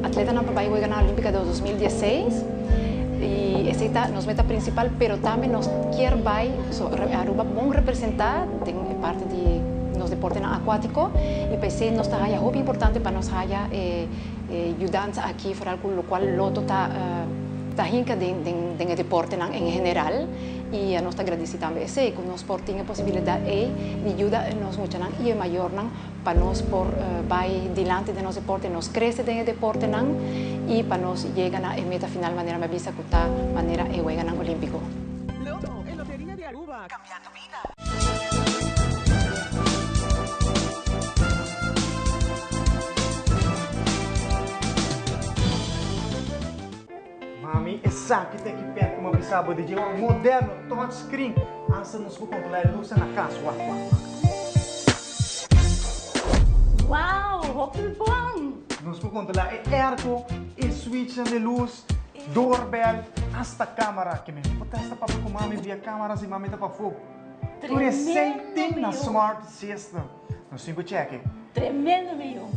atleta na papai vai ganhar a Olímpica de 2016 e essa é nos meta principal, pero também nos quer vai Aruba bom representar tem parte de nos deporte aquático e pensei nos está muito importante para nos haya ajudança aqui para o qual loto tá hinca de deporte em geral e a nós agradecemos também esse que nos por tinha possibilidade de ajuda nos muito e maior para nós por vai dilante de nos deporte nos cresce de deporte e para nós chegar na meta final maneira mais vista que tá maneira e vai ganhar olímpico. Loto, en Lotería de Aruba, cambiando vida. Mami, essa que tem que perto uma bisaba de um moderno touchscreen. Ansa nos vou controlar a luz na casa. Uau, hopper bom! Nos vou controlar o airco, o switch de luz, doorbell, hasta câmera. Que me potesta para com mami via câmeras e mami tá para fogo. Por isso, tem na Smart System. Nos 5 check. Tremendo, meu!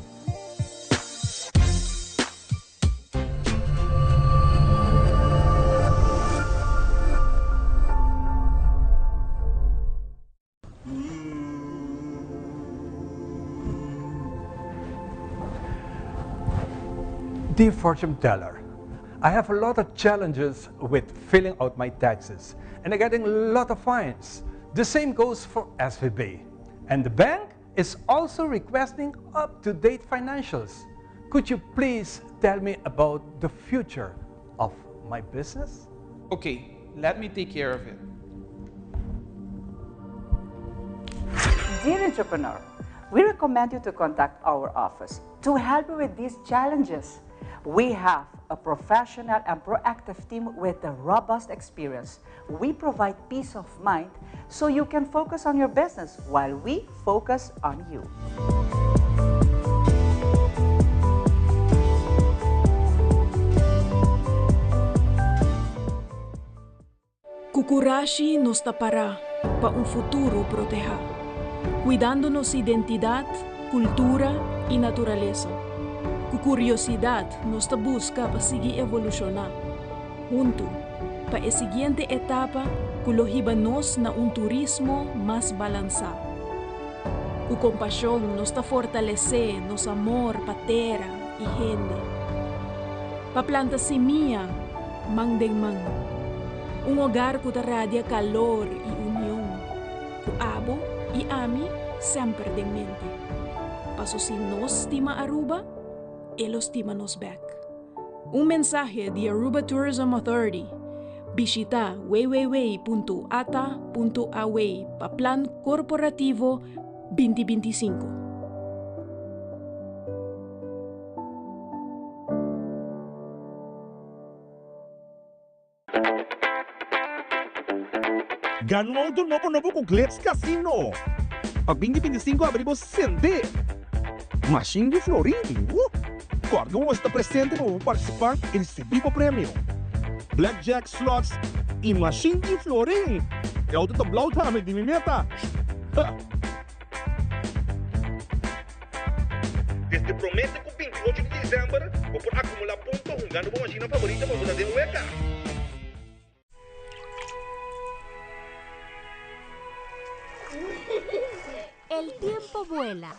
Dear fortune teller, I have a lot of challenges with filling out my taxes and I'm getting a lot of fines. The same goes for SVB. And the bank is also requesting up-to-date financials. Could you please tell me about the future of my business? Okay, let me take care of it. Dear entrepreneur, we recommend you to contact our office to help you with these challenges. We have a professional and proactive team with a robust experience. We provide peace of mind so you can focus on your business while we focus on you. Kukurashi nos tapará para un futuro proteger, cuidando nuestra identidad, cultura y naturaleza. Cu curiosidad nos busca para seguir evolucionar. Junto, para a siguiente etapa, cologibanos na un turismo más balançado. Cu compasión nos fortalecer nos amor para terra y gente. Pa planta semilla, mang deng mang. Un hogar que radia calor y unión. Cu abo y ami sempre en mente. Paso si nos estima Aruba, ellos estiman-nos back. Un mensaje de Aruba Tourism Authority. Visita www.ata.away para Plan Corporativo 2025. Ganhou do novo com Glitz Casino. A 2025 abrimos Sende. Machine de Florim. Corgão está presente para participar e receber o prêmio. Blackjack Slots e Machine de Florim. É o do Blau também de meta. Desde promete que o 28 de dezembro vou por acumular pontos jogando uma machina favorita para mudar de UECA. El tiempo vuela.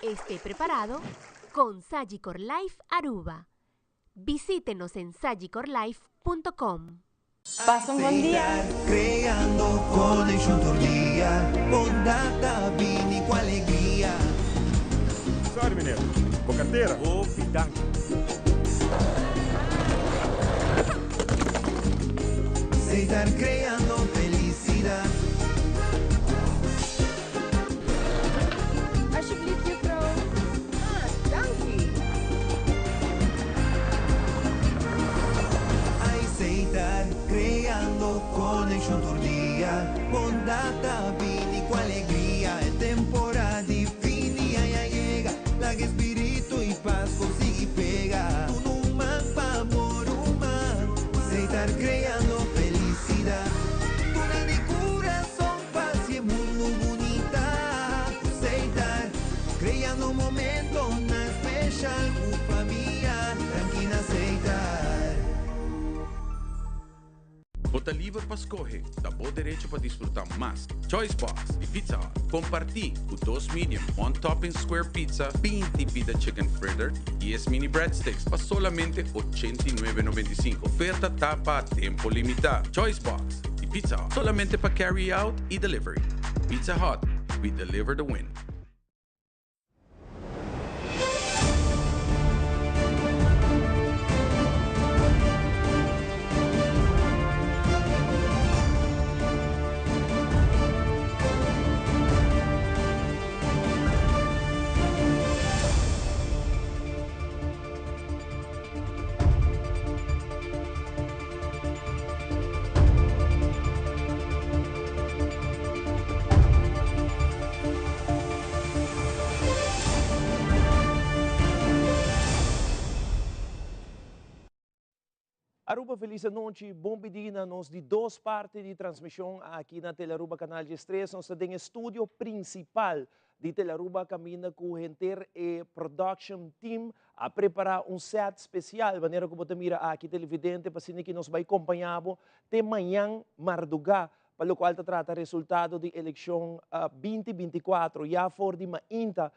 Esté preparado con Sagicor Life Aruba. Visítenos en sagicorlife.com. Passa um bom dia. Creando connection tordia, bondata vini com alegria. Sorry, mineiro. Com carteira? Ô, pitanque. Estar creando felicidad. Alsjeblieft, juffrouw. Dankie. Aceitar, creando connection tordia, bondata vini com alegria. É temporada de fini, ya llega, la que espírito e paz consigue pegar. Un man pa amor humano, aceitar creando felicidad. Tuna de coração, paz e mundo bonita. Aceitar, creando momento na especial com família. bota livre para escolher, dá bom direito para desfrutar mais. Choice Box e Pizza Hut. Compartilhe o 2 medium, 1 topping square pizza, 20 pita chicken fritter e 10 mini breadsticks para solamente $89.95. Oferta tapa a tempo limitado. Choice Box e Pizza Hut. Solamente para carry out e delivery. Pizza Hut. We deliver the win. Aruba, feliz noite, bom pedina, nós de 2 partes de transmissão aqui na Telearuba Canal de 3, nós temos estúdio principal de Telearuba, caminha com o Renter e Production Team a preparar set especial, de maneira que você mira aqui televidente, para que nos vai acompanhar até manhã, madrugada, para o qual trata resultado de eleição 2024, já for de mainta,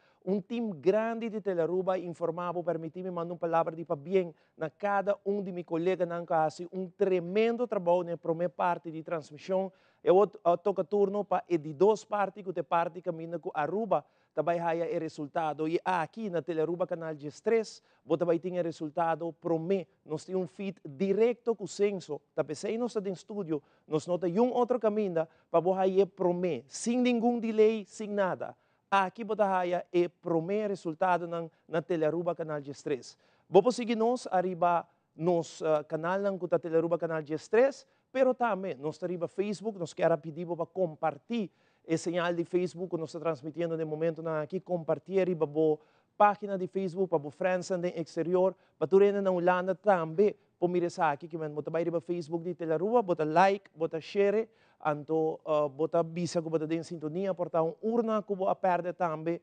time grande de Telearuba informado, permitir-me mandar uma palavra de bem na cada de meus colegas na casa, tremendo trabalho na primeira parte de transmissão. Eu toco turno para de 2 partes, que parte caminha com Aruba, também haya o resultado. E aqui na Telearuba Canal de 3, você vai ter o resultado promê. Nós temos feed direto com o censo. Também se nós estamos em estúdio, nós não temos outro caminho para você promê, sem nenhum delay, sem nada. Aqui você haya o promê resultado na Telearuba Canal de 3. Você seguir nós arriba nos canal ng Telearuba Canal de 3, pero também nós arriba Facebook, nós queremos pedir para compartilhar o sinal de Facebook que nós estamos transmitindo no momento aqui, compartilhar arriba a página de Facebook para os friends no exterior, para tu na Holanda também, para mirar aqui, que você vai arriba Facebook de Telearuba, bota like, bota share, anto bota bisa que você tem sintonia, portar urna que você perde também,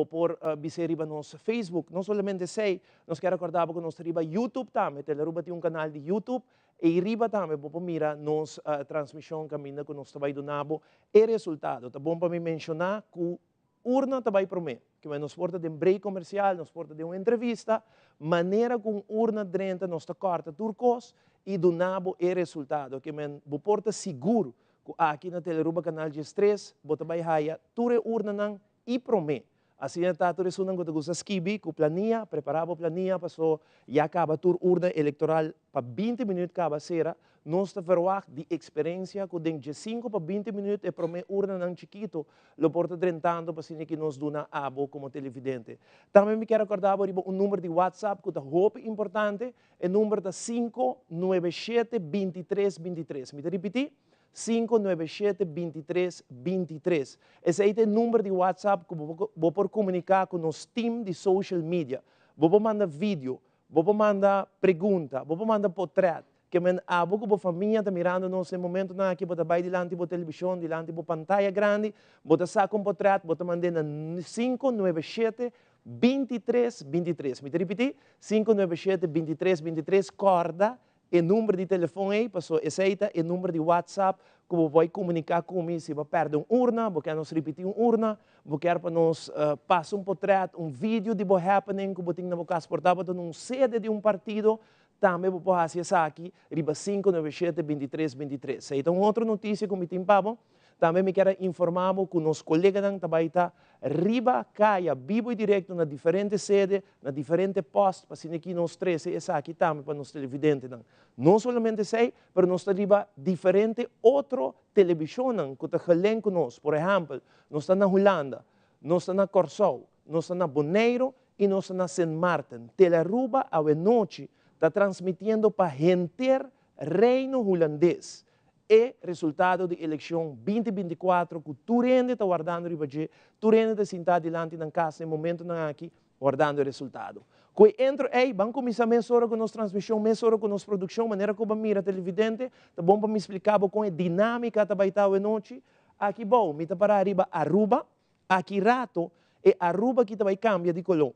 por bisa arriba nos Facebook. Não somente sei, nós queremos recordar que nós arriba YouTube também, Telearuba tem canal de YouTube, e arriba também, você mira nos transmissão caminho que nós vai donar e resultado. Tá bom para me mencionar que urna também para mim, que nós porta de break comercial, nós porta de uma entrevista, maneira com urna dentro nós corta turcos e donabo e resultado, que você porta seguro que aqui na Telearuba Canal de 3, você vai haya ture urna nang e para mim. Assim, está tudo isso que você escrevi, com planilha, preparava a planilha, passou, já acaba a urna eleitoral para 20 minutos cada cera, nós estamos de experiência, que de 5 para 20 minutos, e para mim, urna não chiquito, lo porta trentando, para que nos dona abo como televidente. Também me quero recordar número de WhatsApp, que é muito importante, o número de 597-2323. Me repetir? 597-2323. Esse é o número de WhatsApp que vou por comunicar com o nosso time de social media. Vou mandar vídeo, vou mandar pergunta, vou mandar portrait. Que a família está mirando nesse momento que você vai diante da televisão, diante da pantalla grande, você saca portrait, você manda na 597-2323. Me repetir? 597-2323, corda. O número de telefone aí, passou aceita, o número de WhatsApp, que você vai comunicar comigo se você perde uma urna, você quer nos repetir uma urna, você quer para nos passar portrait, vídeo de what happening, que você tem na casa portável, num sede de partido, também você pode fazer isso aqui, riba 597-2323. Então, outra notícia que me tem para também me quero informar que os colegas também estão riba, caia, vivo e direto na diferentes sedes, na diferentes postos, para que nós 13, essa aqui também para os televidentes. Não somente sei, mas nós estamos riba diferente outra televisão que está falando conosco. Por exemplo, nós estamos na Holanda, nós estamos na Corsou, nós estamos na Bonaire e nós estamos na Saint Martin. Telearuba, à noite, está transmitindo para Renter Reino Holandês. E resultado da eleição 2024, que tu rende está guardando o budget, tu rende está sentado diante da casa, no momento aqui, guardando o resultado. Que entra aí, vamos começar mais hora com a nossa transmissão, mais hora com a nossa produção, maneira como mira televidente, tá bom para me explicar como é dinâmica da baita a noite. Aqui bom, me tá para arriba Aruba, aqui rato, e Aruba que também cambia de color.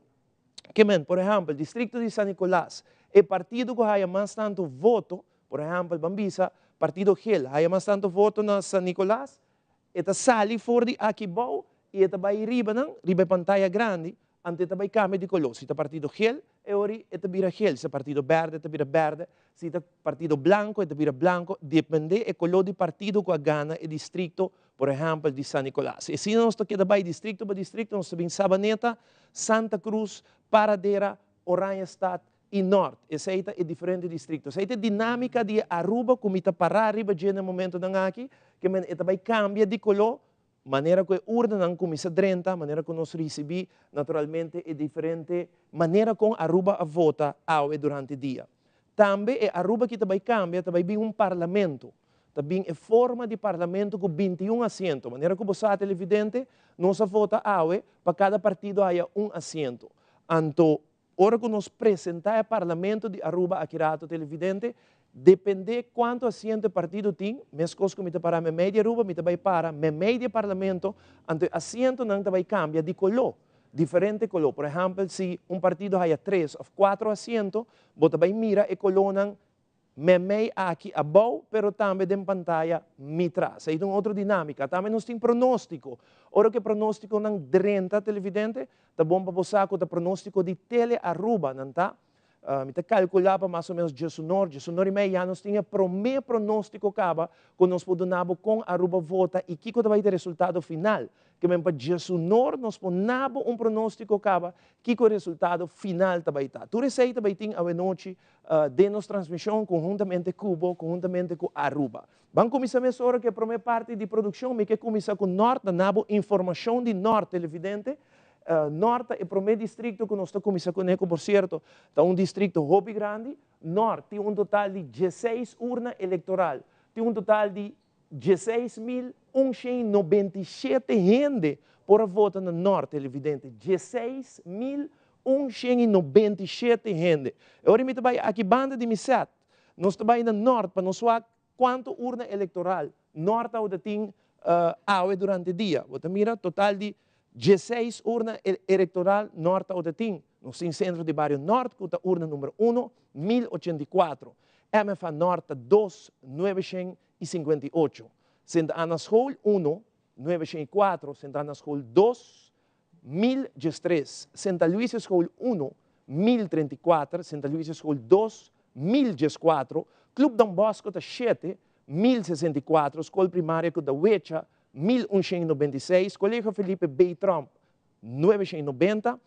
Que por exemplo, distrito de San Nicolás, é partido que há mais tanto voto, por exemplo, Bambisa, partido Gel. Hay mais tanto voto na San Nicolás. Eta sali for di Akibau e eta vai riba pantalla grande, ante eta vai cambia de color. Se tá partido Gel, e ori eta vira Gel. Se partido verde, eta vira verde. Se tá partido blanco, eta vira blanco. Depende e color de partido que gana e distrito, por exemplo, de San Nicolás. E se nós queda vai distrito para distrito, nós também Sabaneta, Santa Cruz, Paradera, Oranjestad e Norte. Essa aí é diferente distrito. Essa aí é dinâmica de Aruba, como está para arriba no momento da aqui, que esta vai cambiar de color, maneira que urna não começa a maneira que nós recebemos, naturalmente, é diferente, maneira como Aruba a vota durante o dia. Também é Aruba que vai cambiar, vai vir parlamento. Também é forma de parlamento com 21 assentos. Maneira que você é televidente, nós vota para cada partido haya um assento. Então, hora que nós apresentar o parlamento de Aruba aqui rato televidente, depende quanto assento o partido tem, mesmo coisa que me para a média Aruba, me vai para a média parlamento, então assento não vai cambiar de color, diferente color. Por exemplo, se partido haya 3 ou 4 assentos, você vai mirar e color não memei aqui abaixo, pero também de pantalla mitras. Aí tem outra dinâmica. Também nós temos pronóstico. Ora que pronóstico não 30 televidente, tá bom para você com o pronóstico de tele Aruba, não tá? Me tá calculava mais ou menos Jessunor e meia, nós tínhamos primeiro pronóstico acaba, quando nós podemos com Aruba vota e que vai ter resultado final. Que mesmo para Jessunor nós podemos pronóstico acaba, que o resultado final vai estar. Tudo isso aí vai ter a noite de nossa transmissão conjuntamente com Cuba, conjuntamente com Aruba. Vamos começar nessa hora que a primeira parte de produção, me quer começar com Norte, nabo informação de Norte, televidente. Norte é o primeiro distrito que nós estamos começando com, por certo, é distrito hobby grande. Norte tem total de 16 urnas eleitorais, tem total de 16.197 gente por voto no Norte, evidente. 16.197 gente. Agora, me vai aqui banda de Misset. Nós estamos no Norte para nós ver quanto urna eleitoral Norte tem durante o dia. Você mira, total de 16 urnas eleitoral Norte ou tem. No centro de Barrio Norte, que é a urna número 1, 1084. MFA Norte 2, 958. Santa Ana School 1, 904. Santa Ana School 2, 1013. Santa Luisa School 1, 1034. Santa Luisa School 2, 1014. Club Don Bosco 7, 1064. Escola primária da Huecha 1196, Colégio Felipe B. Trump, 990,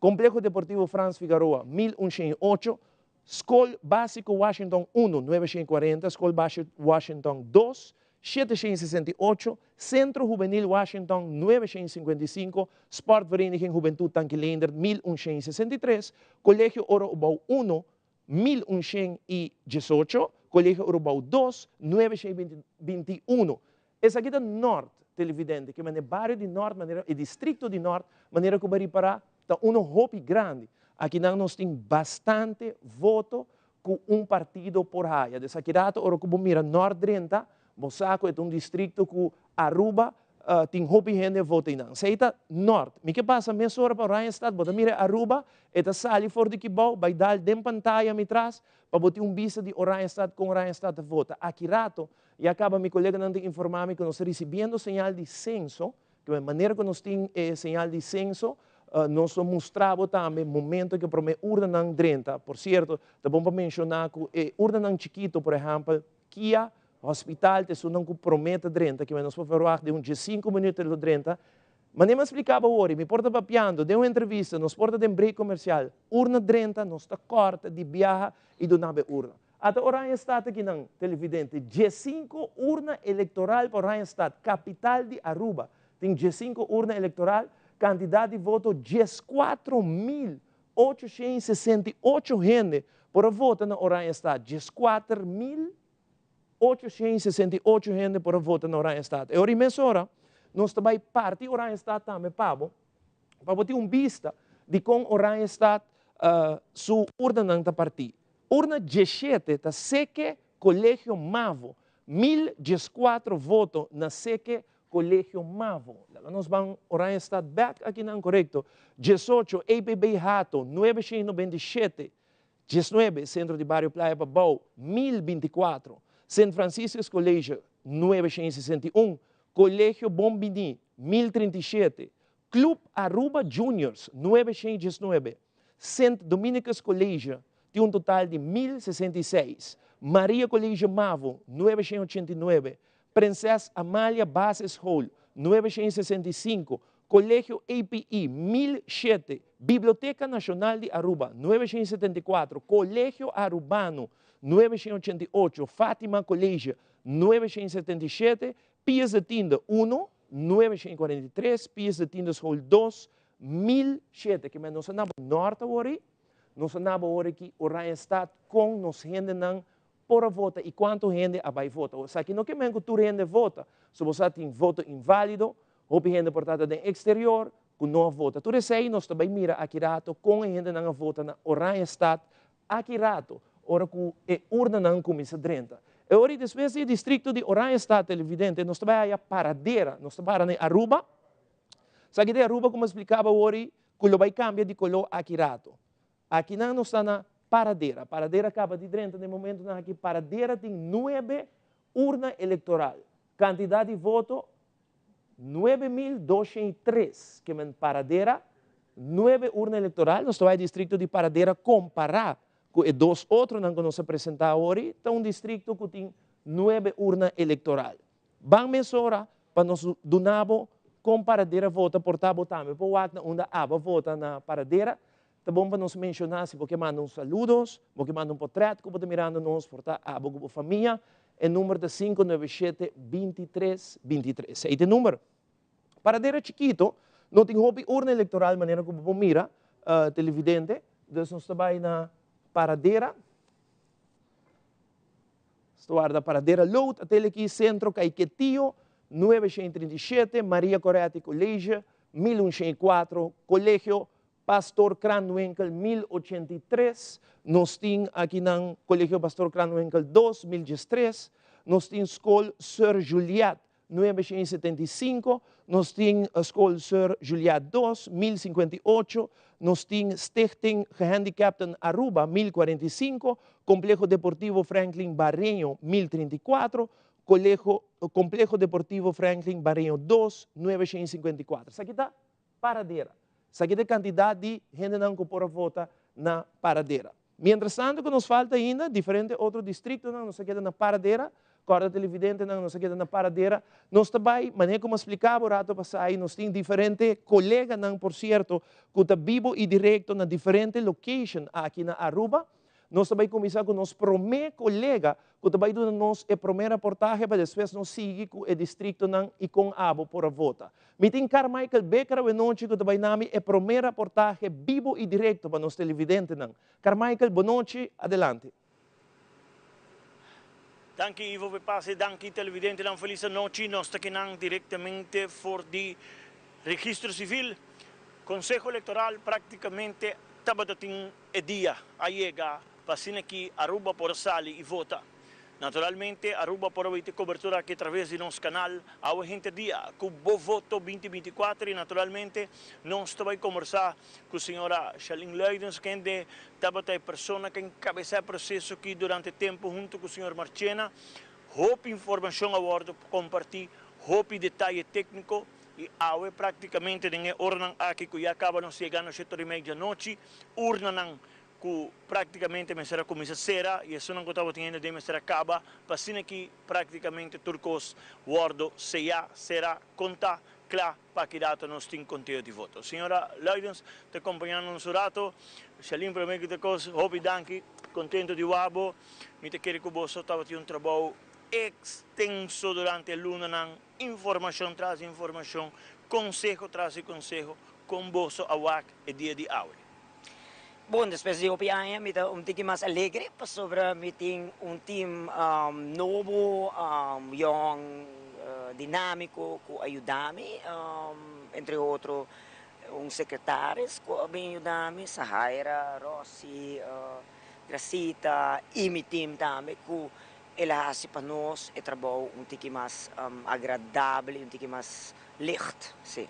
Complexo Deportivo Franz Figueroa, 1108, Escola Básico Washington 1, 940, Escola Básico Washington 2, 768, Centro Juvenil Washington, 955, Sportvereniging Juventud Tanquilander, 1163, Colégio Orobau 1, 1118, Colégio Orobau 2, 921. Essa aqui é Norte, televidente, que é o bairro de Norte, o distrito de Norte, maneira que vai para hobby grande. Aqui nós temos bastante voto com partido por raia. Dessa aqui, ora que mira Norte 30, Mosaco é distrito que Aruba tem hobby gente vota não. Seita Norte. Me que passa mesmo hora para Oranjestad, bota mira Aruba, eta sali for de Kibau, vai dar de pantalla me traz, para botar vista de Oranjestad com Oranjestad vota. Aqui rato, e acaba meu colega não informar-me que nós recebendo sinal de censo, que a maneira que nós temos sinal de censo, nós mostramos também momento que para urna não 30. Por certo, é bom para mencionar que urna não chiquito, por exemplo, Kia hospital, te não promete 30, que nós vamos falar de 5 minutos de 30. Mas nem me explicava hoje, me porta papiando, deu uma entrevista, nos porta de break comercial, urna 30, nós está corta de viaja e do nave urna. Até Oranjestad aqui não, televidente, 15 urna eleitoral para Oranjestad, capital de Aruba. Tem 15 urna eleitoral, quantidade de voto 14.868 gente por voto na Oranjestad. 14.868 gente por voto na Oranjestad. E agora, nessa hora, nós também parte Oranjestad também, para ter vista de como Oranjestad sua urna não está partida. Urna 17 está seque Colégio Mavo. 1014 votos na seque Colégio Mavo. Nós vamos Oranjestad back aqui não correto. 18 APB Hato, 997. 19 Centro de Barrio Playa Babau, 1024. St. Francisco's Collegio, 961. Colégio Bombini, 1037. Club Aruba Juniors, 919. St. Dominicus Collegio, tem um total de 1066. Maria Colégio Mavo, 989. Princesa Amália Bases Hall, 965. Colégio API, 1007. Biblioteca Nacional de Aruba, 974. Colégio Arubano, 988. Fátima Colégio, 977. Pias de Tinda 1, 943. Pias de Tinda Hall 2, 1007. Que nós andamos norte agora, nós andamos agora aqui, o Randstad com nos gente não por a vota e quanto gente vai votar. Ou seja, não que mesmo tu gente vota, se você tem voto inválido, ou gente portada do exterior, que não vota. Tu sei, nós também mira aqui rato com a gente não vota na Randstad, aqui rato, ora que é urna não começa dentro. E ora, depois do distrito de Randstad, televidente, nós também a paradeira, nós também a Aruba. Sabe de Aruba, como explicava hoje, que vai cambiar de color aqui rato. Aqui não nós está na paradeira. Paradeira acaba de dentro, no momento na aqui paradeira tem 9 urna eleitoral. Quantidade de voto 9.203, que é paradeira, 9 urna eleitoral. Nós estamos no distrito de paradeira comparar com os dois outros que nós apresentamos hoje, então um distrito que tem 9 urna eleitoral. Vamos mensurar para nós donarmos com paradeira vota portável também. Por onde a vota na paradeira, tá bom para nós mencionar se porque manda uns saludos, porque manda portreto, que pode mirando nós portar a boa família, é número de 597-2323. Esse é o número. Paradeira chiquito, não tem hobby urna eleitoral, maneira como você mira, televidente, então nós estamos na paradeira, guarda paradeira Load, até aqui centro Caiquetío, 937, Maria Coretti Colégio, 1104, Colégio Pastor Cranwinkel, 1083, nós temos aqui no Colégio Pastor Cranwinkel 2, 1013, nós temos Escola Sir Juliette, 975, nós temos a Escola Sir Juliette 2, 1058, nós temos Stichting Gehandicapten Aruba, 1045, Complejo Deportivo Franklin Barreño, 1034, Complejo Deportivo Franklin Barreño 2, 954. Isso aqui está paradeira. Isso aqui é a quantidade de gente que pode votar na paradeira. Mientras tanto, que nos falta ainda, diferente outro distrito, não se queda na paradeira, corda televidente, não se queda na paradeira. Nós também, maneira como explicava o rato passado, nós temos diferentes colegas, por certo, que estão vivos e direto na diferentes locations aqui na Aruba. Nós também começamos com nosso primeiro colega, que também dá-nos a primeira reportagem, para depois nós seguir com o distrito e com a abo por a vota. Me tem Carmichael Becker, que também nami a primeira reportagem vivo e direto para nós televidentes. Carmichael, boa noite, adelante. Dank u, Ivo Pepase, dank u, televidente, dan feliz noche. Nós estamos aqui diretamente for de registro civil. Consejo Eleitoral praticamente estava tem o dia a chegar para aqui Aruba por sali e vota. Naturalmente, Aruba por ter cobertura aqui através do nosso canal. A gente dia com o voto 2024 e naturalmente nós também conversar com a senhora Charlene Leidens, que é a pessoa que encabeça o processo aqui durante o tempo junto com o senhor Marchena. Hope informação a bordo compartilhar, hope detalhe técnico. E awe praticamente nem ornan aqui que já acaba não chegando às 7h30 da noite, urnan que praticamente me será como será e isso não estava tendo de me será acaba, passando aqui praticamente turcos guardo se já será conta claro para que data nós tem conteúdo de voto. Senhora Leidens, te acompanhando no rato, Shalim para mim que te coisa, hobby danke, contento de wabo, me te quero que você estava tendo trabalho extenso durante a luna, informação traz informação, consejo traz consejo, com bolso awak e dia de aula. Bom, depois de opiar, me dá pouco mais alegre sobre meeting team novo, young, dinâmico, que ajuda-me, entre outros, secretários que ajuda-me, Sahaira, Rossi, Gracita, e meu team também, que ela hace para nós é trabalho pouco mais agradável, pouco mais light, sim.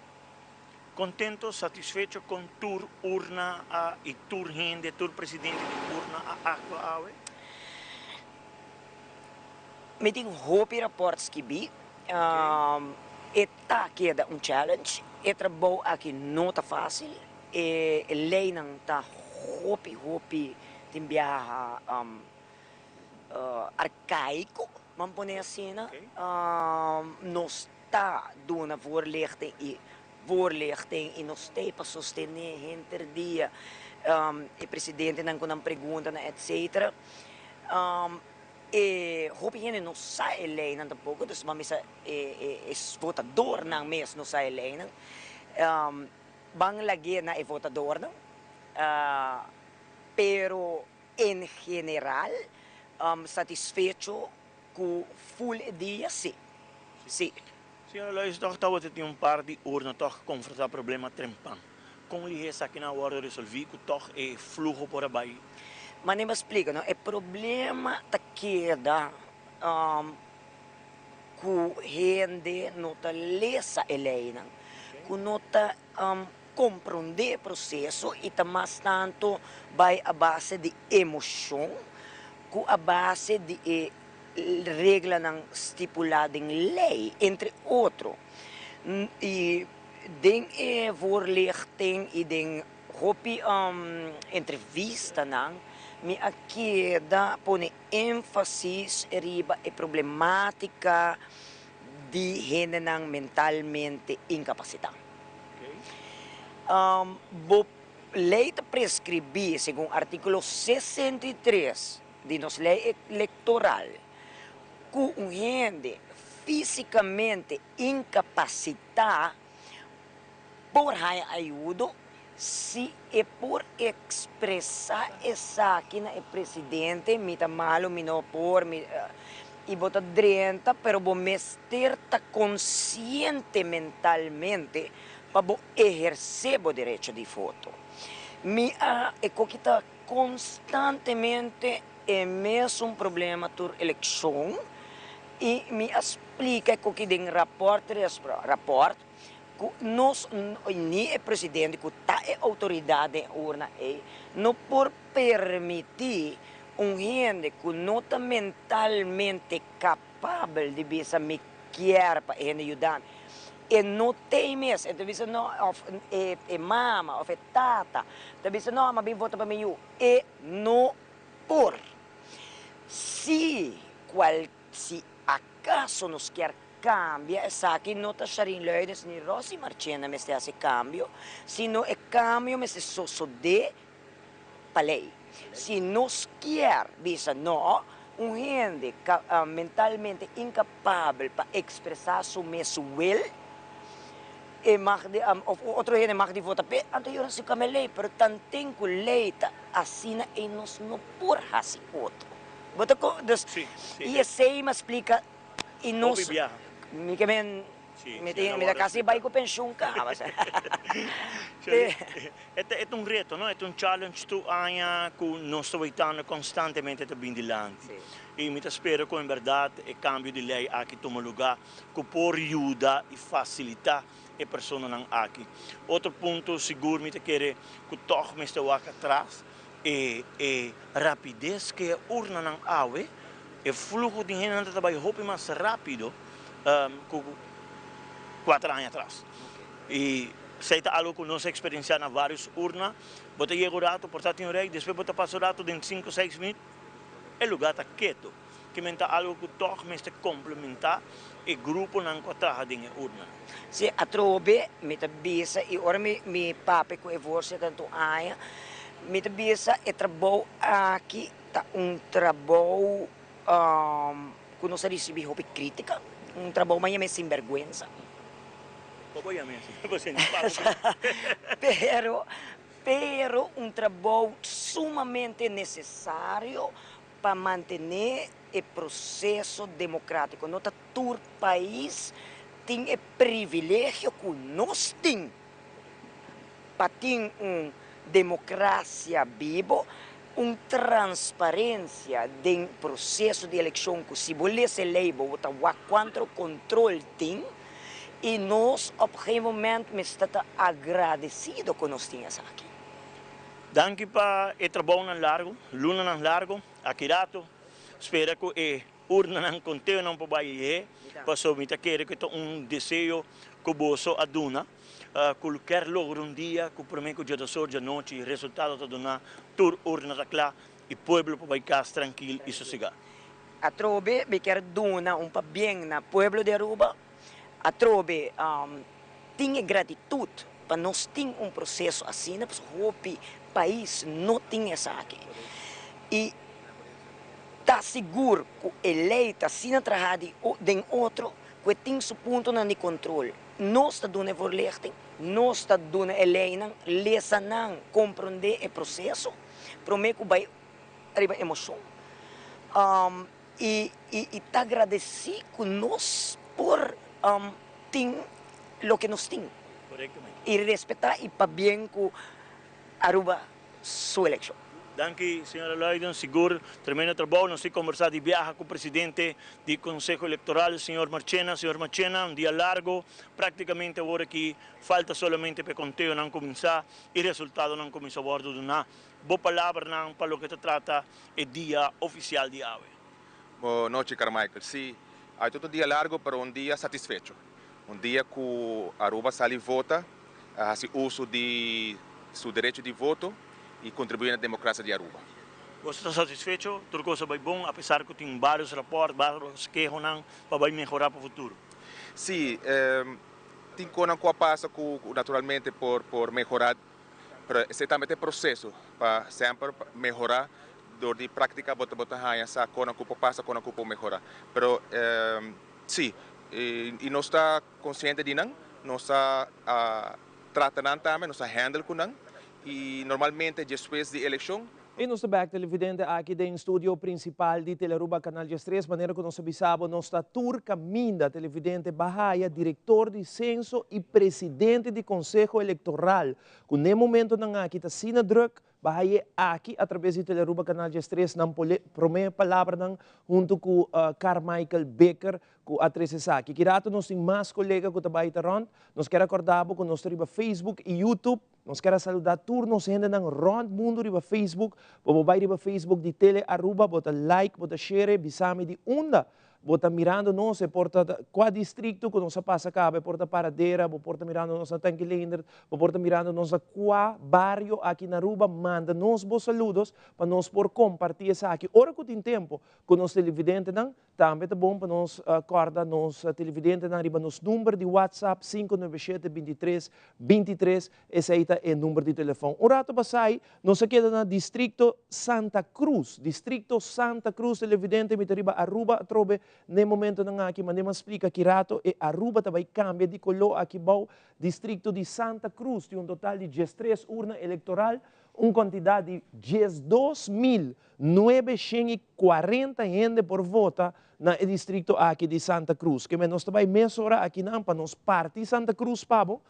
Contento, satisfeito com tur urna e tur gente, tur presidente de urna a Aqua Awe? met een hoop rapports que eta queda um challenge, e trabalho aqui não tá fácil, e lei não tá hopi timbia arcaico, vamos poner assim, né? Nós tá dando voorlichting e nós tem para sostener hinterdia o presidente não com pergunta etc. E hopi gente não sai lei não tampouco, dus mas votador não mês não sai lei não. Bang lagi na votador não. Pero en general satisfecho com full dia sim. Sim. Senhora Lois, toch dat we een paar die oren toch comfortabel problema trempan. Como lhe essa aqui na hora resolvido, toch é flujo por aí. Mas nem me explica, não? O problema tá queda com gente não tá lesa lei, não? Com não tá compreender o processo e tá mais tanto vai a base de emoção, com a base de regra não estipulada em lei, entre outros. E den voorlichting e den hopi entrevista não, me aqui dá põe ênfase riba a problemática de gente não mentalmente incapacitado. Bo lei prescrever, segundo artículo 63 de nossa lei eleitoral, que um gente fisicamente incapacitada por ajuda se é por expressar essa aqui na presidente me tá malo me não por me e bota drenta pero bo mester tá consciente mentalmente para exercer o direito de voto me é que tá constantemente é mesmo um problema por eleição e me explica que tem rapport nós nem é presidente que tá é autoridade urna não por permitir gente que não está mentalmente capaz de bisa me quer para ajudar e não tem mesmo então bisa não é mama ou é tata então bisa não mas bem vota para mim e não por se acaso nos quer cambia, essa aqui não está charin leidens ni Rosy Marchena me está esse cambio, sino é cambio me se de palei. Se nos quer, bisa não, gente mentalmente incapaz para expressar seu mesmo will, e outro gente mag de votar, antes eu se camelei, pero tanto que lei tá assim e nós não por assim outro. Bota dus e esse me explica e nós me que me dá quase vai com pensão cá, mas é um reto, não? É um challenge tu aia que nós estamos tentando constantemente te bindilante. E me espero que, em verdade, o cambio de lei aqui toma lugar, que por ajuda e facilitar a pessoa não aqui. Outro ponto seguro me quer que toch me estou aqui atrás e rapidez que a urna não awe, o fluxo de gente não vai roupa mais rápido que 4 anos atrás. E sei que algo que nós experienciamos na várias urnas, você chega o rato, portanto, depois você passa o rato de 5, 6 minutos, o lugar está quieto. Que é algo que toch me está complementar e grupo não encontra na urna. Se a trobe, me tabisa, e ora me pape com a voz tanto aia, me tabisa e trabalho aqui, tá trabalho que nós recebemos crítica, trabalho mais me sem vergüenza. Pero trabalho sumamente necessário para manter o processo democrático. Nota todo país tem o privilégio que nós temos para ter democracia viva, transparência do processo de eleição que se você lei vota quanto controle tem e nós, op momento, me está agradecido que nós temos aqui. Danke para o trabalho largo, luna largo, aqui rato. Espero que urna ng conteo ng pabaye, paso mita quer que desejo cuboso aduna, qualquer logro dia, que promete que o dia da sorte, noite, resultado da dona, tur urna takla, e pueblo pabaikas tranquilo e sossegado. A trobe, me quer dona bem na pueblo de Aruba, a trobe, tinha gratitude, para nós ter processo assim, para o país não tem essa aqui. E está seguro que eleita, assim na trahadi de outro, que tem seu ponto de controle. Nós está dando verlichting, nós está dando eleita, lesanang, compreender o processo, prometo que vai arriba emoção. E está agradecido com nós por ter o que nós temos. E respeitar e para bem com Aruba sua eleição. Danke, senhora Leiden. Seguro, tremendo trabalho. Nós temos conversado de viaje com o presidente do Conselho Eleitoral, senhor Marchena. Senhor Marchena, dia largo, praticamente agora que falta solamente para o conteo não começar e o resultado não começar a bordo de uma boa palavra não para o que se trata o dia oficial de AVE. Boa noite, Carmichael. Sim, há todo dia largo para dia satisfeito. Dia que Aruba sai e vota, faz uso de seu direito de voto e contribuir na democracia de Aruba. Você está satisfeito? Tudo coisa vai bom, apesar que tem vários reportes, vários queixos para melhorar para o futuro. Sim, tem coisas que passa naturalmente por melhorar, exatamente o processo para sempre melhorar, de prática bota raia essa coisa que passa, coisa que pode melhorar. Pero sim, e nós está consciente de não, nós está tratando também, nós está handle com não. E normalmente depois da eleição. E nós estamos televidente aqui no estúdio principal de Teleruba Canal 3, maneira que nós sabemos, nós está Tur Caminda, televidente Bahia, diretor de censo e presidente do Conselho Eleitoral. Com no momento não aqui está sina druk, Bahia aqui através de Teleruba Canal 3, não promete palavra não junto com Carmichael Becker, com a 13 aqui. Kirato nós temos mais colegas que trabalham rond, nós queremos acordar que nós temos Facebook e YouTube. Nós queremos saludar todos gente ng rond mundo riba Facebook, babay riba Facebook di Tele Aruba, bota like, bota share, bisami di unda, bota mirando nós, porta qua distrito que nós passa cá, porta Paradeira, porta mirando nós na Tanquilander, porta mirando nós a qua barrio aqui na Aruba, manda nós bons saludos para nós por compartilhar essa aqui. Ora que tem tempo, com nós televidente não, também é bom para nós acorda nós televidente não riba nos número de WhatsApp 597 23 23, esse aí é o número de telefone. Um rato passai, nós aqui na distrito Santa Cruz, televidente me riba Aruba trobe no momento não aqui, mas não explica que rato e Aruba também cambia de color aqui bom distrito de Santa Cruz, tem total de 13 urnas eleitoral, quantidade de 12.940 gente por vota no distrito aqui de Santa Cruz. Que nós também menciona aqui não para nós parte Santa Cruz pabo.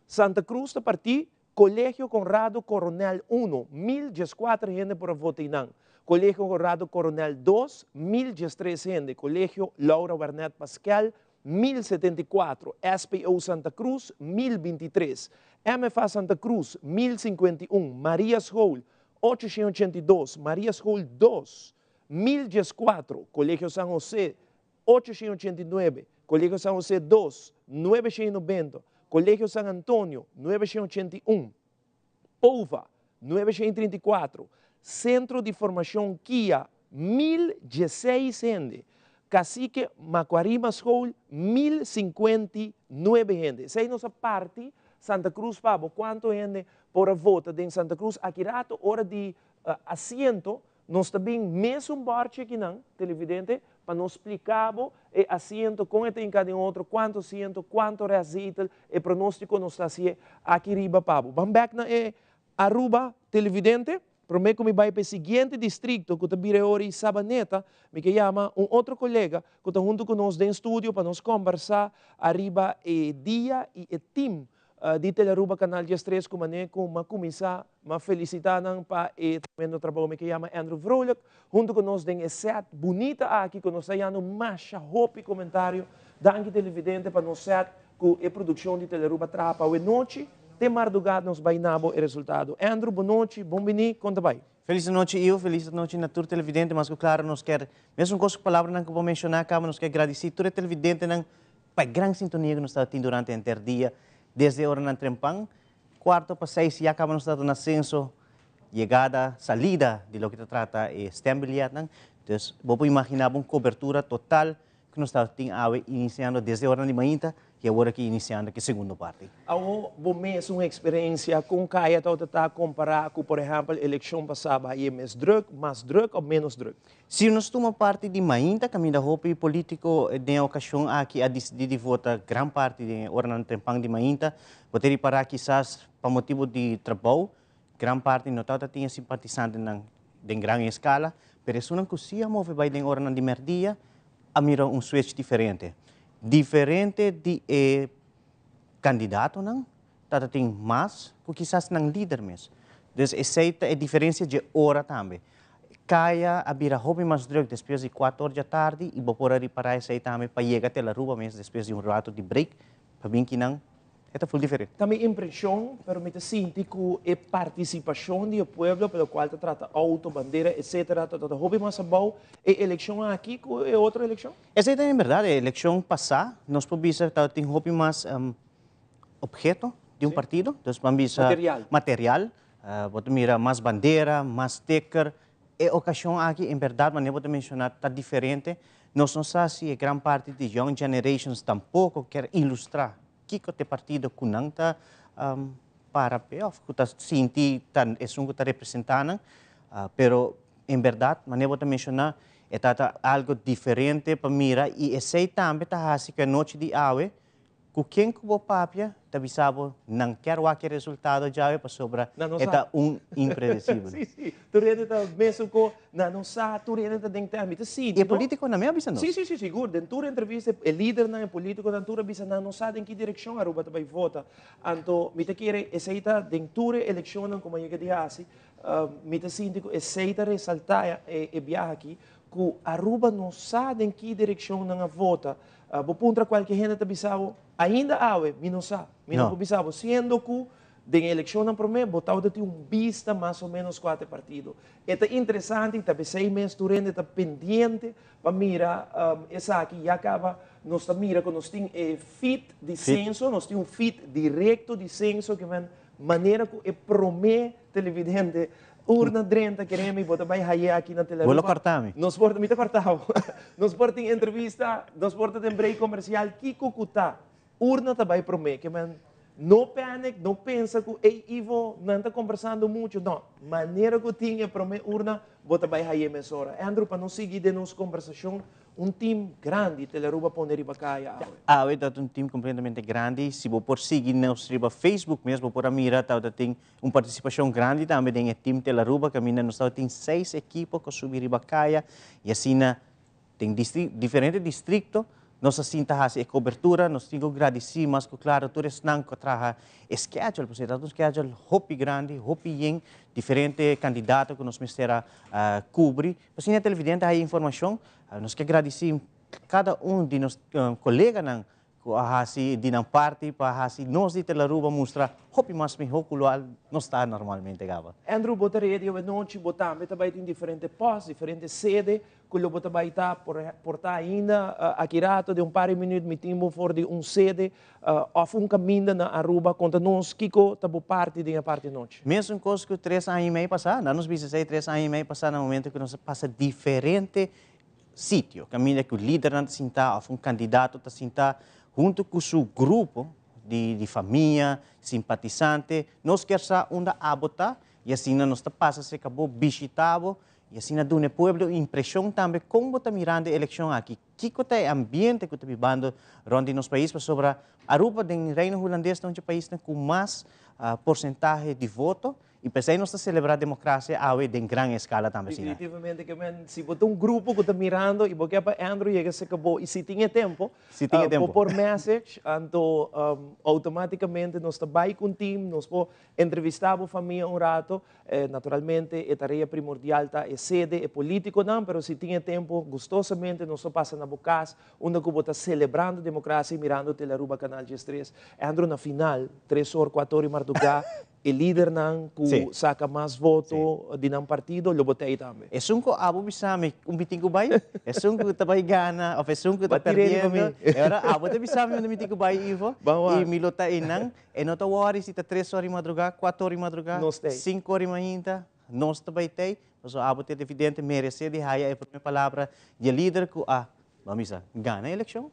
Santa Cruz está partir Colégio Conrado Coronel 1, 1.014 gente por voto não. Colégio Conrado Coronel 2, 1.013 gente. Colégio Laura Barnett Pascal 1.074, SPO Santa Cruz, 1.023, MFA Santa Cruz, 1.051, Marias Hall, 882, Marias Hall 2, 1.014, Colegio San José, 889, Colegio San José 2, 990, Colegio San Antonio, 981, Pouva, 934, Centro de Formação Kia, 1.016 gente, Cacique Macuarima School, 1.059 gente. Essa é nossa parte, Santa Cruz, Pabo, quanto gente por vota em Santa Cruz, aqui rato, hora de assento, nós também mesmo parte aqui não, televidente, para nos explicar o assento, como tem cada outro, quanto assento, quanto reazeite, e pronóstico nos está aqui riba, Pabo. Vamos back na Aruba, televidente. Prometo que me vai para o seguinte distrito, que está Bireori Sabaneta, me que chama outro colega, que está junto conosco no estúdio para nos conversar arriba o dia e o time de Teleruba Canal 3, como uma começar, uma felicitar para o tremendo trabalho, me que chama Andrew Vrolijk, junto conosco tem set bonita aqui, que nós estamos mais hope comentário, danke televidente para nos set, com a produção de Teleruba Trapa, hoje noite, Tem mardugado nos bainabo o resultado. Andrew, boa noite, bom bini, conta vai. Feliz noite eu, feliz noite na tour televidente, mas claro, nós quer, mesmo com as palavras que vou mencionar, nós quer agradecer toda televidente para a grande sintonia que nos está tendo durante o interdia, desde a hora na Trempang, 4:06 já acaba nos está no ascenso, chegada, salida de lo que se trata é estabilidade. Então, vou imaginar uma cobertura total que nós está iniciando desde a hora de manhã e agora que iniciando a segunda parte. Ao momento uma experiência com Kaya tá comparar com, por exemplo, a eleição passada, aí mais druk ou menos druk? Se nós tomamos parte de manhã, caminho da político de ocasião aqui a decidir de votar grande parte de hora no tempang de manhã, poderia parar quizás para motivo de trabalho, grande parte não tinha simpatizante em grande escala, mas isso não conseguia mover vai de hora de merdia, a mirar switch diferente. Diferente de candidato, não? Tem mais, que quizás não líder mesmo. Então, essa é a diferença de hora também. Kaya a vira hobby mais drug depois de 4 horas da tarde e vou poder reparar essa também para chegar até a rua mesmo depois de rato de break, para bem que não. É full diferente. Também impressão, pero me sinto que a participação do povo pelo qual se trata auto, bandeira, etc. Todo hobby mais bom. A eleição aqui é outra eleição? Essa é verdade. A eleição passada, nós podemos ter hobby mais objeto de partido. Nós vamos material. Vamos mirar mais bandeira, mais sticker. A ocasião aqui, em verdade, mas vou mencionar, está diferente. Nós não sabemos se a grande parte de young generations tampouco quer ilustrar que o partido que não está para payoff, que está sentindo, é um que está representando, pero em verdade, mas eu vou mencionar, é algo diferente para mirar e esse também está assim que a noite de hoje, que quem que vou papia, está sabe não quer o aquele resultado já para sobra, é imprevisível. Sim. Tu está mesmo com não sabe, tu tem que ter sim. E político não é avisa Sim, seguro. Dentro da entrevista, o líder não é político, dentro avisa não sabe em que direção a Aruba vai votar. Então, me te quer aceita dentro da eleição como eu disse assim, me te sinto aceita ressaltar e viajar aqui que Aruba não sabe em que direção não vota. Vou puntra qualquer gente está bisavo ainda awe, mi não sabe, mi não bisavo, sendo que de eleição não promete, botar de vista mais ou menos 4 partidos. É interessante, está 6 meses durante, está pendente para mirar essa aqui já acaba, nós mira que nós temos fit de censo, nós temos fit direto de censo que vem maneira que promete televidente. Urna drenta queremos botar vai raia aqui na televisão. Vou cortar-me. Nós porta me cortava. Nós porta em entrevista, nós porta em break comercial que cucuta. Urna também promete que man não panic, não pensa que ei Ivo não está conversando muito, não. Maneira que tinha promete urna bota vai raia mesora. Andrew para não seguir de nossa conversação time grande Teleruba poner ibacaya. É time completamente grande. Se você por seguir nosso Facebook mesmo, por mirar, tem uma participação grande também tem o time Teleruba, que nós tem 6 equipes que subir ibacaya e assim tem diferentes distritos. Nós assim tá a cobertura, nós temos que agradecer, mas claro, todos não que trabalham schedule, porque é um schedule hopi grande, hopi bem, diferentes candidatos que nós precisamos cobrir. Assim, na televidente, há informação, nós queremos agradecer cada de nossos colegas que de parte, para nós de Teleruba mostrar hopi mais melhor que não está normalmente. Andrew, botaria de noite, botar, também tem diferentes postos, diferentes sedes, que o bota vai estar portar ainda aqui rato de par de minutos me timbo for de sede ou caminho na Aruba contra nós Kiko tabo parte de parte noite. Mesmo coisa que 3 anos e meio passar, nos visitei 3 anos e meio passar no momento que nós passa diferente sítio, caminho que o líder não se sentar, ou candidato está sentar junto com o seu grupo de família, simpatizante, nós queremos onde abotar e assim nós passa se acabou visitado. E assim, do povo, impressão também como está mirando a eleição aqui. Que é o ambiente que está vivendo onde nos países sobre Aruba, do Reino Holandês, é um país com mais porcentagem de voto E pensei nós celebrar a democracia awe em grande escala também. Definitivamente, que se botar grupo que está mirando, e porque para Andrew chega se acabou, e se tinha tempo, por message, então automaticamente nós está com o time, nós podemos entrevistar a família rato, naturalmente a tarefa primordial é sede, é político não, mas se tinha tempo, gostosamente nós passa na bocas, onde que está celebrando a democracia e mirando a Aruba Canal G3. Andrew na final, 3 horas, 4 horas, Marduga, o líder não que saca mais votos de um partido, lo botei também. É um que abo bisame, meeting ko bay? É um que tabay gana, ou é um que está perdendo. Era abo te bisame no meeting ko bay Ivo. E milota inang, e não tá hora se tá 3 horas madrugada, 4 horas madrugada, 5 horas ainda, nós tabay tay. So abo te evidente merece de haya é primeira palavra de líder que mamisa gana a eleição,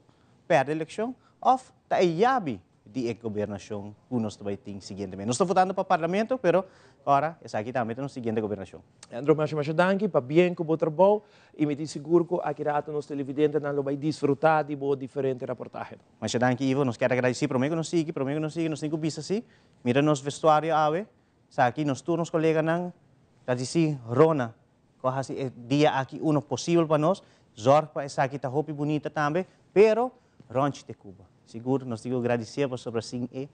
perde a eleição, of tá yabi de governação que nós também temos seguinte. Nós estamos votando para o parlamento, mas agora, essa aqui também é a seguinte governação. Andrew, mas danke, para bem que o trabalho, e me seguro que aqui nos televidentes não vai desfrutar de diferentes reportagens. Mas danke, Ivo, nós queremos agradecer, para mim que nos sigue, nós temos que vista assim, mira nos vestuário ave, aqui nos turnos colegas não, tá dizendo, Rona, que dia aqui possível para nós, zorg para essa aqui tá roupa bonita também, pero ronche de Cuba. Seguro, nós temos que agradecer por sobre assim e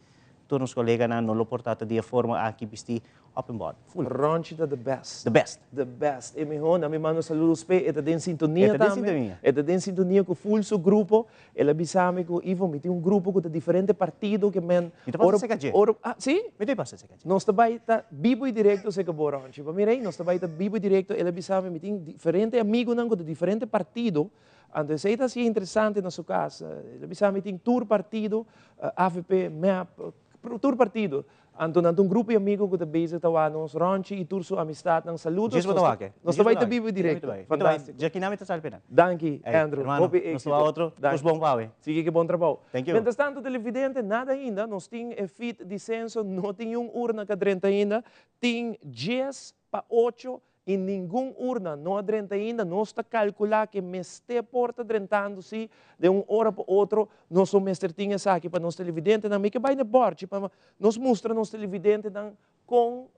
todos os colegas não lo portaram de forma aqui vestir open board. Ronchi the best. The best. The best. E melhor, na minha mano saludos pe, eta den sintonia também. Eta den sintonia com full seu grupo. Ela bisame com Ivo, me tem grupo com diferentes partidos que men. Sim? Me tem passa seca. Nós também tá vivo e direto se acabou Ronchi. Para mim, nós também tá vivo e direto. Ela bisame me tem diferentes amigos não com diferentes partidos. Então, isso é interessante na sua casa. Ele bisame tem tour partido, AFP, MEP, tour partido. Então, grupo de amigos que está bem, nós Ronchi e tour sua amistade, nós saludos. Nós também está vivo direto. Fantástico. Já que não me está salpendo. Danke, Andrew. Nós temos outro, nós bom trabalho. Siga que bom trabalho. Thank you. Mientras tanto, televidente, nada ainda. Nós temos fit de censo, não tem urna que 30 ainda. Tem 10 para 8. E nenhuma urna, não adrenta ainda, nós está calcular que mestre porta adrentando-se de uma hora para outra, nós o mestre tinha aqui para nós televidentes, não, que vai na borte, para nós mostra nós televidentes com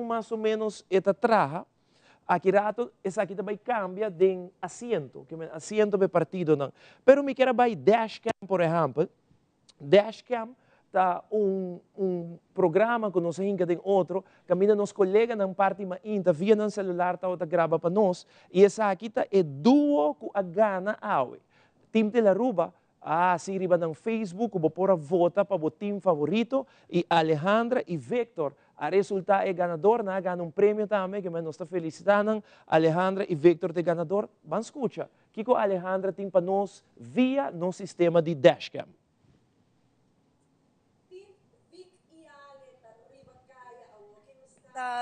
mais ou menos esta traja, aqui rato, essa aqui também cambia de assento, que assento é partido não. Pero me quer vai dashcam, por exemplo, dashcam tá programa que nós ainda tem outro, caminha nos colegas na parte mais inta, via no celular tá outra grava para nós, e essa aqui tá é duo com a gana awe. Team de la Aruba, se riba no Facebook, vou pôr a vota para o time favorito, e Alejandra e Victor, a resultado é ganador, ganha prêmio também, que nós está felicitando, Alejandra e Victor de ganador. Vamos escutar, que a Alejandra tem para nós via no sistema de dashcam.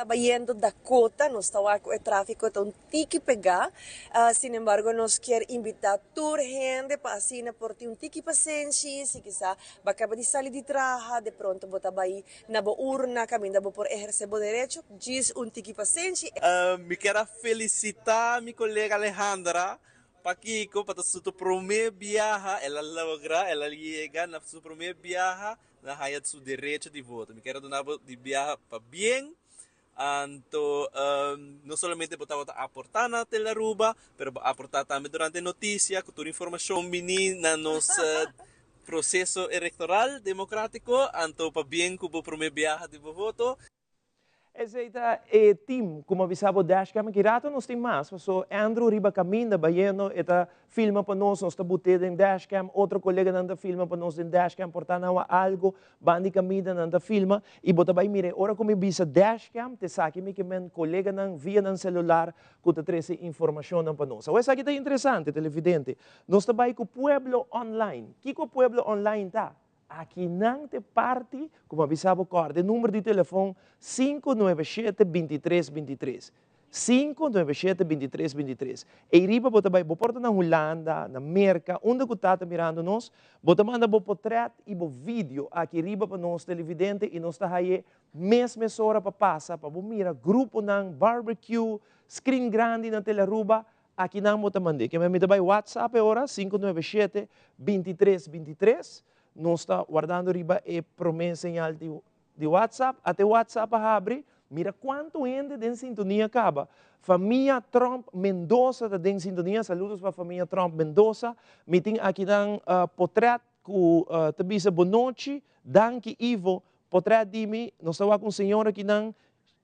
Bayendo Dakota, nos estaba con el tráfico de un tiki pegar, sin embargo nos quiere invitar a toda gente para así por ti un tiki paciente, si quizá va a acabar de salir de trabajo, de pronto bota ahí na bo urna, caminando por ejercer o derecho, diz un tiki paciente. Me quero felicitar minha colega Alejandra, Paquico, para sua primeira viagem, ela logra, ela chega na sua primeira viagem, na raia de seu direito de voto. Me quero donar de viagem para bem. Então, não somente botar aportar na Telaruba, mas aportar também durante a notícia, com toda a informação menina no nosso processo eleitoral democrático, então, para bem que o primeiro viagem de voto. Esse é o time, como avisava o dashcam, que rato nós temos mais. So, Andrew riba caminho, baiano, eta filma para nós está botando em dashcam, outro colega não filma para nós em dashcam, portanto, não há algo, bandi caminho não filma, e bota bem, mire, ora como visa dashcam, te saque que men colega não via no celular, que te traz informação para nós. Essa aqui é interessante, televidente. Nós estamos com o Pueblo Online. O que o Pueblo Online está? Aqui não tem parte, como avisava o corte, número de telefone 597-2323. 597-2323. E riba, você vai porta na Holanda, na América, onde você está mirando nós, você manda o portrait e o vídeo aqui riba para nós, televidente, e nós está aí, mesma hora para passar, para mirar grupo ng barbecue, screen grande na Telaruba, aqui não você manda. Que me dá WhatsApp agora, 597-2323. Nós está guardando riba e promessa em alto de WhatsApp, até WhatsApp abre, mira quanto gente em sintonia acaba. Família Trump Mendoza está em sintonia, saludos para a família Trump Mendoza. Meeting aqui dan portrait com Tabisa Bonochi, Danke Ivo, portrait de mim, nós estamos com uma senhora que dan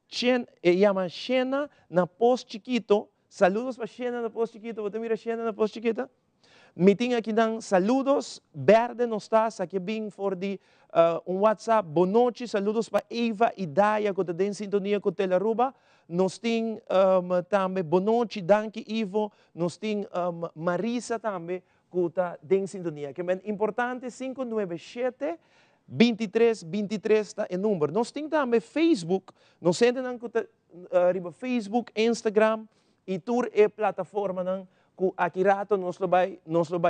chama Xena na Post Chiquito. Saludos para Xena na Post Chiquito, você mira Xena na Post Chiquita? Meeting aqui dan saludos, Verde não está, aqui bem for de WhatsApp, boa noite, saludos para Eva e Daya, que está em sintonia com Telaruba. Nós temos também, boa noite, Danke Ivo, nós temos Marisa também, que está em sintonia. Que é importante, 597 2323 está em número. Nós temos também Facebook, nós temos Facebook, Instagram, e tour é plataforma que aqui rato nós vai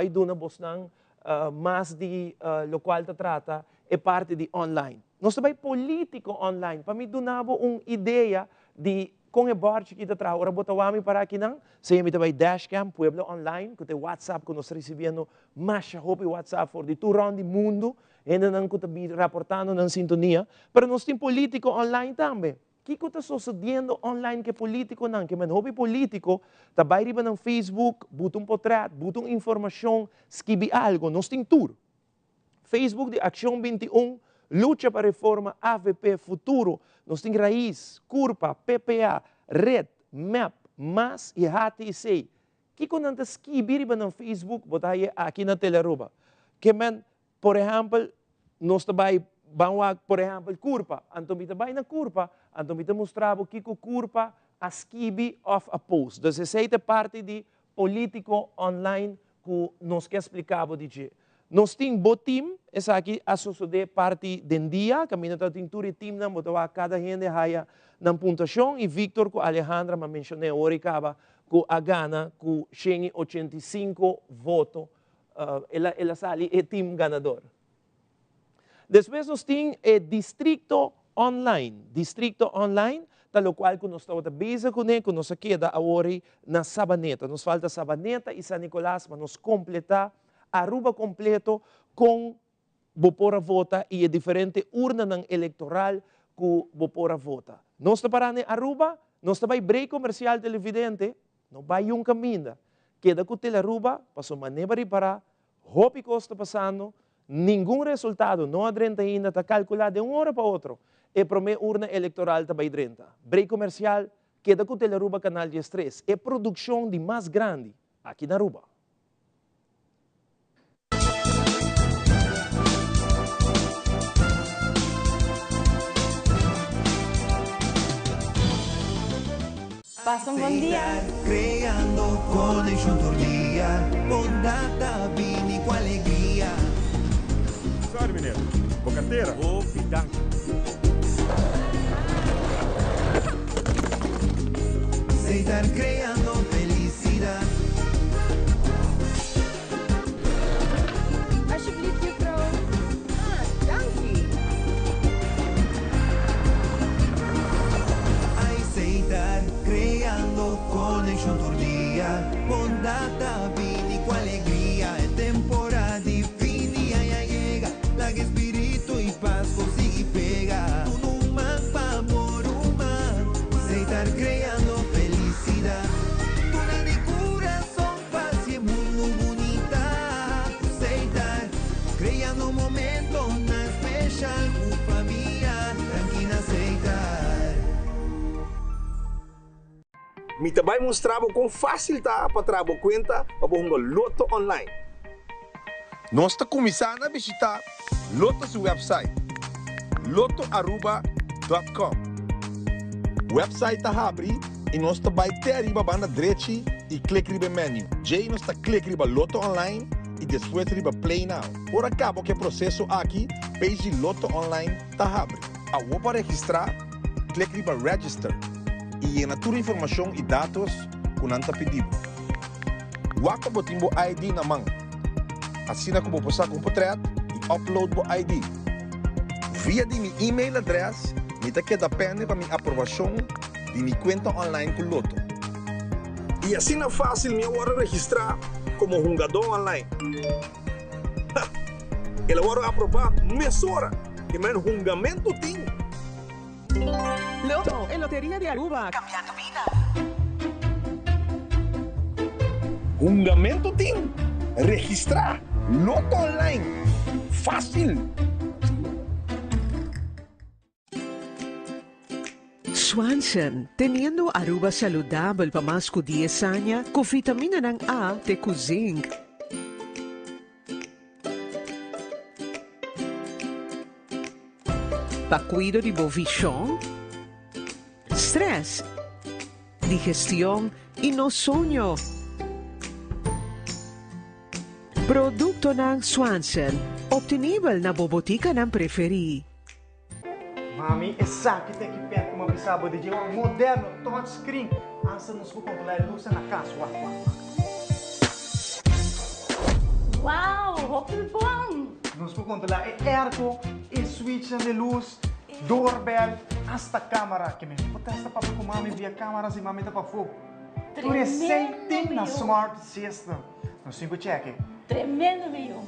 dar mais de lo qual te trata é parte de online. Nós vai político online. Para mim donava uma ideia de com o bordo que te traz. Ora botawami para aqui não. Se me vai dashcam pueblo online, que tem WhatsApp que nós recebendo mais hope WhatsApp for de todo o mundo, ainda não que te reportando na sintonia, mas nós temos político online também. O que está sucedendo online que político não? Que man hobby político, tá vai riba no Facebook, bota portrait, bota informação, escreve algo, nós temos tour. Facebook de Ação 21, Lucha para Reforma, AVP, Futuro, nós temos Raiz, Curpa, PPA, Red, MAP, MAS e HTC. O que quando escreve riba no Facebook, bota aí aqui na Telaruba. Que man, por exemplo, nós vai por exemplo, Curpa. Então, kita vai na Curpa, então, kita mostrava que a Curpa escreve of a post. Então, essa é parte de político online que nós que explicava de nós temos um time, essa aqui a suceder parte do dia, que a minha tem um time, não botou cada gente haya na pontuação, e Victor com Alejandra, me mencionei, ora acaba com a Gana, com 85 votos, ela sale é time ganador. Depois nós temos o Distrito Online. Distrito Online, tal qual que nós estamos busy com ele, que nós queda agora na Sabaneta. Nos falta Sabaneta e San Nicolás para nos completar Aruba completo com Bopora Vota e a diferente urna eleitoral que Bopora Vota. Nós estamos parando em Aruba, nós estamos em break comercial televidente, não vai um caminho. Queda com Telaruba, passou maneira para, hope que está passando, nenhum resultado, não há 30 ainda, está calculado de uma hora para outra. E para a urna eleitoral está bem 30. Break comercial, queda com Telaruba Canal 13. É produção de mais grande aqui na Aruba. Passa um bom dia. Creando conexión todo día, bondad, vini com alegria. Sorry, mineiro. Bocateira? Ô, pidanque. Se estar creando felicidad. Alsjeblieft, juffrouw. Dankie. Aceitar, creando conexión todo día, bondad, vini com alegria. É temporada de fim e aí llega, la que espírito e paz consigue pegar. Un mapa amor humano, aceitar creando felicidad. Toda de coração, paz e mundo bonita. Aceitar, creando momento na especial com família, tranquila aceitar. Me também mostrava com fácil tá para trabalhar conta para um loto online. Nós estamos começando a visitar Loto's website, lotoaruba.com. O website está abre e nós também até arriba banda direita e clique no menu. Já nós está clique no Loto online e depois no Play Now. Por acabo que o processo aqui, page Loto online está abre. A para registrar, clique no Register. E na tua informação e dados que não está pedido. Waka botimbo ID na mão. Assim que vou passar com o portrait e upload o ID. Via de meu e-mail address, me que depende para minha aprovação de minha conta online com Loto. E assim é fácil me agora registrar como jogador online. Ela agora aprovar mesora que meu julgamento tem. Loto, en Lotería de Aruba. Cambiando vida. Fundamento Team. Registrar. Loto online. Fácil. Swanson, teniendo Aruba saludable para más que 10 años, con vitamina ng A de zinc. Para cuidar de visión, stress, digestión y no sueño. Produkto ng Swanson, obtenible na bobotika ng preferi. Mami, essa aqui tem que perto uma bisaba de um moderno touchscreen. Asa nos vou controlar a luz na casa. Wow, hoppel bom! Nos vou controlar o airco, o switch de luz, doorbell, hasta câmera. Que me potesta para com mami via câmeras e mami tá para fogo. Por recente na Smart System. No 5 check. Tremendo, meu.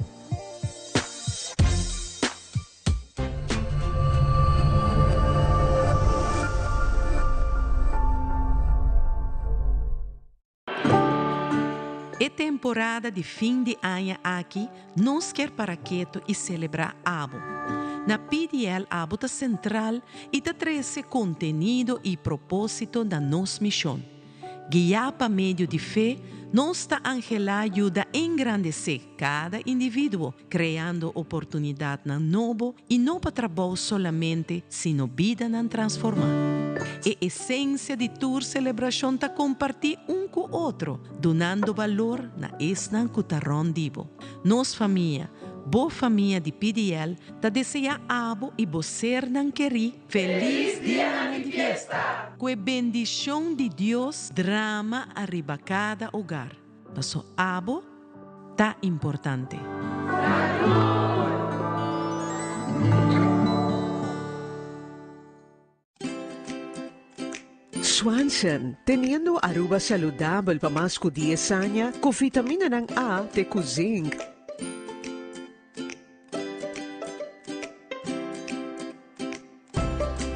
É temporada de fim de ano aqui, nós quer para quieto e celebrar Abo. Na PDL Abo tá central e tá traz contenido e propósito da nossa missão. Guiar para meio de fé, nossa Angela ajuda a engrandecer cada indivíduo, criando oportunidade na novo e não para trabalho solamente, sino vida na transformar. A essência de tour celebração está compartir com o outro, donando valor na esnan cutarrón divo. Nos família, boa família de PDL, está deseja abo e você não queri feliz dia de fiesta. Com a bendição de Deus, drama arriba cada hogar. Nosso abo tá importante. Swanson, teniendo Aruba saludable para más que 10 años, con vitamina ng A de zinc.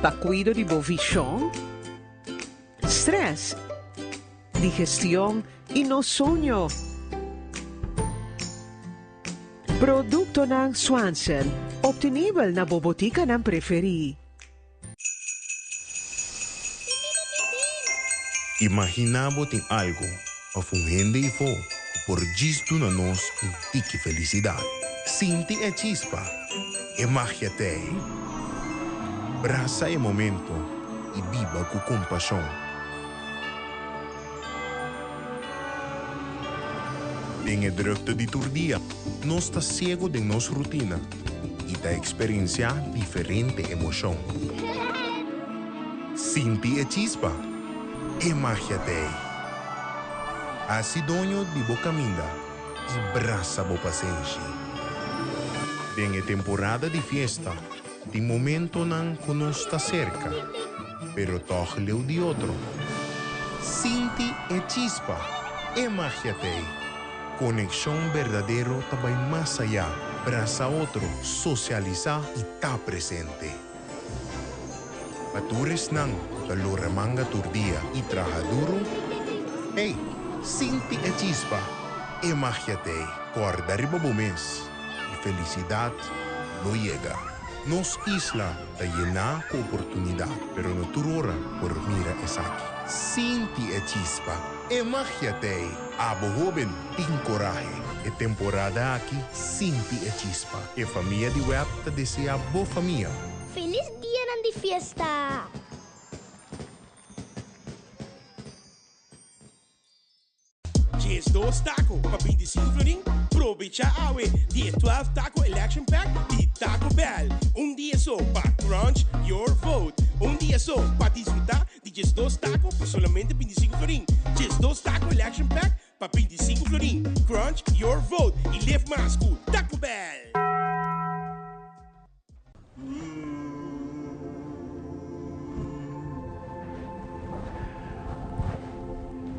Para cuidar de visión, stress, digestión y no sueño. Produkto ng Swanson, obtenible na bobotika ng preferi. Imaginamos em algo, afungendo e fo, por gisto na nós um tique felicidade. Sinti a chispa, e magia te. Braça e momento, e viva com compaixão. Em a drukte de turdia, nós está cego de nossa rotina e está experienciar diferente emoção. Sinti a chispa. E magia te. Asidonho de bocaminda e braça bo paciência. Vem a temporada de fiesta, de momento não conosco cerca, pero toch leu de outro. Sinti e chispa, e magia te. Conexão verdadeiro também mais allá, braça outro, socializar e tá presente. Patures nang taluramanga turdia e trajaduro. Hey, sinti a chispa, e magia te. Corda riba mes e felicidade não chega. Nos isla ta llena com oportunidade, pero no turora por mira esaki. Sinti a chispa, e magia te. Abo joven, tin coraje. E temporada aqui, sinti a chispa. E família de web ta deseja boa família. Feliz dia de fiesta! Dias 2 taco para 25 florim. Aproveita a dia 12 taco election pack e Taco Bell. Dia só para crunch your vote. Dia só para desfrutar de dias 2 taco por solamente 25 florim. Dias 2 taco election pack para 25 florim. Crunch your vote e leve mais cool. Taco Bell.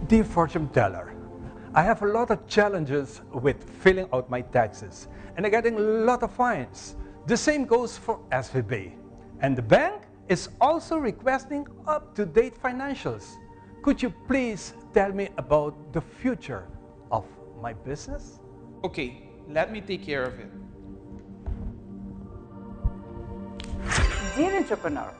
Dear fortune teller, I have a lot of challenges with filling out my taxes and I'm getting a lot of fines. The same goes for SVB. And the bank is also requesting up-to-date financials. Could you please tell me about the future of my business? Okay, let me take care of it. Dear entrepreneur,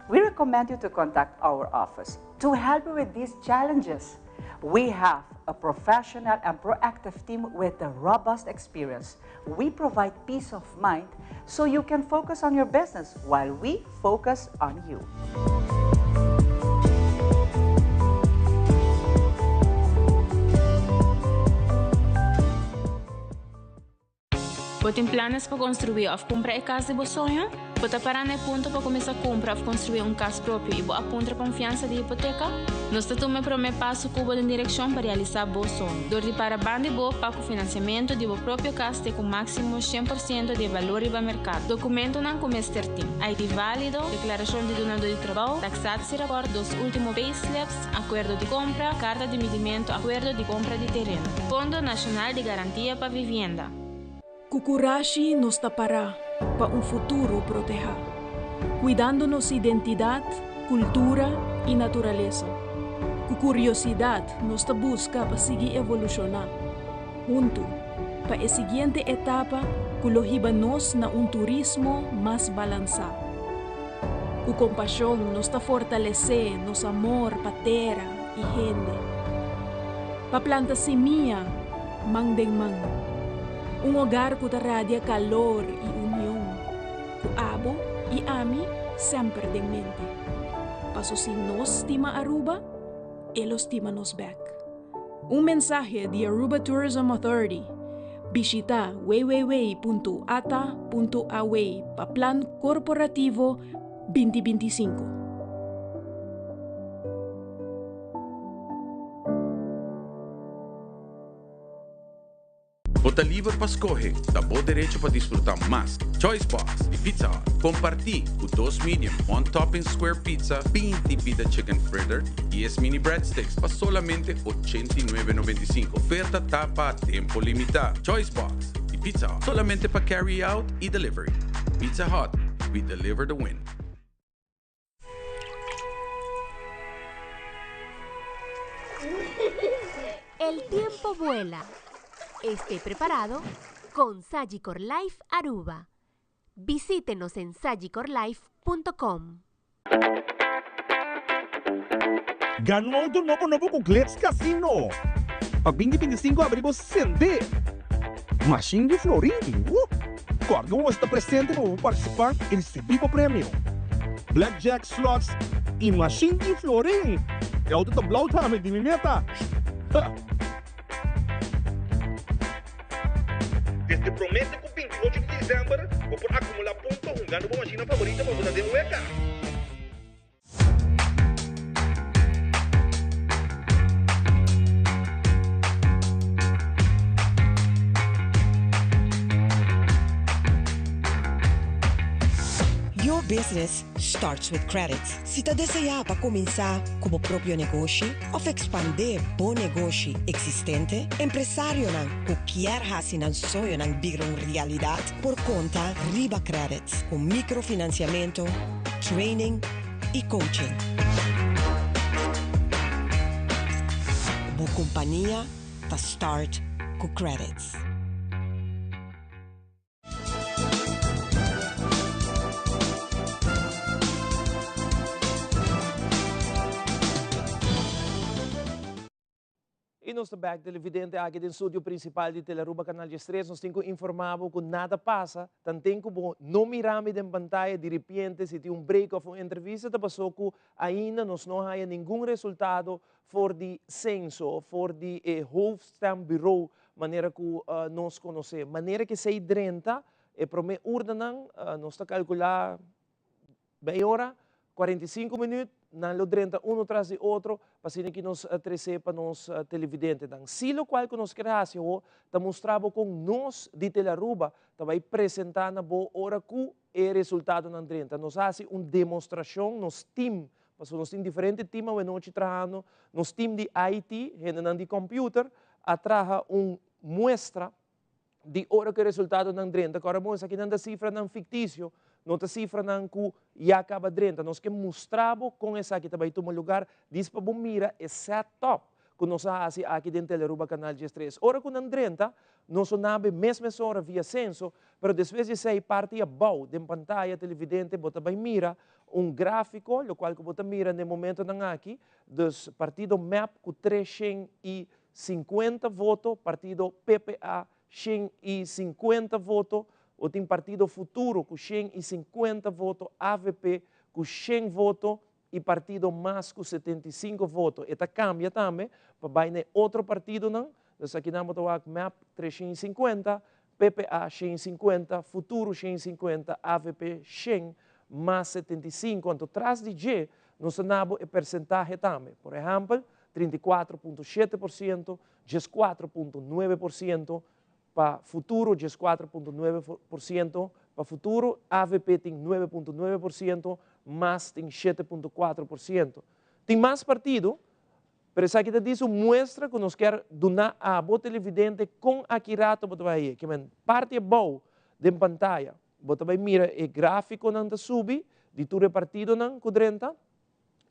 we recommend you to contact our office to help you with these challenges. We have a professional and proactive team with a robust experience. We provide peace of mind so you can focus on your business while we focus on you. Você tem planos para construir ou comprar a casa de seu sonho? Você parar no ponto para começar a comprar ou construir casa próprio e apontar confiança de hipoteca? Nós estamos para o passo cubo em direção para realizar seu sonho. Dor de para bande boa para o financiamento de sua própria casa com máximo 100% de valor e mercado. Documento não começa certinho. ID válido, declaração de donador de trabalho, taxado se rapport dos últimos payslips, acordo de compra, carta de medimento, acordo de compra de terreno. Fundo Nacional de Garantia para Vivienda. Kukurashi nos tapará para um futuro proteger, cuidando nossa identidade, cultura e natureza. Com curiosidade, nos busca para seguir evolucionar. Junto, para a seguinte etapa, colocar nos na turismo mais balançado. Com compaixão, nos fortalecer nosso amor para terra e gente. Para plantar semente, mão em mão. Um hogar que radia calor e união. Que abo e ami sempre em mente. Paso si nos estima Aruba, elos estima nos back. Mensaje de Aruba Tourism Authority. Visita www.ata.away para Plan Corporativo 2025. Bota livre para escolher, dá bom direito para desfrutar mais. Choice Box e Pizza Hut. Compartilhe o 2 medium, 1 topping square pizza, 20 pita chicken fritter e as mini breadsticks para solamente $89.95. Oferta tapa a tempo limitado. Choice Box e Pizza Hut. Solamente para carry out e delivery. Pizza Hut, we deliver the win. El tiempo vuela. Esté preparado con Sagicor Life Aruba. Visítenos en sagicorlife.com. Ganhou do novo com Glitz Casino. A 2025 abrimos Sende. Machine de Florim. Quando está presente para participar e receber o prêmio. Blackjack Slots e Machine de Florim. É o do Blautame de Mimeta. Desde promete com 28 de dezembro, vou por acumular pontos, ganhando uma machina favorita para você ter um EK. Your business starts with credit. Se você deseja para começar como próprio negócio ou expandir bom negócio existente, empresário que quer fazer um sonho virar uma realidade por conta Riba Credit, com microfinanciamento, training e coaching. Boa companhia para start com credits. E nós back televidente aqui no estúdio principal de Teleruba Canal de Estrés, nós temos informado que nada passa, tanto como não miramos em pantalla, de repente, se tem break ou uma entrevista, passou que ainda nós não há nenhum resultado for de censo, for de hoofdstambureau, maneira que nós conhecemos. Maneira que se drenta, para me ordenan, nós está calcular meia hora, 45 minutos, na lo drenta um atrás de outro, para que nos trece para nos televidentes. Se o qual que nos queremos fazer, mostrava com nós de Teleruba, vai apresentar na boa hora que o resultado na drenta. Nós fazemos uma demonstração nos team, porque nós temos diferentes teams que nós trabalhamos, nos team de IT, gente de computer, atraja muestra de hora que o resultado na drenta. Agora, aqui na cifra não fictício, nota cifra não que já acaba drenta, nós que mostramos com essa que também toma lugar, diz para mira é setup, que nós fazemos aqui dentro da Aruba Canal de 3. Ora que não drenta, nós não mesma hora via censo, mas depois de sair parte abaixo da pantalla televidente, bota bem mira gráfico, o qual que bota mira no momento não aqui, dos partido MAP com 350 votos, partido PPA 150 votos, ou tem partido Futuro com 150 votos, AVP com 100 votos e partido MAS com 75 votos. Eta cambia também, para outro partido não, nós aqui não vamos MAP 350, PPA 150, Futuro 150, AVP 100, MAS 75. Então, atrás de G, nós temos o percentagem também. Por exemplo, 34,7%, 14,9%, para Futuro, 14,9%, para Futuro, AVP tem 9,9%, MAS tem 7,4%. Tem mais partido, mas isso aqui diz mostra que nós queremos donar a boa televidente com aqui rato, que parte boa da pantalla, vai mira o gráfico não sube, de todo partido não cudrenta,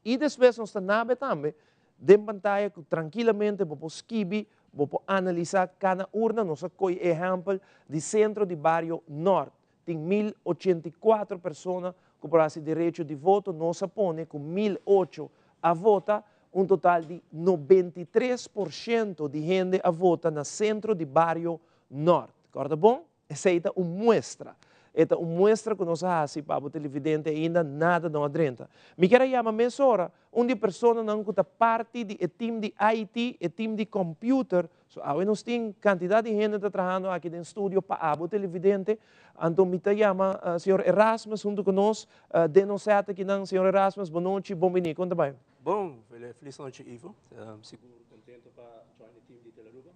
e depois nós temos também, de pantalla, que tranquilamente vamos escrever, vamos analisar cada urna, nós temos exemplo de centro de Barrio Norte. Tem 1.084 pessoas com esse direito de voto, nós põe com 1.008 a votar, total de 93% de gente a votar no centro de Barrio Norte. Corda bom? Essa é uma mostra. Esta é uma mostra que nós fazemos para o televidente ainda nada não adrenta. Me quero chamar mais hora, onde pessoa não está parte do time de IT e time de computer. Nós temos quantidade de gente trabalhando aqui no estúdio para o televidente. Então, me chama o senhor Erasmus junto conosco. Denunciado aqui, não, senhor Erasmus, boa noite, bom dia, conta bem. Bom, feliz noite, Ivo. Seguro contente para join o time de Teleruba.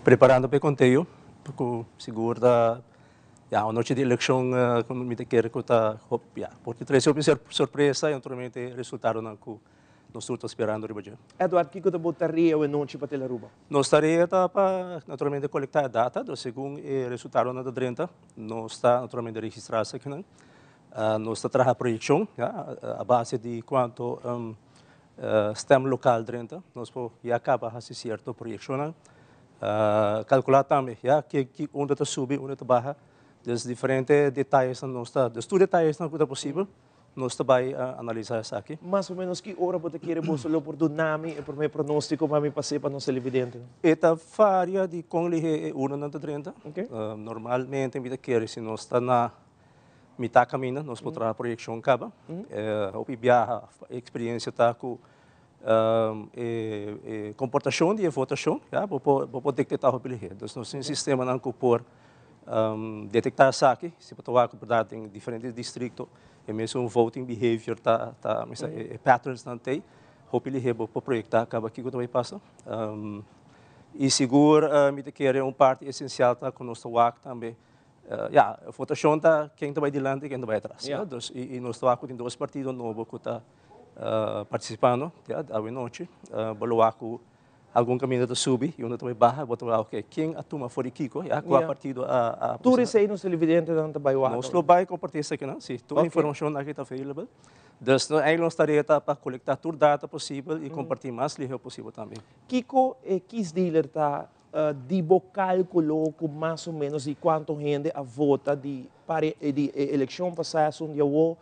Preparando para o conteúdo, porque seguro da a noite de eleição, como me quer que está, porque traz surpresa e naturalmente resultado não que nós estamos esperando hoje. Eduardo, o que você botaria a noite para Teleruba? Nós estaria para naturalmente coletar data, do segundo resultado na 30, nós está naturalmente registrar aqui não. Nós está trabalhando a projeção, a base de quanto STEM local 30, nós já acaba de fazer certo projeção, calcular também, que onde está subir, onde está baixa. Dos diferentes detalhes, dos detalhes não é possível, nós também analisar isso aqui. Mais ou menos que hora você quer você por do nome e por meu pronóstico para me passar para nós televidente? Esta varia de com ele 1,30. Normalmente me quer se nós está na mitad caminho, nós podemos a projeção acaba. O viaja a experiência está com comportação de votação, vou poder detectar o bilhete. Então nós temos um sistema não por detectar isso aqui, se para verdade em diferentes distritos, e mesmo voting behavior patterns não tem, o bilhete para projetar acaba aqui que também passa. E seguro, me quer parte essencial tá com nosso WAC também. A votação está quem vai diante e quem vai atrás. E nosso WAC tem dois partidos novos que está participando, a noite, o algum caminho da subir e onde também barra, botar ok, quem atuma for o Kiko, qual partido a tudo isso aí no televidente não está baio. Nós lo vai compartilhar isso aqui não, sim, toda a informação aqui está available. Então, aí nós estaria para coletar toda a data possível e compartilhar mais livre possível também. Kiko quis dealer tá de cálculo com mais ou menos de quanto gente a vota de eleição passada onde eu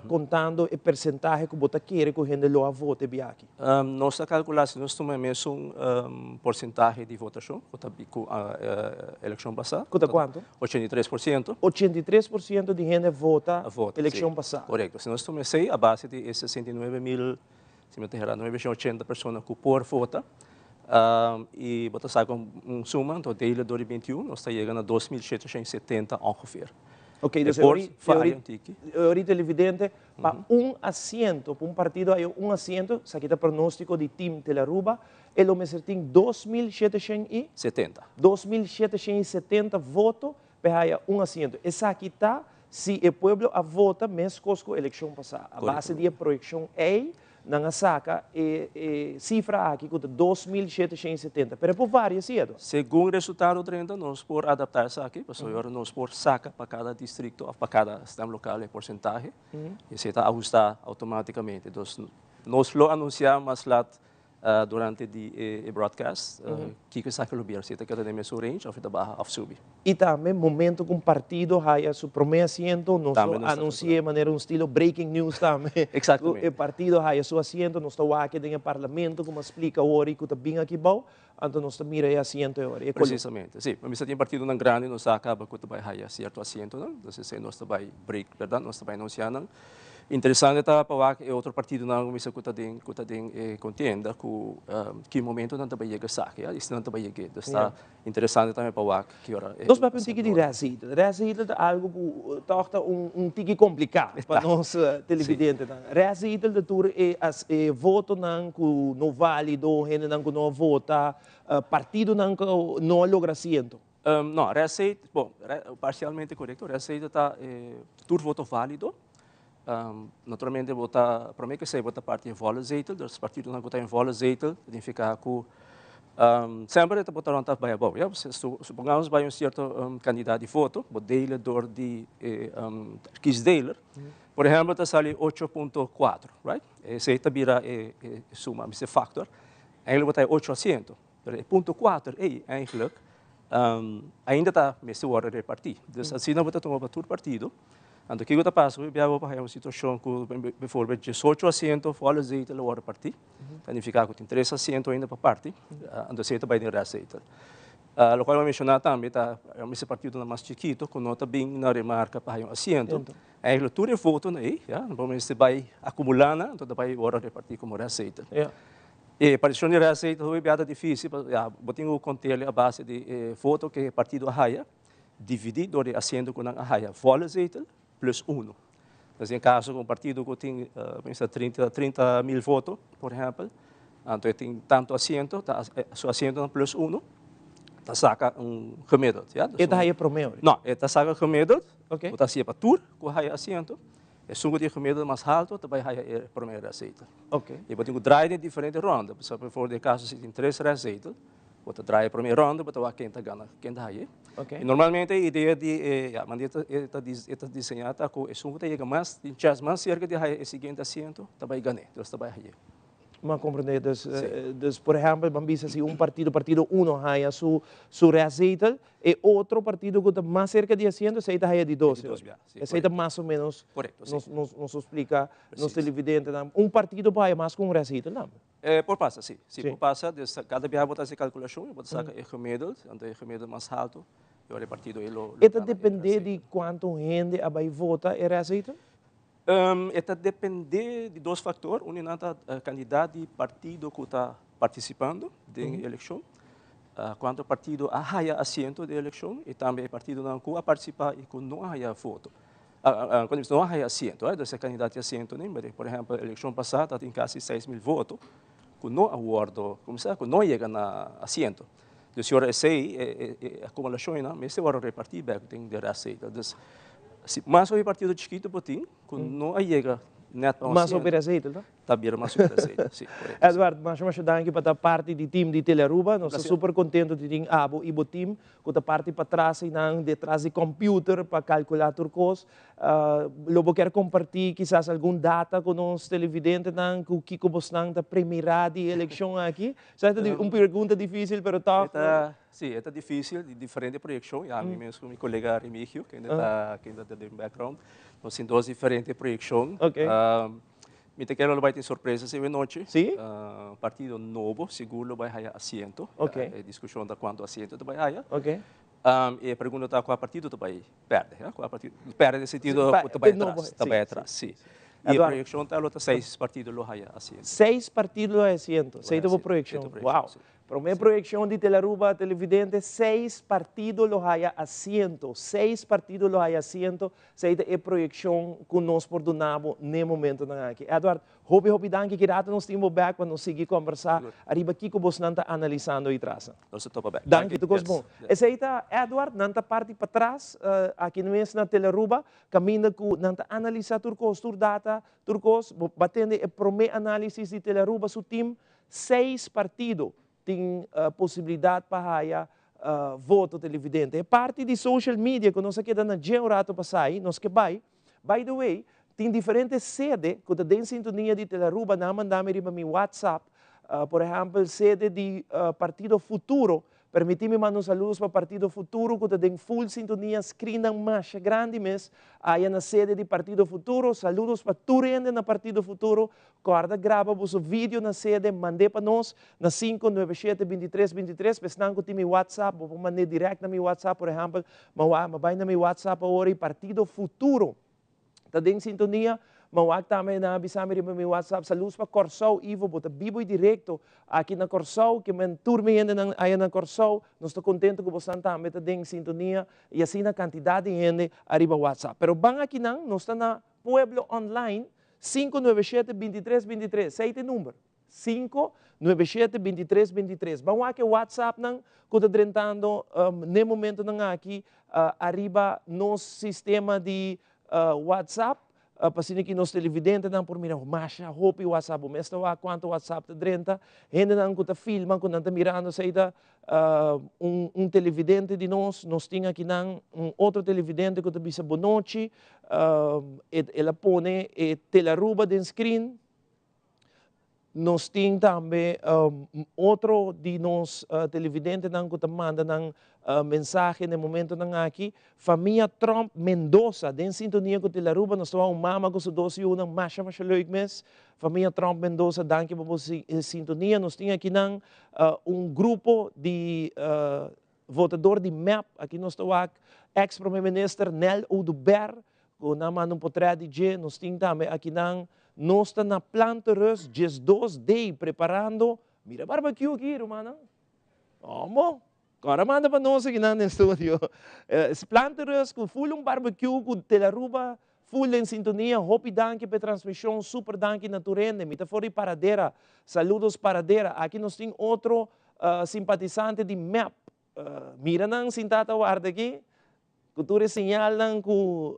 contando o percentagem que você quer que a gente lo vote aqui. Nossa calculação, nós tomamos porcentagem de votação com a eleição passada. Quanto? 83%. 83% de gente vota a eleição passada. Correto. Se nós tomamos a base de 69.000, se me terra 980 pessoas que por vota, e você sabe com suma, então desde 2021, nós estamos chegando a 2.770 ongeveer. Ok, então ahorita é evidente, para assento, para partido aí assento, se aqui está pronóstico de time Teleruba, ele me tem 2.770. 2.770 votos para aí assento. Essa aqui está, se o povo a vota, mesmo com a eleição passada. A base de projeção é, na saca cifra aqui com 2.770, pero por várias cedo. Segundo o resultado 30, nós por adaptar-se aqui, agora nós por saca para cada distrito, para cada sistema local, porcentagem, e se está ajustar automaticamente. Então, nós lo anunciamos lá durante o broadcast, que está a lubiar, se está a mesmo range, ou está barra, ou subir. E também, momento com o partido, há sua promessa, nós anunciamos de maneira estilo breaking news também. Exatamente. O partido há seu assento, nós estamos aqui no parlamento, como explica o Ori, que está bem aqui bom, então nós estamos mirando assento agora. Precisamente, sim. Mas se tem partido não grande, nós acaba que vai há certo assento, não? Então, se nós estamos break, verdade? Nós estamos anunciando. Interessante tá para que outro partido não me se cuta den contenda que momento não também chega saque, isso não também chega. Está interessante também para que ora. Nós vamos pensar que de receita é algo que torna tique complicado para nós televidentes. Receita de tour é voto não que não válido, gente não que não vota, partido não que não logra assento. Não, receita, bom, parcialmente correto. Receita está tour voto válido. Naturalmente, para mim que sei, vota parte volatile, dos partidos não votam volatile, significa que sempre está botando tá bem bom. Supongamos vai certo candidato de voto, o dealer de quis dealer, por exemplo, está sali 8.4, right? Se está vira suma, esse factor, ele bota 800, pero ponto 4 é eigenlijk ainda está mesmo hora de repartir. Então, assim não bota tomar para partido. Então, o que está passando? Eu vou para uma situação que, por exemplo, 18 assentos fora de la hora partir, significa que tem 3 assentos ainda para partir, então você vai ter receita. O qual eu mencionar também, esse partido mais chiquito, que não está bem na remarca para um assento, aí o tudo é voto aí, não você vai acumulando, então vai hora de partir como receita. E para isso de receita é bem difícil, eu tenho que contar a base de voto que o partido haia, dividido de assento com a haia volatile plus 1. Mas em caso com um partido que tem 30 mil votos, por exemplo, então tem tanto assento, seu assento plus 1, está saca remédio. Eta é promedio? Não, está saca remédio, está se para tur, com haia assento, é sungo de remédio mais alto, também haia promedio receita. E eu tenho drive em diferentes rondas, por exemplo, de caso se tem 3 receitas, você traz a primeira ronda, você vai quem está aí. Normalmente a ideia de está desenhada com o som que chega mais cerca de o seguinte assento, também ganha, então está aí. Mas compreender, por exemplo, vamos dizer assim, partido 1 há sua receita e outro partido que está mais cerca de assento, aceita aí de 12. Aceita mais ou menos, nos explica, nos televidentes, partido vai mais com receita, não? Por passa, sim. Por passa, cada vez você faz calculação, você saca o remédio, então o remédio mais alto, e o partido Isso depende de quanto gente vai votar e receita? Isso depende de 2 fatores. Um é candidato de partido que está participando da eleição, quanto partido há assento da eleição, e também o partido não que participa e que não há voto. Quando não há assento, desse candidato de assento, por exemplo, a eleição passada tem quase 6 mil votos, que não aguardo, como se que não chega na assento. Então, se eu sei, a acumulação, mas se eu repartir bem, tem de receita. Mas o partido chiquito que não chega net mas sobre receita, não? Também mais sobre receita, sim. Eduardo, mas vamos ajudar aqui para a parte do time de Telearuba. Nós estamos super contentes de ter abo e o time com a parte para trás e não detrás do computer para calcular turcos. Logo quero compartilhar quizás algum data com os televidentes não que o que você não está primeira de eleição aqui. É uma pergunta difícil, mas tá. Sim, é difícil, de diferente projeção. E a mim mesmo, meu colega Remigio, que ainda está no background, nós temos 2 diferentes projeções. Me quero vai ter surpresas essa noite. Sim. Partido novo, seguro vai ter assento. Discussão da quanto assento vai ter. E a pergunta está qual partido vai perder. Qual partido perde no sentido que vai atrás. Sim. E a projeção está 6 partidos lo haya assento. 6 partidos lo assento. 6 da projeção. Uau. Primeira projeção de Telaruba televidente, 6 partidos lo haya asiento. 6 partidos lo haya asiento. Seita é projeção que nós por donabo no momento aqui. Eduardo, hope danke que rato nós temos back para nós seguir conversar. Arriba aqui que você não está analisando e traça. Nós estamos back. Danke, tu gos bom. Seita, Eduardo, não está parte para trás, aqui no mês na Telaruba, caminha que não está analisar turcos, tur data, turcos, batendo a primeira análise de Telaruba, seu time, 6 partidos. Tem possibilidade para voto televidente. É parte de social media que nós aqui na um rato para sair, nós que vai. By the way, tem diferentes sedes que está em sintonia de Telaruba, na mandame riba mi WhatsApp, por exemplo, sede de Partido Futuro. Permite-me mandar saludos para o Partido Futuro, que está em full sintonia, screen mais grande, mas aí na sede de Partido Futuro. Saludos para tu rende na Partido Futuro. Guarda, grava o vídeo na sede, mande para nós na 597-2323. Pesnang ko mi WhatsApp, vou mandar direto na meu WhatsApp, por exemplo, vai na meu WhatsApp agora, Partido Futuro. Está em sintonia. Mawag também na abisame rin meu WhatsApp. Saludos para Corsau, Ivo, bota bibo direto aqui na Corsau, que men turme ainda aí na Corsau. Nós estamos contentes que você também está em sintonia e assim na quantidade de gente arriba WhatsApp. Pero bang aqui não, nós estamos na Pueblo Online, 597-2323, seite número. 597-2323. Vamos aqui WhatsApp não, que está drentando no momento não aqui arriba no sistema de WhatsApp. Pasina que nos televidentes não por mirar, mas a roupa e o WhatsApp, o mestre lá quanto WhatsApp te drenta, ainda não que filma, quando está mirando, saída televidente de nós tem aqui não outro televidente que está bisa bonoche, ela põe Telaruba den screen. Nós temos também outro de nós televidentes que manda mensagem no momento aqui. Família Trump Mendoza, em sintonia com Telaruba, nós temos uma mama com 12 anos, mais leuk mes. Família Trump Mendoza, danke por sintonia. Nós temos aqui grupo de votador de MEP, aqui nós temos ex-primeiro-ministro Nel Oudouber, que não pode dizer, nós temos também aqui nós estamos na planta rus, just 2 days, preparando. Mira, barbecue aqui, Romana. Vamos. Agora manda para nós aqui no estúdio. Planta rus, com full barbecue, com Telaruba, full em sintonia. Hope danke para transmissão, super danke na Turende. Metafora Paradeira. Saludos Paradeira. Aqui nós temos outro simpatizante de MEP. Mira nang sintata guarda aqui. Cultura señal nang com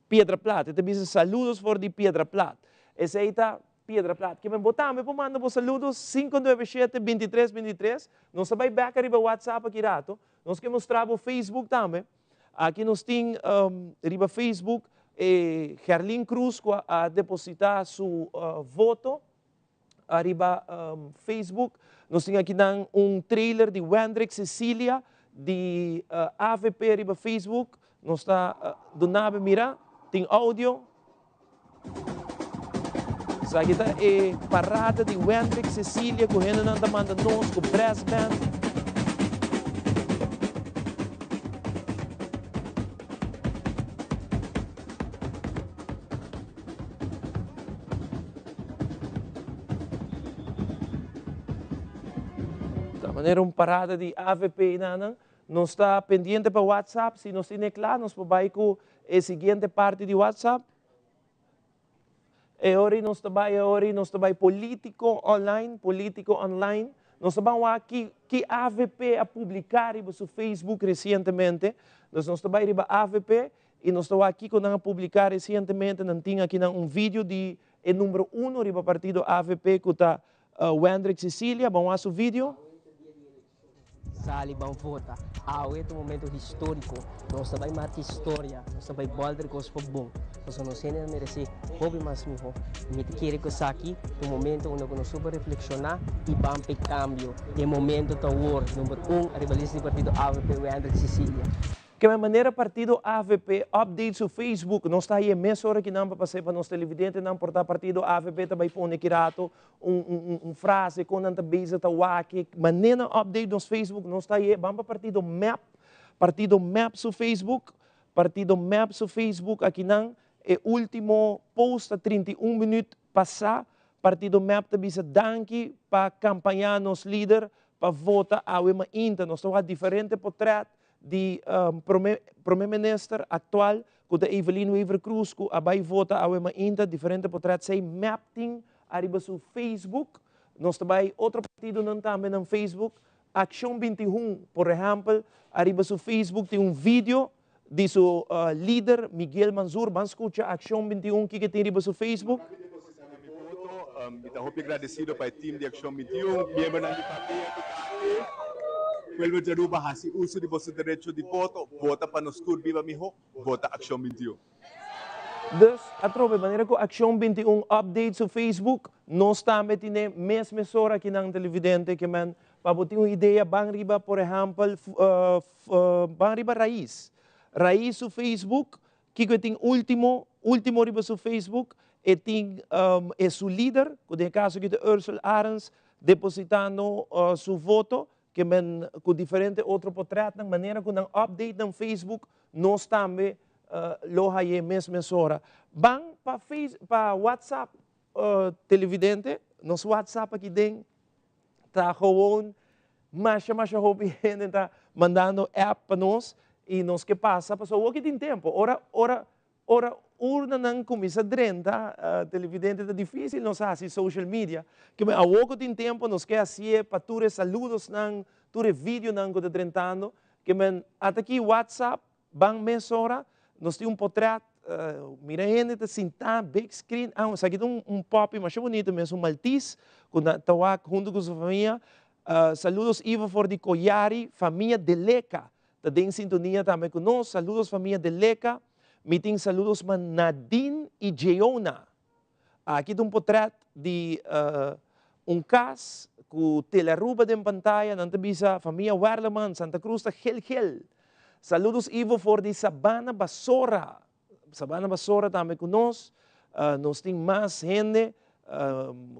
Piedra Plata. Ito bisa saludos for di Piedra Plata. Essa aí está Piedra Plata. Que me botar, me manda por saludos 597-2323. Nós também back arriba WhatsApp aqui rato. Nós que mostrar o Facebook também. Aqui nós temos arriba Facebook Gerlin Cruz a depositar seu voto arriba Facebook. Nós temos aqui trailer de Wendrick Cecilia de AVP arriba Facebook. Nós está do nave mira. Tem áudio. Sa kita parada de Wendrick Cecilia, correndo na demanda nós, com o Brass Band. Da maneira parada de AVP na nós está pendiente para o WhatsApp, se nós temos claro, nós vamos com a seguinte parte de WhatsApp. Agora nós trabalhamos político online. Nós trabalhamos aqui que a AVP a publicar no seu Facebook recentemente. Nós trabalhamos com a AVP e nós estamos aqui com a publicar recentemente. Nós temos aqui vídeo de número 1 do partido AVP que está Wendrick Cecilia. Vamos ao vídeo. Sali bang vota. Ito momento histórico. Nós também marca história. Nós também balder com os pobong. Nós não sei nem merece. Hobby mas miho. Me te quero que aqui no momento onde nós super reflexionar e vamos para cambio. É momento da war número 1 a rivalista do partido AVP Wendrick Cecilia. Que a maneira partido AVP update seu Facebook, nós está aí meia hora que não para passar para nós televidentes, não portar partido AVP também põe aqui rato frase com nanta base tá waki, maneira update nos Facebook, nós está aí, vamos para partido map seu Facebook, aqui não é último post a 31 minutos passar partido MEP tabi sa danki pa kampanya nos líder pa vota awe mainta. Nós temos diferente portrait de primeiro-ministro atual, que da Evelyn Weaver Cruz, que abai vota awe mainta, diferente portrait sei mapping arriba su Facebook. Nós também outro partido não também no Facebook, Action 21, por exemplo, arriba su Facebook tem vídeo de su líder Miguel Manzur, vamos escutar Action 21 que tem arriba su Facebook. Estamos agradecidos para o time de Action 21, membro da Vuelve a Jaruba, hasi uso de vosso direito de voto, vota para nos viva mijo, vota Action 21. Dus, atrobe, maneira que Action 21 update sa Facebook, nós também temos mesma hora aqui na televidente que man, para ter uma ideia, bang riba, por exemplo, bang riba raiz. Raiz sa Facebook, que tem último riba sa Facebook, e tem é seu líder, que no caso que é Ursula Arens, depositando seu voto, que men com diferente outro portrait, na maneira que não update no Facebook, nós também loja é mesma hora. Bang para WhatsApp televidente, nos WhatsApp aqui dentro, tá gewoon, mas hope gente tá mandando app para nós e nós que passa, passou o que tem tempo, ora urna não começa a drenta, televidente é difícil, nós assim social media, que a pouco tem tempo, nós quer assim, para ture saludos não, ture vídeo não que está drentando, que até aqui WhatsApp, bang mesora, nós temos portrait, mira gente está sentado, big screen, isso aqui tem pop, mas é bonito mesmo, Maltese, quando está junto com sua família, saludos Ivo for de Coyari, família de Leca, está em sintonia também conosco, saludos família de Leca, meeting saludos man Nadine e Jeona. Aqui tem portrait de caso com Telaruba de pantalla, não bisa família Werleman, Santa Cruz, Gel. Saludos Ivo for de Sabana Basora. Sabana Basora também conosco. Nós temos mais gente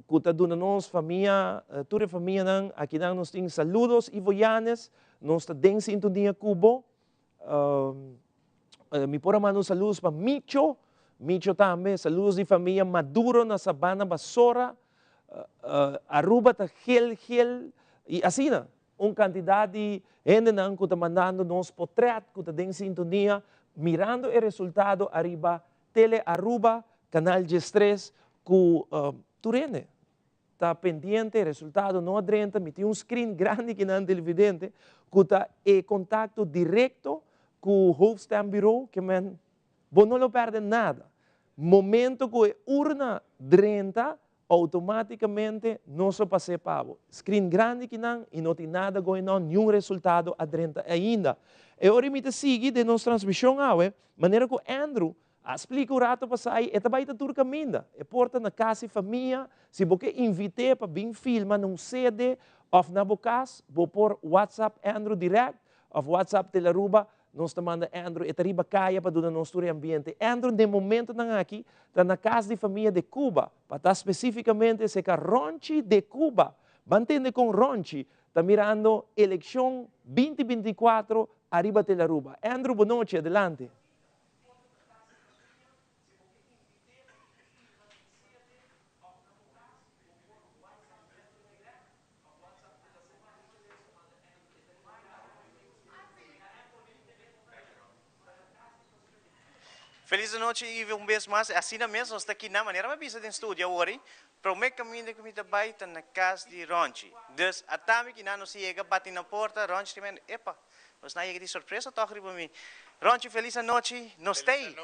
que está dando nós família, toda a família não. Aqui nós temos saludos Ivo Yanes, nós está em sintonia Cubo. Mi por mano saludos para Micho também, saludos de família Maduro na Sabana Basora, Aruba ta Gel, e assim, quantidade de gente que está mandando nos portrait, que está em sintonia, mirando o resultado arriba, Tele Aruba, Canal G3, que Turene está pendiente, o resultado não adrenta, me tem screen grande que não televidente, que está em contato direto com o hoofdstembureau, que men, não lo perde nada. Momento que a urna drenta, automaticamente não se passa pago. Screen grande que não, e não tem nada going on, nenhum resultado adrenta ainda. E agora me sigue de nossa transmissão, maneira que Andrew explica o rato para sair, e também está tudo caminho. E porta na casa e família, se você invite para vir filmar num CD, ou na casa, vou pôr WhatsApp Andrew direct, ou WhatsApp Telaruba, nós estamos Andrew, e tariba kaya para do nosso ambiente. Andrew, de momento, não aqui, está na casa de família de Cuba, para estar especificamente se que Ronchi de Cuba, mantendo com Ronchi, está mirando eleição 2024, arriba Telaruba. Andrew, boa noite, adelante. Feliz noite e vez mais. Assim mesmo, está aqui na maneira, mas bisa de estúdio hoje. Para o meu caminho que me trabalha está na casa de Ronchi. Dus, a tami que não se chega, bate na porta, Ronchi também, epa, nós não chega de surpresa, toca para mim. Ronchi, feliz noite, não stay.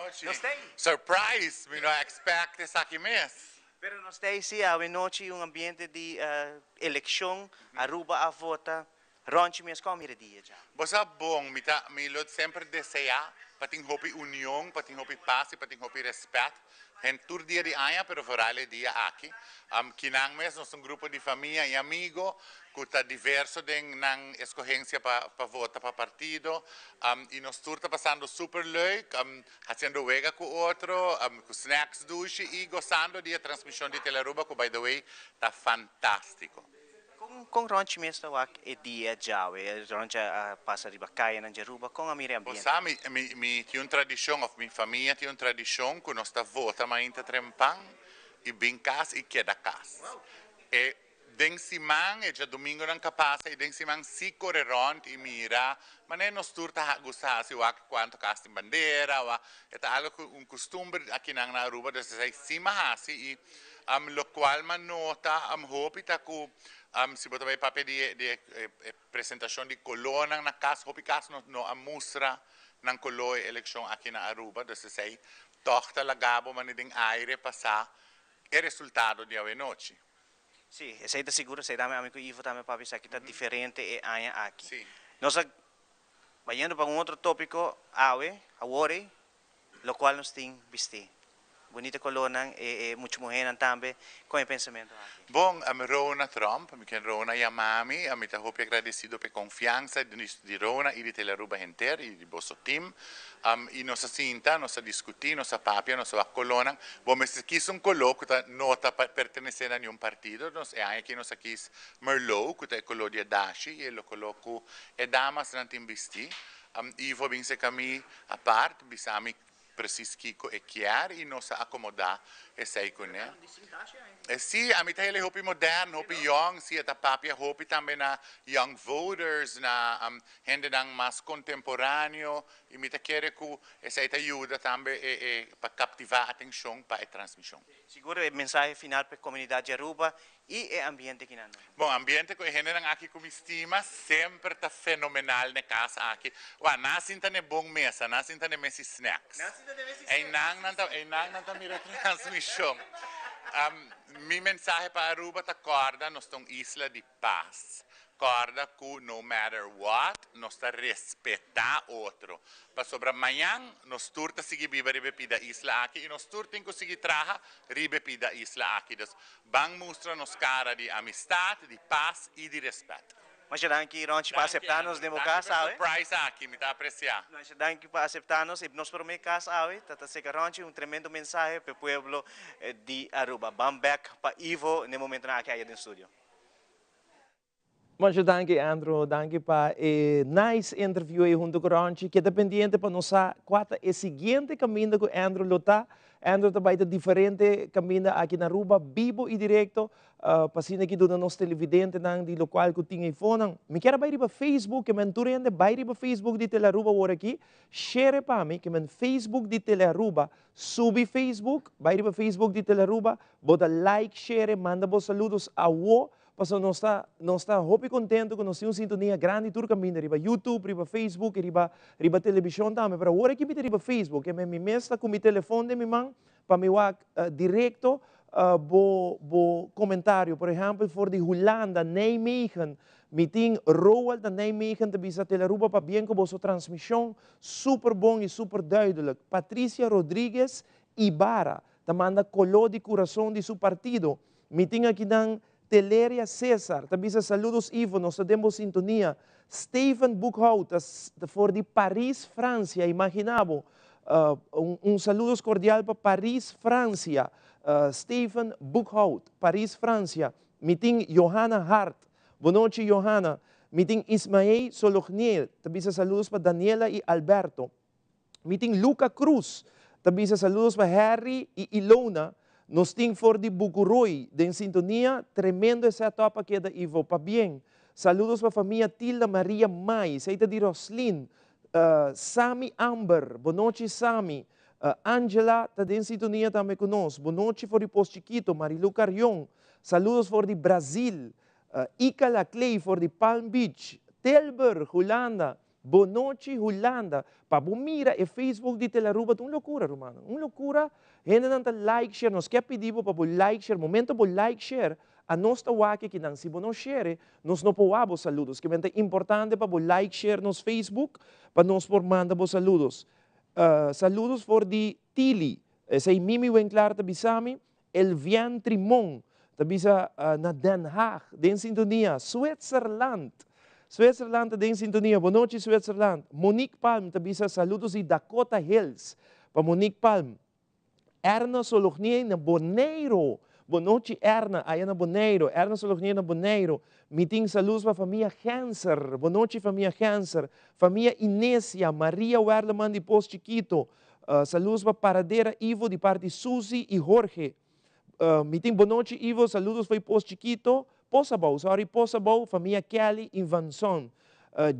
Surprise, we não expect isso aqui mesmo. Pero não stay, sim, a noite ambiente de eleição, Aruba a vota, Ronchi mesmo, como é dia já? Boa bom, me luto sempre desejar. Pating hopi união, pating hopi paz, pating hopi respeito. Em todo dia de año, pero forale dia aqui. Kinang mes, nós grupo de família e amigo, que está diverso na escolhência para votar para partido. E nós todos está passando super leuk, fazendo wega com outro, com snacks duche e gostando da transmissão de Telaruba, que by the way, está fantástico. Com Ronchi mesmo é dia já, Ronchi passa riba caia na Jaruba com a minha ambiente. Sabe, mi tinha tradição, minha família tinha tradição que nós está vota, mas ainda trempang, e bem casa e queda casa. E den simang e já domingo não capaz e den simang si correron e mira, mas nem nos turta gostar se o quanto casa tem bandeira, ou é algo costume aqui na Aruba de se cima hasi e lo qual man nota hopi ta ku se botar papel de apresentação de coluna na casa hopi casa no mustra na coloi eleição aqui na Aruba de se sei torta lagabo man ding aire passar e resultado de hoje noite. Sim, saya está seguro, saya dame amigo Ivo também para pensar que está diferente e aí aqui. Sim. Nós vayendo para outro tópico, agora, lo qual nos tem vestir. Bonita coluna e muito morrer também com o pensamento aqui. Bom, Rona Trump, me quero Rona Yamami, a mim tá muito agradecido pela confiança de Rona e de Teleruba inteira e de vosso time. E nossa cinta, nossa discutir, nossa papia, nossa coluna. Bom, mas aqui são coloco que não está pertencendo a nenhum partido. Nós é aqui nós aqui Merlot, que é colo de Dashi, e ele coloco e damas não tem vestir. E vou bem se caminho a parte, bisami precis kiko e chiar e nos acomodar e sei con né. Sì, a mitad ele hopi modern, hopi young, sì, ta papia hopi também na young voters, na gente dang mais contemporâneo, e mitad quer que essa ajuda também para captivar a atenção para a transmissão. Seguro o mensagem final para a comunidade Aruba e o ambiente aqui na noite. Bom, ambiente que a gente aqui com estima sempre está fenomenal na casa aqui. Wa, nasinta ne bom mesa, nasinta ne mesi snacks. E não mira transmissão. Mi mensagem para Aruba tá corda, nós estamos isla de paz. Corda que no matter what, nós está respeitar outro. Para sobre amanhã, nós turta seguir viver e bebida isla aqui e nós turta em conseguir trabalhar e bebida isla aqui. Então, bang mostra nos cara de amistade, de paz e de respeito. Mas já que Ronchi para aceitar-nos de casa, sabe? Surprise aqui, me está apreciar. Mas já que para aceitar-nos e nos prometer casa, tata seca Ronchi tremendo mensagem para o povo de Aruba. Bam back para Ivo no momento na aqui no estúdio. Muito Andrew, danke para nice interview junto com Ronchi, que dependente para nós qual é o seguinte caminho que Andrew lota. Andrew também é diferente caminho aqui na Aruba, vivo e direto, para cima aqui do nosso televidente, de local que tem iPhone. Me quero ir para Facebook, que me turende ir para Facebook de Telearuba agora aqui, share para mim, que me Facebook de Telearuba, subi Facebook, ir para Facebook de Telearuba, bota like, share, manda vos saludos a wo. Porque nós está muito contente que nós temos uma sintonia grande todo caminho, riba YouTube, riba Facebook, riba televisão também. Para agora que me riba Facebook, que me mesta com o telefone de minha mãe para me direto bo comentário. Por exemplo, for de Holanda, Nijmegen, me tem Roald de Nijmegen, te bisa Telearuba para bem com vossa transmissão, super bom e super duidelijk. Patricia Rodrigues Ibarra, te manda color de coração de seu partido. Me tem aqui dan Teleria César, também saludos Ivo, nós temos sintonia. Steven Buchhout, for de Paris, França, imaginavo. Saludos cordial para Paris, França. Steven Buchhout, Paris, França. Meeting Johanna Hart. Boa noite, Johanna. Meeting Ismael Solognier, também saludos para Daniela e Alberto. Meeting Luca Cruz, também saludos para Harry e Ilona. Nós temos for de Bucuroy, de sintonia, tremendo essa etapa que é da Ivo. Para bem, saludos para a família Tilda Maria Mais, seita de Roslin, Sami Amber, boa noite Sami, Angela, está de sintonia também conosco, boa noite for de Posto Chiquito, Marilu Carrion, saludos for de Brasil, Ica Laclay for de Palm Beach, Telber, Holanda, boa noite Holanda, para mira e Facebook de Telearuba, uma loucura, Romano, uma loucura. Gente não like, share, nós quer pedir para like, share, momento para like, share, a nós está aqui que não se não share, nós não podemos saludos, que é importante para like, share nos Facebook, para nós por mandar saludos. Saludos for de Tili, esse é Mimi Wenclar, tabisami, Elvian Trimon, tabisa na Den Haag, den sintonia, Switzerland, den sintonia, boa noite Switzerland, Monique Palm, tabisa saludos de Dakota Hills, para Monique Palm. Erna Solognier na Boneiro. Boa noite, Erna, aí na Boneiro. Erna Solognier na Boneiro. Meeting saludos para a família Hanser. Boa noite, família Hanser. Família Inésia, Maria Werleman de Posto Chiquito. Saludos para Paradeira Ivo de parte de Suzy e Jorge. Meeting Bonochi Ivo, saludos foi Pos Chiquito, Posabou, família Kelly Invanson.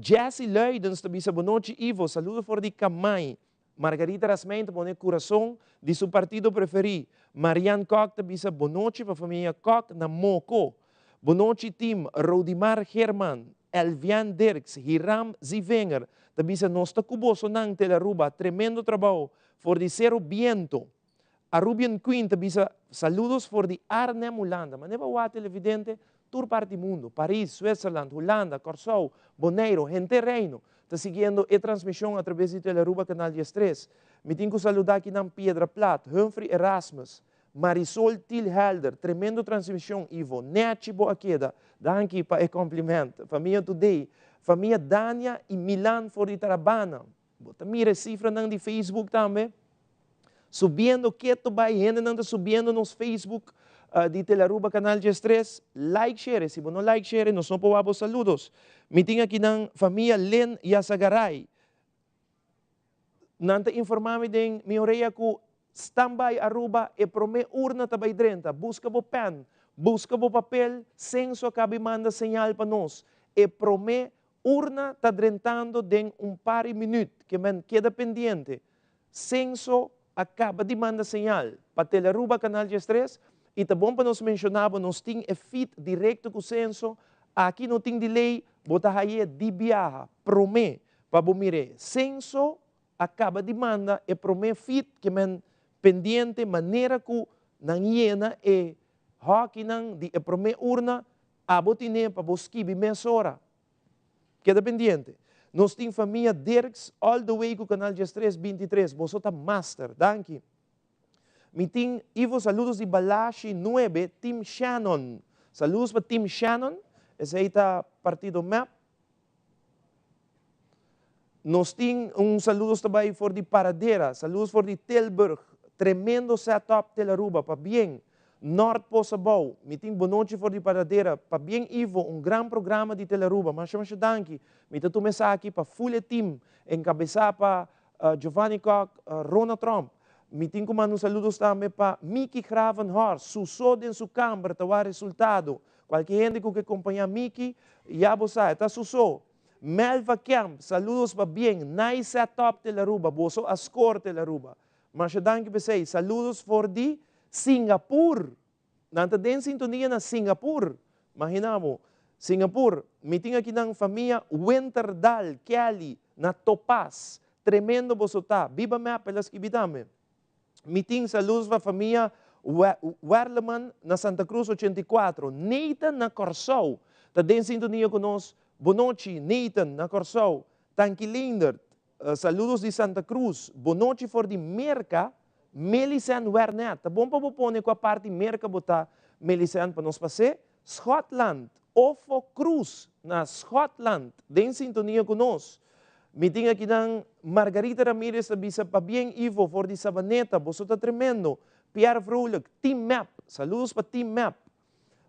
Jessie Leidens, também sa Bonochi Ivo, saludos for di Kamay. Margarita Rasmento, pone coração de seu partido preferido. Marianne Koch, também sa Bonochi, para família Koch, na Moco. Bonochi Team, Rodimar Herman, Elvian Dirks, Hiram Zivenger, também sa nossa cuboso nang Telaruba, tremendo trabalho, for di Zero Viento. Arubian Queen, também sa saludos for di Arnhem Holanda. Maneva wa televidente, tour parte mundo, Paris, Switzerland, Holanda, Corsou, Boneiro, gente reino. Está seguindo a transmissão através de Telaruba Canal 13. Me tenho que saludar aqui na Piedra Plata, Humphrey Erasmus, Marisol Tilhelder, tremendo transmissão, Ivo, Nechi Boaqueda, danke para o cumprimento. Família Today, família Dania e Milan for de Tarabana. Bota mira cifra não de Facebook também. Subindo que tu vai, gente não está subindo nos Facebook de Telaruba Canal 13. Like, share. Se você não like, share, nós não podemos saludos. Me tenho aqui na família Len Yasagaray. Nanta informar-me de minha orelha que standby Aruba e prome urna tabay drenta. Busca bo pen, busca bo papel, senso cabe manda señal para nós. E prome urna tá drentando de par de minutos, que man queda pendiente. Senso acaba de mandar señal para Telaruba Canal 13 e tá bom para nós mencionar, nós tem feed direto com o senso. Aqui não tem delay, bota aí de viaja, prome para bom mire. Senso acaba de mandar e prome feed que man pendiente maneira que nang iena e hockey nang di e prome urna abotine para boskibi mesora. Queda pendiente. Nós temos família Dirks all the way com o canal 1323. Você está master, danke. Me tem Ivo saludos de Balashi 9, Team Shannon. Saludos para Team Shannon. Esse aí está partido map. Nós temos saludos também for de Paradera. Saludos for de Tilburg. Tremendo setup Telaruba, para bem. Norte Posabou, meeting Bonochi for de Paradera, para bem Ivo, grande programa de Telaruba. Mas danke. Me tu aqui para full team, encabeçar para Giovanni Koch, Ronald Trump. Meeting com mano saludos também para Mickey Gravenhorst, susod em sua câmara, tawa resultado. Qualquer gente que acompanha Mickey, já você está susod. Melva Camp, saludos para bem. Nice setup Telaruba, boso a score Telaruba. Mas danke para vocês. Saludos for de Singapura. Nanta den sintonia na Singapura. Imaginamos, Singapura. Meeting aqui na família Winterdal, Kelly, na Topaz. Tremendo bosotá. Viva me pelas que bitame. Meeting saludos para a família Werleman na Santa Cruz 84. Nathan na Corsou. Está den sintonia conosco. Bonochi, Nathan na Corsou. Tanky Linder. Saludos de Santa Cruz. Bonochi for de Merca. Melisande Wernet. Tá bom para pôr com a parte Merca botar Melisande para nós passar. Scotland. Ofo Cruz na Scotland. Den sintonia conosco. Meeting aqui na Margarita Ramirez da Bisa Pabien Ivo for de Sabaneta. Você está tremendo. Pierre Vrolijk. Team Map. Saludos para Team Map.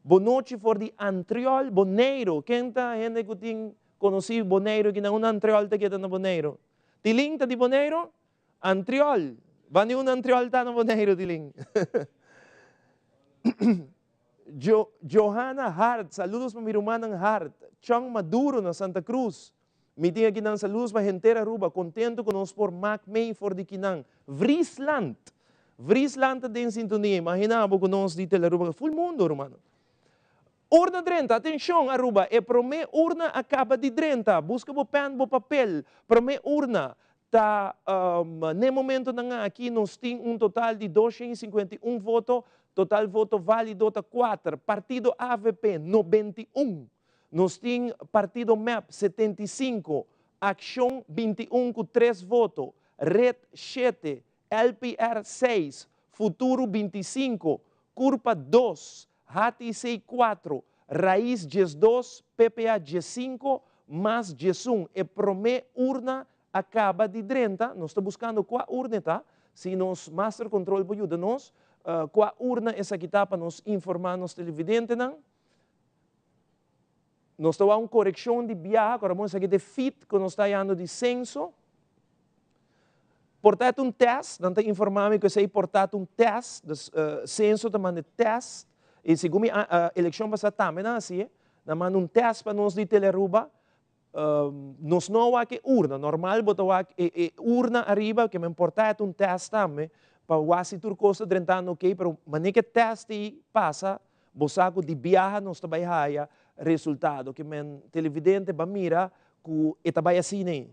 Bonochi for de Antriol Boneiro. Quem está gente que tem conhecido Boneiro que não é um Antriol que está na Boneiro? Tiling está de Boneiro? Antriol. Vani un Antriol está na Boneiro, Tiling. Johanna Hart. Saludos para mi hermana Hart. Chong Maduro na Santa Cruz. Meeting aqui ng saludos para Gentera Aruba. Contento conosco por Mac May for de Kinang. Friesland. Friesland tem sintonia. Imaginava conosco de Telaruba. Full mundo, hermano. Urna 30, atenção Aruba. E prome urna acaba de 30. Busca bo pen, bo papel. Prome urna. Ta, no momento na aqui nós temos total de 251 votos. Total voto válido tá 4. Partido AVP 91. Nós temos Partido MAP 75, Ação 21 com 3 votos, Red 7, LPR 6, Futuro 25, Curpa 2, HTC 4, Raiz 2, PPA 5, mais 1. E prome urna acaba de 30. Nós estamos buscando qual urna está. Se nos Master Control pode ajudar-nos, qual urna essa que está para nos informar nos televidentes, não? Nós estamos uma correção de viagem, agora vamos aqui de fit, que nós estamos falando de censo. portato um teste, não tem informado que você portato um teste, censo também de teste, e segundo a eleição passada também assim, na manda um teste para nós de Teleruba, nós não há que urna, normal botar urna arriba que me portato um teste também, para o asitur costa 30 anos, ok, pero maneira que teste passa, bosaco de viaja nós também há resultado, que men televidente ba mira que etabay assim,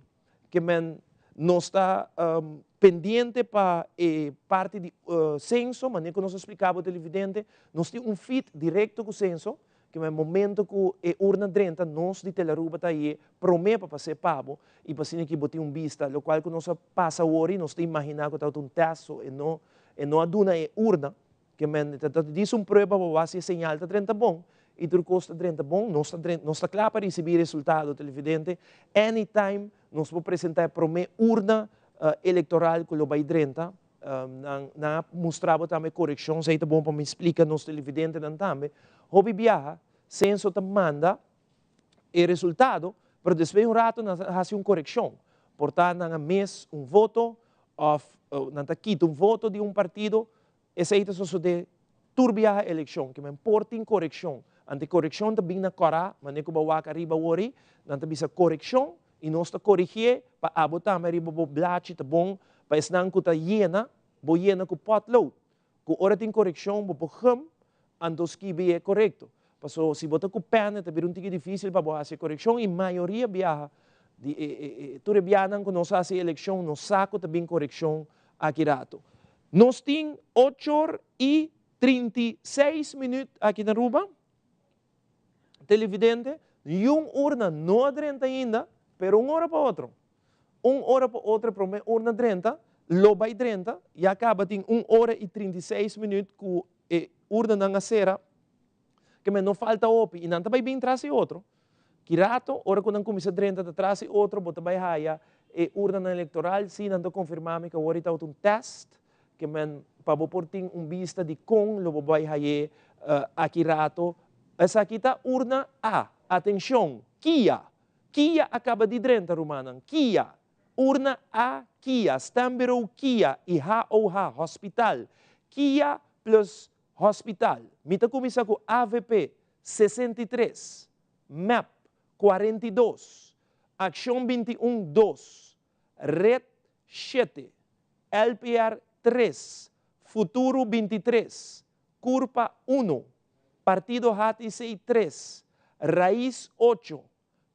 que men não está pendiente para parte de censo, maneira que nós explicava o televidente, nós temos fit direto com o censo, que no momento que urna 30, nós de Teleruba está aí, promete para ser pago, e para assim que botar vista, o qual que nós passa hoje, nós temos imaginar que está um teste, e não aduna urna, que diz prova para você señal está 30 bom, e tu custa 30 bom, não está claro para receber resultado televidente, anytime nós vamos apresentar promete urna eleitoral que vai 30, na mostrava também correção, se é bom para me explicar nos televidente também, hobby viaja, censo te manda o resultado, pero depois rato faz uma correção, portanto, na mês voto, ou na quita voto de partido, esse é o de turbiar a eleição, que me importa em correção, ante correção também na cora, mas nem que bawa arriba ori, não também essa correção, e nós está corrigir para abotar mas riba bo blachi tá bom, para esnan que tá llena com potload, que hora tem correção, bo pogam, antos que é correto. Paso se bota com pena, tá um tique difícil para fazer correção, e maioria viaja, tudo viajan que nós fazemos eleição, nós saco também correção aqui rato. Nós temos 8:36 aqui na Aruba, televidente, e urna não adrenta ainda, pero hora para outro. Hora para outra, para urna 30, loba 30, e acaba em 1:36 com urna na cera, que não falta opi, e não também bem traz outro. Que rato, hora quando começa 30, traz outro, bota vai raia, e urna eleitoral, sim, não confirmamos que agora está um teste, que men para por ting vista de com lo vai raia aqui rato, essa aqui está urna A, atenção, Kia acaba de 30, Romanan, Kia, urna A, Kia, Stambiro Kia, e HOH, hospital, Kia plus hospital. Mita começa com AVP 63, MAP 42, Action 21 2, Red 7, LPR 3, Futuro 23, Curpa 1, Partido HTC 3, Raíz 8,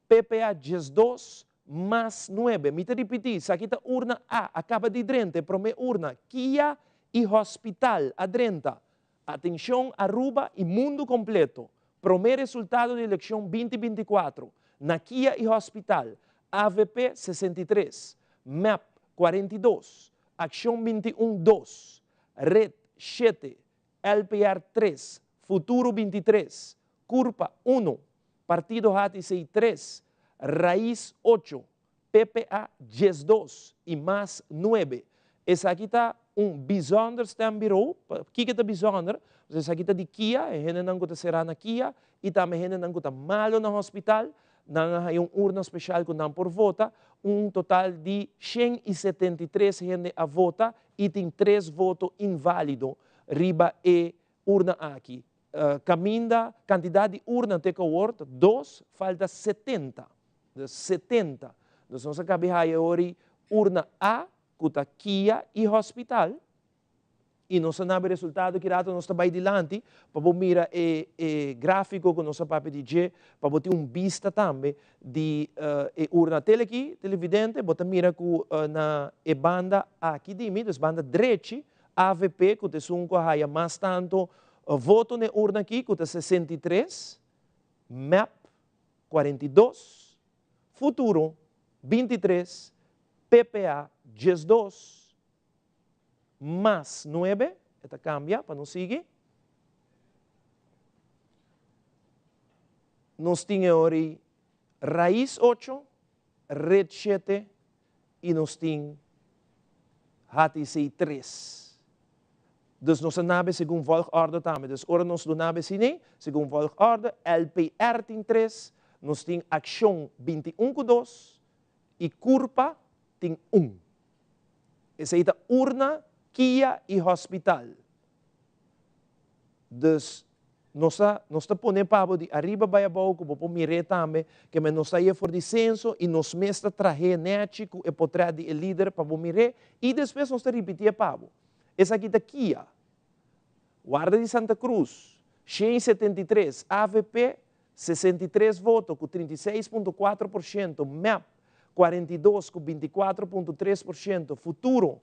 PPA 12, mais 9. Mita repetir, essa aqui está urna A, acaba de 30, promete urna, Kia e hospital, a 30. Atenção, Aruba e mundo completo. Primeiro resultado da eleição 2024. Na Kia e Hospital, AVP 63, MAP 42, Action 21 2, Red 7, LPR 3, Futuro 23, Curpa 1, Partido HTC 3, Raíz 8, PPA 12 e mais 9. Essa aqui está bijzonder stembiro, que é bijzonder, essa aqui está de Kia, e gente não está será na Kia, e também gente não está malo no hospital, não há urna especial que não por vota, total de 173 gente a vota, e tem 3 votos inválidos, riba e urna aqui. Caminda, quantidade de urna até que o word, 2, falta 70. 70. Nós não sabemos agora urna A, kuta Kia e hospital, e nós sabemos o resultado que nós estamos adiante, para mirar o gráfico que nós sabemos de para ter vista também de urna televidente, para mirar na banda aqui de mim, banda direita, AVP, que é mais tanto, voto na urna aqui, que é 63, MAP 42, Futuro 23, PPA 12, mais 9, esta cambia para não seguir. Nós temos agora Raíz 8, Red 7 e nós temos HTC 3. Dus nós sabemos segundo volgorde também. Dus ora nós do nabe sine, segundo volgorde, LPR tem 3, nós temos Action 21 com 2 e Curpa tem 1. Essa aí urna, Kia e hospital. Dus, nós ponemos para de arriba para abaixo, como para mirar também, que nós saímos for de censo e nós mesmo trazer nético e portrait de líder para mirar e depois nós repetir para. Essa aqui é Kia. Guarda de Santa Cruz, 173, AVP, 63 votos com 36,4%, MEP, 42 com 24,3%, Futuro,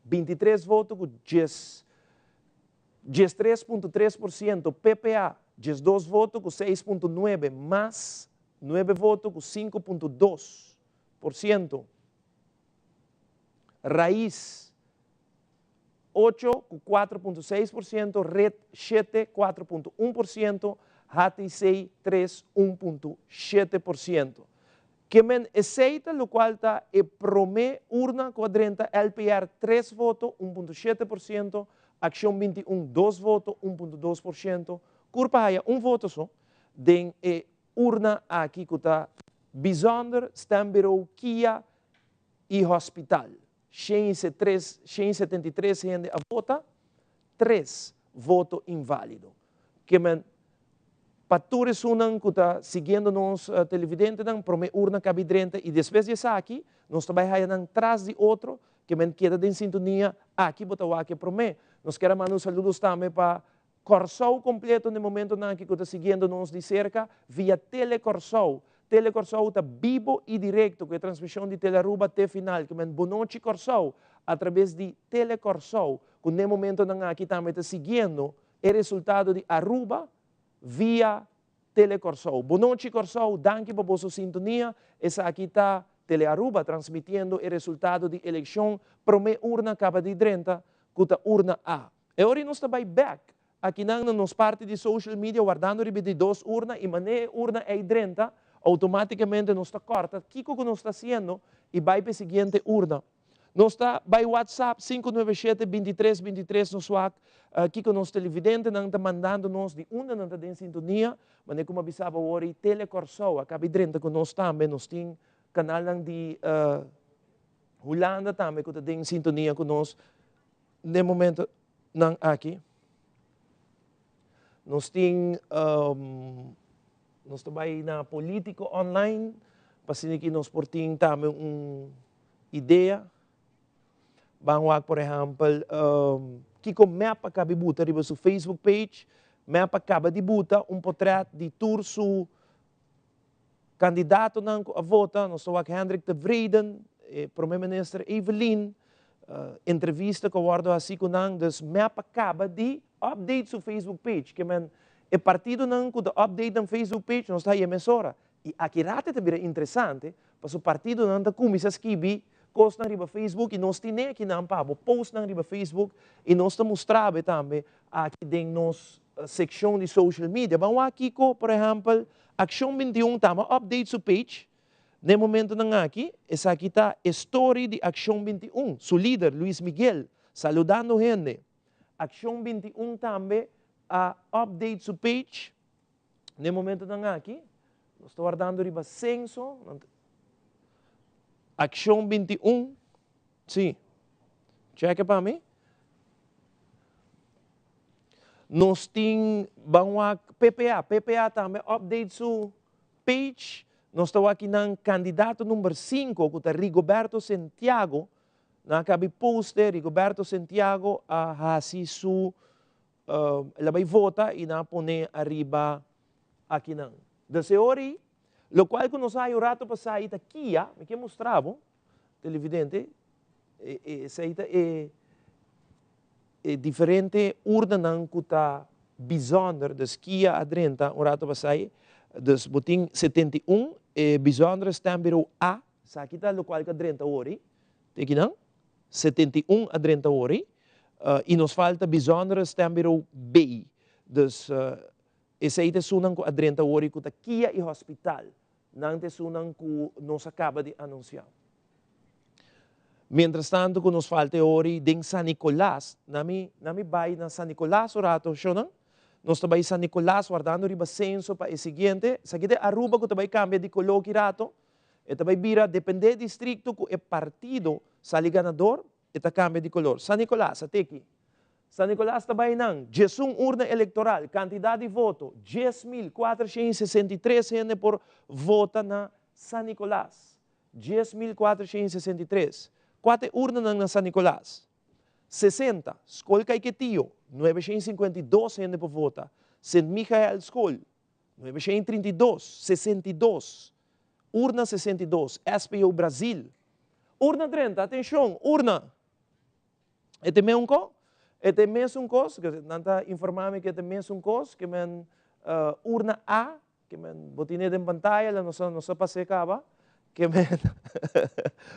23 votos com 13,3%, PPA, 12 votos com 6,9%, mais 9 votos com 5,2%, Raiz, 8 com 4,6%, Red 7, 4,1%, HTC 3, 1,7%. Que men aceita, lo qual está e promê urna quadrenta, LPR 3 votos, 1,7%, Acción 21, 2 votos, 1,2%, Curpa Haya, 1 voto só, den urna aqui que está bijzonder, stembureau, Kia e hospital. 173 gente a vota, 3 votos inválido. Que men patores unang que está seguindo nos televidentes, promê urna cabidrenta e depois de aqui, nós trabalhamos atrás de outro, que men queda em sintonia, aqui botar aqui promê. Nós queremos mandar saludos também para Corsou completo no momento que está seguindo nos de cerca via Telecorsou. Telecorsou está vivo e direto com a transmissão de Telearuba até final, que men Bonochi Corsou, através de Telecorsou, que no momento aqui também está seguindo o resultado de Aruba via Telecorsou. Bonochi Corsou, danke por vossa sintonia, essa aqui está Telearuba transmitindo o resultado de eleição, promê urna capa de 30, que urna A. E agora nós estamos back, aqui nos parte de social media, guardando de 2 urnas, e mané urna é 30, automaticamente nós está corta, o que nós está fazendo, e vai para a seguinte urna. Nós está by WhatsApp, 597-2323, no SWAC, que nós televidente não está mandando nós de uma não está em sintonia, mas como avisava hoje, Telecorsou, acaba de 30 que nós também, nós temos canal de Holanda também, que está em sintonia com nós, no momento não aqui. Nós temos, nós trabalhamos na política online, para que nós portamos também uma ideia. Vamos, por exemplo, que o mapa acaba de botar no seu Facebook page, mapa acaba de botar portrait de tour su candidato a votar, nós estamos aqui Hendrik de Vreden, primeiro-ministro Evelyn, entrevista que eu assim com nang, dus mapa acaba de update su Facebook page, que men e partido nang com update no Facebook page, nós está aí emissora. E aqui rata também é interessante, para o partido nang da começa a escrever post na riba Facebook e nós temos aqui na Ampabo, post na riba Facebook e nós estamos mostrando também aqui dentro nos seção de social media. Vamos aqui, por exemplo, Action 21 tama update su page. No momento na aqui, essa aqui está a story de Action 21, su líder Luis Miguel, saludando gente. Action 21 também a update su page. No momento na aqui, nós estamos guardando riba censo. Action 21, sim. Checa para mim. Nós temos PPA também update su page. Nós estamos aqui no candidato número 5, que é Rigoberto Santiago. Na cabe poster, Rigoberto Santiago, a assim su, ela vai votar e na pone arriba aqui não. Desse hora, lo qual que nós aí o rato passado está aqui, me que mostrava, televidente, é diferente urna não que está bijzonder, dus Kia a 30, o rato passado, dus botin 71, bijzonder stembureau A, sa aqui está o qual que 30 horas, aqui não, 71 a 30 horas, e nos falta bijzonder stembureau B, dus esse aí é sunan a 30 horas que está Kia e hospital. Não é sunan que nos acaba de anunciar. Mientras tanto, que nos falta hoje em San Nicolás, nami vai na San Nicolás o rato, não? Nós também San Nicolás guardando riba censo para o seguinte, sa kita Aruba que também cambia de coloque rato, e também vira depende do distrito que é partido sali ganador, ita cambia de color. San Nicolás, até aqui. San Nicolás também não. Jesum urna eleitoral, quantidade de voto, 10.463 gente por vota na San Nicolás. 10.463. Quatro urna na San Nicolás. 60. Escola Caiquetillo, 952 gente por vota. St. Michael School, 932. 62. Urna 62. SPO Brasil. Urna 30. Atenção, urna. Este mesmo co? Este mesmo cos, que nanta informame que este mesmo cos, que men urna A, que men botine de pantalla, la nossa passe acaba, que men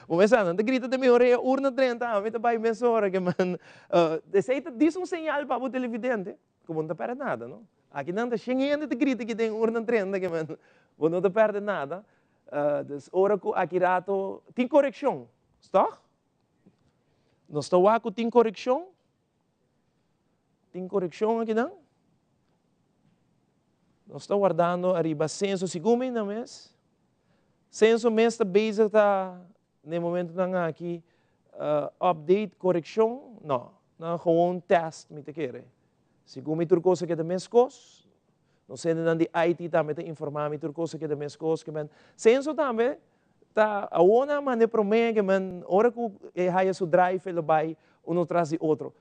Começando, não te grita de minha orelha, urna 30, a mim vai mesmo hora que men deseita diz sinal para o televidente, como não te perde nada, não? Aqui não te xinguendo te grita que tem urna 30, que men não te perde nada. Dus ora que aqui rato tem correção, está? Não está lá que tem correção? Tem correção aqui não? Nós estamos guardando arriba censo segundo na mês. Censo mês está basic tá no momento não aqui update correção não, não gewoon test me te querer. Segundo me turcosa que é mês cos, não sei não de IT também te informar me turcosa que é mês cos que men censo também tá a uma maneira para mim que men hora que é haya su drive ele vai um atrás de outro.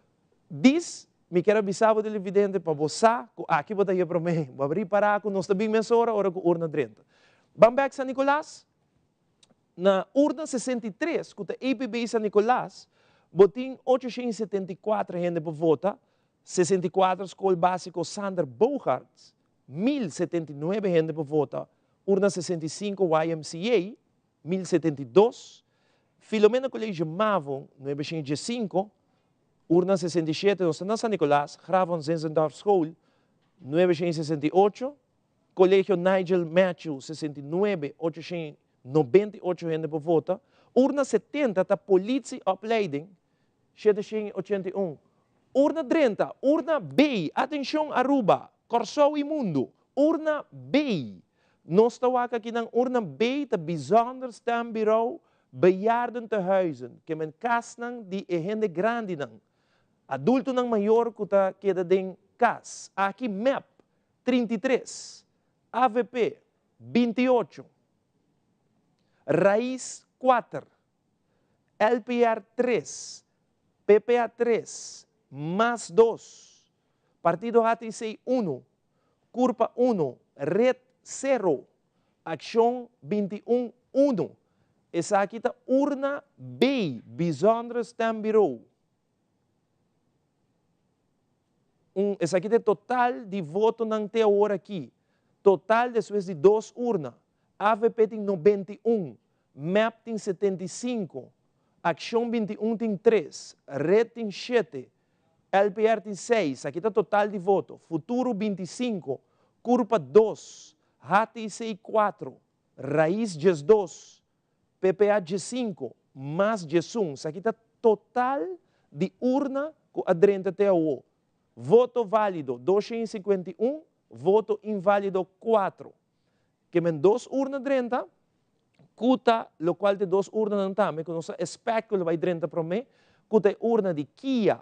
Diz me quero avisar o televidente para você, aqui vou dar para mim, vou abrir para que nós também mensura, hora que urna 30. Vamos back San Nicolás, na urna 63, que a APB San Nicolás, botin 874 gente para votar, 64 escola básico Sander Bogarts, 1079 gente para votar, urna 65 YMCA, 1072, Filomena Colégio Mavon, 905, urna 67, nós estamos na San Nicolás, Gravon Zenzendorf School, 968, Colégio Nigel Matthew, 69, 898 gente por vota, urna 70, tá Polícia Opleiding, 781, urna 30, urna B, atenção Aruba, Corsou e Mundo, urna B, nós estamos aqui na urna B, tá bijzonder stembureau, bejaardentehuizen, que men kasnang di gente grande nang, adulto nang maior que está queda dentro cas. Aqui MEP 33, AVP 28, Raiz 4, LPR 3, PPA 3, mais 2, Partido HTC 1, Curpa 1, Red 0, Ação 21 1. Essa aqui está urna B, bijzonder stembureau. Essa aqui é total de voto não tem hora aqui. Total depois de 2 urnas. AVP tem 91, MEP tem 75, Ação 21 tem 3, Red tem 7, LPR tem 6. Aqui está total de voto. Futuro 25, Curpa 2, HTC 4, Raiz 2, PPA 5, mais 1. Isso aqui está total de urna com adrente até o voto válido 251, voto inválido 4. Que men 2 urnas 30, cuta, lo qual de 2 urnas não também, que nós espéculo vai 30 para mim, cuta urna de Kia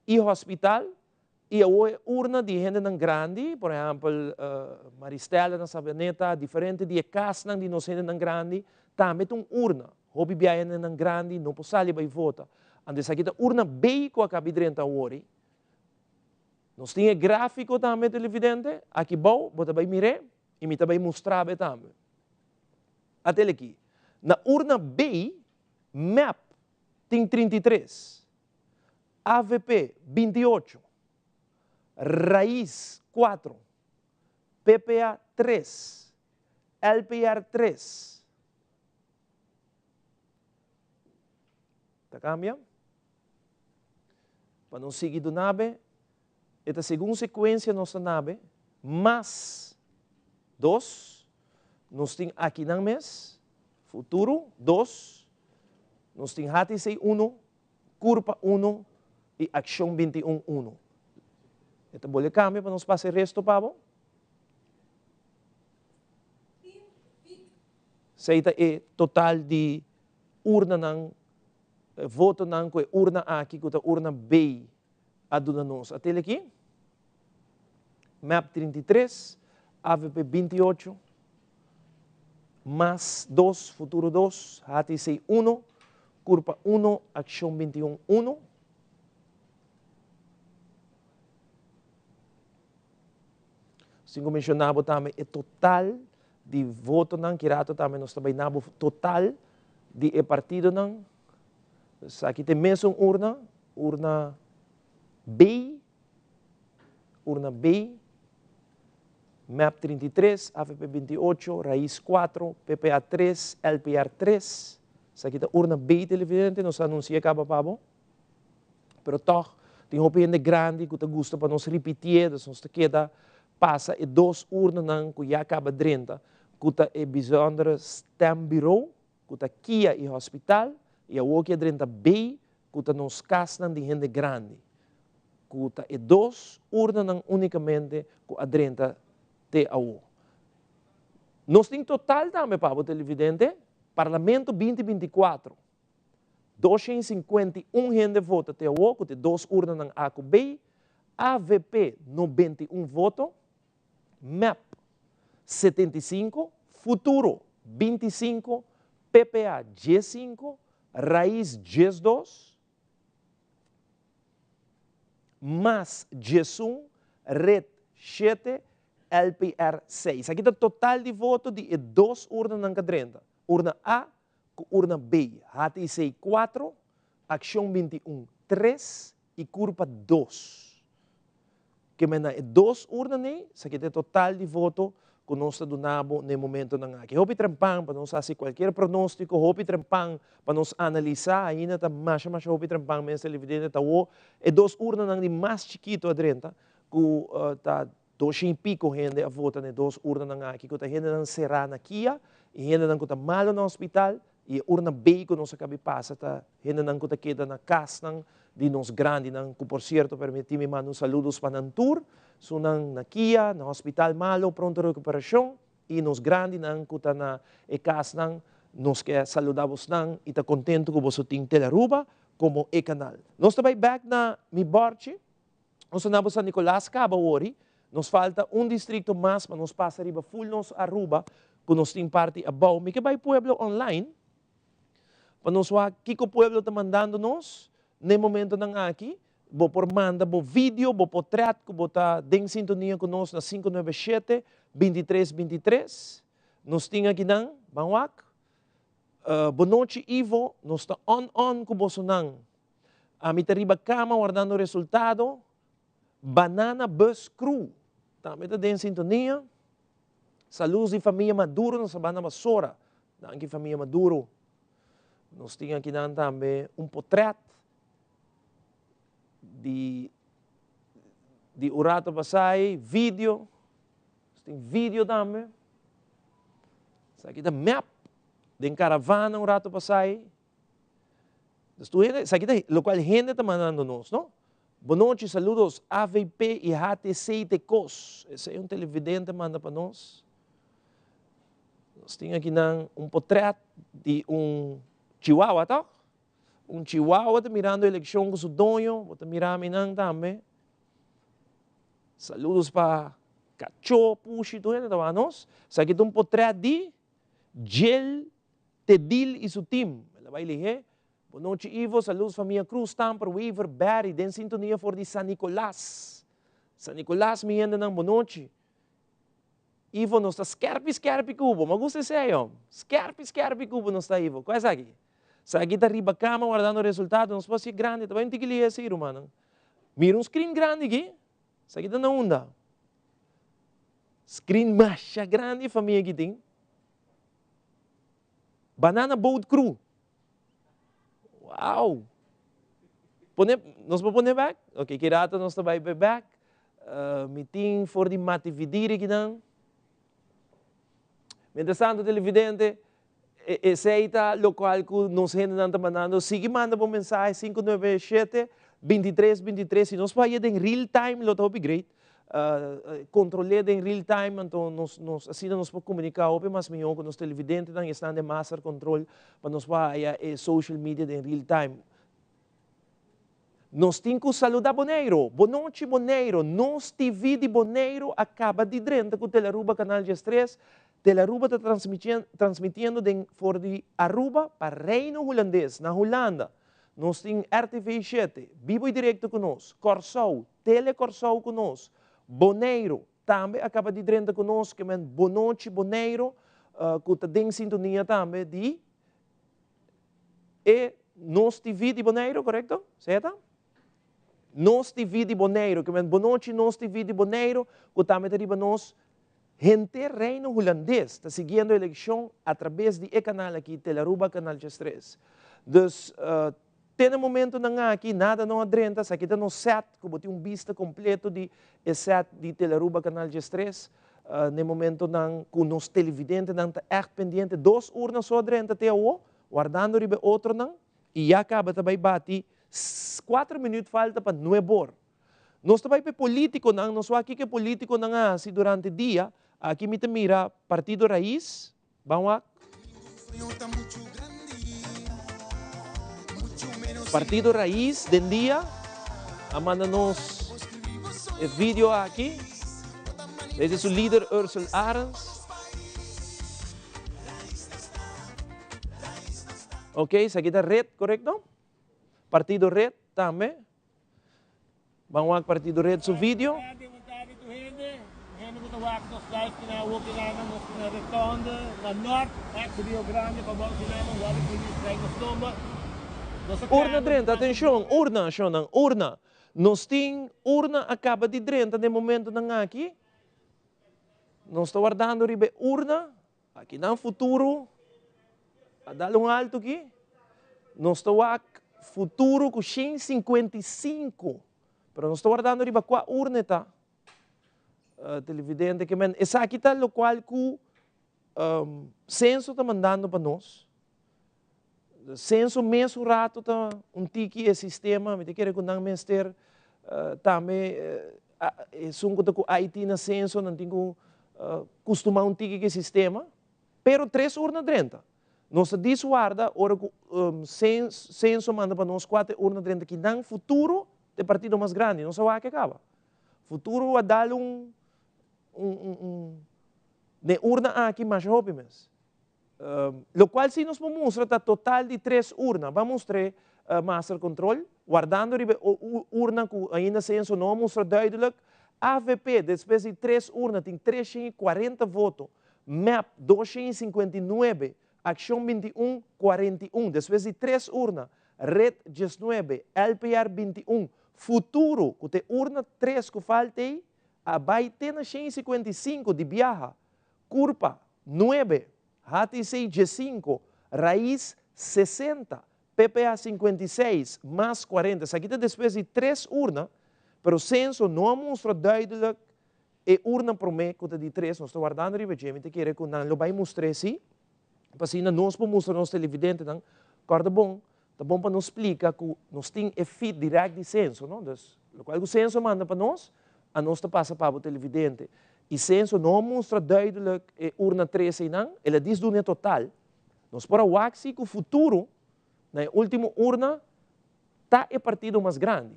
e hospital, e a urna de gente não grande, por exemplo, Maristela na Sabaneta, diferente de casa não de nós gente não grande, também tem urna. Hobby biaya não grande, não pode sair vai votar. Antes aqui a urna bem com a cabe 30 horas. Nós temos gráfico também televidente, aqui bom, bota vai mirar, e me também mostrar também. Até aqui. Na urna B, MEP tem 33, AVP 28, Raiz 4, PPA 3, LPR 3. Tá cambia? Para não seguir do nave, esta segunda sequência nossa nave, mais 2, nós temos aqui na mês, futuro 2, nós temos HTC 1, Curpa 1 e Ação 21 1. Ito boleh kami para nos passar o resto, Pablo? Sa ita total de urna ng voto nang ko urna aqui, kuta urna B aduna nos. Até aqui. Map 33, AVP 28, mais 2, futuro 2, HTC 1, curva 1, ação 21, 1. Como mencionado também, é total de voto nang kirato também nós também nabo total de partido nang. Aqui tem mesmo urna B, MAP 33, AVP 28, Raiz 4, PPA 3, LPR 3. Aqui está urna B televidente, nós anuncia acaba pabo. Pero toch, tem uma opinião grande que gosta para nós repetir, nós queda passa e 2 urnas nang que já acaba drenta, que é bijzonder stembureau, que Kia e hospital, e a outra drenta B, que nos casam de gente grande. Que é 2 urnas nang unicamente que a drenta te ao. Nós temos total também para o televidente, Parlamento 2024. 251 gente vota te ao, que 2 urnas nang A com B, AVP 91 votos, MAP 75, Futuro 25, PPA 15, Raiz 12, mais 1, Red 7, LPR 6. Aqui está o total de votos de 2 urnas na cadrenta. Urna A com urna B. HTC 4, Ação 21 3 e curva 2. Que mena é 2 urnas, aqui está o total de votos que nós estamos dando no momento na aqui. Hopi trampang para nós fazer qualquer pronóstico, hopi trampang para nós analisar, ainda está mais hopi trampang mesmo televidente está é 2 urnas nang de mais chiquito adrenta, que está 200 e pico gente a votar ne 2 urnas nang aqui, que está gente nang será na Kia, e gente nang que está malo no hospital, e urna B que nós acabamos de passar, tá gente nang que está queda na casa nang de nós grande nang, que por certo permitimos mandar saludos para Nantur, so nang na Kia, na hospital malo, pronto recuperação, e nós grande nang que está na casa nang, nós que saludamos nang, e está contento que você tem Telaruba como e-canal. Nós também back na mi Borchi, nós andamos San Nicolás, Cabaori, nos falta distrito mais para nós passar riba full nos Aruba, que nós temos parte abaixo, me que vai pueblo online, para nós ver que o pueblo está mandando nós, no momento nang aqui, vou por manda, vou vídeo, vou por trato, que vou estar em sintonia conosco na 597-2323. Nós temos aqui nang, bangwak, boa noite, Ivo, nós está on com você nang. A mitariba cama, guardando o resultado, Banana Bus Crew, também está em sintonia. Saludos de família Maduro, na Sabana Basora, aqui família Maduro. Nós temos aqui também portrait de Urato Pasay, vídeo. Tem vídeo também. Isso aqui é map de caravana Urato Pasay. Isso aqui é o qual a gente está mandando nós, não? Boa noite, saludos AVP e HTC Tecos. Esse é televidente que manda para nós. Nós temos aqui portrait de Chihuahua, tá? Chihuahua está mirando a eleição com o dono, está mirando também. Saludos para Cacho, Puxi, tudo isso, tá nós? Isso aqui é portrait de Gel Tedil e seu time. Ela vai ler. Boa noite, Ivo. Saludos, família Cruz, Tampa, Weaver, Barry, den sintonia for de San Nicolás. San Nicolás, me ainda não, boa noite. Ivo, nós está skerpi cubo. Mas gusta seyo. Skerpi cubo nós está, Ivo. Qual é aqui? Sa aqui está riba cama, guardando o resultado. Nós pode ser grande. Também tem que ler esse, irmão. Mira screen grande aqui. Sa aqui está na onda. Screen mais grande, família que tem. Banana Boat Crew. Wow! Nós vamos pôr back? Ok, kirato nós vai back. Meeting for the Matividiri que não. Mientras tanto, televidente, aceita local que nos gente não está mandando. Sigue manda por mensagem 597-2323. Se nós vai em real time, lo está great. controlado em real time, então assim nós podemos comunicar mais melhor com os televidentes, então estão de master control para nós fazer social media em real time. Nós temos que saludar Boneiro. Boa noite, Boneiro. Nós TV de Boneiro acaba de drenta com o Telearuba Canal G3. Telearuba está transmitindo for de Aruba para Reino Holandês, na Holanda. Nós temos RTV 7, vivo e direto conosco. Corsou, Telecorsou conosco. Boneiro também acaba de drenta conosco, que é Boa noite, Boneiro, que está em sintonia também de Nós TV de Boneiro, correto? Certo? Nós TV de Boneiro, que é Boa noite, Nós TV de Boneiro, que também está nós. Gente Reino Holandês está seguindo a eleição através de canal aqui, Telearuba Canal G3. Então, tem um momento aqui, nada não adrenta, aqui está no set, como tem vista completo de set de Telearuba Canal G3. No momento com os televidentes, não está echt pendente, 2 urnas só adrenta até o, guardando ribe outro não, e já acaba também bate 4 minutos falta para 9 horas. Nós também para político não, nós aqui que político não assim durante o dia, aqui me mira Partido Raiz, vamos lá. Partido Raiz, den dia, manda-nos vídeo aqui. Esse é o líder Ursula Arens. Ok, isso aqui é Red, correto? Partido Red também. Vamos lá, Partido Red, seu vídeo. Urna drenta, atenção, urna. Nós temos urna acaba de drenta no momento aqui. Nós estamos guardando urna, aqui no futuro, a dar alto aqui. Nós estamos futuro com 155. Pero nós estamos guardando qual urna está. Televidente que essa aqui está o qual que o censo está mandando para nós. O censo mesmo rato está tiki sistema, me quer que não mestre também sungo com Haiti na censo não tem que costumar tiki sistema, pero 3 urnas drenta. Nós desguarda ora que censo manda para nós 4 urnas drenta que não futuro de partido mais grande, não sabe o que acaba. Futuro a dar de urna aqui mais rápido mesmo. Lo qual se nos mostra tá total de 3 urnas. Vamos mostrar master control, guardando urna que ainda censo não mostra duidelijk. AVP, depois de 3 urnas, tem 340 votos. MAP, 259. Ação 21, 41. Depois de 3 urnas. Red, 19. LPR, 21. Futuro, que tem urna 3 que falta aí, vai ter 155 de viaja. Curpa, 9. HTC G5, Raiz 60, PPA 56, mais 40. Isso aqui está depois de 3 urnas, mas o censo não mostra duidelijk e urna para mim, que está de 3, nós estamos guardando a gente quer que não vai mostrar assim, para assim nós podemos mostrar nos televidentes, corda bom, tá bom para nos explicar que nós temos efeito direto de censo, não? Então, o qual o censo manda para nós, a nós passa para o televidente. E censo não mostra duidelijk urna 13 não, ela diz do total. Nós para o axi que o futuro, na última urna, está é partido mais grande.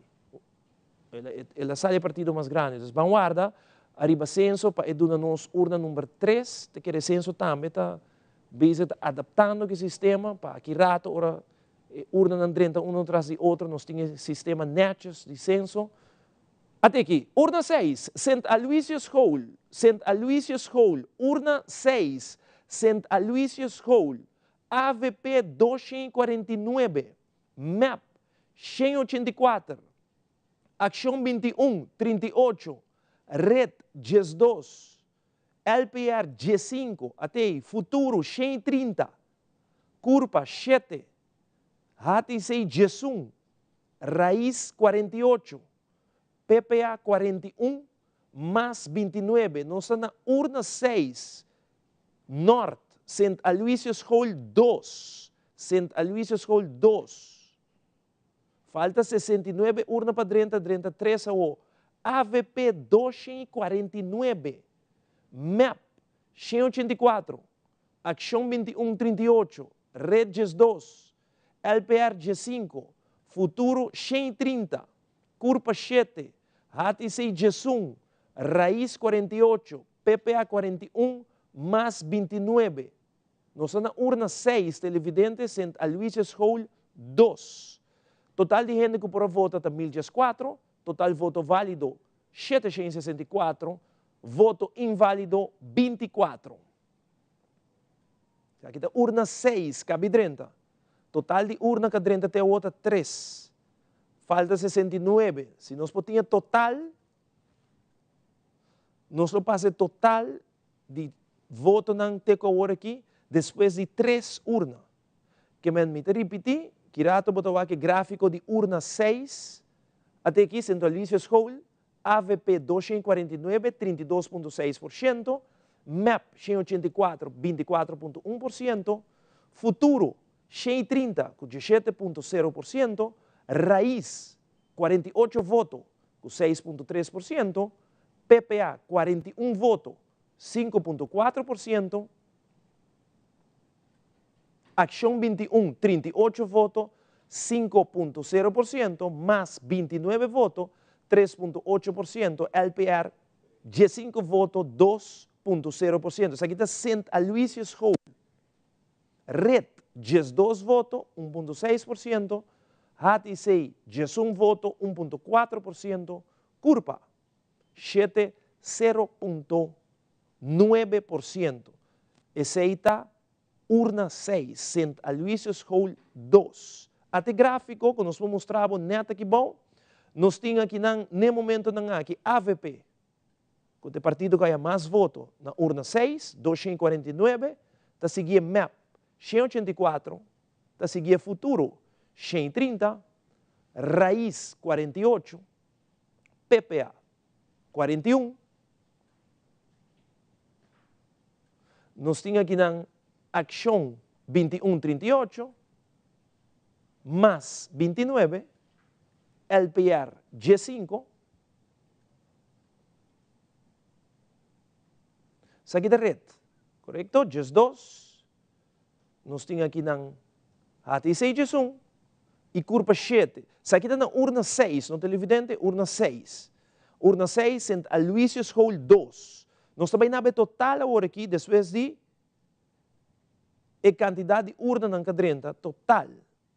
Ela sai é partido mais grande. Então, vamos guardar, arriba censo, para educar nos urna número 3, que o censo também está adaptando o sistema, para que rato, ora, urna não drenta um atrás de outro, nós temos sistema NATCHES de censo. Até aqui, urna 6, St. Aloysius Hall, St. Aloysius Hall, urna 6, St. Aloysius Hall, AVP 249, MAP 184, Ação 21, 38, Red G2, LPR G5, até aí, Futuro 130, Curpa 7, HTC G1, Raiz 48, PPA 41 mais 29. Nós estamos na urna 6, Norte, St. Aloysius Hall 2. St. Aloysius Hall 2. Falta 69 urna para 33 a AVP 249, MEP 184, Acción 2138, Red GES 2, LPR GES 5, Futuro 130, Curpa 7, HTC GES 1, Raíz 48, PPA 41, más 29. Nos na urna 6, televidentes, St. Aloysius Hall 2. Total de gente que por vota está 1004, total voto válido 764, voto inválido 24. Aqui está urna 6, cabe 30. Total de urna que 30 até outra 3. Falta 69. Se nós podíamos total, nós lo passa total de voto não ter agora aqui, depois de 3 urnas. Que me repetir, que rato botou aqui gráfico de urna 6, até aqui, St. Aloysius Hall, AVP 249, 32,6%, MEP 184, 24,1%, Futuro 130, com 17,0%, Raíz 48 votos, com 6,3%, PPA 41 votos, 5,4%, Acción 21, 38 votos, 5,0%, más 29 votos, 3,8%, LPR, 15 votos, 2,0%. Isso aqui está St. Aloysius Hall. Red, 12 votos, 1,6%, HTC, 11 votos, 1,4%, Curpa, 7, 0,9%. Esse aí está urna 6, St. Aloysius Hall 2. Até gráfico que nós mostramos neta aqui bom, nós temos aqui no momento aqui AVP, que o partido ganha mais votos na urna 6, 249, está seguindo MEP 184, está seguindo Futuro 130, Raíz 48, PPA 41. Nós temos aqui na Acción 2138, más 29, LPR G5, sa aqui da red, correcto? GES 2, nós temos aqui na HTC GES 1 e Curpa 7. Sa aqui na urna 6, no televidente, urna 6. Urna 6, St. Aloysius Hall 2. Nós também na total agora aqui, depois de a quantidade de urna na cadrenta, total,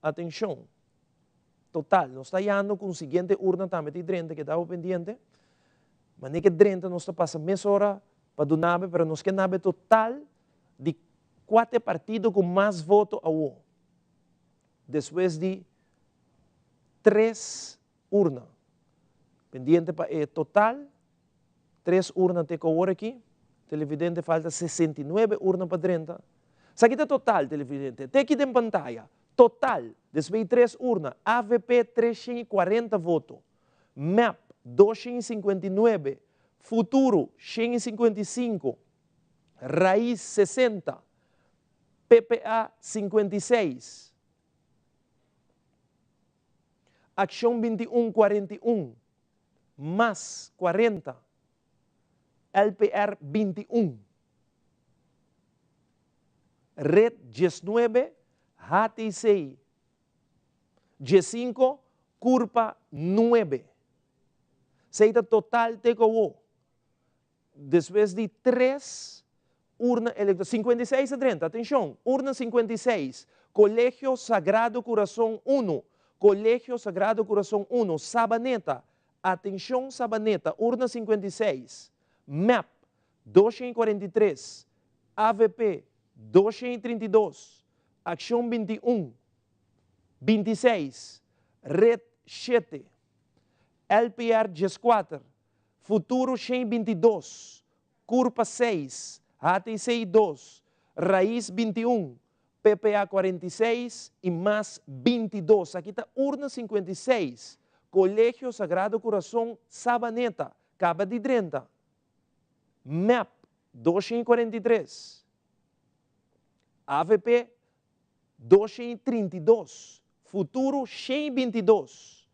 atenção, total, nós estamos indo com a seguinte urna também de 30 que estava pendente, mas nem que 30 nós está passando meia hora para do nave, mas nós queremos total de 4 partidos com mais votos a um. Depois de 3 urnas, pendente para total, 3 urnas até agora aqui, televidente falta 69 urnas para 30. Sa aqui está total, televidente. Até aqui em pantalla. Total, depois de 3 urnas, AVP 340 votos, MEP 259, Futuro 155, Raíz 60, PPA 56, Acción 2141, más 40, LPR 21. Red GES 9, HTC G5, Curpa 9. Seita total TKO. Depois de 3 urnas eleitorais, 56 a 30, atenção, urna 56, Colegio Sagrado Corazón 1, Colegio Sagrado Corazón 1, Sabaneta, atenção Sabaneta, urna 56, MEP 243, AVP 232, Acción 21, 26, Red 7, LPR GES 4, Futuro 122, Curpa 6, HTC 2, Raíz 21, PPA 46 e mais 22. Aqui está urna 56, Colegio Sagrado Corazón Sabaneta, Caba de 30, MEP 243, AVP 232, Futuro 122,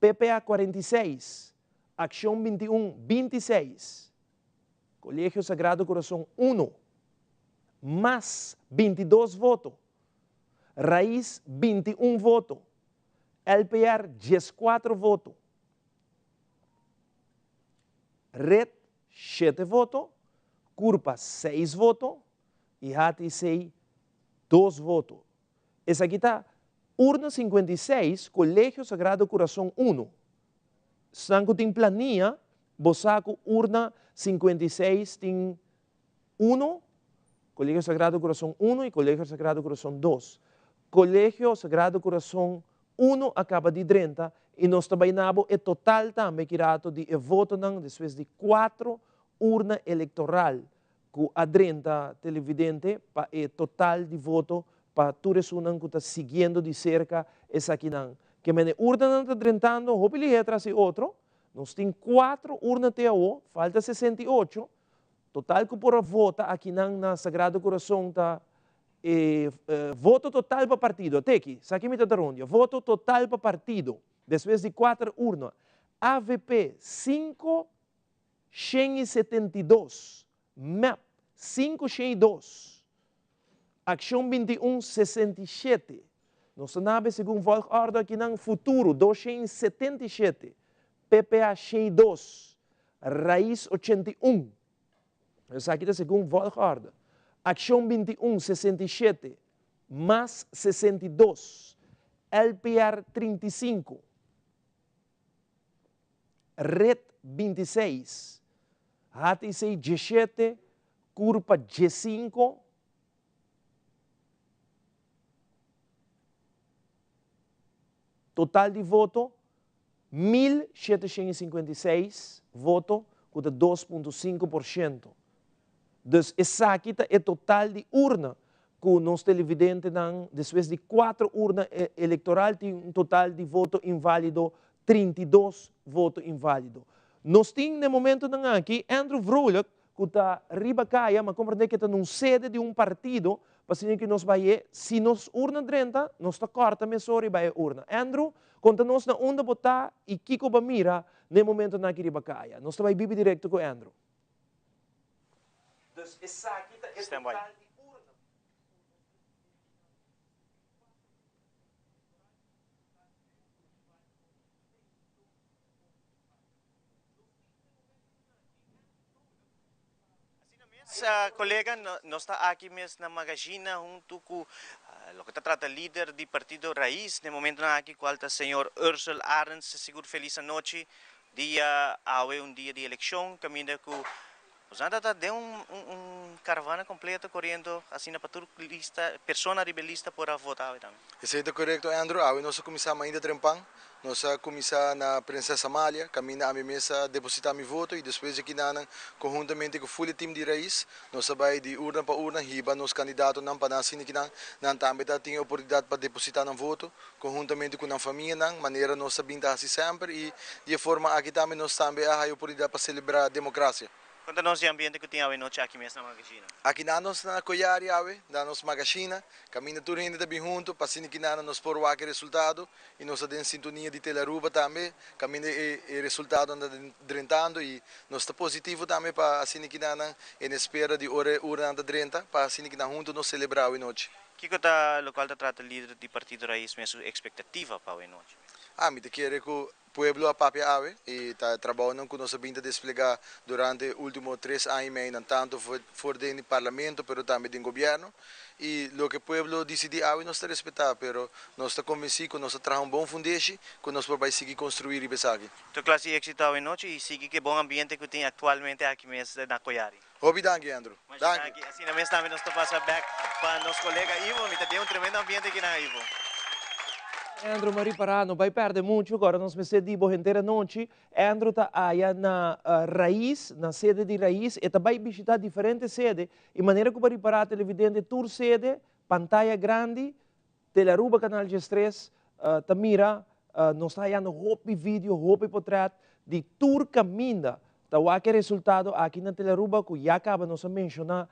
PPA 46, Acción 21, 26. Colegio Sagrado Corazón 1, más 22 votos. Raíz 21 votos. LPR 14 votos. Red 7 votos. Curpa 6 votos. E HTC 2 votos. Essa aqui está urna 56, Colegio Sagrado Corazón 1. Sanco tem planilha, bosaco urna 56 tem 1, Colegio Sagrado Corazón 1 e Colegio Sagrado Corazón 2. Colegio Sagrado Corazón 1 acaba de 30 e nós também nabo é total também que rato de voto não depois de 4 urna eleitoral com a 30 televidente para é total de voto para todos os que está seguindo de cerca essa aqui não. Que me urna não está drentando, houve letras e outro. Nós temos 4 urnas até hoje, falta 68. Total que por vota aqui na Sagrado Coração está voto total para partido. Até aqui, isso aqui me está dando. Voto total para partido, depois de 4 urnas. AVP 572, MAP 502, Acção 21 67. Nós sabemos, segundo volgorde aqui no futuro, 277, PPA 62, Raiz 81. Isso aqui está segundo volgorde. Acção 21 67, mais 62, LPR 35, Red 26, HTC 17, Curpa 15, total de voto, 1.756 votos, com 2,5%. Então, essa aqui é total de urna, que nós televidentes, depois de 4 urnas eleitorais, tem um total de voto inválido, 32 votos inválidos. Nós temos, no momento aqui, Andrew Vrolijk, que está ribacaia, mas compreende que está num sede de um partido, para que nós vai, se nós urna 30, nós está corta, mas sorry, vai urna. Andrew, conta nós na onda botar e Kiko Bamira, no momento na ribacaia. Nós vai viver direto com Andrew. Então, essa aqui é total de urna. Colega, nós está aqui mesmo na Magazina, junto com o que trata líder do Partido Raiz, no momento aqui, qual está o senhor Ursel Arens, seguro feliz noite, dia, dia de eleição, caminho com Usando de caravana completa correndo assim para toda lista, persona rebelista por votar também. Isso é correto, Andrew. Nós começamos ainda trempang. Nós começamos na Princesa Amália, caminha a minha mesa depositar meu voto e depois aqui na conjuntamente com o full team de raiz, nós vai de urna para urna riba nos candidatos não para assim que não também tem oportunidade para depositar no voto, conjuntamente com a família não, maneira nós sabemos assim sempre e de forma aqui também nós também a oportunidade para celebrar a democracia. Conta-nos o ambiente que tem hoje noite aqui mesmo na Magazina. Aqui nós na Coiari hoje, na Magazina, caminha tudo ainda também junto, para assim que nós por o resultado e nós temos sintonia de Telaruba também, caminha o resultado anda drentando e nós está positivo também para assim que nós em espera de hora anda 30 para assim que nós juntos nós celebrar hoje noite. Que está local da trata líder do Partido Raiz mesmo expectativa para hoje noite? Me te quero que o pueblo a papia ave e está trabalhando com nós vindo desplegar durante os últimos 3 anos e meio, tanto fora do parlamento, mas também do governo. E o que o pueblo decide ave nós está respeitar, mas nós está convencido que nós trabalhamos um bom fundamento, que nós vamos seguir construir e pensar aqui. Então, classe êxito hoje noite e siga que bom ambiente que tem atualmente aqui mesmo na Coiari. Obrigado, Andrew. Assim mesmo também nós estamos passando back para nosso colega Ivo, me tem tremendo ambiente aqui na Ivo. Andrew Mari Parano vai perder muito agora nós me sede de inteira noite. Andrew está aí na raiz, na sede de raiz, e vai visitar diferentes sedes. E maneira que vai parar televidente tour sede, pantalla grande, Telaruba Canal G3, Tamira, nós está aí no hopi vídeo, hopi portrait de tour caminda. Então, aqui resultado aqui na Telaruba que já acaba nós mencionar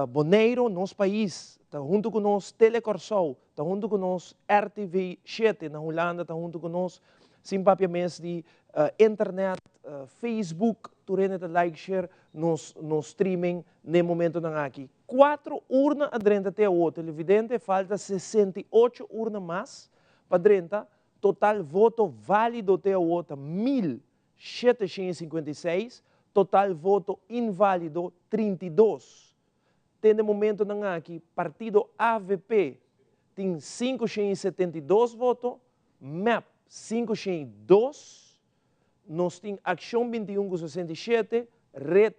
Boneiro, nosso país, está junto com nós Telecorsol, está junto com nós RTV7 na Holanda, está junto com nós simpapia mes de internet, Facebook, turene te like, share, no streaming, no momento ng aqui. 4 urna a 30 te o televidente, falta 68 urna mais para 30, total voto válido te o 1.756, total voto inválido 32. Tem no momento ng aqui, partido AVP tem 572 votos, MAP 502, nós temos Ação 21 com 67, Red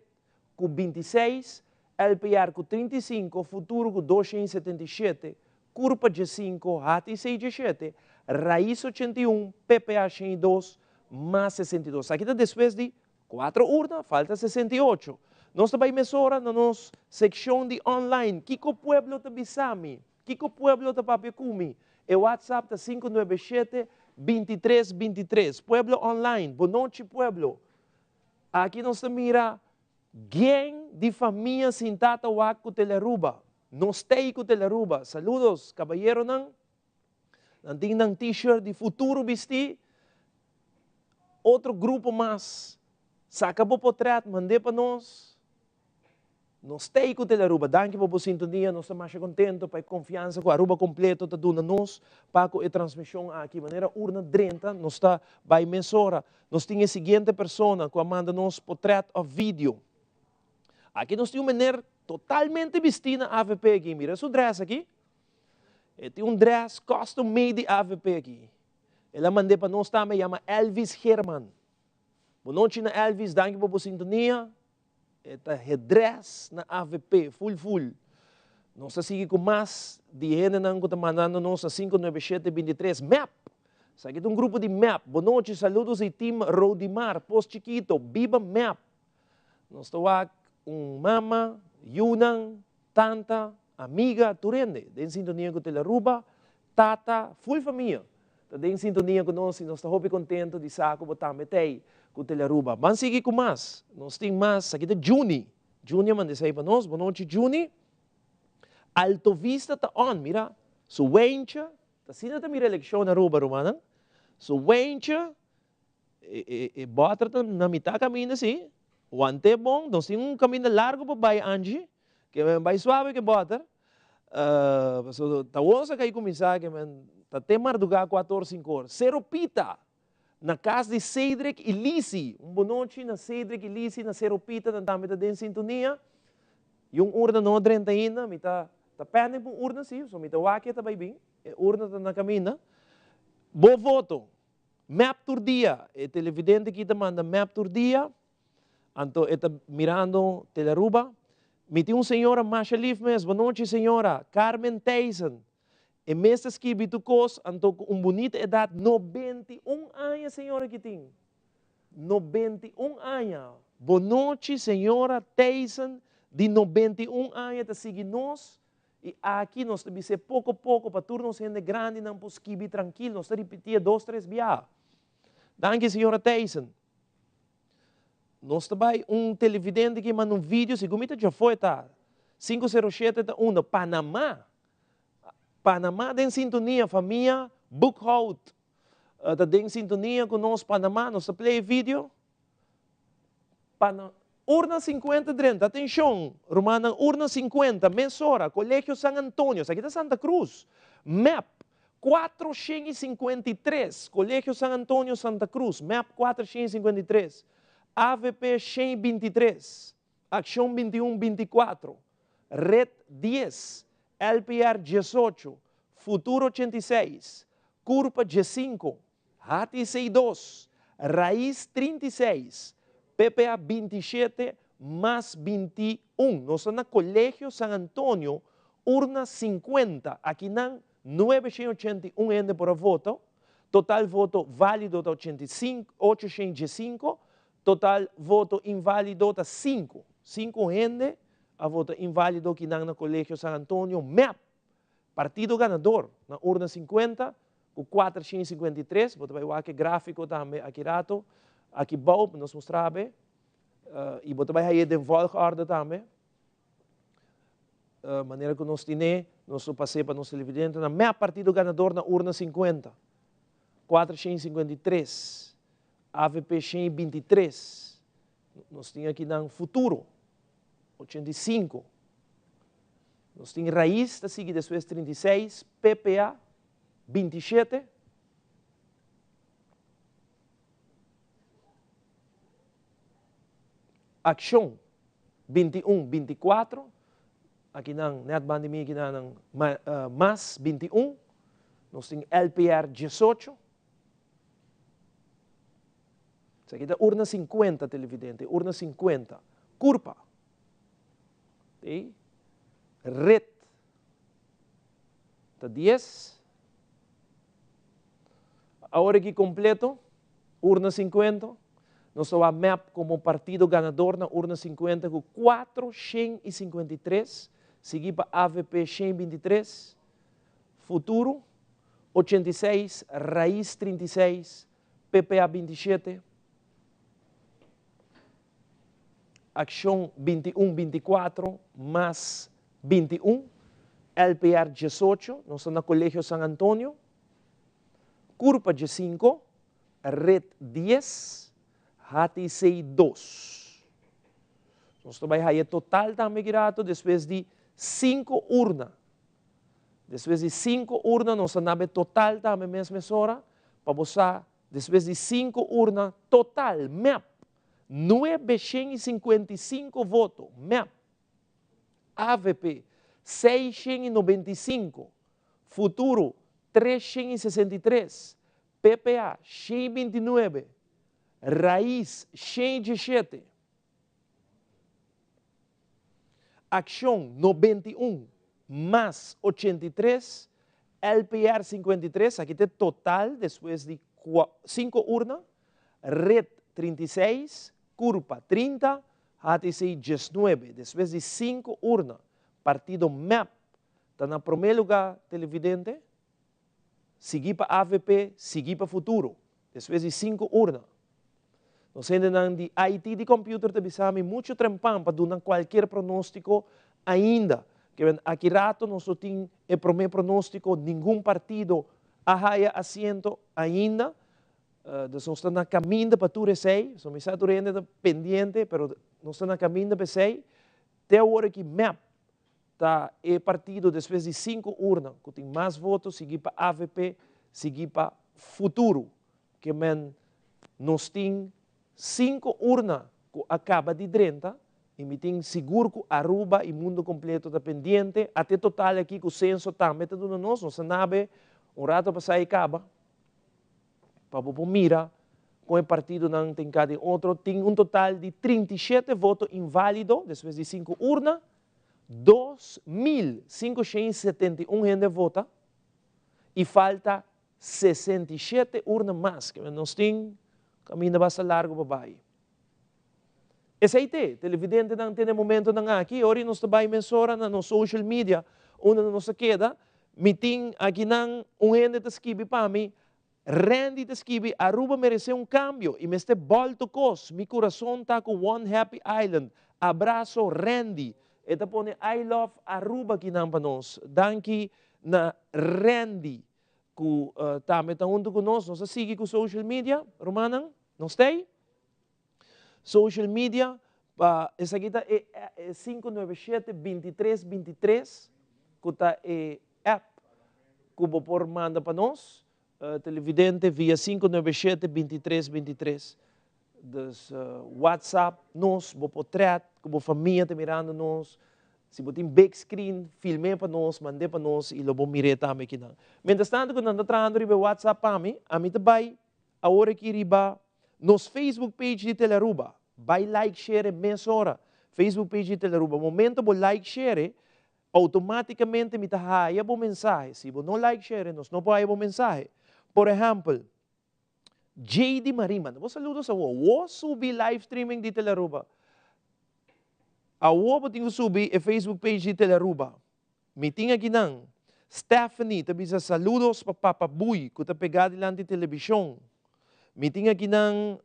com 26, LPR com 35, Futuro com 277, Curpa G5, Hati 67, Raiz 81, PPA 102, mais 62. Aqui está depois de 4 urnas, falta 68. Nós também mesura na nossa secção de online. Kiko Pueblo te bisami, Kiko Pueblo te papiacumi. E WhatsApp tá 597-2323. Pueblo online, boa noite Pueblo. Aqui nós mira gang de família sintata wak com Teleruba. Nós tem com Teleruba. Saludos, caballero nang. Nanting ng t-shirt de Futuro Bisti. Outro grupo mais. Saca po potret, mande pa nós. Nós tem com Teleruba. Danke po sintonia, nós estamos mais contentes, para confiança com a Aruba completo, tá dando nós, para a transmissão aqui. Maneira urna 30, nós está by mesora. Nós temos a seguinte pessoa que manda nós potret of vídeo. Aqui nós temos uma maneira totalmente vestida AVP aqui. Mira esse dress aqui. Tem dress custom made AVP aqui. Ela mandou para nós também, chama Elvis Herman. Boa noite na Elvis, danke po sintonia. Esta headdress na AVP, full. Nós seguimos com mais de gente que está mandando nós a 59723 MAP. Sa aqui um grupo de MAP. Boa noite, saludos e team Rodimar, Post Chiquito, Viva MAP. Nós estamos mama, yunang, tanta, amiga, turende. Den sintonia com Teleruba, tata, full família. Den sintonia com nós e nós estamos contentes de saco botar metei com Teleruba. Mas seguir com mais. Nós temos mais. Aqui está Juni. Juni manda sair para nós. Boa noite, Juni. Alto Vista está on. Mira. So, Wencha. Está sino está mira eleção na Aruba, Romana. So, Wencha. Bota na mitad caminho assim. Wante bom. Nós temos caminho largo para Bay Angie. Que vai suave que bota. So, está onça que aí começar. Que está temar do Gá 4 ou 5 horas. Seropita. Na casa de Cedric e Lisi. Boa noite na Cedric e Lisi, na Seropita, na também está em sintonia. Yung urna não 30 ainda, me está perdendo por urna sim, so me está waki está bem, urna está na caminha. Boa voto. Map tour dia, o televidente que está manda map tour dia. Então, está mirando Teleruba. Me tem uma senhora, Masha Leaf mes, boa noite senhora, Carmen Tyson. E mesas que bitukos, anto bonita edad, 91 anos, senhora que tem. 91 anos. Boa noite, senhora Tyson, de 91 anos, está seguindo nós. E aqui nós temos que pouco a pouco, para turnos sendo grande, não podemos esquivar tranquilo, nós repetir 2, 3 viagens. Danke, senhora Tyson. Nós também televidente que manda vídeo, se como já foi, tá? 507 tá Panamá. Panamá tem sintonia, família, Bookhout. Está em sintonia com nós, Panamá, nós play vídeo. Urna 50, 30, atenção, Romana, urna 50, mesora, Colégio San Antonio, aqui está Santa Cruz. MAP 453, Colégio San Antonio, Santa Cruz, MAP 453. AVP 123, Ação 21, 24, Red 10. LPR 18, Futuro 86, Curpa G5, Hati 62, Raiz 36, PPA 27, mais 21. Nós estamos no Colégio San Antonio, urna 50. Aqui não 981 ainda por voto. Total voto válido está 85, 805. Total voto inválido está 5. 5 ainda. A voto inválido que não no Colégio San Antonio, MAP, partido ganador, na urna 50, com 453, você vai ver aqui gráfico também, aqui rato, aqui bom, nós mostramos, e você vai ver de volgorde também, maneira que nós temos, nós passamos para nós televidentes, na MAP, partido ganador na urna 50, 453, AVP 123. Nós temos aqui no Futuro, 85. Nós temos Raiz, está seguido depois 36, PPA, 27. Action, 21, 24. Aqui ng NetBandimi, aqui ng MAS, 21. Nós temos LPR, 18. Isso aqui é urna 50, televidente, urna 50. Curpa. Okay. Red. Está 10. Agora aqui completo, urna 50. Nós temos a MAP como partido ganador na urna 50 com 453. Seguir para AVP 123. Futuro, 86. Raiz, 36. PPA, 27. Ação 21, 24, mais 21, LPR 18, nós estamos no Colégio San Antonio, Curpa 5, Red 10, HTC 2. Nós estamos aí total também girato, depois de 5 urnas. Depois de 5 urnas, nós estamos total também mesma hora, para você, depois de 5 urnas, total, MEP. 955 votos, MEP. AVP, 695. Futuro, 363. PPA, 129. Raiz, 117. Ação, 91. Mais 83. LPR, 53. Aqui tem total, depois de 5 urnas. Red, 36. Curpa 30, HTC 19. Depois de 5 urnas, partido MEP está na primeiro lugar, televidente. Seguir para AVP, seguir para Futuro. Depois de 5 urnas. Nós ainda de IT de computer também muito trempam para dar qualquer pronóstico ainda. Que aqui rato nós só temos o primeiro pronóstico, nenhum partido arraia assento ainda. Nós estamos na caminho para tu receber, nós estamos ainda pendente, mas nós estamos na caminho para receber. Até hora que MEP está partido depois de 5 urnas, que tem mais votos, seguir para AVP, seguir para Futuro, que nós temos 5 urnas que acaba de 30, e me tem seguro que Aruba e mundo completo está pendente, até total aqui que o censo também está dando nós sabemos, rato para sair acaba. Para você mira, com o partido não tem cada outro, tem total de 37 votos inválidos, depois de 5 urnas, 2.571 gente vota, e falta 67 urnas mais, que nós temos caminho bastante largo para baixo. Esse aí televidente não tem momento não aqui, hoje nós estamos mensura na social media, onde nós queda, meeting aqui não, gente está escrevendo para mim, Randy te escreve, Aruba merece cambio e me este volto cos, mi corazón está com One Happy Island. Abraço, Randy. Eta pone, I love Aruba aqui para nós. Danke na Randy, que está junto com nós. Nós seguimos com social media, Romana, nós tem? Social media, essa aqui é 597-2323, que está app, que você manda para nós. Televidente via 597-2323. Dus WhatsApp, nós, bo portret, como família está mirando nós. Se você tem big screen, filme para nós, mande para nós e lobo mire também aqui. Mientras tanto, quando anda trando riba WhatsApp para mim, a mim também, a hora que riba, nos Facebook page de Teleruba, vai like, share, mensura, Facebook page de Teleruba. Momento bo like, share, automaticamente me está aí a mensagem. Se você não like, share, nós não podemos mensagem. Por exemplo, JD Mariman, vou saludo sa wo subi live streaming de Teleruba. A wo tinha subi e Facebook page de Teleruba. Me tinha aqui nang Stephanie, tabi sa saludos pa Papa Buy, que ta pegado lá de televisão. Me tinha aqui nang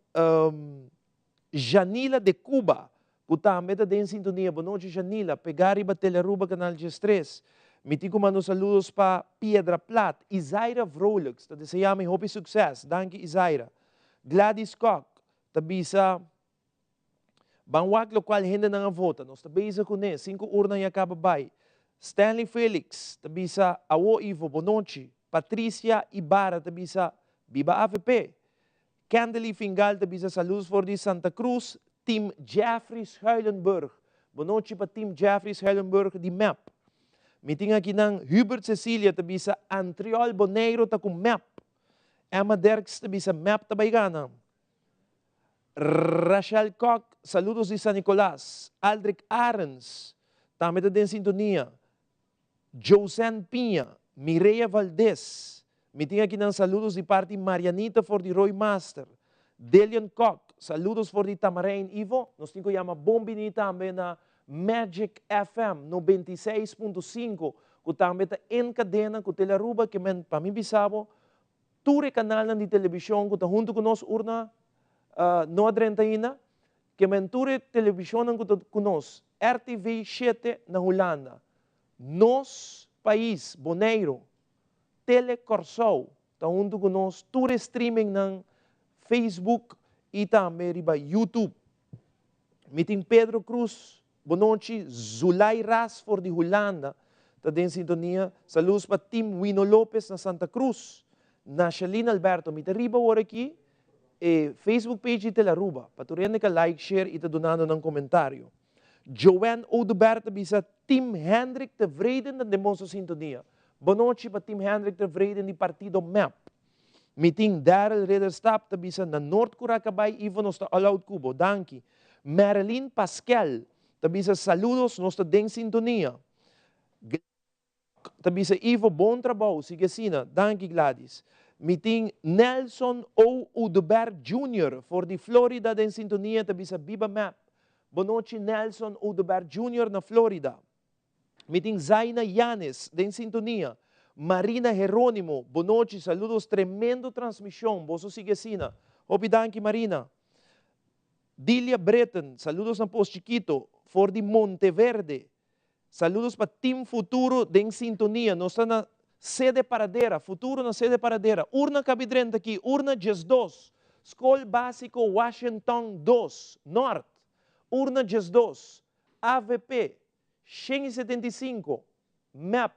Janila de Cuba, que ta meta de sintonia. Boa noite, Janila. Pegar iba Teleruba Canal 3. Miti ko mano saludos pa Piedra Plat, Isaira Vrolux, ta desejame hopi success, danke Isaira. Gladys Koch, tabisa Banwak lo qual hindi na nga vota, nos tabisa ko ne, 5 urna ya kababay. Stanley Felix, tabisa Awo Ivo Bonochi, Patricia Ibarra, tabisa Biba AVP. Candely Fingal, tabisa saludos for di Santa Cruz, Team Jeffries Huilenburg. Bonochi pa Team Jeffries Huilenburg di map. Meeting aqui ng Hubert Cecilia, tabisa Antriol Boneiro ta com map. Emma Derks, tabisa map tabay ganam. Rachel Koch, saludos de San Nicolás. Aldrich Arens, também está em sintonia. Josen Pinha, Mireia Valdez, me tem aqui nos saludos de parte Marianita for de Roy Master. Delian Koch, saludos for de Tamarain Ivo. Nós temos que chamar Bombini também na Magic FM 96.5, que também está em cadena com Teleruba, que para mim bisabo, todo canal de televisão que está junto com nós, urna, no adrentaina, que menture televisão com nós, RTV 7 na Holanda, nos país, Boneiro, Telecorsou, está junto com nós, todo streaming na Facebook e também riba YouTube. Meeting Pedro Cruz, Bonochi, Zulay Rasford de Holanda, está em sintonia, saludos para Tim Wino Lopez na Santa Cruz, na Shalina Alberto, me riba agora aqui, Facebook page de la Ruba, paturyan ka like, share, ita donando ng komentaryo. Joanne Odeberta bisa Tim Hendrik de Vreden na Demonso Sintonia. Bonochi pa Tim Hendrik de Vreden di Partido MAP. Meeting Daryl Rederstap ta bisa na North Curacabay, Ivo nos ta Allowed Kubo, danki. Marilyn Pascal ta bisa saludos nos ta Deng Sintonia. Ta bisa Ivo, bon trabaho, sige sina, danki Gladys. Meeting Nelson O. Udebert Jr. for the Florida den sintonia tabi sa Biba Map. Bonochi Nelson Udebert Jr. na Florida. Meeting Zaina Yanes den sintonia. Marina Jeronimo. Bonochi, saludos, tremendo transmisión. Boso Sigesina. Opidanki Marina. Dilia Breton. Saludos na Post Chiquito. For the Monteverde. Saludos pa Team Futuro den sintonia. Nos na sede paradeira, futuro na sede paradeira. Urna Cabidrenta aqui, urna 12. Escola Básico Washington 2, Norte. Urna 12. AVP, 175. MAP,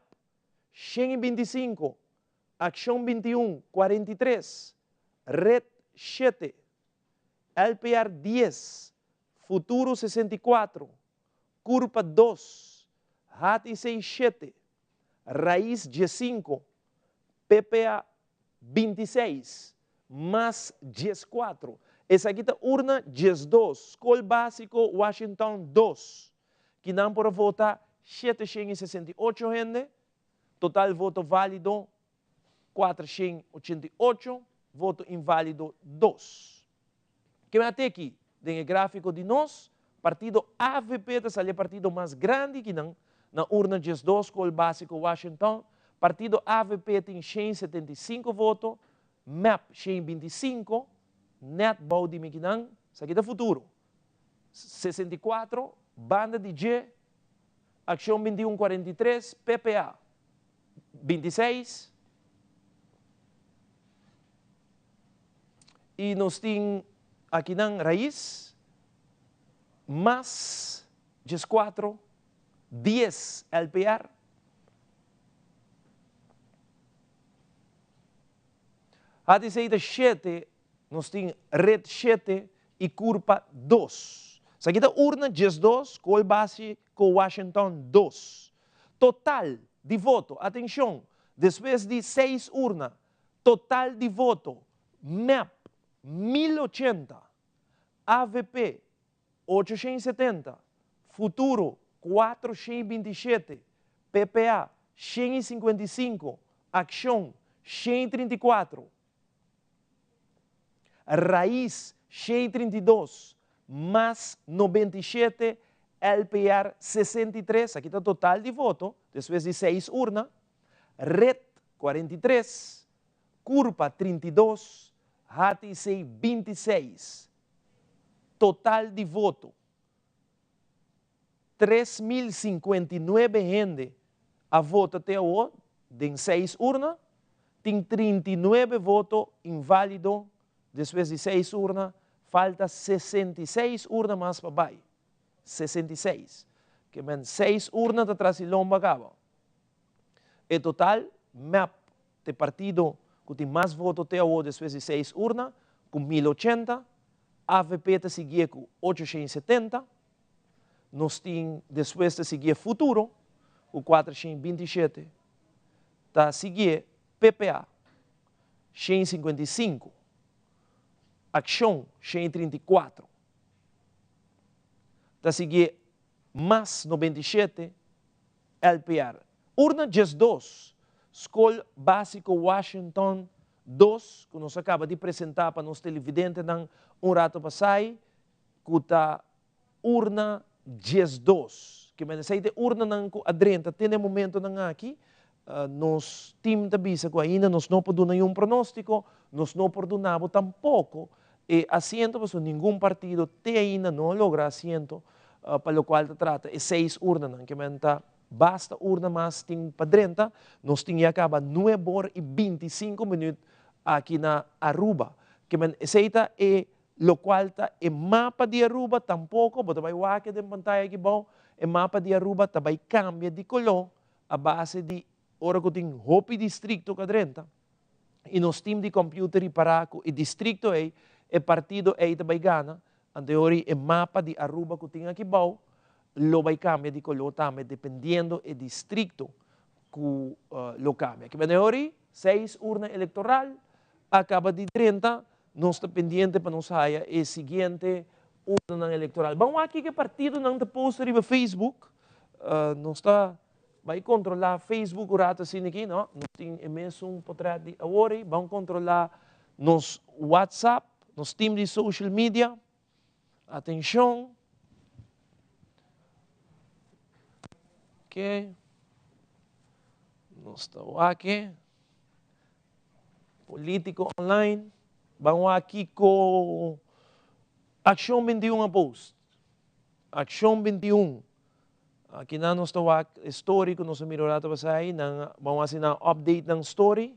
125. Ação 21, 43. Red 7. LPR 10. Futuro 64. Curpa 2. Hati 67. Raiz 15, PPA 26, mais 14. Essa aqui está urna 12, Escola Básico Washington 2. Que não para votar 768 gente, total voto válido 488, voto inválido 2. Que até aqui, no gráfico de nós, partido AVP está o partido mais grande que não. Na urna 12, Escola Básico Washington, partido AVP tem 175 votos, MAP 125, NetBau de Miquinang, isso aqui é futuro. 64, Banda de G, Ação 2143, PPA 26. E nós temos aqui na Raiz, mais 14, 10 LPR. A diceita 7, nós temos Red 7 e Curpa 2. Essa aqui é a urna 12, Escola Básico Washington 2. Total de voto, atenção, depois de 6 urnas, total de voto, MAP 1080, AVP 870, Futuro 427, PPA 155, Ação 134, Raiz 132, mais 97, LPR 63, aqui está o total de voto, depois de 6 urnas, Red 43, Curpa 32, HTC 26, total de voto 3.059 gente a vota até o, de 6 urnas, tem 39 votos inválidos, depois de 6 urnas, falta 66 urnas mais para baixo. 66. Que men 6 urnas atrás de lomba acaba. E total, map de partido que tem mais votos até o, depois de 6 urnas, com 1080, AVP te seguia com 870, nós temos, depois de seguir Futuro, com 427, tá seguir PPA, 155, Action, 134, tá seguir mais 97, LPR. Urna just 2, Escola Básico Washington 2, que nós acaba de apresentar para os televidentes um rato passado, que está urna just 2, que me aceita urna não adrenta, tem momento não aqui, nos time da bisa que ainda nós não podemos nenhum pronóstico, nós não perdonamos tampouco, e assento, porque nenhum partido tem ainda não logra assento, para o qual se trata, e 6 urnas, que me está basta urna mais tem para 30, nós tínhamos acaba 9h25 aqui na Aruba, que me aceita e lo qual está e mapa de Aruba tampouco, mas vai aqui de pantalla aqui bom, e mapa de Aruba também cambia de color a base de ora que tem hopi distrito que 30, e nós temos de computer e paraco e distrito e partido e também gana, anteriori e mapa de Aruba que tem aqui bom, lo vai cambia de color também, dependendo do distrito que lo cambia. Que anteriori, 6 urnas eleitoral, acaba de 30, nós estamos pendientes para nos sair o seguinte urna eleitoral. Vamos aqui que partido não está posto no Facebook, nós está vai controlar Facebook, o rato assim aqui, não? Nós temos mesmo portrait de agora, vamos controlar nos WhatsApp, nos team de social media, atenção. Ok. Nós estamos aqui. Político online. Vamos aqui com Action 21 a post. Action 21. Aqui na nós estamos story que nós mirorado para aí. Vamos assinar update ng story.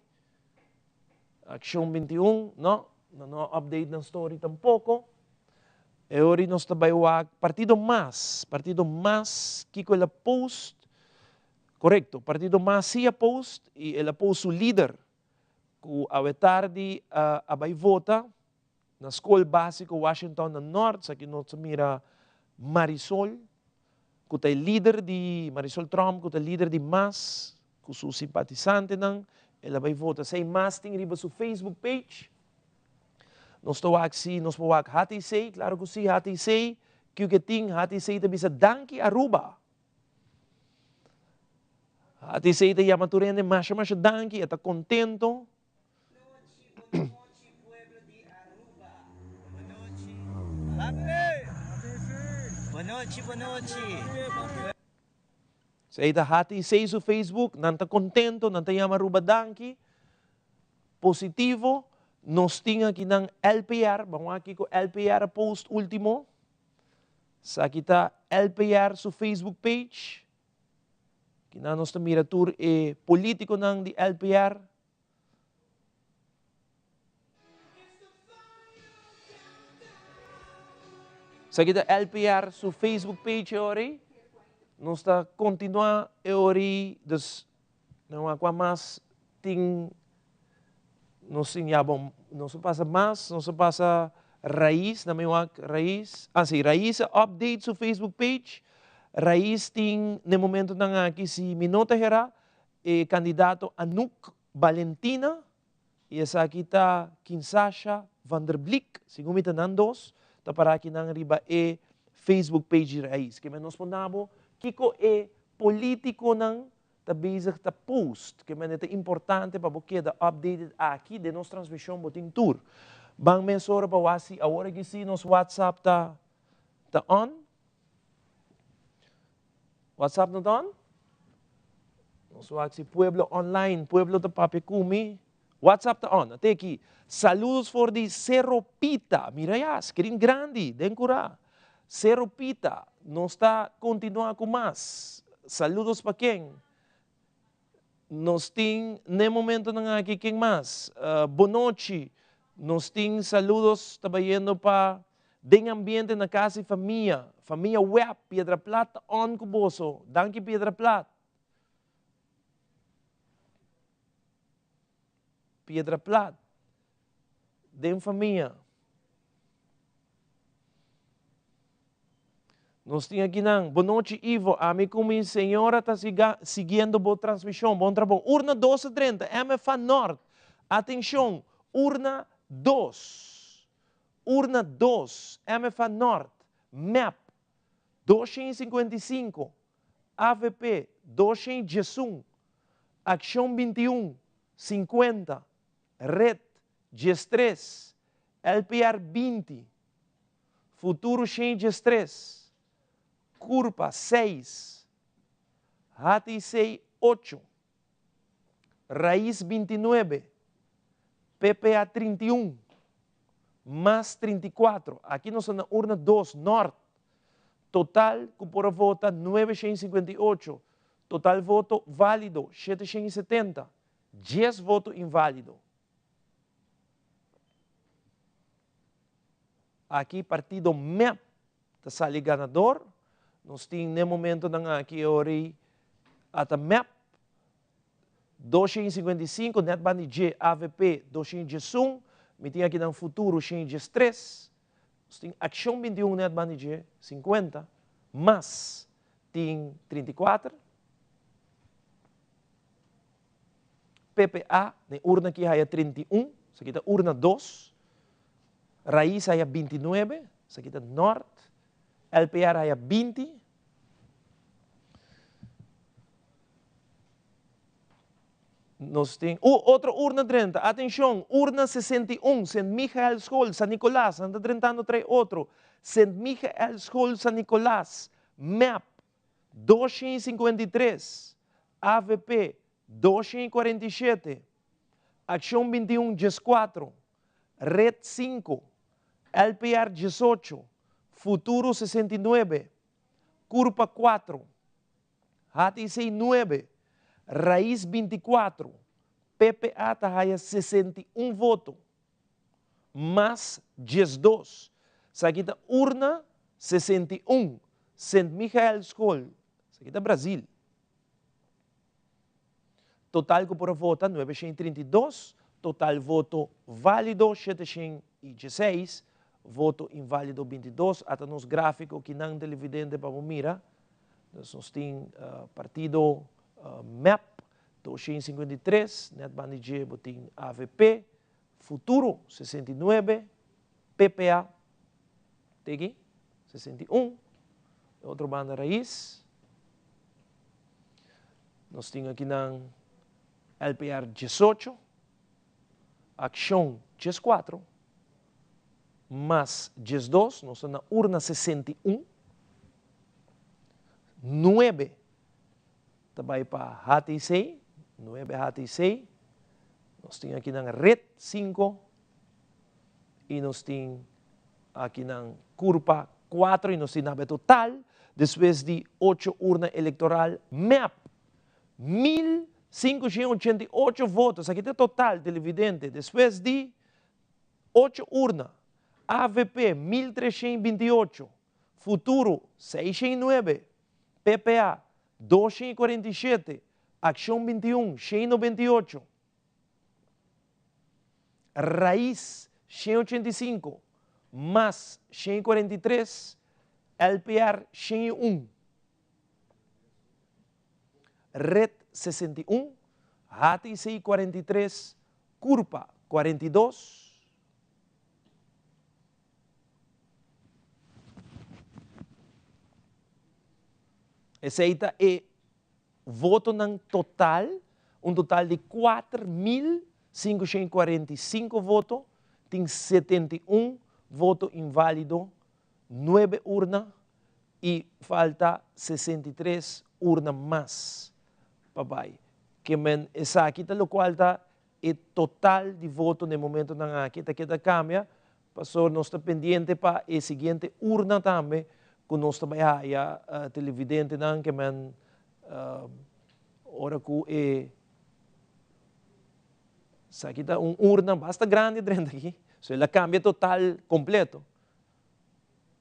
Action 21. Não update ng story tampouco. E ori nós estamos partido mais que com a post. Correcto, partido mais sia post e ela post o líder que a tarde vai votar na escola básica Washington no Norte, aqui nós mira Marisol, que é líder de Marisol Trump, que é líder de MAS, que é seu simpatizante não, ela vai votar. Sei MAS tem riba seu Facebook page. Nós estamos aqui, nós podemos hati sei, claro que sim, hati sei, que o que tem hati sei também sa danki Aruba. Hati sei te llama turene mas danki, está contento. Boa noite. Sei da hati sei su Facebook, não está contento, não te llama Aruba danki. Positivo, nós temos aqui ng LPR, vamos aqui com LPR post último. Sa kita LPR su Facebook page. Kina nós mira tour e político ng di LPR. Sa kita LPR su Facebook page ori, nós está continua ori dus não há mais ting nós tinhamos nós passa mais, nós passa raiz, na minha raiz, sim, raiz update su Facebook page. Raiz tem, no momento na aqui, si minota era candidato Anouk Valentina, e essa aqui está Kinsasha Vanderblik, segundo me nandos, está para aqui na riba Facebook page Raiz. Que nós podemos, kiko político ng tabisa ta post, que é importante para porque da updated aqui de nossa transmissão boting tour. Bang mensora pa wasi, agora que si nos WhatsApp ta on. WhatsApp na on? Nos WhatsApp Pueblo Online, Pueblo de Papecumi. WhatsApp ta on. Até aqui. Saludos for di Seropita. Mira ya, screen grande, den cura. Seropita, nos está continuando com mais. Saludos para quem? nos ting ne momento na nga kiking mas. Bonochi, nos ting saludos tabayendo pa ding ambiente na casa y familia. Familia web, Piedra Plata, on kuboso. Danke Piedra Plata. Piedra Plata. Den familia. Nos tinha aqui não. Boa noite, Ivo. A mim como minha senhora está seguindo boa transmissão. Bom trabalho. Urna 1230, MFA Norte. Atenção, urna 2. Urna 2, MFA Norte. MAP 255. AVP 261. Ação 21. 50. Red 13. LPR 20. Futuro 13. Curpa 6, HTC 8, Raiz 29, PPA 31, mais 34. Aqui nós estamos na urna 2, Norte. Total, que por vota 958. Total voto válido 770. 10 voto inválido. Aqui partido MEP está sali ganador. Nós temos no momento na aqui ori at map 255 net bandi G AVP 211 me tem aqui no futuro 213 nós temos ação 21 net bandi G 50 mas tem 34 PPA na urna aqui haya 31 isso aqui é urna 2 Raiz haya 29 isso aqui é Norte LPR haya 20. Nós temos outra urna 30. Atenção, urna 61, St. Michael School, San Nicolás. Anda 30 3 outro. St. Michael School, San Nicolás. MAP 253. AVP 247. Ação 21, 14. Red 5. LPR 18. Futuro 69, Curpa 4, HTC 9, Raiz 24, PPA Tahaya 61 votos, mais 12. Sakita urna 61, St. Michael School, sakita Brasil. Total que por vota 932, total voto válido 716. Voto inválido 22, até nos gráficos que não televidente para mira. Nós temos partido MAP 253, net bandige botin AVP, Futuro 69, PPA, tegi 61, outro banda Raiz. Nós temos aqui na LPR 18, Ação 14, mais 12, nós estamos na urna 61, 9, também para HTC, 9 HTC, nós temos aqui na Red 5, e nós temos aqui na Curpa 4, e nós temos na total, depois de 8 urnas eleitoral, MAP, 1.588 votos, aqui tem total televidente, depois de 8 urnas, AVP 1.328, Futuro 609, PPA 247, Ação 21 198, Raiz 185, MAS 143, LPR 101, Red 61, HTC 43, Curpa 42, esse aí é voto no total, total de 4.545 votos, tem 71 votos inválidos, 9 urnas e falta 63 urnas mais. Papai, que essa aqui o qual está é total de votos no momento na aqui está cambia, pastor nós está pendente para a seguinte urna também. Que nós também há televidente não que ora que é Sa kita urna basta grande dentro aqui. So ela cambia total completo.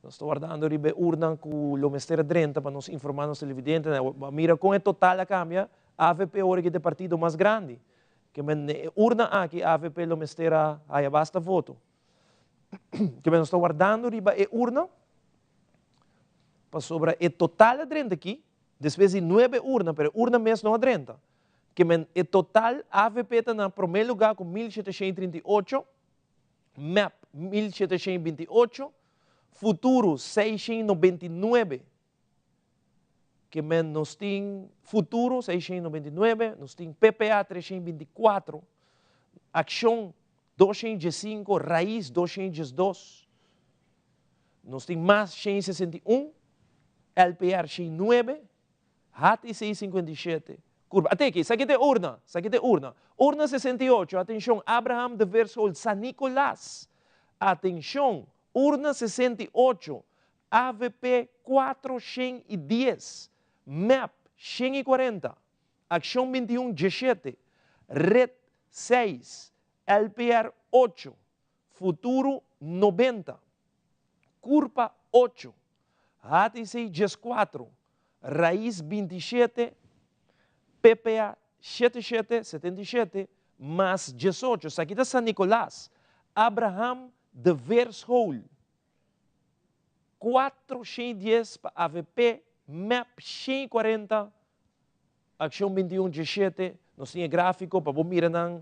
Nós estamos guardando ribe urna com o mestera drenta para nos informar nos televidentes. Mira com o total a cambia, AVP ora que é partido mais grande. Que urna aqui AVP lo mestera aí basta voto. Que nós estamos guardando riba e urna para sobre o total drenta aqui. Depois de 9 urnas, pero urna mesmo não adrenta. Que o total AVP está na primeiro lugar com 1738, MAP 1728, Futuro 699, que nós temos Futuro 699, nós temos PPA 324, Ação 205, Raiz 202, nós temos mais 161, LPR 109, HATI 657, curva. Até aqui, isso aqui é urna, Urna 68, atenção, Abraham de Versol, San Nicolás. Atenção, urna 68, AVP 410, MAP 140, Ação 21 17, Red 6, LPR 8, Futuro 90, Curva 8, HATI 14, Raiz 27, PPA 77, mais 18. Isso aqui é San Nicolás. Abraham de Vershol. 410 para AVP, MAP 140, Ação 21 17. Nós temos gráfico para você mirar.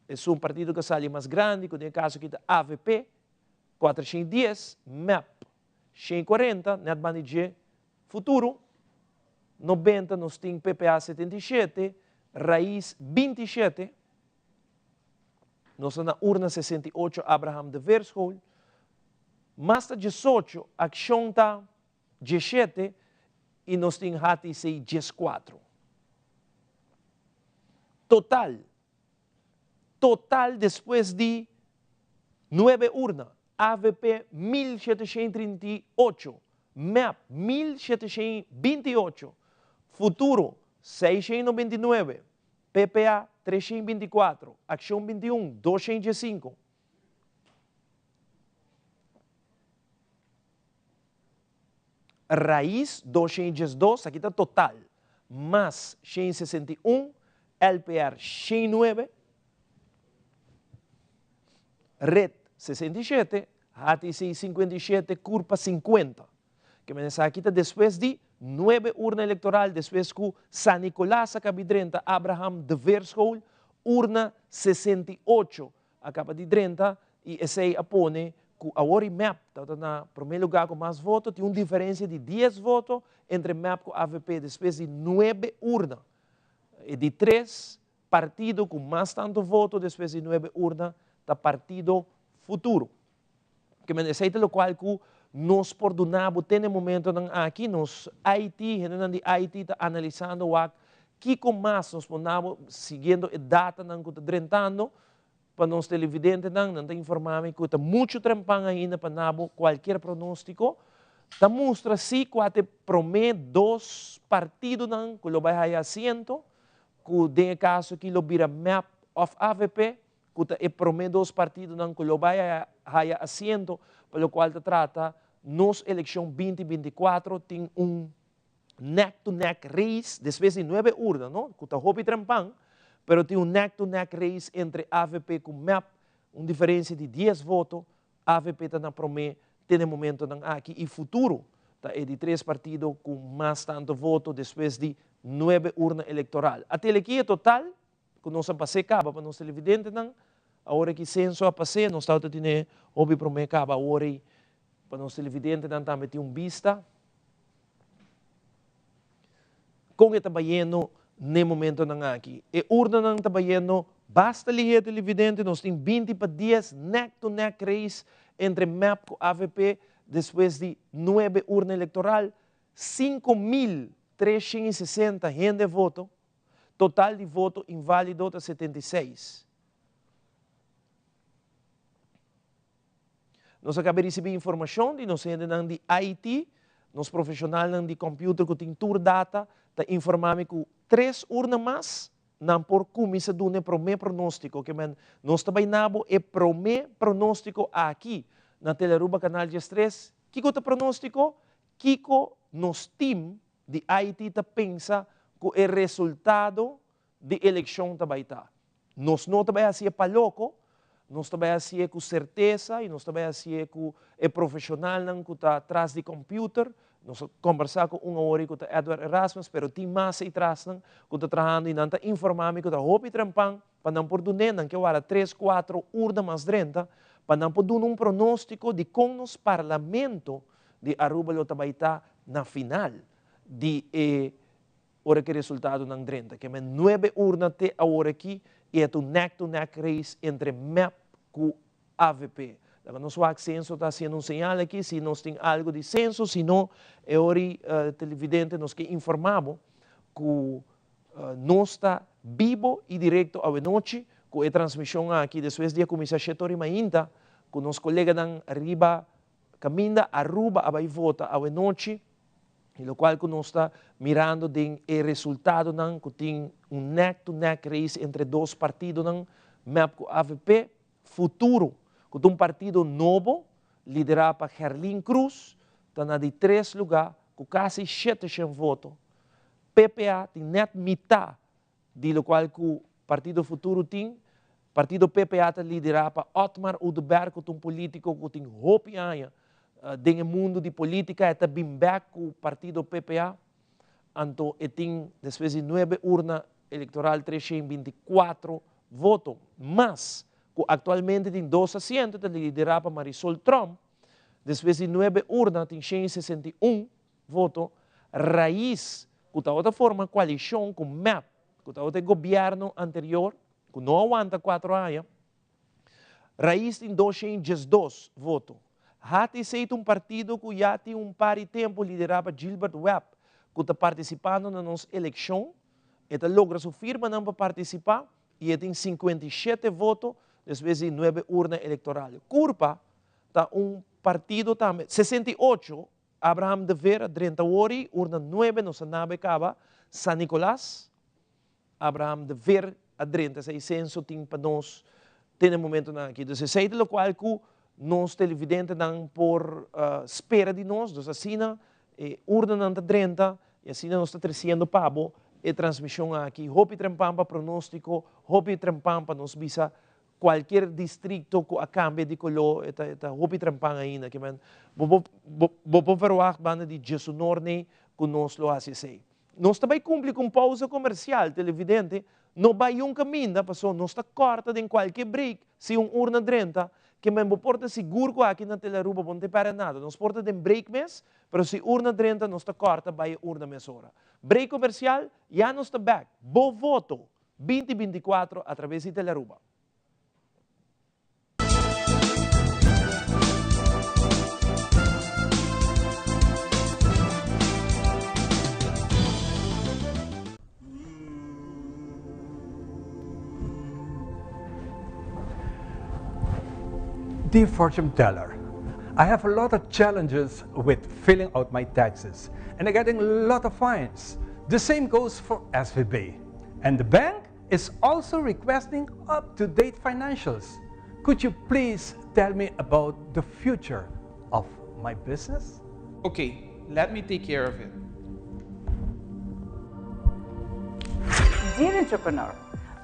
É um partido que sai mais grande, que no caso aqui é AVP, 410, MAP 140, net manager Futuro 90, nós temos PPA 77, Raiz 27, nós estamos na urna 68, Abraham de Vershol, Masta 18, Ação está 17 e nós temos HATI 14. Total depois de 9 urnas, AVP 1738, MAP 1728, Futuro 699, PPA 324, Ação 21 205. Raiz 202, aqui está total, mais 161, LPR 109, Red 67, HATI 57, Curva 50. Que mensaje aqui está depois de 9 urna eleitoral, depois que San Nicolás acaba de 30, Abraham de Vershol, urna 68 acaba de 30, e esse aí apone que a Ori MAP está na primeiro lugar com mais votos, tem uma diferença de 10 votos entre MAP e AVP, depois de 9 urnas. E de 3 partidos com mais tanto voto, depois de 9 urnas, está Partido Futuro. Que mensaje é o qual que nós perdonamos tem momento aqui nos Haiti, de Haiti está analisando o que mais nós podemos seguindo a data que está drentando para nós televidentes não está informando que está muito trempang ainda para nabo qualquer pronóstico. Está mostra se que promete 2 partidos que lo vai a assento, que tem caso que lo vira map of AVP, que promete 2 partidos que lo vai a assento, pelo qual se trata nos eleição 2024 tem neck-to-neck race, depois de 9 urnas, não? Que está hopi trempang, pero tem neck-to-neck race entre AVP e MAP, uma diferença de 10 votos, AVP está na promessa, tem momento aqui, e Futuro está de 3 partidos com mais tanto voto, depois de 9 urnas eleitorais. Até aqui é total, que nós passei caba para nós televidentes, a hora que censo a passei, nós estamos tendo hopi promessa caba, a hora para nós televidentes também tem vista, com o trabalhando no momento aqui. E urna não trabalhando, basta ligar televidente, nós temos 20 para 10 neck-to-neck race entre MAP e AVP, depois de 9 urnas eleitoral, 5.360 gente voto, total de voto inválido está 76. Nós acabamos de receber informação de nós ainda de IT, nos profissionais de computer que tem tour data, está informando que 3 urnas mais não por comisa do ne prome pronóstico que men nós também nabo e prome pronóstico aqui na Teleruba Canal de Estrés. Kiko ta pronóstico, Kiko nos team de Haiti ta pensa que o resultado de eleição também está. Nós não também assim para louco, nós também assim com certeza e nós também assim com é profissional não que está atrás de computer. Nós conversar com hora com Edward Erasmus, pero tem mais atrás não que está trabalhando e não está informando que está hopi trampang para não por dunen não que agora 3-4 urna mais 30 para não por um pronóstico de como nos parlamento de Aruba lo também está na final de ora que resultado ng 30 que men 9 urna te agora aqui e é to neck race entre MEP com AVP. Nosso censo está sendo um sinal aqui, se nós temos algo de censo, se não, é hora televidente nos que informamos que nós está vivo e direto à noite, com a transmissão aqui, depois de começar a chetori mainda, com os colegas dan arriba, caminha Aruba a vai vota à noite, e o qual nós está mirando de o resultado nan que tem neck race entre dois partidos nan, MEP com AVP, futuro. Com um partido novo, liderado por Gerlin Cruz, está de 3 lugares, com quase 700 votos. PPA tem net metade, de qual o Partido Futuro tem. Partido PPA está liderado por Otmar Udberg, um político que tem hope no mundo de política, está bem back com o Partido PPA. Então, tem, depois de 9 urnas eleitorais, 324 votos. Mas, atualmente tem 2 assentos, liderado por Marisol Trump. Depois de 9 urnas, tem 161 votos. Raiz, que de outra forma, coalição com MEP, que de outro governo anterior, que não aguenta 4 anos. Raiz tem 212 votos. Hati seita um partido que já tem par de tempo liderado por Gilbert Webb, que está participando na nossa eleição. Ele logra sua firma para participar e ele tem 57 votos. Depois de 9 urnas eleitorais. Curpa está partido também, 68, Abraham de Vera, 30 horas, urna 9, nossa nave acaba, San Nicolás, Abraham de Vera, a 30, esse censo tem para nós, tem momento aqui. Então, sei de lo qual que nós televidentes não por espera de nós, então assim, urna não está 30, e assim nós está trazendo pabo, e transmissão aqui, hopi trempampa pronóstico, hopi trempampa nos visa qualquer distrito que a cambie de color, está hopi trampang ainda, que man, bo verwacht banda de Jesus Norne, que nós lo hace. Nós também cumpre com pausa comercial, televidente, não vai caminho, passou, nós está corta em qualquer break, se urna 30, que man bo porta seguro que aqui na Teleruba não tem para nada, nós porta de break mês, mas se urna 30, nós está corta, vai urna mês hora. Break comercial, já nós está back, bo voto, 2024, através de Teleruba. Dear fortune teller, I have a lot of challenges with filling out my taxes and I'm getting a lot of fines. The same goes for SVB. And the bank is also requesting up-to-date financials. Could you please tell me about the future of my business? Okay, let me take care of it. Dear entrepreneur,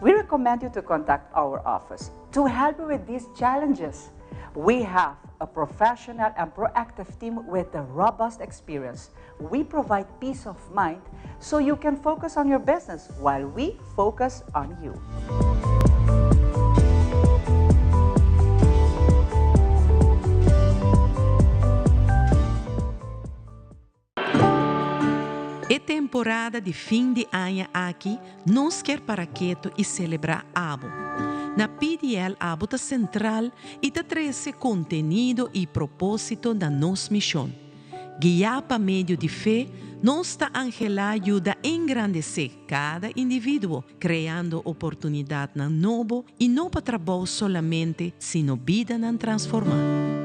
we recommend you to contact our office to help you with these challenges. We have a professional and proactive team with a robust experience. We provide peace of mind so you can focus on your business while we focus on you. É temporada de fim de ano aqui, nós quer para quieto e celebrar Abo. Na PDL Abo está central e está traz contenido e propósito da nossa missão. Guiar para meio de fé, nossa Angela ajuda a engrandecer cada indivíduo, criando oportunidade na novo e não para trabalho solamente, sino vida na transformar.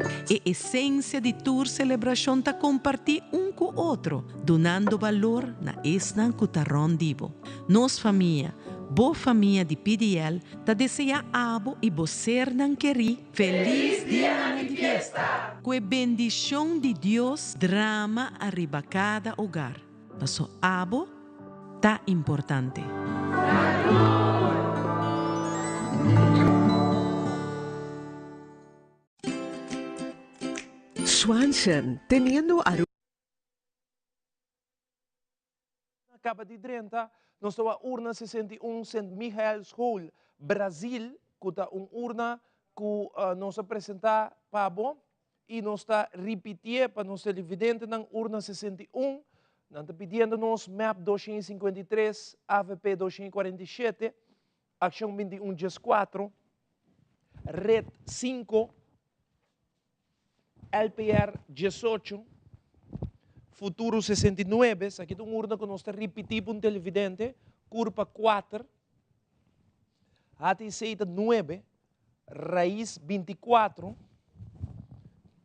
A essência de tua celebração está compartilhar com o outro, donando valor na esna que está rondivo. Nos família, Boa família de PDL ta deseja abo e bocer nan queri feliz dia de fiesta. Com a bendição de Deus, drama arriba cada hogar. Passo abo ta importante. Swanson, teniendo a Capa de 30, nós temos a urna 61 St. Michael's Hall, Brasil, que é uma urna que nós apresentamos para bom e nós está repetindo para nós televidentes na urna 61, nós está pedindo nos MAP 253, AVP 247, Ação 21 dias 4, Red 5, LPR 18, Futuro 69, aqui tem uma urna que nós está repetindo para um televidente, Curva 4, AT 9, Raiz 24,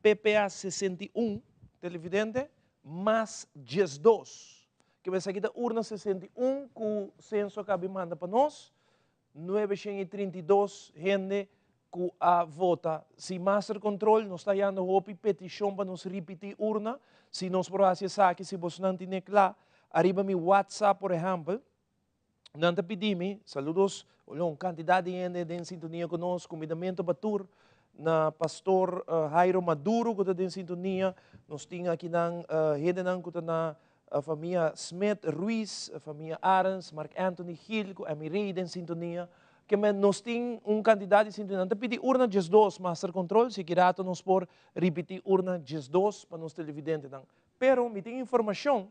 PPA 61, televidente, mais 12. Que vai aqui da urna 61, que o censo acaba manda para nós, 932 gente que a vota. Se Master Control nós está dando uma petição para nos repetir urna, se nós processamos aqui, se você não tem lá, arriba mi WhatsApp, por exemplo, não te pedimos, saludos, olha, quantidade de gente em sintonia conosco, convidamento para tour, na pastor Jairo Maduro, que está em sintonia, nós temos aqui na rede na a família Smith Ruiz, a família Arens, Mark Anthony Hill, a Mireille em sintonia, que nós temos candidato em sintonia. Não te pedir urna 12, Master Control, se quiser nós por repetir urna 12 para nós televidentes. Pero, me tem informação,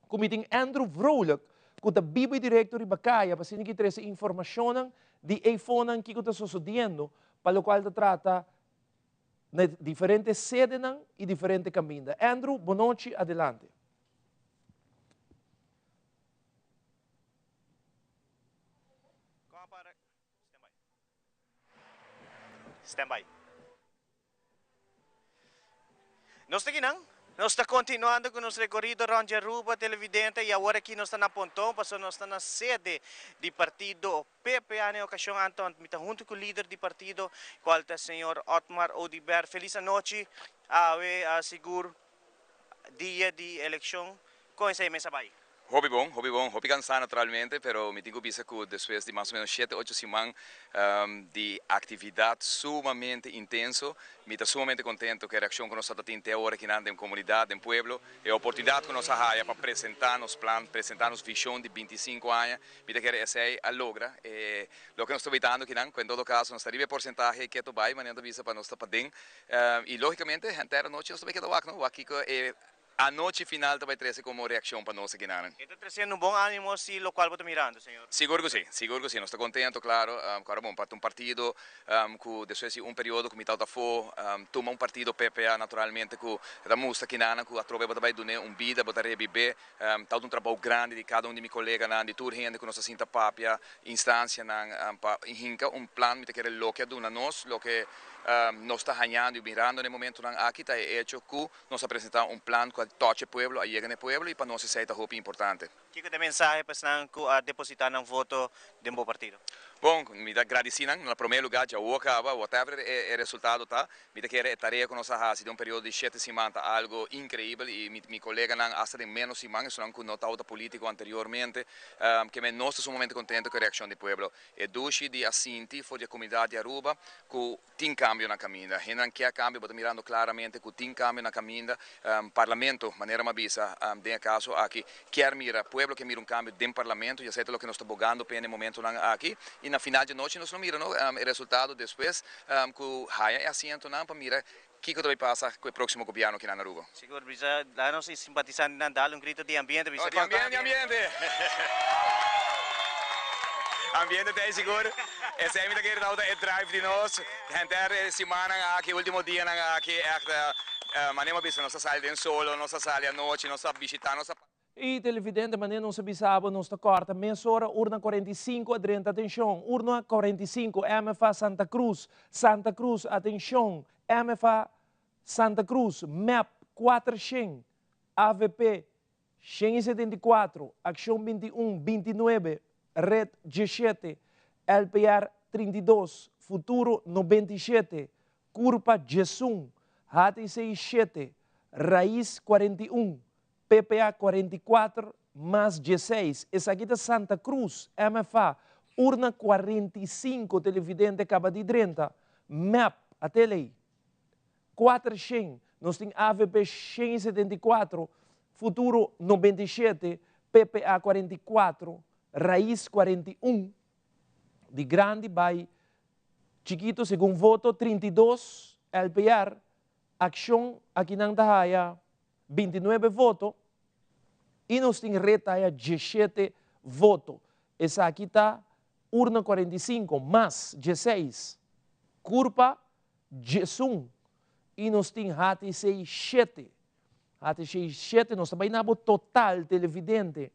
que me tem Andrew Vrolijk, que é Bible Director de Bacaya, para que trazer informação de iPhone que está sucedendo, para o qual se trata de diferentes sedes e diferentes caminhos. Andrew, boa noite, adelante. Stand by. Nós estamos aqui, nós estamos continuando com o nosso recorrido around Aruba, televidente, e agora aqui nós estamos na Pontão, porque nós estamos na sede do partido PPA, na ocasião, Anton, junto com o líder do partido, qual é o senhor Otmar Odiber. Feliz noite, seguro dia de eleição, com essa mesa vai. Hobby bom, hobby cansado naturalmente, pero me tengo visto que después de más o menos 7-8 semanas de actividad sumamente intenso, me está sumamente contento que a reacción que nós estamos tendo ahora aqui na comunidade, no pueblo, e a oportunidade que nós temos para apresentar nos planos, apresentar nos visão de 25 anos, me está querendo essa a logra, lo que nós estamos evitando aqui, em todo caso, nós temos porcentagem que vai, mas não visa para nós estar para dentro, e logicamente, inteira noite nós estamos aqui a noite final vai trazer como reação para nós aqui na. Está trazendo bom ânimo se o qual está mirando, senhor? Seguro que sim, nós estamos contentos, claro, claro, bom, para um partido que depois de período que me está fora, toma partido PPA naturalmente que da música aqui na, que a trova vai dar vida, vai reviver, está trabalho grande de cada de meus colegas de toda gente que nós sinta papia, instância para hinca plano que ele loque do nós, lo que nós está ganhando e mirando no momento aqui está hecho que nós apresentamos plano que toca o povo, chega no povo e para nós isso é muito importante. Que é a mensagem para depositar um voto de um bom partido? Bom, me dá agradecimento, no primeiro lugar, já o acaba, whatever o resultado tá, me dá que a tarefa que nós fazemos de período de 7 semanas, algo incrível, e meu colega não hasta de menos semanas, só que não estava político anteriormente, que nós estamos muito contentes com a reação do povo. E doce de assinti foi a comunidade de Aruba, que tem cambio na caminha, e não quer cambio, mas mirando claramente que tem cambio na caminha, parlamento, maneira mais bisa, de caso aqui, quer mira, povo que mira cambio dentro do parlamento, já sei o que nós estamos bogando no momento aqui, e na final de noite nós não miramos o resultado depois que haya assento para mirar o que vai passar com o próximo governo aqui na Aruba. Seguro, bisa, lá nós simpatizando na dar grito de ambiente, bisa. De ambiente. Ambiente tem seguro. Essa é a minha drive de nós. Gente, semana aqui, último dia aqui, maneira bisa, nós saímos solo, nós saímos à noite, nós visitamos. E televidente, maneira não se bisaba, não está corta. Meia hora, urna 45, adrente, atenção. Urna 45, MFA Santa Cruz. Santa Cruz, atenção. MFA Santa Cruz, MAP 400, AVP 174, Ação 21, 29, Red 17, LPR 32, Futuro 97, Curpa 11, HTC 7, Raiz 41, PPA 44, mais 16. Essa aqui é Santa Cruz, MFA, urna 45, televidente acaba de 30, MAP, até aí, 400, nós temos AVP 174, Futuro 97, PPA 44, Raiz 41, de grande vai, chiquito segundo voto 32, LPR, Action aqui na Dahaya 29 votos, e nós temos retaia 17 votos. Essa aqui está urna 45, mais 16, Curpa 11, e nós temos HTC 7. HTC 7, nós também temos total televidente.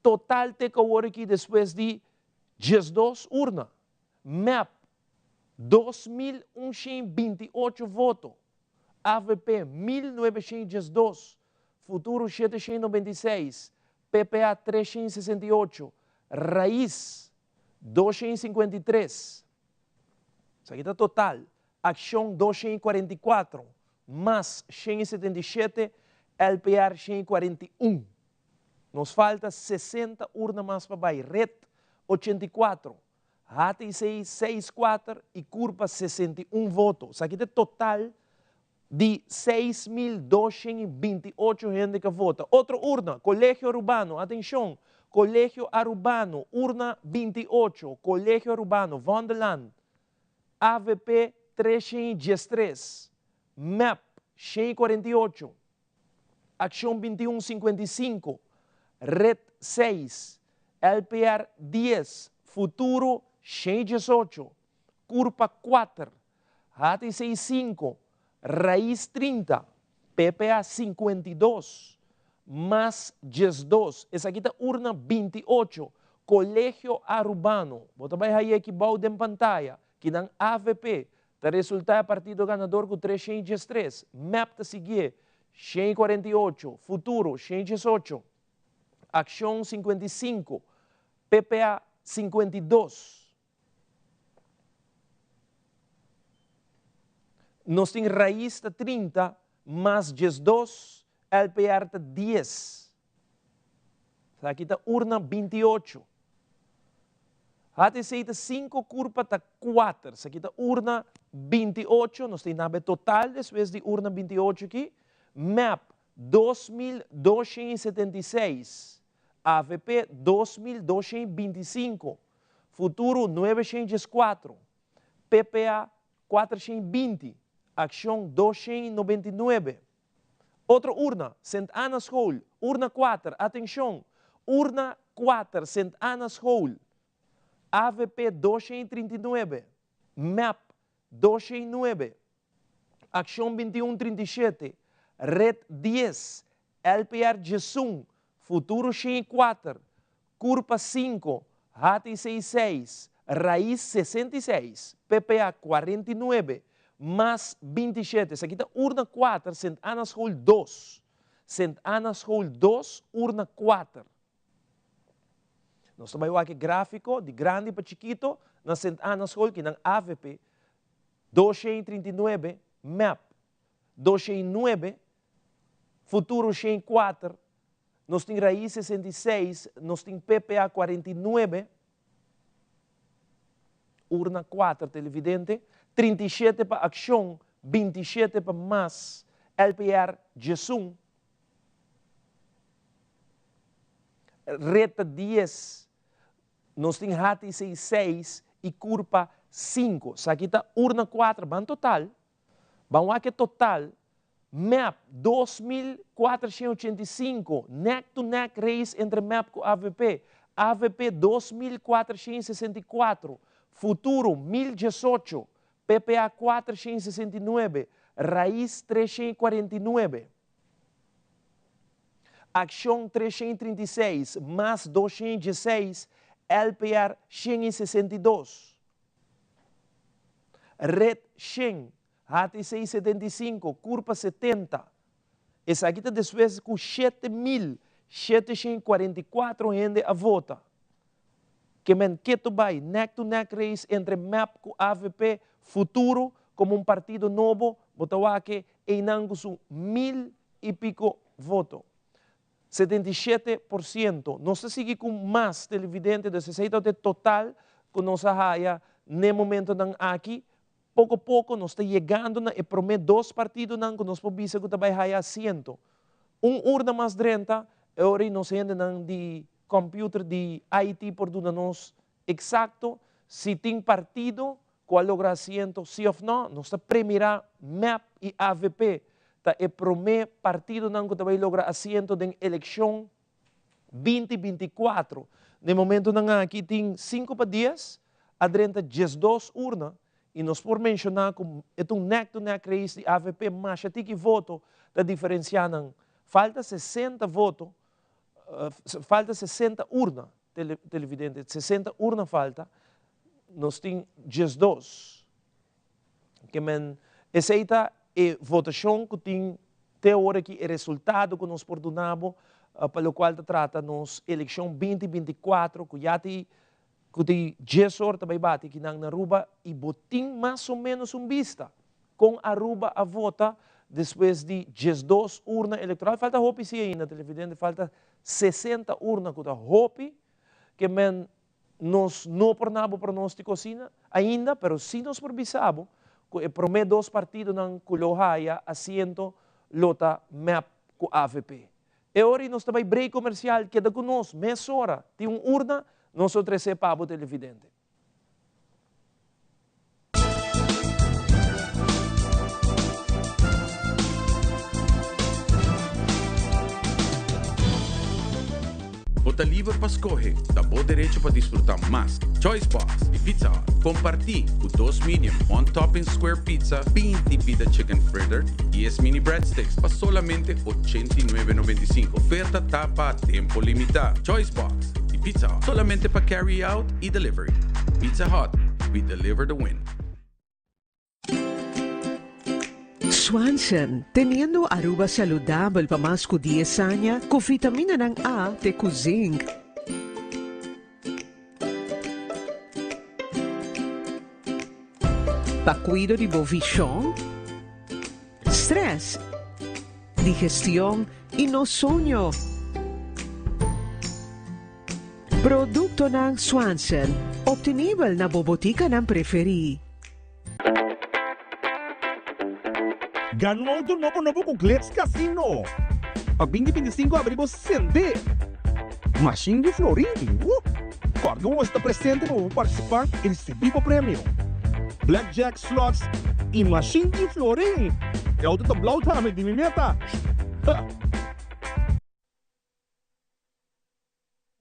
Total te kawari aqui depois de 12 urna. MAP, 2.128 votos. AVP, 1.912. Futuro, 796. PPA, 368. Raiz, 253. Isso aqui está total. Action, 244. Mais 177. LPR, 141. Nos falta 60 urnas mais para baixo. Red, 84. HTC, 64. E Curpa, 61 votos. Isso aqui é total de 6.228 gente que vota. Outra urna, Colégio Urbano, atenção. Colégio Urbano, urna 28. Colégio Urbano, Vonderland. AVP, 313. MAP, 148. Action 2155. Red 6, LPR 10, Futuro 118, Curpa 4, HTC 5, Raiz 30, PPA 52, mais 12. Essa aqui está urna 28, Colégio Urbano. Bota vai aí aqui balde em pantalla, que dá AVP. Está resultado partido ganador com 313. MAP está seguir, 148, Futuro 118. Action 55, PPA 52. Nós temos Raiz 30, mais 12, LPR 10. Aqui está urna 28. HTC 5, Curpa 4. Aqui está urna 28. Nós temos nave total, depois de urna 28 aqui. MAP 2.276. AVP 2.225, Futuro 904, PPA 420, Action 299. Outra urna, St. Anna's Hall, urna 4, atenção, urna 4, St. Anna's Hall, AVP 239, MAP 209, Action 2137, Red 10, LPR 11, Futuro 4, Curpa 5, HTC 6, Raiz 66, PPA 49, mais 27. Essa aqui está urna 4, St. Anna's Hall 2. St. Anna's Hall 2, urna 4. Nós trabalhamos aqui gráfico de grande para chiquito na St. Anna's Hall, que na AVP 239, MAP 209, Futuro 4, nós temos Raiz 66, nós temos PPA 49, urna 4, televidente, 37 para Action, 27 para MAS, LPR 11, Reta 10, nós temos HTC 6 e Curpa 5. Isso aqui está urna 4, vamos total. Vamos aqui total. MAP 2.485, neck-to-neck race entre MAP e AVP. AVP 2.464, Futuro 1.018, PPA 469, Raiz 349. Action 336, mais 216, LPR 162. Red 100. HTC 75, Curpa 70. Essa aqui está depois com 7.744 gente a vota. que men ketubay neck-to-neck race entre MEP com AVP futuro como um partido novo, botawake e nango su 1,000 e pico voto. 77%. Nós seguimos com mais televidente de 60% total que nós haya no momento não aqui. Pouco a pouco nós está chegando na e prometo 2 partidos não que nós podemos que também haya assento. Urna mais 30, agora nós ainda não de computer de IT por nós exato se tem partido qual logra assento sim ou não, nós está premirar MEP e AVP. Tá é primeiro partido não que também logra assento na eleição 2024. No momento não aqui tem 5 para 10, a 30 12 urnas e nós por mencionar como é neck-to-neck race de AVP, mas tem que voto da diferença não. Falta 60 votos, falta 60 urnas, televidente, 60 urnas falta, nós temos 12. Que men, essa é votação que tem até agora que é resultado que nós perdonamos, pelo qual trata nos eleição 2024, que já tem que tem 10 horas também bate que na Aruba e botim mais ou menos vista com Aruba a vota depois de 12 urnas eleitorais. Falta hopi sim ainda, televidente, falta 60 urnas que da hopi, que men nós não pornamos pronóstico ainda, pero se nós provisamos, que prometo 2 partidos não colohaya assento lota MEP com AVP. E agora nós também break comercial, queda conosco, meia hora, tem urna, nós oferecemos para o televidente. Bota livre para escolher, dá bom direito para desfrutar mais. Choice Box e Pizza Hut. Compartilhe o 2 medium on topping square pizza, 20 pita chicken fritter e as mini breadsticks para solamente $89.95. Oferta tapa a tempo limitado. Choice Box e Pizza Hut. Solamente para carry out e delivery. Pizza Hut, we deliver the win. Swanson, teniendo Aruba saludable para más que 10 años, con vitamina ng A de zinc. Pa cuido de bovichón, stress, digestión y no sueño. Producto ng Swanson, obtenible na bobotika ng preferi. Ganhou do novo com Glitz Casino. A 2025 abrimos Sende. Machine de Florim. Corgão está presente para participar e receber o prêmio. Blackjack slots e Machine de Florim. É o do Blau também de meta.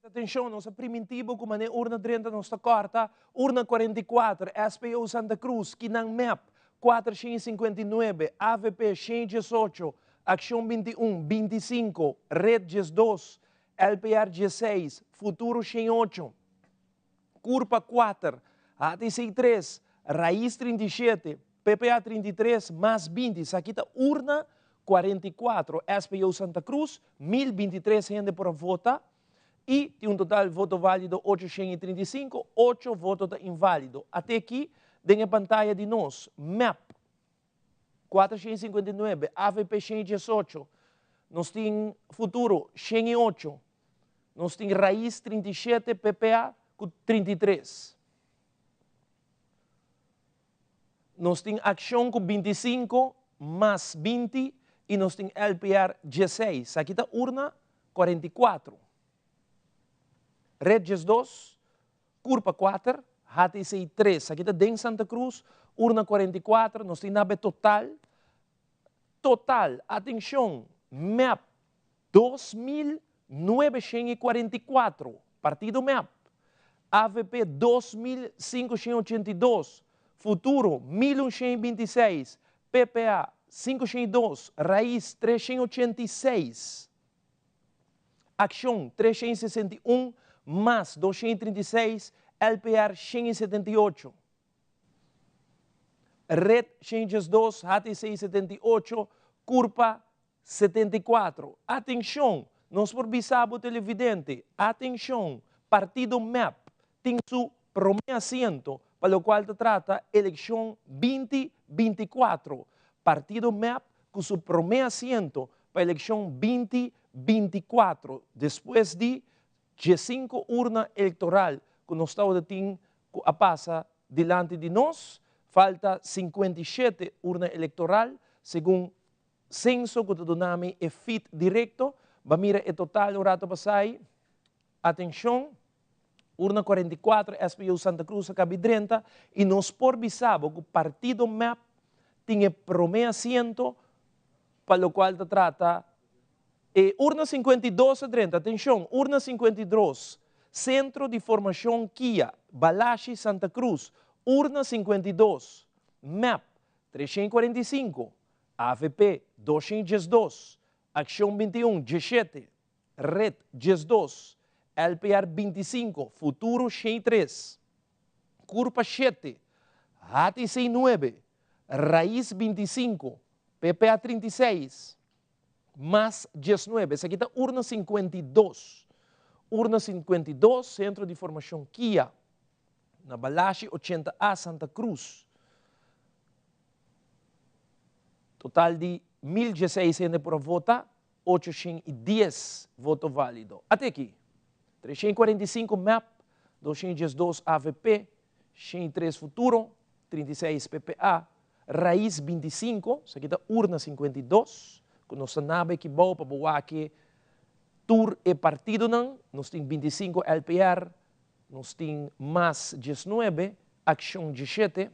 Atenção, nossa primitivo como é urna 30 nossa quarta, urna 44, SPO Santa Cruz, Kinang MEP. 459, AVP 118, Ação 21, 25, Red 12, LPR 16, Futuro 108, Curpa 4, ATC 3, Raiz 37, PPA 33, mais 20, Saquita Urna 44, SPO Santa Cruz, 1023 gente por vota e tem total voto válido 835, 8 votos inválido. Até aqui, denha pantalla de nós, MEP 459, AVP 118, nós temos Futuro 108, nós temos Raiz 37, PPA 33. Nós temos Ação com 25, mais 20, e nós temos LPR 16. Aqui está urna 44. Red 2, Curpa 4, HTC 3, aqui está em Santa Cruz, urna 44, nós temos nave total, atenção, MEP 2.944, partido MEP, AVP 2.582, Futuro 1.126, PPA 502, Raiz 386, Ação 361, mais 236, LPR 178, Red 102, HTC 78, Curpa 74. Atenção, nós por bisabo televidente, atenção, partido MEP tiene su primer asiento, para lo cual se trata elección 2024. Partido MEP con su primer asiento para elección 2024. Después de 5 urna electoral que nos está de a pasa delante de nós, falta 57 urna electoral, según censo que donami é fit directo, va mira o total o rato passai. Atenção, urna 44, SPU Santa Cruz acaba 30, e nós por bisabo que o partido MEP tinha primeiro assento, para o qual se trata, urna 52 a 30, atenção, urna 52, Centro de Formação Kia, Balachi, Santa Cruz, urna 52, MEP 345, AVP 212, Ação 21 17, Red 12, LPR 25, Futuro 3, Curpa 7, HTC 9, Raiz 25, PPA 36, MAS 19. Essa aqui está urna 52. Urna 52, Centro de Formação Kia, na Balachi 80A, Santa Cruz. Total de 1.016 por votar, 810 voto válido. Até aqui. 345 MEP, 212 AVP, 103 Futuro, 36 PPA, Raiz 25, isso aqui está urna 52, que nós sabemos que bom para boa que tour e partido não, nós temos 25 LPR, nós temos MAS 19, Ação 17,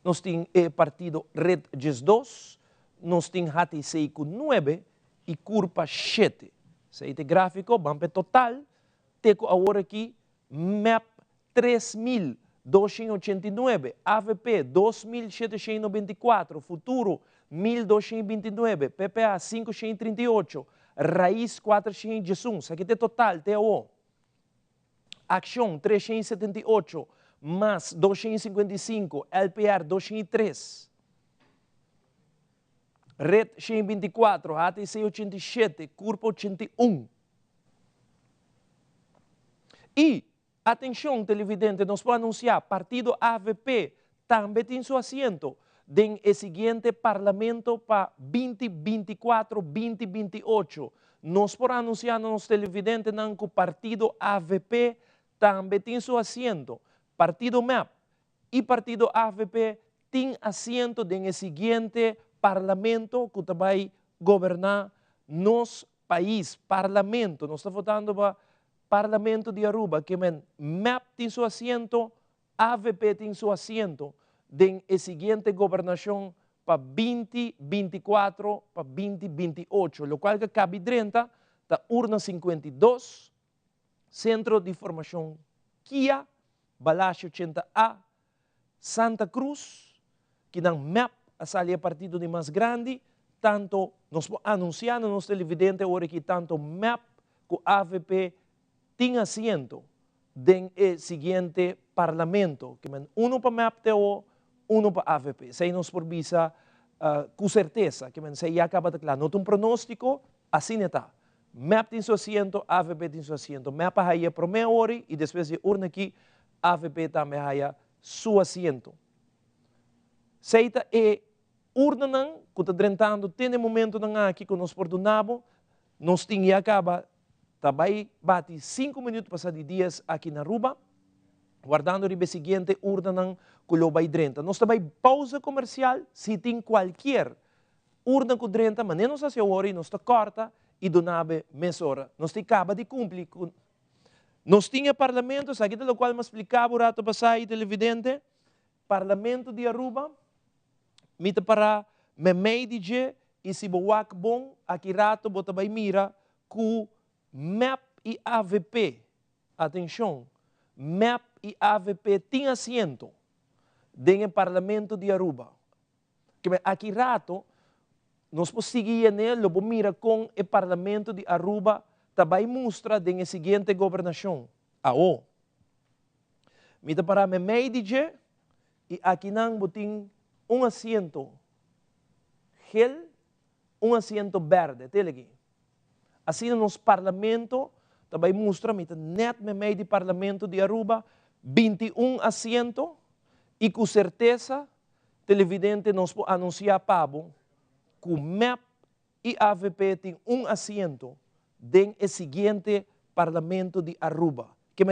nós temos e partido Red 12, nós temos HTC 9 e Curpa 7. Esse gráfico, vamos para total, teco agora aqui, MEP 3.289, AVP 2.794, Futuro 1.229, PPA 538, Raiz 411, isso aqui tem total, TO. Ação 378, MAS 255, LPR 203. Red 124, HTC 87, Curpa 81. E, atenção televidente, nós podemos anunciar, partido AVP também tem seu assento em o seguinte parlamento para 2024-2028. Nós podemos anunciar nos televidentes que o partido AVP também tem seu assento. Partido MEP e partido AVP tem assento em o seguinte parlamento que vai governar nosso país. Parlamento, nós estamos votando para Parlamento de Aruba, que MEP tem seu assento, AVP tem seu assento, em a seguinte governação para 2024 para 2028, o qual que cabe 30 da urna 52, Centro de Formação Kia, Balachi 80A, Santa Cruz, que não MEP a salir partido de mais grande, tanto nós anunciando nos televidentes agora que tanto MEP como AVP tem assento em o seguinte parlamento, que um para MEP TO, um para AVP. Se nós por visa com certeza, que se já acaba de claro, não tem um pronóstico, assim está. MEP tem seu assento, AVP tem seu assento. MEP aí para meia hora e depois de urna aqui, AVP também aí seu assento. Seita é urna não, que está drentando, tem momento não aqui que nós perdonamos, nós temos acaba, também bate 5 minutos passar de dias aqui na Aruba, guardando o seguinte urna não, que lo vai drenta. Nós também pausa comercial, se tem qualquer urna que drenta, mas nem nos hace hora, nós está corta e donava meia hora. Nós acaba de cumprir. Nós tínhamos parlamentos, aqui do qual me explicava o rato passado, televidente, Parlamento de Aruba, mita para me meio e se boak bom, aqui rato bota vai mira com MEP e AVP. Atenção, MEP e AVP tem assento dentro do Parlamento de Aruba. Que aqui rato nós podemos seguir nele, lo mira com o Parlamento de Aruba, também mostra dentro da seguinte governação. AO. Mita para me meio e aqui não botem assento gel, assento verde. Assim, nos parlamento, também mostra que net me meio do Parlamento de Aruba 21 assentos e com certeza televidente nos anunciar Pabo que o MEP e AVP tem um assento dentro do seguinte Parlamento de Aruba. Que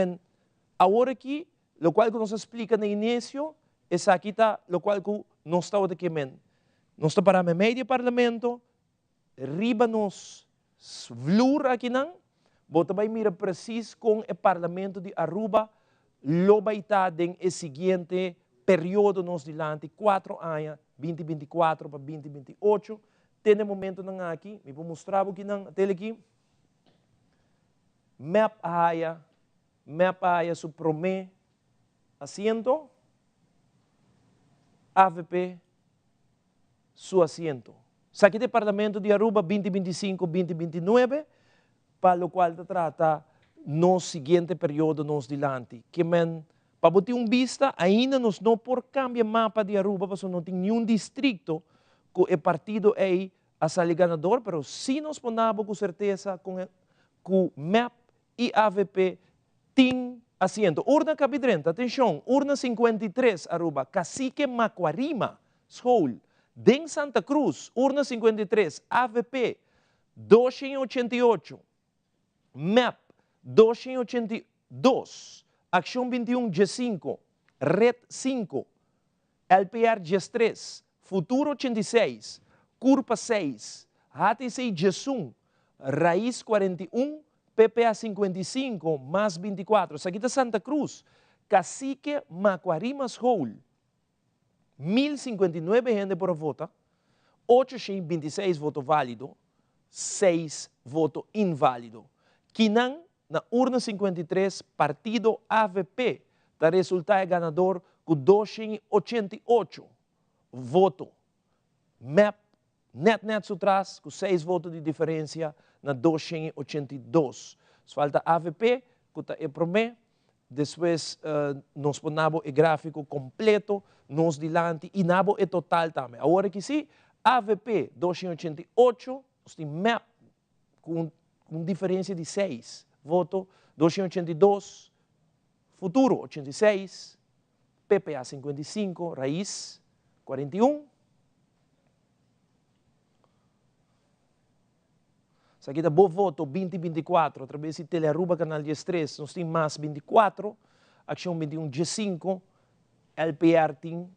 agora aqui, o qual que nos explica no início, essa aqui está, o qual que nós estamos aqui, nós estamos para o meio do Parlamento, riba nos vlur aqui não, bota vai mira preciso com o Parlamento de Aruba, lo vai estar dentro do seguinte período nos dilante, 4 anos, 2024 para 2028, tem momento não aqui, me vou mostrar aqui não, até aqui, map aia su prome asiento, AVP su asiento. Aqui tem Parlamento de Aruba 2025-2029, para o qual trata no seguinte período nos dilante, que para botar vista, ainda nos não por cambiar mapa de Aruba, porque não tem nenhum distrito que o partido é a sair ganador, mas se nós ponemos com certeza com o MEP e AVP tem assento. Urna Cabidrenta, atenção, urna 53 Aruba, Cacique Macuarima, School, Den Santa Cruz, urna 53, AVP 288, MEP 282, Acción 21 G5, Red 5, LPR G3, Futuro 86, Curpa 6, HTC G1, Raiz 41, PPA 55 mais 24. Aqui está Santa Cruz, Cacique Macuarimas Hall, 1059 gente por voto, 826 votos válidos, 6 votos inválidos. Quinan, na urna 53, partido AVP, está resultado ganador com 288 votos. MEP, net sutras, com 6 votos de diferença, na 282. Falta AVP, que está em promê, depois nós ponemos o gráfico completo, nos dilante, e nabo é total também. Agora que sim, AVP 288, nós temos MEP com diferença de 6 votos, 282, Futuro 86, PPA 55, Raiz 41, aqui está bom voto 2024, através de Telearuba Canal 3, nós temos mais 24, Ação 21 G5, LPR tem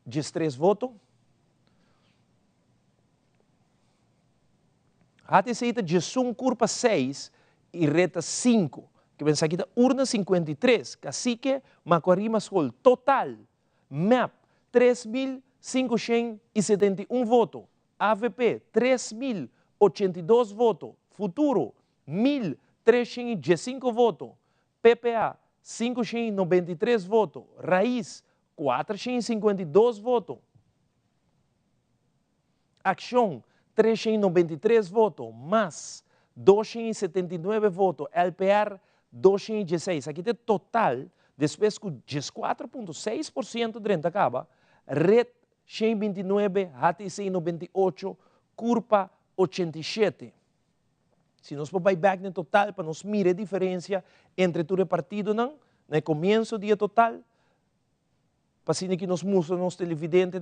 G3 voto. HTC está G1 Curpa 6 e Reta 5, que pensa aqui está urna 53, Cacique Macuarimas Hall, total, MEP 3.571 votos, AVP 3.082 votos, Futuro, 1.315 votos. PPA, 593 votos. Raiz, 452 votos. Acción, 393 votos. Mais, 279 votos. LPR, 216. Aqui tem total, depois que 14,6% de renta acaba, Red, 129, HTC, 98, Curpa, 87. Se nós vamos back no total, para nós mirar a diferença entre todo partido, no começo do dia total, para assim que nos mostra nos televidentes,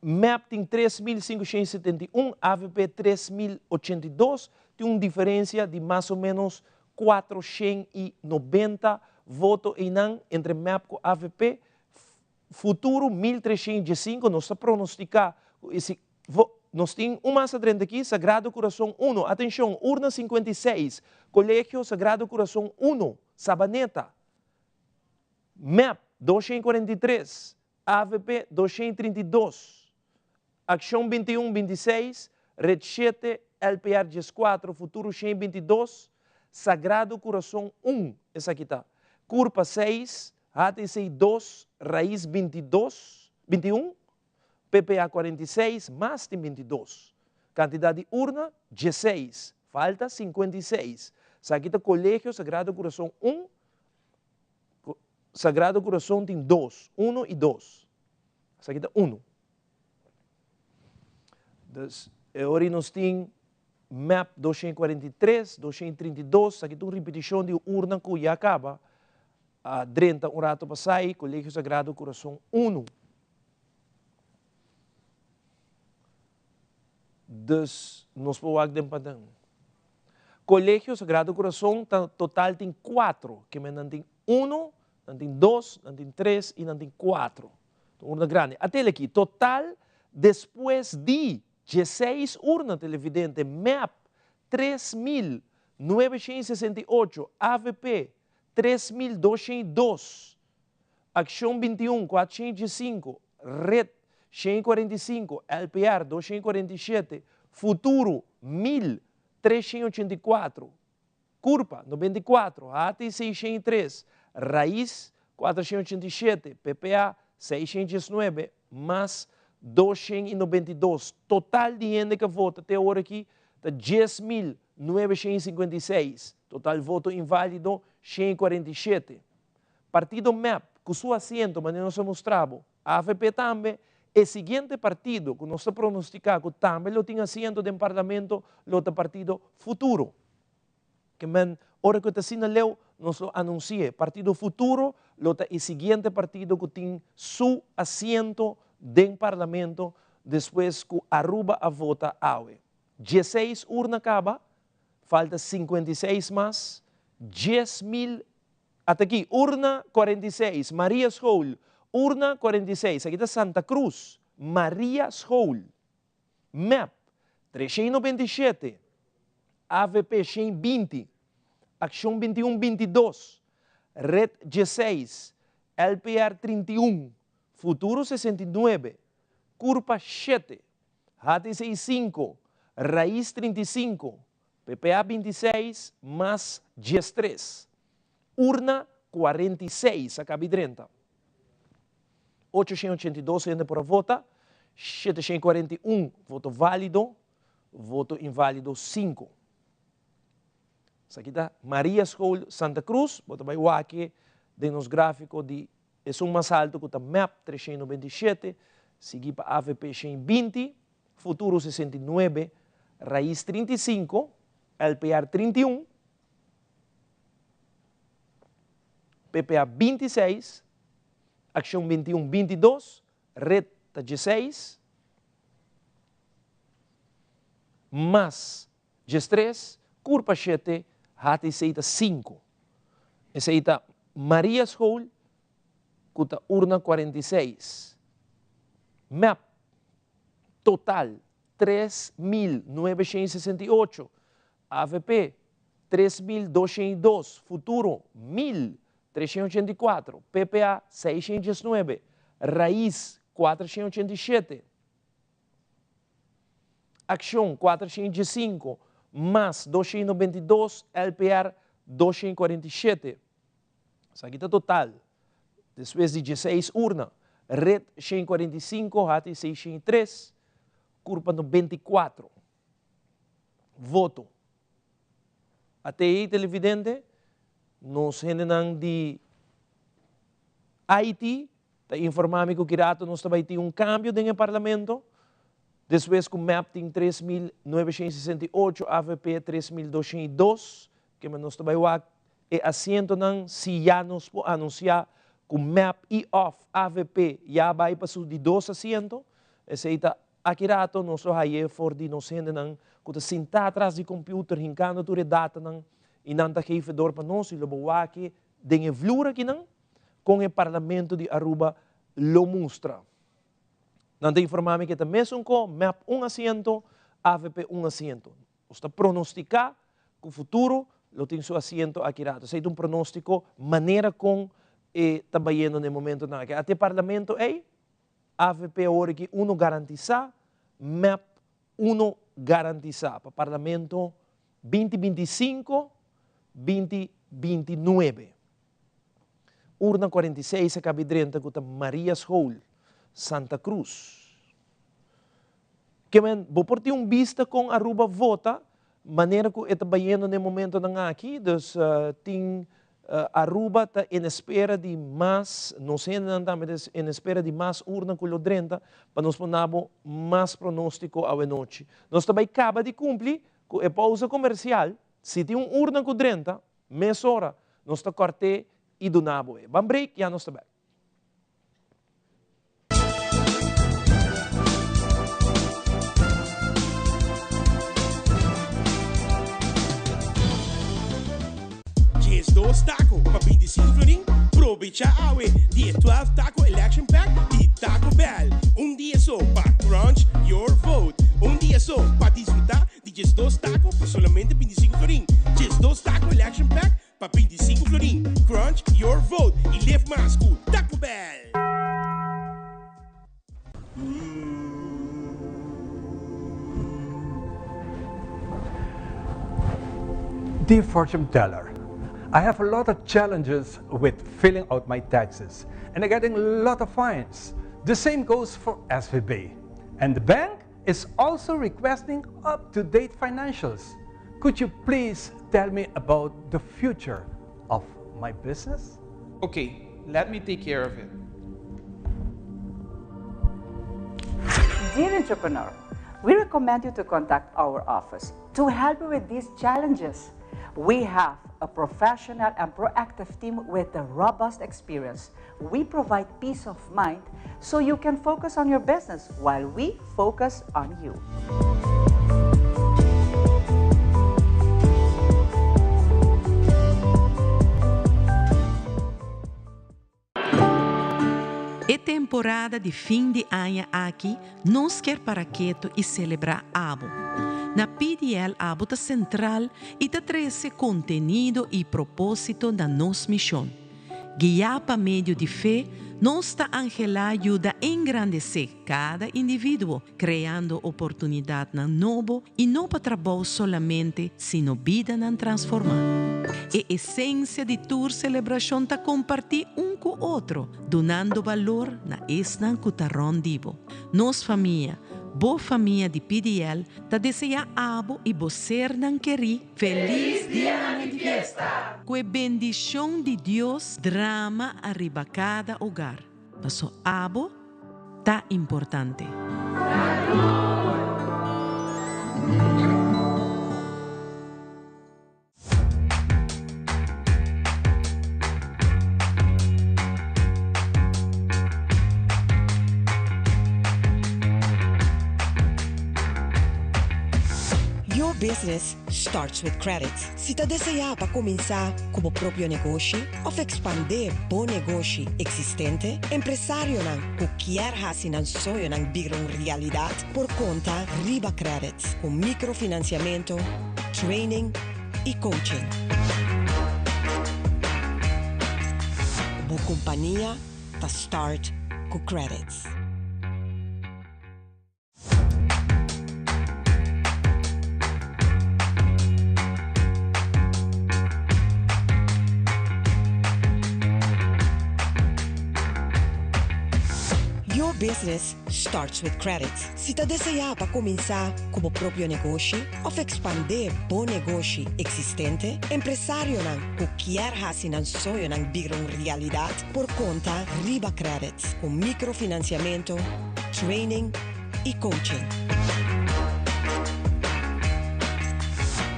MEP tem 3.571, AVP 3.082, tem uma diferença de mais ou menos 490 votos entre MEP e AVP. Futuro 1.305, nós estamos pronosticar esse voto. Nós temos uma massa aqui, Sagrado Coração 1. Atenção, urna 56, Colégio Sagrado Coração 1, Sabaneta. MEP 243, AVP 232. Acção 21, 26, Red 7, LPR 4, Futuro 122, Sagrado Coração 1. Essa aqui está. Curpa 6, HTC 2, Raiz 21. PPA 46, mais tem 22. Quantidade de urna, 16. Falta 56. Aqui está Colégio Sagrado Coração 1. Sagrado Coração tem 2. 1 e 2. Aqui está 1. Agora nós temos MAP 243, 232, aqui tem uma repetição de urna que já acaba. Drenta um rato passai, Colégio Sagrado Coração 1. Dus, nós podemos ver padrão. Colégio Sagrado Coração, total tem 4, que não tem 1, não tem 2, não tem 3 e não tem 4. Urna grande. Até aqui, total, depois de 16 urnas televidente, MAP 3.968, AVP 3.202, Ação 21, 405, Red 145, LPR 247, Futuro 1.384, Curpa 94, AT 603, Raiz 487, PPA 609, mais 292. Total de gente que vota até agora aqui está 10.956. Total voto inválido 147. Partido MAP, com seu assento, mas não se mostrava. A AFP também. O seguinte partido, que nós está pronosticado, também lo tem assento no parlamento, lo tem partido Futuro. Que men, hora que está sinaleu, nós anuncia. Partido Futuro, lo tem o seguinte partido que tem seu assento no parlamento, depois que Aruba a vota aue. 16 urna acaba, falta 56 mais, 10.000, até aqui, urna 46, Marias Hall, urna 46, aqui está Santa Cruz, Marias Hall, MAP 397, AVP 120, Ação 21-22, Red 16, LPR 31, Futuro 69, Curpa 7, HTC 5, Raiz 35, PPA 26, mais 13. Urna 46, acaba 30. 882 gente por vota, 741 voto válido, voto inválido 5. Isso aqui está Marias Hall, Santa Cruz, voto vai o aqui, de nos gráfico de é um mais alto que o MAP 397, seguir para AVP 120, Futuro 69, Raiz 35, LPR 31, PPA 26, Ação 21-22, Red 16, mais 13, Curpa 7, HT 5. Esse aí está Marias Hall, kuta urna 46. MAP, total 3.968. AVP, 3.202. Futuro, 1.384. PPA, 609. Raiz, 487. Ação, 405. Mais 292. LPR, 247. Isso aqui está total. Depois de 16 urnas, Red 145, HT 603, Curpa 24. Voto. Até aí, televidente, nos generam de Haiti, está informando que o Kirato nós vai ter um câmbio no parlamento. Depois, com o MAP tem 3.968, AVP 3.202, que nós vai e assento não se já nos anunciar com MAP e off AVP já vai para de 2 assentos, esse aí está aqui rato, nós vai for de nós não, que sentar atrás do computador, rincando toda a data não, e não está aqui fedor para nós, e logo aqui, tem a flura aqui não, com o parlamento de Aruba, lo mostra. Não tem informação que também mesmo com MAP 1 assento, AVP 1 assento. Está pronosticar que o futuro lo tem seu assento aqui rato. Esse é um pronóstico, maneira com está indo no momento na até parlamento AVP agora que uno garantiza, MAP uno garantiza para parlamento 2025, 2029. Urna 46 acaba de com Marias Hall, Santa Cruz. Que vou por ter vista com Aruba vota, maneira que está indo no momento na aqui, dus tem Aruba está em espera de mais, não sei estamos em espera de mais urna com o 30 para nós ponermos mais pronóstico à noite. Nós também acaba de cumprir É pausa comercial, se tem urna com 30, meia hora, nós está corte e do nabo. Vamos break e já nós está back. Dias 2 taco para 25 florim, aproveita a AWE, dia 12 taco election pack e Taco Bell. Dia só para crunch your vote. Dia só para desfrutar de Dias 2 taco por solamente 25 florim. Dias 2 taco election pack para 25 florim. Crunch your vote e leve mais cool. Taco Bell. Dear fortune teller, I have a lot of challenges with filling out my taxes and I'm getting a lot of fines. The same goes for SVB. And the bank is also requesting up-to-date financials. Could you please tell me about the future of my business? Okay, let me take care of it. Dear entrepreneur, we recommend you to contact our office to help you with these challenges. We have a professional and proactive team with a robust experience. We provide peace of mind so you can focus on your business while we focus on you. É temporada de fim de ano aqui, nós quer para quieto e celebrar Abo. Na PDL Abo tá central e tá traz contenido e propósito da nossa missão. Guiar para meio de fé, nossa Angela ajuda a engrandecer cada indivíduo, criando oportunidade na novo e não para trabalho solamente, sino vida na transformar. A essência de tua celebração tá compartir com o outro, donando valor na esnan cutarron divo. Nos família, boa família de PDL, tá deseja abo e você não queri feliz dia de festa. Com a bendição de Deus, drama arriba cada hogar. Passo abo, tá importante. Your business starts with credit. Se você deseja para começar como próprio negócio ou expandir bom negócio existente, empresário não quer fazer um sonho não virar uma realidade por conta Riba Credit, com microfinanciamento, training e coaching. Boa companhia para start com credits. Your business starts with credit. Se você deseja para começar como próprio negócio ou expandir bom negócio existente, empresário não quer fazer um sonho não virar uma realidade por conta Riba Credit, com microfinanciamento, training e coaching.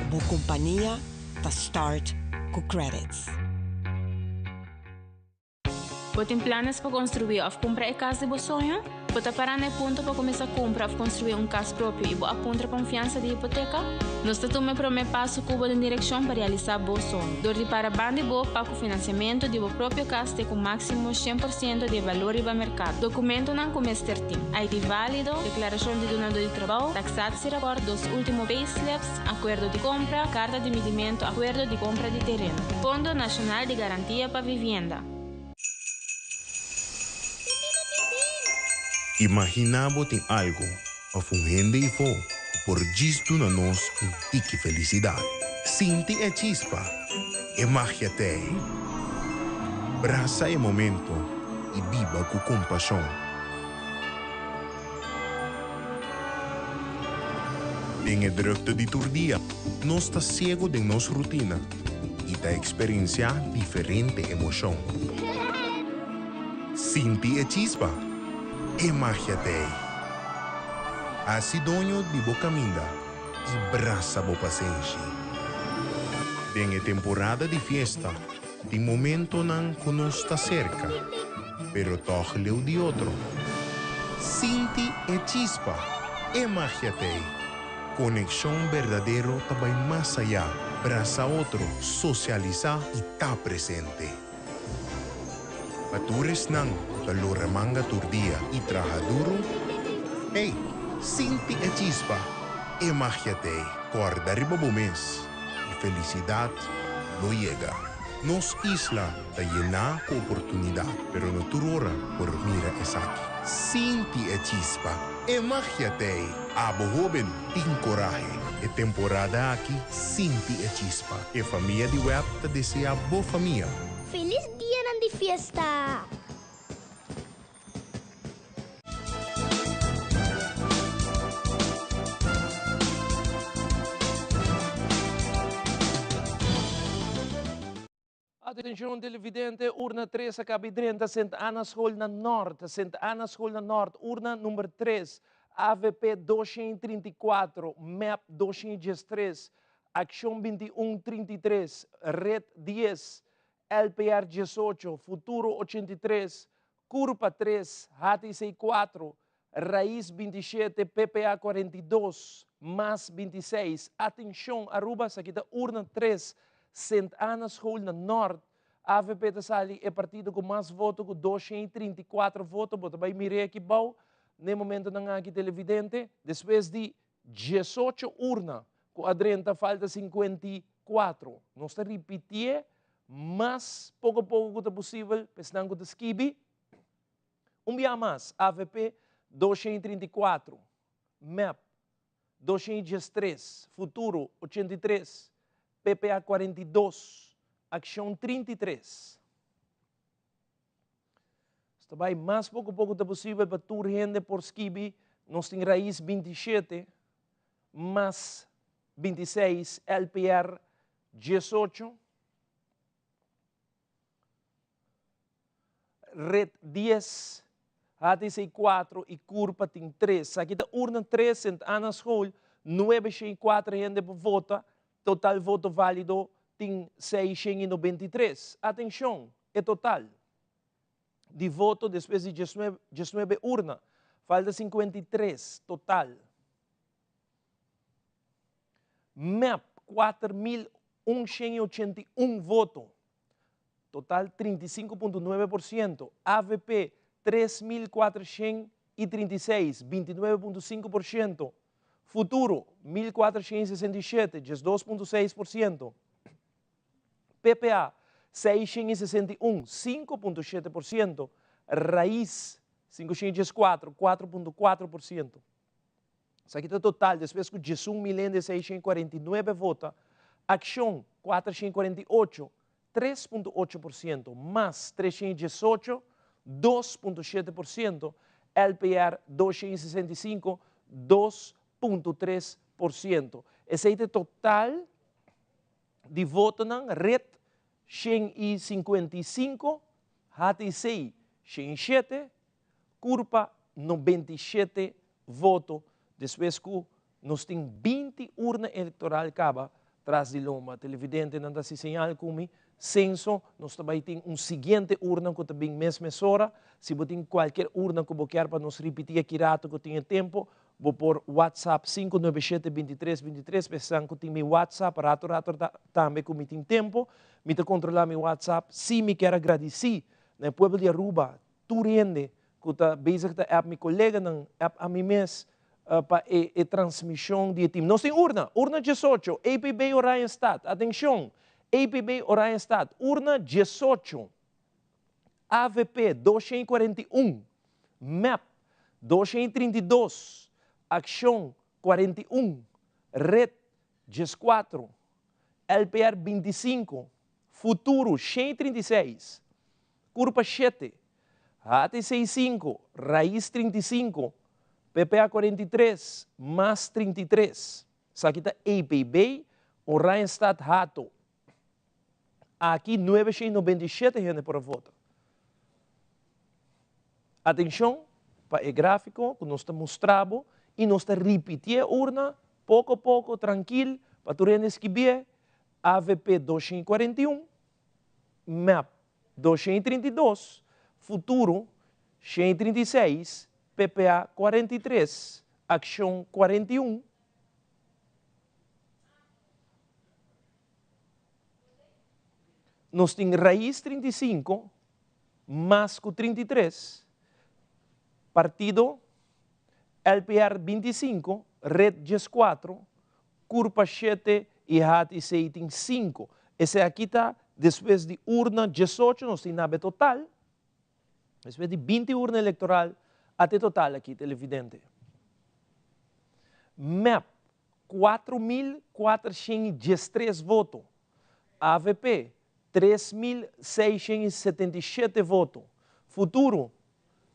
Boa companhia para start com credits. Tem planos para construir ou comprar a casa de sonho? Pode parar no ponto para começar a comprar ou construir casa próprio e apontar confiança de hipoteca? Nós tomamos o primeiro passo cuba em direção para realizar o sonho. Dor de para bande boa para o financiamento de próprio casa com máximo 100% de valor e mercado. Documento não começa a ter ID válido, declaração de donador de trabalho, taxado se rapport dos últimos payslips, acordo de compra, carta de medimento, acordo de compra de terreno. Fundo Nacional de Garantia para Vivienda. Imaginamos tem algo, a fungende e fo, por gisto na nós tique felicidade. Sinti é chispa, é magia te. Braça é momento e viva com compaixão. Em a drukte de turdia, nós está cego de nossa rotina e está experienciar diferente emoção. Sinti é chispa. É magia te. Assim donho de boa caminda, e braça bo paciência. Tem a temporada de festa, de momento não conosco cerca, pero toch leu de outro. Sinti e chispa, e magia tei. Conexão verdadeiro também mais allá, braça outro, socializar e tá presente. Patures não, calor manga turdia e traja duro. Hey, sinti e chispa, e magia tei. Corda riba mês e felicidade não chega. Nos isla está llena com oportunidade, pero no turora por mira essa aqui. Sinti e chispa, e magia tei. Abo joven, tem coragem. E temporada aqui, sinti e chispa. E família de web te deseja boa família. Feliz dia de fiesta! Atenção, televidente, urna 3, Cabidrenta, Santa Ana School na Norte, Santa Ana School na Norte, urna número 3, AVP 234, MEP 213, Action 2133, Red 10, LPR 18, Futuro 83, Curpa 3, HTC 4, Raiz 27, PPA 42, MAS 26. Atenção, Aruba, aqui está urna 3, St. Anna School na Norte, AVP da Sali é partido com mais votos, com 234 votos, bota vai mirar aqui bom, no momento não há aqui televidente, depois de 18 urnas, com a Drenta falta 54. Nós está repetir, mas pouco a pouco que é possível, pensando que esquibe, dia mais, AVP 234, MEP 213, Futuro 83, PPA 42, Action 33. Está bem, mais pouco a pouco é possível para tu rende por skibi, nós temos Raiz 27, mais 26, LPR 18, Red 10, HTC 4 e Curpa tem 3. Aqui está urna 3, Santa Ana School, 904 rende por voto. Total voto válido tem 693. Atenção, é total de voto depois de 19 urnas. Falta 53 total. MEP 4.181 votos. Total 35,9%. AVP 3.436, 29,5%. Futuro, 1.467, 12,6%. PPA, 661, 5,7%. Raiz, 504, 4,4%. Isso aqui é o total, depois com 11.649 votos. Action, 448, 3,8%. Mais 318, 2,7%. LPR, 265, 2,3%. Esse é o total de votos na Red 155, HTC 107, Curpa 97 votos. Depois que nós temos 20 urnas eleitorais acaba atrás de loma. Televidente não dá se sinal como censo, nós também temos seguinte urna que também mesma hora. Se você tem qualquer urna que você quer para nos repetir aqui rato que tenha tempo, vou por WhatsApp 597-2323, pensando que tem meu WhatsApp, rato também que tem tempo, me controlar meu WhatsApp. Se me quer agradecer, no povo de Aruba, tu rende, que está bezig de app, meu colega, app a mim mesmo, para a transmissão de time. Nós temos urna 18, APB Orion Stad, atenção, APB Orion Stad, urna 18, AVP 241, MEP 232, Action 41, Red 14, LPR 25, Futuro 136, Curpa 7, HTC 5, Raiz 35, PPA 43, mais 33. Isso aqui está APB, Orion Stad Hato. Aqui 997 gente por voto. Atenção para o gráfico que nós estamos mostrando e nós estamos repetindo a urna pouco a pouco, tranquilo, para tu escrever, AVP 241, MAP 232, Futuro 136, PPA 43, Action 41, nós temos Raiz 35, Masco 33, Partido LPR 25, Red 14, Curpa 7 e Hat 6 tem 5. Esse aqui está, depois de urna 18, nós temos nave total, depois de 20 urna eleitoral, até total aqui, televidente. MAP, 4.413 votos. AVP, 3.677 votos. Futuro,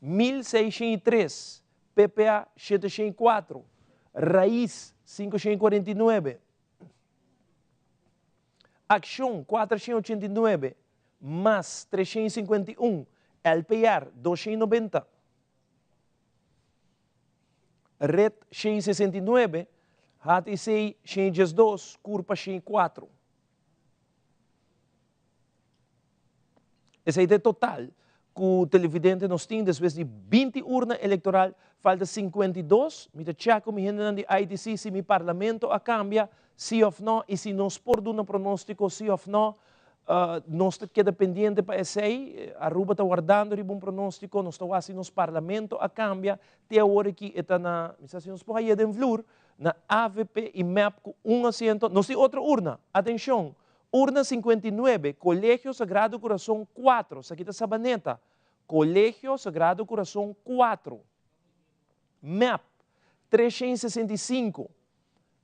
1.603. PPA, 704. Raiz, 549. Action, 489. MAS, 351. LPR, 290. Red, 169. HTC, 112. Curpa, 104. Esse aí é total. Que o televidente nós tem, depois de 20 urnas eleitorais, falta 52. Me checo, me gente de ITC, se mi parlamento a cambia, sim ou não, e se nós por um pronóstico, sim ou não, nós queda pendente para esse aí, a Aruba está guardando um pronóstico, nós estamos assim, nos parlamento a cambia, até a hora que está na, se nós por aí de flor, na AVP e MAP com um assento, nós temos outra urna, atenção, urna 59, Colégio Sagrado Coração 4, isso aqui está Sabaneta, Colégio Sagrado Coração 4, MAP 365,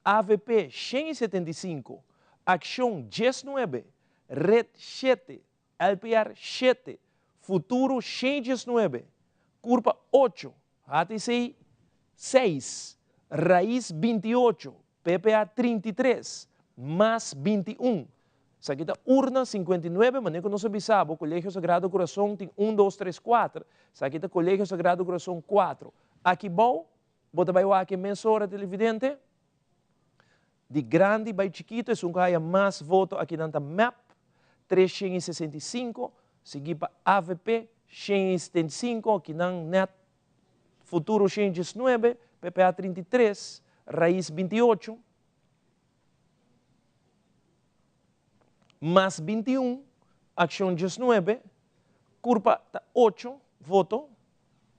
AVP 175, Action 19, Red 7, LPR 7, Futuro 119, Curpa 8, HTC 6, Raiz 28, PPA 33, MAS 21. Isso aqui está urna 59, mas não se sabe, o Colégio Sagrado Coração tem 1, 2, 3, 4. Isso aqui está Colégio Sagrado Coração 4. Aqui bom, bota vai aqui mensura televidente. De grande vai chiquito, é um que mais voto aqui na MAP, 365, seguir para AVP, 175, aqui na NET, Futuro 119, PPA 33, Raiz 28, mais 21, Action 19, Curpa 8, voto,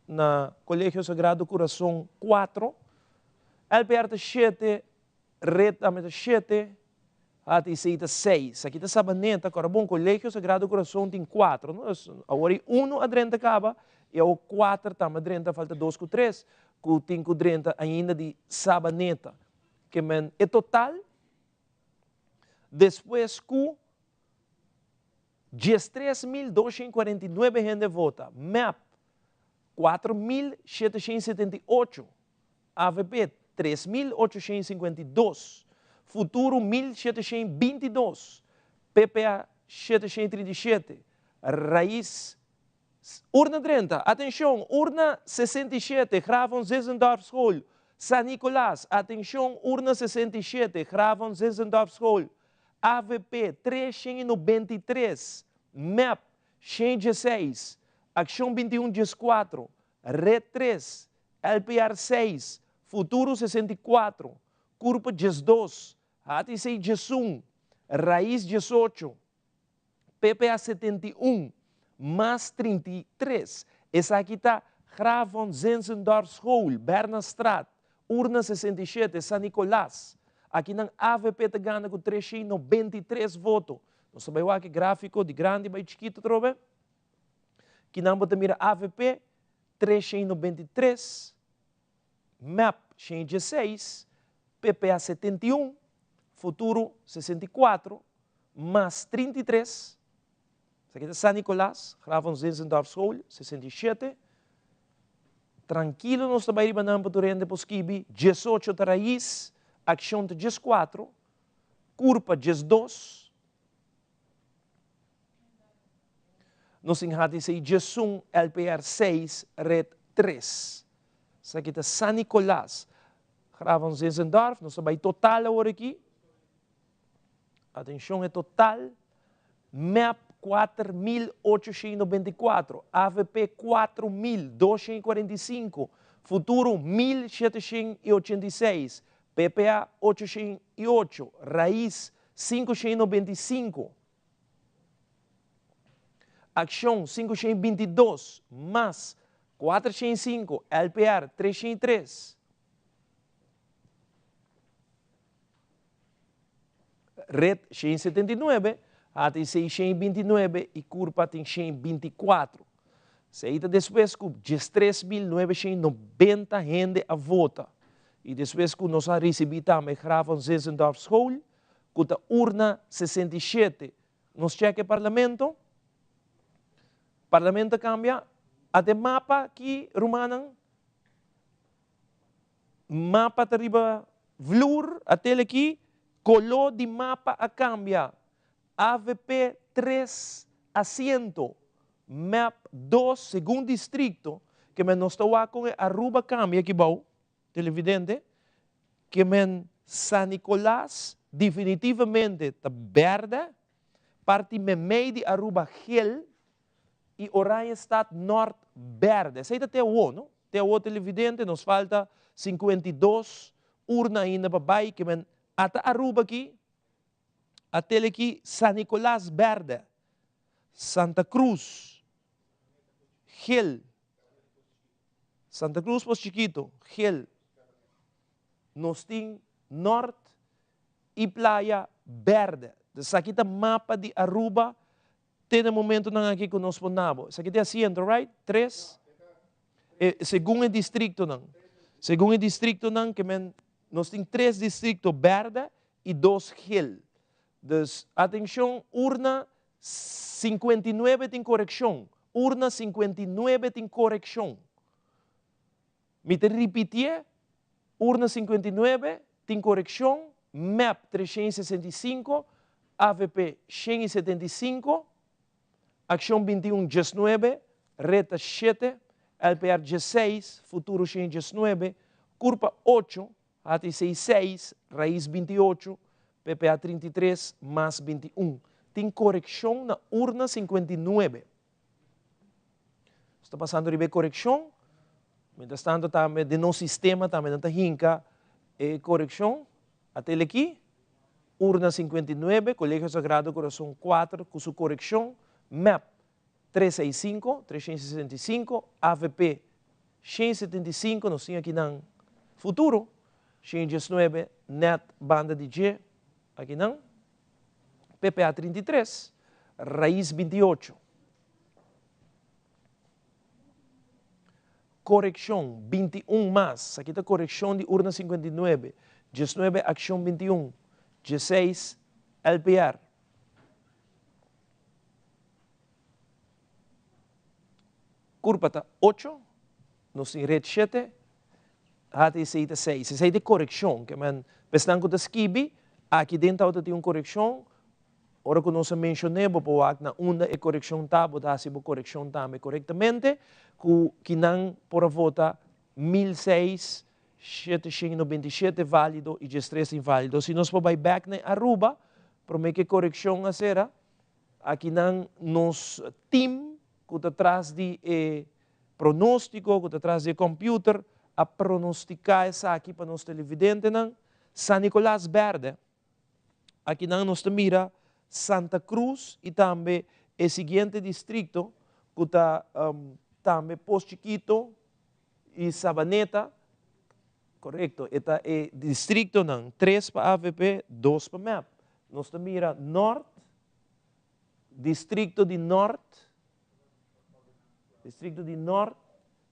na Colégio Sagrado Coração 4, LPR 7, Red 7, ATC 6. Aqui está Sabaneta, agora bom, Colégio Sagrado Coração tem 4. Agora 1 adrenta acaba, e o 4 está adrenta, falta 2 com 3, com 5 adrenta ainda de Sabaneta. Que é total, depois com 13.249 gente vota. MAP, 4.778. AVP, 3.852. Futuro, 1.722. PPA, 737. Raiz, urna 30. Atenção, urna 67. Graven Zessendorf School. San Nicolás, atenção, urna 67. Graven Zessendorf School. AVP 393, MAP 116, Action 2114, Red 3, LPR 6, Futuro 64, Curpa 12, HTC 11, Raiz 18, PPA 71, MAS 33. Essa aqui está Graven Zensendorf School, Bernstraat, urna 67, San Nicolás. Aqui na AVP está ganhando com 393 votos. Nós sabemos aqui gráfico de grande e chiquito, trobe? Aqui na mira AVP, 393, MAP 116, PPA 71, Futuro 64, MAS 33. Isso aqui é San Nicolás, Graven Zensendorf School, 67. Tranquilo, nós estamos aí para o rende posquibi, 18 da Raiz, Action 14, Curpa 12, nós temos HTC 11, LPR 6, Red 3. Isso aqui é San Nicolás, Graven Zinzendorf, nós sabemos total agora aqui. Atenção, é total. MEP 4.894, AVP 4.245, Futuro 1.786, PPA 808, Raiz 595, Ação 522, MAS 405, LPR 303, Red 179, até 629 e curva tem 624. Saída depois com 13.990 gente a vota. E depois que nós recebemos também Graven Zinzendorf School, com a urna 67. Nós cheque parlamento. Parlamento cambia. Até mapa aqui, Romanan. Mapa arriba vlur, até aqui, color de mapa a cambia. AVP 3 asiento, MEP 2 segundo distrito, que me nos está com Aruba cambia aqui bom, televidente, que me San Nicolás definitivamente está verde, parte me meio de Aruba gel e Orange Stad Norte verde. Sei até o não? Até o televidente nos falta 52 urna ainda para baixo, que me até Aruba aqui. Até aqui, San Nicolás Verde, Santa Cruz, Gel, Santa Cruz Pos Chiquito, Gel, nós temos Norte e Playa Verde. Essa aqui é o mapa de Aruba, tem o momento não aqui que nós ponemos. Essa aqui é assim, right? 3. Segundo o distrito não. Segundo o distrito não, que nós temos 3 distritos verde e 2 Gel. Dus, atenção, urna 59 tem correção. Urna 59 tem correção. Me te repetir, urna 59 tem correção, MEP 365, AVP 175, Ação 21 19, Reta 7, LPR 16, Futuro 19, Curva 8, AT66, Raiz 28, PPA 33 mais 21. Tem correção na urna 59. Está passando a correção. Mientras tanto, também de nosso sistema também não está correção. Até aqui, urna 59, Colégio Sagrado Coração 4, com sua correção. MEP 365, 365, AVP 175, nós temos aqui no futuro. 119, NET Banda DJ. Aqui não. PPA 33, Raiz 28. Correção 21 mais. Aqui está a correção de urna 59. 19, Ação 21. 16, LPR. Curva está 8. Nós temos Red 7. Até 6. Essa é a correção. Que man, pensando que skibi, aqui dentro tem uma correção. Ora que nós mencionamos, porque na onda é correção tá, botar se a correção também corretamente, que não por votar 1.697 válido e 13 inválido. Se nós vamos back na Aruba, para mim que correção a ser, aqui não nos team que está atrás de pronóstico, que está atrás de computer, a pronosticar essa aqui para nós televidentes, San Nicolás Verde. Aqui não nos mira Santa Cruz e também o seguinte distrito, que está também Pos Chiquito e Sabaneta, correto? Este é distrito não, 3 para AVP, 2 para MEP. Nós mira Norte, distrito de Norte,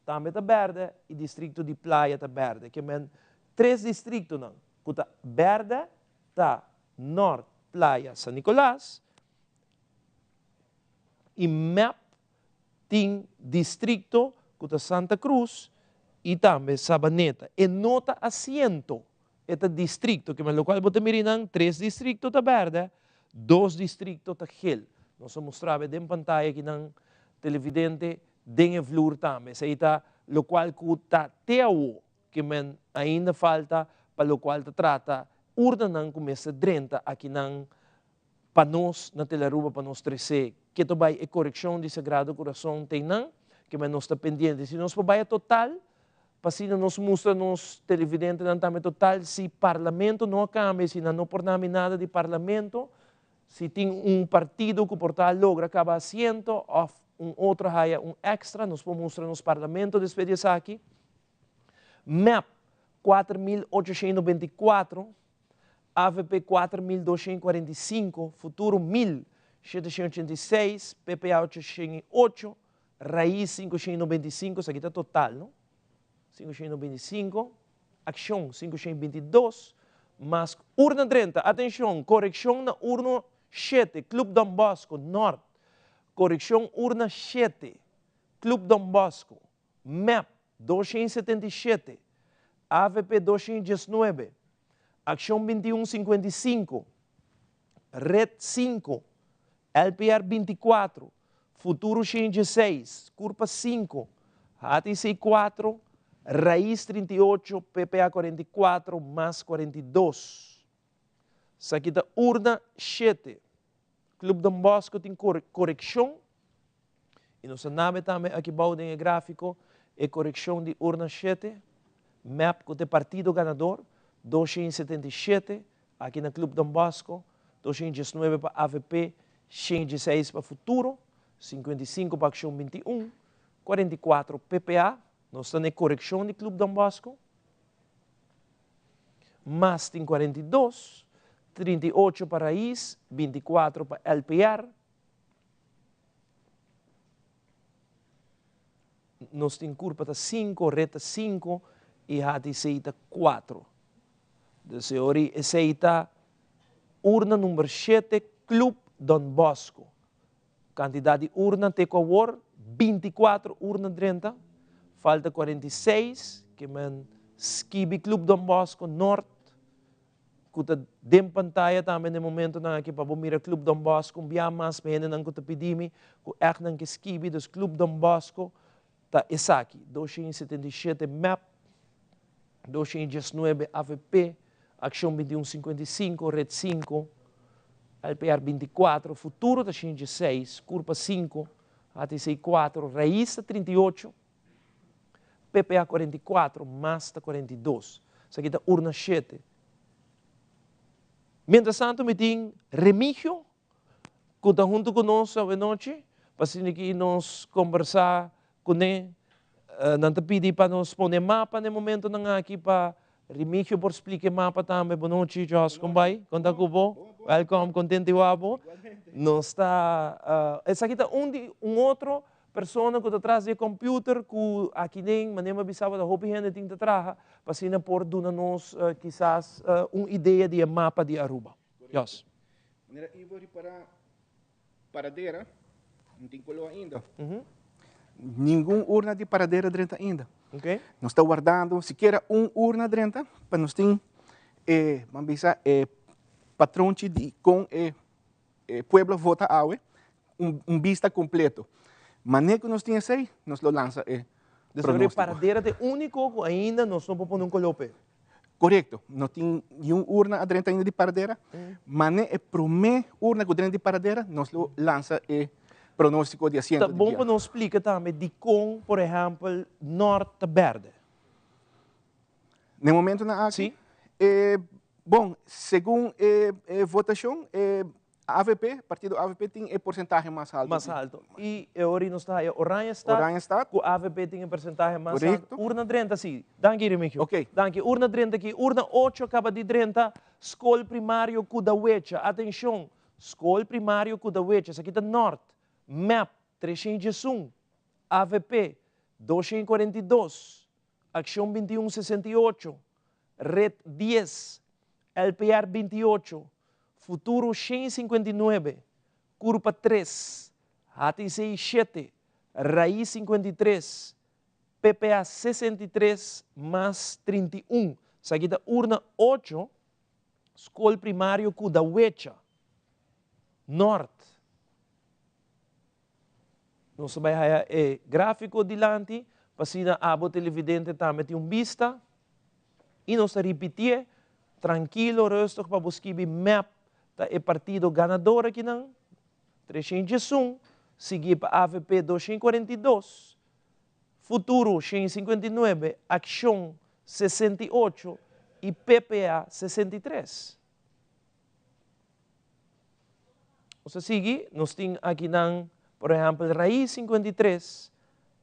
também está verde, e distrito de Playa está verde. Que men 3 distritos não, que está verde, está Norte, Playa, San Nicolás, e MEP tem distrito que está Santa Cruz e também Sabaneta. E nota asiento, este distrito, que no qual você mira 3 distritos está verde, 2 distritos está gel. Nós mostramos em pantalla aqui na televidente, den flor também. Isso está, o qual está até o que ainda falta para lo qual trata urna nang começa 30 aqui nang panos na Telaruba panos 13 que to vai e correção de Sagrado Coração tem nang que mas nós está pendente se nós vai total pasina nos mostra nos televidente não também total se parlamento não cambia se não por nada de parlamento se tem partido que por tal logra cada assento ou outro haya extra nos pode mostrar nos parlamento despedidas aqui MEP 4.894 AVP 4.245, Futuro 1.786, PPA 808, Raiz 595, isso aqui está total, não? 595, Ação 522, mas urna 30, atenção, correção na urna 7, Clube Dom Bosco, Norte, correção urna 7, Clube Dom Bosco, MEP 277, AVP 219, Ação 2155, Red 5, LPR 24, Futuro 16, Curpa 5, HTC 4, Raiz 38, PPA 44, mais 42. Isso aqui da urna 7. Clube Dom Bosco tem correção. E nós sabemos também aqui em gráfico é correção de urna 7. MEP com o partido ganador. 277 aqui no Clube Dom Bosco, 219 para AVP, 116 para Futuro, 55 para Ação 21, 44 PPA, nós estamos em correção de Clube Dom Bosco, mais tem 42, 38 para Raiz, 24 para LPR, nós temos curva 5, reta 5 e HTC 4. De senhora, essa está urna número 7, Clube Dom Bosco. Quantidade de urna, tem com 24 urna 30. Falta 46, que é Skibi Clube Dom Bosco Norte. Que está em pantalla também no momento que para mirar Clube Dom Bosco. Bia mais bem não que está pedindo, que é que Skibi dos Clube Dom Bosco. Está essa aqui, 277 MEP, 219 AVP, Ação 2155, Red 5, LPR 24, Futuro 16, Curva 5, HTC 4, Raiz 38, PPA 44, Masta 42. Isso aqui é urna 7. Mientras tanto, me tem Remigio, que está junto conosco hoje noite, para que nós conversar com ele. Não te pedi para nós poner mapa no momento aqui para Remigio por explicar mapa também. Boa noite, Jos, como vai? Conta com você? Welcome, contente o abo. Nós está, essa aqui está outro pessoa que está atrás do computer que aqui nem maneira bisava da roupa gente tem que trabalhar para assim por dar nos quizás uma ideia de mapa de Aruba. Jos. Maneira Ivo para paradeira, não tem color ainda. Nenhuma urna de paradeira dentro ainda. Okay. Nós estamos guardando, sequer urna dentro, para nós ter, vamos dizer, patrão com Pueblo Vota Aue, vista completo. Mas que nós temos aí, nós lo lança. Sobre paradeira de único ainda, nós não podemos pôr um colope. Correto. Não tem nenhuma urna dentro ainda de paradeira, mas a primeira urna que dentro de paradeira, nós lo lança pronóstico de assento. Tá bom para nos explicar também de como, por exemplo, Norte Verde. No momento na aqui, bom, segundo a votação, AVP, partido AVP tem porcentagem mais alto. Mais alto. E agora nós está Oranha Stad, o AVP tem porcentagem mais alto. Urna 30, sim. Danke, Remigio. Ok. Danke. Urna 30 aqui. Urna 8 acaba de 30. Escola primário Kudawecha. Atenção. Escola primário Kudawecha. Isso aqui está Norte. MEP 301. AVP 242. Ação 2168. Red 10. LPR 28. Futuro 159, Curva 3, HTC 7, Raiz 53, PPA 63, mais 31. Isso aqui da urna 8, Escola Primário Kudawecha, Norte. Nós vamos ver gráfico dilante, para se a abo televidente também tem vista. E nós repetir, tranquilo, rustig, para buscar o map da partido ganador aqui não. 301, seguir para AVP 242, Futuro 159, Action 68 e PPA 63. Ou seja, nós temos aqui, por exemplo, Raiz 53,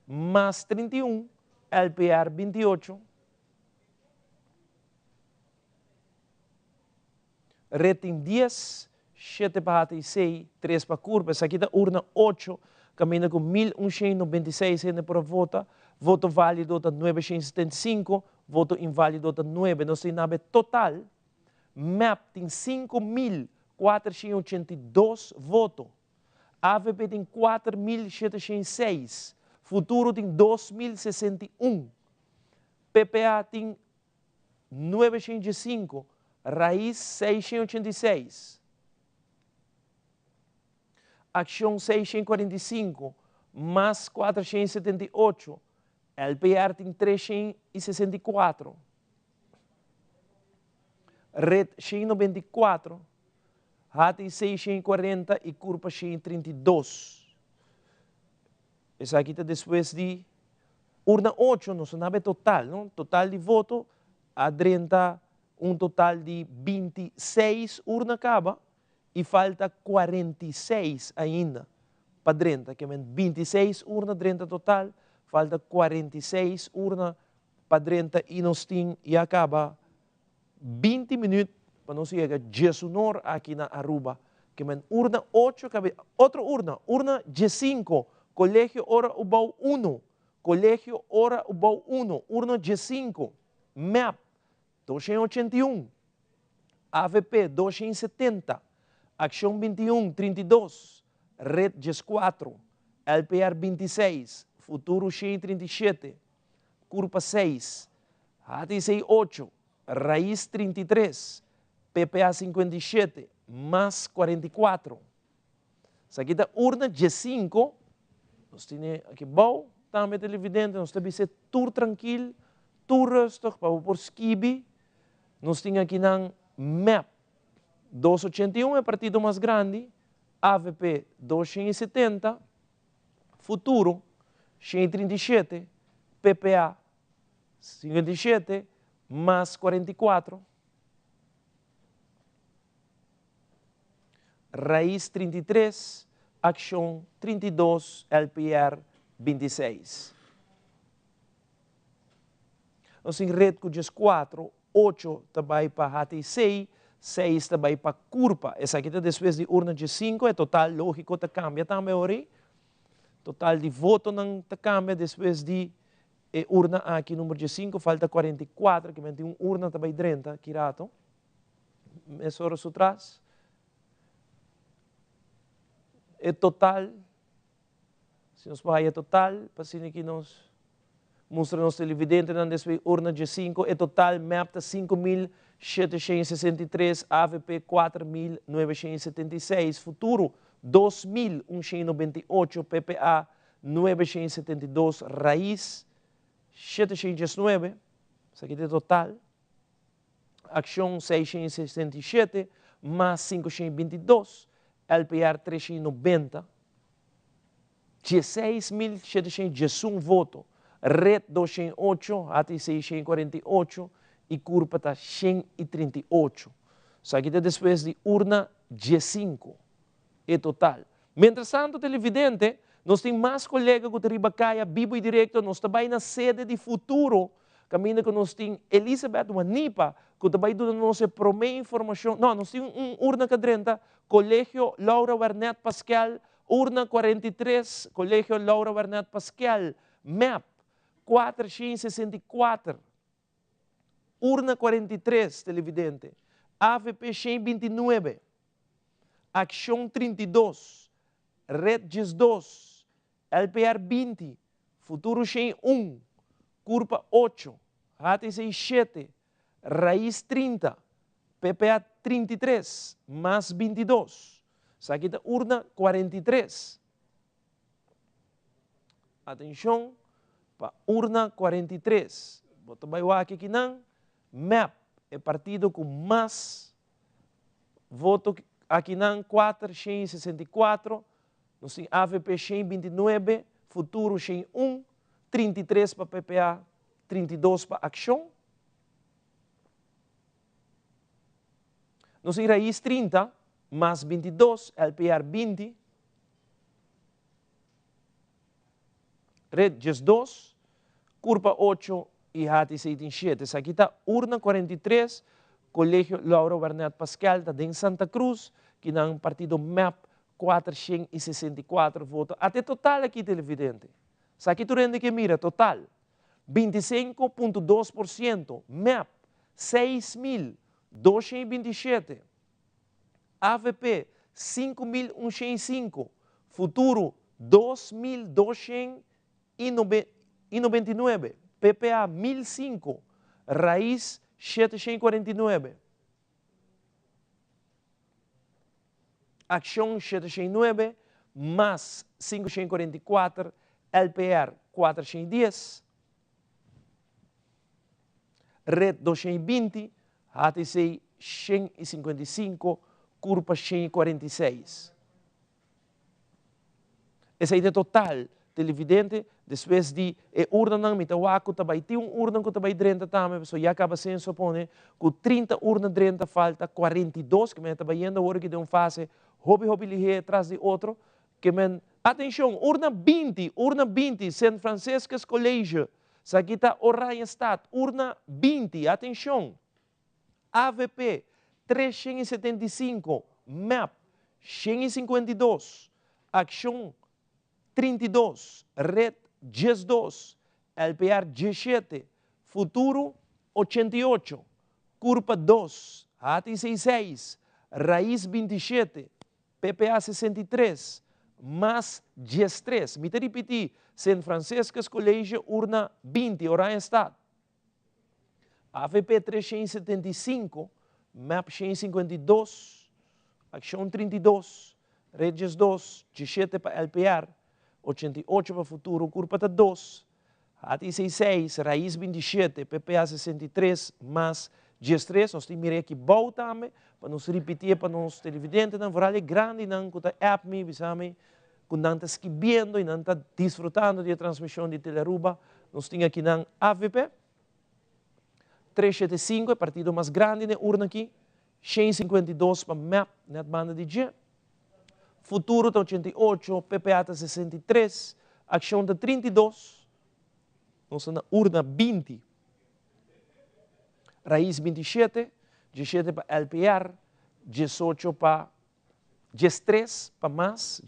mais 31, LPR 28, Rating 10, 7 para 6, 3 para curva. Essa aqui da urna 8, caminha com 1.196 gente por voto. Voto válido da 975, voto inválido da 9. Nós temos total, MAP tem 5.482 votos. AVP tem 4.706. Futuro tem 2.061. PPA tem 905. Raiz 686. Ação 645, mais 478. LPR tem 364. Red 694. RAT 640 e Curva 632. Essa aqui está depois de urna 8, não sabe total, não? Total de voto a 30, total de 26 urna acaba e falta 46 ainda para 30, que é 26 urna 30 total, falta 46 urna para 30 e nós temos e acaba 20 minutos para nós chegar a 19 aqui na Aruba, que é urna 8, outra urna 15, Colégio Hora Ubau 1, Colégio Hora Ubau 1, urna 15, MAP 281, AVP 270, Ação 21, 32, Red 14, LPR 26, Futuro 137, Curva 6, HTC 8, Raiz 33, PPA 57, mais 44. Essa aqui é urna G5, nós temos aqui bom, também televidente, nós temos que ser tudo tranquilo, tudo rustig, para por skibi. Nós temos aqui na MAP 281, é o partido mais grande, AVP 270, Futuro 137, PPA 57, mais 44, Raiz 33, Ação 32, LPR 26. Nós temos rede com 4, 8 também para HTC, 6 também para Curva. Essa aqui depois de urna de 5, é total lógico, que cambia também, ori. Total de voto não cambia depois de urna aqui, número de 5, falta 44, que tem uma urna também 30, Kirato. Essa hora atrás. É total, se nós vai é total, para que nós mostramos televidente, não depois urna de 5, é total, MAP 5.763, AVP 4.976, Futuro 2.198, PPA 972, Raiz 709, isso aqui é total, Ação 667, mais 522, LPR 390, 16.711 votos, Red 208, ATC 148 e Curva 138. Isso aqui é depois de urna G5, é total. Mientras tanto, televidente, nós temos mais colegas que estão caia vivo e direto, nós também na sede de Futuro, caminho que nós temos Elizabeth Wanipa, que também nos promete informação. Não, nós temos urna cadrenta, Colégio Laura Wernet Pascal, urna 43, Colégio Laura Wernet Pascal, MAP 464, urna 43, televidente, AVP 129, Ação 32, Red 2, LPR 20, Futuro 101, Curva 8, HTC 7, Raiz 30, PPA 33, mais 22. Essa aqui é urna 43. Atenção para urna 43. Bota baixo aqui não. MAP é partido com mais voto aqui não 464, nós temos AVP 129, Futuro 101, 33 para PPA, 32 para Ação. Nós temos Raiz 30, mais 22, LPR 20, Red 2, Curva 8 e Hati 7. Aqui está Urna 43, Colégio Lauro Bernat Pascal, está em Santa Cruz, que não partido MAP 464 votos. Até total aqui, televidente. Aqui tu rende que mira, total. 25,2%. MAP 6.227. AVP 5.105. Futuro 2.299. PPA 1.005. Raiz 749. Ação 709, mais 544, LPR 410, Red 220, HTC 155, Curva 146. Esse é o total, televidente, depois de urna não me tawaco também tem urna que também drenta também, so já acaba sem supone que 30 urna drenta falta 42 que me também ainda hora que de fase hobby lihe atrás de outro que men atenção urna 20 San Francisco's Colégio Sakita Orion Stat urna 20 atenção AVP 375 MAP 152 Ação 32 Red 12, LPR 17, Futuro 88, Curva 2, HTC 6, Raiz 27, PPA 63, mais 13. Me repetir, San Francisco's Colégio Urna 20, Orion Stat. AVP 375, MAP 152, Ação 32, Red 2, 17 para LPR, 88 para Futuro, Curva 2, HTC 6, Raiz 27, PPA 63, mais 13. Nós temos aqui bom também, para nos repetir, para nos televidentes, não é grande, não é app, que não está esquivendo e não está desfrutando da transmissão de Teleruba. Nós temos aqui na AVP, 375, é partido mais grande, na urna aqui, 152 para MAP, na banda de G. Futuro está 88, PPA está 63, Ação está 32, nós na urna 20, Raiz 27, 17 para LPR, 18 para 13 para mais,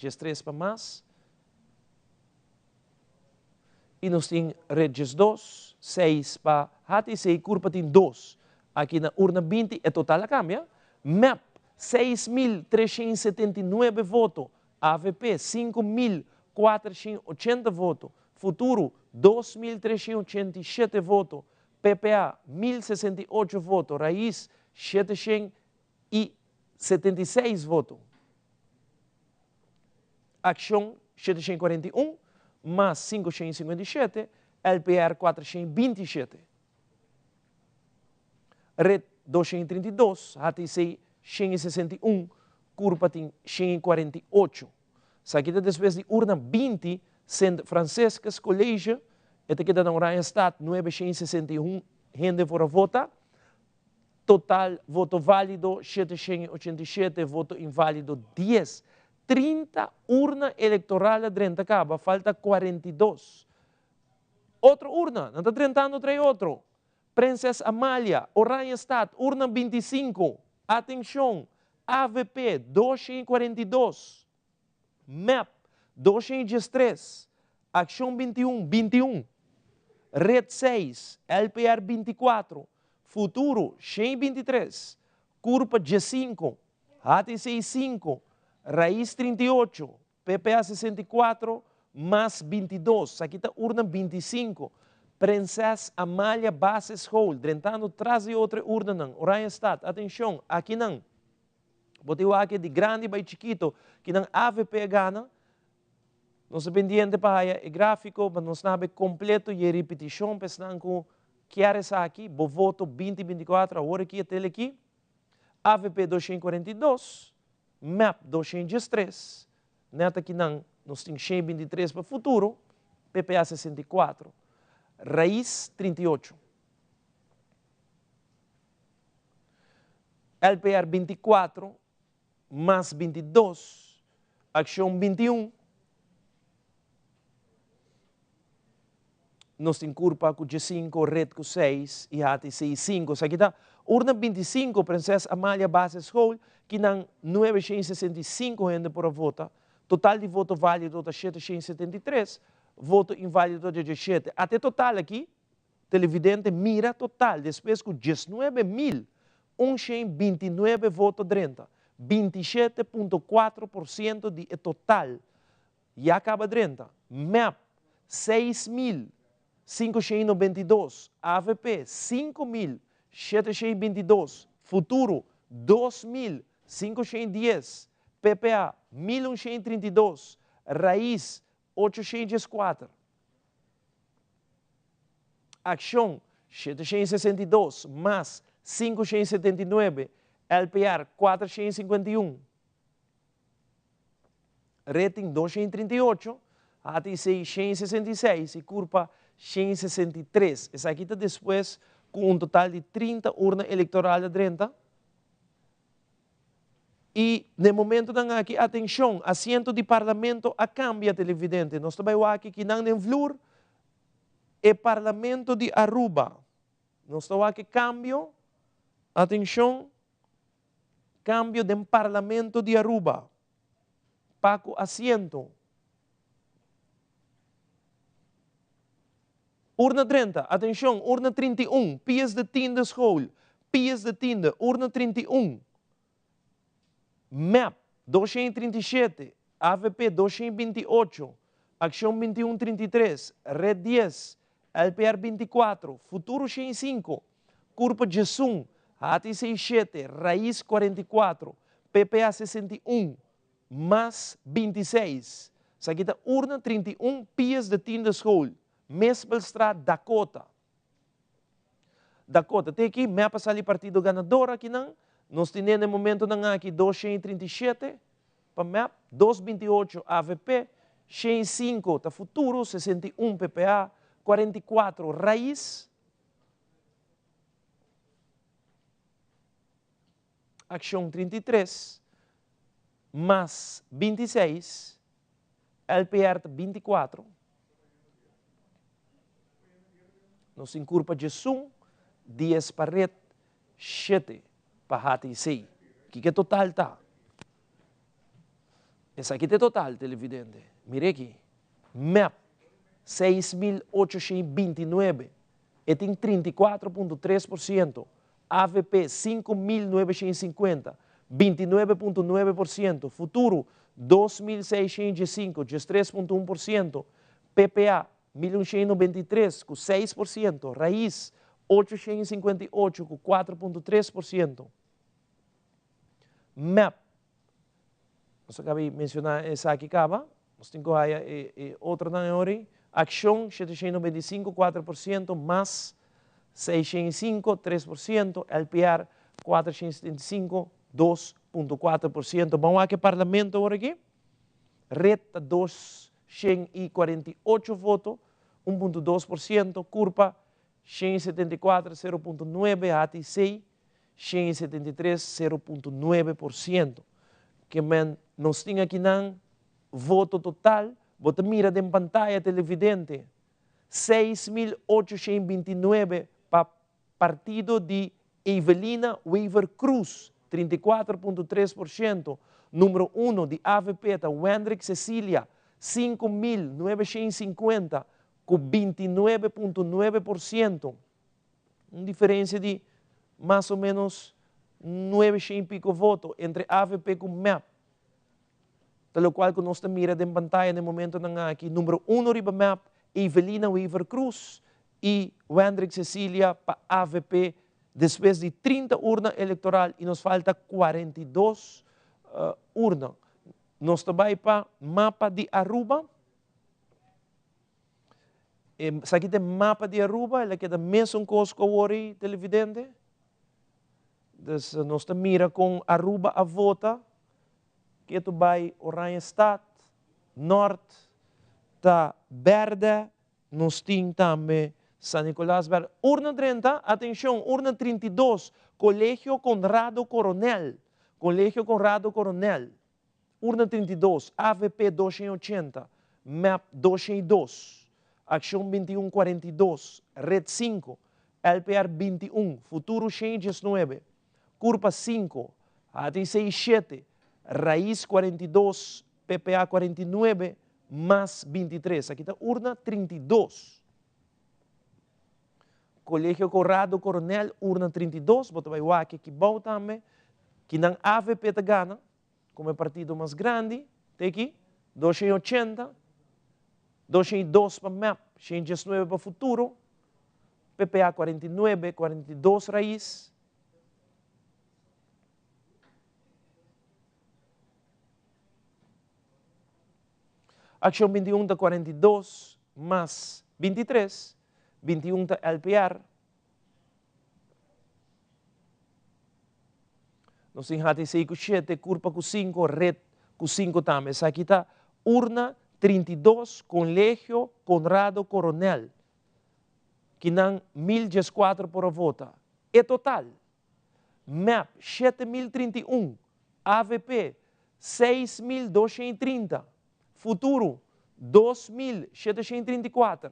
e nós temos Red 2, 6 para HTC, Curva tem 2, aqui na urna 20 é total a cambia, MAP 6.379 votos, AVP 5.480 votos, Futuro 2.387 votos, PPA 1.068 votos, Raiz 776 votos, Ação 741, mais 557, LPR 427, Red 232, HTC 161, Curva tem 148. Aqui depois de urna 20, San Francisco's Colégio, esta aqui na Orion Stat, 961 gente for a votar. Total voto válido, 787, voto inválido, 10. 30 urna eleitoral dentro acaba, falta 42. Outra urna, não está tentando trazer outro. Princesa Amália, Orion Stat, urna 25. Atenção, AVP 242, MAP 213, Ação 21, Red 6, LPR 24, Futuro 123, Curva 5, HTC 5, Raiz 38, PPA 64, mais 22, aqui está urna 25, Princesa Amália Bases Hall, tentando trazer outra urna não. Orion Stat, atenção, aqui não. Botei aqui de grande para chiquito, que não AVP gana. Não se pendiente para é gráfico, mas não sabe completo e repetição, pensando que Quieres aqui, bo voto 2024, agora aqui, até aqui. AVP 242, MAP 213, neta que não, nós temos 123 para o futuro, PPA 64, Raiz 38, LPR 24, mais 22, Ação 21, nós temos Curpa com G5, Red com 6 e HTC 5. Isso aqui está urna 25, Princesa Amália Base School, que não 965 ainda por a vota. Total de voto válido está 773, voto inválido de 17. Até total aqui, televidente mira total, depois com 19.129 votos dentro. 27,4% de total. E acaba dentro. MAP 6.592, AVP 5.722, Futuro 2.510, PPA 1.132, Raiz 804, Ação 762, mais 579, LPR 451, Rating 238, ATC 166 e Curpa 163. Essa aqui está depois com um total de 30 urnas eleitorais dentro. E, no momento da aqui, atenção, assento de parlamento a cambia televidente. Nós também aqui que não tem flor, é parlamento de Aruba. Nós estamos aqui cambio, atenção, cambio de parlamento de Aruba. Paco assento. Urna 30, atenção, urna 31, Pias de Tinda School, Pias de Tinda, urna 31. MAP 237, AVP 228, Ação 2133, Red 10, LPR 24, Futuro 105, Curpa Jesum, ATC 7, Raiz 44, PPA 61, mais 26. Essa aqui está urna 31, Pias de Tinda School. Mesbelstraat, Dakota. Dakota, tem aqui, me passar ali partido ganador aqui não. Nós temos no momento aqui 237 para MEP, 228 AVP, 105 tá Futuro, 61 PPA, 44 Raiz, Ação 33, mais 26, LPR 24. Nós temos Curpa de Sum, 10 para Red, 7 para HTC. Que total está? Essa aqui é total, televidente. Mire aqui. MEP, 6.829. E tem 34,3%. AVP, 5.950. 29,9%. Futuro, 2.605, 13,1%. PPA, 1.193, com 6%. Raiz, 858, com 4,3%. MAP, nós acabei de mencionar essa aqui, nós temos outra na hora. Ação, 795, 4%, mais 605, 3%. LPR, 475, 2,4%. Vamos aqui, parlamento agora aqui. Reta, 248 votos, 1,2%. Curpa, 174, 0,9%. ATC, 173, 0,9%. Que nós temos aqui não voto total, você mira em pantalla televidente, 6.829 para partido de Evelina Weaver Cruz, 34,3%. Número 1 de AVP, Wendrick Cecília, 5.950, com 29,9%. Uma diferença de mais ou menos 900 e pico votos entre AVP e MAP. Pelo qual que nós miramos em pantalla no momento aqui, número 1 riba MAP, Evelina Weaver Cruz e Wendrick Cecília para AVP, depois de 30 urnas eleitorais e nos falta 42 urnas. Nós também para mapa de Aruba. Sa kita mapa de Aruba, ela kita mesmo conosco ori televidente. Dus nós te mira com Aruba a vota, que tu vai Orange Stad, Norte, ta Verde, nós tem também San Nicolás Verde. Urna 30, atenção, urna 32, Colégio Conrado Coronel. Colégio Conrado Coronel. Urna 32, AVP 280, MAP 202, Ação 2142, Red 5, LPR 21, Futuro 119, Curva 5, AT6 7, Raiz 42, PPA 49, mais 23. Aqui está urna 32. Colégio Conrado Coronel, urna 32, bota vai o aqui bom também, que não AVP te gana, como é partido mais grande, tem aqui, 280, 202 para MAP, 119 para Futuro, PPA 49, 42 Raiz. Ação 21 da 42, mais 23, 21 da LPR. Nós temos AT6 com 7, Curva com 5, Red com 5 também. Essa aqui está urna 32, Colégio Conrado Coronel, que não 1.014 por vota. É total. MAP 7.031, AVP 6.230, Futuro 2.734,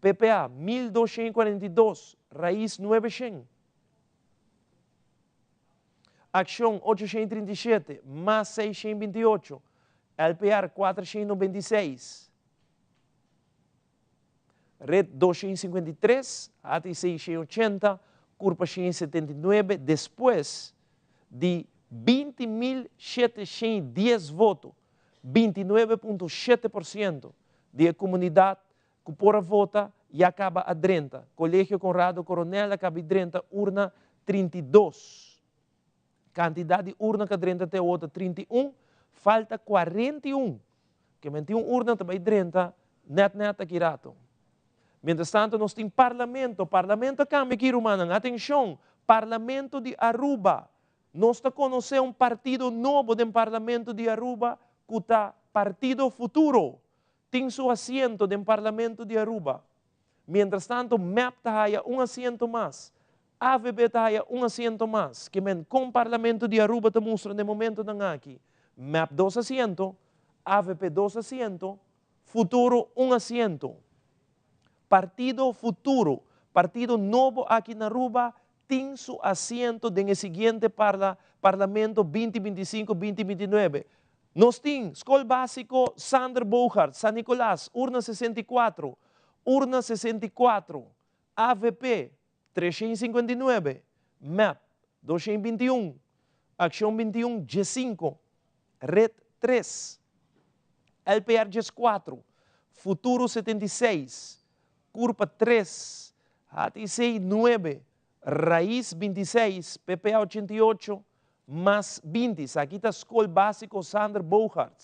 PPA 1.242, Raiz 900. Ação 837, mais 628, LPR 496, Red 253, AT 680, Curva 179, depois de 20.710 votos, 29,7% da comunidade que por vota e acaba a 30. Colégio Conrado Coronel acaba a 30, urna 32. Quantidade de urna que 30 até outra 31, falta 41. Que mentiu urna também 30, net aqui rato. Mientras tanto, nós temos parlamento cambia aqui, Romana. Atenção, parlamento de Aruba. Nós conhecemos partido novo do parlamento de Aruba, que está Partido Futuro. Tem seu assento no parlamento de Aruba. Mientras tanto, MAP está assento mais. AVB está assento mais. Que com o parlamento de Aruba te mostra no momento aqui. MAP 2 assentos, AVP 2 assentos, Futuro assento. Partido Futuro, partido novo aqui na Aruba, tem seu assento no seguinte parlamento 2025-2029. Nós temos Escola Básico Sander Bouchard, San Nicolás, urna 64, AVP 359, MAP 221, Ação 21, G5, Red 3, LPR G4, Futuro 76, Curva 3, AT6 9, Raiz 26, PPA 88, mais 20. Aqui está a Escola Básico Sander Bouchard,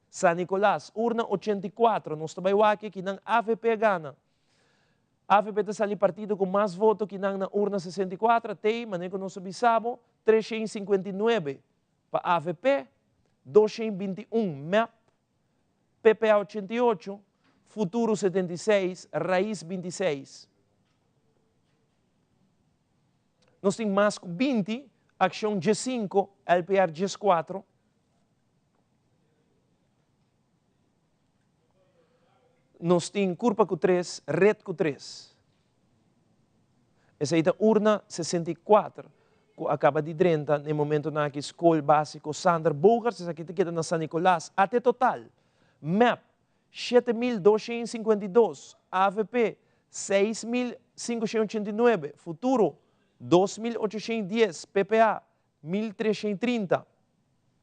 San Nicolás, urna 84. Nós também aqui que não AVP gana. AVP está ali partido com mais votos que não na urna 64. Tem, mas nós sabemos, 359 para AVP, 221 MAP, PPA 88, Futuro 76, Raiz 26. Nós temos mais 20, Ação G5, LPR G4. Nós temos Curva com 3, Red com 3. Essa aí é a urna 64, que acaba de 30, no momento na que Escola Básico Sander Bouchard, essa aqui queda na San Nicolás, até total. MAP 7.252, AVP 6.589, Futuro 2.810, PPA 1.330,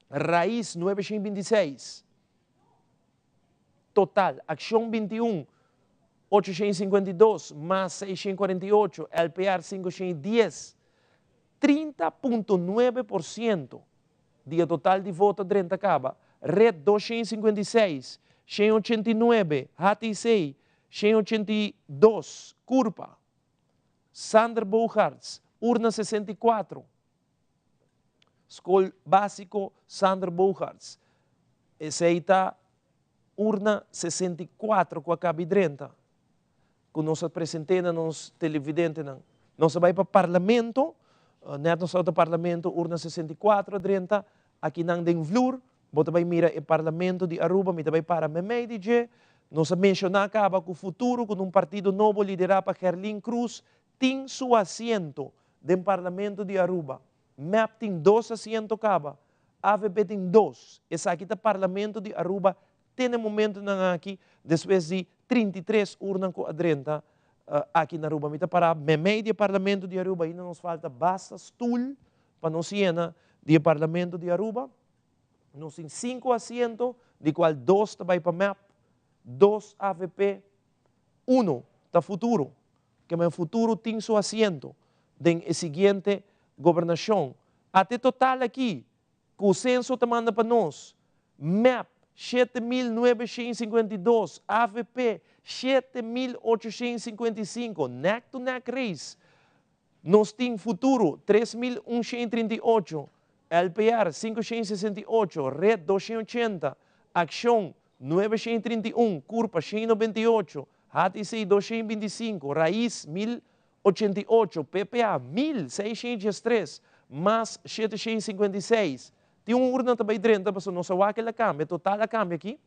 Raiz 926. Total, Ação 21, 852, mais 648, LPR 510, 30,9% do total de votos de 30 acaba. Red 256, 189, AT6, 182, Curpa. Sander Bogarts, urna 64. Escola Básico Sander Bogarts. Essa urna 64 com a cabidrenta. Que nós apresentamos nos televidentes. Nós vamos para o parlamento, nós vamos para o parlamento, urna 64, drenta, aqui não tem vloer, bota vai mira o parlamento de Aruba, mita vai para Memedije, nós mencionar acaba que o futuro, com partido novo liderado por Gerlin Cruz, tem seu assento no parlamento de Aruba. MEP tem 2 assentos acaba, AVP tem 2. Esse aqui é o parlamento de Aruba, tem momento aqui, depois de 33 urnas com a drenta, aqui na Aruba. Mita para meio parlamento de Aruba, ainda nos falta basta stool para nós llenar do parlamento de Aruba. Nós temos 5 assentos, de qual 2 vai para MEP, 2 AVP, 1 para futuro, que o futuro tem seu assento na seguinte governação. Até total aqui, que o censo te manda para nós, MEP 7.952, AVP 7.855, neck to neck race. Nós temos futuro 3.138, LPR 568, Red 280, Action 931, Curpa 198, HTC 225, Raiz 1.088, PPA 1.603, mais 756. Tem urna também dentro, mas não só aquela câmbio, total a câmbio aqui.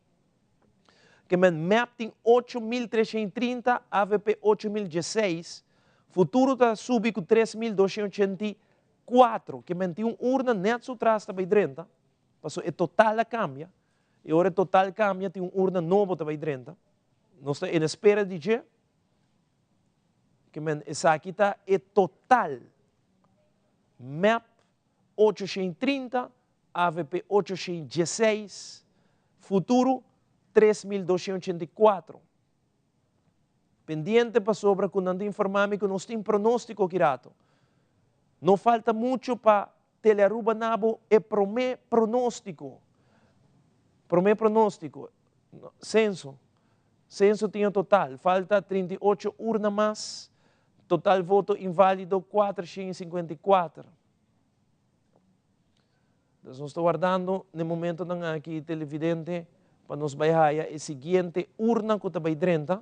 Que MEP tem 8.330, AVP 8.016, futuro está subindo com 3.284, que tem urna neto atrás também dentro, mas é total a câmbio. E agora total câmbio, tem urna novo também dentro. Nós estamos em espera de que essa aqui está é total. MEP 830, AVP 816, futuro 3.284. Pendiente para sobra, quando informar-me que nós temos pronóstico kirato. Não falta muito para Telearuba Nabo é pronóstico. Pronóstico. Censo. Censo tinha total. Falta 38 urnas mais. Total voto inválido 454. Nós estamos guardando no momento aqui televidente para nos baixar a seguinte urna que está bem dentro.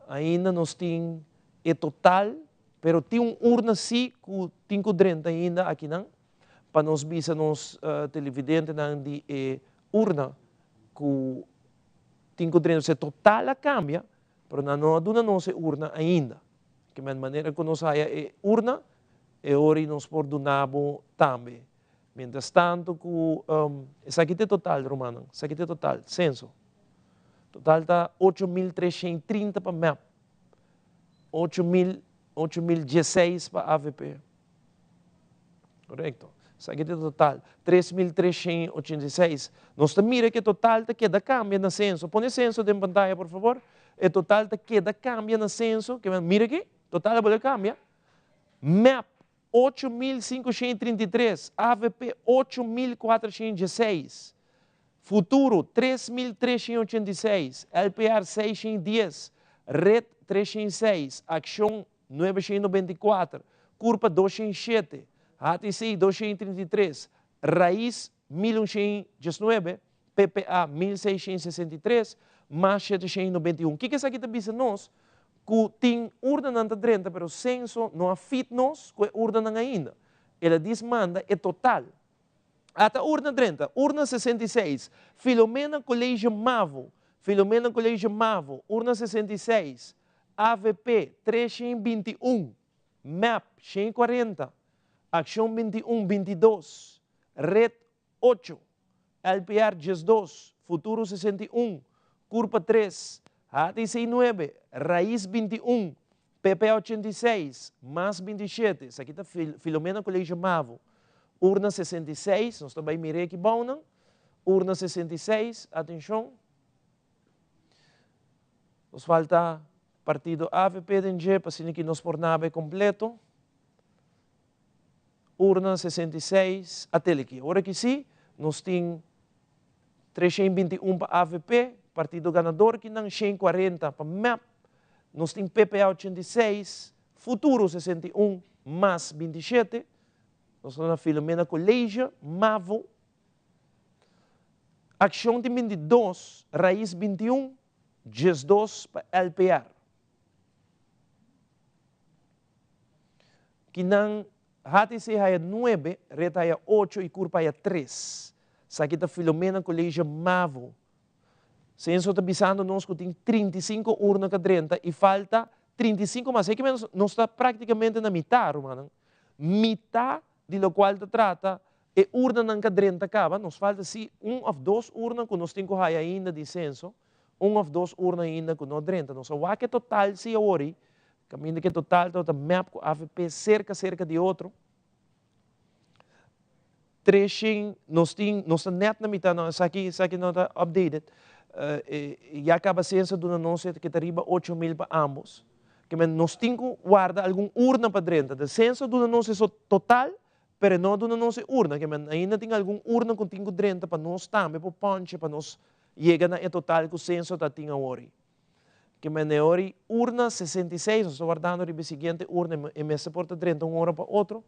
Ainda nós temos o total, pero tem urna sim que tem dentro ainda aqui não, para nos bisa nos televidente de urna que tem dentro. Se total cambia, pero não aduna nossa urna ainda. Que de maneira que nós haya urna, e ora nós por donabo também. Mientras tanto, essa aqui é total, Romano. Essa aqui é total, censo. Total está 8.330 para MEP. 8.016 para AVP. Correto. Essa aqui é total. 3.386. Nós mira que total está queda cambia na censo. Põe censo em pantalla, por favor. E total está queda cambia na censo. Mira aqui. Total está cambia. MEP 8.533, AVP 8.416, futuro 3.386, LPR 610, Red 306, Action 994, Curpa 207, HTC 233, Raiz 1.119, PPA 1.663, mais 791. O que é isso aqui também nós? Que tem urna na dentro, pero o censo não afita nós com a urna ainda. Ela desmanda é total. Até urna dentro, urna 66, Filomena Colégio Mavo, urna 66, AVP 321, MEP 140, Action 21, 22, Red 8, LPR 12, Futuro 61, Curpa 3, HTC 9, Raiz 21, PP 86, mais 27. Isso aqui está Filomena Colégio Mavo. Urna 66, nós também mirei aqui bom, não? Urna 66, atenção. Nos falta partido AVP DNG, para assim que nós por nave completo. Urna 66, até aqui. Agora que sim, nós temos 321 para AVP, partido ganador que não 140 para MEP, Nós temos PPA 86, Futuro 61, mais 27. Nós estamos na Filomena Colégio, MAVO. Ação de 22, Raiz 21, GES 2 para LPR. Que não, hati se haya 9, reta haya 8 e curpa haya 3. Sa kita Filomena Colégio MAVO. Senso está bisando nós que tem 35 urnas que 30 e falta 35, mas é que nós está praticamente na metade, mano. Metade de lo qual te trata é urna não que 30 acaba. Nos falta sim ou duas urnas que nós temos que ainda de censo, ou duas urnas ainda que nós 30. Nós o que total se ori, caminho que total toda map com AVP cerca de outro. Treching nós net na metade, nós aqui não está updated. E acaba sendo do anúncio que arriba 8.000 para ambos. Que nós temos que guardar alguma urna para dentro. O censo do anúncio total, mas não do anúncio urna. Que ainda tem alguma urna que temos dentro para nós também, para ponche, para nós chegar na total que o censo está tendo hoje. Que hoje urna 66, nós estamos guardando a seguinte urna, e me se porta dentro uma hora para outro.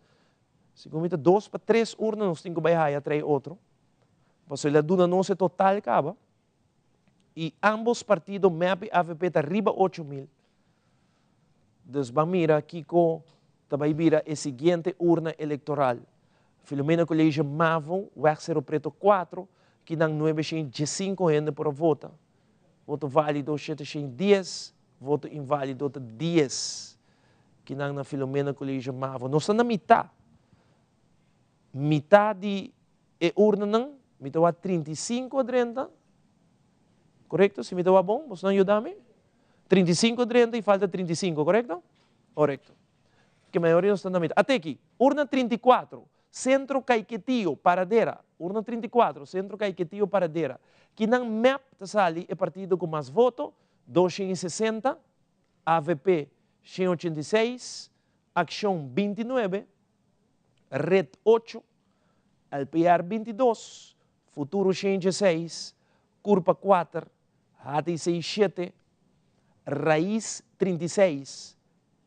Se comita 2 para 3 urnas, nós temos que baixar a 3 outro. Para se ele do anúncio total acaba. E ambos partidos, MEP e AVP, está arriba 8.000. Então, vamos mirar aqui com a seguinte urna eleitoral. Filomena Colégio MAVO, Weg Cerro Preto 4, que dá 905 gente para votar. Voto válido 710, voto inválido 10. Que dá na Filomena Colégio MAVO. Nós estamos na metade. Metade de urna não, metade 35 a 30. Correto? Se me dá bom, você não ajuda-me? 35, 30 e falta 35, correto? Correto. Que a maioria não está na metade. Até aqui, urna 34, Centro Caiquetío, Paradera. Urna 34, Centro Caiquetío, Paradera. Que não MEP sali é partido com mais voto, 260, AVP 186, Ação 29, Red 8, LPR 22, Futuro 116, Curpa 4, HTC 7, Raiz 36,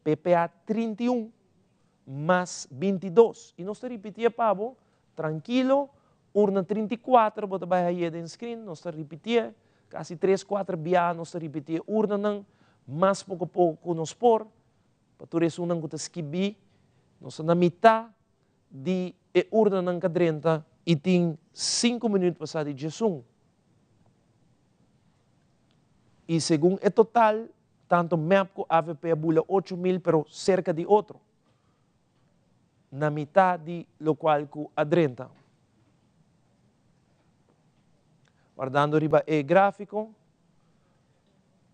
PPA 31, mais 22. E nós estamos repetindo, Pablo, tranquilo, urna 34, bota aí no screen, nós estamos repetindo, quase 3, 4 bias, nós estamos repetindo, urna não, mais pouco a pouco nos por, para tu isso não que esquibi, nós estamos na metade de urna não cadrenta e tem 5 minutos passados de Jesus. E segundo o total, tanto MEP como AVP bula 8.000, pero cerca de outro. Na metade do qual que adrenta. Guardando riba e gráfico.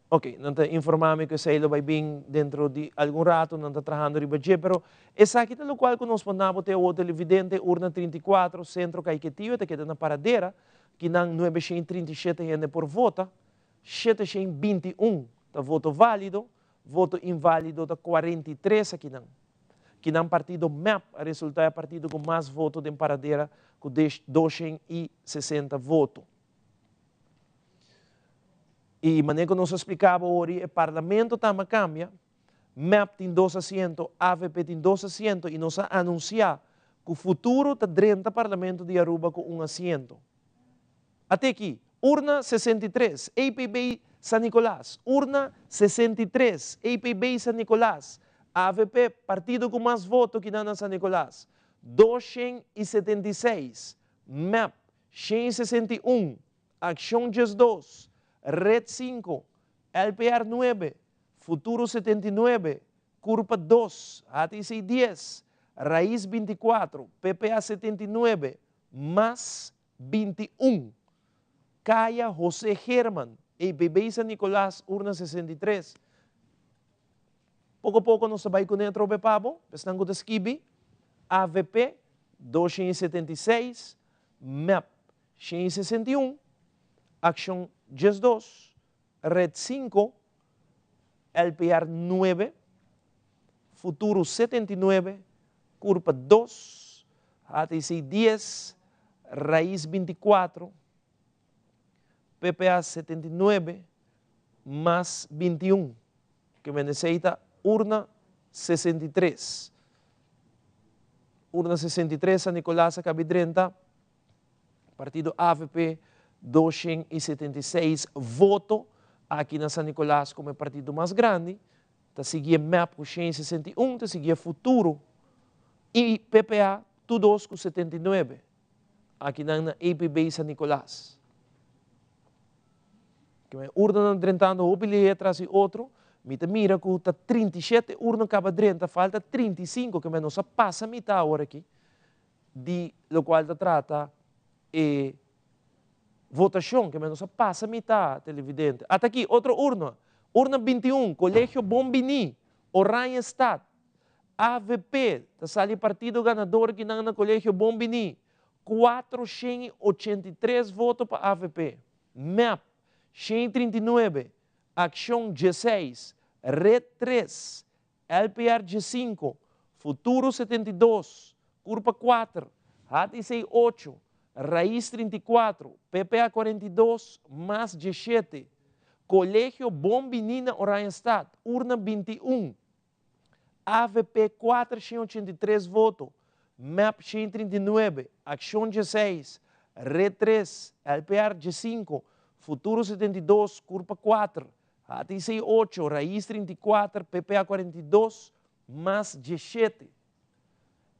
Ok, não está informando que se vai bem dentro de algum rato, não está trabalhando riba G, pero essa aqui é o qual que nós mandamos ter o televidente, urna 34, Centro Caiquetío, que está na Paradera, que não 937 gente por vota. 721 está voto válido, voto inválido está 43 aqui não. Que não partido MEP, a resultar é partido com mais votos de Paradera, com 260 votos. E maneira que nós explicava hoje, o parlamento também cambia, MEP tem 2 assentos, AVP tem 2 assentos, e nós anunciar que o futuro está dentro do parlamento de Aruba com 1 assento. Até aqui. Urna 63, APB San Nicolás. Urna 63, APB San Nicolás. AVP, partido com mais votos que na San Nicolás. 276. MEP, 161. Ação GES 2. Red 5. LPR 9. Futuro 79. Curpa 2. HTC 10. Raiz 24. PPA 79. Mais 21. Caia José Germán, EPB San Nicolás, urna 63. Pouco a pouco nós vai com dentro o Pabo, estamos com Skibi, AVP 276, MEP 161, Ação GES 2, Red 5, LPR 9, Futuro 79, Curpa 2, HTC 10, Raiz 24, PPA 79, mais 21. que me necesita urna 63. Urna 63, San Nicolás, Cabidrenta, partido AVP, 276 votos. Aqui na San Nicolás, como é partido mais grande, está seguindo MAP com 161, está seguindo Futuro. E PPA, todos com 79. Aqui na APB San Nicolás. Urna não drentando, o bilhete atrás e outro. Mira que está 37 urnas acaba drenta, falta 35, que não se passa a mitad agora aqui. De lo qual trata votação, que não se passa a mitad, televidente. Até aqui, outra urna. Urna 21, Colégio Bombini, Oranjestad. AVP, está sali partido ganador que na Colégio Bombini. 483 votos para AVP. MAP, 139. Ação G6, Red 3, LPR G5, Futuro 72, Curva 4, HTC 8, Raiz 34, PPA 42, mais G7, Colégio Bombinina Oranjestad, urna 21, AVP 483 votos, MAP 139, Ação G6, Red 3, LPR G5, Futuro 72, Curva 4, HTC 8, Raiz 34, PPA 42, mais G7.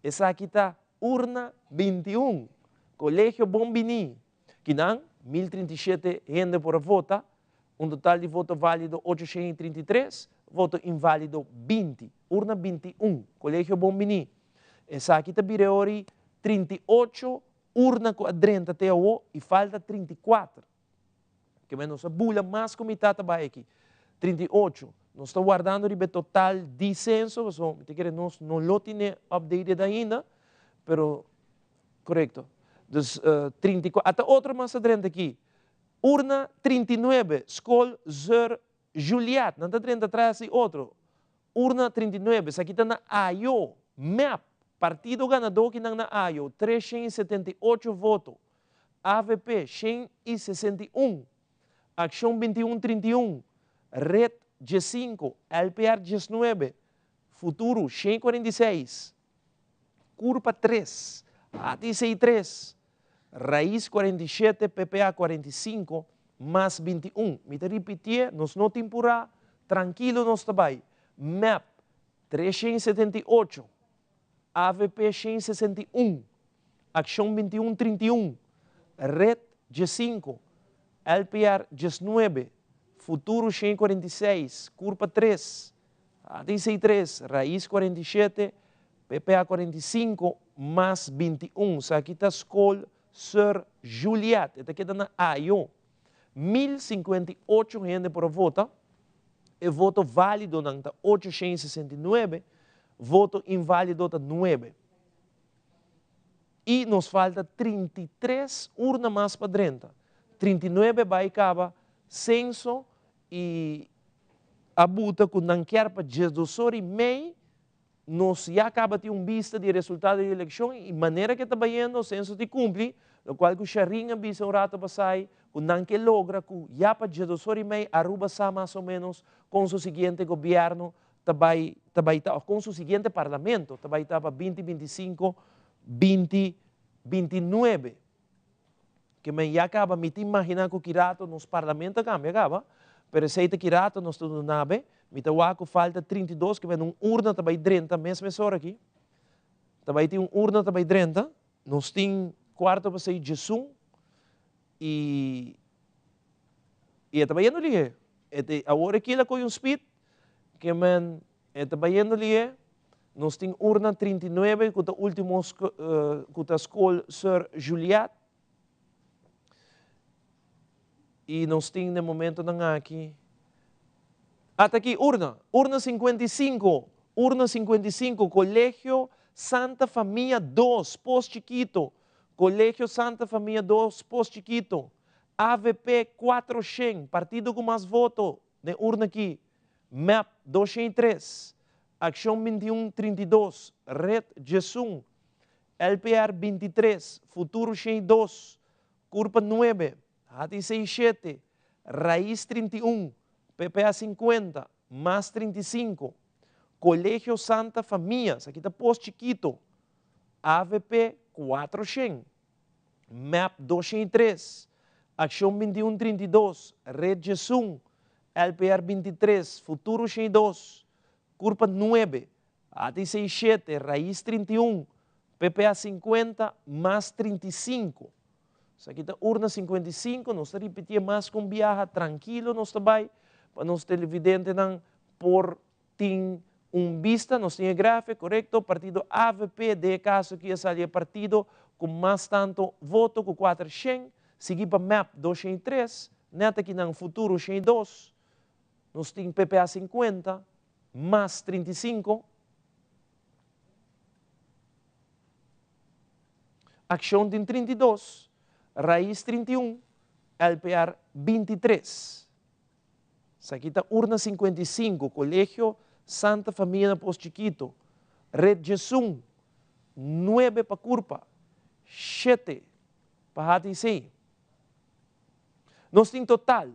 Essa aqui está urna 21, Colégio Bombini, que não, 1037 gente por vota, total de voto válido 833, voto inválido 20, urna 21, Colégio Bombini. Essa aqui está Bireori 38, urna quadrenta até o e falta 34. Que menos a bula mais comitada vai aqui. 38. Nós estamos guardando o total de censo, nós não lo temos updated ainda, pero correto. Dus, 34. Até outra mais adrente aqui. Urna 39, Escola Sir Juliet. Não está dentro atrás e outro. Urna 39, essa aqui está na AIO. MAP, partido ganador que não na AIO. 378 votos. AVP, 161. Ação 2131, Red G5, LPR G9, Futuro 146, Curva 3, HTC 3, Raiz 47, PPA 45, mais 21. Me te repetir, nós não temporá, tranquilo nós trabalhamos. MAP 378, AVP 161, Ação 2131, Red G5, LPR 19, Futuro 146, Curva 3, HTC 3, Raiz 47, PPA 45, mais 21. Isso aqui está a Escola Sir Juliet. Esta aqui está na AIO. 1058 gente por voto. E voto válido não está 869, voto inválido está 9. E nos falta 33 urnas mais para dentro. 39 vai acabar censo e a buta com não quer para 12 horas e meia, nós já acaba de vista de resultado da eleição e maneira que está indo o censo de cumprir, o qual que o Charinha visa um rato para sair, com não que logra, com já para 12 horas e meia, Aruba está mais ou menos com o seguinte governo, com o seguinte parlamento, também estava 2025, 2029. Que me já acaba, me te imaginar que o Kirato nos parlamentos cambia, acaba, pero se te Kirato nos tudo nave, me te waco falta 32, que vem urna também 30, mesma hora aqui, também tem urna também 30, nos tem quarto para sair Jesus, e também não lhe agora aqui lá com um speed, que men, também não lhe nos tem urna 39, que é o último, que é a escola Sir Juliet, e nós temos no momento aqui. Até aqui, urna 55, Colégio Santa Família 2, Pós Chiquito, Colégio Santa Família 2, Pós Chiquito, AVP 400, partido com mais voto, na urna aqui, MAP 203, Ação 2132, Red G1, LPR 23, Futuro 102, Curva 9, HTC 7, Raiz 31, PPA 50, más 35. Colegio Santa Familia, aquí está post chiquito, AVP 400, MAP 203, Acción 2132, Red Jesús, LPR 23, Futuro 2, Curpa 9, AT 7, Raíz 31, PPA 50, más 35. Aqui está urna 55, nós está repetir mais com viaja tranquilo, nós também, para nós televidentes não por ter vista, nós temos gráfico, correto, partido AVP, de caso que saia partido com mais tanto voto, com 400, seguir para MAP 203, neta que no futuro 2, nós temos PPA 50, mais 35, Ação tem 32, Raíz 31, LPR 23. Aqui está urna 55, Colegio Santa Familia Post Chiquito, Red Jesús, 9 para Curpa, 7 para HTC. Nós temos total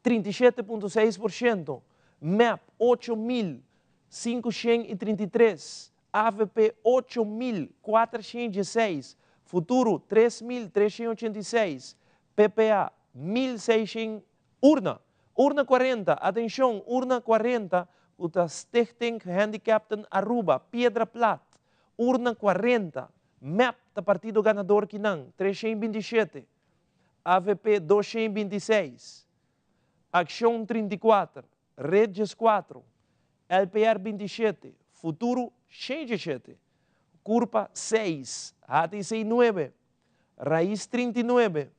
37,6%, MAP 8.533, AVP 8.416, Futuro 3.386, PPA 1.600, urna 40, atenção, urna 40, o Stichting Handicapten Aruba, Piedra Plat, urna 40, MAP da partido ganador Kinang, 327, AVP 226, Ação 34, Redes 4, LPR 27, Futuro 107, Curpa 6, HTC 9, Raíz 39,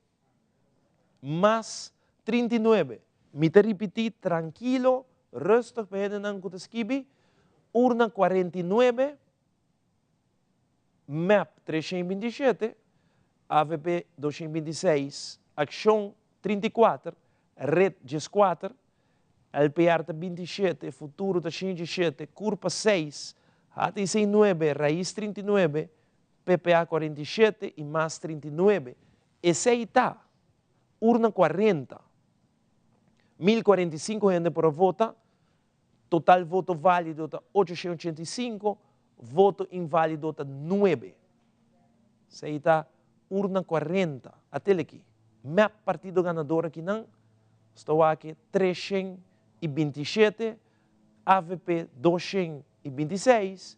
mais 39. Me te repetir tranquilo, rustig beginnen aan te skibi. Urna 49, MAP 327, AVP 226, Ação 34, Red 4, LPR 27, Futuro 107, Curpa 6, HTC 9, Raíz 39, PPA 47 e mais 39. Esse aí está, urna 40. 1.045 gente para votar, total voto válido está 885, voto inválido está 9. Isso aí está urna 40, até aqui. MAP partido ganador aqui não, estou aqui 327, AVP 226,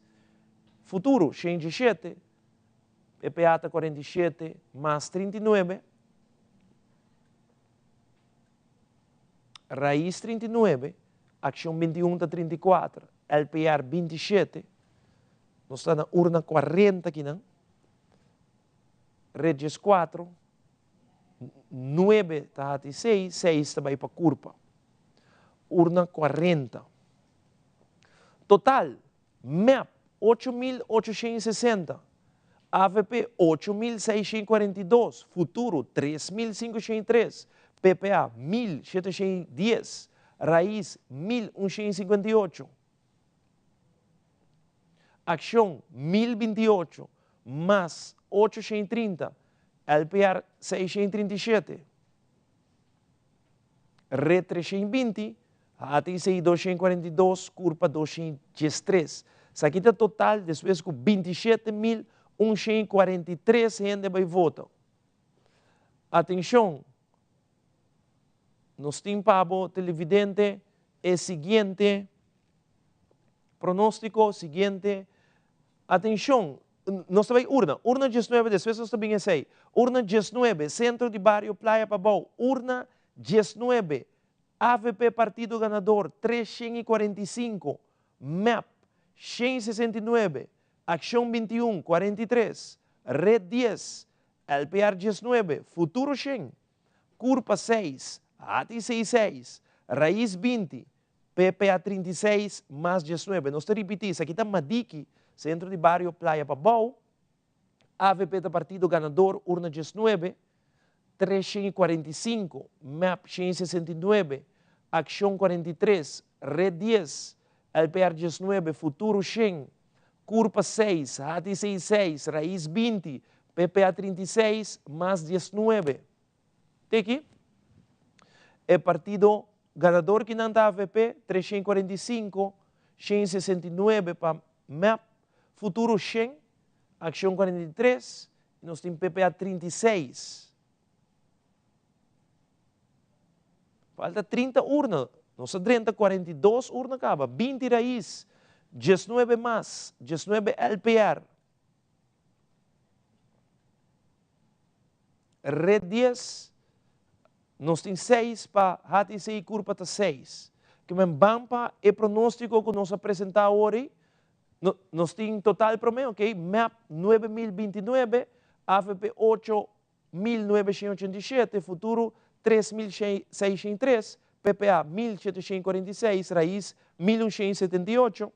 Futuro 107, PPA 47, mais 39, Raíz 39, Ação 21 está 34, LPR 27, nós estamos na urna 40 aqui, não? Redes 4, 9 está 6, 6 também para Curpa. Urna 40. Total, MAP 8.860, AVP 8.642, Futuro 3.503, PPA 1.710, Raíz 1.158, Ação 1.028, mais 830, LPR 637, Red 320, HTC 242, Curpa 213. Isso aqui está total, depois com 27.143 gente vai votar. Atenção, nós temos para televidente é seguinte, pronóstico seguinte, atenção, nós também urna 19, depois nós também é sei, urna 19, centro de barrio Playa Pabau, urna 19, AVP partido ganador 345, MAP 169, Ação 21, 43, Red 10, LPR 19, Futuro 100, Curpa 6, HTC 6, Raíz 20, PPA 36, mais 19. Nós te repetimos, aqui está Madiki, centro de barrio Playa Pabau, AVP da partido ganador, urna 19, 345, MAP 169, Ação 43, Red 10, LPR 19, Futuro 100, Curpa 6, HTC 6, Raíz 20, PPA 36, mais 19. Tem aqui? É partido ganador que não está AVP, 345, 169 para MAP, futuro 100, ação 43, e nós temos PPA 36. Falta 30 urnas, nós temos 42 urnas acaba, 20 raiz, 19 mais, 19 LPR. Red 10, nós temos 6 para HTC e curva 6. Que men bampa e pronóstico que nós apresentamos hoje, nós temos total promedio, ok? MAP 9.029, AVP 8.987, futuro 3.603, PPA 1.746, raiz 1.178,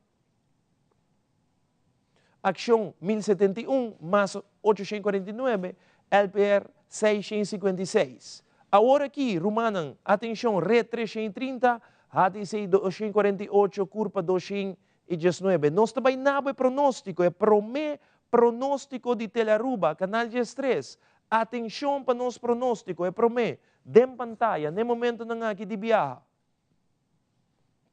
ação 1.071, mais 849, LPR 656. Agora aqui, Rumanan, atenção, Red 330, HTC 248, curva 219. Nós também não é pronóstico, é pronóstico de Telaruba, canal de estresse. Atenção para nosso pronóstico, é promê. Dem pantalla, no momento não aqui de viaja.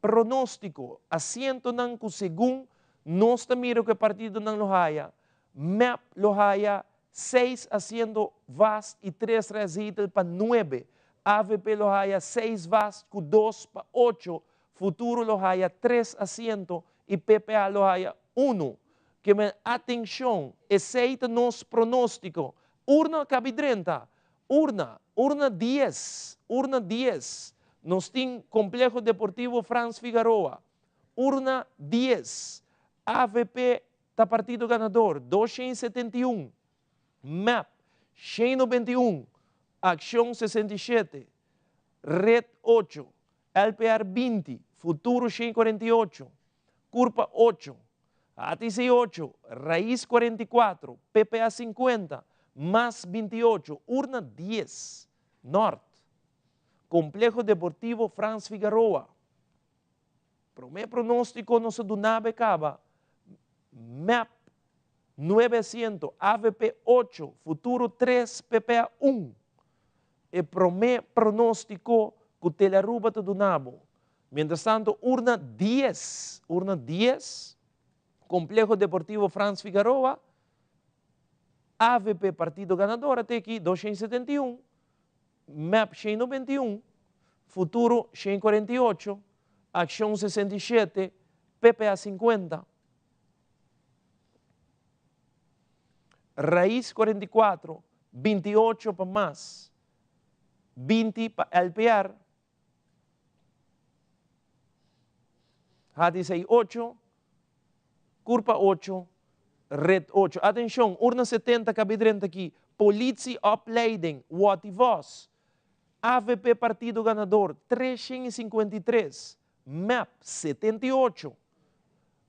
Pronóstico, assento não que segundo nós também que partido não Lohaya, MAP Lohaya 6 asientos VAS e 3 residuos para 9. AVP Lohaya 6 VAS com 2 para 8. Futuro Lohaya 3 asientos e PPA Lohaya 1. Que me atenção, aceita nosso pronóstico. Urna cabe 30. Urna 10. Urna 10. Nós temos Complexo Deportivo Franz Figueroa. Urna 10. AVP está partido ganador 271. MAP 191, Ação 67, Red 8, LPR 20, Futuro 148, Curva 8, ATC 8, Raiz 44, PPA 50, mais 28, Urna 10, Norte, Complexo Deportivo Franz Figueroa. Para o meu pronóstico, não se do nave acaba. MAP 900, AVP 8, futuro 3, PPA 1. E promê pronóstico que o Telaruba do Nabo. Mientras tanto, urna 10, Complexo Deportivo Franz Figueroa, AVP partido ganador até aqui, 271, MAP 191, futuro 148, ação 67, PPA 50. Raiz 44, 28 para mais, 20 para LPR, HTC 8, curva 8, Red 8. Atenção, urna 70, cabe 30 aqui, Polícia Opleiding, Wat e Voz, AVP partido ganador 353, MAP 78,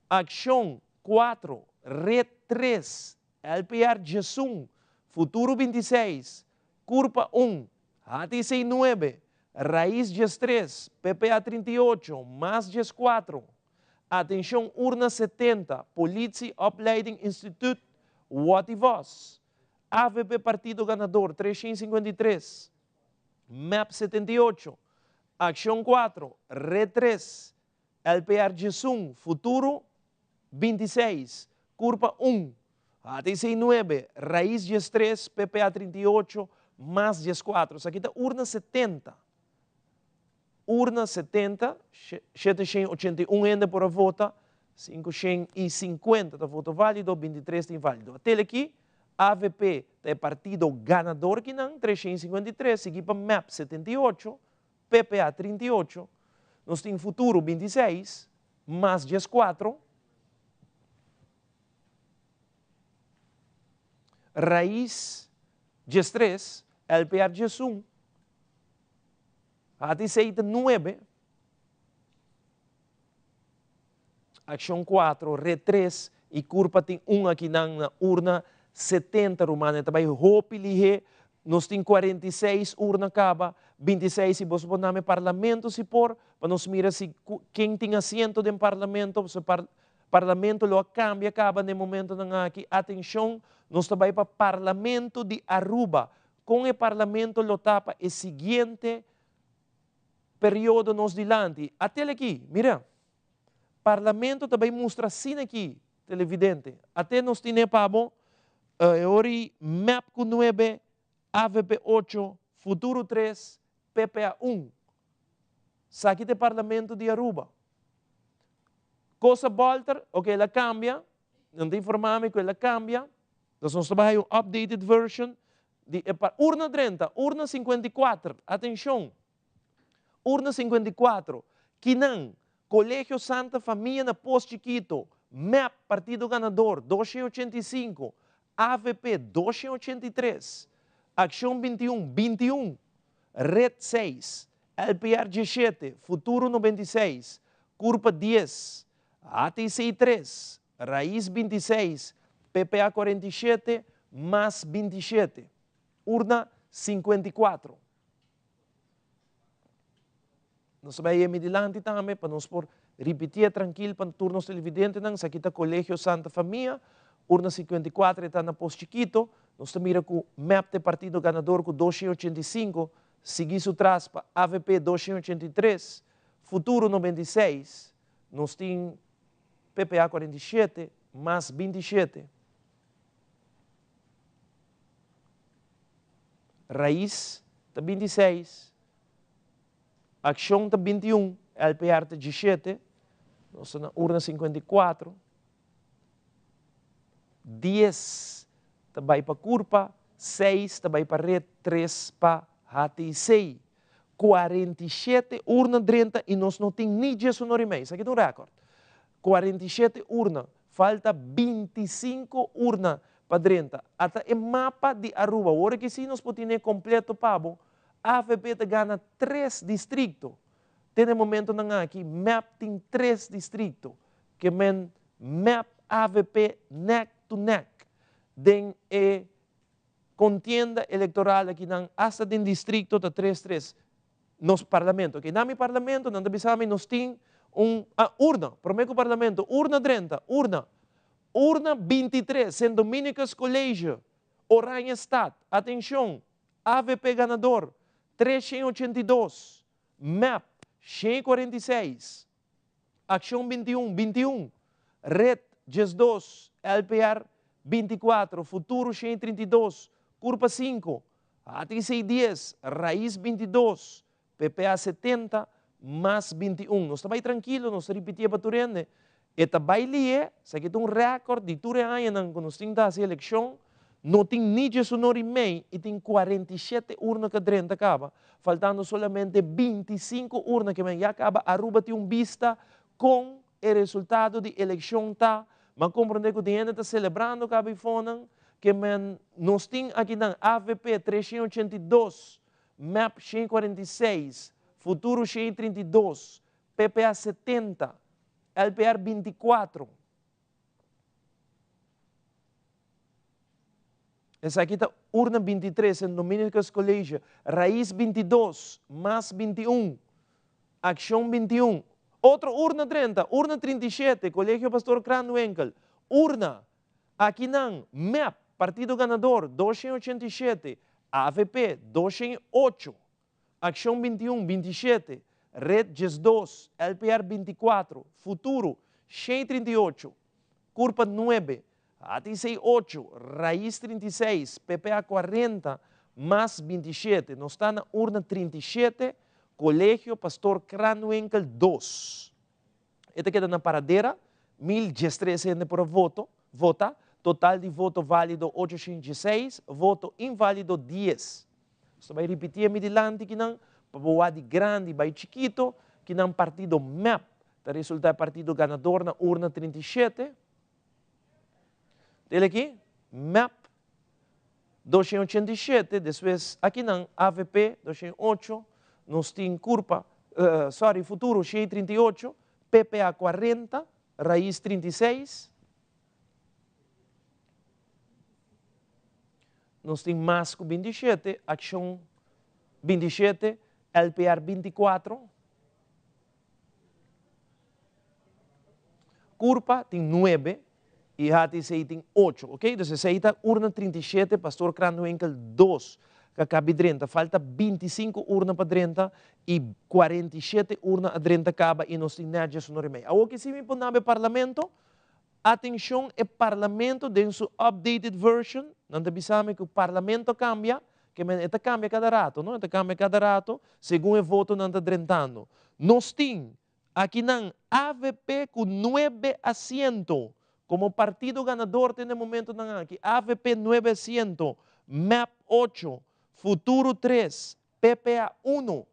Ação 4, Red 3, LPR 1, Futuro 26, Curva 1, HTC 9, Raiz 3, PPA 38, mais 4. Atenção, urna 70, Polícia Opleiding Institute, Wat e Voz, AVP partido ganador 353, MAP 78, Ação 4, Red 3, LPR 1, Futuro 26, Curva 1, ATC 9, Raiz 3, PPA 38, mais 4. Isso aqui está urna 70. Urna 70, 781 ainda por a vota, 550 da voto válido, 23 tem válido. Até aqui, AVP é partido ganador que não, 353, seguir para MAP 78, PPA 38, nós temos Futuro 26, mais 4, Raiz 3, LPR 1, ATC 9, Ação 4, Red 3 e Curva tem 1 aqui na urna 70 romana. Também Hope Lihe, nós temos 46 urna acaba, 26 se você pode parlamento se por, para nós mirar se quem tem assento no parlamento, se parlamento lo cambia acaba no momento na aqui. Atenção, nós também para parlamento de Aruba. Com o parlamento lo tapa é seguinte período nos dilante. Até aqui, mira, parlamento também mostra assim aqui, televidente. Até nos tem pabo, ori MAP 9, AVP 8, Futuro 3, PPA 1. Aqui tem parlamento de Aruba. Cosa volta, ok, ela cambia, não tem informame que ela cambia. Então, nós trabalhamos uma updated version. Urna 30, urna 54, atenção. Urna 54, Quinan, Colégio Santa Família na Pós Chiquito, MAP, Partido Ganador, 285, AVP, 283, Ação 21, Red 6, LPR 17, Futuro 96, Curpa 10, ATC 3, Raiz 26, PPA 47, mais 27, Urna 54. Nós vamos ir mediante também para nós por repetir tranquilo para turnos televidentes nang sa kita Colegio Santa Família, urna 54 está na Pós Chiquito, nós mira com MAP de Partido Ganador com 285, seguir o trás para AVP 283, Futuro 96, nós tem PPA 47 mais 27. Raiz está 26. Ação está 21, LPR está 17, nós na urna 54. 10 está vai para Curpa, 6 está vai para Red, 3 para HTC. 47 urna 30 e nós não temos nem 10 mês. Isso aqui é um recorde. 47 urna, falta 25 urna para 30. Até o mapa de Aruba, agora que sim nós podemos completo pabo, a AVP ganha 3 distritos. Tem momento na aqui, MAP tem 3 distritos. Que men MAP AVP neck to neck. Den contienda eleitoral aqui na hasta den distrito da 3-3. Nos parlamento. Que na mi parlamento, nanda bisami, nos tem urna. Prometo parlamento, urna 30, urna 23, St. Dominicus Colégio, Oranha Stad. Atenção, AVP ganador. 382, MAP 146, Ação 21, Red 12, LPR 24, Futuro 132, Curpa 5, ATC 10, Raiz 22, PPA 70, mais 21. Nós estamos tranquilos, nós repetimos para Turene. E também ali, se aqui tem recorde de Turene, quando nós temos essa eleição, não tem nem e meio e tem 47 urnas que 30 acaba, faltando solamente 25 urnas que já acaba. Aruba tem vista com o resultado de eleição, mas compreende que o dinheiro está celebrando que nós temos aqui na AVP 382, MAP 146, Futuro 132, PPA 70, LPR 24. Essa aqui está urna 23, em Dominicus Colégio, Raiz 22, mais 21, Ação 21. Outro urna 30, urna 37, Colégio Pastor Cranwinkel, urna, aqui não, MAP, Partido Ganador, 287, AVP, 208, Ação 21, 27, Red 12, LPR 24, Futuro, 138, Curpa 9, ATC 8, Raiz 36, PPA 40, mais 27. Nós estamos na urna 37, Colégio Pastor Cranwinkel 2. Esta queda na paradeira, 1.013 gente por vota, total de voto válido 806, voto inválido 10. Nós vamos repetir mediante que não, para de grande, vai chiquito, que não partido MAP, está resultado partido ganador na urna 37. Ele aqui, MAP 287, depois aqui não, AVP 208, nós temos Curpa, Futuro 138, PPA 40, Raiz 36, nós temos Masco 27, Ação 27, LPR 24, Curpa tem 9, e HTC tem 8, ok? Então, essa aí está urna 37, Pastor Cranwinkel 2. cabe 30. Falta 25 urnas para 30 e 47 urnas a 30 acaba e nós temos nada no remédio. Agora que se me põe no parlamento, atenção, é parlamento dentro sua updated version, não sabemos que o parlamento cambia, que ele cambia cada rato, não? Ele cambia cada rato, segundo o voto não está drentando. Nós temos aqui na AVP com 9 assentos, como partido ganador tem no momento aqui, AVP 9 assentos, MAP 8, Futuro 3, PPA 1.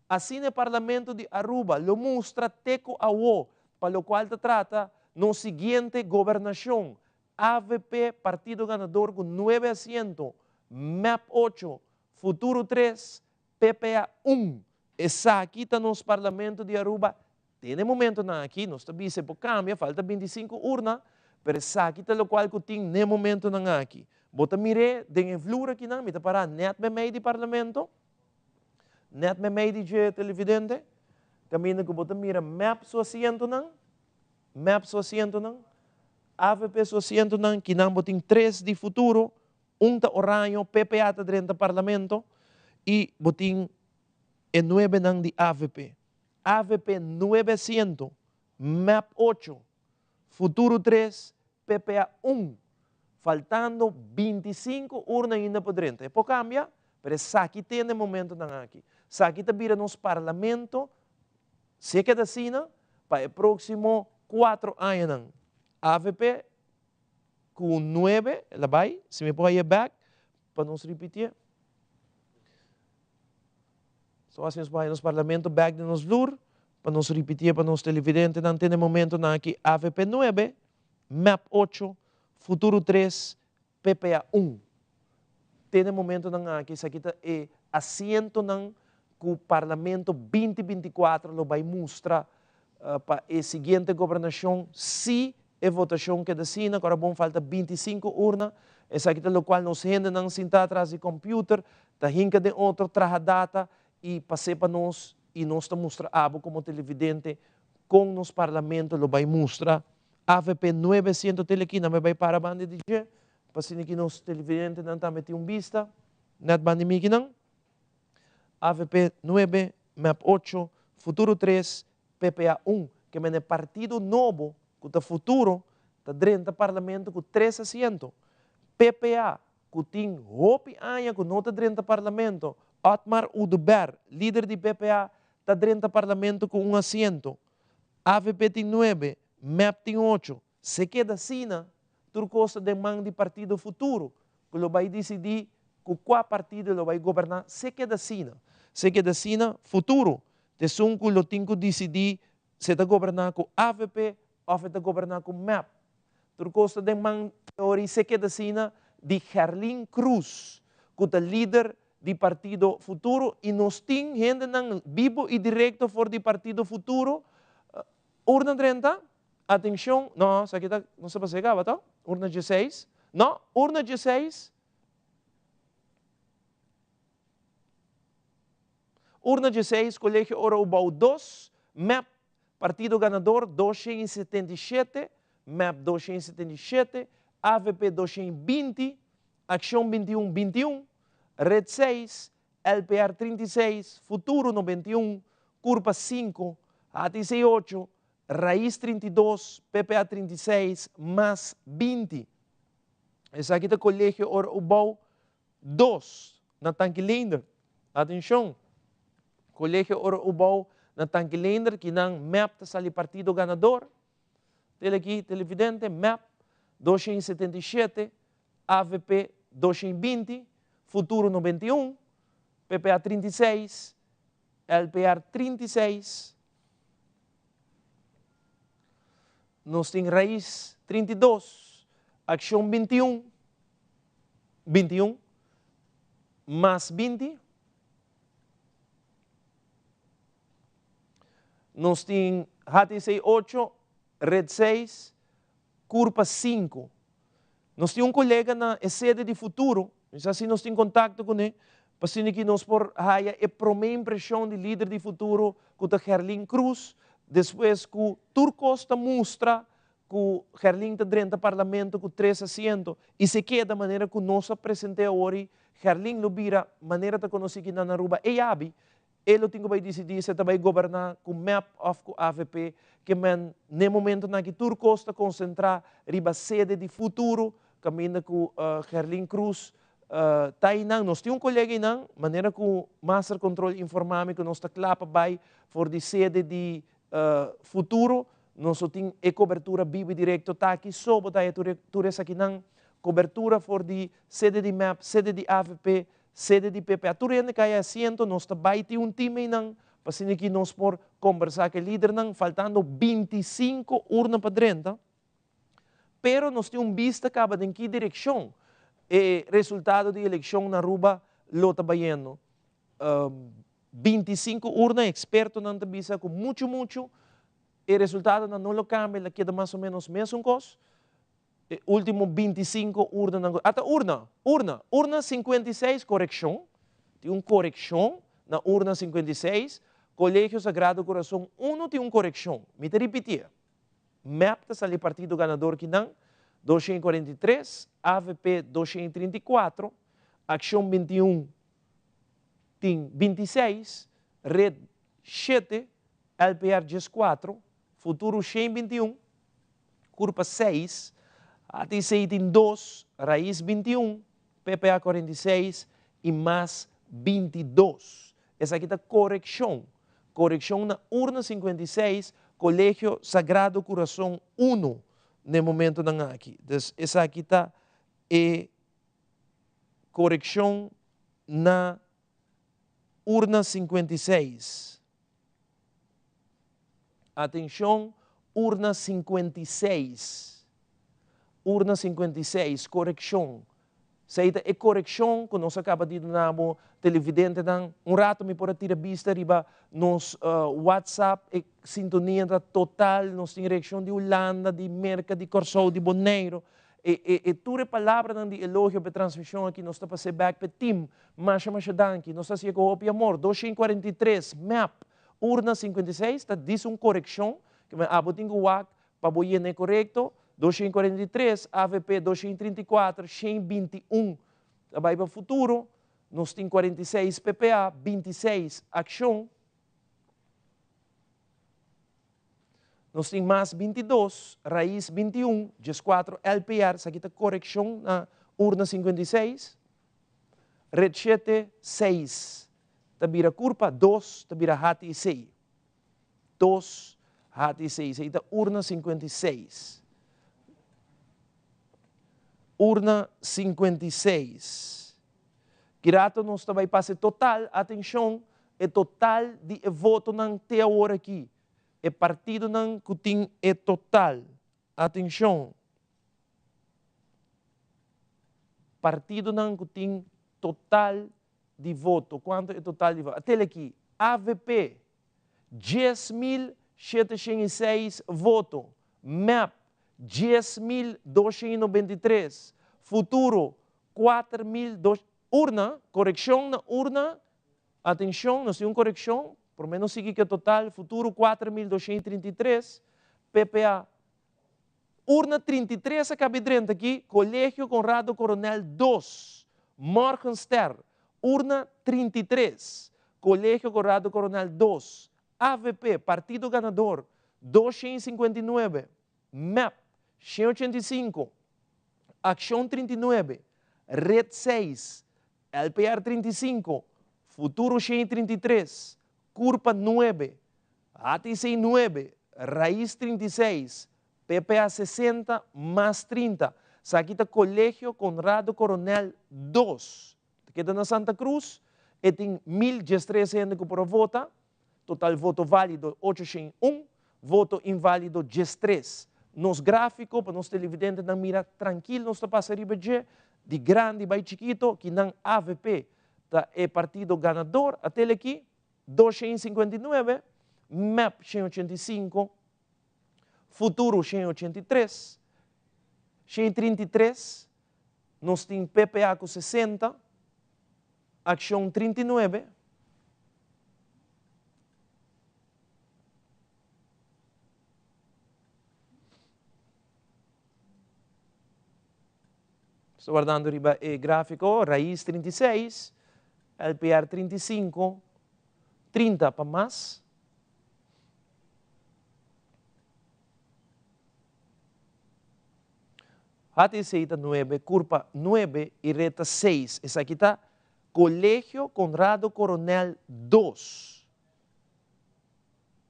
Assim no Parlamento de Aruba, lo mostra teco a o, para o qual se trata no seguinte governação. AVP, partido ganador com 9 assentos, MAP 8, Futuro 3, PPA 1. Essa aqui está nos Parlamento de Aruba. Tem momento aqui, nós também se cambia, falta 25 urnas, mas essa aqui está o qual tem no momento aqui. Bota mire, den flura aqui não, mita para net me meio de parlamento, net me meio de televidente, caminho que bota mira map sua asiento não, AVP sua asiento não, que não botem 3 de futuro, tá oranho, PPA tá dentro do parlamento, e botem 9 não de AVP. AVP 9 asiento, MAP 8, Futuro 3, PPA 1. Faltando 25 urnas ainda por dentro. É por cambia, mas aqui tem no momento aqui. Aqui está vira nos parlamento, se queda assim, para o próximo 4 anos. AVP com 9, ela vai, se me põe back, para nos repetir. Só assim nos parlamento back de nos blur, para nos repetir, para nos televidentes, não tem no momento aqui AVP 9, MAP 8, Futuro 3, PPA 1. Tem no momento que isso aqui é assento que o Parlamento 2024 lo vai mostrar para a seguinte governação, se a votação que decina, agora bom falta 25 urnas, essa aqui é o qual nos rende não sentar atrás do computer, tá hinca de outro, traga data e passei para nós e nós está mostrar como televidente com nos Parlamento lo vai mostrar. AVP 900 telequina, mas vai para a banda de dia, para que nos televidentes não estão metendo vista, net banda de não. AVP 9, MAP 8, Futuro 3, PPA 1, que é partido novo, que está futuro, está dentro do parlamento com 3 assentos. PPA, que tem Hopi Anya, que não está dentro do parlamento. Otmar Uduber, líder de PPA, está dentro do parlamento com 1 assento. AVP tem 9, MAP tem 8. Se queda assim, por causa de mão de partido futuro, que ele vai decidir com qual partido ele vai governar, se queda assim. Se queda assim, futuro. De sunco, ele tem que decidir se está governar com AVP ou se está governar com MAP. Por causa de mão de se queda assim, de Gerlin Cruz, que é líder do partido futuro, e nós temos gente vivo e direto for do partido futuro, urna 30, atenção, não, isso aqui não se pode chegar, tá? Urna 16, não, urna 16, urna 16, Colégio Ouro-Ubau 2, MAP, partido ganador 277, MAP 277, AVP 220, Ação 21, 21, Red 6, LPR 36, Futuro 91, Curva 5, ATC 8, Raiz 32, PPA 36, mais 20. Esse aqui é o Colégio Ouro-Ubau 2, na Tanquilender. Atenção, Colégio Ouro-Ubau na Tanquilender, que não MAP está ali partido ganador. Tem aqui, televidente, MAP 277, AVP 220, Futuro 91, PPA 36, LPR 36, nós temos Raiz 32, Ação 21, 21, mais 20, nós temos HTC 8, Red 6, Curva 5. Nós temos colega na sede de Futuro, assim nós temos contato com ele, para que nós por haya a primeira impressão de líder de Futuro, com o Gerlin Cruz, depois que o Turcosta mostra que Gerling está dentro do parlamento com 3 assentos e se queda da maneira que nós apresentamos hoje, Gerling lo vira maneira de conhecer que na Aruba e abi, ele tem que decidir se vai governar com map of com AVP, que man no momento na que Turco está concentrar riba sede de futuro, caminha com Gerling Cruz, tá inang, nós temos colega inang, maneira que Master Control informa que nós está clapa vai for de sede de futuro, nós temos cobertura bibi direto tá aqui sob da turesa aqui nang cobertura for de sede de map, sede de AVP, sede de PPA. Tudo ainda cai assento, nós está vai ter time nang para assim que nós por conversar com o líder nang faltando 25 urnas para dentro, pero nós temos vista acaba em que direção e resultado de eleição na Aruba lo está vendo. 25 urnas, experto na visa com muito, e resultado não lo cambia, la queda mais ou menos mesmo coisa. Último 25 urnas, até urna 56, correção, tem correção na urna 56, Colégio Sagrado Coração 1 tem correção, me te repetir, MAP está ali partido ganador que não, 243, AVP 234, Ação 21 tem 26, Red 7, LPR 14, Futuro 121, Curva 6, ATC tem 2, Raiz 21, PPA 46 e mais 22. Essa aqui está correção. Correção na urna 56, Colégio Sagrado Coração 1, no momento não aqui. Então, essa aqui está correção na urna 56. Atenção, urna 56. Urna 56, correção. Seita é correção que nós acaba de dar televidente rato me pode tirar vista riba nos WhatsApp e sintonia total, nós temos reação de Holanda, de Merca, de Corsol, de Boneiro. E tudo palavra de elogio para transmissão aqui, nós estamos a back para team, mas danke, nós estamos com o amor, 243, map, urna 56, está diz correção, que me abotinho o WAC, para boiar correto, 243, AVP 234, 121, vai para o futuro, nós temos 46 PPA, 26 Ação, nós temos mais 22, Raiz 21, 14 LPR, essa aqui está correção na urna 56, Red 7, 6, tabira curva, 2, tabira hati e 6, 2, hati e 6, aí está urna 56. Urna 56. Kirato nós também passa total, atenção, é total de voto não tem hora aqui. É partido não que tem é total. Atenção. Partido não que tem total de voto. Quanto é total de voto? Até aqui, AVP, 10.706 votos. MAP, 10.293. Futuro, 4.200. Urna, correção na urna. Atenção, nós temos correção. Por menos seguir que é total. Futuro, 4.233. PPA. Urna 33, acabei de aqui. Colégio Conrado Coronel 2. Morgenstern. Urna 33. Colégio Conrado Coronel 2. AVP, Partido Ganador, 259. MAP, 185, Ação 39, Red 6, LPR 35, Futuro 133, Curva 9, ATC 9, Raiz 36, PPA 60 mais 30. Aqui está Colégio Conrado Coronel 2. Queda na Santa Cruz, e tem 1.013 que por vota, total voto válido 801, voto inválido 13. Nos gráficos, para nos televidentes, não mira tranquilo, nós estamos arriba de grande vai chiquito, que não AVP é partido ganador, até aqui, 259, MAP 185, Futuro 183, 133, nós temos PPA com 60, Ação 39, Estou guardando arriba el gráfico, raíz 36, LPR 35, 30 para más. Aceita 9, curva 9 y reta 6. Esa aquí está Colegio Conrado Coronel 2.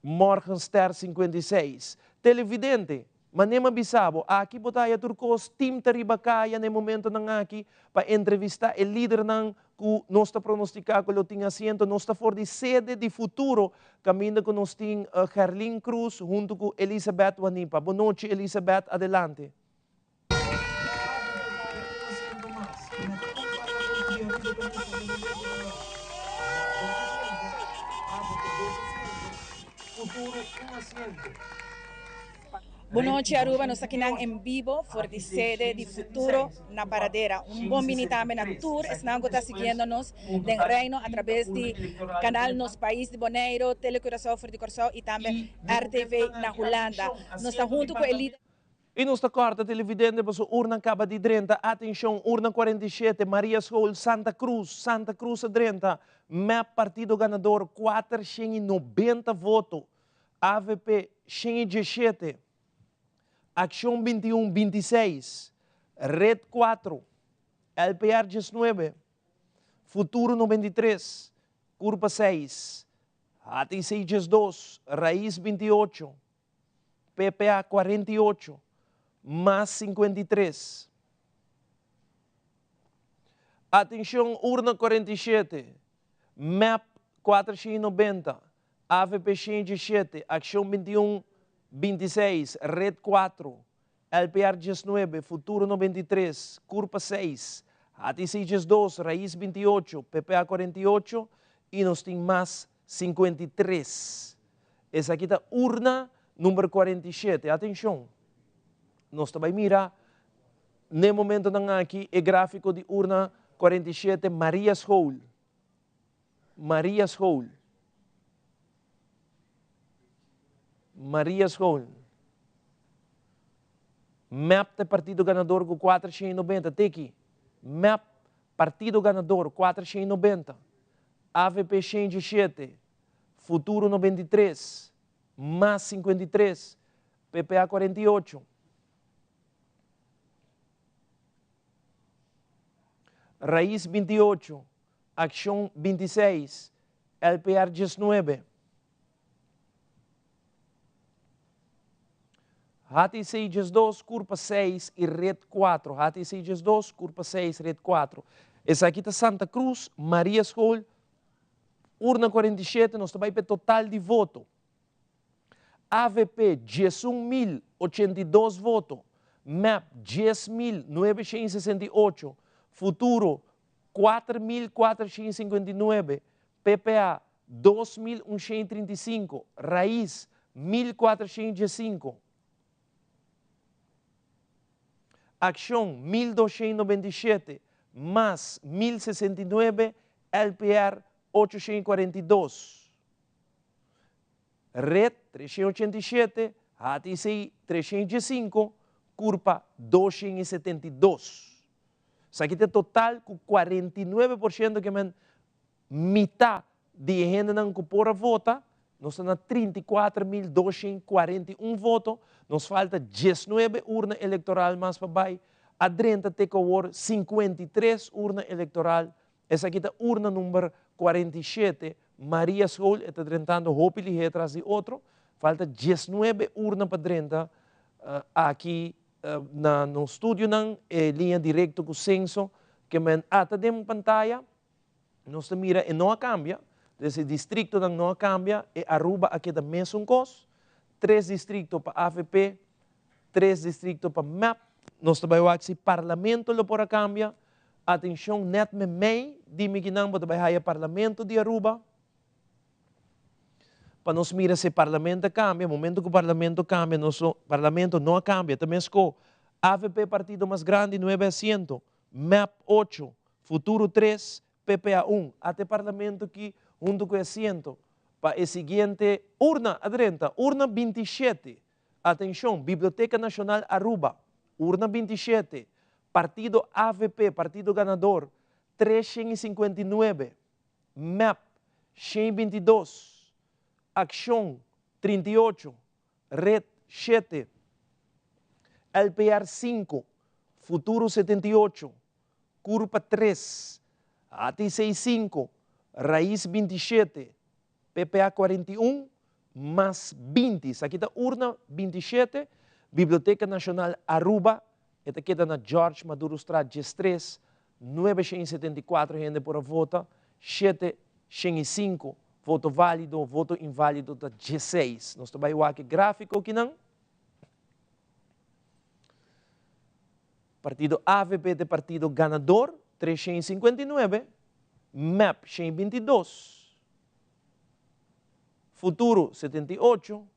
Morgenster 56. Televidente, Manema Bisabo, aqui botaya turcos, team taribakaya no momento nang aqui para entrevistar o líder nang que nós está pronosticado que ele tinha assento, nós está for de sede de futuro, caminho que nós tem Gerlin Cruz junto com Elizabeth Wanipa. Boa noite, Elizabeth, adelante. Boa noite, Aruba. Nós aqui em vivo, for de sede de futuro na paradeira. Bom vinho também na tour. Estão seguindo-nos do reino através do canal Nos País de Bonaire, Telecoração, For de Coração e também RTV na Holanda. Nós estamos junto com ele. E nós corta televidente para urna acaba de 30. Atenção, urna 47, Maria School, Santa Cruz 30. MEP partido ganador, 490 votos. AVP 17. Ação 21, 26. Red 4. LPR 19. Futuro 93. Curva 6. ATC 2. Raiz 28. PPA 48. Mais 53. Atenção, urna 47. MEP 490. AVP 17. Ação 21. 26, Red 4, LPR 19, Futuro 93, Curva 6, ATC 2, Raiz 28, PPA 48 e nós temos mais 53. Essa aqui está urna número 47. Atenção, nós também mira, no momento aqui, é gráfico de urna 47, Maria's Hall. Maria's Hall. Maria's Hall. MEP de partido ganador com 490. Teki. MEP partido ganador 490. AVP 17. Futuro 93. Mais 53. PPA 48. Raiz 28. Ação 26. LPR 19. HTC 2, curva 6 e Red 4. HTC 2, curva 6, Red 4. Essa aqui está Santa Cruz, Maria's Hall, urna 47, nós também temos total de voto. AVP, 11.082 votos. MEP, 10.968. Futuro, 4.459. PPA, 2.135. Raiz, 1.405. Ação 1297 mais 1069, LPR 842. Red 387, HTC 305, curva 272. Isso aqui tem total com 49% que é metade de gente não pode votar. Nós estamos na 34.241 votos. Nos falta 19 urnas eleitorais mais para baixo. A 30 tem que haver 53 urnas eleitorais. Essa aqui é a urna número 47. Maria's Hall está tentando roubar atrás de outro. Falta 19 urnas para 30. Aqui no estúdio, linha direta com o censo. Que até dentro pantalla, nós mira e não cambia. Esse distrito não cambia. E Aruba aqui da mesma coisa. 3 distritos para AVP, 3 distritos para MEP. Nós também vamos se parlamento lo por cambia. Atenção, net me mei, di me ginang também haya parlamento de Aruba. Para nós mirar se parlamento cambia, momento que o parlamento cambia, nosso parlamento não cambia. Também esco AVP partido mais grande, 9 asientos, MEP 8, Futuro 3, PPA 1. Até parlamento que junto com asiento. Para a seguinte urna, adrenta, urna 27. Atenção, Biblioteca Nacional Aruba, urna 27. Partido AVP, partido ganador, 359. MAP, 122. Acción, 38. Red, 7. LPR, 5. Futuro, 78. Curpa, 3. AT6, 5. Raíz, 27. PPA, 41. Más 20. Aqui está urna 27. Biblioteca Nacional Aruba. Esta queda na George Maduro Strat, G3. 974 gente por vota. 705 voto válido, voto inválido da G6. Nós trabalhamos aqui gráfico aqui não. Partido AVP de partido ganador, 359. MAP, 122. Futuro, 78.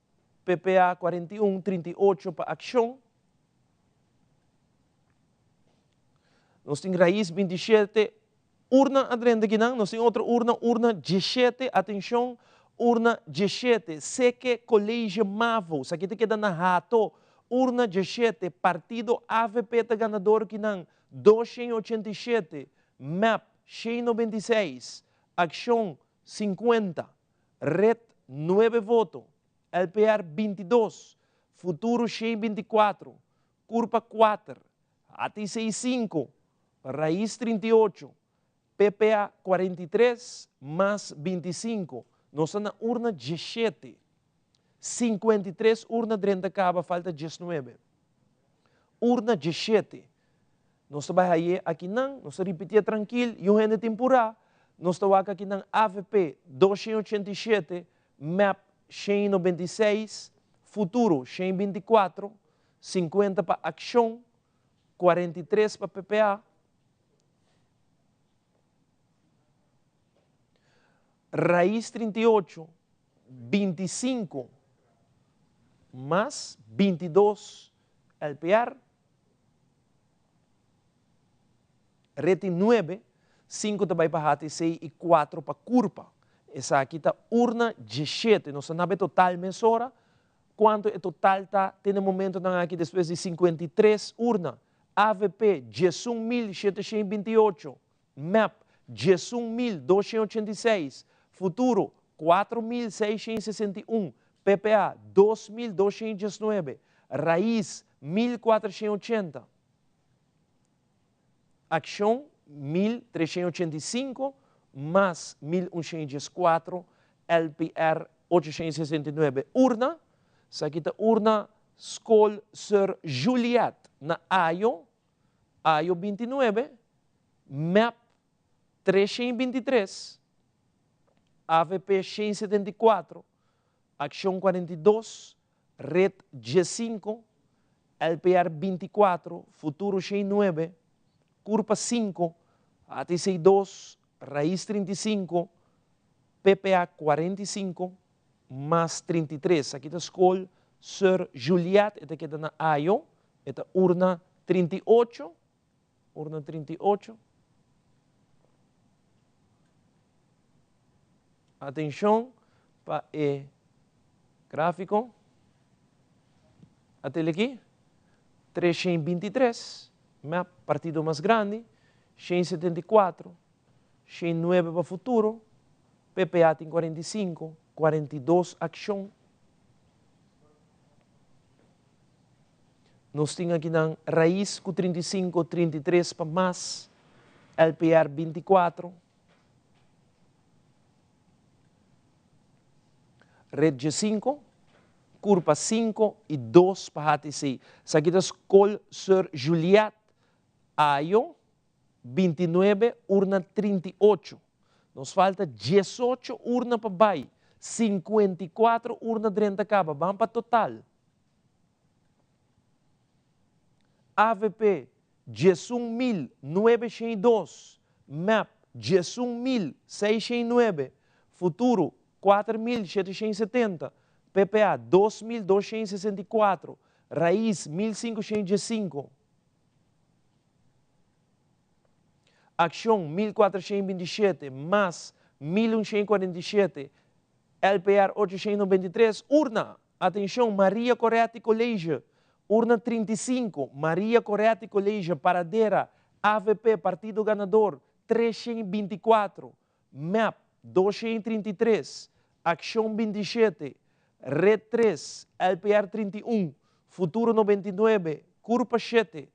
PPA, 41, 38 para Ação. Nós temos Raiz, 27. Urna adrende aqui não. Nós temos outra urna 17. Atenção, urna 17. Seque Colégio Mavo. Isso aqui queda na rato. Urna 17. Partido AVP de ganador aqui não. 287. MAP, 196. Ação, 50. Red, 9 votos. LPR 22, Futuro 124, Curpa 4, AT6 5, Raiz 38, PPA 43, mais 25. Nós estamos na urna 17. 53 urna dentro acaba, falta 19. Urna 17. Nós estamos aqui não, nós repetir tranquilo, e o gente temporário. Nós estamos aqui na AVP 287, MAP 196, Futuro 124, 50 para Ação, 43 para PPA, Raiz 38, 25, mais 22 LPR, Rete 9, 5 também para HTC e 4 para Curpa. Essa aqui está urna 17. Não sabe total mesura. Quanto é total está? Tem um momento aqui depois de 53 urna. AVP 11.728. MAP 11.286. Futuro 4.661. PPA 2.219. Raiz 1.480. Ação 1.385. Mais 1.104, LPR 869. Urna, essa aqui está urna Escola Sir Juliet, na AIO 29, MAP 323, AVP 174, Ação 42, Red G5, LPR 24, Futuro 109, Curpa 5, ATC 2, Raiz 35, PPA 45, mais 33. Aqui está a escola Sir Juliet, esta queda na AIO, esta urna 38, urna 38. Atenção para o gráfico. Até aqui, 323, partido mais grande, 174. 109 para Futuro, PPA tem 45, 42 Ação. Nós temos aqui na Raiz com 35, 33 para mais, LPR 24, Red G5, Curpa 5 e 2 para HTC. Essa aqui é a Escola Sir Juliet, AIO 29, urna 38. Nos falta 18 urna para baixo. 54 urna dentro da caba. Vamos para total. AVP, 11.902. MAP, 11.609. Futuro, 4.770. PPA, 2.264. Raiz, 1.505. Ação 1427 mais 1147, LPR 893, urna, atenção, Maria Coretti Colégio, Urna 35, Maria Coretti Colégio, Paradera, AVP, Partido Ganador, 324, MAP, 233, Action 27, Red 3, LPR 31, Futuro 99, Curpa 7,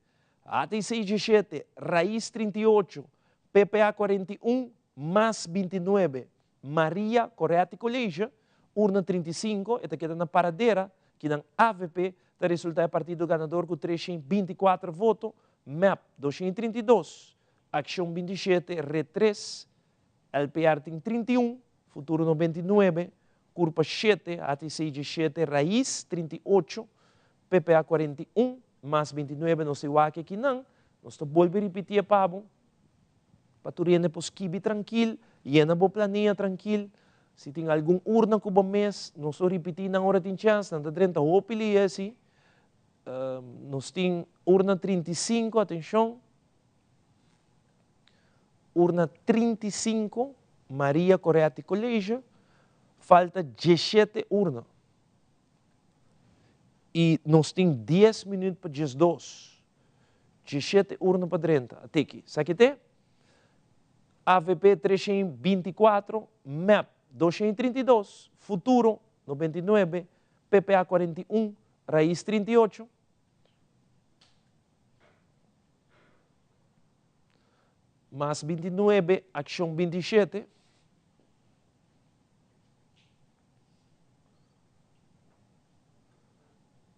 ATC 17, Raiz 38, PPA 41, mais 29, Maria Coretti Colégio, urna 35, esta queda na Paradera, que na AVP, está resultado Partido Ganador com 324 votos, MAP 232, Action 27, Red 3, LPR tem 31, Futuro 99, Curpa 7, ATC 17, Raiz 38, PPA 41, mais 29, não sei o que aqui não, nós estamos voltando a repetir para paturiane pos kibi tranquilo, llena bo planilla tranquilo. Se tem algum urna que bom mês, nós só repetir na hora tem chance, não está o pili assim. Nós tem urna 35, atenção. Urna 35, Maria Coretti Colégio, falta 17 urna. E nós tem 10 minutos para 12. 17 urna para 30. Até aqui. Sabe que AVP 324, MAP 232, Futuro 99, PPA 41, Raiz 38. Mais 29, Action 27.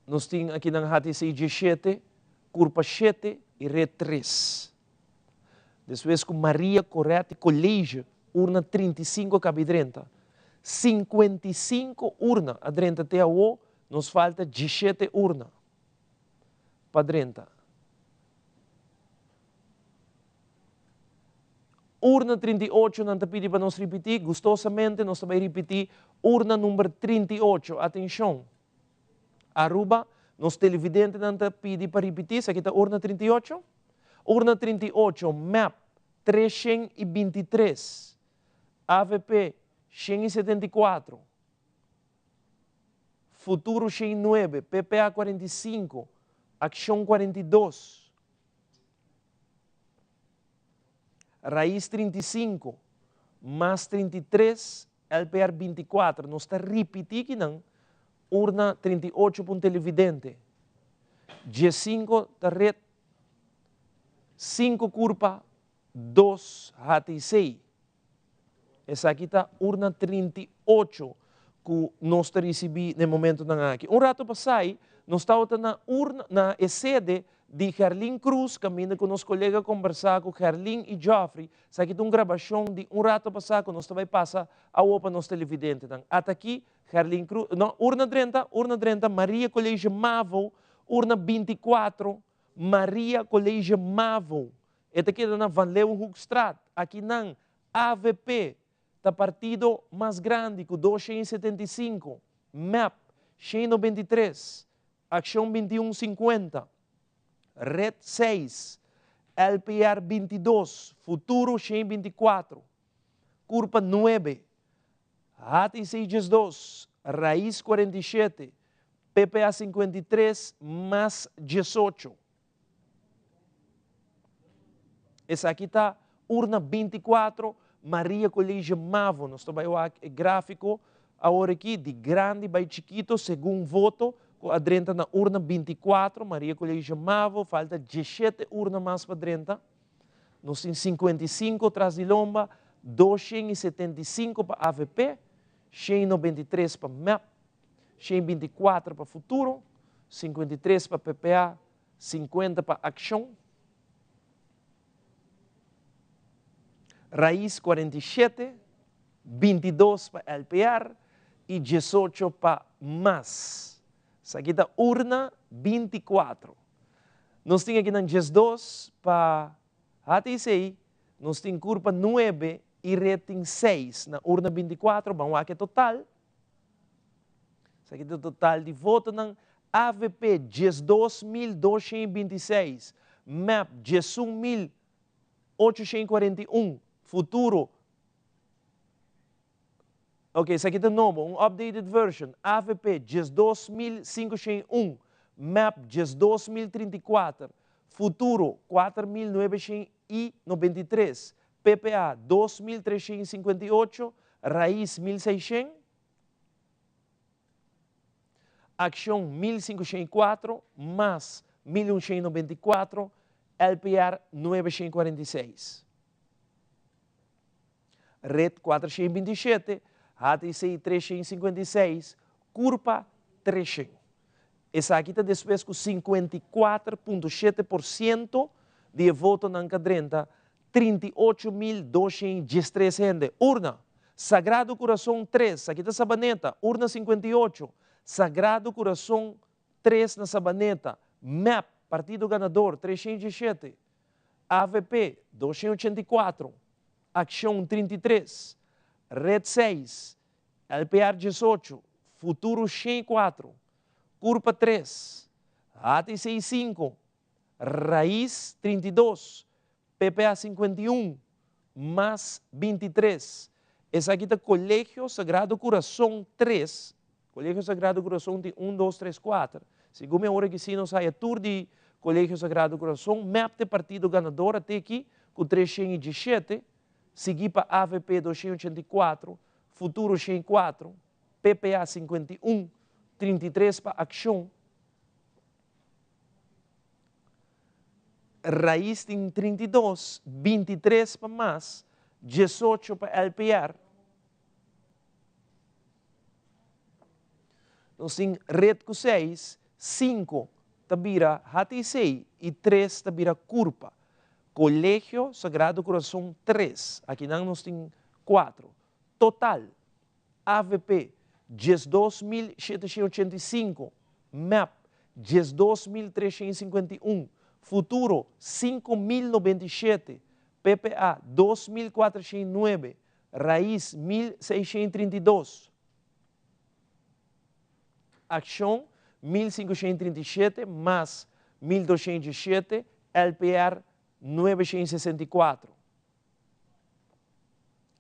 Nós temos aqui na HTC 17, Curpa 7 e Red 3. Depois com Maria Coretti Colégio, urna 35 cabe 30. 55 urna a 30 até o, nos falta 17 urna para 30. Urna 38, não te pedi para nós repetir, gostosamente nós também repetir, urna número 38, atenção. Aruba, nos televidentes não te pedi para repetir, isso aqui está urna 38. Urna 38, MAP 323, AVP 174, Futuro 109, PPA 45, Action 42, Raiz 35, mais 33, LPR 24. Nós está repetindo que não, urna 38 para um televidente, G5 da rede, 5 curva, 2 HTC. Essa aqui está urna 38 que nós recebemos no momento aqui. Um rato passado, nós estávamos na urna, na sede de Herlin Cruz, caminhando com nosso colega conversar com Herlin e Joffrey. Essa aqui é uma gravação de um rato passado que nós também passa a opa nos televidentes. Até aqui, Herlin Cruz, não, urna 30, Maria Colégio Mavo, urna 24, Maria Colégio Mavo. Esta aqui é na Van Leeuwenhoekstraat. Aqui na AVP, está partido mais grande, com 275. MAP, 193. Action 2150. Red 6. LPR 22. Futuro 124. Curva 9. HTC 2. Raiz 47. PPA 53 mais 18. Essa aqui está urna 24, Maria Colégio Mavo. Nós trabalhamos aqui gráfico, agora aqui, de grande para chiquito, segundo voto, adrenta na urna 24, Maria Colégio Mavo, falta 17 urna mais para adrenta. Nós temos 55 atrás de lomba, 275 para AVP, 193 para MAP, 124 para Futuro, 53 para PPA, 50 para Action, Raiz 47, 22 para LPR e 18 para MAS. Essa aqui está urna 24. Nós temos aqui na 12 para HTC, nós temos curva 9 e rating 6. Na urna 24, vamos aqui total. Essa aqui é o total de votos na AVP 12.226, MAP 11.841, Futuro. Ok, essa aqui é de novo, updated version. AVP 12.501, MAP 10.2034, Futuro 4.993, PPA 2.358, Raiz 1.600, Acción 1.504, mais 1.194, LPR 946. Red 427, HTC 356, Curpa 300. Essa aqui está depois com 54,7% de voto na cadrenta, 38.213 gente. Urna, Sagrado Coração 3, aqui está Sabaneta, urna 58, Sagrado Coração 3 na Sabaneta, MAP, Partido Ganador 307, AVP 284, Acção 33, Red 6, LPR 18, Futuro 104, Curpa 3, ATC 5, Raiz 32, PPA 51, mais 23. Esse aqui está Colégio Sagrado Coração 3, Colégio Sagrado Coração tem 1, 2, 3, 4. Segundo a hora que se nos saia tour de Colégio Sagrado Coração, map de partido ganador até aqui, com 317, seguir para AVP 284, Futuro 104, PPA 51, 33 para Acção, Raiz tem 32, 23 para mais, 18 para LPR. Nós temos Red com 6, 5 tabira HTC e 3 tabira Curpa. Colégio Sagrado Coração 3, aqui nós temos 4. Total, AVP 12.785, MAP 12.351, Futuro 5.097, PPA 2.409, Raiz 1.632, Acção 1.537, mais 1.207, LPR 964,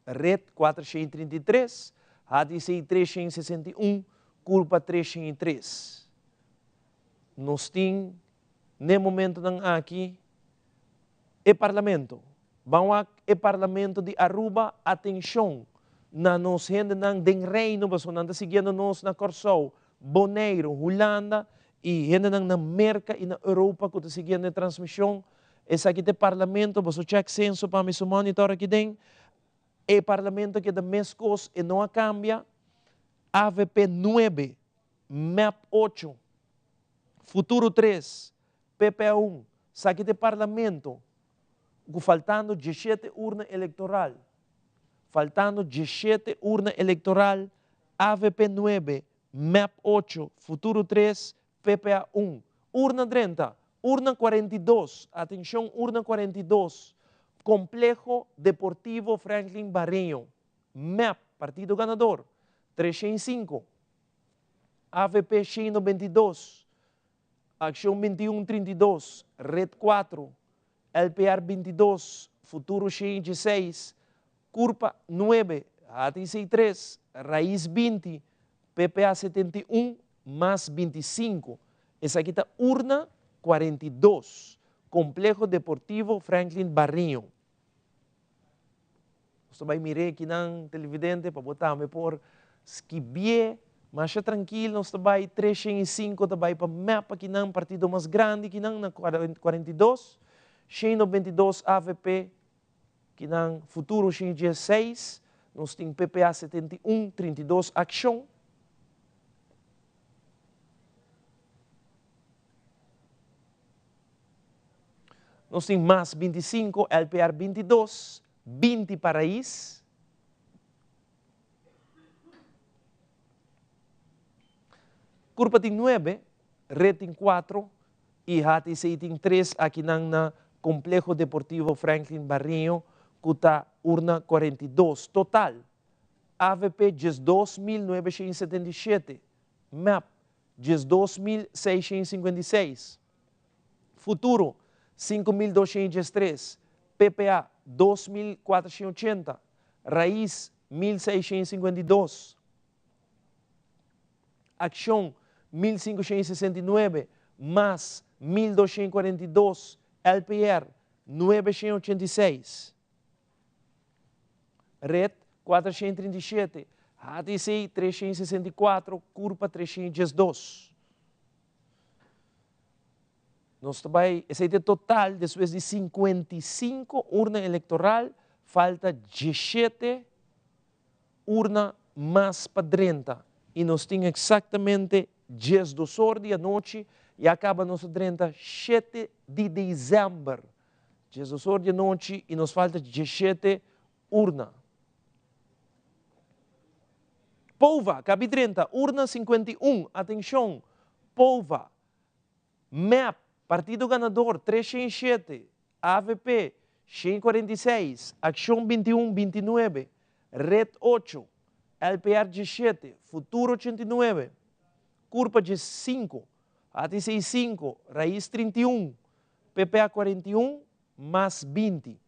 Red 433, HTC 361, Curpa 303. Nós temos, no momento aqui, o Parlamento. Vamos ao Parlamento de Aruba, atenção, na nos gente de reino, mas não está seguindo nós na Corsou, Bonaire, Holanda, e gente na América e na Europa que está seguindo a transmissão. Esse aqui é o Parlamento, mas o check censo para me monitor aqui dentro. O Parlamento que é da mesma coisa e não cambia. AVP 9, MAP 8, Futuro 3, PPA 1. Isso aqui é o Parlamento, faltando 17 urnas eleitoral. Faltando 17 urnas eleitoral, AVP 9, MAP 8, Futuro 3, PPA 1. Urna 30, urna 42, atenção, urna 42. Complejo Deportivo Franklin Barreño, MAP, Partido Ganador, 305. AVP 192, Acção 2132, Red 4, LPR 22, Futuro 116, Curpa 9, HTC 3, Raiz 20, PPA 71, mais 25. Essa aqui está urna 42, Complejo Deportivo Franklin Barreño. Você vai mirar aqui na televidente para botar-me por esquibie, mas tranquilo, nós vai 305, vai para mapa aqui na partido mais grande, aqui na 42, 192 AVP, aqui na Futuro 116, nós temos PPA 71, 32 Acção. Nós temos mais 25, LPR 22, 20 para Raiz. Curpa tem 9, Red tem 4 e HTC tem 3 aqui na Complejo Deportivo Franklin Barreño, que está urna 42. Total, AVP 12.977, MAP 12.656, Futuro 5.203, PPA 2.480, Raiz 1.652, Acção 1.569, más 1242, LPR 986, Red 437, HTC 364, Curva 312. Nós também, esse é o total, depois de 55 urnas eleitorais, falta 17 urnas mais para 30. E nós temos exatamente 10 horas da noite e acaba nosso 37 de dezembro. 10 horas da noite e nos falta 17 urnas. Pova, cabe 30, urna 51, atenção, Pova, MEP, Partido Ganador 307, AVP 146, Acção 21-29, Red 8, LPR 17, Futuro 89, Curva 5, ATC 5, Raiz 31, PPA 41, mais 20.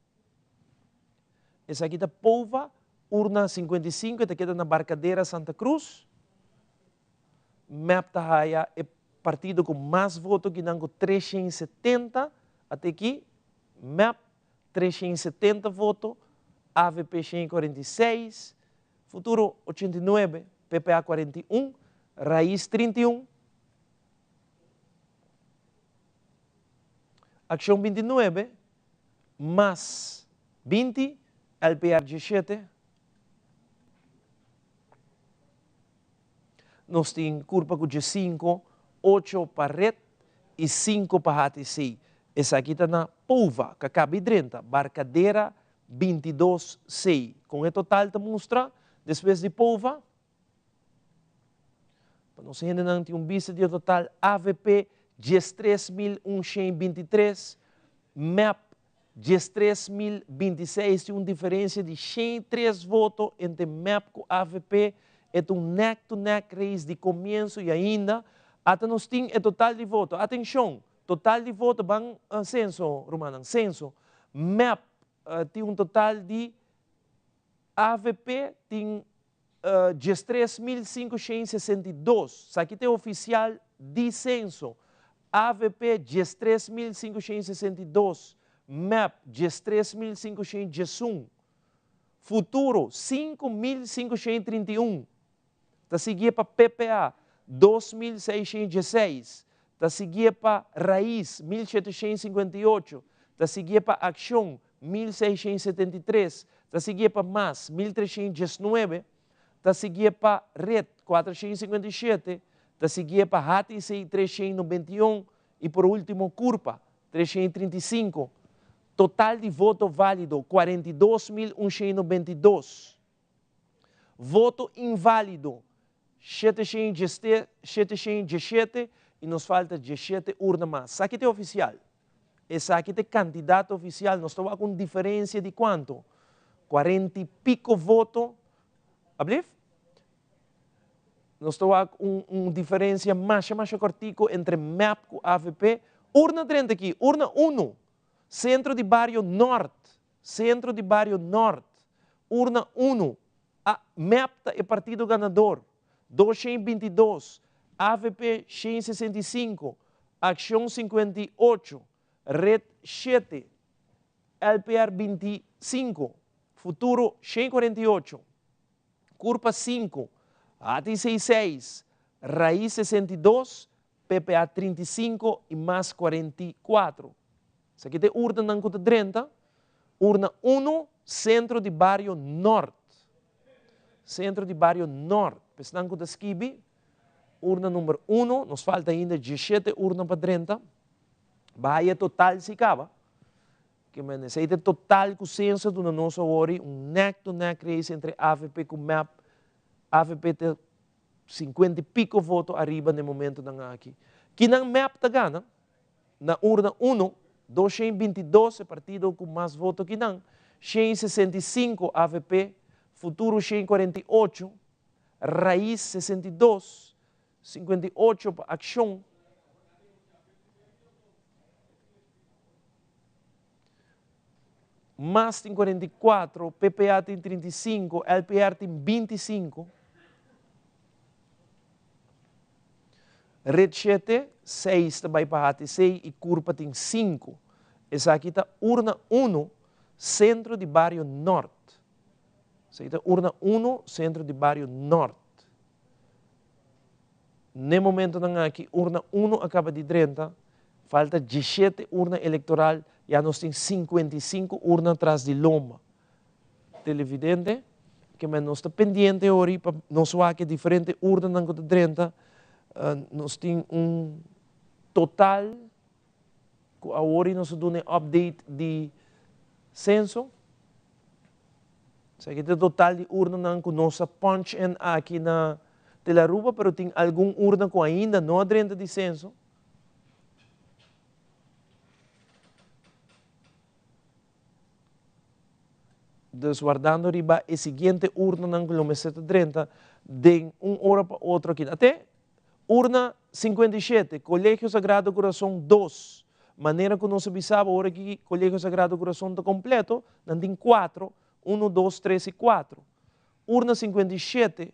Essa aqui está Pova, urna 55, está queda na Barcadeira Santa Cruz. MEP Tahaya é partido com mais votos que não com 370, até aqui, MEP 370 votos, AVP 146, Futuro 89, PPA 41, Raiz 31, Acção 29, mais 20, LPR 17, nós temos curva com 5, 8 para Red e 5 para HTC. Essa aqui está na Pova, que cabe 30, Barcadeira 22-6. Com o total, te mostra, depois de Pova, para nós ainda não ter vista de total, AVP 13.123, MEP 13.026, tem uma diferença de 103 votos entre MEP e AVP, é um neck-to-neck race de começo e ainda, até nós temos o total de votos. Atenção, total de votos, bang censo, Romano, censo. MEP tem um total de AVP, tem 13.562. Isso aqui tem oficial de censo. AVP 13.562. MEP 13.561. Futuro 5.531. Está seguindo para PPA 2.616. Está seguindo para Raiz 1.758. Está seguindo para Acção 1.673. Está seguindo para MAS 1.319. Está seguindo para Red 457. Está seguindo para HTC 391. E por último, Curva 335. Total de voto válido 42.192. Voto inválido 717 e nos falta 17 urnas mais. Aqui tem oficial. Essa aqui tem candidato oficial. Nós estamos com diferença de quanto? 40 e pico votos. Abriu? Nós estamos com uma diferença mais cortico entre MEP e AVP. Urna 30 aqui. Urna 1. Centro de Barrio Norte. Centro de Barrio Norte. Urna 1. MEP é partido ganador. 222. AVP 165. Acção 58. Red 7. LPR 25. Futuro 148. Curva 5. ATC 6. Raiz 62. PPA 35 e mais 44. Isso aqui tem urna não conta 30. Urna 1, Centro de Barrio Norte. Centro de Barrio Norte. Pensando conta Skibi. Urna número 1. Nos falta ainda 17 urnas para 30. Bahia total se acaba. Que esse é o total com censo do nosso hora. Neck-to-neck race entre AVP e MEP. AVP tem 50 e pico votos arriba no momento aqui. Que não MEP está ganhando. Na urna 1, 222 partido com mais votos que não. 165 AVP, Futuro 148, Raiz 62, 58 para Acção. MAS tem 44, PPA tem 35, LPR tem 25. Red 7, 6 também para hati 6 e curva tem 5. Essa aqui está urna 1, centro de Barrio Norte. Essa aqui está urna 1, centro de Barrio Norte. No momento aqui, urna 1 acaba de 30, falta 17 urna eleitoral, já nós temos 55 urnas atrás de loma. Televidente, que nós está pendente hoje, para nós ver que diferente urna não de 30, nós temos total, agora nós damos update de censo. Aqui é o total de urna que nós punch in aqui na Telaruba, pero tem algum urna que ainda não adrenta de censo. Desguardando riba a seguinte urna ng quilômetro 30 de hora para outra aqui. Até urna 57, Colégio Sagrado Coração 2. Maneira que nós avisava agora que Colégio Sagrado Coração está completo, não tem 4, 1, 2, 3 e 4. Urna 57,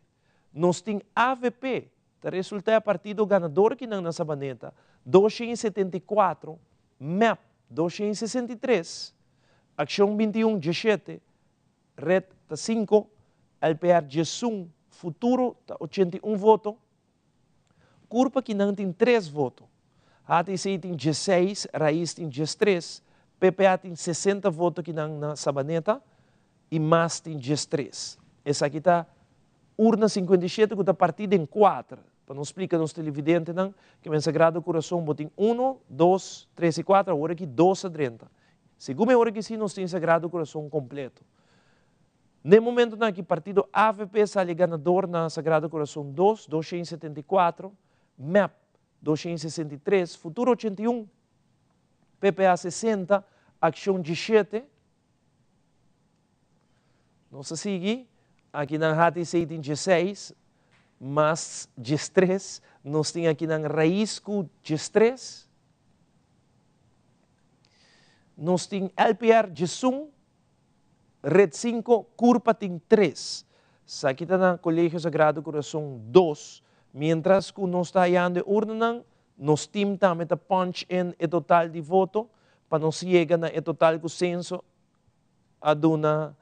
nós temos AVP, que resulta a partido ganador que não na Sabaneta, 274, MAP 263, Ação 21, 17, Red 5, LPR Jesum, Futuro 81 votos, Curva que não tem 3 votos, HTC tem 16, Raiz tem 13, PPA tem 60 votos que não na Sabaneta e MAS tem 13. Essa aqui está urna 57 que está partida em 4. Para não explicar nos televidentes, não, que o Sagrado Coração botem 1, 2, 3 e 4, agora aqui 2 a 30. Segundo a hora que sim, nós temos Sagrado Coração completo. No momento que o partido AVP sai ganador na Sagrado Coração 2, 274, MAP 263, Futuro 81, PPA 60, Ação 17. Nós seguimos. Aqui na HTC tem 16, mas 13, nós temos aqui na Raiz com 13, nós temos LPR Jesum, Red 5, Curva tem 3. Aqui está na Colégio Sagrado Coração 2, mientras que nós está ayando urna, nós temos também a punch in o total de voto, para nós chegar na total do censo a dona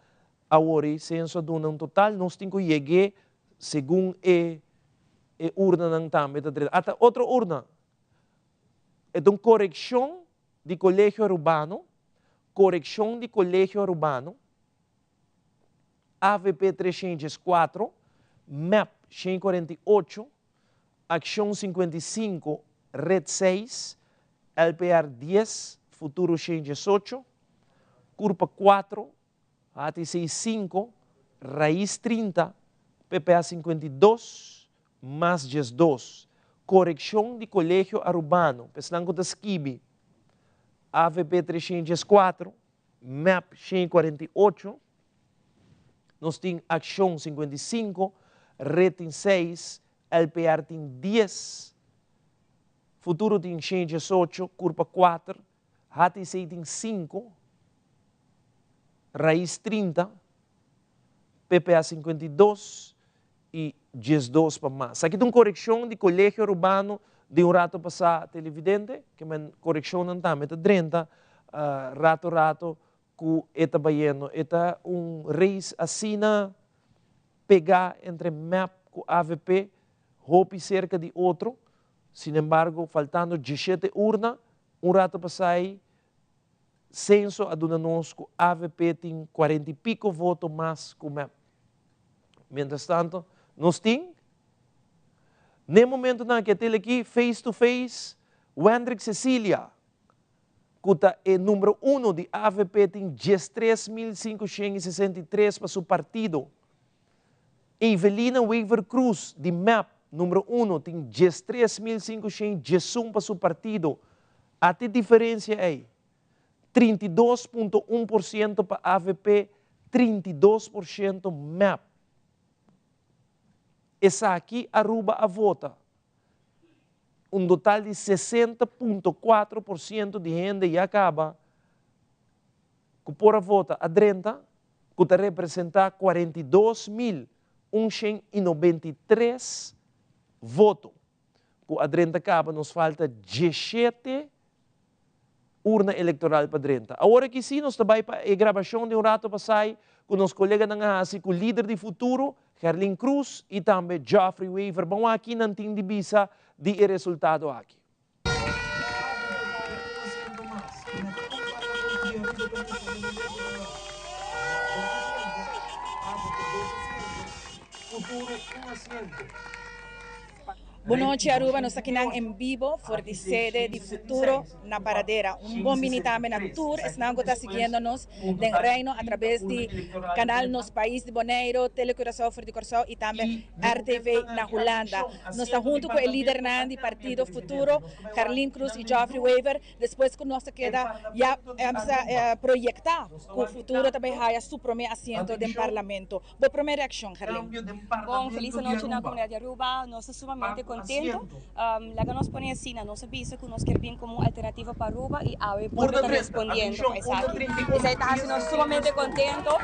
agora, censo de um total, nós temos que chegar segundo a urna não também. Até outra urna, é uma correção de colégio urbano, AVP 304, MAP 148, Ação 55, Red 6, LPR 10, Futuro 118, Curva 4, HTC 5, Raiz 30, PPA 52, mais 2. Correção de colégio urbano, pensando da SKIB, AVP 304, MAP 148, nós temos Ação 55, Red 6, LPR tem 10, Futuro tem 118, Curva 4, HTC tem 5, Raiz 30, PPA 52 e 12 para mais. Aqui tem uma correção de colégio urbano de um rato passar televidente, que é uma correção não está, mas 30, rato, que está baiano. Está reis assina pegar entre MAP e AVP, roupa cerca de outro, sin embargo, faltando 17 urnas, um rato passar censo a dona nós que AVP tem 40 e pico votos mais que o MAP. Mientras tanto, nós temos, no momento que tem aqui, face to face, Wendrick Cecília, que é número 1 de AVP, tem 13.563 para seu partido. Evelina Weaver Cruz, de MAP, número 1, tem 13.561 para seu partido. Até diferença aí. 32,1% para AVP, 32% MAP. Essa aqui arruba a vota. Um total de 60,4% de gente já acaba que por a vota a 30, que está representar 42.193 votos. com a 30 acaba, nos falta 17 urna eleitoral para 30. Agora que sim, nós também para a gravação de rato passai com os colegas na ASI, com o líder de futuro, Herlin Cruz, e também Geoffrey Weaver. Vamos aqui não tem divisa de resultado aqui. Boa noite, Aruba. Nós aqui em vivo, for de sede de futuro na paradeira. Bom vinho também na tour. Estão seguindo-nos do reino através do canal Nos País de Bonaire, Telecoração for de Coração e também RTV na Holanda. Nós estamos junto com o líder do Partido Futuro, Herlin Cruz e Geoffrey Weaver. Depois que nós queda já projetar que o futuro também há seu primeiro assento do Parlamento. Boa primeira reação, Herlin. Bom, feliz noite na comunidade de Aruba. Nós estamos sumamente contento. Lá que nos pone assim, nos avisa que nos quer vir como alternativa para Aruba e a pueblo está respondiendo. Exacto. Eso está haciendo sumamente contento.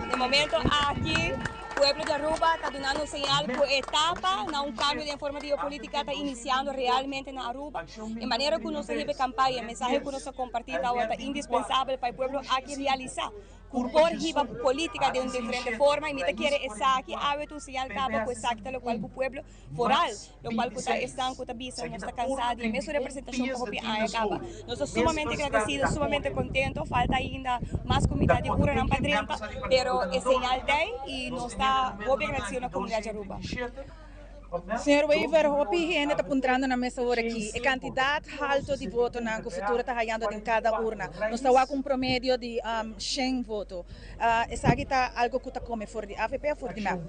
De momento aquí, o pueblo de Aruba está dando señal por etapa, na cambio de forma de política está iniciando realmente na Aruba. De maneira que nos recibe campanha, mensaje que nos compartilha ahora está indispensável para o pueblo aqui realizar. Por riba política de uma diferente forma, e me quiere esa aqui, hábito se acaba com esa lo cual o pueblo foral, lo cual está estanco, está visa, no está cansado, e mesmo representação que a acaba. Nós somos sumamente agradecidos, sumamente contentos, falta ainda mais comunidade pura na padrenta, pero é señal de e nós está muito agradecidos na comunidade de Aruba. Senhor Weaver, o PGN está apontando na mesa agora aqui. A quantidade alta de votos na futuro está ganhando em cada urna. Nós estamos com um promédio de 100 votos. Essa aqui está algo que está como for de AVP ou for de MEP?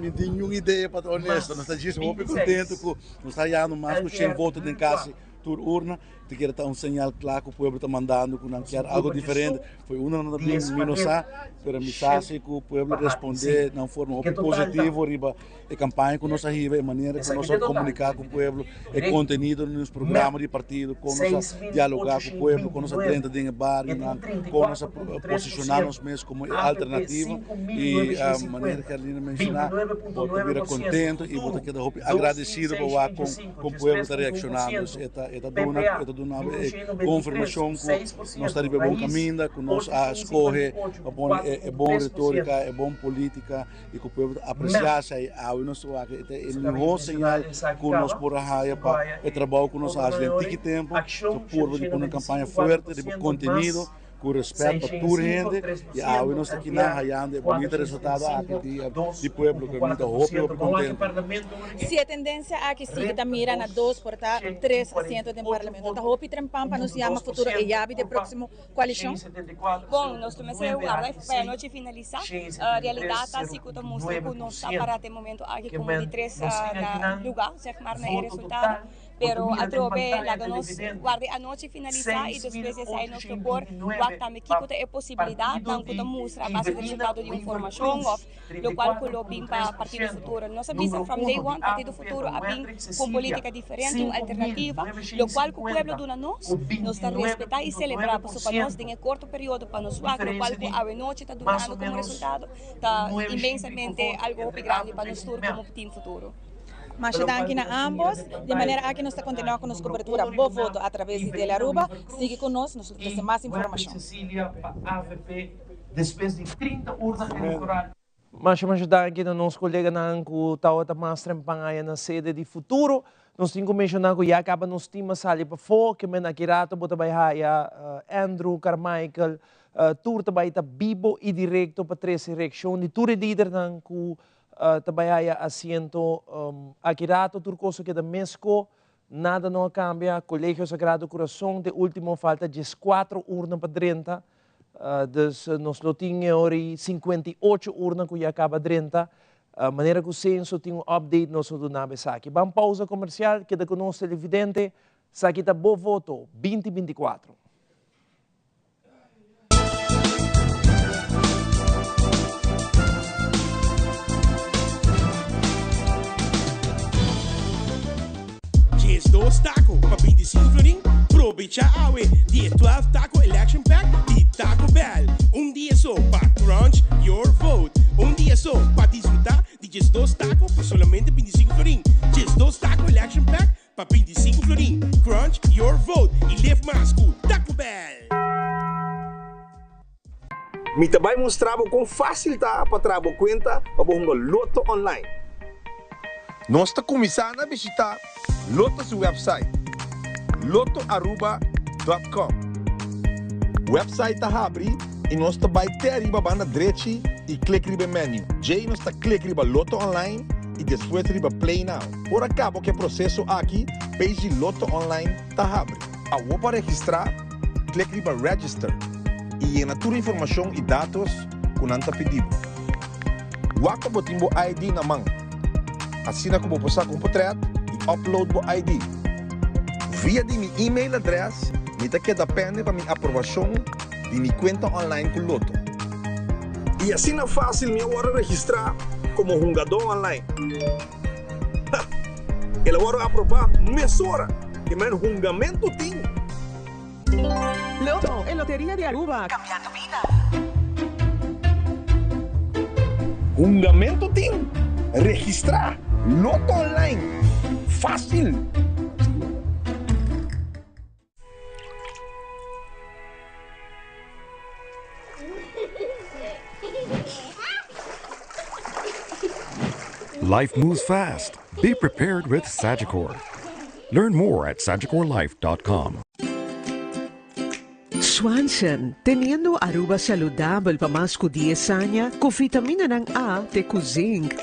Não tenho nenhuma ideia, para ser honesto. Nós estamos muito contentes com nós está ganhando mais com 100 votos em casa. Urna, te quer dar sinal claro que o povo está mandando, que não quer algo diferente. Foi uma das minhas para a mensagem que o povo responder de forma positiva riba a campanha que nós arriba, a maneira que nós comunicar com o povo, o conteúdo nos programas de partido, como nós dialogar com o povo, como nós tenta de bairro, como nós posicionarmos mesmo como alternativa e a maneira que a Lina mencionou, vou estar contente e vou estar agradecido com o povo está reaccionando. Está dando uma confirmação que nós estamos em bom caminho, que nós escolhe é boa retórica, é boa política e que o povo apreciasse a nossa é um sinal que nós podemos para o trabalho que nós fazemos em tempo, por uma campanha forte, de conteúdo, com respeito a toda a gente e a nós aqui na Rayande é bonito resultado aqui de povo que é muito contente. Se a tendência aqui sigue da mira na 2 por 3 assentos do Parlamento, está hopi trempam para nos chama futuro e llave de próximo coalição. Bom, nós começamos a guardar para a noite finalizar. A realidade assim que estamos que não está para até momento aqui como de 3 lugar, se armar na resultado. Pero a través la nos guarde a noite finalizar e depois sai nos propor também que é possibilidade não que mostra a base de resultado de informação lo qual colocou para partido futuro nós avisa from day one partido futuro a bem com política diferente uma alternativa lo qual o pueblo dona nós está respeitar e celebrar para nós em curto período para nós lo qual a noite está dando como resultado está imensamente algo grande para nós como time futuro. Mas aqui na ambos, de maneira que nós está continuando com nossa cobertura, boa voto através de Telearuba, siga conosco, nós temos mais informação. Depois de 30 urnas eleitorais. Mas aqui na nosso colega na que está mais trempanha na sede de futuro, nós temos que mencionar que já acaba nos temas ali para fora, que me naquirato bota vai Andrew Carmichael, tour também está vivo e direto para 3 reações de tour líder na que também há assento aqui rato turcoso que da Mesco nada não cambia Colégio Sagrado Coração de último falta 4 urnas para 30 nós não tínhamos 58 urnas que já acaba 30 maneira que o censo tem update nós do nave aqui vamos pausa comercial que da conosco televidente aqui está bom voto 2024. Dos tacos para 25 florin, aprovecha a 12 taco election pack de Taco Bell. Dia só para crunch your vote. Dia só para disfrutar de 2 tacos por solamente 25 florin. 2 taco election pack para 25 florin. Crunch your vote e leve mais com Taco Bell. Me também mostrava com fácil tá para trabalhar conta para um loto online. Nós está começando a visitar Loto's website, lotoaruba.com. Website está abre e nós está vai ter arriba banda direita e clique no menu. Já nós está clique no Loto online e depois no Play Now. Por acabo que o processo aqui, page Loto online está abre. A para registrar, clique no Register e na toda informação e dados que não está pedido. Waka botimbo ID na mão. Assina como posar com portrait e upload o ID. Via de meu e-mail address, me tá que depende para minha aprovação de minha conta online com Loto. E assim é fácil me agora registrar como jogador online. Ele agora aprovar mesora que meu julgamento tem. Loto, en Lotería de Aruba. Cambiando vida. Julgamento tem. Registrar. Loto online. Fácil. Life moves fast. Be prepared with Sagicor. Learn more at sagicorlife.com. Swanson, teniendo Aruba saludable para más que 10 años, con vitamina ng A de zinc.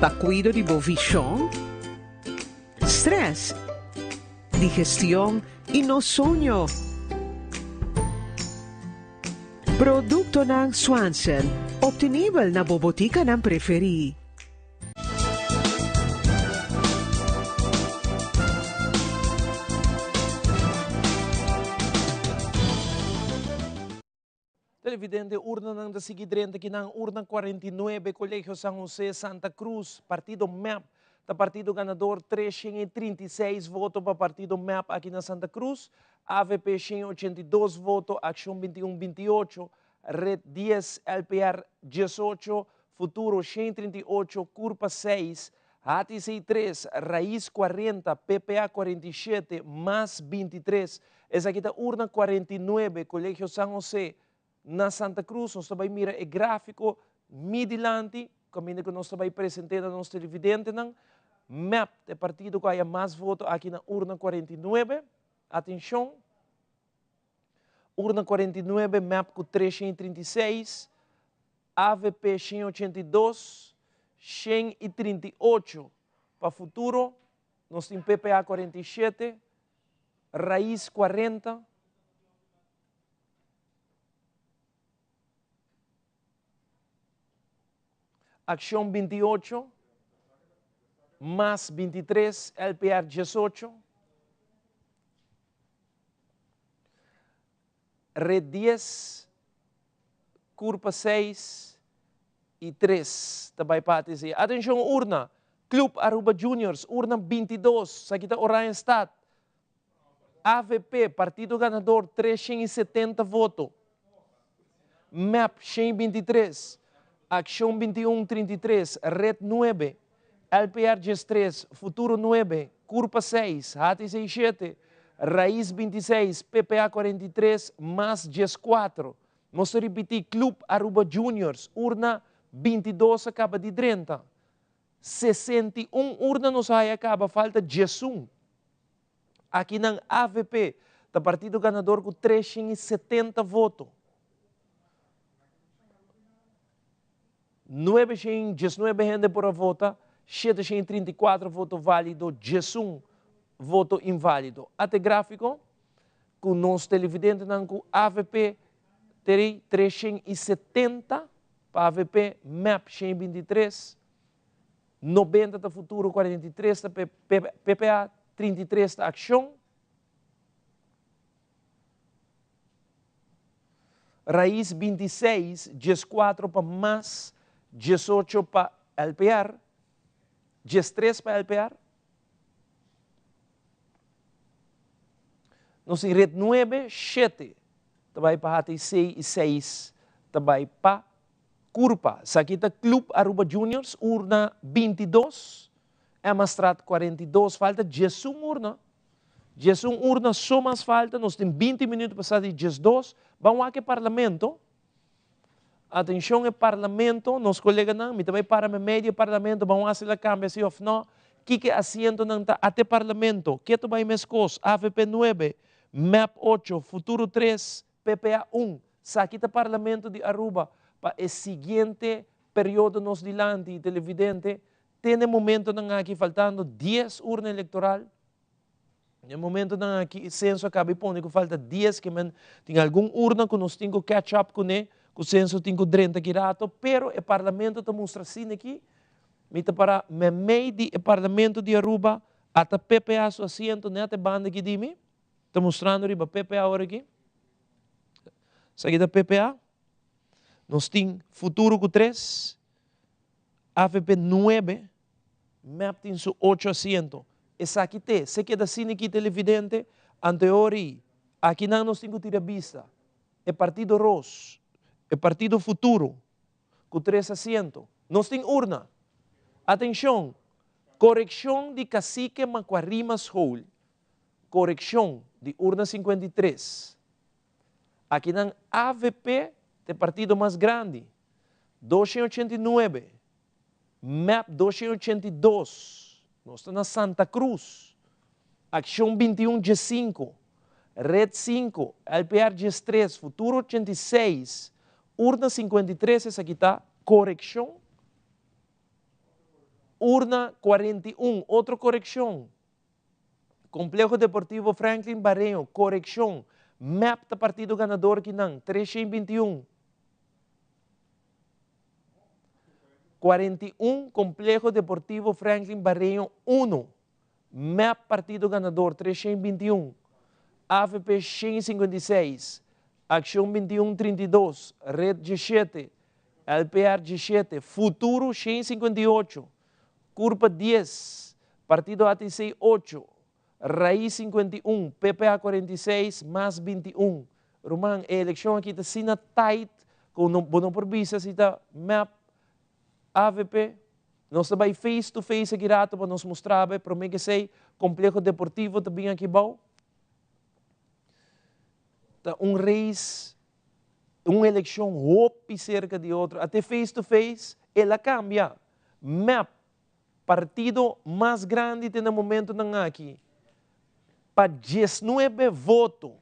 Para cuido de visión, stress, digestión y no sueño. Produkto ng Swanson, obtenible na bobotika ng preferi. Televidente, urna ng dasigidrente kinang urna 49, Colegio San Jose, Santa Cruz, Partido MAP, ta Partido Ganador 336 votos para Partido MAP aqui na Santa Cruz, AVP 82 votos, Acción 21-28, Red 10, LPR 18, Futuro 138, Curpa 6, HTC 3, Raíz 40, PPA 47, más 23. Essa aqui está urna 49, Colegio San Jose, na Santa Cruz. Nós também mira o gráfico midilante, caminho que nós também apresentamos aos televidentes, MAP, o partido que há mais votos aqui na urna 49. Atenção, urna 49, MAP com 336, AVP 182, 138. Para o futuro, nós temos PPA 47, Raíz 40, Acción 28, más 23, LPR 18, Red 10, Curpa 6 e 3. Também para dizer. Atenção, urna. Club Aruba Juniors, urna 22. Sa kita Orion Stat. AVP, Partido Ganador, 370 votos. MAP, 123. Acción 21-33, Red 9, LPR 3, Futuro 9, Curpa 6, HTC 7, Raíz 26, PPA 43, más 14. Vamos repetir, Club Aruba Juniors, urna 22 acaba de 30. 61 urna nos acaba, falta 11. Aqui na AVP, da Partido Ganador com 370 votos. 19 gente por vota, 734 votos válidos, 11 votos inválidos. Até gráfico, com nós televidentes, com AVP, teria 370, para AVP, MAP 123, 90 da Futuro 43, da PPA 33 da Acción, Raíz 26, 14 para mais, 18 para LPR, 13 para LPR. Nos Red 9, 7. Também para HTC e 6. Também para Curpa, sa kita Club Aruba Juniors, urna 22, Emastrat 42, falta 10 urna. 10 urna, só mais falta, nós temos 20 minutos para sair de 2, vamos aqui parlamento. Atenção, é parlamento, nos colegas não, me também para meio parlamento, vamos fazer a câmbio, se ou não, que assento não está até parlamento, que tu vai mescos, AVP 9, MAP 8, Futuro 3, PPA 1, saquita parlamento de Aruba, para o seguinte período nos dilante, televidente, tem momento não aqui faltando 10 urna eleitoral, no momento não aqui, censo acaba e põe que falta 10, que tem algum urna que nós temos que catch up com ele, que o censo tem que 30 girato, pero o parlamento está mostrando assim aqui, mita para meio do parlamento de Aruba, até PPA seu assento, né, até banda aqui de mim, está mostrando riba PPA agora aqui, seguida PPA, nós temos Futuro com 3, AVP 9, MAP tem seu 8 assentos, essa aqui tem, se queda assim aqui televidente, anteriori, aqui não nós temos que tirar vista, é Partido Ros, é Partido Futuro, com 3 assentos, nós temos urna, atenção, correção de Cacique Macuarimas Hall, correção de urna 53, aqui não AVP, é partido mais grande, 289, MAP 282, nós estamos na Santa Cruz, Ação 21 G5, Red 5, LPR G3, Futuro 86, Urna 53, essa aqui está, correção, Urna 41, outra correção, Complexo Deportivo Franklin Barreiro, correção, MAP da partido ganador que não, 321, 41, Complexo Deportivo Franklin Barreiro 1, MAP partido ganador 321, AVP 156, Ação 2132, Red G7, LPR G7, Futuro 158, Curpa 10, Partido ATC 8, Raiz 51, PPA 46, mais 21. Roman, a eleição aqui está sendo tight, com não por vista, se está MAP, AVP, nós também face to face aqui rato para nos mostrar, para mim que sei, Complexo Deportivo também aqui bom. Tá race, uma eleição hope cerca de outro, até face to face, ela cambia. MAP, partido mais grande tem no momento não aqui, para 19 votos,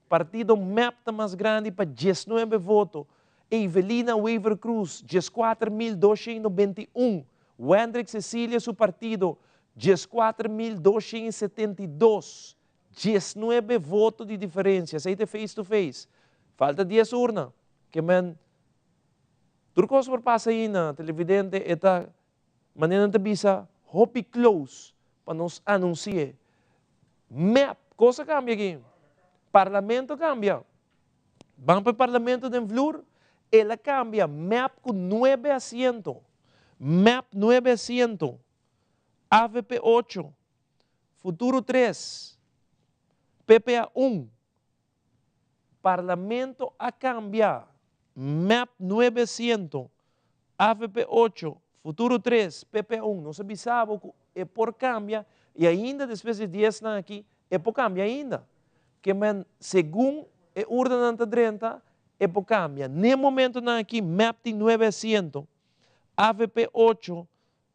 partido MAP está mais grande para 19 votos. Evelina Weaver Cruz, 14.291. Wendrick Cecília, seu partido, 14.272. 19 votos de diferença. Isso aí é face to face. Falta 10 urnas. Que man, turcos por passa aí na televidente, eta maneira de bisa, hope close, para nos anunciar. MAP, coisa cambia aqui. Parlamento cambia. Vamos para o Parlamento de Flor, ela cambia, MAP com 9 assentos, MAP 9 assentos, AVP 8, Futuro 3, PPA 1, Parlamento a cambiar, MAP 9 assentos, AVP 8, Futuro 3, PPA 1, não se avisava que é por cambia, e ainda depois de 10 aqui, é por cambia ainda, que segundo a urna de 30, é por cambia. No momento aqui, MAP tem 9 assentos, AVP 8,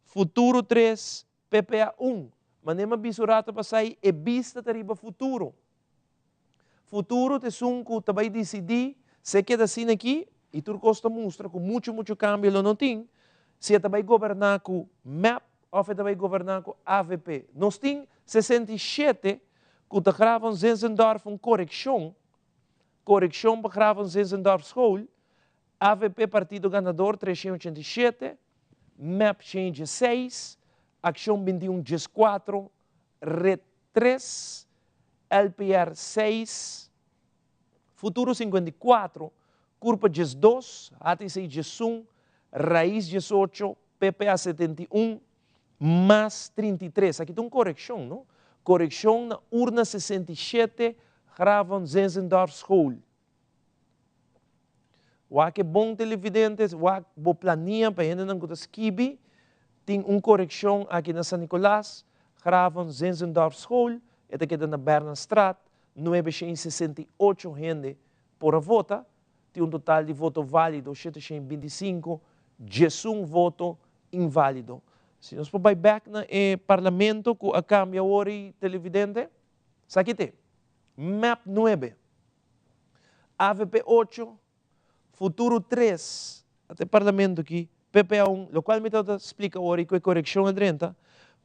Futuro 3, PPA 1. Mas nem bisurato para sair, é vista para futuro. Futuro, te sunco, também decidir, se queda assim aqui, e tu costa mostra com muito cambio, não tem, se também governar com MAP, ou também governar com AVP. Nós temos 67, que te gravam Zenzendorf uma correção para gravam Zenzendorf School, AVP Partido Ganador 387, MAP Change 6, Ação 21 4, Red 3, LPR 6, Futuro 54, Curpa 2, ATC 1, Raiz 18, PPA 71, mais 33. Aqui tem uma correção, não? Correção na urna 67, gravam Zenzendorf School. que bom televidentes, bo plania para gente não gosta skibi, tem correção aqui na San Nicolás, Graven Zenzendorf School, e aqui na Bernstraat, 968 gente por a vota, tem total de voto válido 725, 11 voto inválido. Se nós vamos back na parlamento com a cambia ori televidente, sakite, MAP 9, AVP 8, Futuro 3, até parlamento aqui, PPA 1, lo qual me explica ori com a correção adrenta,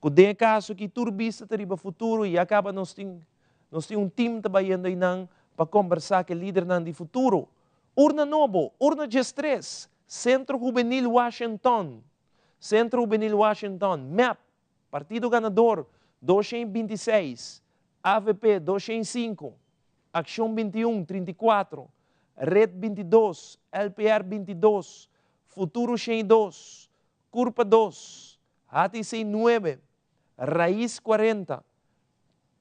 que tem caso que turbista teriba futuro e acaba nós tem time trabalhando aí para conversar com o líder de futuro. Urna Novo, Urna G3, Centro Juvenil Washington, MAP, Partido Ganador 226, AVP 205, Acción 21, 34, Red 22, LPR 22, Futuro 2, Curpa 2, HTC 9, Raíz 40,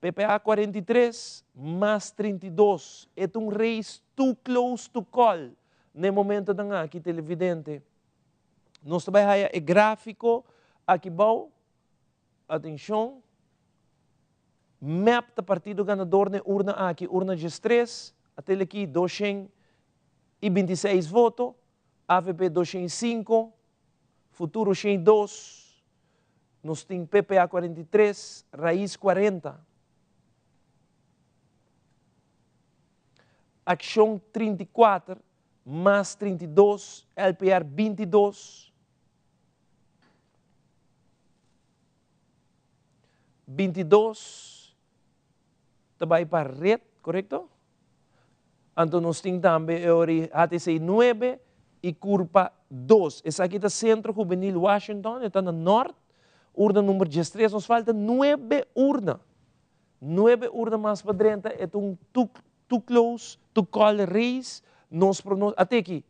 PPA 43, mais 32. É race too close to call. No momento da aqui televidente. Nós também é gráfico aqui bom. Atenção. Map do partido ganador na urna aqui, urna G3, até aqui 226 votos, AVP 205, Futuro 2, nós temos PPA 43, Raiz 40, Acção 34, mais 32, LPR 22, 22, também para Red, correto? Então nós temos também HTC 9 e Curpa 2. Essa aqui é o Centro Juvenil Washington, está no norte. Urna número 13, nos falta 9 urnas. 9 urnas mais para dentro, é too close, to call race, até aqui.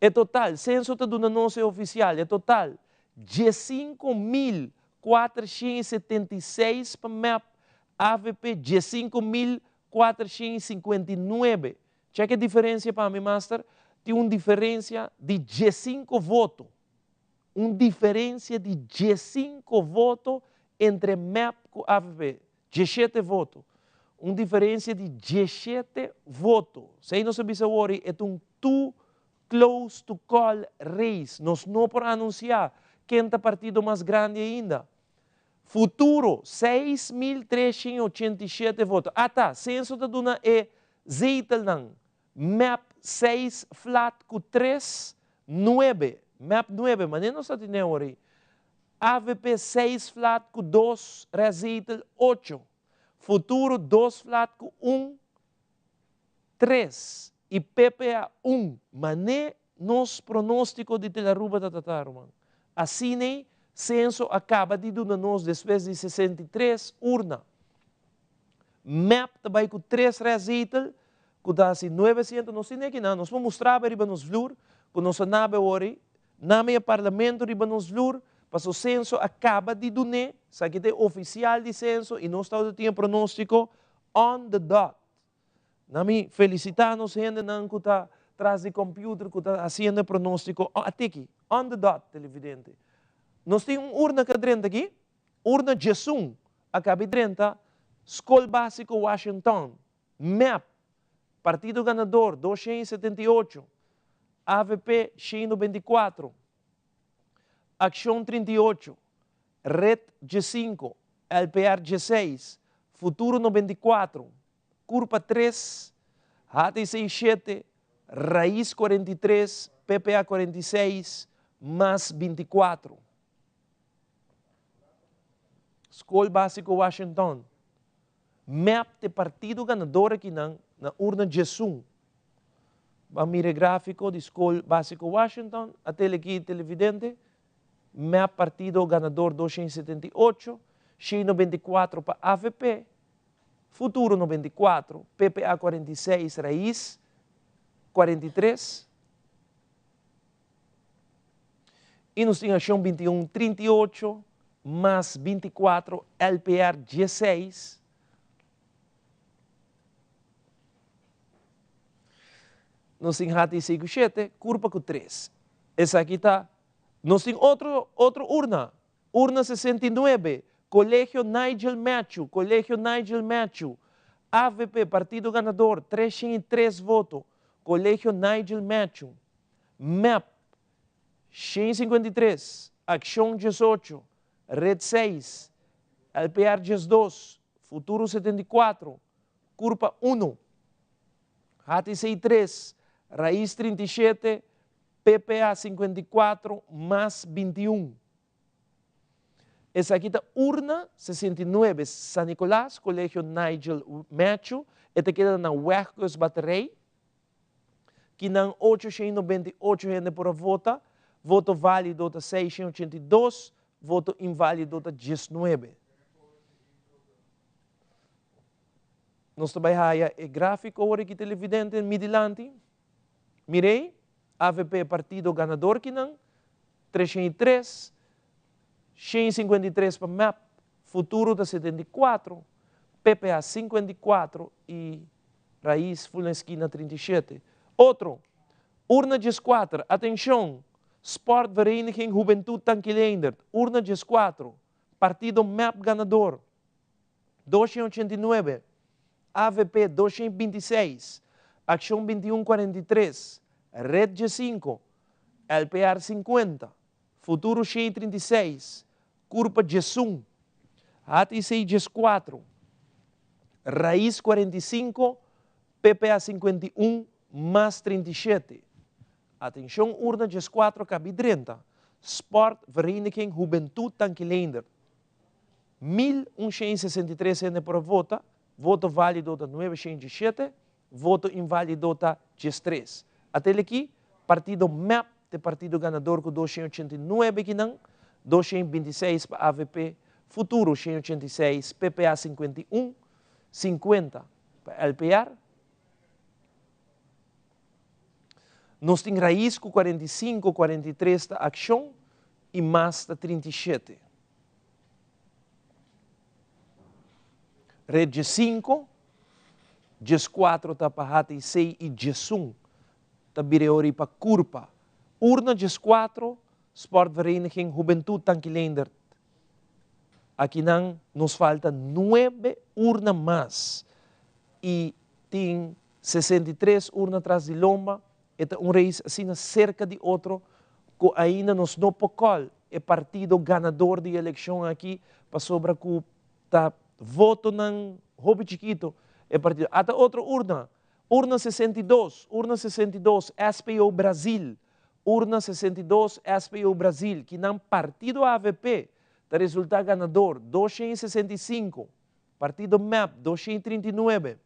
É total, censo está dando nosso oficial, é total 15.476 para MAP, AVP 15.459. Cheque a diferença para mim, Master. Tem uma diferença de 15 votos. Uma diferença de 15 votos entre MAP e AVP. 17 votos. Uma diferença de 17 votos. Se não sabe se é too close to call race. Nós não podemos anunciar quem é o partido mais grande ainda. Futuro, 6.387 votos. Tá, censo da duna é Zeitel MAP 6 flat com 3, 9. MAP 9, mas não está tendo aí. AVP 6 flat com 2, Zeitel 8. Futuro 2 flat com 1, 3. E PPA 1. Mas nem nos pronóstico de Telaruba da Tatarman. Assim nem censo acaba de dar-nos depois de 63 urnas. MAP também com 3 Zeitel, com 900, não sei nem que não. Nós vamos mostrar para nos flur, com nossa nave hoje, na minha parlamento para nos flur, para o censo acaba de dar, sabe que é oficial de censo e nós estamos tendo pronóstico on the dot. Nami felicitamos gente que está atrás de computer, que está fazendo pronóstico até aqui, on the dot, televidente. Nós temos uma urna que dentro aqui, urna Jesum, acaba dentro, Escola Básica Washington, MAP, Partido Ganador 278, AVP 194, Acção 38, Red G5, LPR G6, Futuro 94, Curpa 3, HTC 7, Raiz 43, PPA 46, mais 24. Escola Básica Washington. MAP de Partido Ganador aqui na urna Jesum. Vamos mirar gráfico de Escola Básica Washington, até aqui televidente. MAP Partido Ganador 278, 94 para AVP, Futuro 94, PPA 46, Raiz 43. E nós temos Ação 21, 38, mais 24, LPR 16. nós temos hati 57, curva com 3. Essa aqui está. Nós temos outro urna. Urna 69, Colégio Nigel Matthew. AVP, partido ganador, 303 votos. Colégio Nigel Matthew. MAP, 153. Acción 18. Red 6. LPR 2. Futuro 74. Curva 1. Hati 63. Raíz 37. PPA 54 más 21. Essa aqui está urna 69, San Nicolás, Colégio Nigel Matthew. Esta queda na Huercos Baterrey. Que não 898 gente por vota. Voto válido está 682. Voto inválido está 19. Nós trabalhamos o gráfico agora aqui televidente em Midilante. Mirei, AVP partido ganador que não, 303. 153 para MAP, Futuro da 74, PPA 54 e Raiz full na esquina 37. Outro, urna 14, atenção, Sportvereniging Juventude Tanquileender, urna 14, partido MAP ganador, 289, AVP 226, Acção 2143, Red G5, LPR 50, Futuro 136, Curva G1, ATC G4, Raiz 45, PPA 51, mais 37. Atenção, urna G4, cabe 30. Sportvereniging Juventude Tanquileender. 1.163 gente por vota, voto válido da 907, voto inválido da 13. Até aqui, partido MAP, de partido ganador com 289 que não, 226 para AVP, Futuro 186, PPA 51, 50 para LPR. Nós temos Raiz com 45, 43 da Acção e mais da 37. Red G5, G4 está para HTC e G1 está Bireori para Curpa. Urna G4, Sportvereniging Juventude Tanquileender. Aqui não nos falta 9 urnas mais. E tem 63 urnas atrás de lomba. É raiz assim cerca de outro. Que ainda nos não pocol. É partido ganador de eleição aqui. Para sobra que tá voto ng hobby chiquito. É partido. Até outra urna. Urna 62. Urna 62. SPO Brasil. Urna 62, SPO Brasil, que não partido AVP, está resultado ganador, 265. Partido MAP, 239.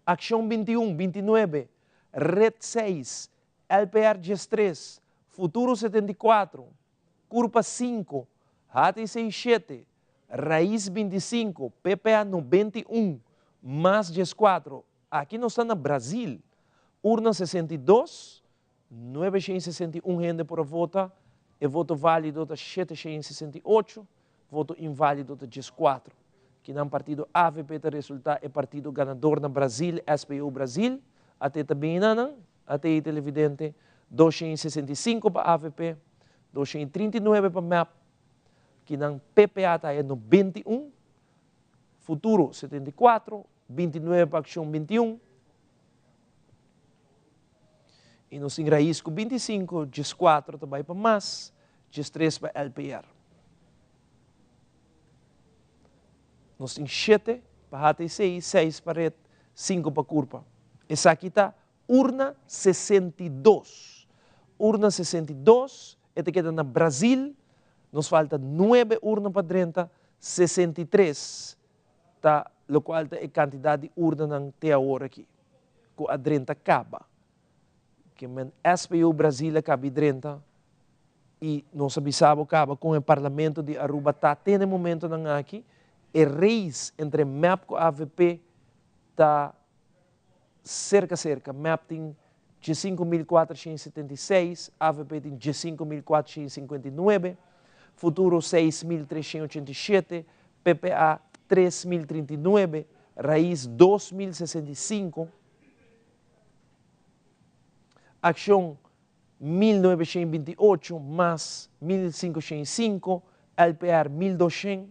Acção 21, 29. Red 6, LPR 3, Futuro 74, Curva 5, HTC 7, Raiz 25, PPA 91, mais 4. Aqui nós estamos no Brasil. Urna 62, 961 gente por vota, e voto válido de 768, voto inválido de 14. Que não partido AVP de resultado é partido ganador no Brasil, SPO Brasil, até também não, até televidente, 265 para AVP, 239 para MAP, que não PPA está no 21, Futuro 74, 29 para Acção 21, e nós temos Raiz com 25, G4 também para mais, G3 para LPR. Nós temos 7 para HTC, 6 para Red, 5 para Curva. Essa aqui está urna 62. Urna 62, esta queda no Brasil, nos falta 9 urnas para 30, 63, tá, o qual é a quantidade de urnas até agora aqui, com a 30 acaba. Que o SPO Brasil acaba 30 e nós avisamos acaba com o Parlamento de Aruba está até no momento aqui e reis entre MAP e AVP está cerca. MAP tem 5.476, AVP tem 5.459, Futuro 6.387, PPA 3.039, Raiz 2.065, Ação 1928 mais 1505, LPR 1200.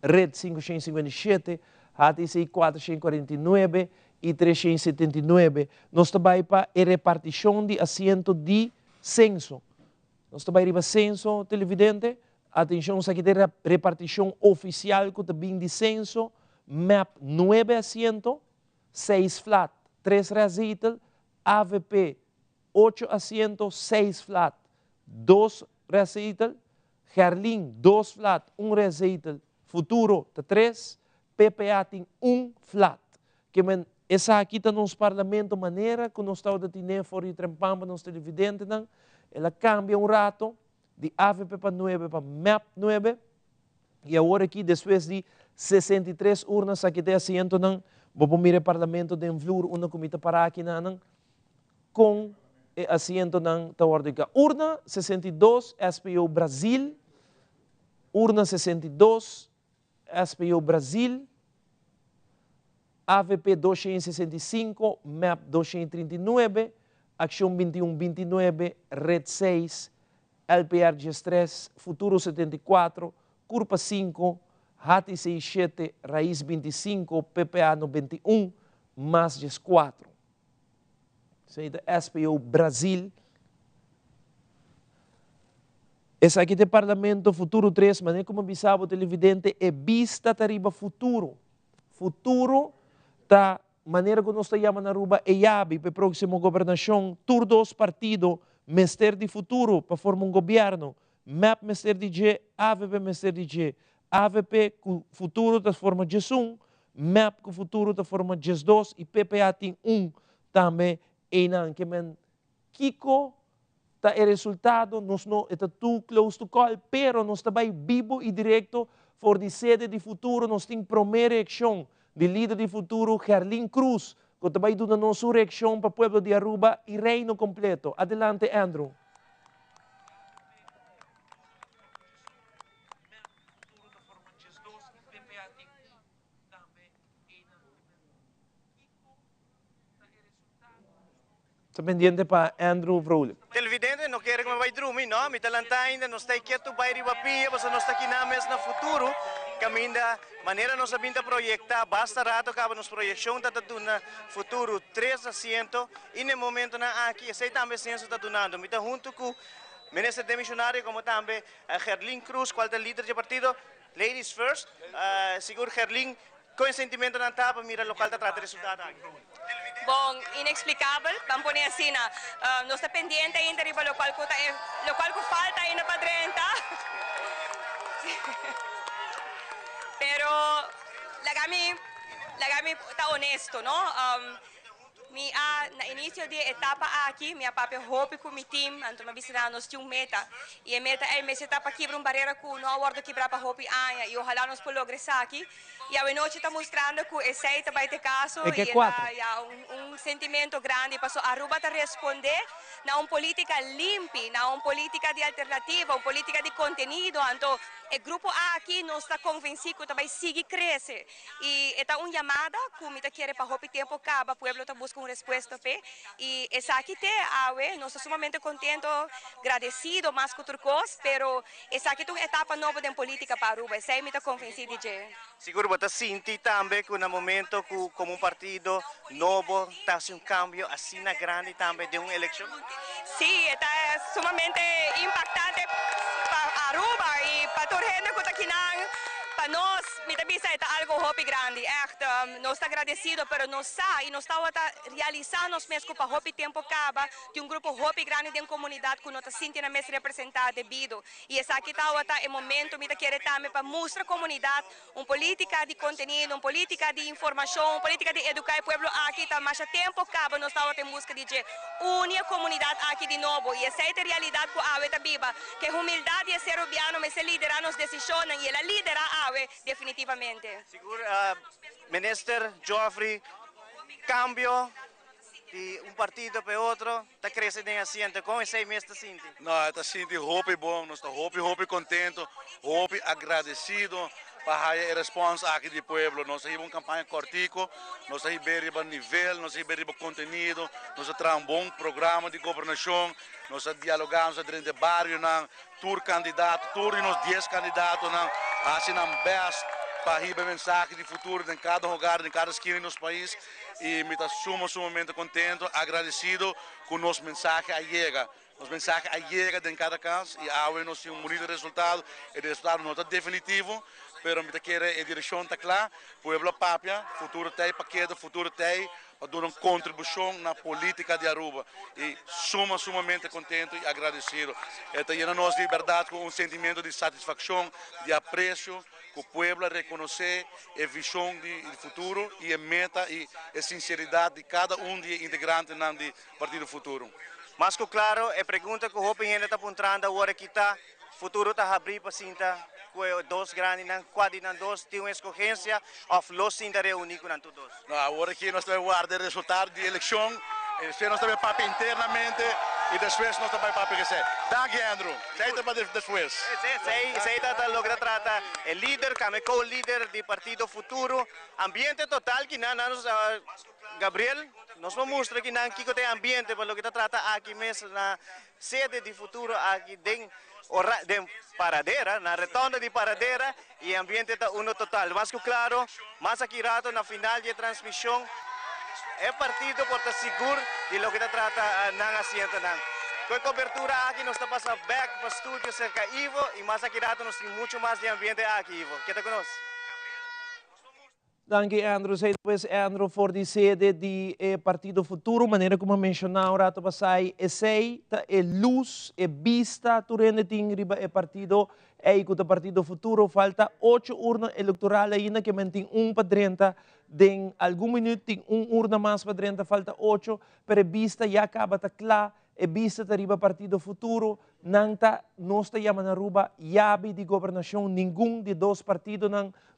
Red 557, HTC 449 e 379. Nós também para a repartição de assento de censo. Nós também para censo, televidente. Atenção, aqui tem a repartição oficial que também de censo. MAP 9 assentos, 6 flat, 3 recital. AVP 8 assentos, 6 flat, 2 recital. Gerlin 2 flat, 1 recital. Futuro de 3, PPA tem 1 flat. Que essa aqui está nos parlamento maneira que nós estamos a ter fora de trampamba nos televidentes, ela cambia rato de AVP para 9 para MAP 9 e agora aqui depois de 63 urnas aqui tem assento vamos mirar parlamento de Flur, uma comida para aqui com assento da ordem. Urna 62 SPO Brasil, urna 62 SPO Brasil, AVP 265, MAP 239, Ação 2129, Red 6, LPR 3, Futuro 74, Curpa 5, HTC 7, Raiz 25, PPA 91, mais 4. Isso é da SPO Brasil. Esse aqui é o Parlamento Futuro 3, mas como avisava o televidente, é vista tariba futuro. Futuro, da maneira que nós estamos na Aruba, é IAB, para a próxima governação, tur dos partidos, Ministério de Futuro, para formar um governo, MAP Ministério de G, AVP Ministério de G, AVP com futuro da forma G1, MAP com futuro da forma G2 e PPA tem 1 também, e não, que Kiko, tá o resultado, nós não está too close to call, pero nós também vivo e direto for de sede de futuro, nós temos primeira ação de líder de futuro, Gerlin Cruz, que também dá nossa reação para o povo de Aruba e reino completo. Adelante, Andrew. Está pendiente para Andrew Vrolik. Televidente, não quero que me vai dormir, não? Me talanta ainda, não está quieto, vai ribapia, mas não está aqui na mesa no futuro. Caminda, maneira nós sabemos projetar, basta rato acaba nos projeção da na futuro 3 assentos e no momento na aqui, esse também senso está donando. Me está junto com o ministro de missionário, como também Gerlin Cruz, qual é o líder do partido. Ladies first, seguro Gerlin, com sentimento na tapa, mira local da trata resultado aqui. Bom, inexplicável, vamos pôr assim, não está pendente ainda riba local que falta ainda para 30. Pero lagami está honesto, não? Na início de etapa aqui, minha papai hope com o time, então me visita nós tínhamos meta e a meta é essa etapa quebrar uma barreira com não aguardo quebrar para hope aia e ojalá nós podemos lograr aqui e a noite está mostrando que esse aí vai ter caso e sentimento grande para a Aruba está responder na uma política limpa, na uma política de alternativa, uma política de conteúdo, então o grupo A aqui não está convencido que vai seguir crescer e está uma chamada que me quer para hope tempo acaba, o povo está buscando uma resposta e essa aqui nós estamos sumamente contentos, agradecidos mais que outra coisa, pero essa aqui é uma etapa nova de política para Aruba, essa aí me está convencido de. Seguro você sente também que no momento que como um partido novo está um cambio assim na grande também de uma eleição? Sim, está sumamente impactante para Aruba e para toda a gente que está aqui para nós, me também é algo hope grande, nós estamos agradecidos, mas nós estamos realizando nós mesmos para hope tempo acaba, de um grupo hope grande de uma comunidade que nós estamos sentindo mesmo representada devido, e essa aqui está o momento, me querer também para mostrar à comunidade uma política de conteúdo, uma política de informação, uma política de educar o povo aqui, mas tempo acaba, nós estamos em busca de unir a comunidade aqui de novo, e essa é a realidade que a está viva, que a humildade é ser urbano, mas é liderar nas decisões, e ela lidera definitivamente. Seguro, Ministro Joffrey, cambio de um partido para outro, está crescendo em assento, como esse mês está sentindo? Não, está sentindo hope bom, nós estamos hope contente, hope agradecido para a resposta aqui do povo. Nós temos uma campanha cortico, nós temos o nível, nós temos o conteúdo, nós temos um bom programa de governação, nós dialogamos dentro do bairro, tour candidato, tour e nós 10 candidatos, assim best para receber mensagem de futuro em cada lugar, em cada esquina do nosso país. E me estou sumamente contente, agradecido com nossa mensagem a chega. Nossa mensagem a chega em cada caso e agora nós temos um bonito resultado. O resultado não está definitivo, mas me quero a direção está clara. O povo papia, futuro tem paquete, futuro tem para dar uma contribuição na política de Aruba. E sumamente contente e agradecido. Está llenando nós de verdade com um sentimento de satisfação, de apreço, que o povo reconhecer a visão de futuro e a meta e a sinceridade de cada de integrantes do Partido Futuro. Mas claro, a pergunta que o Hopi ainda está apontando agora que está, futuro está abrindo para cinta, com dois grandes, quase dois, tem uma escolhência, ou los cinta reunir com todos. Agora que nós estamos guardando o resultado da eleição, nós estamos papo internamente e depois nós estamos papo que sei. Danke, Andrew. Sei para depois. Sei está logra tratar o líder, como co-líder do Partido Futuro, ambiente total que nós Gabriel, nós vamos mostrar que não tem ambiente para o que trata aqui mesmo na sede de futuro aqui dentro de Paradeira, na retonda de Paradeira e ambiente está uno total. Mas claro, mais aqui rato na final de transmissão é partido por estar seguro de lo que trata na asiento com a cobertura aqui nós estamos passando back para o estúdio cerca Ivo e mais aqui rato nós temos muito mais de ambiente aqui Ivo. Que está conosco? Danke, Andrew. Sei depois, Andrew, for de sede de Partido Futuro, maneira como mencionou, rato passai, sei, luz, vista, turende ting riba partido, o Partido Futuro, falta 8 urnas eleitorais ainda, que mentem 1 para 30, em algum minuto tem 1 urna mais para 30, falta 8, pero vista já acaba, tá claro, vista tá riba Partido Futuro, não tá, nós tá chamando na Aruba, yabi de governação, nenhum de 2 partidos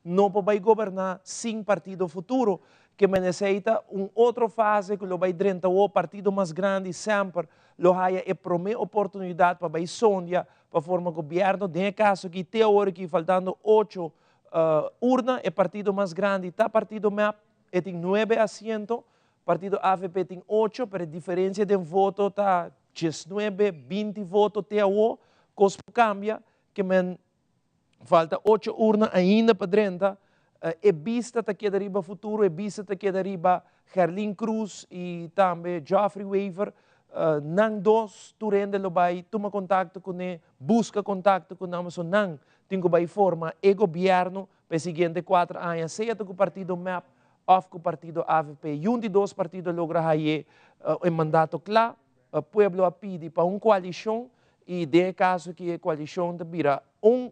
não vai governar sem Partido Futuro, que necessita outra fase que vai dentro o partido mais grande sempre, lo haya a primeira oportunidade para vai sonhar para formar governo, de caso que teórico faltando 8 urnas, o partido mais grande está partido MAP, tem 9 assentos, partido AVP tem 8, pero a diferença de voto está 19, 20 votos até o, coisa cambia, que falta 8 urnas ainda para dentro, e vista está aqui arriba futuro, e vista está aqui arriba Gerlin Cruz e também Geoffrey Weaver, não dois, tu rende lo vai, toma contato com ele, busca contato com ele, so não, tem que vai formar o governo para os seguintes 4 anos, seja com o partido MAP, ou com o partido AVP, e de 2 partidos logra aí o mandato claro, o povo pede para uma coalição, e de caso que a coalição vira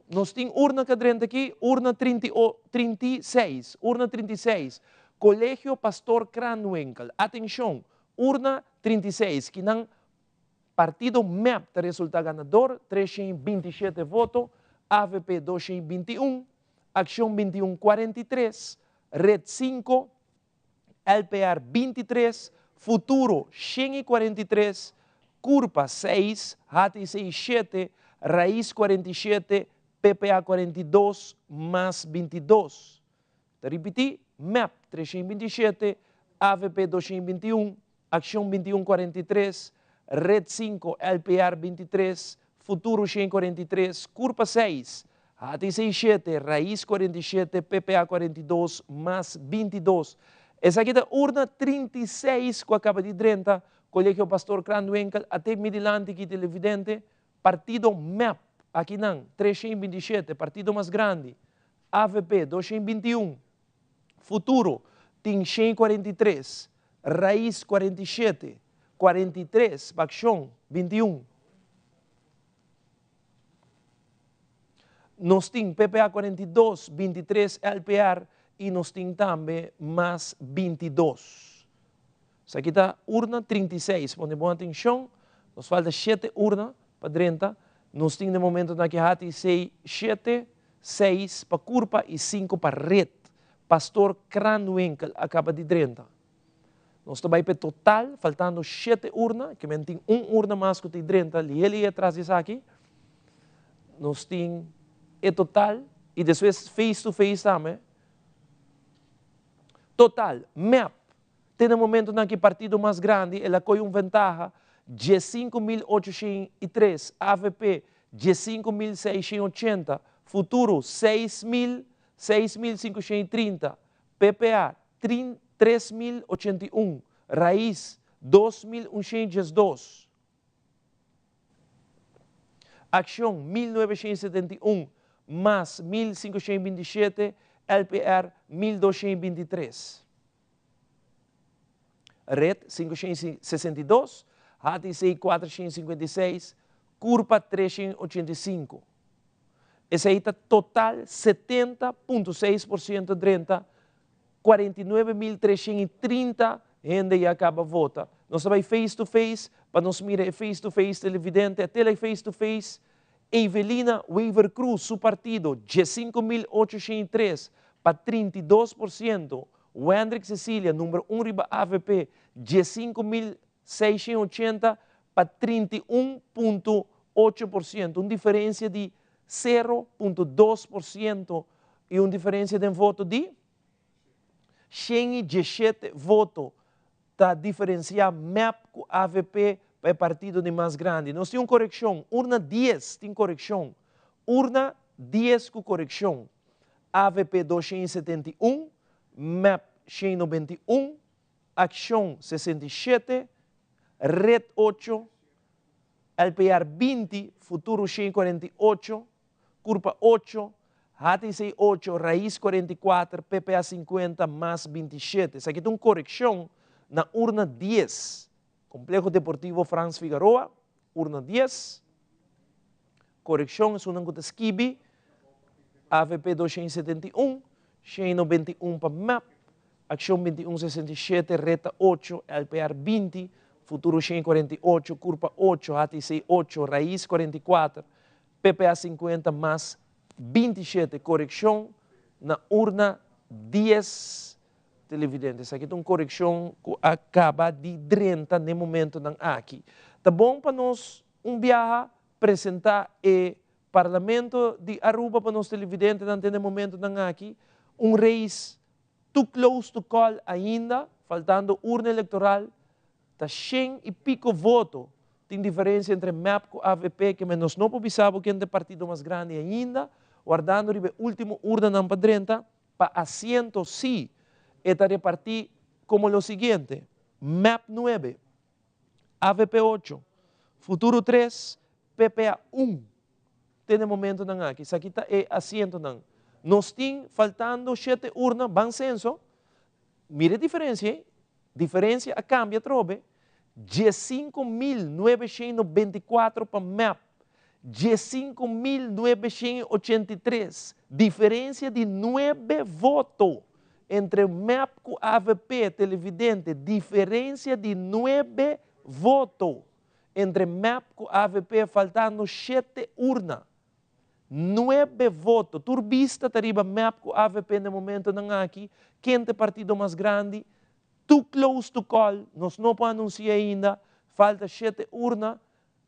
nós temos urna cadrente aqui, urna 36, Colégio Pastor Kranwinkel, atenção, urna 36, que não partido MEP resulta ganador, 327 votos, AVP 221, Ação 21 43, Red 5, LPR 23, Futuro 143, Curpa 6, HTC 7, Raiz 47, PPA 42, mais 22. Te repeti, MEP 327, AVP 221, Ação 2143, Red 5, LPR 23, Futuro 143, Curpa 6, HTC 7, Raiz 47, PPA 42, mais 22. Essa aqui é a urna 36 que acaba de 30, Colégio Pastor Kranwinkel, até Midilante, que televidente, partido MEP, aqui não, 327, partido mais grande, AVP 221, Futuro tem 143, Raiz 47, 43, Ação 21. Nós temos PPA 42, 23 LPR e nós temos também mais 22. Isso aqui está urna 36, põe boa atenção, nos falta 7 urnas para 30, nós temos no momento na que há 7, 6 para Curpa e 5 para Red. Pastor Kranwinkel acaba de 30. Nós também para total, faltando 7 urnas, que tem 1 urna mais que tem 30, ele atrás disso aqui. Nós temos, em total, e depois face-to-face também. Total, MEP, tem no momento em que o partido mais grande, ela tem uma vantagem de 5.803, AVP de 5.680, Futuro 6.530, PPA 3.081, Raiz 2.112, Ação 1.971, mais 1.527, LPR 1.223. Red 562, HTC 456, Curva 385. Esse aí está total 70,6% de renta, 49.330 gente já acaba vota. Nós vai face-to-face, para nós mirar face-to-face televidente, até face-to-face, Evelina Weaver Cruz, seu partido, de 5.803 para 32%. Wendrick Cecília, número 1 riba AVP, de 5.680 para 31,8%. Uma diferença de 0,2% e uma diferença de voto de 117 votos. Está diferenciar MEP com AVP para o partido de mais grande. Nós temos uma correção. Urna 10 tem correção. Urna 10 com correção. AVP 271, MEP 191, Ação 67, Red 8, LPR 20, Futuro 148, Curva 8, HTC 8, Raiz 44, PPA 50, mais 27. Isso aqui tem uma correção na urna 10. Complexo Deportivo Franz Figueroa, urna 10. Correção é uma coisa esquibi. AVP 271, 191 para MAP, Ação 2167, Reta 8, LPR 20, Futuro 148, Curva 8, HTC 8, Raiz 44, PPA 50, mais 27. Correção na urna 10 televidentes. Aqui tem uma correção que acaba de 30 no momento aqui. Tá bom para nós viajar, apresentar o Parlamento de Aruba para nós televidentes no momento aqui. Race too close to call ainda, faltando urna eleitoral, está 100 e pico votos. Tem diferença entre MEP e AVP, que nós não sabemos quem é o partido mais grande ainda, guardando a última urna na padrenta, para assento sim, está repartir como o seguinte: MEP 9, AVP 8, Futuro 3, PPA 1. Tem momento aqui. Isso aqui está assento. Nós temos faltando 7 urnas, bom senso. Mire a diferença, hein? Diferença a cambia, trobe. 15.924 para MEP. 15.983. Diferença de 9 votos entre MEP e AVP, televidente. Diferença de 9 votos entre MEP e AVP, faltando 7 urnas. 9 votos. Turbista tariba MEP com AVP no momento aqui. Quem é o partido mais grande? Too close to call. Nós não podemos anunciar ainda. Falta 7 urnas.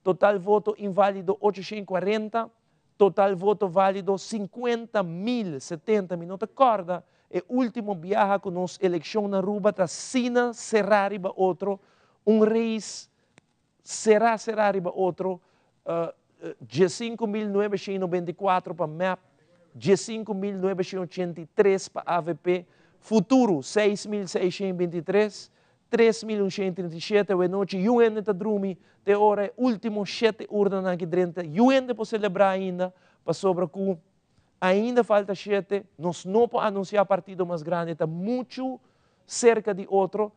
Total voto inválido 840. Total voto válido 50.070. Não te acorda? É o último viaje com nós eleição na Aruba. Está sina será riba outro. Race será riba outro. 15.994 para MEP, 15.983 para AVP, Futuro 6.623, 3.137, o noite, e ainda está drumi, de hora, último 7 urnas aqui dentro, e ainda para celebrar ainda, para sobre que ainda falta 7, nós não podemos anunciar partido mais grande, está muito cerca de outro,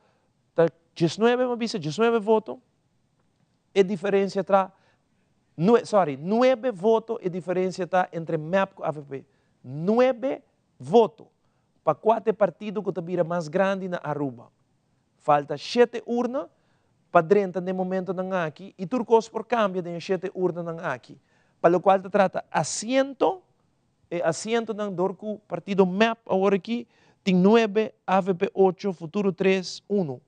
está 19 votos, e diferença está 9 votos e diferença está entre MEP e AVP. 9 votos para 4 partidos que estão mais grande na Aruba. Falta 7 urnas para dentro no momento aqui e turcos por cambio de 7 urnas aqui. Para o qual se trata assento e assento do partido MEP agora aqui tem 9, AVP 8, Futuro 3, 1.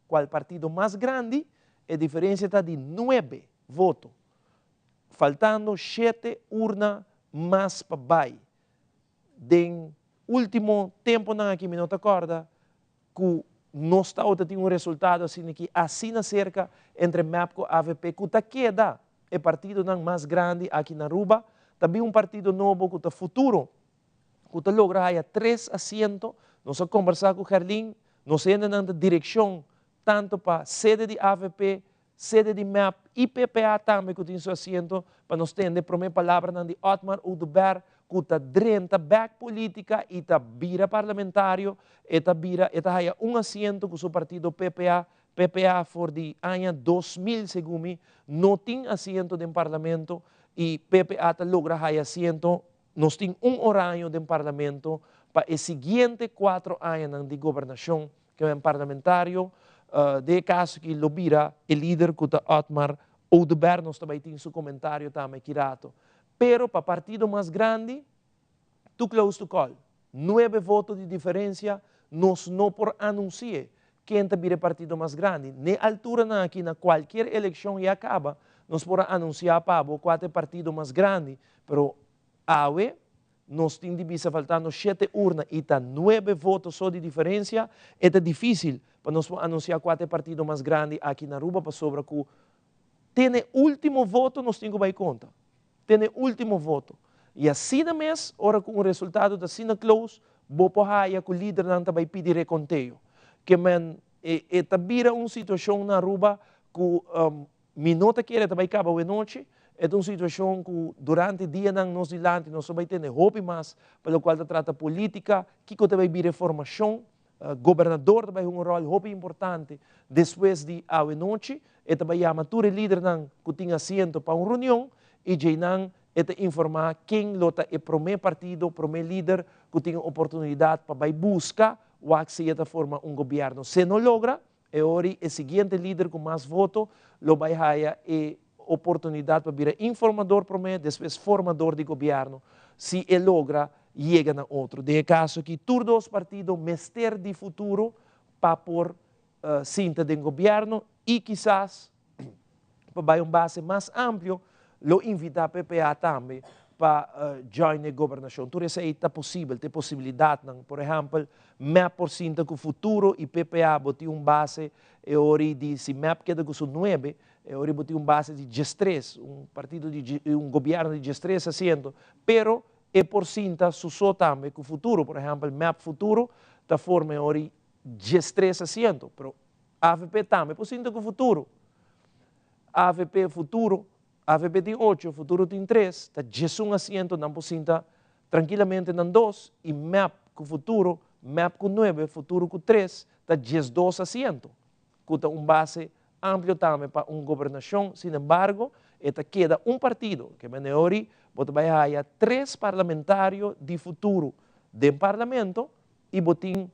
Qual partido mais grande, a diferença está de 9 votos. Faltando 7 urnas mais para baixo. den último tempo na aqui me nota acorda que não está tem um resultado assim que assina cerca entre MAP e AVP que está queda é partido não mais grande aqui na Aruba, também um partido novo que está futuro, que está logra 3 assentos, nós vamos conversar com o Carlin, nós ainda na direção tanto para sede de AVP, sede de MAP e PPA também que tem seu assento, para nós ter a primeira palavra de Otmar Oudouber, que está drenta back política e está vira parlamentário, e está vira um assento com o partido PPA for de ano 2000, segundo não tem assento no parlamento e PPA está logra assento, nós temos um horário no parlamento para os seguintes 4 anos de governação, que é um parlamentário, de caso que lo vira o líder que está Otmar Oudouber, nós também temos seu comentário também kirato. Pero para partido mais grande, too close to call. 9 votos de diferença, nós não por anunciar quem está vira partido mais grande. Na altura aqui, na qualquer eleição e acaba, nós por anunciar para o 4 partido mais grande, pero awe, nós temos de faltando 7 urnas e está 9 votos só de diferença, é difícil para nós anunciar 4 partidos mais grandes aqui na Aruba, para sobre que tem último voto, nós temos que conta. Tem último voto. E assim na mês, ora com o resultado da Sina Close, vou porraia que o líder não vai pedir reconteio. Que vira uma situação na Aruba que minuta que ele vai acabar a noite, é uma situação que durante o dia nós dilante nós vai ter hope mais, pelo qual trata política, que vai vir reformação, governador vai um rol hope importante depois de a noite, e também chama todo líder que tem assento para uma reunião, e já não informar quem lota é o meu partido, o meu líder, que tem oportunidade para buscar o que se forma um governo. Se não logra, ora o seguinte líder com mais votos, lo vai ter a oportunidade para vir informador para mim, depois formador de governo. Se ele logra, chega na outro. De caso que todos os partidos mester de futuro para pôr cinta de governo e quizás para um base mais amplo, lo invita a PPA também para join a governação. Tudo isso é possível, tem possibilidade. Por exemplo, MAP por cinta com o futuro e PPA botar base, e ori de se MAP queda com o 9, e ori botar base de G3, partido de governo de G3 assento, pero é por cinta só também com o futuro. Por exemplo, MAP futuro está forma ori G3 assento, pero AVP também por cinta com o futuro. AVP futuro, AVP tem 8, futuro tem 3, está 11 assento, não possível tranquilamente não 2, e MAP com futuro, MAP com 9, futuro com 3, está 12 assento, que está base amplo também para uma governação. Sin embargo, queda um partido, que é hora, vai haver 3 parlamentários de futuro do parlamento e botem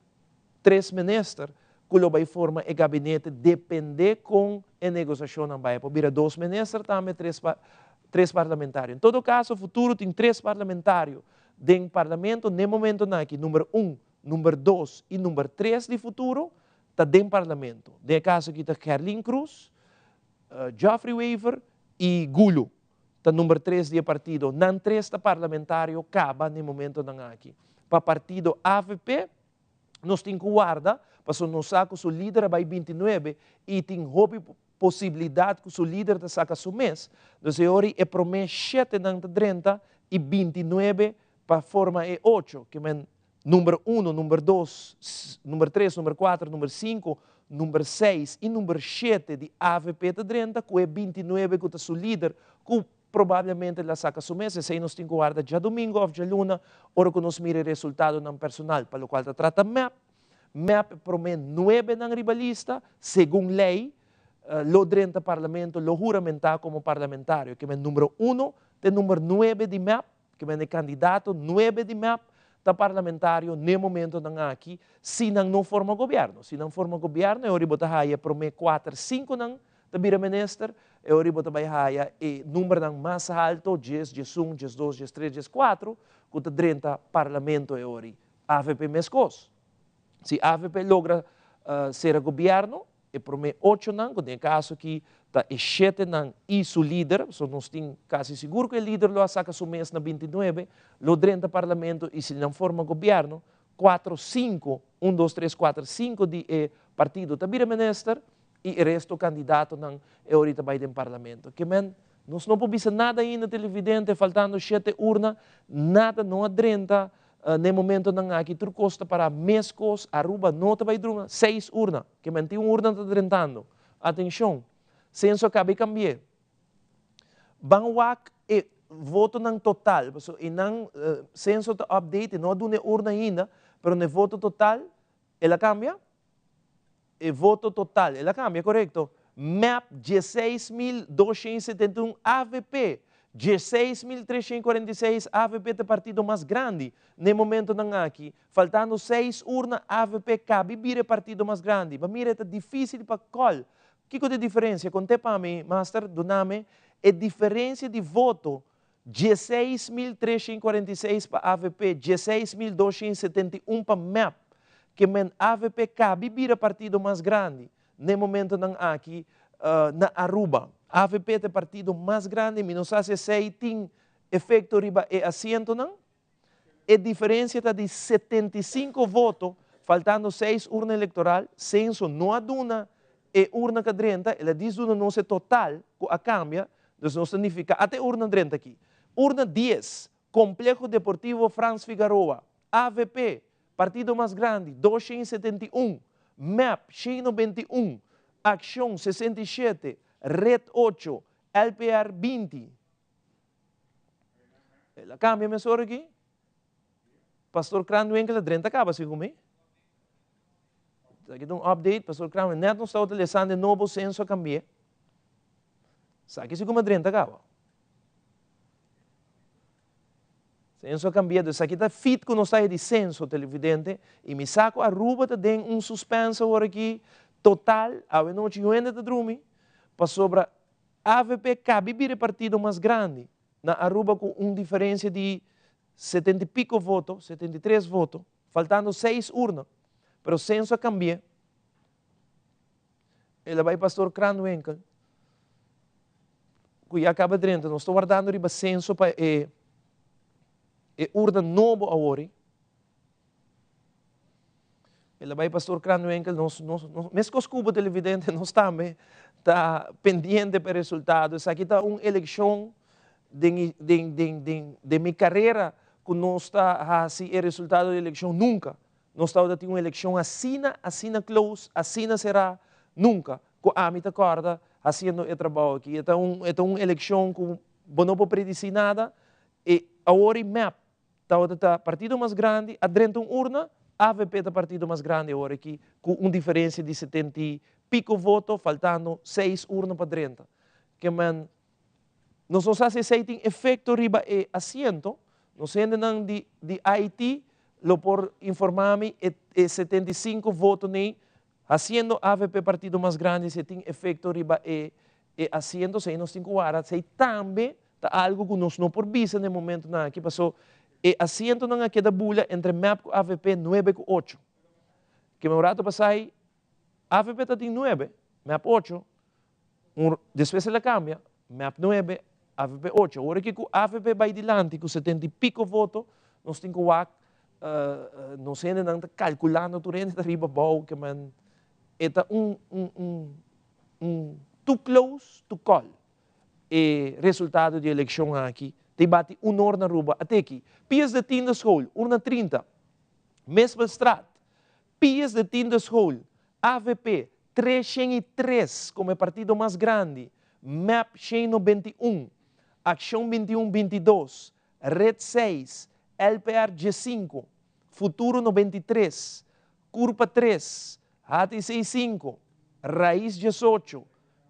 3 ministros, que vai formar o gabinete, depende com a negociação não vai. Vira 2 ministros, também 3 parlamentários. Em todo caso, o futuro tem 3 parlamentários do parlamento, no momento aqui, número 1, número 2 e número 3 de futuro, está dentro do parlamento. De caso aqui está Carlin Cruz, Geoffrey Weaver e Gulo, está número 3 de partido. Não 3 está parlamentário, acaba no momento aqui. Para o partido AVP, nós temos que guardar, porque nós sacamos o líder vai 29 e tem possibilidade que o líder saca o mês. Então, hoje é promessa 7 de 30 e 29 para forma 8, que é número 1, número 2, número 3, número 4, número 5, número 6 e número 7 de AVP de 30, que é 29 que é o líder, que provavelmente ele saca o mês, e aí nós temos que guardar já domingo ou já luna, hora que nós miramos o resultado no personal, para o qual trata MAP. MAP promete 9 ng ribalista, segundo lei, lo 30 parlamento lo juramentar como parlamentário, que é número 1, de número 9 de MAP, que é candidato 9 de MAP, da parlamentário no momento aqui, se não forma governo. Se não forma governo, eu vou ter promete 4, 5 ng tabira minister, eu vou ter o número mais alto, 10, 1, 2, 3, 4, que 30 parlamento é AVP mescos. Se a AVP logra ser governo, e promete 8 não, no caso que ta e 7 ng isu líder, so nós tem quase seguro que o líder lo saca su mês na 29, lo 30 parlamento e se não forma governo, 4, 5, 1, 2, 3, 4, 5 di partido tabira minister e o resto candidato ng ahorita vai dem parlamento. Que men, nós não podemos nada aí na televidente, faltando 7 urna, nada não adrenta, no momento nang aqui turcosta para mescos, Aruba, nota vai drunga, 6 urna, que men, tem urna tá adrentando. Atenção, censo cabe cambiar. Bangwak e voto ng total, so inang censo to update, não dune urna ainda, pero no voto total, ela cambia? E voto total, ela cambia, correto? MAP 16.271 AVP, 16.346 AVP de partido mais grande. No momento nang aqui, faltando 6 urna AVP cabe bire partido mais grande. Mas mira, é difícil para qual. Que é a diferença? Conte para mim, master, do nome, é diferença de voto 16.346 para AVP, 16.271 para MAP, que men AVP cabe bira partido mais grande. No momento nang aqui, na Aruba. AVP é o partido mais grande, mas não sabe se tem efeito riba e assento não? A diferença está de 75 votos, faltando 6 urnas eleitorais, censo não aduna e urna cadrenta, ela diz urna não se total, a cambia, então não significa, até urna 30 aqui. Urna 10, Complexo Deportivo Franz Figueroa, AVP, partido mais grande, 271, MAP, 191, Ação 67, Red 8, LPR 20. Ela cambia, mesor aqui? Pastor Cranwinkel, 30 acaba, segundo me? Aqui tem um update, Pastor Cranwinkel, net não está utilizando o novo censo a cambiar. Aqui segundo 30 acaba. Censo a cambiar, isso aqui está fit com nós de censo televidente, e me saco a Aruba, tem suspenso agora aqui, total, a noite eu ainda te drumi, para sobre AVP cabe bire partido mais grande, na Aruba com uma diferença de 70 e pico votos, 73 votos, faltando 6 urnas, pero o censo cambia. Ele vai pastor Cranwinkel, que acaba de renta, nós estamos guardando o censo para urna novo agora. Ele vai pastor Cranwinkel, mesmo com Cuba televidente, nós também está pendente para o resultado. Isso aqui está uma eleição de minha carreira que não está assim o resultado da eleição nunca. Nós estamos tendo uma eleição assina close, assina será nunca. Com a minha corda, fazendo o trabalho aqui. É uma eleição que não pode predizer nada. E agora o MAP está partido mais grande, adentro uma urna, AVP é o partido mais grande agora aqui, com uma diferença de 70 e pico votos, faltando 6 urnas para dentro. Que, man, nós não sabemos se tem efeito riba e assento, nós ainda de Haiti, lo por informar-me, 75 votos nem, fazendo AVP partido mais grande, se tem efeito riba e assento, se nós temos que guardar, se também está algo que nós não por vista no momento que passou, e asiento não queda bula entre MAP e AVP 9 com 8. Que meu rato passai, AVP está em 9, MAP 8. Depois ela cambia, MAP 9, AVP 8. Agora que o AVP vai adiante com 70 e pico votos, nós temos que não sei ainda calculando o rende da riba bom, que man, é too close to call. E resultado de eleição aqui. Debate hora na Aruba, até aqui. Pias de Tinda School, urna 30. Mesma Strat. Pias de Tinda School, AVP 303, como é partido mais grande. MAP 191. Ação 21-22. Red 6. LPR G5. Futuro 93. Curva 3. HTC 5. Raiz 18.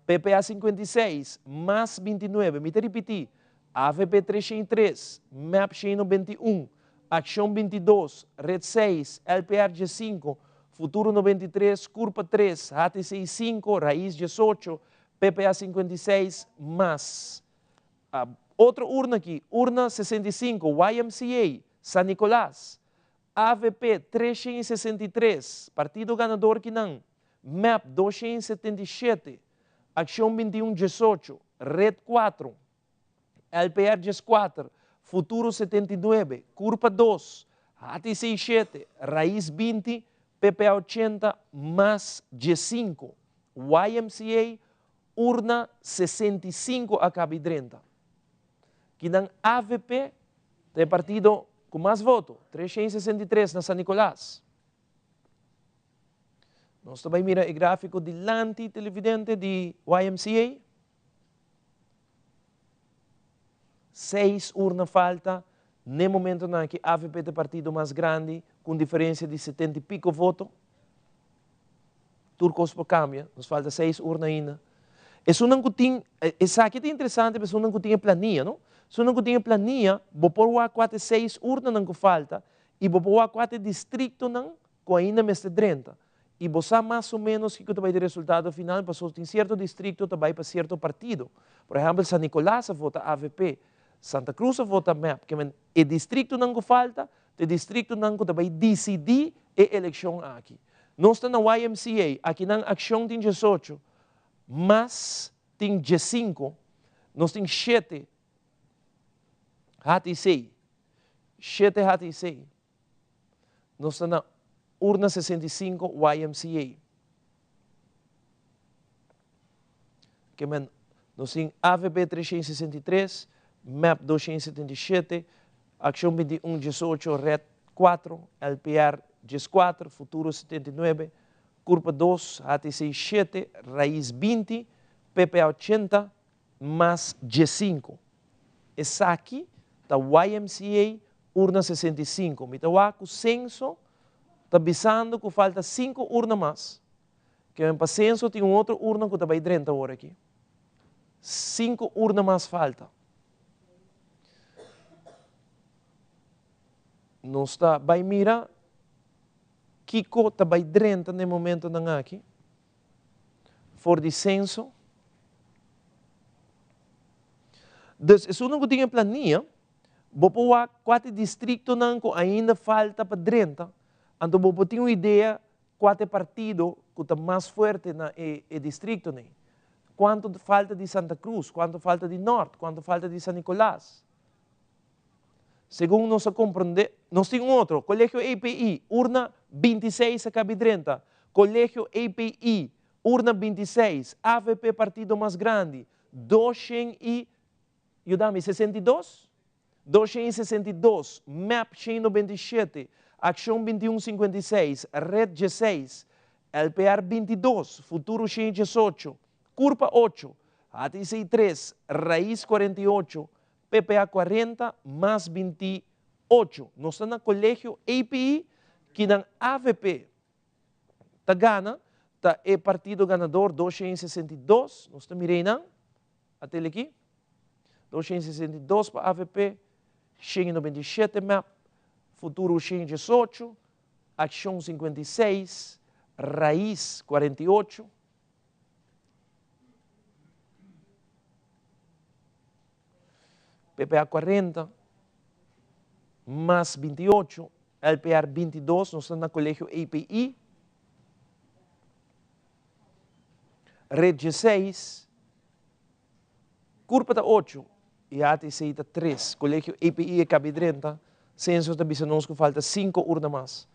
PPA 56. Mais 29. Me te repetir. AVP 303, MAP 191, Ação 22, Red 6, LPR G5, Futuro 93, Curva 3, HTC 5, Raiz 18, PPA 56, mais. Outra urna aqui, urna 65, YMCA, San Nicolás, AVP 363, partido ganador que não, MAP 277, Acción 21-18, Red 4, LPR 4, Futuro 79, Curva 2, HTC 7, Raíz 20, PPA 80, más G5, YMCA, Urna 65 a Cabi 30. Que dan AVP, de partido com mais votos, 363 na San Nicolás. Nós também mira o gráfico de Lanti, televidente de YMCA. 6 urnas falta, no momento na que AVP é partido mais grande, com diferença de 70 e pico votos. Turcos por cambia, nos falta 6 urnas ainda. Isso não tem, essa aqui é interessante, mas não tem planilha, não? Se não tem planilha, vou pôr o A4 6 urnas não falta, e vou pôr o A4 distrito não, com ainda mais de 30. E vou saber mais ou menos que vai ter resultado final, para em certo distrito também para certo partido. Por exemplo, San Nicolás vota AVP, Santa Cruz vota MEP, que o distrito não falta, o distrito não também decidir a eleição aqui. Nós estamos na YMCA, aqui na ação tem 18, mas tem G5, nós temos 7 HTC, 7 HTC. Nós estamos na urna 65 YMCA. Que nós temos AVP 363, MEP 277, Ação 21-18, Red 4, LPR 4, Futuro 79, Curva 2, HTC 7, Raíz 20, PPA 80, mais G5. Essa aqui está YMCA, urna 65. Então, o censo está avisando que falta 5 urnas mais. Que para o censo tem outra urna que está bem 30 horas aqui. 5 urnas mais falta. Não está bem mira. Kiko está bem 30 no momento não aqui. For de censo. Então, se não tem planilha, vou pôr 4 distritos que ainda falta para 30. Então, vou ter uma ideia 4 partidos que estão mais fortes no distrito. Quanto falta de Santa Cruz, quanto falta de Norte, quanto falta de San Nicolás. Segundo nós compreender, nós temos outro, Colégio API, urna 26 a Cabi 30. Colégio API, urna 26, AVP partido mais grande, 262? 262, MEP 197, Ação 2156, Red G6, LPR 22, Futuro 118, Curva 8, HTC 3, Raíz 48, PPA 40, mais 28. Nós estamos no Colégio API, que na AVP está gana, está é partido ganador 262, nós estamos mirando, até aqui, 262 para AVP, 197 MEP, Futuro 118, Ação 56, Raíz 48, PPA 40, mais 28, LPR 22, nós estamos no Colégio API, Red G6, Curva 8, e ATC está 3, Colégio API é Cabi 30, censo está avisando que falta 5 urnas mais.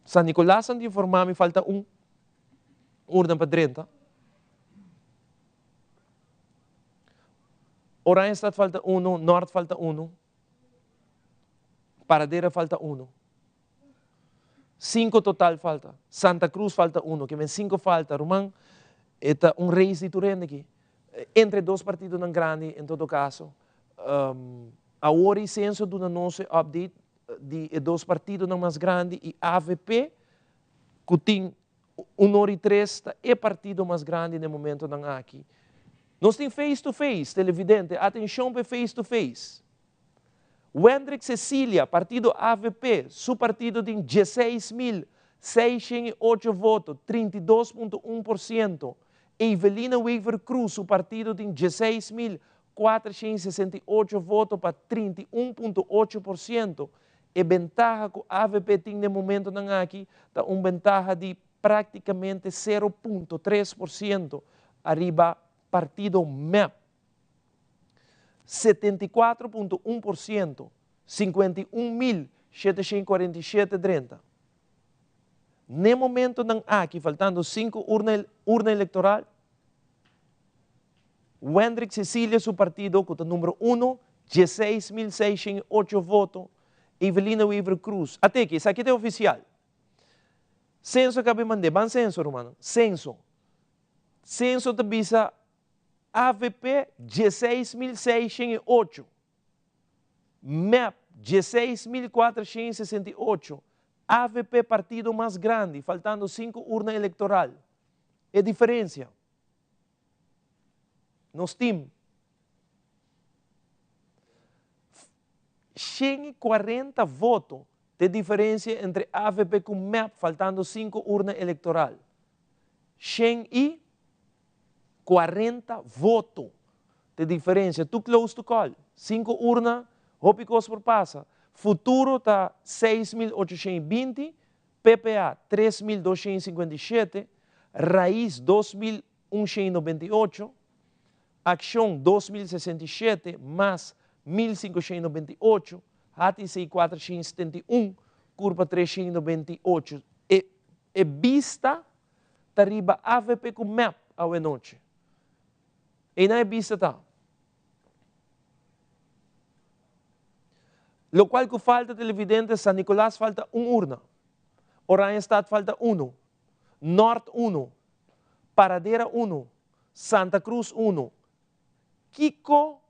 San Nicolás, antes de informar, falta 1 urna para 30. Oranjestad falta 1, Norte falta 1, Paradera falta 1. 5 total falta. Santa Cruz falta 1, que vem 5 falta. Román, está Reis de Turene aqui. Entre 2 partidos não grandes, em todo caso. Agora o censo do nosso update de 2 partidos não mais grandes e AVP, que tem 1 e 3, é partido mais grande no momento não aqui. Nós temos face-to-face, televidente, atenção para face-to-face. Wendrick Cecília, partido AVP, seu partido tem 16.608 votos, 32,1%. Evelina Weaver Cruz, seu partido tem 16.468 votos, para 31,8%. E ventaja que a AVP tem no momento não aqui, está uma ventaja de prácticamente 0.3% arriba partido MEP. 74.1%, 51.747,30. No momento ng aqui, faltando 5 urna eleitoral, Wendrick Cecilia, su partido, com o número 1, 16.608 votos, Evelina Weaver Cruz. Até aqui, isso aqui é oficial. Censo que eu mandei, ban censo, Romano. Censo. Censo te bisa AVP 16.608. MEP 16.468. AVP partido mais grande, faltando 5 urnas eleitoral. É diferença. Nos team. 140 votos de diferença entre AVP com MEP, faltando 5 urnas eleitoral. 140 votos de diferença. Tu close to call. 5 urnas, Hopicos por passa. Futuro está 6.820, PPA 3.257, Raiz 2.198, Ação 2.067, mais 1.598, HTC 471, curva 398. E vista está arriba AVP com MEP ao noite. E na vista está. Lo cual que falta televidente, San Nicolás falta 1 urna, Oranjestad falta 1, Norte 1, Paradera 1, Santa Cruz 1, Kiko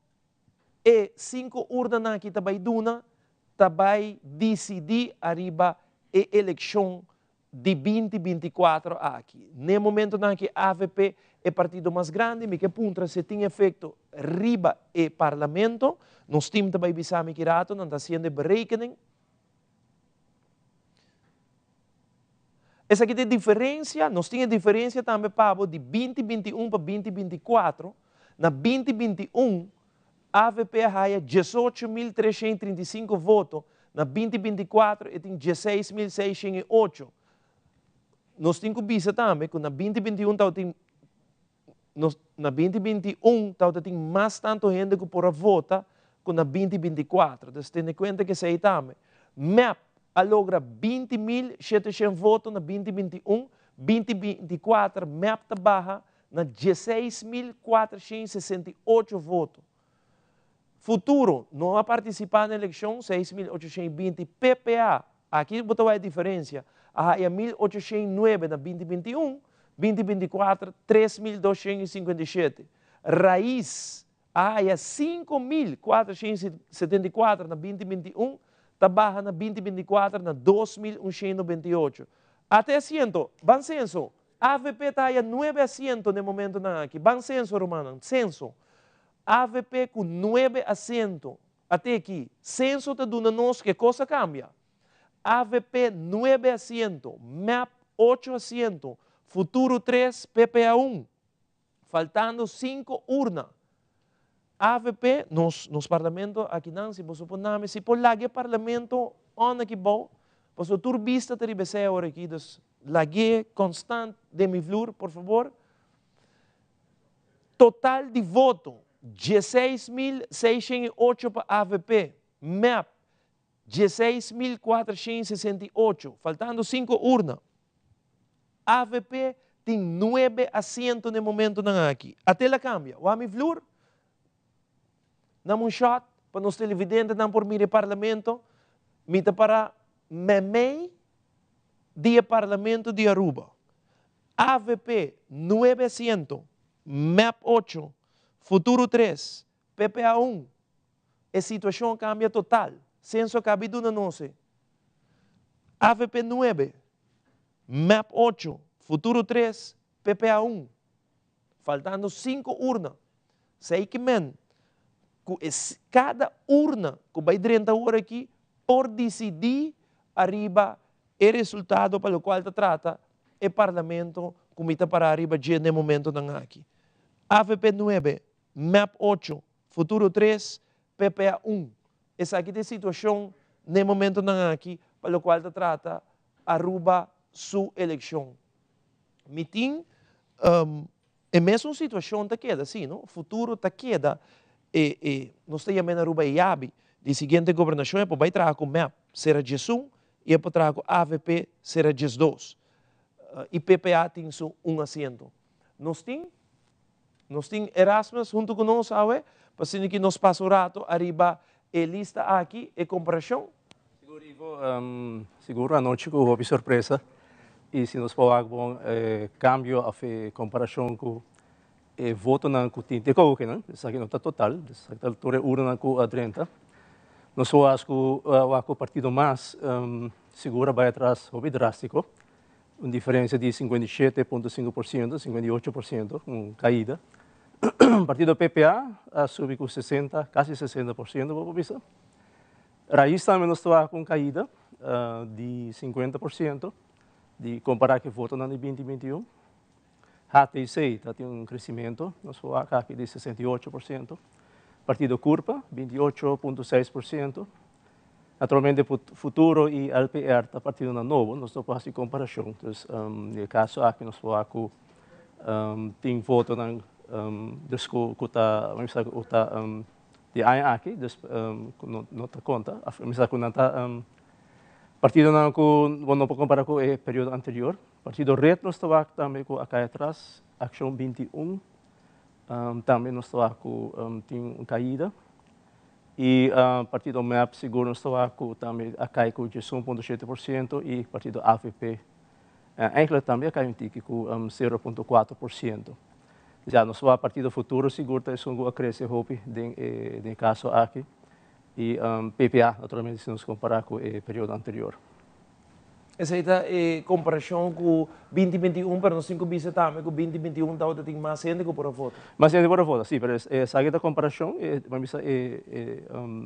e 5 urnas na kita bay duna, tabay decidir arriba e eleição de 2024 aqui. No momento na que AVP é partido mais grande, me que punta se tem efeito riba e parlamento, nós temos também bisami kirato, não está sendo berekening. Essa aqui tem diferença, nós temos diferença também Pablo, de 2021 para 2024. Na 2021, AVP raia 18.335 votos, na 2024 tem 16.608. Nós temos que ver também que na 2021 tem na 2021 tem mais tanto gente que por vota que na 2024. Então, tem em conta que sei também. MEP alogra 20.700 votos na 2021, 2024 MEP está barra na 16.468 votos. Futuro, não vai participar na eleição, 6.820. PPA, aqui botou a diferença. A 1.809 na 2021, 2024, 3.257. Raiz, a 5.474 na 2021, está barra na 2024 na 2.198. Até assento, ban censo, AVP está a 9 assentos no momento na aqui. Ban censo, Romano, censo. AVP com 9 assentos. Até aqui, censo está dando nós que coisa cambia. AVP 9 assentos, MEP 8 assentos, Futuro 3, PPA 1, faltando 5 urnas. AVP, nos parlamento aqui não, se você pôr se por lá parlamento, onde que bom, você turbista te ribese agora aqui, dus lague constante de mi flor, por favor. Total de voto, 16.608 para AVP, MEP, 16.468, faltando 5 urnas. AVP tem 9 assentos no momento na aqui. Até lá cambia. O ami flor, namo shot, para nos televidentes, não por mire parlamento, mita para memei dia parlamento de Aruba. AVP 9 assentos, MEP 8, Futuro 3, PPA 1. A situação cambia total. Censo cabido na noce. AVP 9. MEP 8, Futuro 3, PPA 1. Faltando 5 urnas. Sei que men, cada urna que vai dentro agora aqui, por decidir arriba o resultado para o qual se trata o parlamento, como está para arriba no momento não aqui. AVP 9, MEP 8, Futuro 3, PPA 1. Essa aqui é a situação no momento não aqui, para o qual se trata Aruba sua eleição. Miting, é mesmo situação tá queda, sim, não? Futuro tá queda, nós temos na Aruba e Yabi, de seguinte governação, é para vai trabalhar com MEP, será Jesum, e é para trabalhar com AVP, será Jes2. E PPA tem assento. Nós temos Erasmus junto com nós, para que nós passamos o rato, arriba a lista aqui, e comparação. Seguro, Ivo, seguro, a noite que houve surpresa, e se nós falamos cambio a comparação com o voto na Tinti Cauque, isso aqui não está total, essa altura urna com a 30. Nós acho que o partido mais seguro vai atrás, houve drástico, uma diferença de 57,5%, 58%, uma caída. O partido PPA subiu com 60%, quase 60%, vou pensar. Raiz também nós estamos com caída de 50%, de comparar que voto no 2021. HTC tem um crescimento, nós falamos aqui de 68%. Partido Curpa, 28,6%. Naturalmente, Futuro e LPR, a partido novo, nós estamos fazendo comparação. Então, no caso aqui, nós falamos que tem voto na de aqui, não está conta, partido não pode comparar com o período anterior. Partido Red nós estava também com aqui atrás, Ação 21, também nós estava com tem uma caída. E partido MEP seguro nós estava com também aqui com 1,7% e partido AVP Enkele também cai um tique com 0,4%. Já no seu partido futuro seguro é um cresce hope de caso aqui e PPA naturalmente se nos comparar com o período anterior. Essa é a comparação com 2021, para nós 5 meses também com 2021 da tem mais gente que por voto. Mais gente por voto, sim, mas essa é a comparação, vamos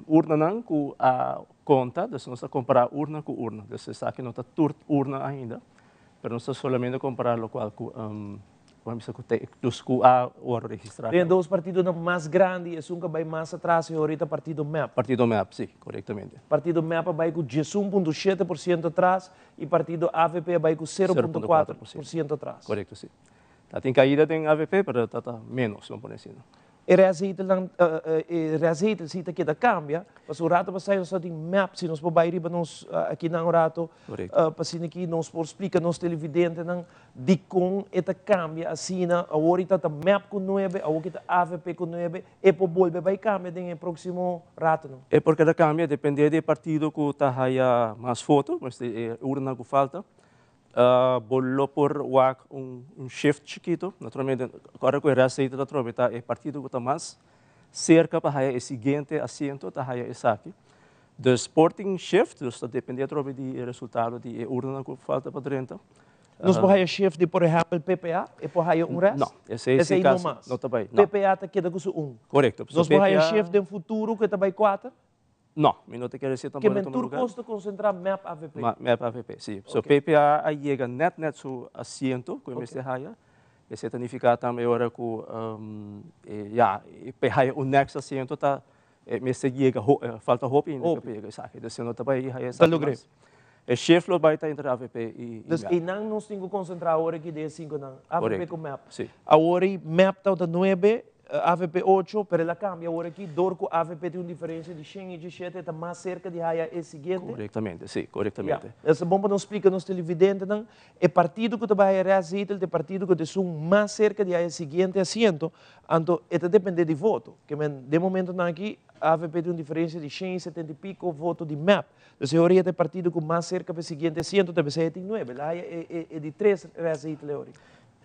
urna não com a conta, então nós comparar urna com urna, então essa aqui não está turta urna ainda. Pero não está solamente comparar o qual com a hora registrada. Tem dois partidos mais grandes, um que vai mais atrás, e ahorita partido MEP. Partido MEP, sim, corretamente. Partido MEP vai com 1,7% atrás e partido AVP vai com 0,4% atrás. Correto, sim. Tem caída em AVP, mas está menos, vamos dizer assim. E reazeite se que cambia, mas o rato vai só tem map se nós vai riba nós aqui na rato para se aqui nós por explica nos televidente não de com eta cambia assim na ahorita tá map com 9 a outra AVP com 9 e por volver vai cambia no próximo rato não. É porque a cambia depende do partido que tá haya mais foto, mas urna que falta. Bollo por shift chiquito, naturalmente, agora que o reaceite naturalmente é partido que está mais cerca para o seguinte assento, está esse aqui. Do sporting shift, isso depende do resultado de urna que falta para 30. Nós podemos shift de, por exemplo, PPA e podemos rest? Não, esse é caso, não está bem. PPA está queda com 1. Correto. Nós podemos shift de futuro que está bem 4. Não, não te quero dizer também. Que mentur custa concentrar MEP AVP? MEP AVP, sim. So PPA chega net su assento, como este haya. Esse significa também agora que PPA o next assento tá me chega falta hope ainda que pega sabe. Então não tá bem aí essa. É shift lo vai estar entre AVP e então e não nos tenho que concentrar agora aqui de 5 não. AVP com MEP. Sim. Agora MEP tá da 9 AVP 8, pero ela cambia agora aqui, Dorco AVP tem uma diferença de 100 e de 7, está mais cerca de Haya e seguinte. Corretamente, sim, corretamente. Essa é bom para nos explicar nos televidentes, não? É partido que vai reazeite, é partido que tem mais cerca de Haya seguinte assento, então, isso depende de voto, que de momento aqui, a AVP tem uma diferença de 100 e 70 e pico voto de MEP. Então, agora é partido que mais cerca para o seguinte assento, deve ser de 9, lá é de 3 reazeite, Leori.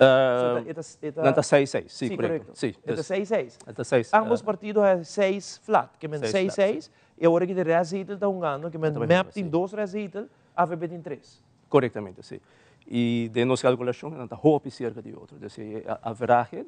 Não está 6-6, sim, correto. Sim, está 6-6. Está 6. Ambos partidos é 6 flat, que é 6-6, e agora que de reazeite está jogando, que é MEP tem 2 reazeite, AVP tem 3. Corretamente, sim. E de nossa calculação, não está hope cerca de outro. A average,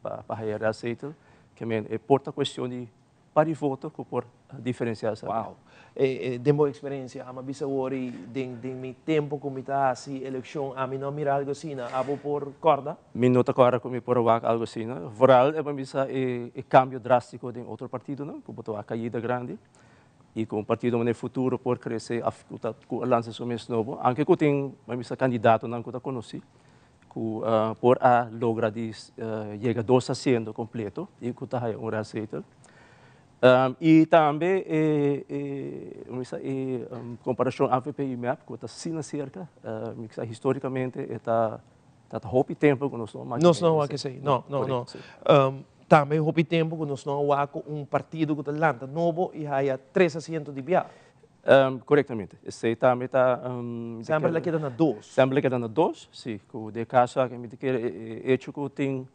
para a reazeite, que é porta questão de para voto que por diferenciar. Wow. De minha experiência, a minha bisa ori de meu tempo como está assim eleição, a mim não mira algo assim, a vou por corda. Mim não corda como por algo assim, Voral é uma bisa cambio drástico de outro partido, não? Que botou a caída grande e com o partido no futuro por crescer a lança o mês novo, anche que tem uma bisa candidato não que eu conheci, por a logra llega 2 asientos completo e que está um receita. E também comparação AVP e MEP, que está sim cerca, historicamente está houve tempo que nós não há que sei, não. Também houve tempo que nós não há partido que está lanta novo e há 3 assentos de viagem. Corretamente. Esse também está... Sempre le quedam 2. Sempre le quedam 2, sim. De caso, que me hecho que tem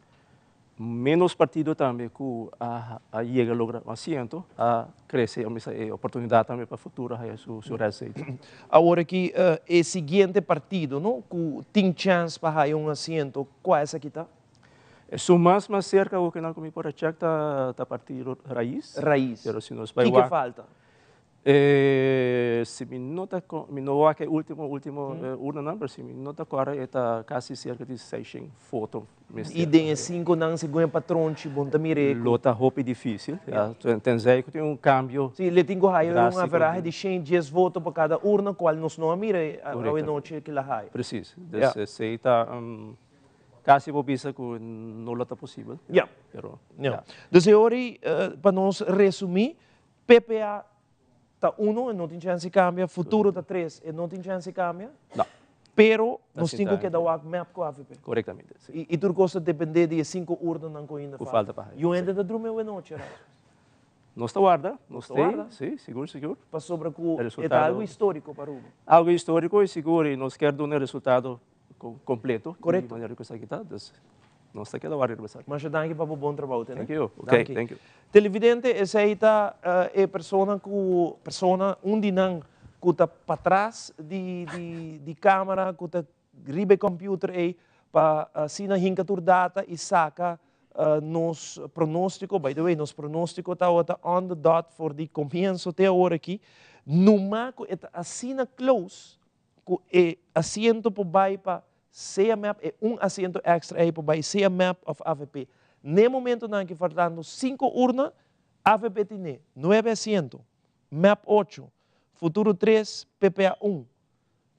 menos partido também que a chega a lograr assento, a crescer a oportunidade também para o futuro, a sua receita. Agora que o seguinte partido, não, que tem chance para ter assento, qual é essa que está? É mais cerca do que não me pode checar está partido raiz. Raiz. Pero se nos vai que falta? Se me nota que último urna number, se me nota agora está quase cerca de 600 fotos. E tem 5 não se ganha patrão, bom também. Lota roupa difícil. Tem que tem cambio. Sim, le tenho aí uma averagem de 110 votos para cada urna, qual nós não mira a noite que lá há. Preciso. Se está quase vou pensar que não está possível. Pero, então, agora, para nós resumir, PPA está 1 e não tem chance de cambiar, futuro está 3 e não tem chance de cambiar. Não. Pero nós temos que dar o map com a AVP. Corretamente. E tu gosta de depender de 5 urnas não ainda falta. E ainda está dormindo a noite, Nós está guarda, nós guarda. Sim, seguro. Para sobre é algo histórico para o algo histórico e seguro e nós queremos dar um resultado completo. Correto. De maneira que está aqui, nós está aqui a guardar. Mas já dá para o bom trabalho, né? Thank you. Okay, thank you. Televidente, essa aí está é persona onde não que está para trás de câmera, que está ribe computer aí para assim na hincatur data e saca nos pronóstico. By the way, nos pronóstico está on the dot for the comienzo até agora aqui. Numa que está assim na close, que é assento por baixo para seja map é assento extra aí por baixo seja map of AVP. No momento em que faltando 5 urnas, AVP tem 9 assentos, map 8, futuro 3, PPA 1.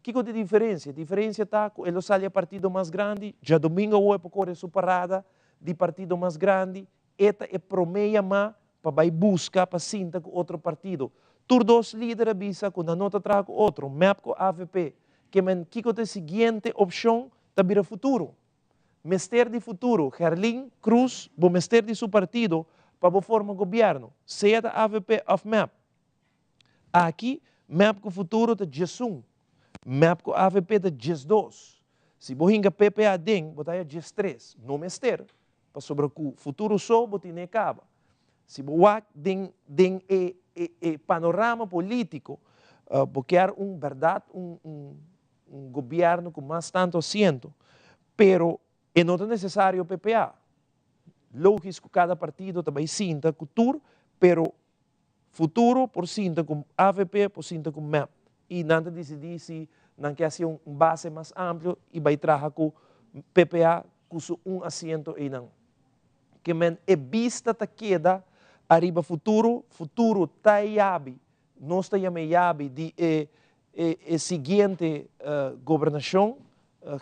Que é a diferença? A diferença está que ele sai a partido mais grande, já domingo ou para correr superada de partido mais grande, esta é promeia mais para buscar para sinta com outro partido. Tur 2 líderes avisa que na nota trago outro, map com AVP, que é a seguinte opção da vira futuro. Mester de futuro, Gerlin Cruz, o mester de seu partido, para formar governo, seja da AVP of MAP. Aqui, MAP com futuro da GES1, MAP com AVP da GES2. Se você hinga PPA den, você tem GES3, não mester, para sobre o futuro só, você tem acaba. Se você den panorama político, porque é verdade, governo com mais tanto assento, pero não é necessário PPA. Lógico, cada partido também sinta cultura, pero futuro por sinta com AVP, por sinta com MAP. E não decidir se não quer ser base mais amplo e vai trazer com PPA com assento e não. Que é vista que queda arriba futuro está yabi, não está yabi de seguinte governação,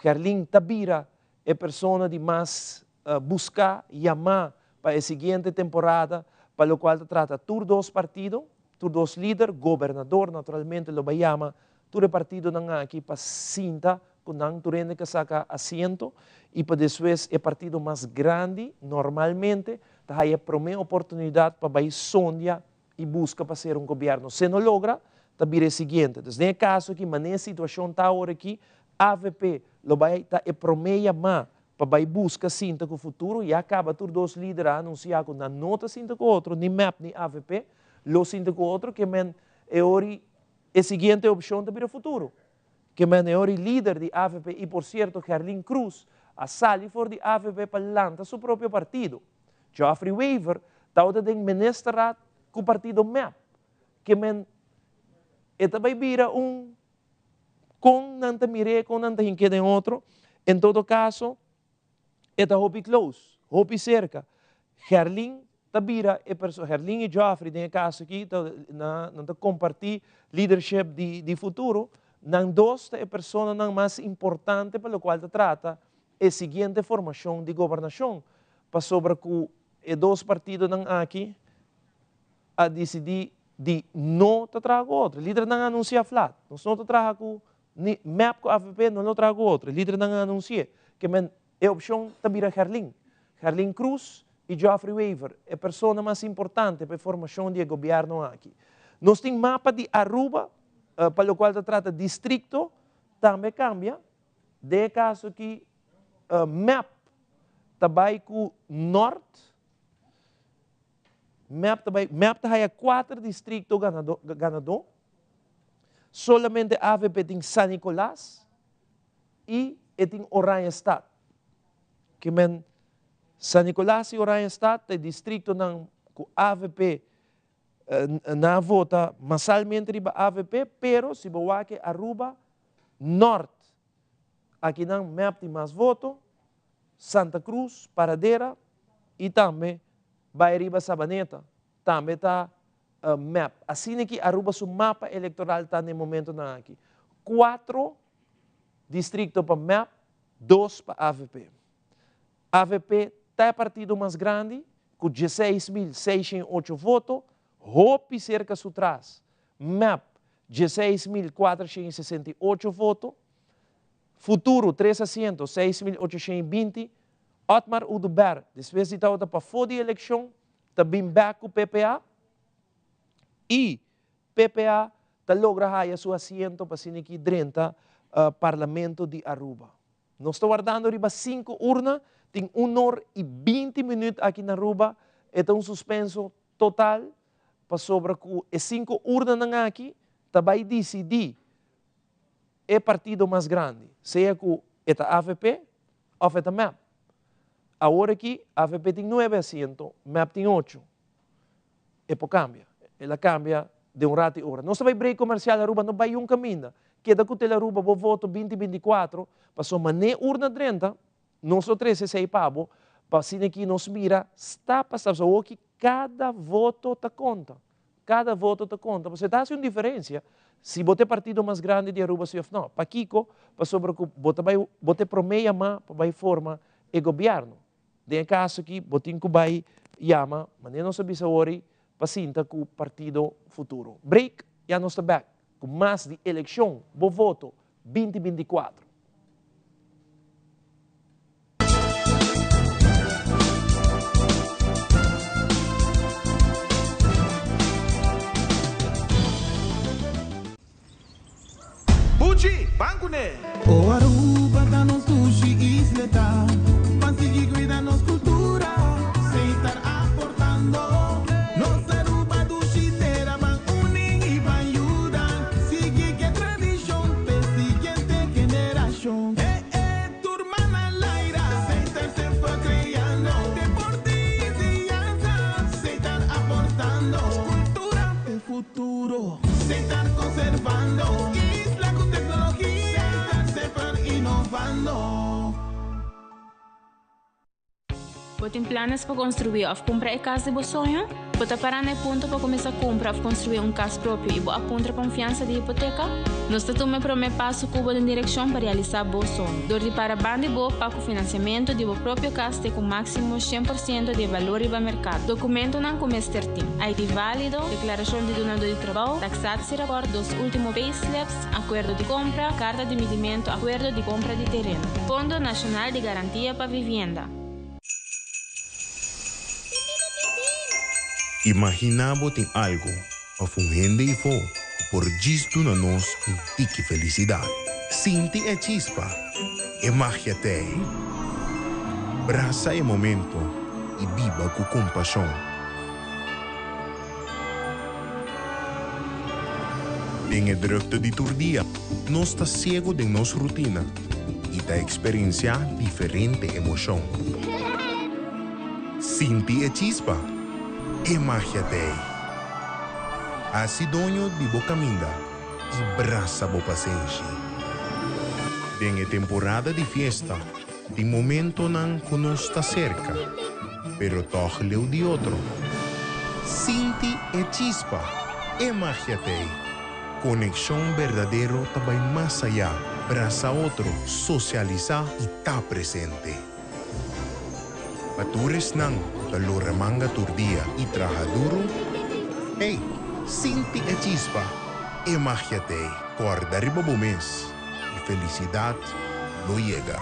Gerlin Tabira é pessoa de mais buscar, chamar para a seguinte temporada, para o qual trata tur 2 partidos, tur 2 líderes, governador, naturalmente, lo vai chamar, tur partido não aqui para cinta, com não turende que saca assento, e para depois é partido mais grande, normalmente, tá aí a primeira oportunidade para vai sonhar e busca para ser governo. Se não logra, tá vira o seguinte. Então, nesse caso aqui, mas nessa situação está agora aqui, AVP lo vai estar é promeia mais para vai busca cinta com o futuro e acaba tur 2 líderes a anunciar que não nota cinta com outro, nem MAP, nem AVP, lo cinta com outro, que é ori a seguinte opção para o futuro. Que é ori líder de AVP e, por certo, Gerlin Cruz, a sali for de AVP para lançar seu próprio partido. Geoffrey Weaver está de ministrar com o partido MAP, que vai virar com nanta mire, com nanta hinqueda em outro. Em todo caso, está hopi close, hopi cerca. Gerlin tabira Gerlin e Geoffrey, nesse caso aqui, não compartir leadership de futuro, não dosta é a pessoa mais importante para o qual trata a seguinte formação de governação. Para sobre que os dois partidos aqui a decidir de não trazer outro. O líder não anuncia flat. Nós não trazemos com map com a AVP, não trazemos outro. O líder não anuncia que a opção também é Gerlin Cruz e Geoffrey Weaver, a pessoa mais importante para a formação do governo aqui. Nós temos mapa de Aruba, para o qual se trata de distrito, também cambia. De caso que map também com norte, map tem 4 distritos ganador, solamente a AVP tem San Nicolás e tem Oranha Stad. Que San Nicolás e Oranha Stad é distrito ng AVP na vota masalmente riba AVP, pero si bawake Aruba Norte. Aqui nang map tem mais voto, Santa Cruz, Paradera e também Bairiba Sabaneta. Também está map. Assim é que Aruba su mapa eleitoral está no momento na aqui. 4 distritos para map, 2 para AVP. AVP é partido mais grande, com 16.608 votos, Hope cerca de trás. MAP, 16.468 votos, Futuro, 3 assentos, 6.820, Otmar Uduber, depois de estar para fora da eleição, também back com o PPA, e PPA logra a seu assento para ser aqui dentro do Parlamento de Aruba. Nós estamos guardando 5 urnas, tem 1 hora e 20 minutos aqui na Aruba, é um suspenso total, para sobre que 5 urnas aqui, também decidir o partido mais grande, seja que é a AVP ou é a MAP. Agora aqui, a AVP tem 9 assentos, MAP tem 8. É por cambia. Ela cambia de um rato e hora. Nós também break comercial Aruba, não vai caminho. Queda que o Aruba, vou voto 2024, passou mané urna 30, nós o 13 sei pabo, para assim que nos mira, está passando, só que cada voto te conta. Cada voto te conta. Você está fazendo diferença. Se você partido mais grande de Aruba, se não, para Kiko, para sobre que você promeia mais para a forma e governo. De caso que você vai chama, mas não sabe se ori, para sinta com o partido futuro. Break, já não está back. Com mais de eleição, vou voto 2024. Buchi, banco né? O Aruba da nos sushi isleta, consegui cuidar nos cultura, sem estar aportando. Nos Aruba do Chitera van unen e van ayudar, sigue que tradição per siguiente generación. Turma na laira, sem estar sempre criando, deporte e ciência, sem estar aportando, cultura e futuro, sem estar conservando. Você tem planos para construir ou comprar a casa de seu sonho? Você parar no ponto para começar a comprar ou construir casa próprio e você aponta confiança de hipoteca? Nós estamos para o passo cubo em direção para realizar seu sonho. Dor de para bande bo para o financiamento de sua própria casa com máximo 100% de valor e mercado. Documento não como certinho. ID válido, declaração de donado de trabalho, taxado se rapport dos últimos payslips, acordo de compra, carta de medimento, acordo de compra de terreno. Fundo Nacional de Garantia para Vivienda. Imaginamos tem algo, a fungende e fo, por gisto na nós um tique felicidade. Sinti é chispa, é magia te. Braça é momento e viva com compaixão. Tem a drukte de turdia, nós está cego de nossa rotina e tá experienciar diferente emoção. Sinti é chispa. É magia te. Assim donho de boca minda e braça bo paciência. Tem a temporada de festa, de momento não conosco cerca, pero toch leu de outro. Sinti e chispa, é magia te. Conexión verdadero também más allá. Abraza otro, socializa y está presente. Patures nang, manga turdia y traja duro. Hey, sinti e chispa. Imagínate, guardar mes. Y felicidad no llega.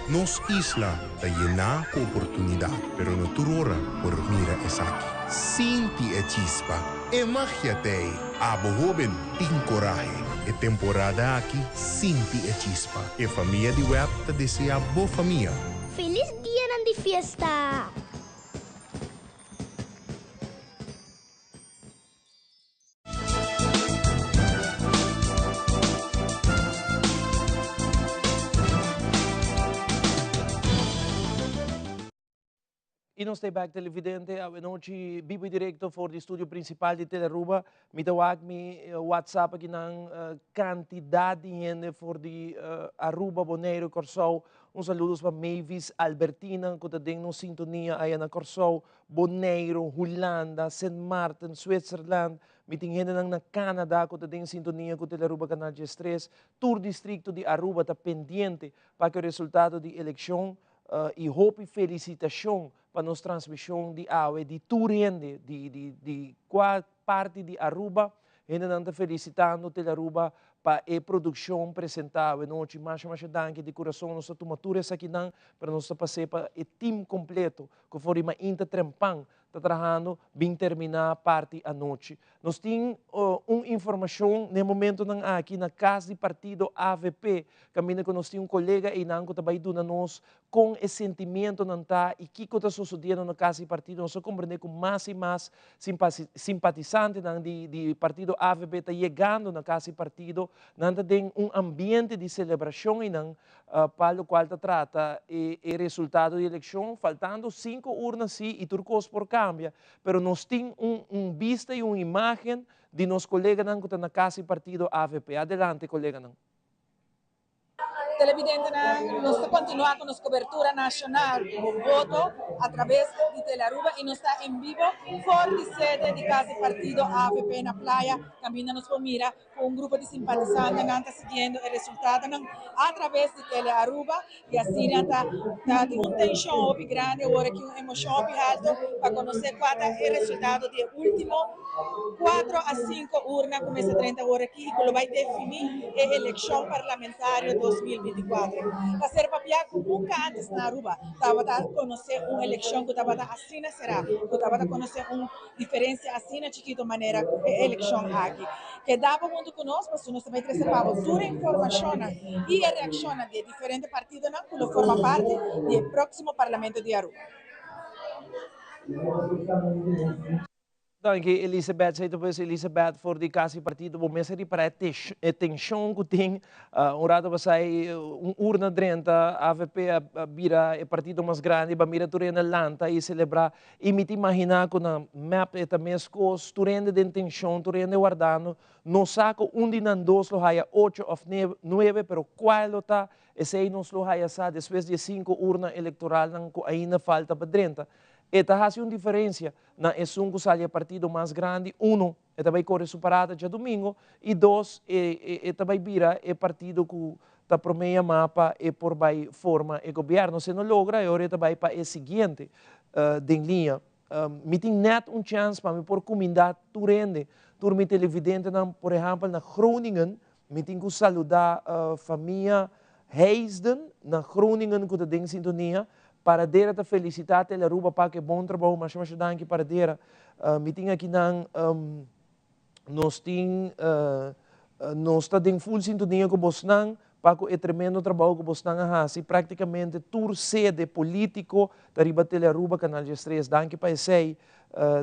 Nos isla está llena de oportunidad, pero no turora por mira es aquí. Sinti e chispa. Imagínate, abo joven, tin coraje. E temporada aqui, Sinti e chispa. E família de web te desea boa família. Feliz dia de fiesta! E nós estamos back televidente, a noite vivo direto for do estúdio principal de Teleruba. Me tawag mi WhatsApp aqui ng quantidade de gente for de Aruba, Bonaire, Corsou. Saludos para Mavis, Albertina, que tem no sintonia aí na Corsou, Bonaire, Holanda, St. Martin, Switzerland. Me tem gente na Canadá, que tem sintonia com Teleruba Canal G3. Tour distrito de Aruba está pendente para que o resultado da eleição e hope e felicitação para nossa transmissão de AWE, de Turende, de qual parte de Aruba, ainda não está felicitando Teleruba para a produção apresentada. Noite, mais danke de coração, nossa tomatura aqui não, para nós passar para o time completo, que foi uma intertrempang, está trabalhando, bem terminar a parte à noite. Nós temos uma informação, no momento aqui na casa de partido AVP, caminho que nós temos colega e não que está dando nós com esse sentimento não tá e que está sucedendo na casa de partido, nós compreender com mais e mais simpatizantes de partido AVP está chegando na casa de partido, não tem ambiente de celebração e não para o qual está trata e resultado da eleição, faltando 5 urnas e turcos por cambia, pero nós temos vista e uma imagem de nosso colega que está na casa de partido AVP. Adelante, colega. Televidente, nos continúa con nuestra cobertura nacional con voto a través de Teleruba y nos está en vivo por la sede de Casa de Partido AVP en la playa. También nos mira con un grupo de simpatizantes que está siguiendo el resultado a través de Teleruba y así está de una tensión muy grande, ahora que una emoción muy alta para conocer cuál es el resultado del último 4 a 5 urnas, como ese 30 horas aquí, y que lo va a definir la elección parlamentaria 2024. La Serpapia, nunca antes na Aruba, estaba a conocer una elección que estaba así será, que estaba a conocer una diferencia así chiquito manera elección aquí. Quedaba junto con nosotros, nós também recebamos toda a informação e a reação de diferentes partidos que lo forman parte do próximo Parlamento de Aruba. Dank je, Elisabeth. Zij dus Elisabeth voor die Casa-partido. Bom, mensen die para a tensão que tem. Rato vai urna 30, AVP vira o partido mais grande, vai mira turena lanta e celebrar. E me imaginar que na map é também as coisas, turena de tensão, turena guardando. No saco de nan dos lo haya 8 ou 9, pero qual está? Esse aí nos lo haya sa, depois de 5 urna eleitoral, ainda falta para 30. Esta faz uma diferença na que sai partido mais grande. Esta vai correr separada de domingo. E 2, esta vai virar o partido que está por meia mapa e por vai forma o governo. Se não logra, agora esta vai para o seguinte de linha. Me tem net chance para me por comunidade turende. Turme televidente, por exemplo, na Groningen, me tem que saludar a família Heisden, na Groningen, que está em sintonia. Para dera ta felicitar Teleruba para que bom trabalho, mas danke para dera. Me tinha aqui nós está em full sintonia com Bosnan para que o tremendo trabalho que Bosnan faz. E praticamente tour sede político da riba Teleruba Canal G3. Danke para esse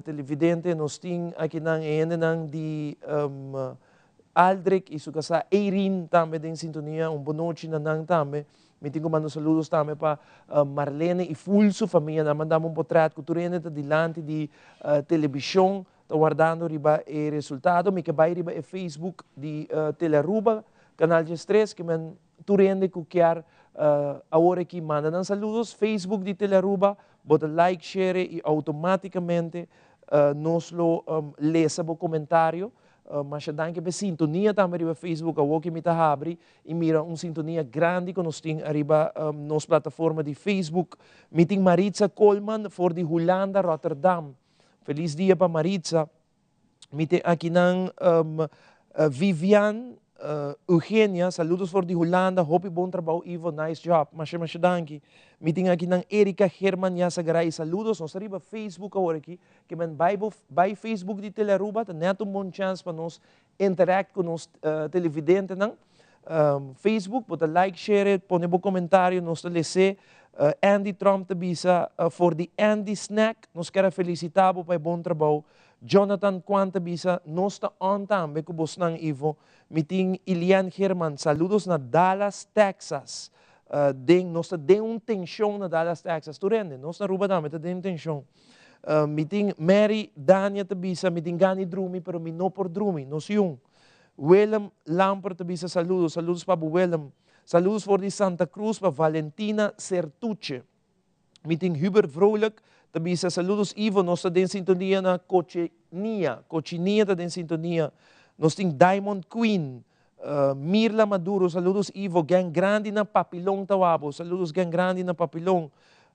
televidente. Nós tem aqui de Aldrich e sua casa Eirin também em sintonia. Boa noite na também. Me tenho mandado saludos também para Marlene e full sua família. Mandamos portrait que turene está diante de televisão, está guardando riba o resultado. Me que vai riba o Facebook de Teleruba, Canal G3, que me turene que quer agora que mandam saludos. Facebook de Teleruba, bota like, share e automaticamente nos lo lesa o comentário. mas danke pe sintonia também riba Facebook, a woki mita abri e mira sintonia grande que nós tem arriba nos plataforma de Facebook. Meeting Maritza Coleman for de Holanda, Rotterdam. Feliz dia para Maritza. Meeting aqui nang Vivian Eugenia, saludos for de Holanda, hope bom trabalho, Ivo, nice job. Mas danke. Meeting aqui nang Erika Herman Yasagaray, saludos. Nós arriba Facebook agora aqui, que men by Facebook de Telearuba, tá neto bom chance para nós interact com nos televidentes nang Facebook, bota like, share, põe bom comentário, nós te lese. Andy Trump te bisa for the Andy Snack, nós quero felicitar para bom trabalho. Jonathan Quanta bisa, nós está on time, com bos nang Ivo. Meeting Ilian Herman, saludos na Dallas, Texas. Nós tem tensão na Dallas, Texas. Tu rende, nós na Aruba também tem tensão. Meeting Mary Dania te bisa, meeting Gani Drumi, pero mi no por Drumi, nós yung. Willem Lampert te bisa, saludos para Willem. Saludos voor die Santa Cruz para Valentina Sertuche. Meeting Hubert Vrolijk te bisa, saludos Ivo, nós tem sintonia na Cochinia te tem sintonia. Nós tem Diamond Queen, Mirla Maduro, saludos Ivo, gang grande na Papilong Tawabo, saludos gang grande na Papilong.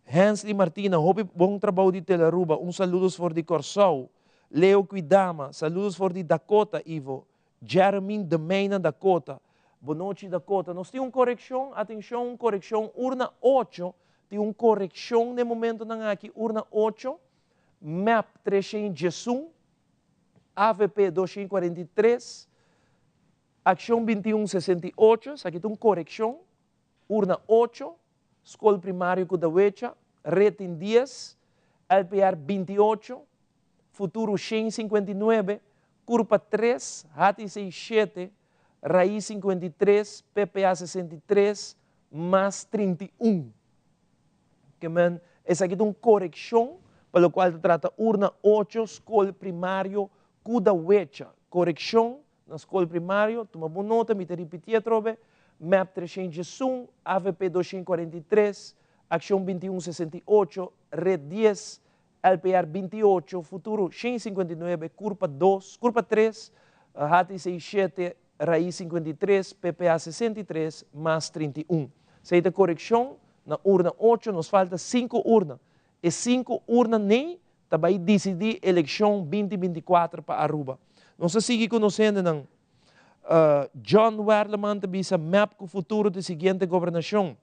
Hansley Martina, hope bom trabalho de Telearuba, saludos for de Corsau. Leo Quidama, saludos for de Dakota Ivo. Jeremy de Mena Dakota, boa noite Dakota. Nós temos correção, atenção, correção, urna 8, tem correção no momento na aqui, urna 8, MAP 311, AVP 243, Ação 2168, aqui tem correção, urna 8, Escola Primária Cudawecha, Retin 10, LPR 28, Futuro 159, Curpa 3, Hati 67, Raiz 53, PPA 63, mais 31. Que man, essa aqui é uma correção, pelo qual trata urna 8, Escola Primária Cudawecha. Correção na escola primária, toma boa nota, me te repetir trobe, MAP 301, AVP 243, Ação 2168, Red 10, LPR 28, Futuro 159, Curpa 2, Curpa 3, Hati 67, Raiz 53, PPA 63, mais 31. Seita correção, na urna 8, nos falta 5 urnas. E 5 urnas nem, também decidir eleição 2024 para Aruba. Nós seguimos conhecendo ng John Werleman te bisa map com o futuro da seguinte governação.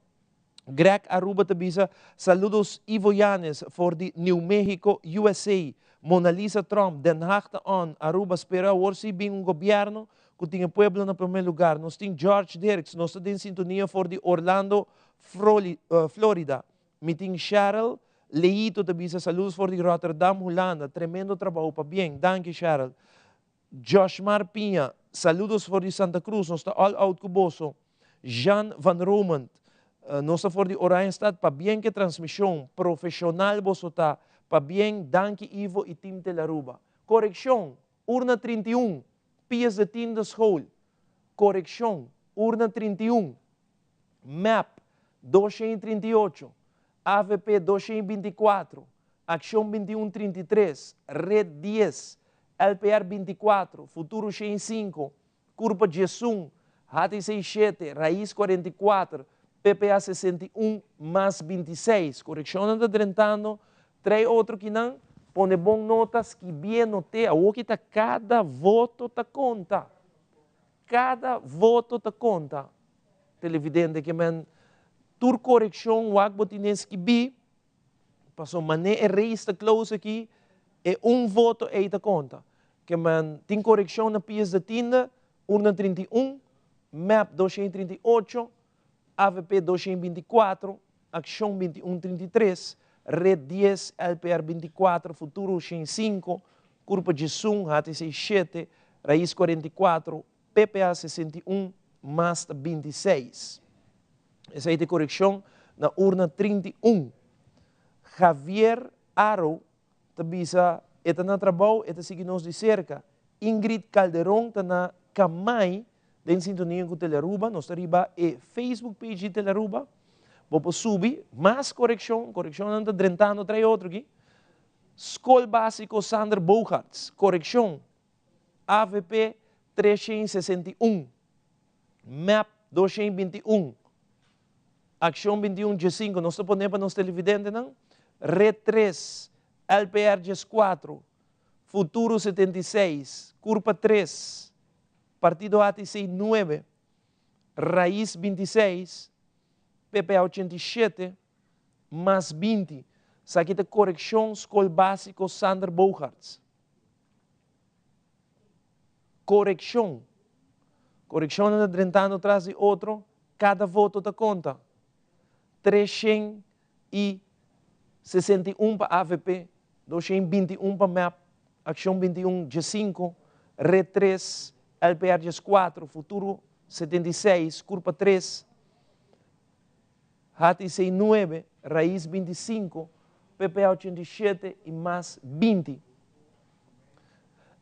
Greg Aruba te bisa saludos Ivo Yanes for the New Mexico, USA. Mona Lisa Trump, Den Haag te on. Aruba espera orsi bem governo que tenha pueblo na primeiro lugar. Nós temos George Dirks, nós temos sintonia for the Orlando, Florida. Meeting Cheryl Leito te bisa saludos for the Rotterdam, Holanda. Tremendo trabalho para bem. Danke Cheryl. Joshmar Pinha, saludos for de Santa Cruz, nós está all out cuboso. Jan Van Romand, nós está for de Oranjestad, para bem que transmissão profissional você está, para bem, danke Ivo e Team Telearuba. Correção, urna 31, pies de Team da School. Correção, urna 31, MAP 238, AVP 224, Ação 2133, Red 10, LPR 24, Futuro 105, Curpa 11, Hati 67, Raiz 44, PPA 61, mais 26. Correção não está tentando, 3 outros que não, põe bom notas, que bem note, o que está cada voto está conta. Cada voto está conta. Televidente que men, tur correção, o agbo tinens que bi, passou mané e rei está close aqui, e voto e está conta. Que man tem correção na pies da tinda, urna 31, MAP 238, AVP 224, Ação 2133, Red 10, LPR 24, Futuro 105, Curpa 11, Hati 67, Raiz 44, PPA 61, mais 26. Essa é a correção na urna 31. Javier Aro, tabisa eta na trabalho, eta seguimos de cerca. Ingrid Calderon está na Camay, em sintonia com Telearuba. Nós estamos e Facebook page de Telearuba. Vamos subir mais correção não está drentando, trai outro aqui. Escola Básico Sander Bogarts, correção. AVP 361. MAP 221. Action 21 G5. Nós ponemos para nos televidentes, não? Red 3. LPR G4. Futuro 76. Curva 3. Partido ATC 9. Raiz 26. PPA 87. Mais 20. Aqui tem correção, escola básico Sander Bogarts. Correção. Correção na 30 anos atrás de outro, cada voto da conta. 361 para AVP, 221 para MAP, Action 21 G5, Red 3, LPR G4, Futuro 76, Curva 3, HTC 9, Raiz 25, PPA 87 e mais 20.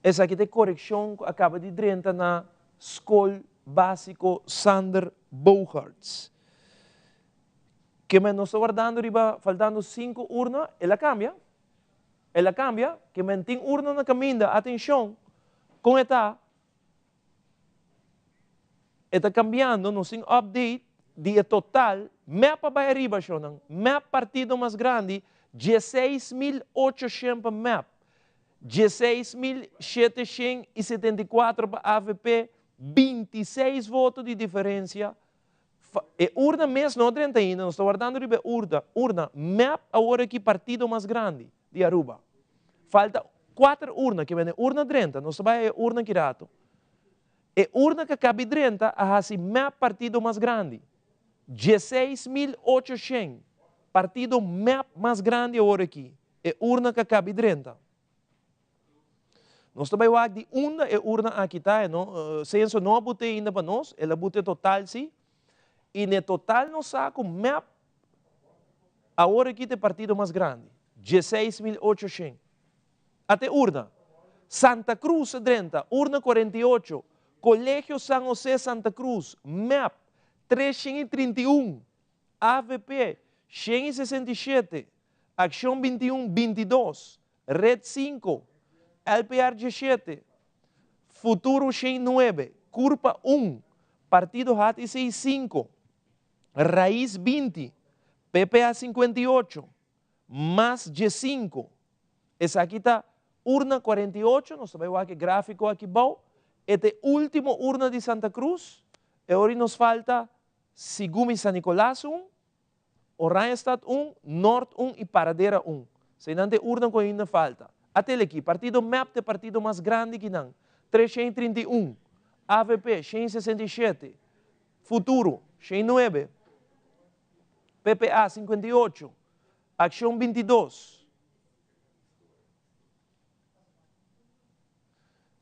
Essa aqui tem correção que acaba de 30 na Escola Básico Sander Bogarts. Que me nós guardando riba, faltando 5 urnas, ela cambia. Ela cambia, que me tem urna na caminho, atenção, com esta cambiando, nos tem update, dia total, mapa vai arriba, shonan, map partido mais grande, 16.800 map, 16.774 para AVP, 26 votos de diferença. E urna mesmo não 30 ainda, nós estamos guardando urna, map agora aqui partido mais grande de Aruba. Falta 4 urnas, que vem urna 30, nós estamos aí urna Kirato. E urna que cabe 30, assim map partido mais grande. 16.800, partido map mais grande agora aqui. E urna que cabe 30. Nós também vamos de urna aqui, tá? Censo não botei ainda para nós, ela botei total, sim. E no total nós saco map agora aqui tem partido mais grande. 16.800. Até urna. Santa Cruz 30, urna 48. Colégio San José Santa Cruz, map 331. AVP 167. Action 21, 22. Red 5. LPR 17, Futuro 9, Curva 1, Partido HTC 5, Raiz 20, PPA 58, mais G5. Essa aqui está urna 48, nós sabemos aqui gráfico aqui bom. Este último urna de Santa Cruz, e agora nos falta Sigumi San Nicolás 1, Oranjestad 1, Norte 1 e Paradera 1. Se não tem urna que ainda falta. Até aqui, partido MAP é partido mais grande que não. 331, AVP 167, Futuro 109, PPA 58, Action 22,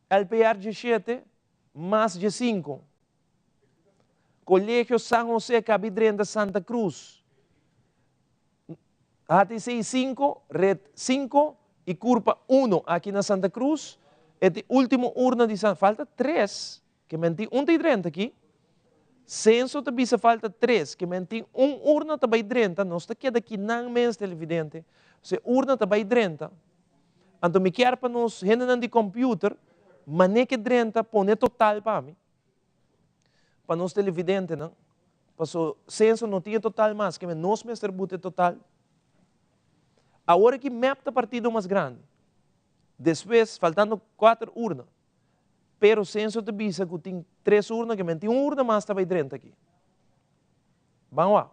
LPR 17, mais G5, Colégio San José Cabidrenda Santa Cruz, HTC 5, Red 5, e curva 1 aqui na Santa Cruz, este último urna de Santa falta 3, que menti 30 aqui. Censo também falta 3, que menti urna também 30, nós está aqui daqui não menos televidente, se urna também 30. Então me quer para nós render de computer, mas nem que 30 põe total para mim. Para nós televidente, não? Para o censo não tinha total mais, que nós mesmo bote total. Agora que map está partido mais grande. Depois, faltando 4 urnas. Pero o censo te avisa que tem 3 urnas, que tem 1 urna mais também 30 aqui. Vamos lá.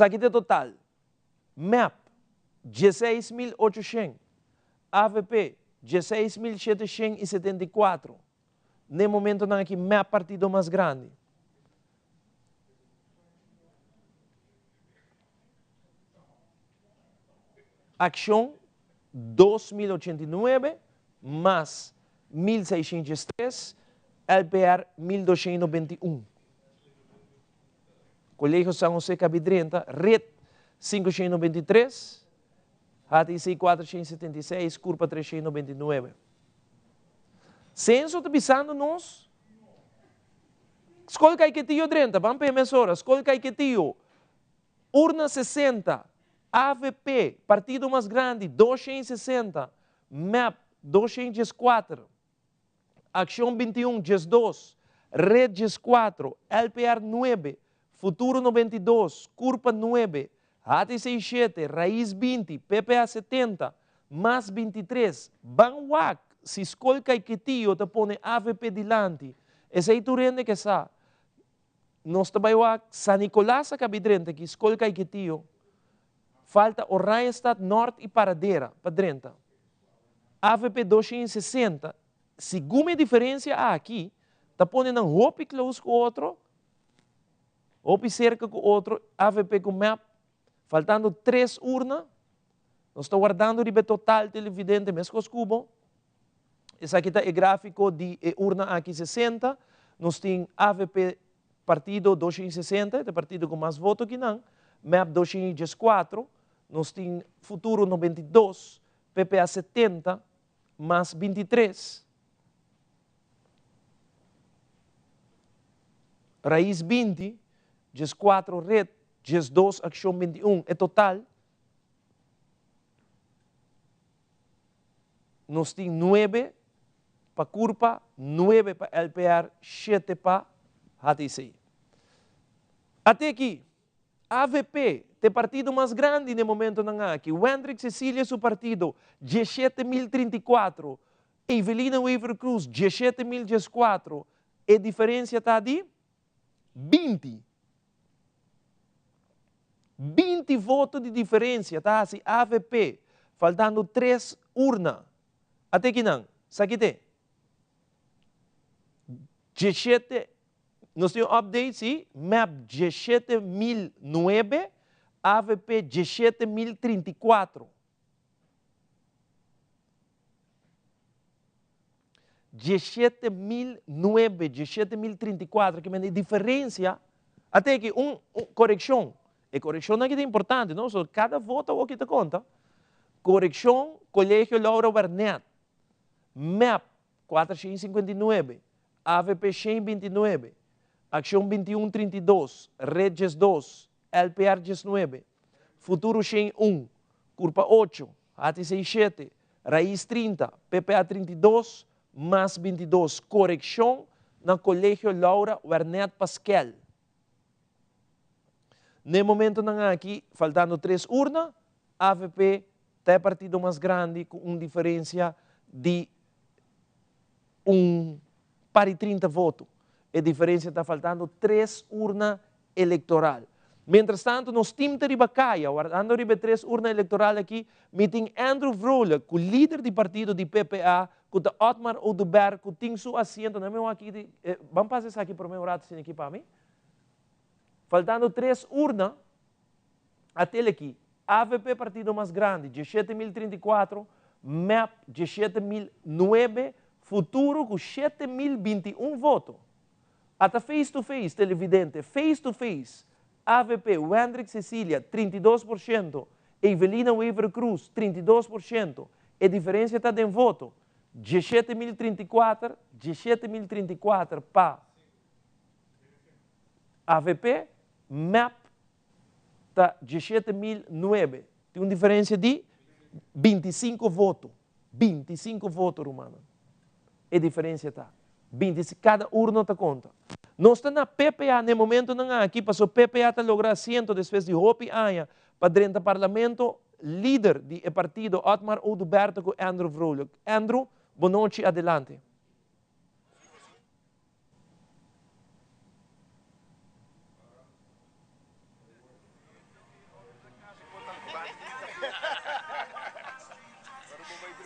Aqui de total. Map, 16.800. AVP, 16.774. No momento não aqui, map partido mais grande. Action 2.089 mais 1.603, LPR 1.291. Colégio San José Cabidrenta, Red 593, HTC 476, Curva 399. Censo está pisando nós. Escola Caiquetillo 30, vamos para a emissora. Escola Caiquetillo, urna 60. AVP, partido mais grande, 260, MAP, 204, Acción 21, GES 2, Red GES 4, LPR 9, Futuro 92, Curpa 9, HTC 7, Raíz 20, PPA 70, más 23, Banwak, si escolca y Quetío te pone AVP dilante. Ese aí tu rende que sa. Nós trabalhamos San Nicolás a Cabidrente, que escolca e Quetío. Falta o Raiestad Norte e Paradera, Padrenta. AVP 260, segundo a diferença aqui, está pondo um hope close com o outro, hope cerca com o outro, AVP com map, faltando 3 urnas, nós estamos guardando o total televidente, mesmo com os cubos. Esse aqui está o gráfico de urna aqui 60, nós temos AVP partido 260, é partido com mais votos que não, map 214, nós temos Futuro 92, PPA 70, mais 23. Raíz 20, GES 4 Red, GES 2 Acción 21, é total. Nós temos 9 para Curpa, 9 para LPR, 7 para HTC. Até aqui, AVP, o partido mais grande no momento não aqui. Wendrick Cecília, seu partido, 17.034. Evelina Weaver Cruz, 17.004. E a diferença está de 20. 20 votos de diferença, tá? Assim, AVP, faltando 3 urnas. Até aqui não. Sabe que 17, nós temos update, sim? MAP 17.009, AVP 17.034. 17.009, 17.034, que é a diferença. Até aqui, correção. E correção aqui é importante, não? So, cada voto o que te conta. Correção, Colégio Laura Barnett. MAP 459, AVP 129, Acción 2132, Red GES 2, LPR GES 9, Futuro 101, Curpa 8, HTC 7, Raíz 30, PPA 32, más 22, correção no Colégio Laura Barnett Pascal. No momento aqui, faltando 3 urnas, AVP tem partido mais grande com uma diferença de para 30 votos. A diferença está faltando 3 urnas eleitorais. Mientras tanto, nós temos de Bacaia, guardando 3 urnas eleitorais aqui, meeting Andrew Vrolijk, o líder do partido de PPA, com o Otmar Oduber, que tem seu assento, não é aqui, vamos passar isso aqui para o meu rato, aqui para mim? Faltando 3 urnas, até aqui, AVP partido mais grande, 17.034, MAP 17.009, Futuro com 7.021 votos. Até face-to-face, televidente, face-to-face, AVP, Wendrick Cecília, 32%, Evelina Weaver Cruz, 32%. A diferença está em voto. 17.034 para AVP, MAP está 17.009. Tem uma diferença de 25 votos. 25 votos, Romano. A diferença está. 20, cada urna te conta. Nós estamos na PPA, no momento não aqui, passou PPA a lograr assento depois de Hopi Anha, para dentro do parlamento, líder do partido, Otmar Oduberto com Andrew Vrolijk. Andrew, boa noite, adelante.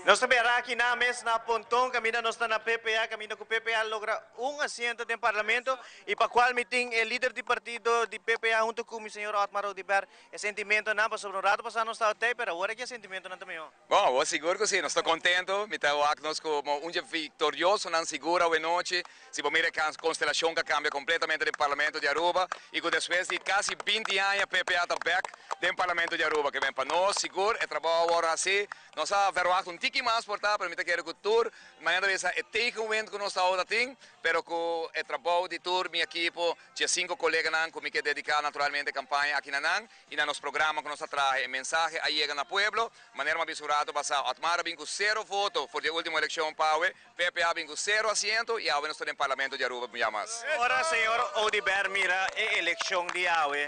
Nós também aqui na mesa, na Pontão, caminha nós estamos na PPA, caminha com o PPA logra assento no parlamento e para qual meeting o líder do partido de PPA junto com o senhor Otmar Oduber, é sentimento não, sobre um rato passado não está até, mas agora que é sentimento não também. Bom, eu seguro que sim, nós estamos contentes, me está nós como dia vitorioso, não segura hoje noite, se você mira a constelação que cambia completamente do parlamento de Aruba e que depois de quase 20 anos a PPA está back do parlamento de Aruba, que vem para nós, seguro, e trabalho agora assim, nós vamos ver um tique pouquinho mais portar, para mim te quero que tour, maneira de é tegenwind que nós estamos assim, pero com o trabalho de tour, minha equipe, tinha 5 colegas nan, que me quer dedicar naturalmente a campanha aqui na nan, e na nosso programa que nós traz mensagem a chega na pueblo, maneira mais bisurado passar, Otmar vem com 0 voto, por a última eleição Paue, PPA vem com 0 assento e agora nós estamos no Parlamento de Aruba, mais. Ora, senhor Odiber, mira, é eleição de Aue,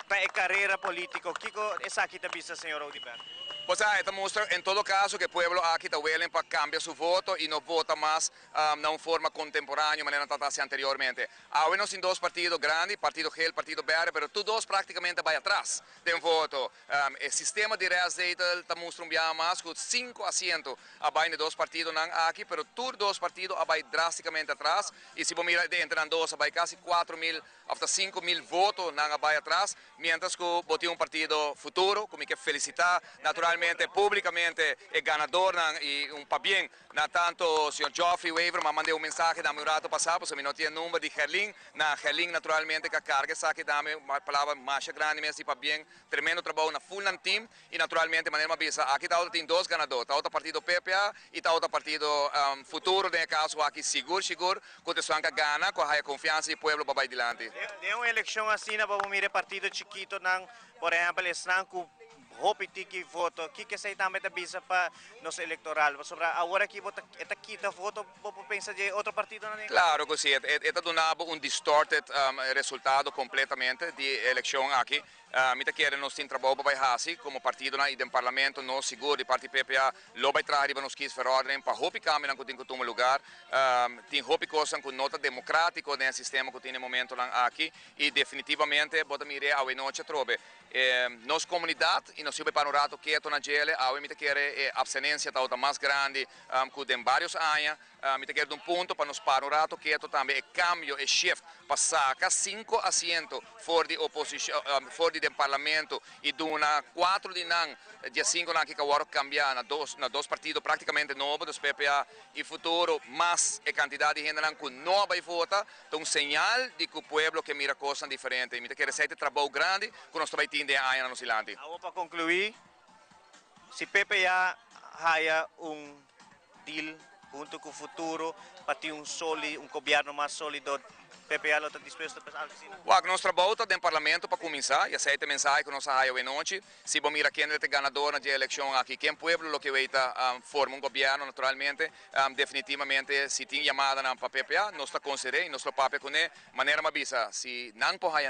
para a carreira política, Kiko, essa aqui está vista, senhor Odiber? Pues esta mostra, en todo caso, que el pueblo aquí está willing para cambiar su voto y no vota más de una forma contemporánea, manera tratada anteriormente. Ahora no sin 2 partidos grandes, partido Gel, partido Verde, pero tú 2 prácticamente van atrás de un voto. El sistema de reaceita está mostrando más, con 5 asientos abajo de 2 partidos aquí, pero tú 2 partidos abajo drásticamente atrás. Y si vos miras, entran 2, abajo casi 4.000, hasta 5.000 votos abajo atrás, mientras que vos tienes un partido futuro, como que felicitar naturalmente, públicamente, el ganador y un pa bien, no tanto el señor Geoffrey Weaver, me mandé un mensaje de mi rato pasado, pues no tiene número de Gerlin, Gerlin naturalmente que carga, saque, dame una palabra más grande, me pa bien, tremendo trabajo, una full team, y naturalmente, manera más visa, aquí está otro 2 ganadores, está otro partido PPA y está otro partido futuro, en el caso aquí, seguro, que te suanca gana, con haya confianza y el pueblo para adelante. De una elección así, vamos a mirar partido chiquito, por ejemplo, el Snanco, hopi tiki voto, que sai também da bisa para nosso eleitoral. Sobre agora que vota esta quinta voto, vou pensar de outro partido não? Claro que sim, esta donava distorted resultado completamente de eleição aqui. Mita quer nós tem trabalho para fazer como partido na do parlamento, nós seguro de parte PPA, lo vai trazer para nos quis verordem para hopi caminhar com tem que tomar lugar, tem hopi coisa com nota democrático no sistema que tem no momento aqui e definitivamente bota mire a noite trobe. Nossa comunidade e nós sempre para um rato quieto na gele, a mita quer abstinência tá mais grande, que tem vários anos, mita quer ponto para nos para um rato quieto também, cambio e shift, passar 5 assentos fora de oposição, fora do parlamento e duna 4 de nan, dia 5 nan que agora cambiar na dois partidos praticamente novos dos PPA e futuro, mas a quantidade de gente nan que não vai votar, então sinal de que o povo que mira coisas diferentes, mita quer ser trabalho grande que nós vai ter anos no silante. Para concluir, se PPA haya deal junto com o futuro para ter um governo mais sólido, PPA está disposto a fazer assim? Nós trabalhamos no parlamento para começar, e essa é a mensagem que nós temos hoje. Se você mira quem é o ganador da eleição aqui, quem é o povo que vai formar governo, naturalmente, definitivamente, se tem chamada para PPA, nós estamos considerando, nós estamos com ele, maneira mais bisa, se não pode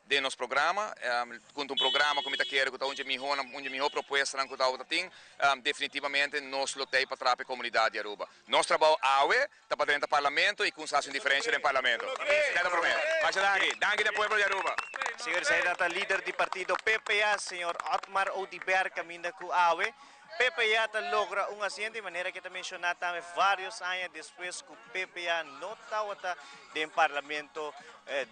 de nosso programa, com programa como está querendo, onde minha proposta não está tem, definitivamente nós lutamos para a comunidade de Aruba. Nós trabalhamos está para dentro do parlamento e com uma diferença no parlamento. Danke do povo de Aruba. Senhor, saya data líder do partido PPA, senhor Otmar Odiber, caminha com Aue. PPA logra un asiento de manera que también mencionar también varios años después que PPA no está en Parlamento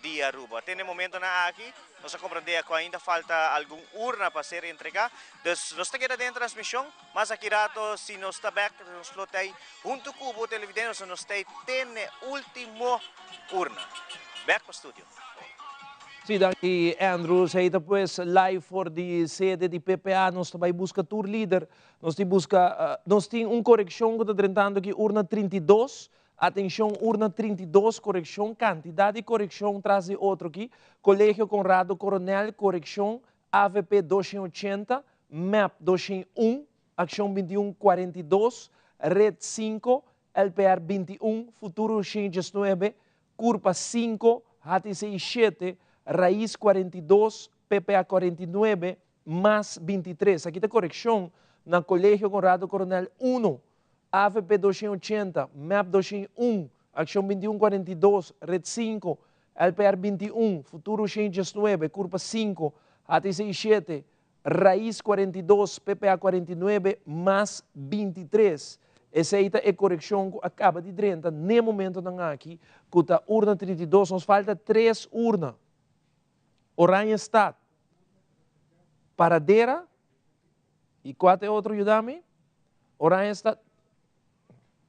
de Aruba. Tiene momento aquí, nos comprendemos que ainda falta alguna urna para ser entregada. Entonces, nos queda de transmisión, más aquí rato, si nos está back, nos lo está junto con el televidente, nos tiene último urna. Back para el estudio. Sim, e Andrew, aí depois live for de sede de PPA, nós também busca tour líder, nós temos correção que está tentando aqui, urna 32, atenção, urna 32, correção, quantidade de correção, traz outro aqui, Colégio Conrado Coronel, correção, AVP 280, MAP 201, Ação 2142, Red 5, LPR 21, Futuro 119, Curpa 5, HTCI 7, Raiz 42, PPA 49, mais 23. Aqui está a correção na Colégio Conrado Coronel 1, AVP 280, MAP 201, Ação 2142, Red 5, LPR 21, Futuro 119, Curva 5, HTCI 7, Raiz 42, PPA 49, mais 23. Essa é a correção que acaba de 30, no momento aqui, que está urna 32, nos falta 3 urnas. Oranha Stad, Paradera, e qual é outro, ajuda-me? Oranha Stad,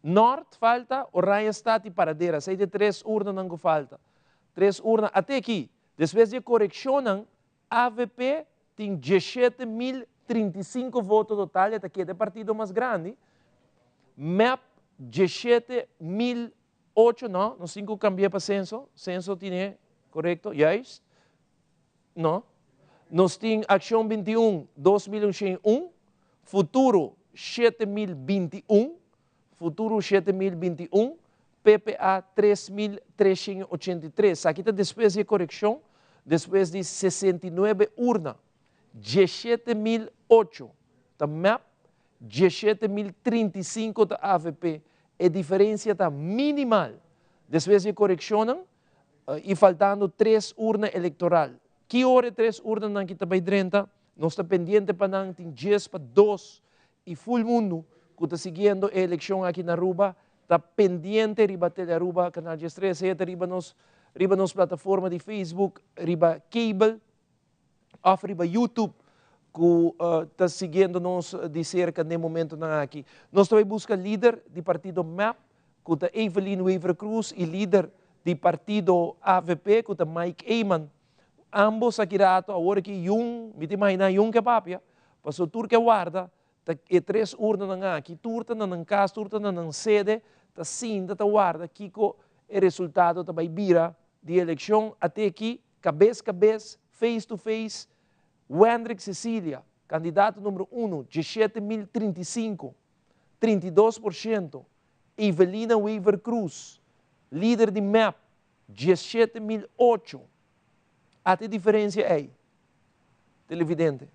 Norte falta, Oranha Stad e Paradera, sei de 3 urnas não falta. 3 urnas, até aqui, depois de correção, AVP tem 17.035 votos total, até aqui é o partido mais grande, MAP 17.008, não? Nós temos que cambiar para censo. Censo tem, correto? Yes? Não? Nós temos Ação 21, 2001. Futuro 7.021. Futuro 7.021. PPA 3.383. Aqui está depois de correção, depois de 69 urnas. 17.008 da MAP, 17.035 da AVP. A diferença está minimal. Depois de correção, e faltando 3 urnas eleitorais. Que hora 3 urnas não que está bem 30? Nós estamos pendentes para não ter 10 para 2. E full mundo que está seguindo a eleição aqui na Aruba, está pendente riba Telearuba, Canal G13, riba nos plataforma de Facebook, riba cable, ou riba YouTube, que está seguindo nos de cerca no momento na aqui. Nós também buscamos líder do partido MAP, que está Evelyn Weaver Cruz, e líder do partido AVP, que está Mike Eyman. Ambos aqui rato, agora que me imagina que papia, passou tudo que guarda, e 3 urnas na aqui, turta na casa, turta na sede, tá cinta, tá guarda, que o resultado também vira de eleição até aqui, cabeça a cabeça, face to face, Wendrick Cecília, candidato número 1, 17.035, 32%, Evelina Weaver Cruz, líder de MAP, 17.008. Até diferença aí, televidente.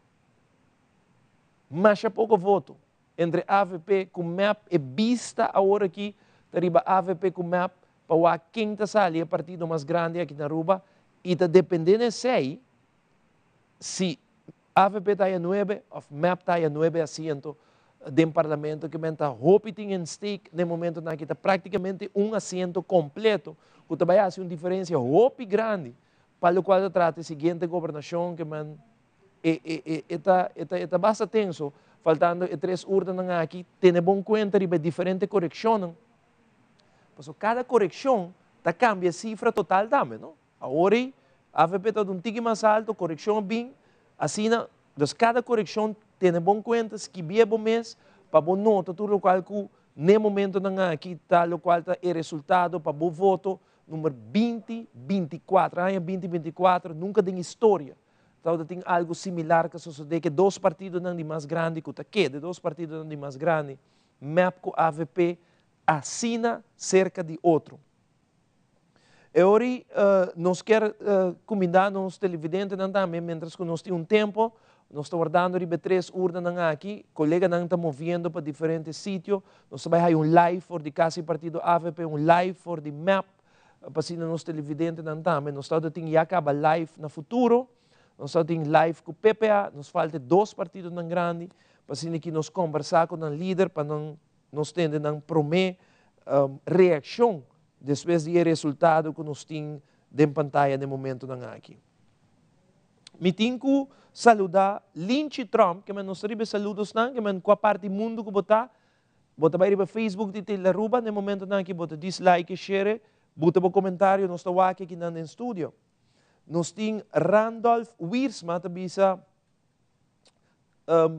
Mas há pouco voto entre AVP com MAP e vista agora aqui, arriba AVP com MAP, para a quinta sala, a partido mais grande aqui na Aruba, e está dependendo de se AVP está a 9 ou MAP está a 9 assentos do parlamento, que está hoping em stake, no momento que está praticamente um assento completo, que também faz uma diferença hope grande, para o qual trata a seguinte governação, que está bastante tenso, faltando 3 urnas aqui, tem bom conta de diferentes correções. Cada correção cambia a cifra total também, não? Agora, a AVP está um tique mais alto, correção bem, assim, cada correção tem bom conta, que bem bom mês, para bom nota, tudo o qual que, no momento aqui, está o qual está o resultado para bom voto, número 2024, ano 2024, nunca tem história. Então, tem algo similar que sucede que 2 partidos não de mais grande, que de 2 partidos não de mais grande, MAP com AVP, assina cerca de outro. E hoje, nós queremos convidar os televidentes também, mientras que nós temos tempo, nós estamos guardando 3 urnas aqui, colegas não estão movendo para diferentes sítios, nós também temos live for de casa partido AVP, live for de MAP, para os televidentes também, nós estamos tendo já acaba live no futuro, nós temos live com o PPA, nos falta 2 partidos grandes, para que nós conversar com o líder, para nós termos uma reação depois do resultado que nós temos de pantalla no momento aqui. Me tenho que saludar Lynch Trump, que nós recebemos saludos, que com a parte do mundo que botar vai para Facebook de Telearuba, no momento que bota dislike e share, bota o comentário, nós estamos aqui no estúdio. Nós temos Randolph Wiersma,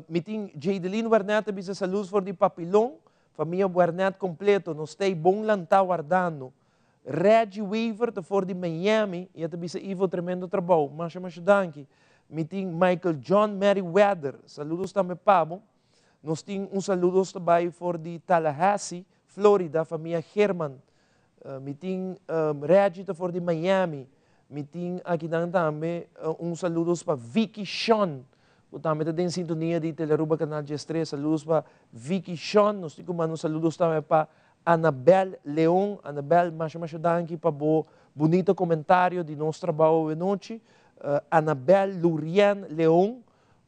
me tenho Jadeline Burnett, saludos por de Papilão, família Burnett completo, nós temos bom lantar guardando. Reggie Weaver, for de Miami, e também Ivo tremendo trabalho, mas danke. Me tenho Michael John Merriweather, saludos também Pablo. Nós temos saludos também for de Tallahassee, Florida, família Herman. Me tenho Reggie, for de Miami. Me tenho aqui também saludos para Vicky Sean, que também está em sintonia de Telearuba Canal G3, saludos para Vicky Sean, nós temos saludos também para Anabel Leon, Anabel, mais danke para o bonito comentário de nosso trabalho de noite. Anabel Lurian Leon,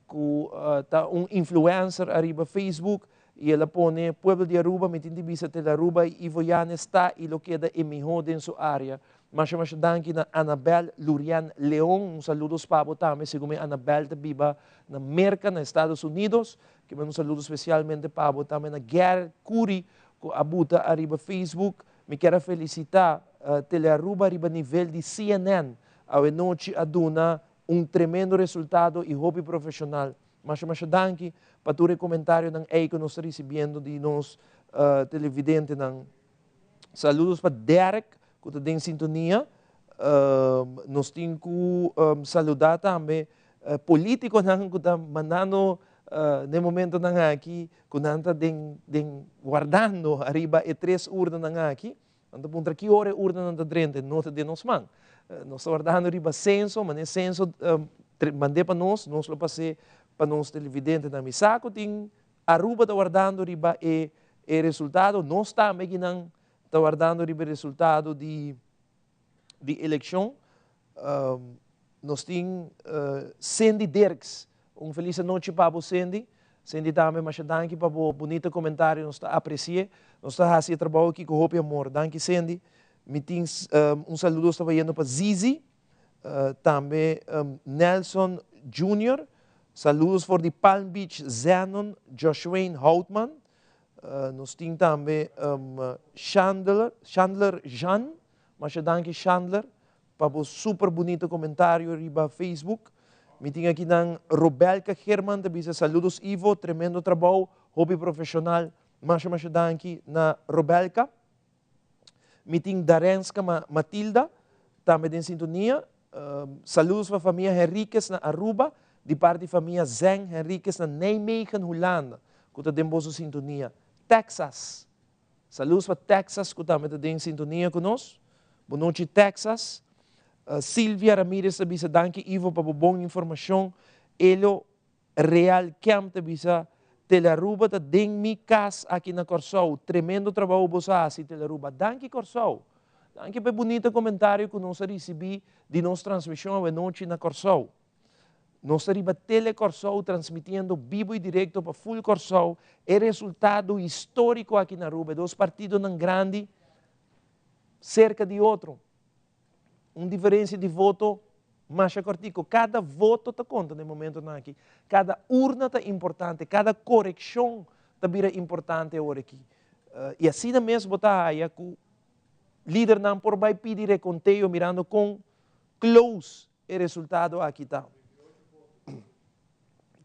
que está influencer arriba Facebook, e ela põe Pueblo de Aruba, me tem visa Telearuba, e Ivoiana está e lo queda melhor em sua área. Mas danke na Anabel Lurian Leon, saludos para você também, segundo Anabel de Biba na América, nos Estados Unidos, que me saludo especialmente para você também na Gary Curry, que abuta arriba Facebook. Me quero felicitar Telearuba arriba nível de CNN, a noite aduna tremendo resultado e hobby profissional. Mas danke para tu comentário que nós recebendo de nós televidente ng saludos para Derek, que está em sintonia. Nós temos que saludar também político que está mandando no momento aqui, que está guardando arriba e 3 urnas aqui. Então, punta que hora urna não drente, nota de nós man. Nós estamos guardando arriba censo, mas censo mandei para nós lo passei para nós televidente na misaco, tem Aruba está guardando arriba e resultado, nós também está guardando arriba o resultado de eleição. Nós temos Sandy Dirks, feliz noite para você, Sandy. Sandy também, mas danke para o bonito comentário, nós apreciamos. Nós estamos fazendo trabalho aqui com Hope e Amor. Danke, Sandy. Saludo estava indo para Zizi, também Nelson Jr., saludos for the Palm Beach Zenon, Joshua Houtman. Nós temos também Chandler Jan, mas danke Chandler, para o super bonito comentário riba Facebook. Me tem aqui ng Robelka Herman, também saludos Ivo, tremendo trabalho, hobby profissional, mas danke na Robelka. Me tem Darenska Matilda, também em sintonia. Saludos para a família Henriquez na Aruba, de parte da família Zeng Henriquez na Nijmegen, Holanda, que está em boa sintonia. Texas, saludos para Texas, que também está em sintonia conosco. Boa noite, Texas. Silvia Ramirez bisa danke Ivo para a boa informação. Ele real camp bisa Telaruba ta deng mi cas aqui na Corsol. Tremendo trabalho você faz Telaruba. Danke Corsol. Danke para bonito comentário que nós recebi de nossa transmissão a noite na Corsol. Nós arriba Tele Corsol transmitindo vivo e direto para Full Corsol. É resultado histórico aqui na Aruba. 2 partidos não grande cerca de outro. Diferença de voto mais cortico. Cada voto está conta no momento aqui. Cada urna está importante. Cada correção está importante agora aqui. E assim mesmo está aí que o líder não por vai pedir reconteio mirando com close o resultado aqui está.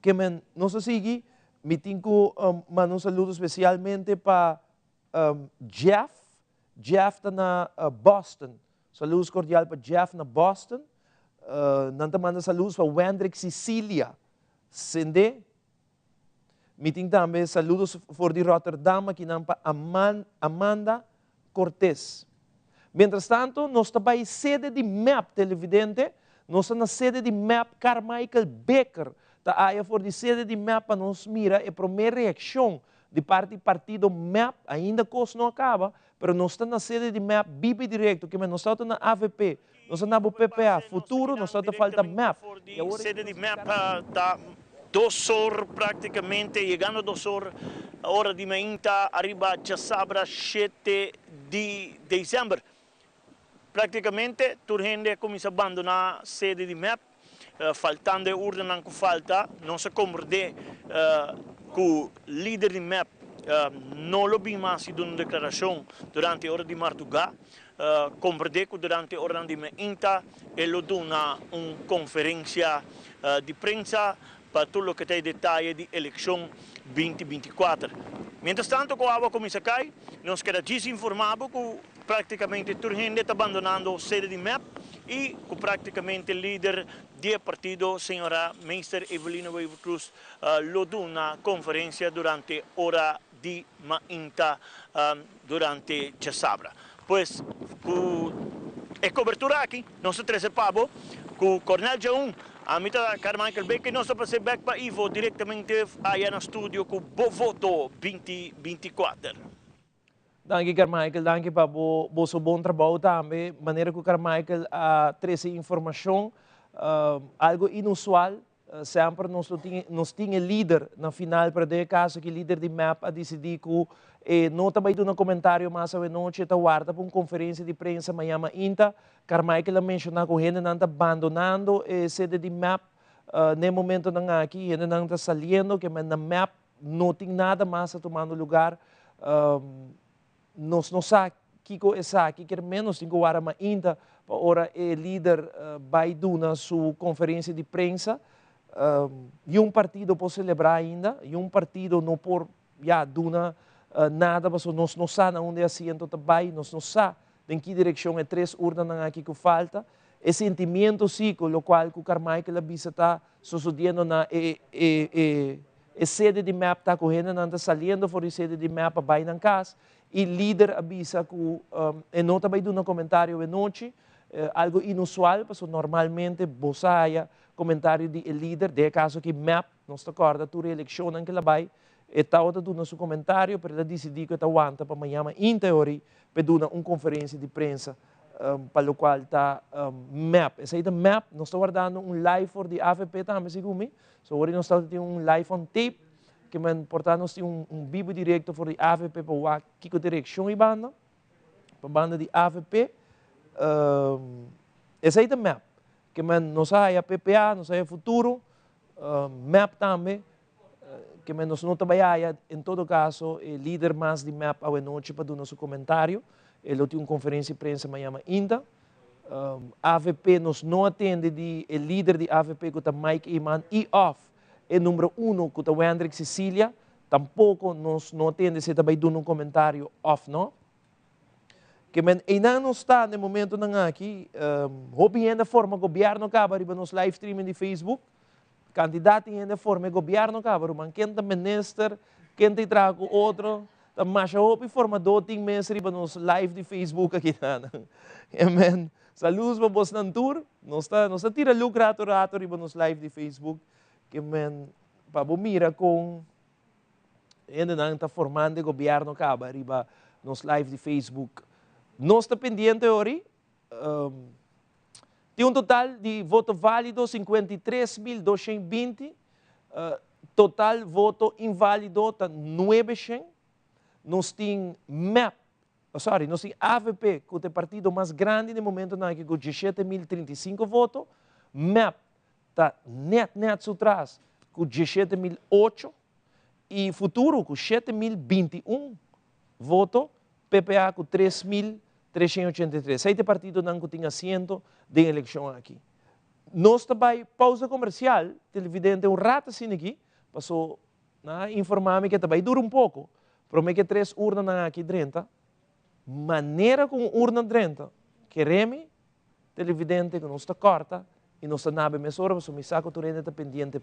Que nós seguimos, me tenho mandar um saludo especialmente para Jeff. Jeff está na Boston. Saludos cordial para Jeff na Boston. Nanta manda saludos para Wendrick Sicilia. Sende. Meeting também saludos for de Rotterdam, aqui para Amanda Cortez. Mientras tanto, nós estamos na sede de MAP televidente. Nós estamos na sede de MAP Carmichael Becker. Está aí for de sede de MAP para nós mira a primeira reação de parte do partido MAP. Ainda a coisa não acaba. Pero nós estamos na sede de MAP, bibi direto, que nós estamos na AVP, nós estamos na PPA, futuro, nós estamos falta MAP. A sede de MAP está 2 horas praticamente, chegando 2 horas, a hora de mainta, arriba já sabra 7 de dezembro. Praticamente, toda a gente começa a abandonar a sede de MAP, faltando urna não falta, não se compreende que o líder de MAP não lo vi mais de uma declaração durante a hora de Martugá. Compreende que durante a hora de Mainta, ele deu uma conferência de prensa para tudo o que tem detalhe de eleição 2024. Mientras tanto, com a água começa a cair, nós queremos desinformar que praticamente toda a gente está abandonando a sede de MAP e que praticamente o líder do partido, a senhora Meister Evelina Weaver Cruz, lo deu uma conferência durante a hora de Mainta durante a sabra. Pois, a cobertura aqui, nós antecipamos com o Coronel J1, a mitad Carmichael Becker, nós passamos back para Ivo diretamente aí no estúdio com o voto 2024. Danke Carmichael, danke para o seu bom trabalho também, maneira que o Carmichael traz informação, algo inusual. Sempre nós tínhamos líder na final, para de caso que o líder de MAP a decidir que não também deu um comentário mais à noite, está guarda para uma conferência de prensa amanhã ainda. Carmichael mencionou que a gente não está abandonando a sede de MAP no momento não aqui, a gente não está saindo, que na MAP não tem nada mais a tomar no lugar. Nós não sabemos que é aqui, que menos tem que guardar ainda para ora o líder vai dar na sua conferência de prensa. E partido pode celebrar ainda, e partido não por duna nada, mas nós não sabemos onde asiento também, nós não sabemos em que direção é 3 urnas aqui que falta. E sentimento sim, com o qual o Carmichael Abisa está sucedendo na sede de MAP está correndo, não está saindo fora da sede de MAP para na casa. E líder avisa que não também dá um comentário de noite, algo inusual, porque normalmente você há comentário de líder, de caso que MAP, não está acorda, tu reeleição que ela vai, e está dando seu comentário, para ela decidir que está aguanta para amanhã, em teoria, para dar uma conferência de prensa. Para o qual está MAP. Essa aí da MAP, nós estamos guardando live for the AVP também, segundo so, hoje nós estamos tendo live on tape, que portanto nós temos vivo direto for the AVP para a que direção e banda, para a banda de AVP. Essa aí da MAP, que nós há a PPA, nós há futuro, MAP também, que nós não trabalhamos, em todo caso, o líder mais de MAP à noite para dar nosso comentário. Ele tem uma conferência de prensa amanhã ainda. AVP nos não atende o líder de AVP que está Mike Iman e off. E número 1 que está Wendrick Cecília. Tampouco nos não atende se também dá um comentário off, não? Que ainda não está no momento aqui. Houve ainda forma governo acaba riba nos live streaming de Facebook. Candidato ainda forma governo acaba, mas quem está minister, quem te traga outro. Mas eu hope forma 2 meses riba nos live de Facebook aqui na. Amen. Saludos para vos na tour. Nós está tira lucro rato riba nos live de Facebook. Amen. Para mira com ainda não está formando o governo acaba riba nos live de Facebook. Nós está pendente hoje. Tem um total de voto válido 53.220. Total voto inválido está 900. Nós temos MAP, nós temos AVP, que é o partido mais grande no momento, que com 17.035 votos. MAP está net atrás, com 17.008. E Futuro, com 7.021 votos. PPA, com 3.383. Esse partido não tem assento de eleição aqui. Nós também, pausa comercial, televidente, rato assim aqui, passou a informar-me que também dura um pouco. Promete que 3 urnas aqui dentro, maneira com urna dentro, queremos, televidente, que não está corta, e não está nada mais hora, mas o saco turente está pendente.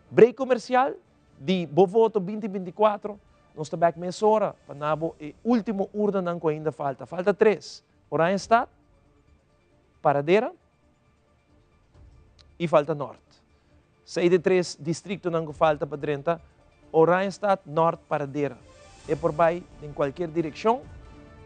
Break comercial, de boa voto 2024, não está back mais hora, para nabo, e último urna que ainda falta. Falta 3. Orange está, Paradeira, e falta Norte. 6 de 3 distritos que falta para dentro, Orange está, Norte, Paradeira. É por aí, em qualquer direção,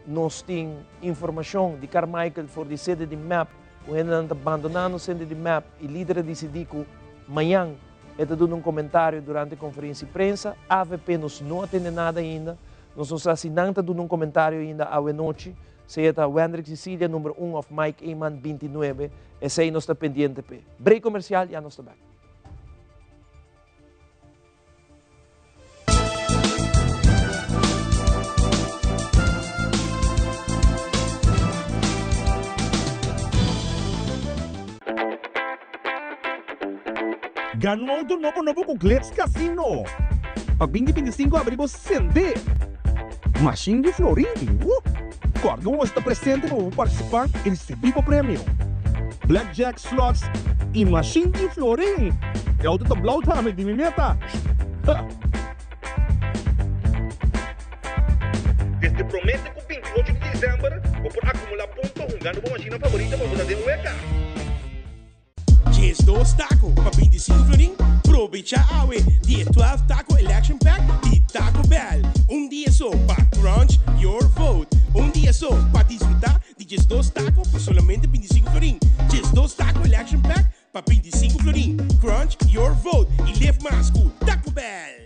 nós temos informação de Carmichael for the sede de MAP, o ainda abandonando a sede de MAP e líder decidiu que amanhã está dando um comentário durante a conferência de prensa. A AVP nos não atende nada ainda, nós não assinamos dando um comentário ainda à noite. Se é a Wendrick Cecília, número 1 of Mike Eman 29, esse aí não está pendente. Break comercial, já não está back. Ganhou do novo com Glitz Casino. Pag 2025 abrimos Sende. Machine de Florim. Corga está presente para participar e receber o prêmio. Blackjack slots e Machine de Florim. É o do tablao também de meta. Desde promete que 28 de dezembro vou por acumular pontos jogando com a machina favorita para você ter um EK. Just 2 tacos para 25 florim. Aproveita a dia 12 taco election pack de Taco Bell. Dia só para crunch your vote. Dia só para desfrutar de Just 2 tacos por solamente 25 florim. Just 2 taco election pack para 25 florim. Crunch your vote e leve mais com Taco Bell.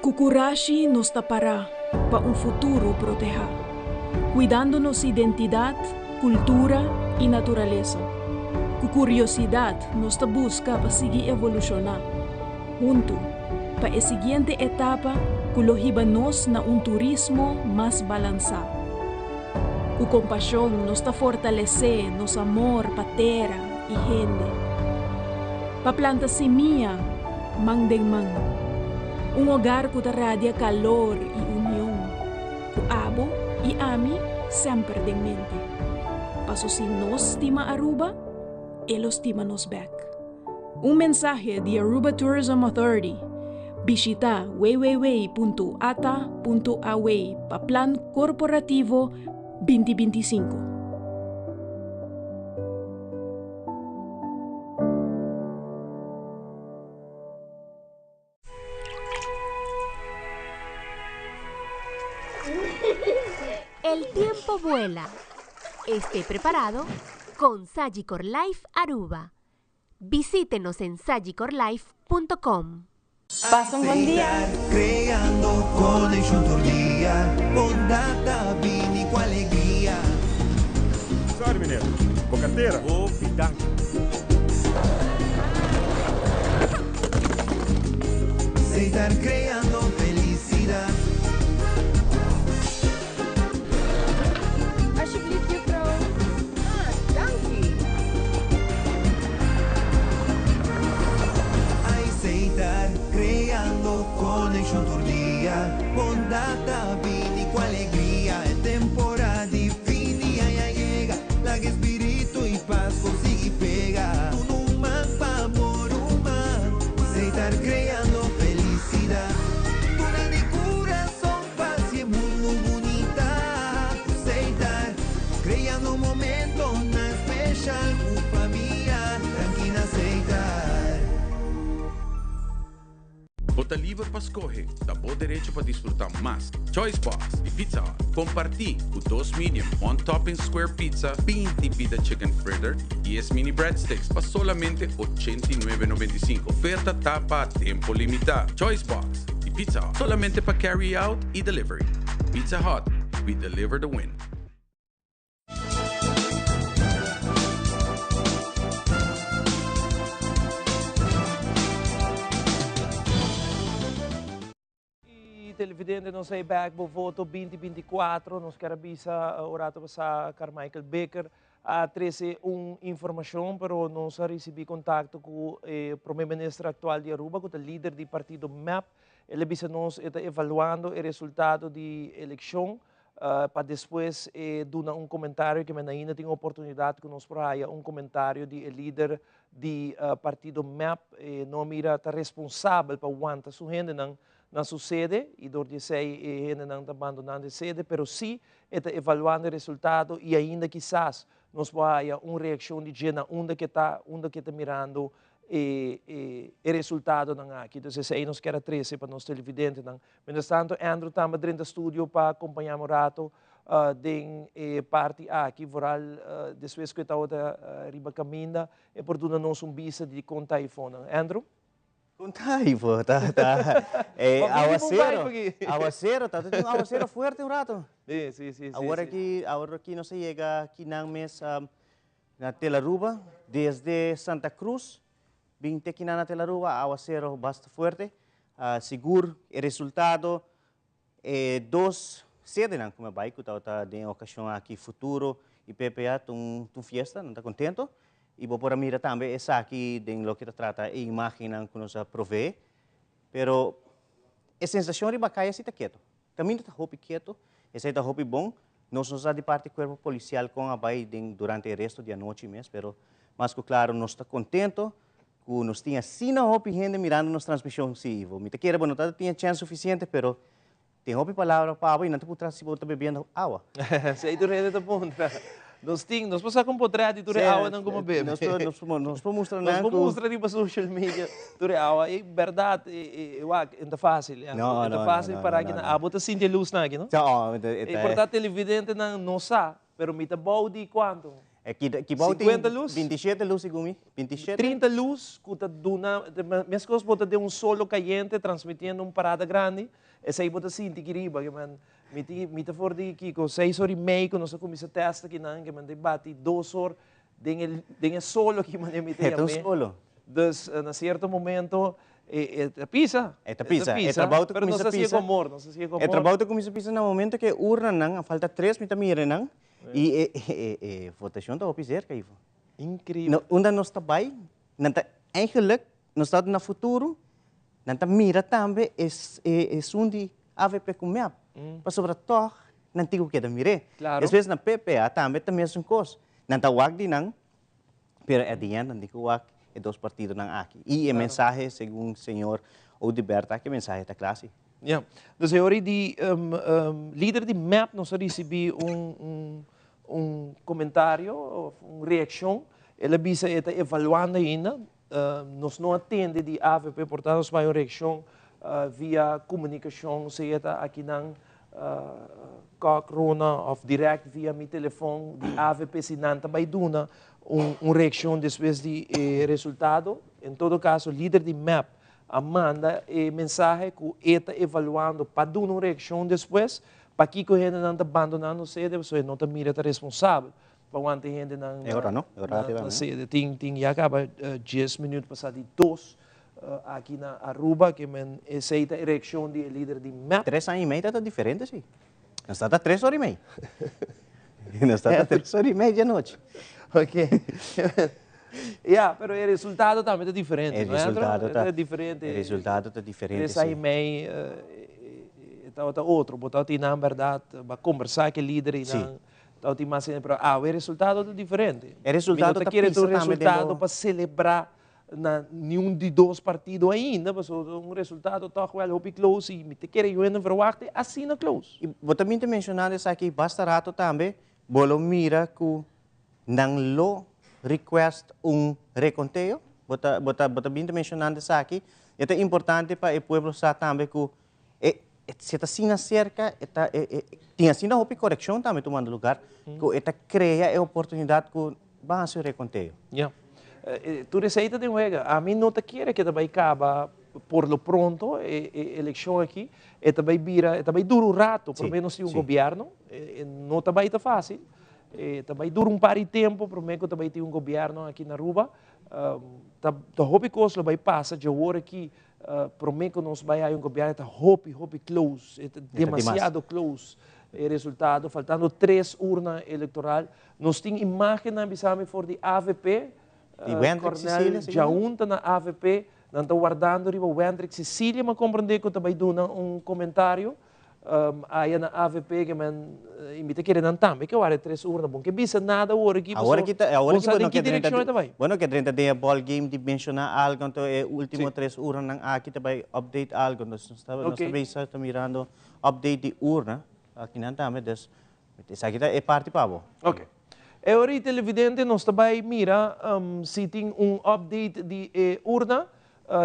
Kukurashi nos tapará para futuro proteger, cuidando nossa identidade, cultura e natureza. Com curiosidade, nos busca para seguir evolucionar. Junto, para a seguinte etapa, colocar-nos na turismo mais balançado. Com compaixão, nos fortalecer nosso amor para terra e gente. Para plantar semilla, mang. Un hogar que radia calor y unión. Ku abo y ami sempre en mente. Paso si nos estima Aruba, ellos estima nos back. Un mensaje de Aruba Tourism Authority. Visita www.ata.away para Plan Corporativo 2025. El tiempo vuela. Esté preparado con Sagicor Life Aruba. Visítenos en sagicorlife.com. Passa un buen día. Creando connection tordia, bondata, vini com alegria. Sorry, mineiro. Com carteira? Ô, dank. Estar creando felicidad. Alsjeblieft, juffrouw. Ah, dank u. Aceitar, creando connection tordia, bondata, vini com alegria. É temporada de fim de año llega, la que espíritu y paz consigue pegar. Tu no man pa amor humano, aceitar creando felicidad. Dura de coração, paz e mundo bonita. Aceitar, creando um momento na especial, com família, tranquila aceitar. Bota livre para escolher, dá bom direito para desfrutar mais. Choice Box e Pizza Hut. Compartilhe o 2 medium, 1 topping square pizza, 20 pita chicken fritter e 10 mini breadsticks para solamente $89.95. Oferta tapa a tempo limitado. Choice Box e Pizza Hut. Solamente para carry out e delivery. Pizza Hut, we deliver the win. Televidente não sei back bo voto 2024 nos quer avisa orato para Carmichael Baker a trazer informação pero não se recebi contato com o primeiro-ministro atual de Aruba com o líder do partido MAP. Ele avisa nos está evaluando o resultado da eleição para depois dar comentário que ainda tem oportunidade que nos praia comentário do líder do partido MAP não mira está responsável para aguentar sua gente na sua sede e door de sei ainda não está abandonando a sede, pero sim está evaluando o resultado e ainda quizás nos vai uma reação de gente onde que está mirando o resultado não aqui. Então aí nos quer 13 para nós televidentes não. Mientras tanto Andrew está dentro do estúdio para acompanhar o rato den parte aqui voral depois que está outra riba caminha e por tudo nós visa de contar iPhone. Andrew? Contay po, aguacero, tá tendo aguacero fuerte un rato. Sí. Ahora aquí no se llega aquí en mes na Telaruba, desde Santa Cruz, 20 aqui na Telaruba, aguacero bastante fuerte. Seguro, o resultado dos sede não como vai que tá de ocasião aqui futuro e PPA tum fiesta, não tá contento? E vou por mira também essa aqui de lo que trata e imagem que nos provee, pero a sensação de bacaia se está quieto. Também está hopi quieto, esse está hopi bom. Nós de parte do corpo policial com a vai durante o resto da noite mesmo, pero mas que claro nós está contento que nós tinha sina hopi gente mirando nos transmissão se me te queira, não tinha chance suficiente, pero tem hopi palavra para e não te putra se volta bebendo água. Sei do rede da ponta. Nós passamos com potrado e tu água não como bebe. Nós podemos mostrar para social media tu água. É verdade, eu acho que é fácil. Não, é fácil para que a bota sem de luz aqui, não? É portanto televidente não sabe, pero me tá bom de quanto? É que bom 50 luz? 27 luz igual, 27. 30 luz, que tá duna, minhas coisas bota de solo caliente transmitindo parada grande. Essa aí bota assim, tiquiriba, que man Mita for di Kiko, 6 horas e meia, quando nós começamos a testar aqui, que man debate 2 horas, tem solo que man emite a solo. Dus, na certo momento, pisa. Pisa. Trabalho pero não se pisa. Não se trabalho começa pisa no momento que urna não, falta 3 mita mira não. E votação tá opizer que incrível. Onde nós está bem, não tá eigenlijk nós está no futuro nanta mira também é undi AVP com MEP. Para sobretudo, não tenho que mire. Claro. Às vezes na PPA também tem a mesma coisa. Nanta wag di nang, pero at the end, não wag é dois partidos nang aqui. E a mensagem, segundo o senhor Odiberta, que a mensagem da classe. Ja, dus eu die líder de MEP nós recebi comentário, uma reação. Ela bisa está evaluando ainda. Nós não atende de AVP, portanto, nós vai uma reação via comunicação, se está aqui na Corona ou direct via meu telefone de AVP, se não vai dar uma reação depois de resultado. Em todo caso, líder de MEP manda mensagem que está evaluando para dar uma reação depois, para que a gente não está abandonando a sede, você não está mirando responsável. Para ontem a gente não... É hora, não? É hora, na sede. Já acaba 10 minutos passado de 2 aqui na Aruba, que me aceita a reação do líder de MEP. 3 anos e meio está diferente, sim. Não está a 3 horas e meia. Não está a 3 horas e meia de noite. Ok. Pero o resultado também é diferente. O resultado está diferente. O resultado está diferente. 3 anos e meio está outro. Botar na verdade, para conversar com o líder e não. O resultado é diferente. O resultado está querendo o resultado para celebrar nenhum de dois partidos ainda, mas um resultado está well up close e me quer eu ainda verwachten assim na close. E você também mencionou isso aqui, basta rato também, bolo mira que não lo request reconteo, você também mencionando isso aqui, é importante para o povo saber também que se está assim cerca, tem assim na correção também tomando lugar, que está cria a oportunidade que vai ser reconteo. Yeah. Tu receita de juega. A mim não te quer que também acaba por lo pronto a eleição aqui, e também vira, também dura um rato, pelo menos o governo, não também está fácil. Também dura um par de tempo, por meio que também tem governo aqui na Aruba. Tá hope que vai passar de hora aqui, por meio que nós vai a governo está hope close, demasiado close. O resultado, faltando 3 urnas eleitorais, nós temos imagem na bisame for de AVP. Cornel Jaunta na AVP, não está guardando riba Wendrick Cecília, mas compreender que também dá comentário aí na AVP que man imita que não também que agora 3 urnas bom que bisa nada agora aqui agora que bueno que direção também bueno que dentro da ball game de mencionar algo então é último 3 urnas aqui também update algo nós está mirando update de urna aqui não também das isso aqui é parte para ok. É hora televidente, nós também mira se tem update de urna,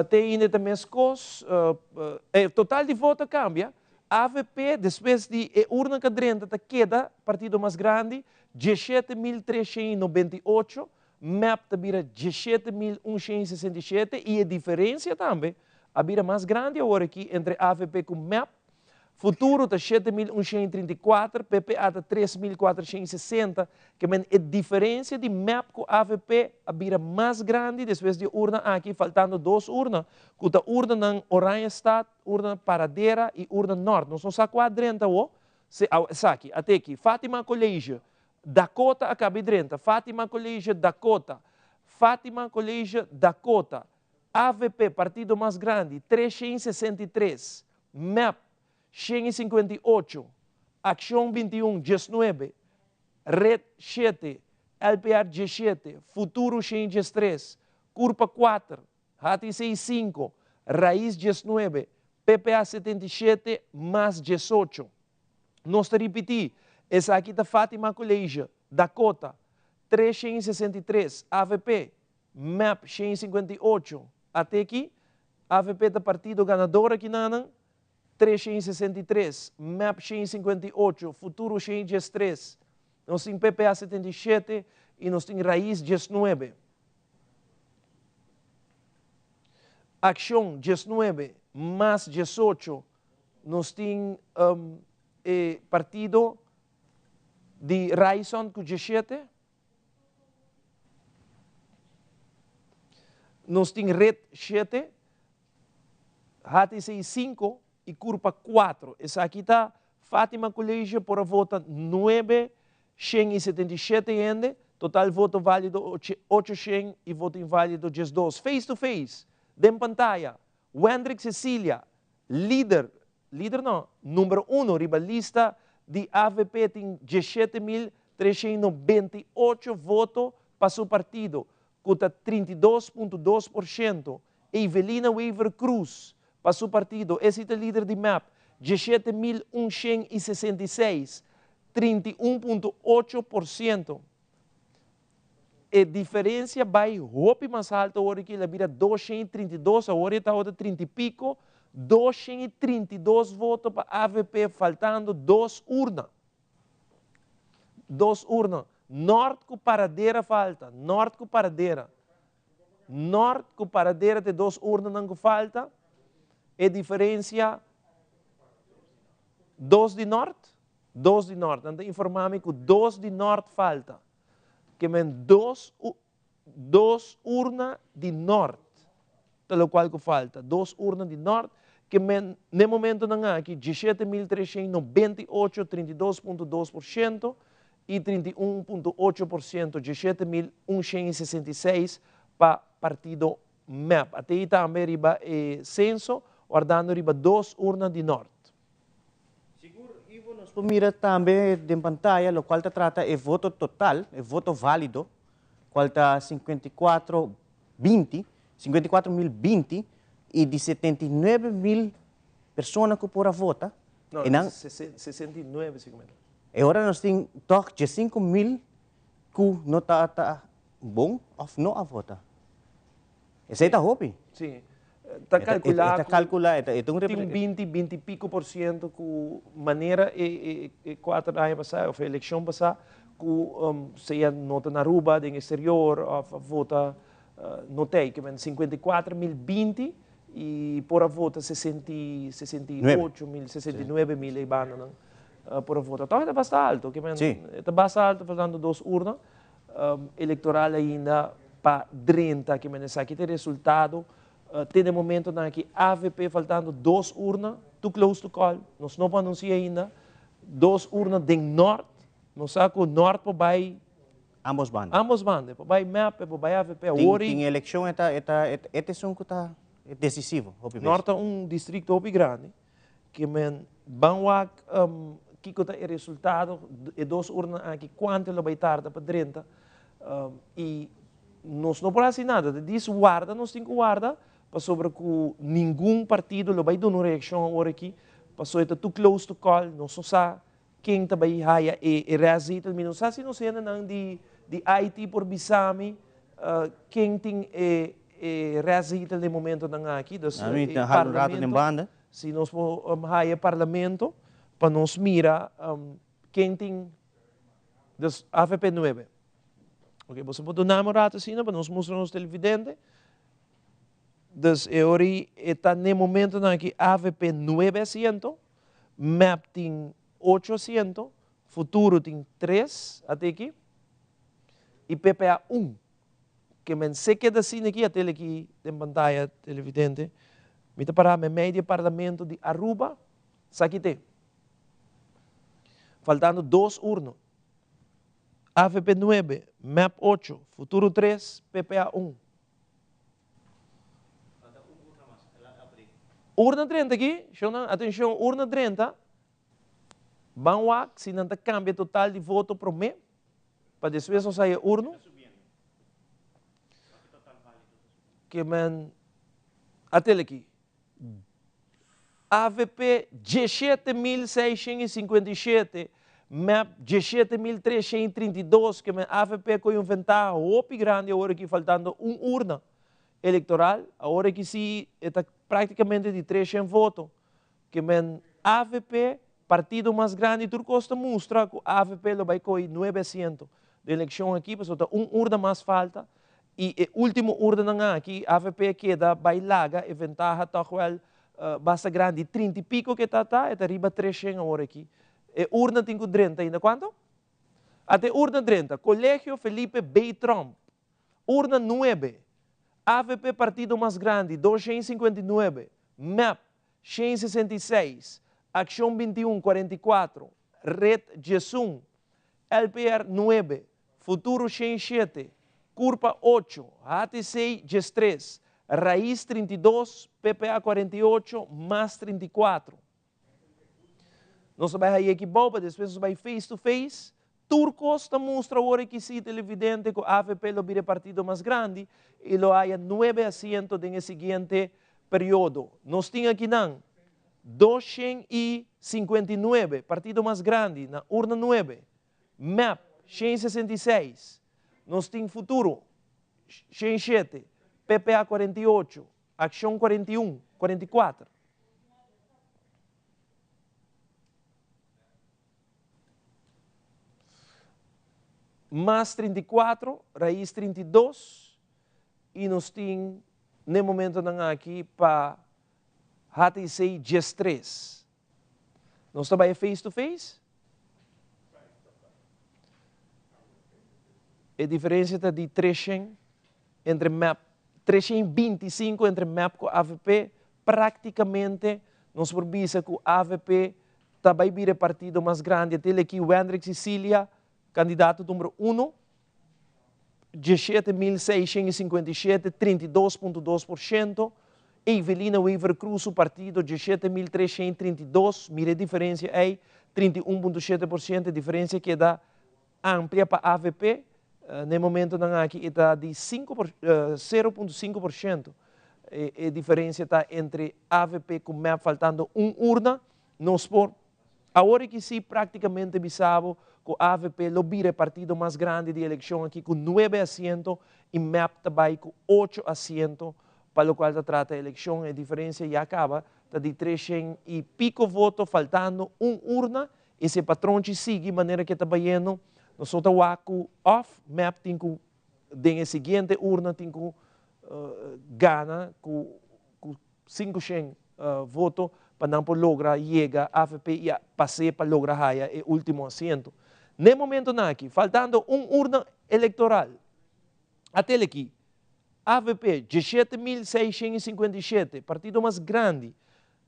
tem ainda também as coisas, total de voto cambia, AVP, depois de urna cadrenta, queda partido mais grande, 17.398, MEP vira 17.167, e a diferença também, a vira mais grande agora aqui entre AVP e MEP, Futuro está 7.134, PPA está 3.460, que a diferença de MEP com AVP vira mais grande depois de urna aqui, faltando 2 urnas, que a urna na Oranjestad, urna Paradera e urna Norte. Nós não sabemos qual é aqui, até aqui, Fátima Colégio, Dakota acaba de Fátima Colégio, Dakota, Fátima Colégio, Dakota, AVP, partido mais grande, 363, MEP, 158, Acción 21, 19, Red 7, LPR 17, Futuro 113, Curpa 4, HTC 5, Raíz 19, PPA 77, mais 18. Nós te repetir, essa aqui da Fátima Colégio, Dakota, 363, AVP, MEP 158, até aqui, AVP da partido ganador aqui na 363, MEP 158, Futuro 113, nós temos PPA 77 e nós temos Raiz 19. Acción 19, mais 18, nós temos partido de Raison com 17, nós temos Red 7, HTC 5, e Curpa 4. Essa aqui está Fátima Colégio por a vota 977 ende, total voto válido 800 e voto inválido 12. Face to face, de pantalla, Wendrick Cecilia, líder no, número 1, riba lista de AVP, tem 17.398 votos para seu partido, conta 32,2%. Evelina Weaver Cruz, para seu partido, esse é o líder de MAP, 17.166, 31,8%. A diferença vai roupa mais alta, agora que ela vira 232, agora está outra 30 e pico, 232 votos para a AVP, faltando 2 urnas. 2 urnas. Norte com paradeira falta, norte com paradeira. Norte com paradeira de 2 urnas não falta. A diferença, 2 de norte? 2 de norte. Então, informar-me que 2 de norte falta. Que men 2 urnas de norte. Pelo qual que falta. 2 urnas de norte. Que men, no momento não há aqui, 17.398, 32,2% e 31,8%, 17.166 para partido MAP. Até aí também riba censo, guardando riba 2 urnas de norte. Nos mira também em pantalla, o qual trata o voto total, o voto válido, qual está 54.020 e de 79.000 pessoas que podem votar. Não, 69, seguramente. E agora nós temos 5.000 que não está bom ou não a votar. Esse está hopi. Sim. Está calculado. Tem 20 e pico por cento com maneira e 4 anos passados, ou a eleição passada, que se ia nota na Aruba, no exterior, ou vota, notei que 54.020 e por a vota 69.000 e banda por a vota. Então, é bastante alto, que é bastante alto, faltando 2 urnas eleitoral ainda para 30, que aqui tem resultado. Tem de momento que AVP faltando 2 urnas, too close to call, nós não podemos anunciar ainda, 2 urnas de norte, nós sabemos que o norte vai ambos bandas. Ambos bandas, vai MAP, vai AVP. Tem eleição, é decisivo. Norte é distrito muito grande, que vamos que é o resultado de 2 urnas aqui, quanto ele vai tardar para 30, e nós não podemos fazer nada, diz guarda, nós temos que guardar, para sobre que nenhum partido vai dar uma reação agora aqui, para sobre que too close to call, não sabe quem está vai raia e reazitar, não sabe se não sei não de IT por Bisami, quem tem reazitar no momento não aqui, dos parlamento, se nós vamos raia parlamento, para nós mirar quem tem dos AVP 9. Ok, você pode dar uma rata assim, para nós mostrar nos televidentes. Dus agora está no momento que AVP 900, MAP tem 800, Futuro tem 3 até aqui, e PPA 1, que se queda assim aqui, até aqui em pantalla televidente, me para a média parlamento de Aruba, aqui tem. Faltando 2 urnas. AVP 9, MAP 8, Futuro 3, PPA 1. Urna 30 aqui, atenção, urna 30, vamos lá, se não cambia total de voto para o mês, para depois não sair urna, que até aqui, AVP 17.657, MAP 17.332, que AVP com uma vantagem muito grande agora aqui, faltando urna eleitoral, agora que se está praticamente de 300 votos, que AVP, partido mais grande, tudo custa mostrar que a AVP vai com 900 de eleição aqui, porque está urna mais falta, e o último urna aqui, a AVP queda, vai larga, e ventaja, basta grande, 30 e pico que está, arriba 300 agora aqui. E urna tem 30 ainda, quanto? Até urna 30, Colégio Felipe B. Trump, urna 9, AVP partido mais grande, 259, MAP 166, Acción 21, 44, Red Jesum, LPR 9, Futuro 107, Curpa 8, ATC 3, Raíz 32, PPA 48, mais 34. Nós vamos aí aqui boba, depois nós vamos face to face. Turcos está mostra agora que se televidente que a AVP lo vire partido mais grande e lo haya 9 asientos no seguinte período. Nós temos aqui 259, partido mais grande, na urna 9. MAP, 166. Nós temos futuro, 107. PPA 48, Ação 41, 44. Mais 34, Raiz 32, e nós temos, no momento aqui, para HTC GES 3. Nós estamos face to face? A diferença está de 300 entre MAP, 325 entre MAP com AVP, praticamente, nós provisa que o AVP também vira partido mais grande. Até aqui, o Hendrik Sicilia, candidato número 1, 17.657, 32,2%. Evelina Weaver Cruz, o partido, 17.332, mire a diferença aí, 31,7%, a diferença que dá ampla para a AVP. No momento aqui está de 0,5%. A diferença está entre AVP com MAP faltando urna. Nós por agora que sim, praticamente bisabo que a AVP lo vira partido mais grande de eleição aqui com 9 assentos e MAP também com 8 assentos, para o qual se trata a eleição. A diferença já acaba, está de 300 e pico votos, faltando urna. Esse patrão segue de maneira que está vendo. Nós estamos off, MAP tem que, na seguinte urna, tem que ganhar com 500 votos para não lograr chegar a AVP e passar para lograr o último assento. No momento aqui, faltando urna eleitoral, até aqui, AVP 17.657, partido mais grande,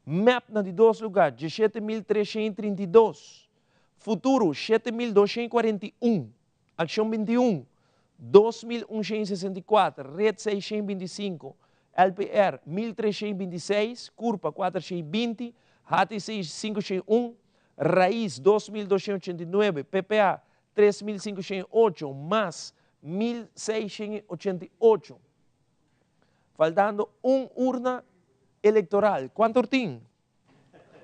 MAP na de 2 lugares, 17.332. Futuro, 7.241. Ação 21, 2.164. Rede 625. LPR, 1.326. Curpa, 420. HTC, 501. Raiz, 2.289. PPA, 3.508. Mais 1.688. Faltando urna eleitoral. Quanto tem?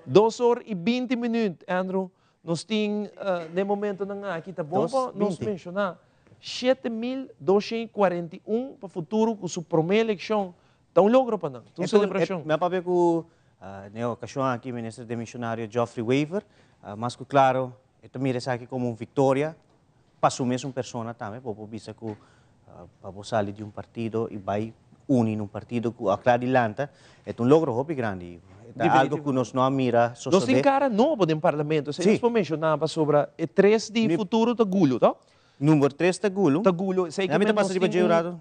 2 horas e 20 minutos, Andrew. Nós temos, no momento aqui, está bom para nós mencionar 7.241 para o futuro, com sua primeira eleição. Então, logro para nós, uma celebração. Meu papel com a ocasião aqui, ministro de missionário Geoffrey Weaver, mas que, claro, eu miro aqui como uma vitória para a mesma pessoa também, para você que para sair de partido e vai unir partido com a Clarilanta, é logro muito grande. É algo que nós não mira. Nós temos cara novo no parlamento. Se nós mencionava sobre o 3 de futuro da Gulo, tá? Número 3 da Gulo. Da Gulo. Sei que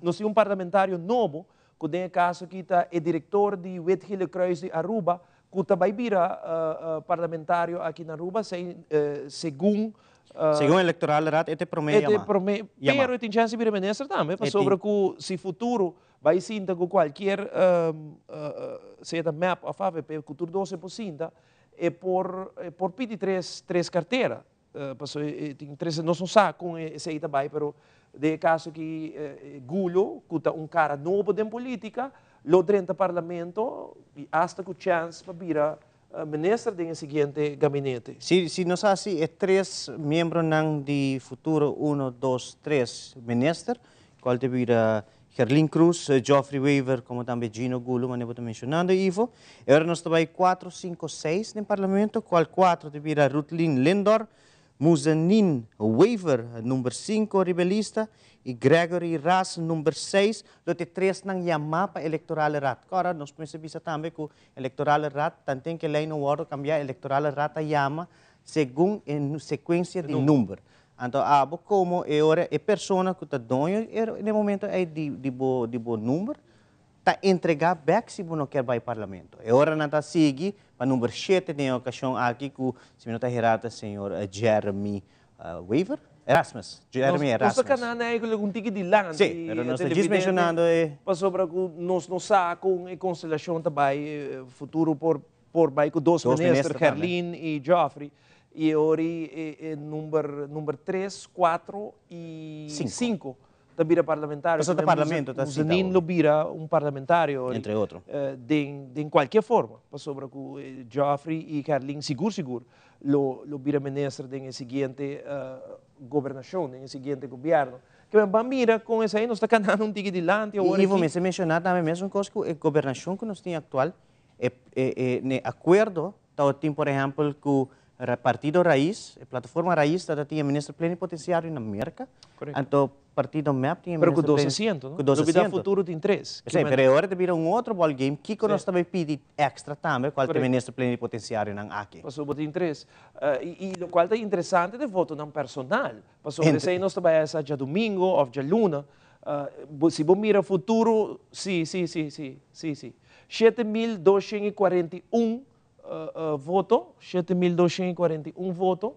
nós temos parlamentário novo, que tem caso que está o diretor de Wetgile Kruis de Aruba, que também vira parlamentário aqui na Aruba, segundo o electoral rat, este promedio pero tem chance de vir ministro também, sobre que se futuro vai sinta com qualquer seja map of AVP, cultura 12%, é por pedir três carteiras. Tem três, não são só com esse aí também, mas de caso que Gulo, que é cara novo de política, lo dentro do parlamento, e hasta com chance para vir ministro do seguinte gabinete. Se nós assim, é 3 membros de futuro, 1, 2, 3 ministros, qual te vira Gerlin Cruz, Geoffrey Weaver, como também Gino Gulo, mas eu estou mencionando, Ivo. Agora nós temos 4, 5, 6 no parlamento, qual 4 te vira Ruthlin Lindor, Muzanin Weaver, número 5, rebelista, e Gregory Ras, número 6, do te 3 nang mapa eleitoral rat. Agora nós percebemos também que o eleitoral rat, tanto que lei no word cambiar eleitoral rat yama segundo em sequência de número. Então, como é a pessoa que está dono, no momento é de bom número, está entregar back se não quer ir ao parlamento. Agora não está seguir para o número 7, tem a ocasião aqui que o senhor está herado, senhor Jeremy Weaver, Erasmus, Jeremy Erasmus. Nós canana é um tique de lá. Sim, pero nós estamos mencionando sobre que nós saco a constelação também futuro por vai com dois ministros, Herlin e Joffrey. E hoje é número 3, 4 e 5 da bira parlamentário. O parlamento está citado. Zanin lo bira parlamentário. Entre outros. De qualquer forma. Sobre que Joffrey e Herlin, seguro, lo bira ministro da seguinte governação, da seguinte governo. Que vamos mirar com isso aí, nós estamos canando um tique de lante. E vou mencionar também mesmo coisa que a governação que nós temos atual, no acordo, tem, por exemplo, com o Partido Raiz, a plataforma Raiz, tinha ministro plenipotenciário na América. Então, o Partido MEP tinha ministro plenipotenciário. Mas com 200, futuro tem 3. Sim, mas agora tem outro ballgame que nós também pedimos extra também, qual é o ministro plenipotenciário na aqui. Passou por tem 3. E o qual é interessante de voto não personal. Passou por isso aí nós também essa dia domingo ou dia luna. Se você mira o futuro, sim. 7.241 voto, 7.241 voto,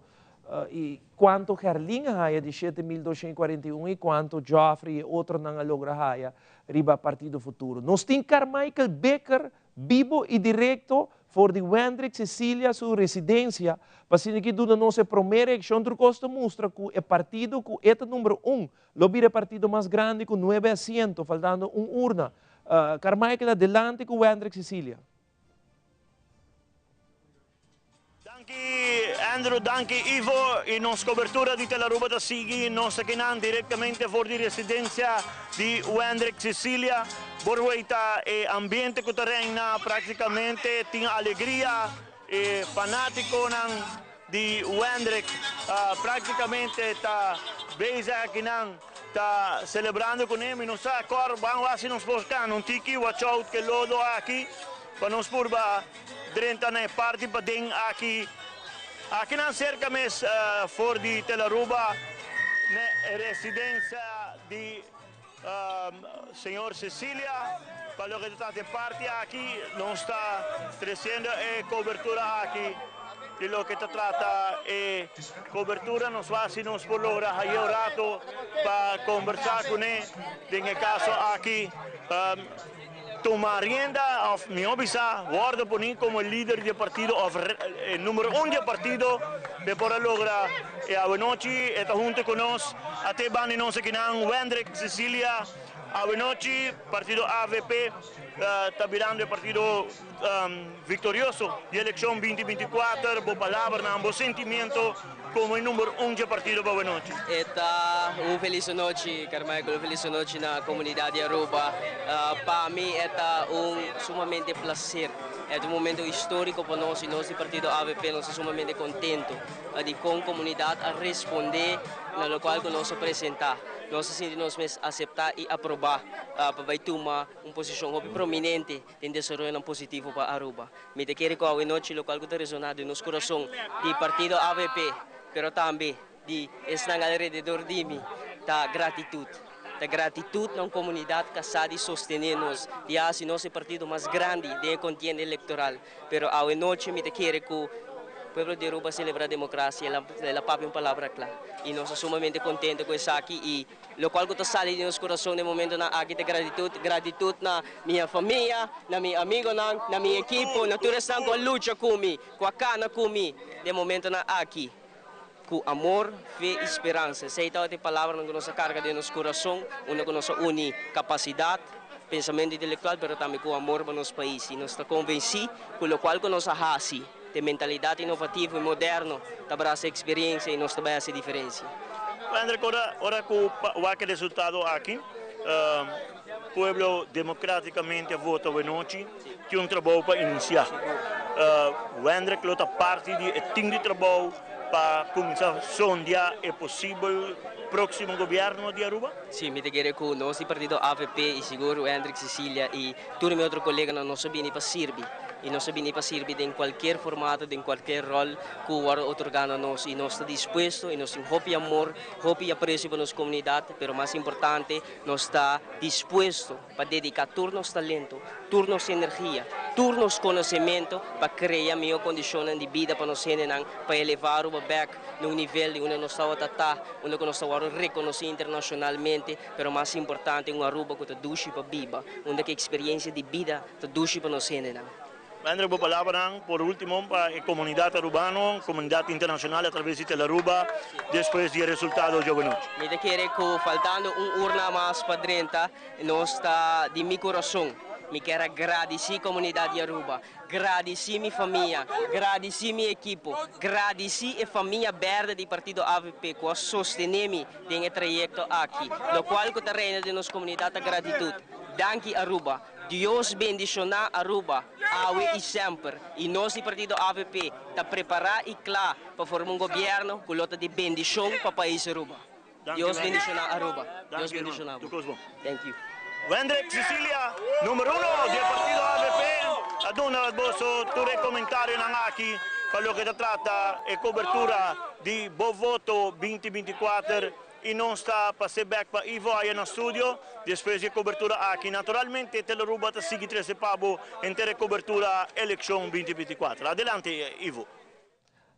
e quanto Herlin haya de 7.241 e quanto Joffrey e outro não logra haya riba Partido Futuro. Nós temos Carmichael Becker vivo e direto for de Wendrick Cecília sua residência, para que duna nossa primeira eleição do Costa mostra que o partido que é número 1, lobby é partido mais grande com 9 assentos, faltando urna. Carmichael adelante com Wendrick Cecília. Andrew, danke Ivo, in nostra cobertura di Telaruba da Sigi, nostra chinan direttamente fuori di residenza di Wendrick Cecilia, Borweita e ambiente che terrena praticamente tin allegria e fanatico di Wendrick, praticamente ta beza chinan ta celebrando con noi, non sa cor, vamos lá se nos buscar, non tiki watch out che lodo aqui, para nos purba drenta na parte para ding aqui. Aqui na cerca mes for di Telaruba, na residenza di Senhor Cecília, para lo que está de parte aqui, não está crescendo e cobertura aqui. De lo que se trata e cobertura nos faz nos por lograr aí o rato para conversar com ele, em caso aqui. Tomar rienda of mi obisa, guardo por mí como el líder del partido, el número 1 del partido, de por lograr a noche, esta junto con nos, a te van y no sé qué Wendrick Cecilia, a noche, partido AVP, está virando el partido victorioso de elección 2024, por palabra, por sentimiento, como el número 1 del partido para noche. Esta feliz noche, Carmichael, feliz noche na comunidade de Aruba. Para mim, é sumamente prazer. É um momento histórico para nós e nosso partido AVP, nós estamos sumamente contentos de com a comunidade a responder no qual nós apresentar. Nós sentimos aceitar e aprovar para tomar uma posição prominente em desenvolvimento positivo para Aruba. Me te quero que a noite local que está resonado no coração do partido AVP, pero também de estar alrededor de mim, da gratidão. Da gratidão na comunidade que sostener-nos e assim nosso partido mais grande de contienda eleitoral. Pero a noite me te quero que o povo de Aruba celebrar a democracia, ela papi uma palavra clara. E nós somos sumamente contentes com isso aqui e lo qual que está salindo no nosso coração no momento na aqui de gratidão na minha família, na minha amigo, na minha equipe, na toda essa luta comigo, com a cana comigo, de momento na aqui. Com amor, fé e esperança. Essa é a palavra que nos carga de nosso coração, uma que nossa une capacidade, pensamento intelectual, mas também com amor para nosso país. E nós estamos convencidos com o qual que nós fazemos, de mentalidade inovativa e moderna, para essa experiência e nós também essa diferença. André, agora com o resultado aqui, o povo democraticamente vota hoje noite, que um trabalho para iniciar. O André, que parte de trabalho para começar a sonhar é possível próximo gobierno de Aruba? Sim, me quiere com o nosso partido AVP e seguro o Hendrik Cecília e todo meu outro colega não sabem para servir. E nós sabemos para servir em qualquer formato, em qualquer rol que o otorgado a nós. E nós estamos dispostos, e nós temos hope e amor, hope e apreço para nossa comunidade, mas mais importante, nós estamos dispostos para dedicar todo nosso talento, toda nossa energia, todo nosso conhecimento para criar melhor condições de vida para nós, para elevar o back no nível onde nós estamos onde nós estamos reconhecidos internacionalmente, mas mais importante, uma Aruba que está doce para viva, onde a experiência de vida está doce para nós. André, vou falar por último para a comunidade urbana, comunidade internacional através de Telaruba, depois do resultado de hoje. Me quero que faltando urna mais para 30, nós está de meu coração. Me quero agradecer a comunidade de Aruba, agradecer minha família, agradecer minha equipe, agradecer a família verde do partido AVP que sosteneu-me nesse trajeto aqui, no qual eu terreno de nossa comunidade a gratidão. Danke Aruba. Deus bendicionar Aruba, awe e sempre. E nós, do partido AVP, está preparado e claro para formar governo com lota de bendição para o país Aruba. Deus bendicionar Aruba. Deus bendicionar. Thank you. Hendrik Cecília, número 1 do partido AVP, aduna boso ture comentário na aqui, para o que trata a cobertura de Bo Voto 2024. E não está para ser back para Ivo aí no estúdio, depois de cobertura aqui. Naturalmente, Telaruba está seguindo 13 pabo em ter cobertura eleição 2024. Adelante, Ivo.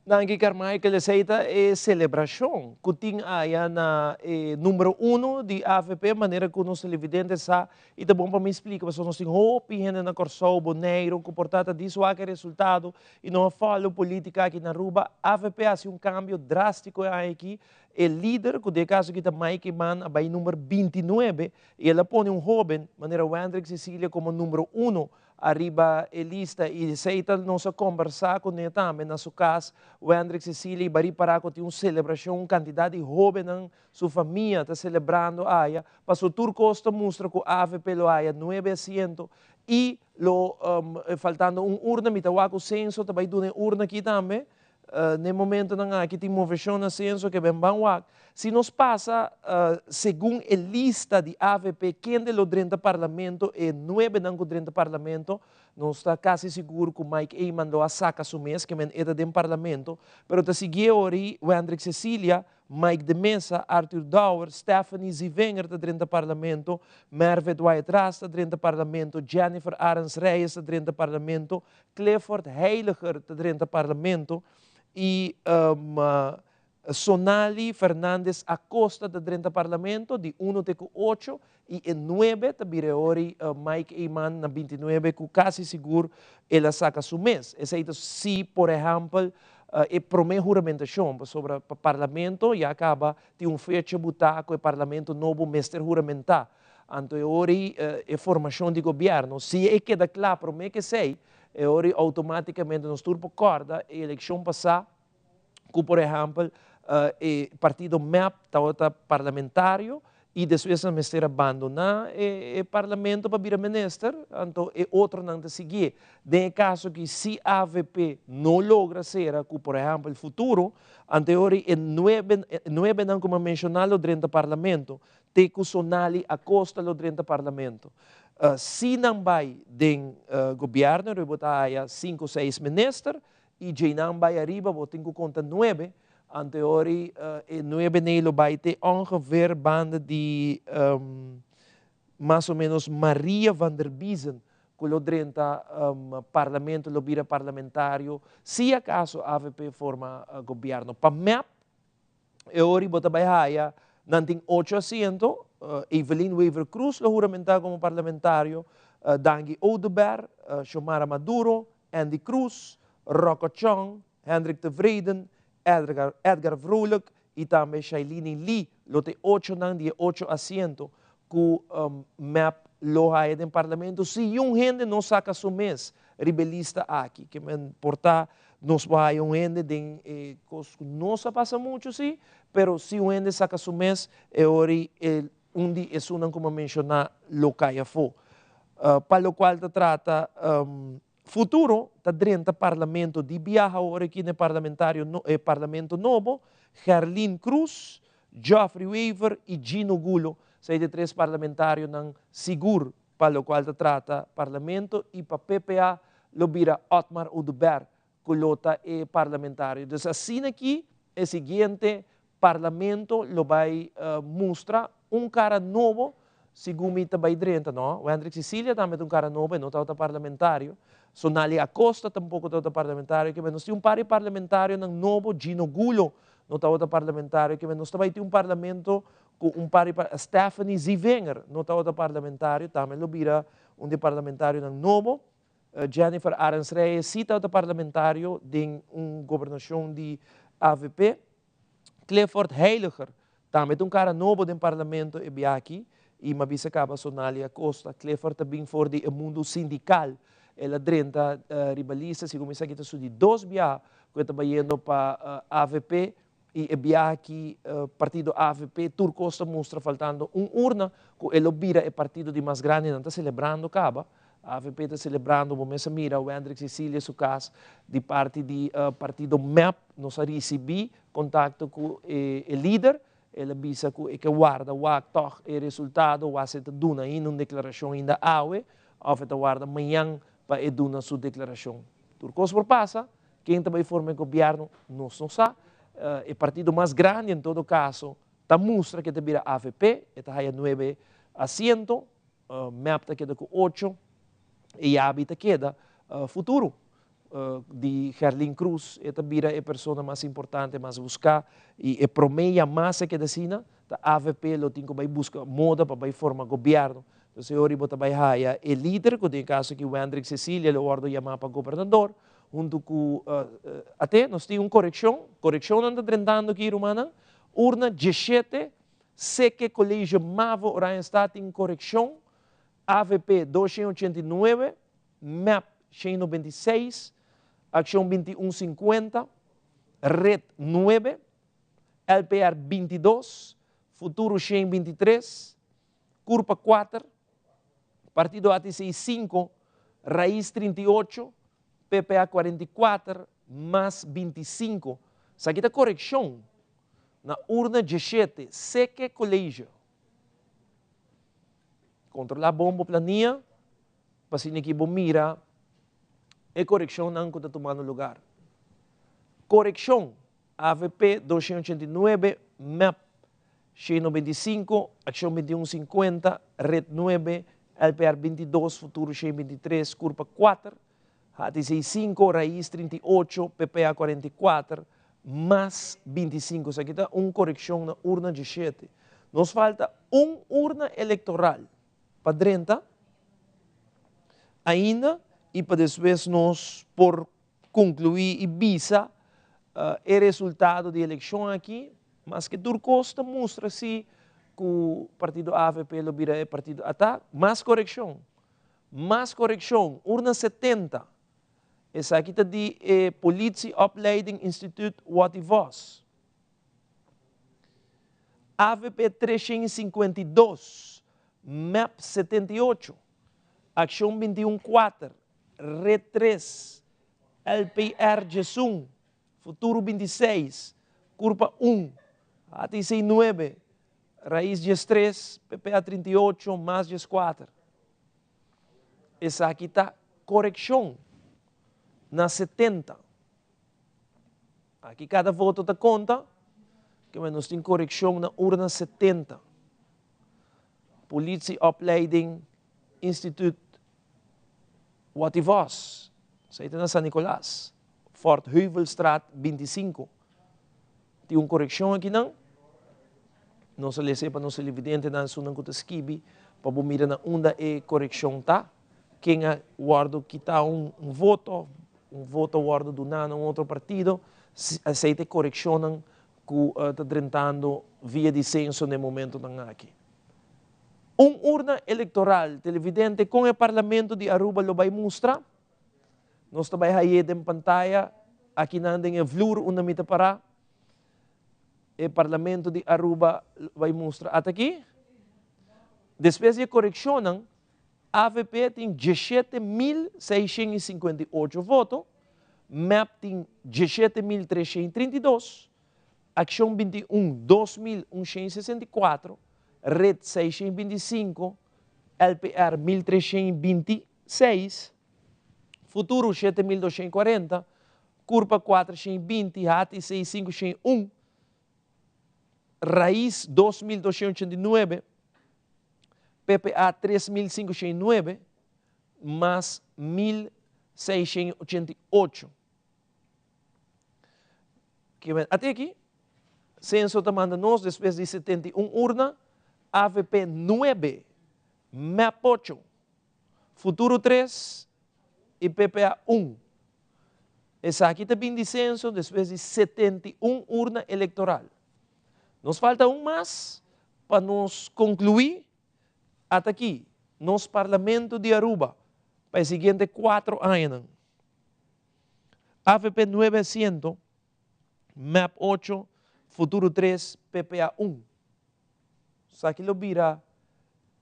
Nangi Carmichael, aceita a celebração que tem aí na número 1 de AVP, maneira que os televidentes sa e tá bom para me explicar, mas nós temos hope gente na Corsou, Boneiro, comportada disso há que resultado e não falo política aqui na Aruba. AVP ha um cambio drástico aqui. O líder, que de caso que está Mike Man, vai número 29, e ela põe jovem, maneira o Hendrik Cecília como número 1, arriba a lista, e aceita nós conversar com ele também, na sua casa, o Hendrik Cecília, e vai parar com uma celebração, quantidade de jovens, sua família está celebrando, para o Tour Costa mostra que a AVP lo há 900, e faltando urna, me está o censo, também dá uma urna aqui também, no momento que tem uma versão na censo que vem bem. Se nos passa, segundo a lista de AVP, quem de los 30 parlamento e 9 não 30 parlamento, não está quase seguro que Mike Eyman lo saca su mês, que é do parlamento, pero te seguiu ori o Hendrik Cecília, Mike de Mesa, Arthur Dauer, Stephanie Zivenger de 30 parlamento, Merve Dwight Ras de 30 parlamento, Jennifer Arens Reyes de 30 parlamento, Clifford Heiliger de 30 parlamento, e Sonali Fernandes Acosta de 30 parlamento, de 1 até 8, e em 9 também ori Mike Eyman na 29, que quase seguro ele saca su mês. Esse se, por exemplo, e promete juramentação sobre o parlamento e acaba de fecha botar com o parlamento novo mestre juramentar. Então, ori a formação de governo, se é que dá claro, promete que sei, e ora automaticamente nos turbo corda a eleição passar, que por exemplo, o partido MEP está parlamentário e depois a mestre abandonar o parlamento para vir a ministro, então é outro não te seguir. De caso que se a AVP não logra ser, que por exemplo, o futuro, anterior em 9 não como mencionado dentro do parlamento, tem que sonali a costa do dentro do parlamento. Se não vai do governo, eu vou botar 5 ou 6 ministros, e já não vai arriba, vou ter que contar 9, anterior, 9 nele vai ter ongeveer banda de mais ou menos Maria van der Biesen, que lo drenta parlamento, lo vira parlamentário, se acaso a AVP forma governo. Para MEP, eu vou trabalhar, não tem 8 assentos, Evelyn Weaver Cruz, lo juramentar como parlamentário, Dangi Odeberg, Xiomara Maduro, Andy Cruz, Rocco Chong, Hendrik de Vreden, Edgar Vrolijk e também Shailene Lee, lo tem 8 assentos que MEP lo há em parlamento. Se gente não saca su mês, rebelista aqui, que me importa, nos vai gente de não se passa muito, sim, pero se gente saca su mês, é ori dia é uma como mencionar lo que é fo. Para o qual se trata futuro, está dentro do parlamento de viaja agora aqui no parlamento novo, Gerlin Cruz, Geoffrey Weaver e Gino Gulo, são de 3 parlamentários ng Sigur, para o qual trata parlamento, e para PPA, lobira Otmar Udubert, culota e parlamentário. Então, assim aqui, é o seguinte parlamento lo vai mostrar cara novo, segundo me também drenta, não? O Hendrik Cecília também é cara novo, não está parlamentário. Sonali Acosta tampouco está parlamentário, que nós temos parlamentário ng novo, Gino Gulo, não está parlamentário, que nós também temos parlamento com Stephanie Zivenger, não está parlamentário, também lo vira parlamentário ng novo. Jennifer Arens Reyes, cita o parlamentário de governação de AVP. Clifford Heiliger, também cara novo do parlamento e aqui, e mabisa acaba Sonalia Costa. Clifford também for de mundo sindical. Ela drenta ribalista, se começa aqui de 2 bia, que está indo para AVP, e aqui partido AVP, Turcosta mostra faltando urna, que ele vira é partido de mais grande, não está celebrando acaba. A AVP está celebrando, vamos mira, o Hendrik Cecília, su caso, de parte do partido MEP, nós recebemos contato com o líder, ele avisa que guarda o resultado, o se duna em uma declaração ainda awe, ou se guarda amanhã para duna sua declaração. Turcos por passa, quem também forma o governo, nós não sabe, o partido mais grande, em todo caso, está mostra que vira AVP, está aí 9 assentos, MEP está queda com 8, e a habita queda futuro de Gerlin Cruz, esta vira a pessoa mais importante, mais buscar, e promeia mais que da Sina, a AVP lo tem que vai buscar moda para vai formar governo. Então, hoje bota vai haya o líder, que tem caso que o Hendrik Cecília, o ordo chamar para governador, junto com até nós temos correção anda trentando aqui romana, urna 17, sei que colégio Mavo ora está em correção, AVP 289, MEP 196, Ação 2150, Red 9, LPR 22, Futuro 123, Curpa 4, Partido ATC 5, Raiz 38, PPA 44, mais 25. Isso aqui é correção na urna 17, seque colégio. Controlar a bomba planilha, para se aqui mira, e correção não está tomando lugar. Correção, AVP 289, MEP 195, Ação 2150, Red 9, LPR 22, Futuro 123, Curva 4, ATC 5, Raiz 38, PPA 44, mais 25. Isso aqui está correção na urna 17. Nos falta urna eleitoral para 30, ainda, e para depois nós, por concluir e visa o resultado da eleição aqui, mas que Turcosta mostra-se que o partido AVP lo vira é partido ataque, mais correção, urna 70, essa aqui está de Politie Opleiding Instituut Wativos, AVP 352, MEP 78, Ação 21.4, Red 3, LPR Jesum, Futuro 26, Curva 1, ATC 9, Raiz 13, PPA 38, mais 4. Essa aqui está correção na 70. Aqui cada voto está conta, que nós temos correção na urna 70. Politie Opleiding Instituut Wativos, sa ito na San Nicolas, Fort Heuvelstraat 25. Tem correção aqui não? Não se lhe sepa, não se lhe evidente na sunang kutaskibi, para bumira na onda e correção tá? Quem é guardo que está voto guardo do nano, outro partido, aceita correção que está tentando via dissenso no momento ng aqui. Urna eleitoral, televidente, com o Parlamento de Aruba lo vai mostrar. Nós também aí em pantalla, aqui nandem em vlur, uma mita para. O Parlamento de Aruba vai mostrar. Até aqui, depois de correção, a AVP tem 17.658 votos, MEP tem 17.332, Action 21, 2.164, Red 625, LPR 1.326, Futuro 7.240, Curva 420, Hati 6.501, Raiz 2.289, PPA 3.509, mais 1.688. Até aqui, censo está mandando-nos, depois de 71 urnas, AVP 9, MAP 8, Futuro 3 e PPA 1. Essa aqui também de censo, depois de 71 urnas eleitoral. Nos falta um mais para nos concluir até aqui, nos Parlamento de Aruba, para os seguintes 4 anos. AVP 900, MAP 8, Futuro 3, PPA 1. Só que lo vira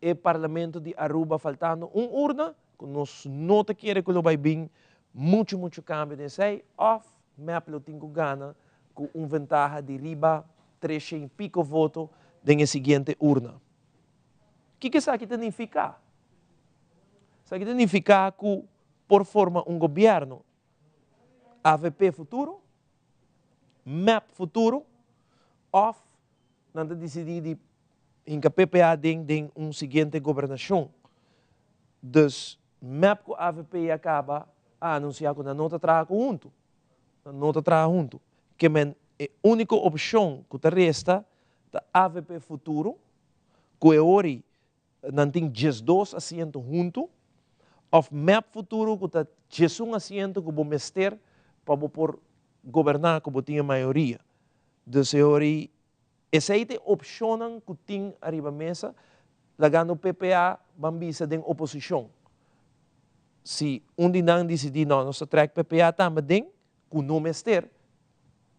o Parlamento de Aruba faltando urna, que nós não queremos que lo vai bem, muito cambio nesse aí, ou MAP lo tenho gana com ventaja de riba 300 e pico votos na seguinte urna. O que isso aqui significa? Isso aqui significa que, por forma governo, AVP futuro, MAP futuro, ou não decidir em que PPA tem seguinte governação. Então, MAP com AVP acaba a anunciar que não está junto. Não está junto. Que a única opção que resta é AVP futuro, que é hoje não tem 12 assentos juntos, ou MAP futuro, que está 11 assentos que vão mester para por governar como tinha maioria. Então, essa é a opção que tem arriba mesa, lagando PPA, bambisa de oposição. Se não decidir, não, nós track PPA também, que não mester,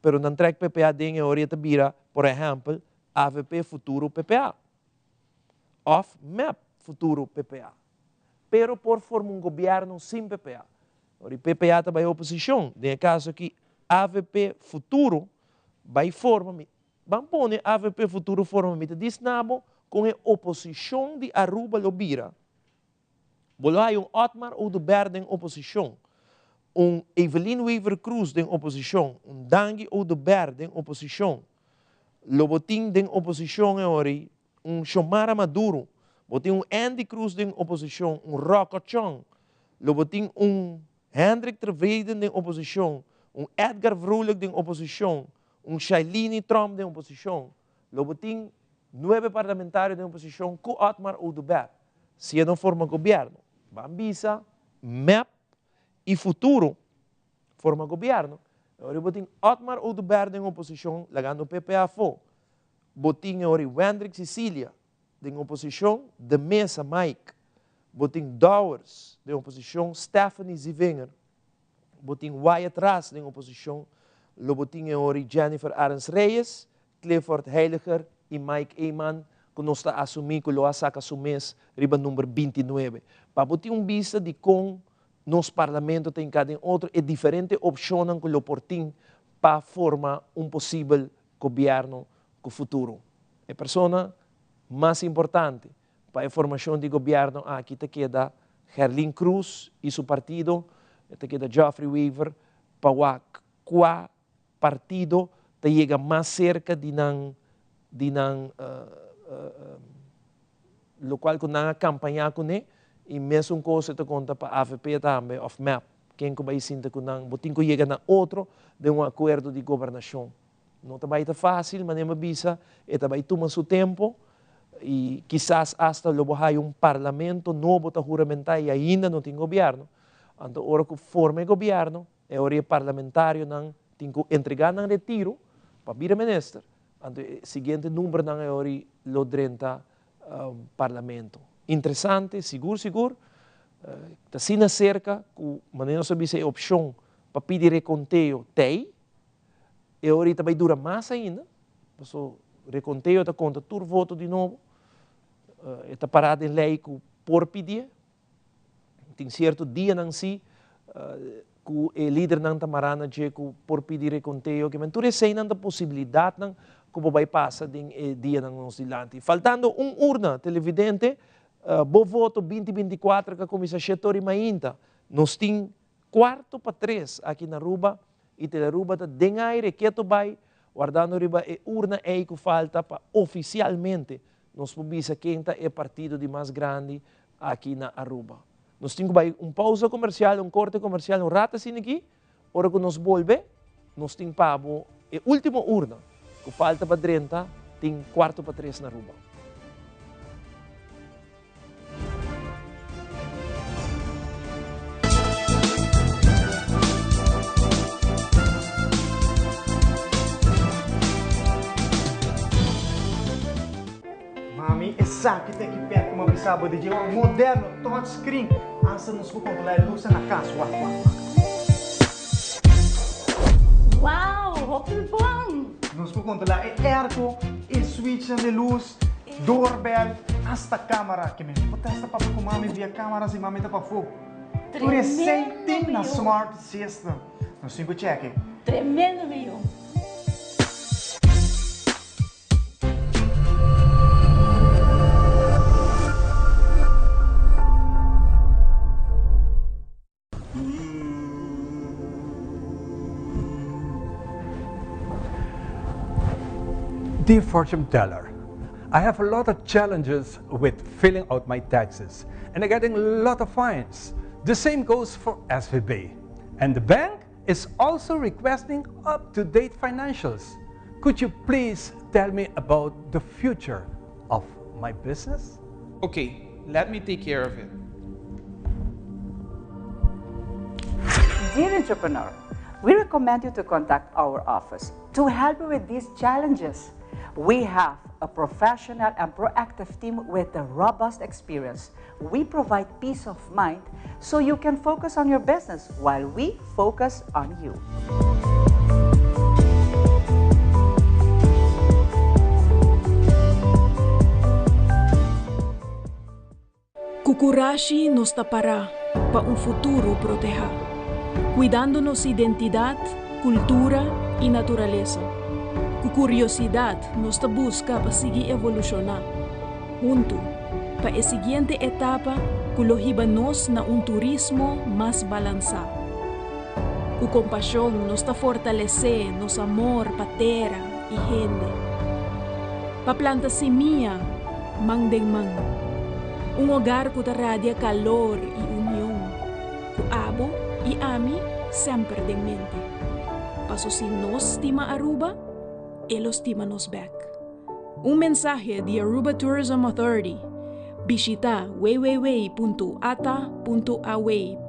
pero não track PPA de ahorita vira, por exemplo, AVP futuro PPA. Of MAP futuro PPA. Pero por forma governo sem PPA. O PPA também é oposição. No caso que AVP futuro vai forma, vamos pôr AVP futuro forma disnabo com a oposição de Aruba Lobira. Bolai Otmar Oudebert em oposição. Evelyn Weaver Cruz em oposição. Dangi Oudebert em oposição. Lobotin em oposição é ori. Xiomara Maduro, botin Andy Cruz em oposição, Rocco Chong, botin Hendrik Tervreden em oposição, Edgar Vrolijk em oposição, Shailene Trump em oposição, botin 9 parlamentares em oposição com Otmar Oudebert. Se não forma governo, Bambisa, MAP e Futuro forma governo. Agora botin Otmar Oudebert em oposição, lagando PPA fo. Botin ori Wendrik Sicilia, de oposição, de Mesa Mike. Botin Dowers, de oposição, Stephanie Zivinger. Botin Wyatt Ras, de oposição, botin ori Jennifer Arens Reyes, Clifford Heiliger e Mike Eyman, que nós está assumir que lo saca sumes, riba número 29. Para botin vista de com nos parlamento tem cada outro e diferente opção que lo portin para formar possível governo com o futuro. A pessoa mais importante para a formação de governo aqui te queda Herlin Cruz e seu partido, te queda Geoffrey Weaver, para o partido te chega mais cerca de lo qual que não campanha com ele e mesmo coisa te conta para a AVP também, of MAP, quem que vai sentir que não, botin que chega na outro de acordo de governação. Não vai estar fácil, mas não bisa, vai tomar seu tempo e quizás hasta logo hay parlamento novo para juramentar e ainda não tem governo. Então, hora que forme governo, é hora parlamentário não tem que entregar no retiro para vir ministro. Então, o seguinte número não é hora lo 30 parlamento. Interessante, seguro. Está sina cerca, mas não sabe se é opção para pedir reconteio tem. E ahorita vai durar mais ainda. O reconteio está conta todo voto de novo. Está parado em lei por pedir. Tem certo dia não si, que ku líder ng tamarana ku por pedir conteo que men tu resei ng posibilidad ng kubabay pasa ding dia ng silante. Faltando urna televidente, bo voto 2024 ka komisa Shetori Mainta, nos ting 4-3 aqui na Aruba, e Telaruba ta dengay requeto bay, guardando riba urna ku falta pa oficialmente nos pubisa quenta partido de mais grande aqui na Aruba. Nos temos pausa comercial, corte comercial, rata sin aqui, ora que nos volve, nos temos pabo último urna, que falta para 30, tem 4-3 na Aruba. Mami, exato que perto uma bisaba de um moderno touchscreen. Ansa nos vou controlar a luz na casa. Uau, hopel bom! Nos vou controlar o airco, o switch de luz, doorbell, hasta câmera. Que me testa para com mami via câmeras e mami tá para fogo. Por isso, tem na smart system. Nos cinco check. Tremendo, meu. Dear fortune teller, I have a lot of challenges with filling out my taxes and I'm getting a lot of fines. The same goes for SVB. And the bank is also requesting up-to-date financials. Could you please tell me about the future of my business? Okay, let me take care of it. Dear entrepreneur, we recommend you to contact our office to help you with these challenges. We have a professional and proactive team with a robust experience. We provide peace of mind so you can focus on your business while we focus on you. Kukurashi nos tapará para un futuro proteja, cuidando nuestra identidad, cultura y naturaleza. Cu curiosidad nos busca para seguir evolucionar. Junto, para a siguiente etapa, nos na un turismo más balançado. Cu compasión nos fortalece nos amor para terra y gente. Pa planta semilla, man den man. Un hogar que radia calor y unión. Cu abo y ami sempre den mente. Paso si nos estima Aruba, ellos estiman-nos back. Un mensaje de Aruba Tourism Authority. Visita www.ata.away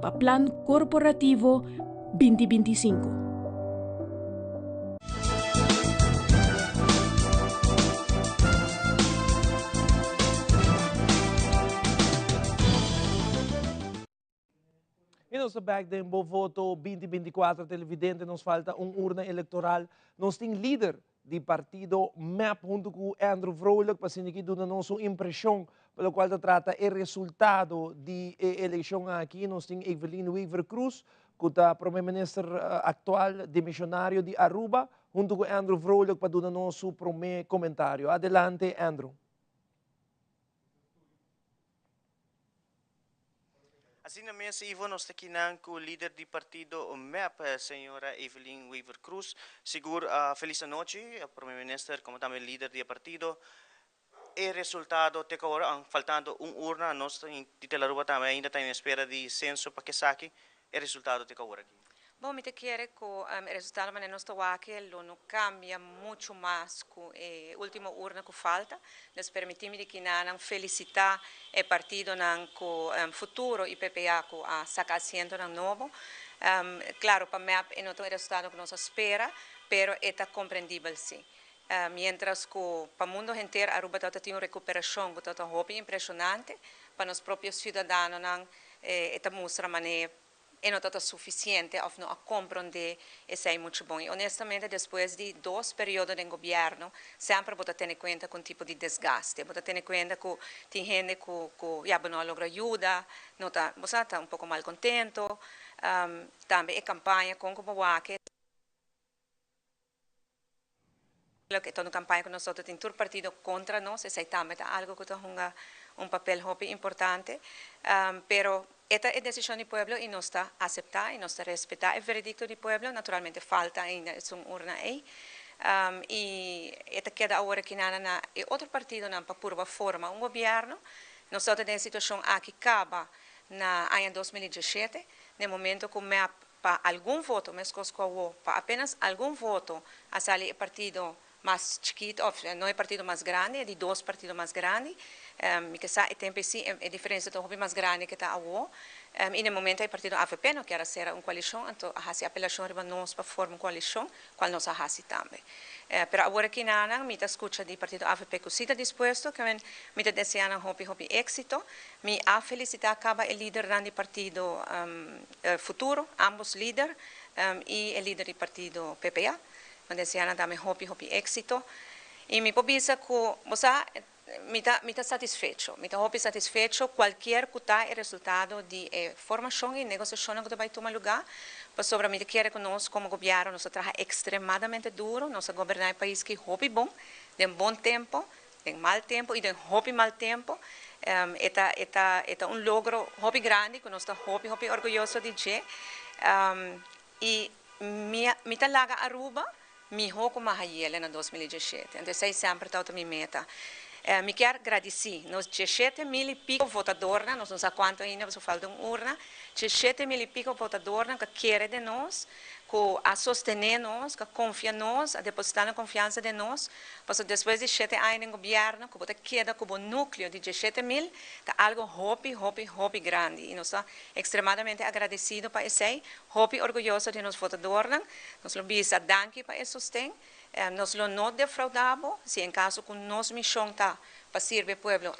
para Plan Corporativo 2025. E nos back din bo voto 2024 televidente, nos falta urna eleitoral. Nós tem líder de partido MAP junto com Andrew Vrolijk, para sinigir na nossa impressão, pelo qual trata o resultado de eleição aqui. Nós tem Evelyn Weaver Cruz, que é o primeiro-ministro atual demissionário de Aruba, junto com Andrew Vrolijk, para dar nosso primeiro comentário. Adelante, Andrew. Assim na mesa, Ivo, nós aqui com o líder do partido MEP, a senhora Evelyn Weaver Cruz. Seguro, feliz noite, a primeiro-ministro, como também líder do partido. E resultado, até agora, faltando urna, nós em Telaruba também ainda estamos em espera de censo para que saque o resultado até agora aqui. Bom, me te quiere que o resultado de nuestro que no cambia mucho más con el último urna que falta. Les permitimos que nos felicitar el partido con el futuro y PPA que saca asiento nuevo. Claro, para mí no es el resultado que nos espera, pero es comprendible sí. Mientras que para el mundo entero Aruba tiene una recuperación que es impresionante, para los propios ciudadanos esta muestra manera e não está suficiente, ou não a compreender, isso é muito bom. E honestamente, depois de 2 períodos de governo, sempre vou ter em conta com tipo de desgaste, vou ter em conta que tem gente que já não logra ajuda, não está um pouco mal contento, também a campanha com o Boaque, que está na campanha que nós temos todo partido contra nós, isso é também algo que tem um papel importante, pero esta é a decisão do povo e nós está a aceitar e nós está a respeitar o veredicto do povo, naturalmente falta ainda uma urna aí, e esta queda agora que na outro partido não para pura forma um governo, nós estamos em situação aqui acaba na ano 2017, no momento que para algum voto, para apenas algum voto, a sair o partido mais chiquito, não é partido mais grande, é de 2 partidos mais grandes, que sabe, tem a diferença do mais grande que está agora, e no momento é o partido AVP, não quer ser uma coalição, então a apelação para nós para formar uma coalição, qual nós a também. Pero agora que nada, me escuta do partido AVP que está disposto, que me desejando hopi éxito, me a felicitar acaba o líder do partido futuro, ambos líderes, e o líder do partido PPA, desejando também hopi éxito, e me pobisa que você me está satisfecho, me está hopi satisfecho qualquer que está o resultado de formação e negociação que vai tomar lugar, mas sobre me quer que nós como governo nós trabalhamos extremadamente duro, nós governar o país que hopi bom, de bom tempo, de mal tempo e de hopi mal tempo, é logro hopi grande que nós está hopi orgulhoso de dizer, e me está laga Aruba mi hoco mahayele na 2017. Então, essa é sempre a minha meta. Me quero agradecer. Nós 17.000 e pico votadores, nós não sabemos quanto ainda, mas falta uma urna. 17.000 e pico votadores que querem de nós, que a sostener nós, que confiam em nós, a depositar a confiança de nós. Mas depois de 7 anos no governo, que você queda com o núcleo de 17.000, que é algo hopi grande. E nós estamos extremadamente agradecidos para isso, hopi orgulhosos de nós votadores. Nós lo bisa danke para isso sustento. Nós não defraudamos, se em caso que nossa missão está para servir o povo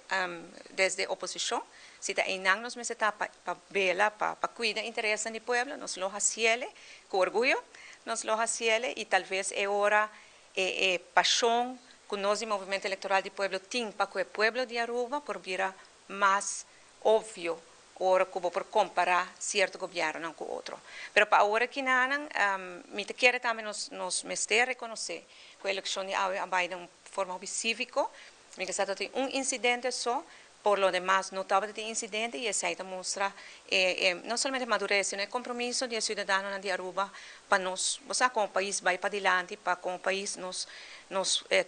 desde a oposição, se está em nós me está para velar, para cuidar do interesse do povo, nós lo hacemos com orgulho, nós lo hacemos e talvez é hora, é paixão que nós, o movimento eleitoral do povo, tem para que o povo de Aruba, por vir mais óbvio, ora que vou comparar certo governo com outro. Mas para agora que não, me quero também nos mestre reconhecer que a eleição de Aue vai de uma forma cívica, me que tem incidente só, por lo demás não estava de incidente e essa aí mostra não somente madurez, mas compromisso de cidadãos de Aruba para nós, você como país vai para adiante, para como país nos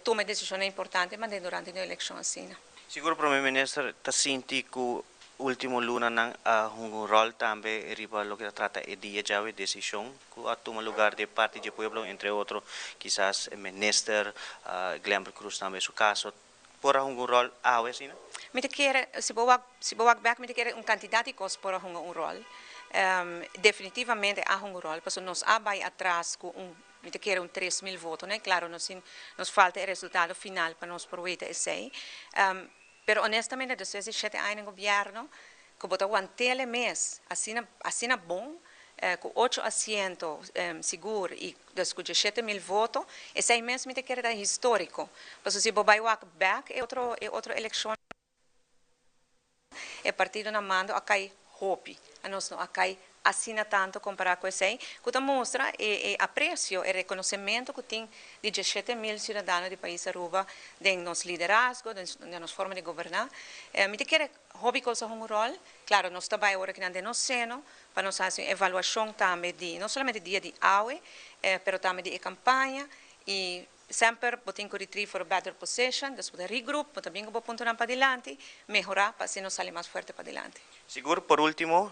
tome decisões importantes, mas durante a eleição assim. Siguro Primeiro-Ministro está sentindo último luna nang um rol também riba lo que trata é dia já a decisão que a toma lugar de parte do povo entre outros quizás o ministro Glenn Cruz também seu caso por um rol assim não me te quer se boa back me te quer candidato que por um rol definitivamente há um rol porque nós vai atrás com me te quer 3.000 votos né claro nos falta o resultado final para nós aproveitar esse pero honestamente, desde 7 anos no governo, que botou um mês, assim bom, com 8 assentos seguro e desde 7.000 votos, esse mês me quer dar histórico. Mas se vai back é outra eleição. O partido na mando a cai hope, a nós não a cai assina tanto comparado com esse, que mostra o apreço e reconhecimento que tem de 17.000 cidadãos do país Aruba, de nosso liderazgo, de nossa forma de governar. Me quer hobby coisa um rol, claro, nós trabalhamos agora que não no seno, para nós fazer uma avaliação também de, não somente dia de AUE, mas também de campanha, e sempre botem que retrieve for a better position, depois regroup, botar bem o ponto para adiante, melhorar para se nos sair mais forte para adiante. Seguro, por último,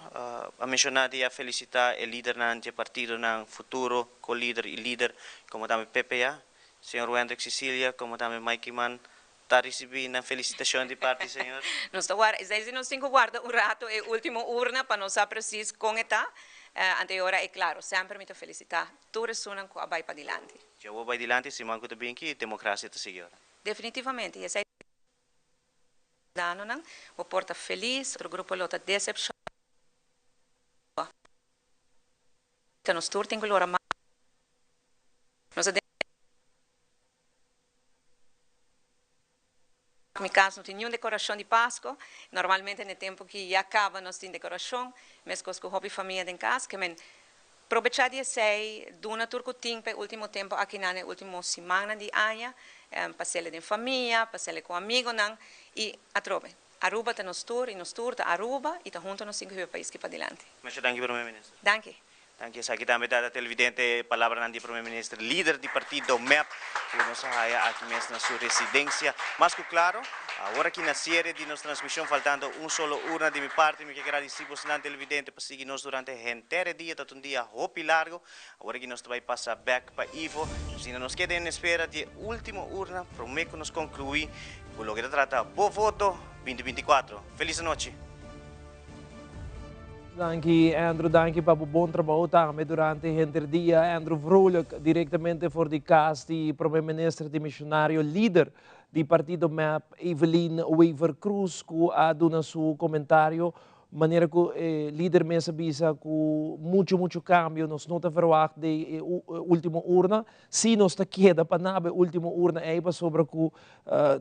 a mencionar e a felicitar o líder do partido no futuro, co-líder e líder, como também PPA, senhor Wendrick Cecilia, como também Mikey Mann, está recebendo a felicitação de parte, senhor? Nós estamos guarda um rato, é a última urna para nós preciso com esta. Anterior é claro, sempre me felicitar, todos sonam que vai para adiante. Já vou para adiante, se manco também que a democracia está seguindo. Definitivamente, e essa é o porta feliz, outro grupo lota decepção. nos tour tengo lora ma. Nós mi casa não tem nenhuma decoração de Páscoa. Normalmente no tempo que já acaba nós temos decoração, mas com o hobby família em casa, que men aproveitar dia 6, duna turco tempo, último tempo aqui na última semana de ano, passeio de família, passeio com amigos, e atrove. Aruba está nos tour, e nos tour está Aruba, e está junto nos 5 países que para adiante. Mas danke, Primeiro-Ministro. Danke. Danke, sa kita metade televidente palavra ng Primeiro-Ministro, líder do partido MEP, uno sa haya aqui mesmo na sua residência. Mas claro, agora aqui na série de nossa transmissão, faltando solo urna de minha parte, me que agradecemos na televidente para seguir nós durante o inteiro dia, tanto dia hopi largo. Agora que nós vai passar back para Ivo, se nos queda em espera de última urna, prometo nos concluir, por lo que trata, boa voto 2024. Feliz noite. Danke Andrew, danke para o bom trabalho também durante o dia. Andrew Vrolijk, diretamente voor de casa de primeiro-ministro de missionário, líder do partido MEP, Evelyn Weaver Cruz, que ha dado seu comentário. Maneira que o líder me avisa que muito cambio, nós não estamos verwacht de última urna. Se nós está queda para na última urna, é para sobre que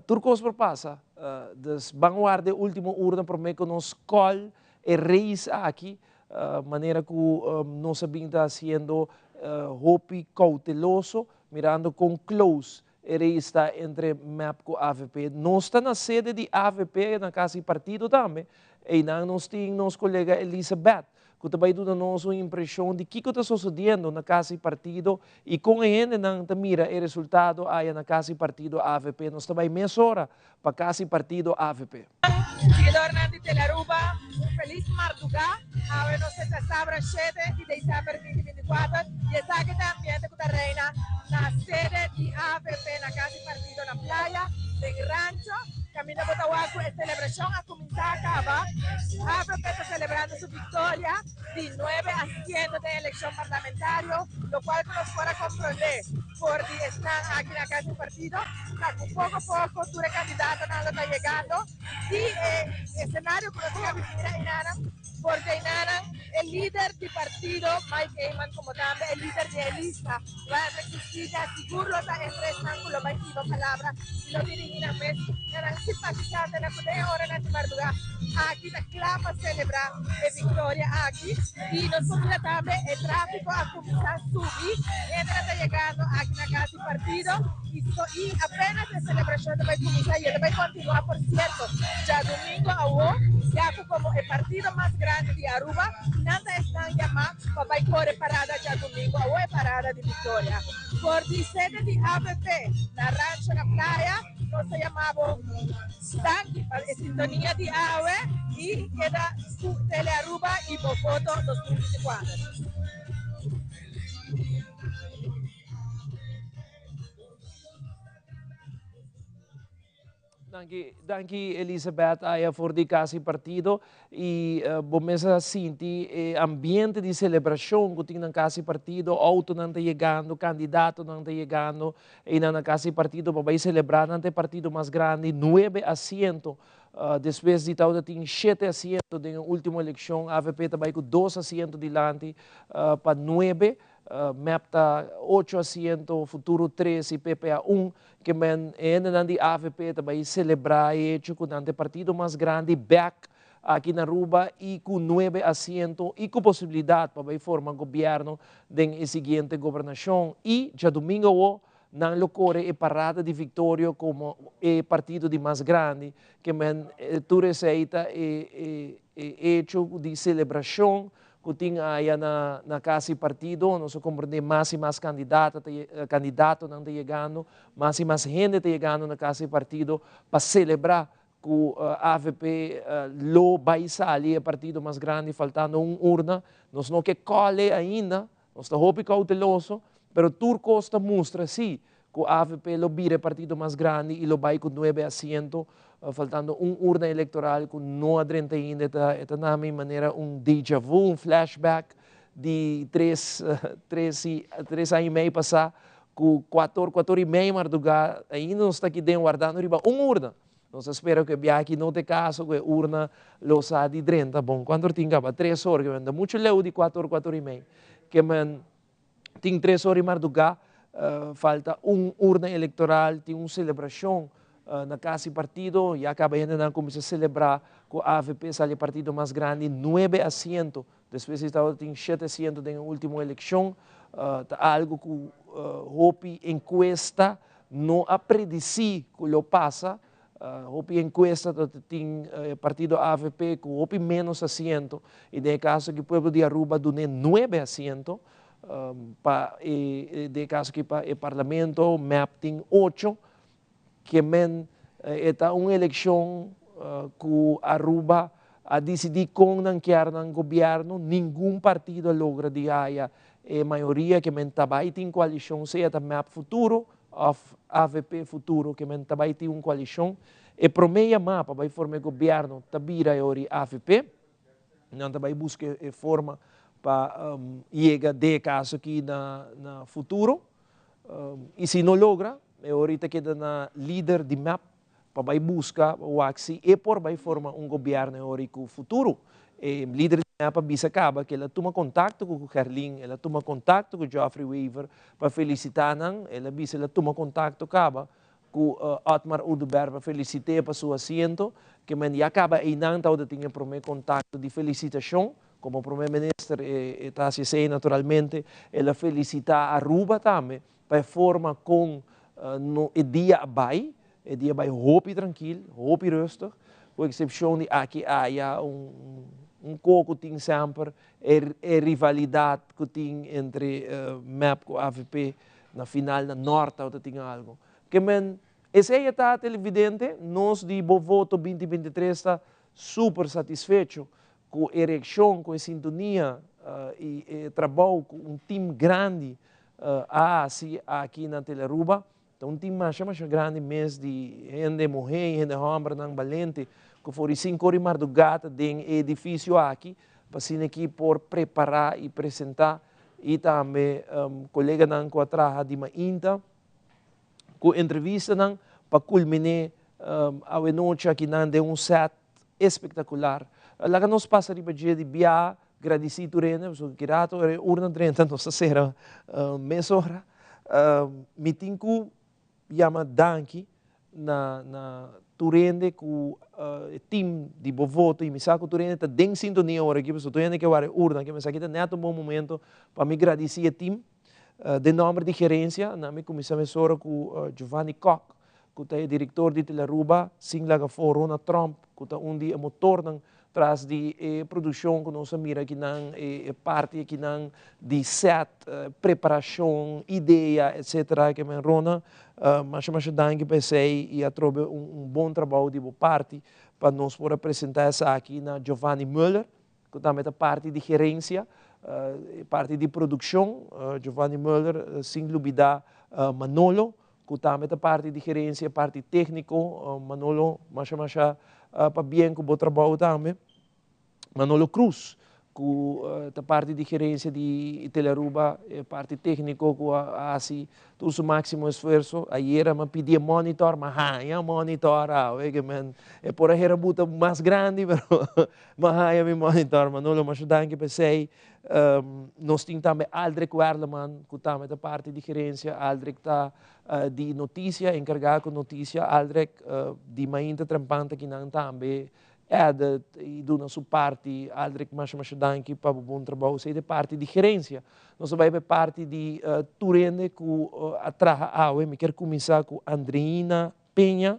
turcos passa. Das vanguarda última urna, para mim que nós escolhe e reis aqui, maneira que nós sabemos fazendo hopi cauteloso, mirando com close, e reis está entre MEP e AVP. Nós está na sede de AVP, na casa de partido também, e nós temos nossa colega Elizabeth, que também dá nos uma impressão de que está sucedendo na casa de partido, e com ele não mira o resultado aí na casa de partido AVP. Nós também mesora para a casa de partido AVP. Seguidor Nandi Telaruba, feliz madrugada. Ahora nos celebra 7 de diciembre 2024 y está que también de Punta Reina, la sede de AVP, la casa de partido en la playa, en rancho. Camino Botahuaco, esta celebración ha comenzado a acabar. AVP está celebrando su victoria de 9 asientos de elección parlamentaria, lo cual nos fuera a comprender porque están aquí en la casa del partido. Poco a poco, tu candidato no está llegando. Y el escenario que nos llega a vivir en Nana, porque Nana, el líder del partido, Mike Heyman, como también el líder de Elisa, va a existir, seguro está entre ángulos, va a decir palabras, y lo dirigen a mes. Simpatizante na kude hora na madrugada aqui na clama celebrar a vitória aqui e nós vamos também o tráfego a começar a subir ainda está chegando aqui na casa do partido e apenas a celebração vai começar e vai continuar por certo já domingo já como o partido mais grande de Aruba nada estão chamando para correr parada já domingo é parada de vitória por de sede de AVP na rancho na praia nós chamamos Danke para a sintonia de AVE e queda Tele Aruba e Bofoto 2024. Danke Elizabeth Aya por de casa partido e vamos a sentir ambiente de celebração que tem na casa partido, auto não está chegando, candidato não está chegando e na casa partido para celebrar no partido mais grande 9 asientos. Depois de tal, tem 7 asientos na última eleição, a AVP também com 2 asientos delante para 9. MEP está 8 asientos, futuro 3 e PPA 1, que ainda de AVP também celebrar e hecho com o partido mais grande, back aqui na Aruba e com 9 asientos e com possibilidade para formar governo na seguinte governação. E já domingo, não ocorre a parada de vitória como o partido de mais grande, que tu receita e hecho de celebração que tem aí na casa partido, nós compreendemos mais e mais candidatos não estão chegando, mais e mais gente está chegando na casa partido para celebrar que a AVP vai sair, o partido mais grande, faltando uma urna. Nós não queremos colher ainda, nós estamos cauteloso, mas Turco está mostra sim que a AVP vira o partido mais grande e vai com 9 asientos, faltando uma urna eleitoral que não adianta ainda, está na minha maneira déjà vu, flashback de 3 anos e meio passar, com 4 e meio madrugada, ainda não está aqui dentro guardando uma urna. Nós esperamos que aqui não tem caso que a urna lo sa de 30, bom, quando tinha 3 horas, que muito leu de 4 e meio. que men tem 3 horas madrugada, falta urna eleitoral, tem uma celebração na casa partido, e acaba ainda começar a celebrar com a AVP sale partido mais grande, 9 assentos, depois tem 7 assentos na última eleição, algo que hope encuesta não apredici que lo passa, hope encuesta tem partido AVP com hope menos assentos, e no caso que o povo de Aruba done 9 assentos, de caso que para o parlamento MEP tem 8, que men esta uma eleição que Aruba a decidir com não quer no governo, nenhum partido logra de haya maioria que men também tem coalição, seja da MEP futuro ou AVP futuro, que men também tem uma coalição, e para meia mapa vai formar governo tabira e AVP, não também busca forma para chegar de caso aqui na futuro, e se não logra, ahorita queda na líder de MEP para vai buscar o axi e por vai formar governo no futuro. Líder de MEP bisa acaba que ela toma contato com o Carlin, ela toma contato com o Geoffrey Weaver para felicitar não, ela bisa ela toma contato acaba com Otmar Uduber para felicitar para seu assento, que men já acaba aí não tá tinha primeiro contato de felicitação. Como primeiro-ministro está se naturalmente, ela felicita a Aruba também, para forma com no dia vai hope tranquilo, hope rustig, com exceção de aqui há pouco tem sempre rivalidade que tem entre MEP e AVP na final na norte ou tem algo. Que men esse aí está evidente, nós de voto 2023 está super satisfeito com a ereção, com a sintonia e trabalho com time grande aqui na Teleruba. Então, time mais grande mês de gente morrer, gente homem, não valente, que foi 5 horas de madrugada dentro do edifício aqui, para assim aqui por preparar e apresentar. E também, colega não com a traja de Mainta, com entrevista não, para culminar a noite aqui não de set espetacular. Lá que nós passamos para dia de Bia, agradecido Rene, so kirato urna 30 nossa será mesora. Meeting ku chama Danki na Turende com team de voto e me saco Turende tá dentro sintonia hora aqui, so Turende que vai urna que me saquita neto bom momento para me agradecer a team de nome de gerência, na me comissão mesora com Giovanni Koch, que é diretor de Teleruba, Singlaga Forona Trump, que é dia motor ng tras de produção que nós mira aqui não parte aqui não de set preparação ideia etc que me rona mas danke pensei e atrobe bom trabalho de boa parte para nós poder apresentar essa aqui na Giovanni Müller que também é parte de gerência parte de produção Giovanni Müller sem dúvida Manolo que também é parte de gerência parte técnico Manolo mas para bem com o trabalho também. Manolo Cruz, que é parte de gerência de Teleruba, parte técnica, que assim, todo o máximo esforço. Ayer me pedia monitor, mas monitor, é por aí a buta mais grande, mas me monitor. Manolo, mas danke pensei. Nós temos também Aldrich Werleman, que também é parte de gerência, Aldrich está de notícia, encarregado com notícia, Aldrich de Mainta Trampanta, que não também e do nosso parte, Aldrich mais danke para o bom trabalho, sei de parte de gerência. Nós vamos parte de Turende, que atrás, me quero começar com Andreina Penha,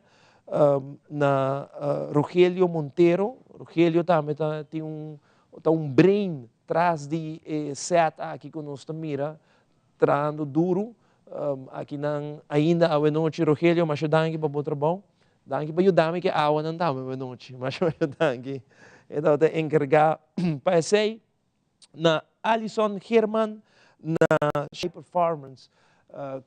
na Rogelio Monteiro. Rogelio também tem um brain atrás de set aqui que nós mira, trando duro, aqui não ainda a noite Rogelio, mas danke para o bom trabalho. Danke para ajudar-me que a água não está a noite, mas danke. Então, eu encarregar para sei na Alison Herman na High Performance,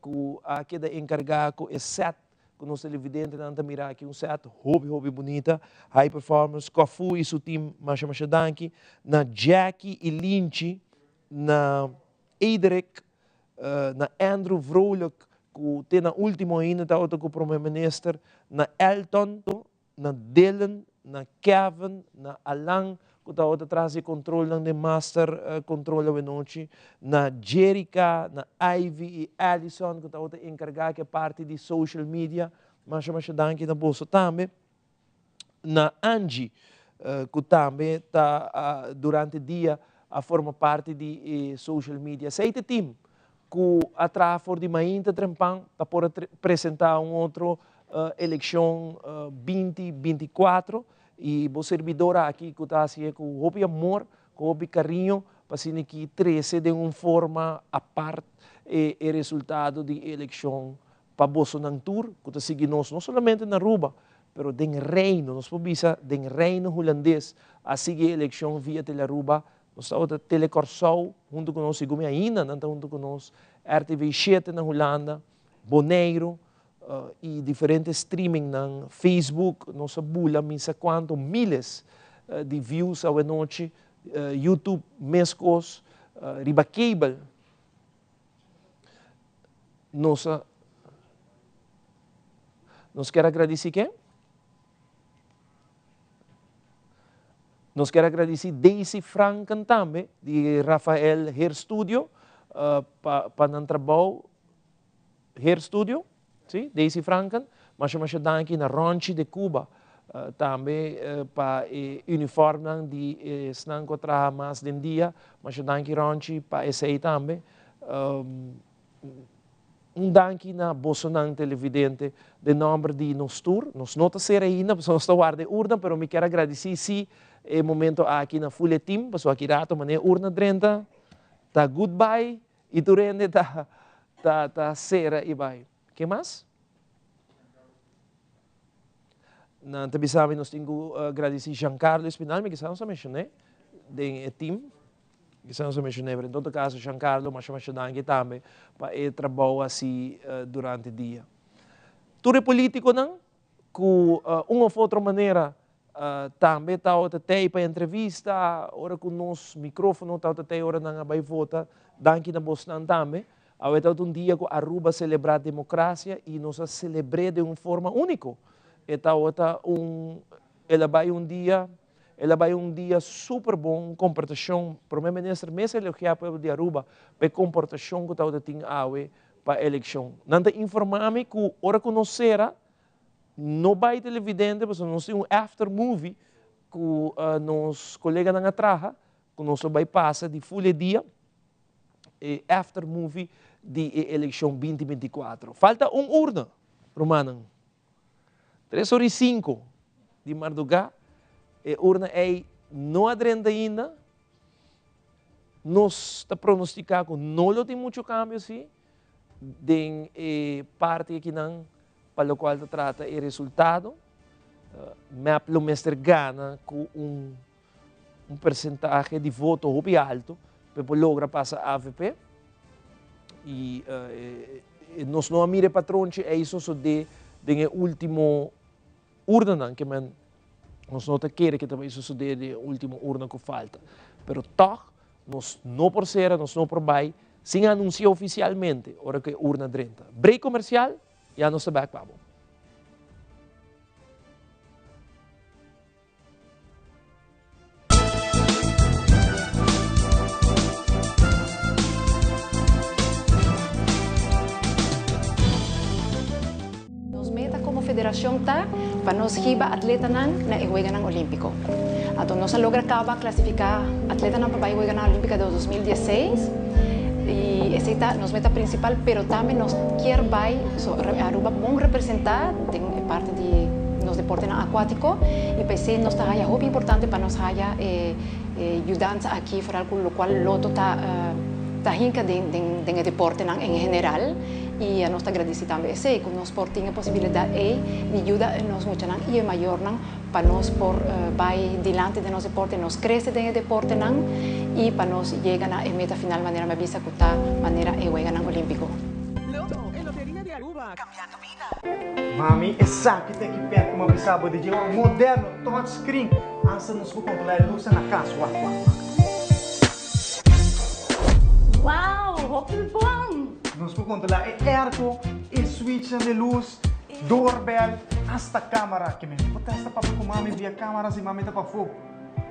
que aqui é encarregar com esse set, que nós televidentes não mirar aqui set, hobby bonita, High Performance, Kofu e seu time, mas danke, na Jackie e Lynch, na Edric, na Andrew Vrolijk, que tem na última ainda está outro com o primeiro-ministro, na Elton, na Dylan, na Kevin, na Alan, que atrás de controle ng master controle we noche, na Jerica, na Ivy e Allison, que está encarregada que parte de social media, mas danke na bolsa também, na Angie, que também está durante o dia a forma parte de social media. Seite team que atrás for de mainta trempang para poder apresentar outro eleição 2024 e o servidora aqui que está assim com o amor, com o carinho, para que 13 de uma forma a parte e resultado de eleição para Bolsonaro tour que está seguindo nós não somente na Aruba, pero den reino, nós podemos den reino holandês a seguir a eleição via Telearuba. Nós estamos na Telecorsau, junto com nós, e ainda, junto com nós, RTV7 na Holanda, Boneiro, e diferentes streaming na Facebook, nossa bula, misa quanto, miles de views a noite, YouTube, mescos, riba cable. Nós quero agradecer quem? Nós quero agradecer Daisy Franken também, de Rafael Hair Studio, para o trabalho Hair Studio, sim? Daisy Franken, mas danke na Ronchi de Cuba, também para o uniforme de Snanco trabalha mais de dia, mas danke Ronchi para esse aí também. Danke na Bolsonaro televidente de nome de nos tour, nós não ser ainda, nós estamos guardando urna, mas me quero agradecer sim, o momento aqui na Full Team, pessoal aqui rato, mané urna 30, tá goodbye, e durante tá sera e vai. Que mais? Na tabisami nós temos agradecer Giancarlo Espinal, me que são mencionei, de team, que são mencionei, em todo caso Giancarlo, mas danke também para o trabalho assim durante o dia. Tudo político não, com uma ou outra maneira também está até para entrevista, ora com nosso microfone está até ora não vai votar, danke na Bolsonaro também. Há dia que a Aruba celebrar a democracia e nós celebramos de uma forma única. Ela vai um dia super bom, comportação, para o primeiro-ministro, mesmo elogiar o povo de Aruba, para a comportação que está tendo para a eleição. Não te informame que ora que nós será, não vai televidente, mas nós temos um after movie que nos colegas não atraja, que nós vai passar de full dia, e after movie de eleição 2024. Falta urna, Romano. 3h05 de madrugada, a urna é não adrenda ainda, nós está pronosticado que não tem muito câmbio, sim, de parte que não, para o qual trata o resultado, mas o mestre ganha com percentagem de voto muito alto, para logra passar a AVP. E nós não mire patrão, é isso só de último urna, que nós não queremos que também isso só de último urna que falta. Pero toch, nós não por ser, nós não por vai, sem anunciar oficialmente, hora que urna 30. Break comercial, já nós back para federação tá para nós riba atleta na Juegos Olímpicos. Então nós logra acabar classificar atleta na para Juegos Olímpicos de 2016 e essa é nossa meta principal, pero também nós quer vai Aruba bom representar tem parte de nos deporte aquático e pensei nós tá muito importante para nós haya ajudança aqui para o qual loto tá hinca de deporte em geral. E a nós agradecemos também que nós temos a possibilidade de ajudar nós muito e maior para nós por vai diante de nosso deporte, nós cresce no deporte e para nós chegar na meta final maneira mais vista que está maneira é o Juegos Olímpicos. Loto, é loteria de Aruba, cambiando vida. Mami, essa que tem que perto uma bisaba de um moderno touchscreen, antes nos controlar a luz na casa. Uau, roupa bom! Nós podemos controlar o arco, o switch de luz, doorbell, hasta câmera. Que me bota esta para com mami via câmera e mami tá para fogo.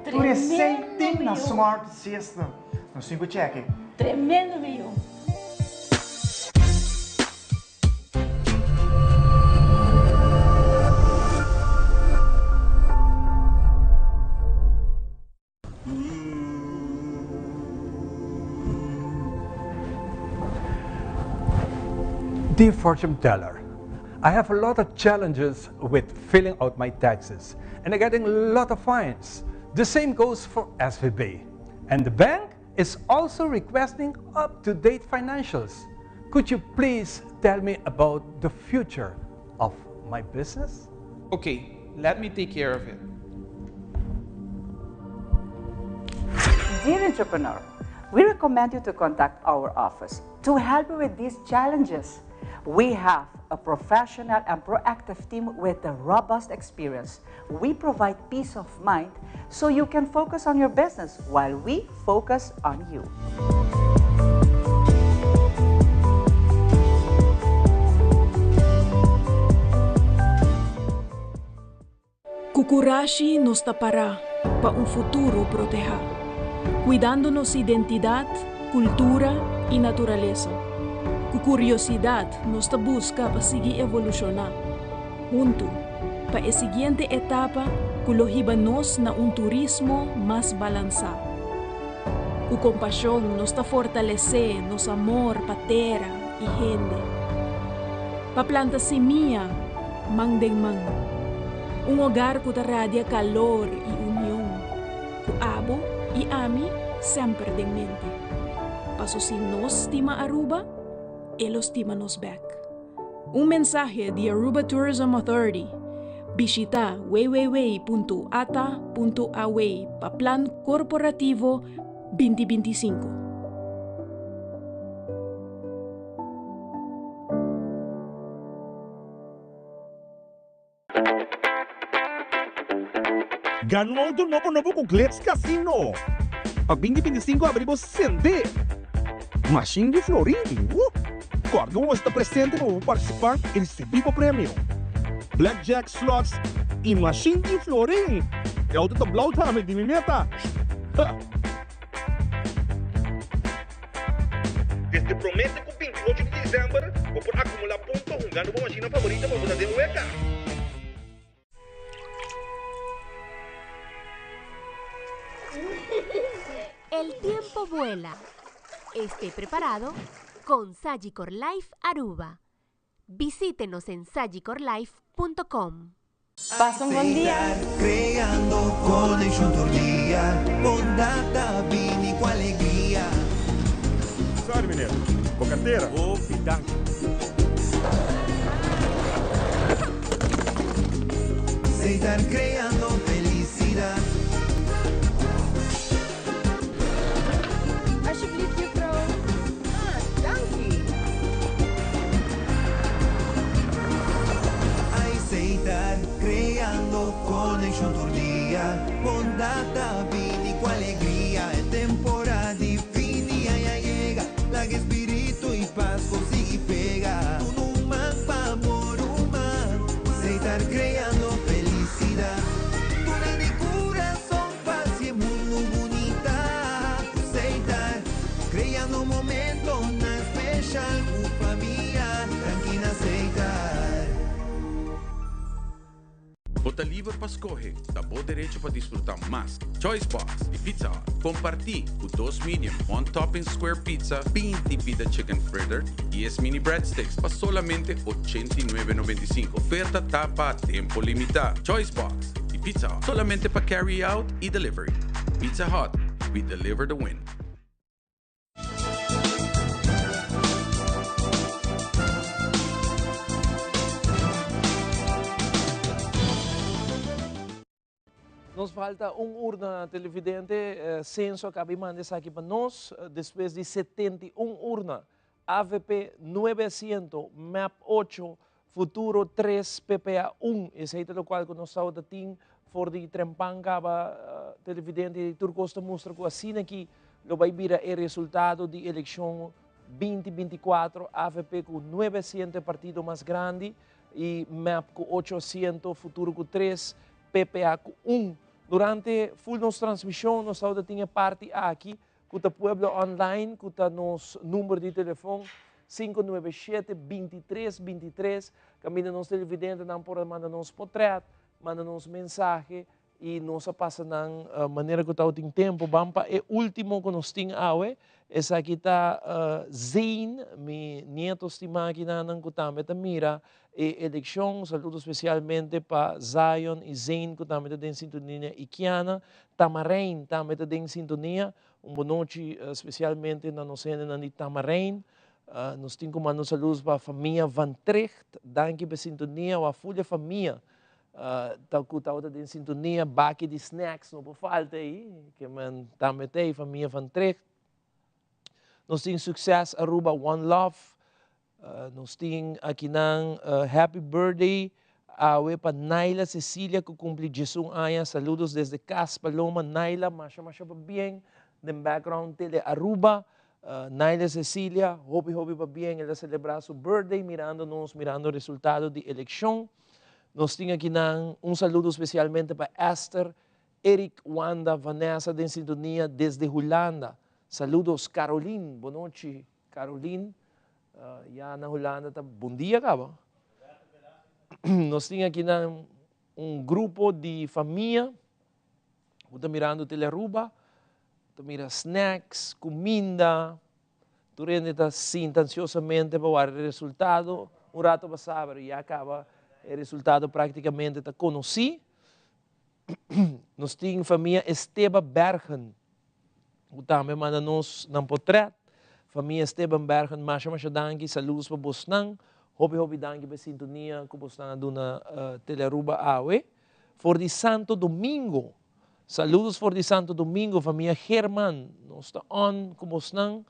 Tú eres 6 team na Smart Siesta. No 5 cheque. Tremendo, meu. Dear fortune teller, I have a lot of challenges with filling out my taxes and I'm getting a lot of fines. The same goes for SVB. And the bank is also requesting up-to-date financials. Could you please tell me about the future of my business? Okay, let me take care of it. Dear entrepreneur, we recommend you to contact our office to help you with these challenges. We have a professional and proactive team with a robust experience. We provide peace of mind so you can focus on your business while we focus on you. Kukurashi nos tapará para un futuro proteja, cuidándonos identidad, cultura y naturaleza. Cu curiosidad nos busca para seguir evolucionar. Junto, para a siguiente etapa, nos na un turismo más balançado. Cu compasión nos fortalecer nos amor para terra y gente. Pa planta semilla, man den man. Un hogar que radia calor y unión. Cu abo y ami sempre den mente. Paso si nos estima Aruba, ellos estima nos back. Un mensaje de Aruba Tourism Authority. Visita www.ata.away para Plan Corporativo 2025. Ganhou um auto novo com Glitz Casino. Pag 2025 abrimos sende. Machine de Florim. Quando você está presente para participar e receber o prêmio. Blackjack slots e Machine de Florim. É o auto blau também de minha meta. Desde promete que o 28 de dezembro vou por acumular pontos jogando uma machina favorita para você ter um EK. El tiempo vuela. Esté preparado con Sagicor Life Aruba. Visítenos en sagicorlife.com. Passa bom dia. Creando connection tordia, bondata, vini com alegria. Sorry, mineiro. Com carteira? Ô, fidanque. Estar creando felicidad. Alsjeblieft, juffrouw. Dank u. Aceitar, creando connection tordia, bondata, vini com alegria. É temporada e fini, ya llega, la que espíritu y paz consigue pega. Tu numa pa amor humano, aceitar, creando felicidad. Una de corazón, paz y mundo bonita. Aceitar, creando momento na especial, com família, tranquila aceitar. Bota livre para escolher, dá bom direito para desfrutar mais. Choice Box e Pizza Hut. Compartilhe o 2 medium, 1 topping square pizza, 20 pita chicken fritter e as mini breadsticks para solamente $89.95. Oferta tapa a tempo limitado. Choice Box e Pizza Hut. Solamente para carry out e delivery. Pizza Hut, we deliver the win. Nos falta urna televidente, censo acaba manda aqui para nós, depois de 71 urna, AVP 900, MAP 8, Futuro 3, PPA 1, esse é o qual nós estamos tendo, for de Trempanga, televidente de Turcosta mostra que assim aqui, vai vir o resultado da eleição 2024, AVP com 900 partido mais grande, e MAP com 800, Futuro com 3, PPA com 1, Durante full nos transmissão, nós temos parte aqui, com o Pueblo Online, com o nosso número de telefone, 597-2323. Caminha nos televidentes, não pode mandar nos portrait, manda nos mensagem e nós passa na maneira que está tem tempo. Bampa é o último que nós temos hoje. Essa aqui está Zain, meu neto estima aqui na Nancutambe, mira e eleição. Saludo especialmente para Zion e Zain, que também está em sintonia iquiana. Tamarain também está em sintonia. Boa noite especialmente na nossa de Tamarain. Nós temos como saludos para a família Van Trecht, danke pela sintonia, a fulla família, tal que está em sintonia, baki de snacks, não pode faltar aí, que man também tem, família Van Trecht. Nós temos sucesso, Aruba One Love, nós temos aqui na Happy Birthday, para Naila Cecília, que cumpre 18 anos, saludos desde Cas Paloma, Naila, masha bem, no background tele Aruba, Naila Cecília, hope para bem, ela celebrar seu birthday, mirando o resultado da eleição. Nós temos aqui saludo especialmente para Esther, Eric, Wanda, Vanessa, de sintonia desde Holanda. Saludos, Caroline, boa noite, Caroline. Já na Holanda, bom dia, caba. Nós temos aqui grupo de família, está mirando Teleruba. Mira snacks, comida, tu está sinta ansiosamente para ver o resultado. Rato passado e acaba o resultado praticamente está conhecido. Nós temos família Esteban Bergen, que também manda nos um portrait. Família Esteban Bergen, masha danke, saludos para Bosnan. Hope danke para sintonia que Bosnan na Teleruba Awe. For de Santo Domingo. Saludos for de Santo Domingo, família Germán. Nós estamos on, como estão?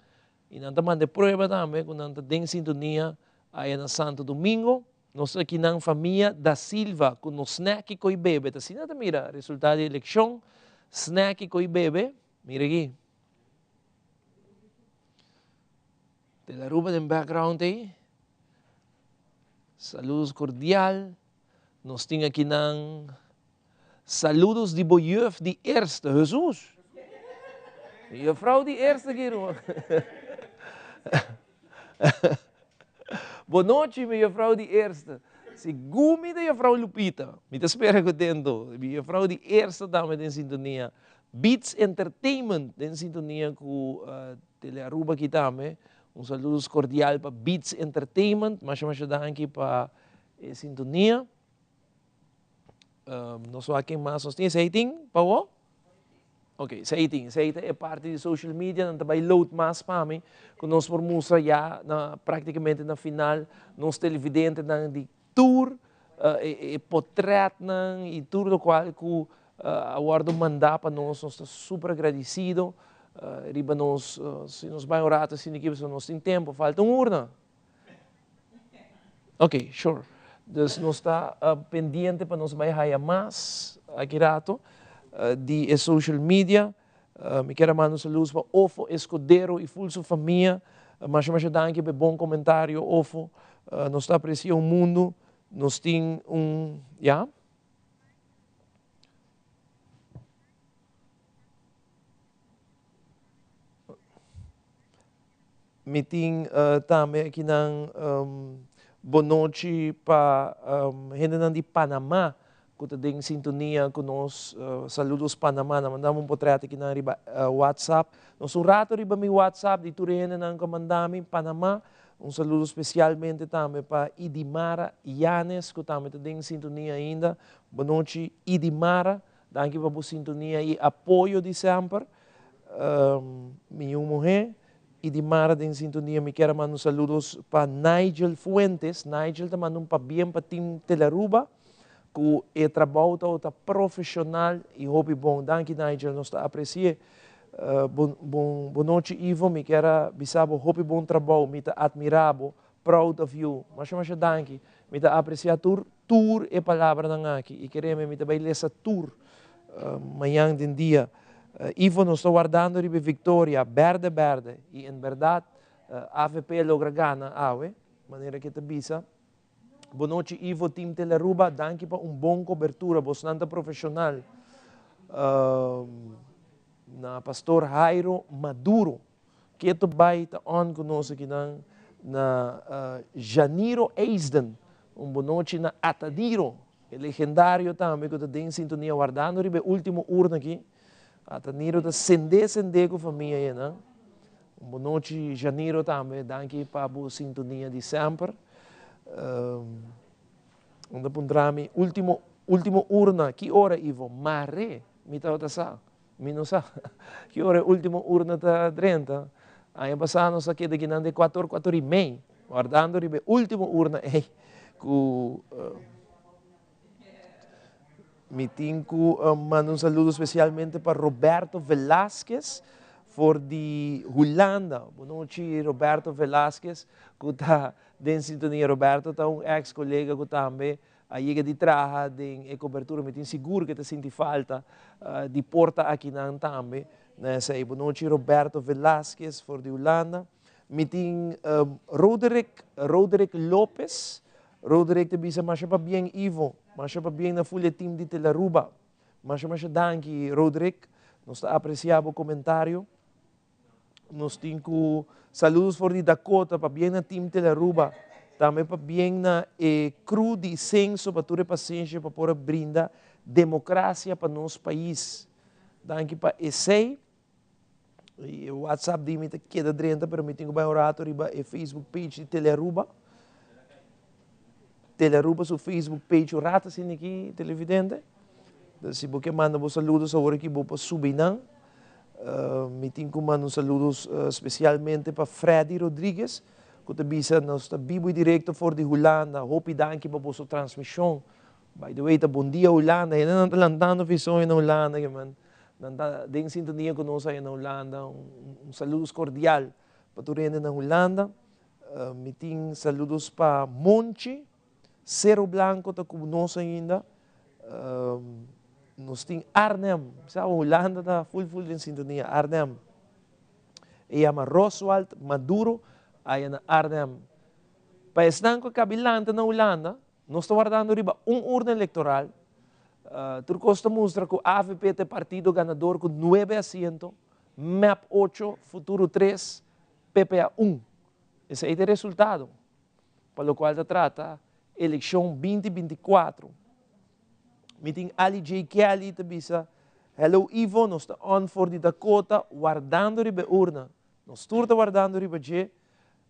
E nós estamos de prova também, quando nós estamos em sintonia aí na Santo Domingo. Nós estamos aqui na família da Silva, com o snack e bebê. Assim, nós mira, resultado da eleição, snack e bebê. Mira aqui. Teleruba no background aí. Saludos cordial. Nós temos aqui na saludos de Bojeuf de Eerste, Jesus. Juffrouw de Eerste, Giro. Boa noite, minha Juffrouw de Eerste. Se gumi da Juffrouw Lupita. Me te espera que tento. Minha Juffrouw de Eerste também em sintonia. Beats Entertainment em sintonia com Teleruba aqui também. Saludos cordial para Beats Entertainment. Mas danke para a sintonia. Nós aqui mais nós temos Seiting, Paulo? Ok, Seiting é parte de social media, não também load mais para mim, que nós formos já praticamente na final, nós televidentes de tour, e portrait e tudo do qual que a guarda mandar para nós estamos super agradecidos. Riba nós, se nos vai orar, se nós temos tempo, falta urna. Ok, sure. Dus nós está pendiente para nós vai ganhar mais aqui rato de social media. Me quero mandar saludos para Ofo Escudero e full sua família. Mas danke por bom comentário, Ofo. Nós está apreciando o mundo. Nós temos já? Me tem também aqui na boa noite para gente de Panamá, que está em sintonia com nós. Saludos Panamá, mandamos portrait aqui na WhatsApp. Nós rato riba meu WhatsApp de tudo gente que mandamos Panamá. Saludo especialmente também para Idimara Yanes, que também está em sintonia ainda. Boa noite, Idimara. Danke para a sintonia e apoio de sempre. Minha mulher. E de Mara em sintonia, me quero mandar saludos para Nigel Fuentes. Nigel está mandando para bem para Team Teleruba, que é trabalho está profissional e hobby bom. Danke, Nigel, nós apreciamos. Boa noite, Ivo. Me quero dizer hobby bom trabalho, me admirado, proud of you. Mas danke. Me apreciar tour é palavra aqui. E queremos me também ler essa tour amanhã de dia. Ivo nos está guardando de Victoria, verde. E, em verdade, AVP logra ganhar, maneira que te bisa. Boa noite, Ivo, Team Teleruba. Danke para bom cobertura, bastante profissional. na Pastor Jairo Maduro, que ito ba ita on conosco aqui na Janiro Eisden, bonoche na Atadiro, legendário também, que tem sintonia guardando, ribe último urna aqui, Atadiro da sende com a família, né? Bonoche Janiro também, danke para a sintonia de sempre. Onde puntrami último urna, que hora Ivo? Mare, mi tawta sa, minusa. Que hora último urna ta 30? Aí passamos aqui de ginande 4:30, guardando ribe último urna ku meeting ku mando um saludo especialmente para Roberto Velasquez for de Holanda. Boa noite, Roberto Velasquez, que está em sintonia. Roberto está ex-colega que também aí de trabalhar em cobertura, me tem seguro que te sente falta de porta aqui não também. Sei, boa noite, Roberto Velasquez for de Holanda. Me tem Roderick Lopes. Roderick te bisa masya pa bien Ivo, masya pa bien na full team de Telaruba. Masya danki Roderick, nos está apreciado o comentário. Nos tenho saludos for de Dakota, pa bien na team Telaruba. Também pa bien na cru de senso, pa ture paciência, pa pôr brinda democracia para nosso país. Danki pa essay. O WhatsApp de mim queda drenta, pero me tenho bem orado riba e Facebook page de Telaruba. Telaruba su Facebook page o rata sin aqui televidente. Se você manda vos saludos agora que vou para Subinan. Me tenho que mandar saludos especialmente para Freddy Rodrigues, que te bisa nos vivo e direto for de Holanda. Hope danke para vossa transmissão. By the way, bom dia Holanda. Eu não estou landando visões na Holanda, man. Den sintonia conosco aí na Holanda. Saludos cordial para tu rende na Holanda. Me tenho saludos para Monchi. Cerro Blanco está conosco ainda. Nós temos Arnhem. Sabe, Holanda está full em sintonia. Arnhem. E chama Roswald Maduro. Aí na Arnhem. Para estar com a cabilante na Holanda, nós estamos guardando riba urna eleitoral. Turcosta mostra que o AVP é partido ganador com 9 asientos. MAP 8, Futuro 3, PPA 1. Esse é o resultado. Para o qual se trata eleição 2024. Meeting Ali J. Kelly te bisa. Hello Ivo, nós estamos on for de Dakota, guardando ribe urna. Nós estamos guardando ribe J.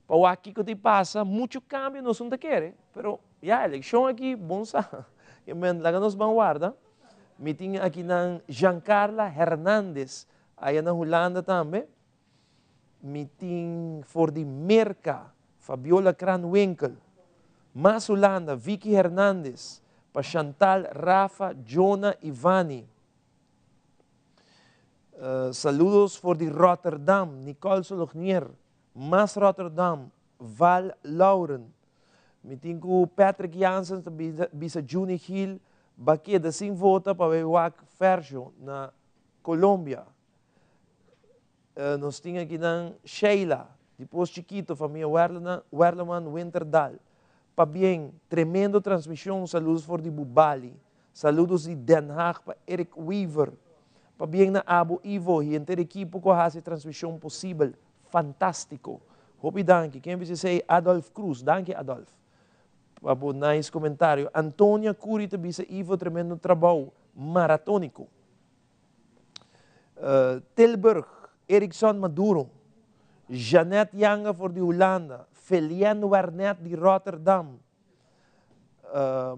Para o aqui que te passa, muito cambio nós não te querem. Pero, eleição aqui, bom sa. E men, lá nós vamos guardar. Meeting aqui na Giancarla Hernandez, aí na Holanda também. Meeting for de Merca, Fabiola Kranwinkel. Mas Holanda, Vicky Hernandez, para Chantal, Rafa, Jonah e Vani. Saludos for de Rotterdam, Nicole Solognier. Mas Rotterdam, Val Lauren. Me tenho Patrick Janssen, bisa Juni Hill, baqueda sem vota para o Wak Ferjo, na Colômbia. Nós temos aqui na Sheila, depois Chiquito, família Werleman Winterdal. Para bem, tremendo transmissão, saludos for de Bubali, saludos de Den Haag para Eric Weaver, para bem na Abu Ivo, e entre equipo que faz a transmissão possível, fantástico. Hope danke, quem vai dizer Adolf Cruz, danke Adolf. Para o nice comentário. Antônia Curi te bisa Ivo, tremendo trabalho, maratônico. Tilburg, Erickson Maduro, Janet Yanga for de Holanda, Felien Wernet de Rotterdam.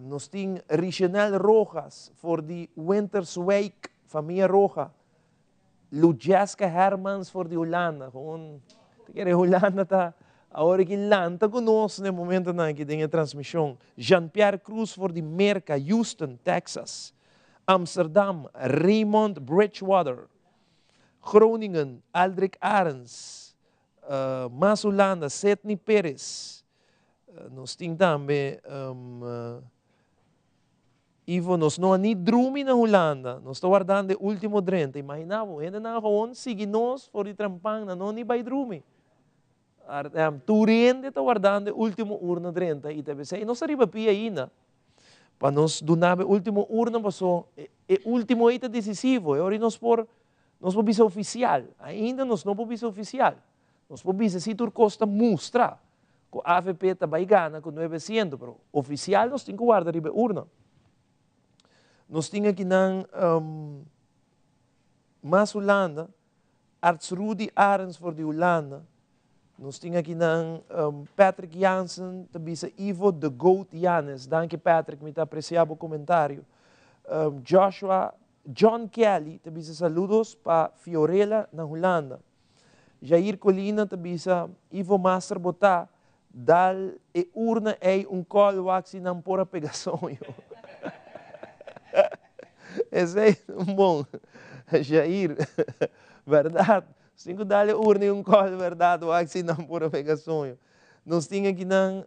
Nós temos Richenel Rojas for de Winterswijk, família Roja. Lujeska Hermans for de Holanda. Gewoon, Holanda está agora que lanta conosco no momento na que tem a transmissão. Jean-Pierre Cruz for de Merca, Houston, Texas. Amsterdam, Raymond Bridgewater. Groningen, Aldrich Arens. Mas Holanda, Setni Perez. Nós temos também Ivo, nós não há nem drumi na Holanda. Nós estamos guardando o último 30. Imaginamos, ainda não há sigue nós for de trampang, não nem vai drumi. Turende está guardando o último urna 30. E nós arriba pia ainda. para nos donar o último urna, passou o último é decisivo, agora nós por bisa oficial, ainda nós não por bisa oficial, nós por bisa se tur costa mostra, que a AVP está vai ganhar com 900, pero oficial nós temos que guardar riba urna. Nós temos aqui na Mas Holanda, Arts Rudy Arends voor de Holanda. Nós temos aqui na Patrick Jansen, também Ivo The Goat Janes. Danke Patrick, me está apreciando o comentário. John Kelly, também saludos para Fiorella na Holanda. Jair Colina, também Ivo Master Botá, dal e urna é call waxi não pora pegação. Esse é bom. Jair, verdade. Cinco dali urna e call, verdade. Waxi não pora pegação. Nós temos aqui na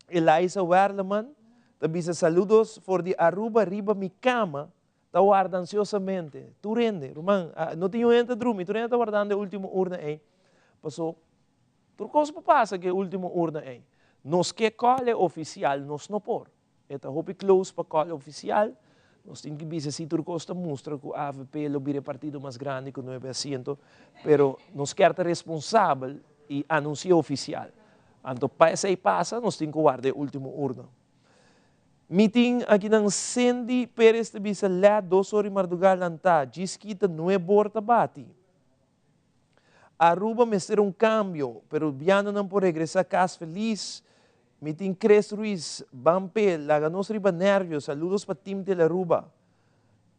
Eliza Werleman, também saludos por de Aruba, riba mi cama. Está guardando ansiosamente. Tu rende, Roman, não tenho entra dormir, tu rende está guardando a última urna aí. Passou. Tu coisa passa que a última urna aí. Nós que colhe oficial, nós não por. Eta hopi close para colhe oficial. Nós temos que ver se tu costa mostra que a AVP lobby partido mais grande que 900, pero nós quer estar responsável e anunciar oficial. Então, para essa passa, nós temos que guardar a última urna. Meeting aqui na Sandy Pérez de bisa lá 2 horas mardugal lanta, diz que não é borta bati. Aruba me ser cambio, pero Biano não pode regressar a casa feliz. Meeting Cres Ruiz, Bampe, laga nos riba nervios, saludos para Team de la Aruba.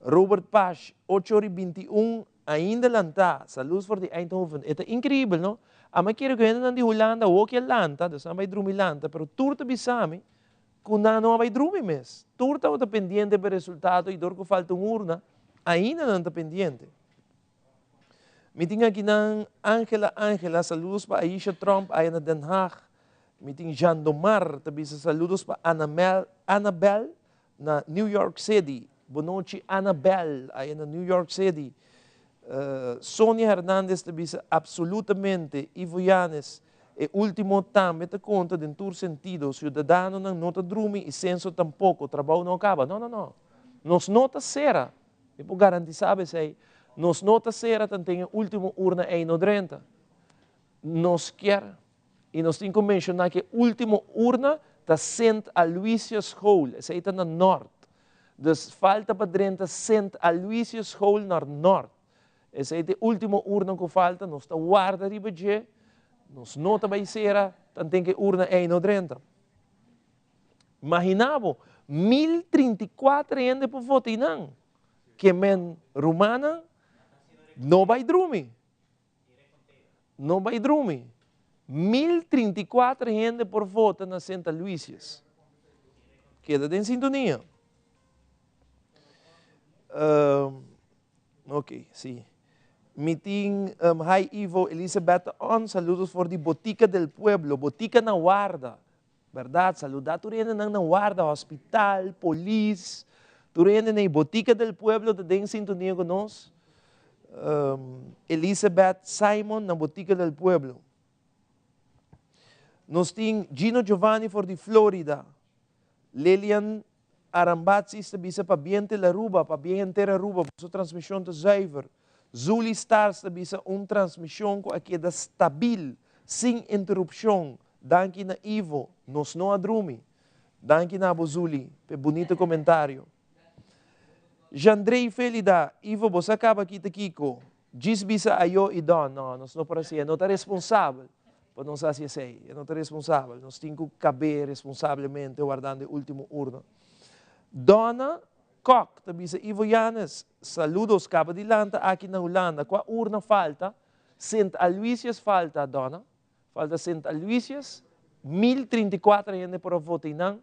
Robert Pasch, 8 horas 21, ainda lanta, saludos para Eindhoven. É incrível, não? A mãe quer que ainda de Holanda, ou que lanta, dus não vai dormir lanta, pero turta bisami, quando não vai dormir mesmo. Turta está pendente para o resultado e dor que falta urna, ainda não está pendente. Me tem aqui na Angela, saludos para Aisha Trump, aí na Den Haag. Me tem Jean Domar, também saludos para Annabelle, na New York City. Boa noite, Annabelle, aí na New York City. Sonia Hernandez, também absolutamente, Ivo Yanes. E último também te conta de todo sentido, cidadano não está dormir e senso tampouco, o trabalho não acaba. Não. Nos nota será, eu vou garantir, sabe, sei, nos nota será, tem a última urna aí no 30. Nos quer, e nós temos que mencionar que a última urna está St. Aloysius Hall, essa aí está no norte. Dus falta para 30 St. Aloysius Hall no norte. Essa aí é a última urna que falta, nós está guarda riba de. Nos nota vai ser, tem que urna aí no 30. Imaginavo, 1034 gente por votar não. Que men romana não vai dormir. Não vai dormir. 1034 gente por voto na Santa Luísias. Queda em sintonia. Ok, sim. Meeting, hi Ivo, Elizabeth On, saludos por de Botica del Pueblo, Botica na Guarda, verdade? Saludar tu rende na Guarda, hospital, polícia, tu rende na Botica del Pueblo, te den sintonia com nós. Elizabeth Simon, na Botica del Pueblo. Nós temos Gino Giovanni for de Florida, Lilian Arambatsis, te bisa para Biente la Ruba, para Biente la Ruba, para sua transmissão te zuiver. Zuli Stars também transmissão que é stabil, sem interrupção. Danke na Ivo, nós não adrumi. Danke na Zuli, pe bonito comentário. Jandrei Felida, Ivo, você acaba aqui, Kiko. Diz bisa ayo e don. Não, nós não para ser, não está responsável. Para não ser assim, não está responsável. Nós temos que caber responsavelmente guardando o último urna. Dona Koch, também Ivo Yanes, saludos, cabo de lanta aqui na Holanda. Qual urna falta? St. Aloysius falta, dona. Falta St. Aloysius, 1034 gente para votar não.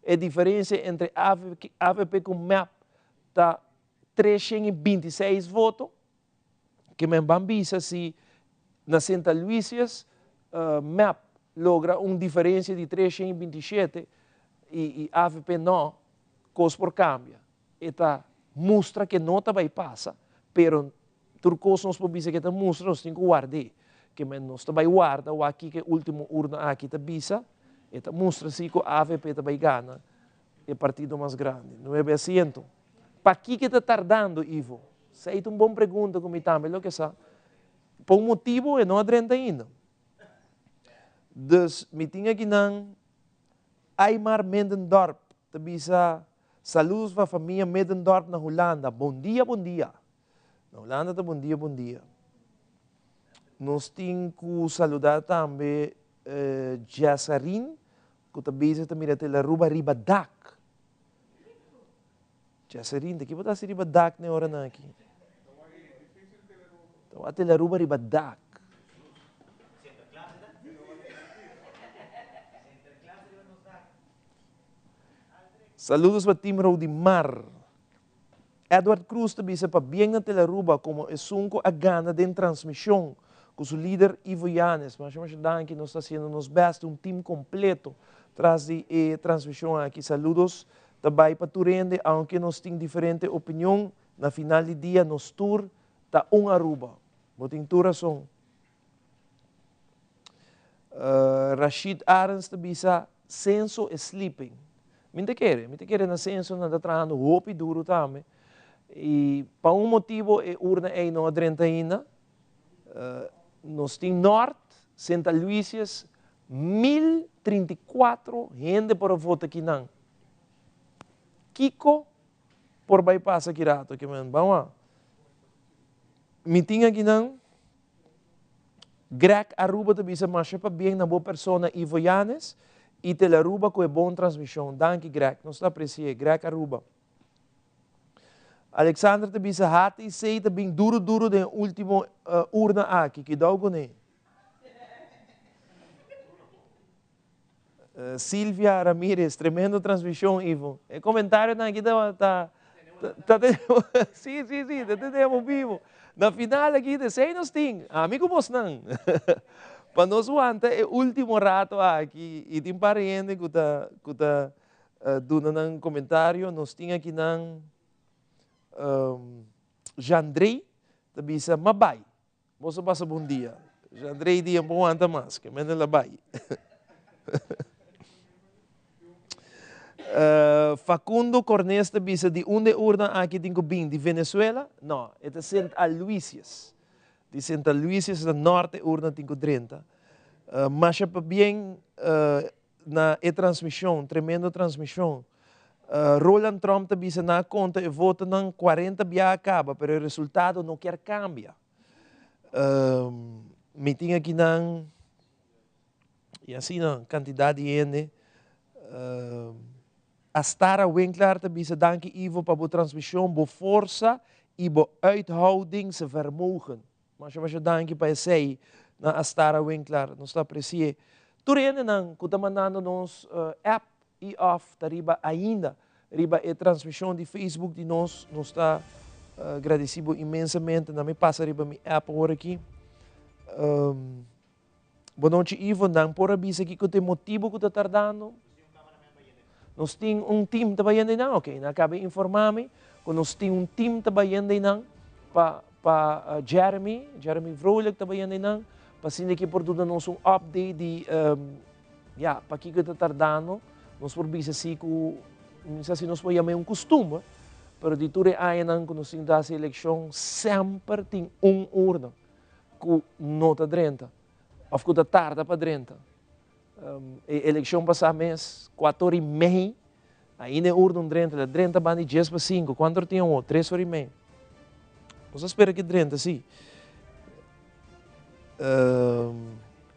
A diferença entre AVP com MAP está 326 votos. Que me bambisa se na St. Aloysius MAP logra uma diferença de 327 e AVP não, coisa por cambia. Eta mostra que não vai passar, pero turcos nos pobisa que ta mostra nós tem que guardar, que nós vai guardar o aqui que último urna aqui ta bisa, eta mostra se que a AVP ta vai ganhar el partido más grande, 900. ¿Para qué está tardando, Ivo? Essa é uma boa pergunta como também, lo que sabe. Por um motivo, não adrenta ainda. Dus, me tinha que não, Aymar Medendorp, te bisa, saludos para a família Medendorp na Holanda. Bom dia, bom dia. Na Holanda, tá bom dia, bom dia. Nós temos que saludar também Jassarin, que te bisa também da Ruba Ribadak. Jassarin, daqui botar se Ribadak na hora na aqui. Então, até a Ruba Ribadak. Saludos para Tim Rodimar. Edward Cruz te bisa para bem na Teleruba como é sunco a gana de transmissão com o líder Ivo Yanes. Mas danke, nós está sendo nos best, time completo traz de transmissão aqui. Saludos também para Turende, aunque nós temos diferente opinião, na final de dia nos tour está Aruba. Botem tu razão. Rashid Arens te bisa senso sleeping. Me quer na senso na trabalhando roupa duro também. E para motivo é urna é não adrenta ainda. Nós temos norte, Santa Luísias, 1034 gente para votar aqui não. Kiko por bypass aqui rato que man, vamos. Meeting aqui não. Greg Aruba te bisa mais para bem na boa persona Ivo Yanes. E Teleruba com é boa transmissão. Danke, Greg. Nós apreciamos. Greg Aruba. Alexander te bisa hati e sei te bem duro de último urna aqui. Que dá algo nem. Silvia Ramirez, tremendo transmissão, Ivo. E comentário na aqui tá sim, temos vivo. Na final aqui de 6 nós temos. Amigo mos não. Para nós ontem é o último rato aqui e tem parente que está dando um comentário. Nós temos aqui não Jandrei, te bisa mabay. Você passa bom dia. Jandrei dia bom anta mais, que menos labay. Facundo Cornes te bisa de onde urna aqui tem que vir de Venezuela? Não, é de Santa Luísias. De Santa Luísias do norte urna tem que 30. Mas é bem na transmissão, tremenda transmissão. Roland Trump te bisa na conta e vota não 40 bia acaba, mas o resultado não quer cambiar. Me tinha aqui não e assim não, quantidade de gente. Astara Winkler te bisa danke Ivo para a transmissão, boa força e boa uithouding se vermogen. Mas eu danke para você na Astara Winkler, nós apreciamos. Turene não, que está mandando nos app e off, riba ainda, riba a transmissão de Facebook de nós está agradecido imensamente. Não me passa riba minha app agora aqui. Boa noite, Ivo, não por avisar aqui que tem motivo que está tardando. Nós temos time trabalhando não, ok? Não acabei de informar-me que nós temos time trabalhando não para Jeremy Vrolijk trabalhando não, para sim aqui por tudo nós update de para que está tardando, nós por bisa assim que não sei se nós podemos chamar costume, mas de tudo aí não que nós temos essa eleição sempre tem urna que não está dentro, ou que está tarde para dentro. Eleição passada mês, 4h30, ainda é urna dentro, dentro vai de 10 para 5, quanto tinha 3h30. Nós esperamos que dentro, sim.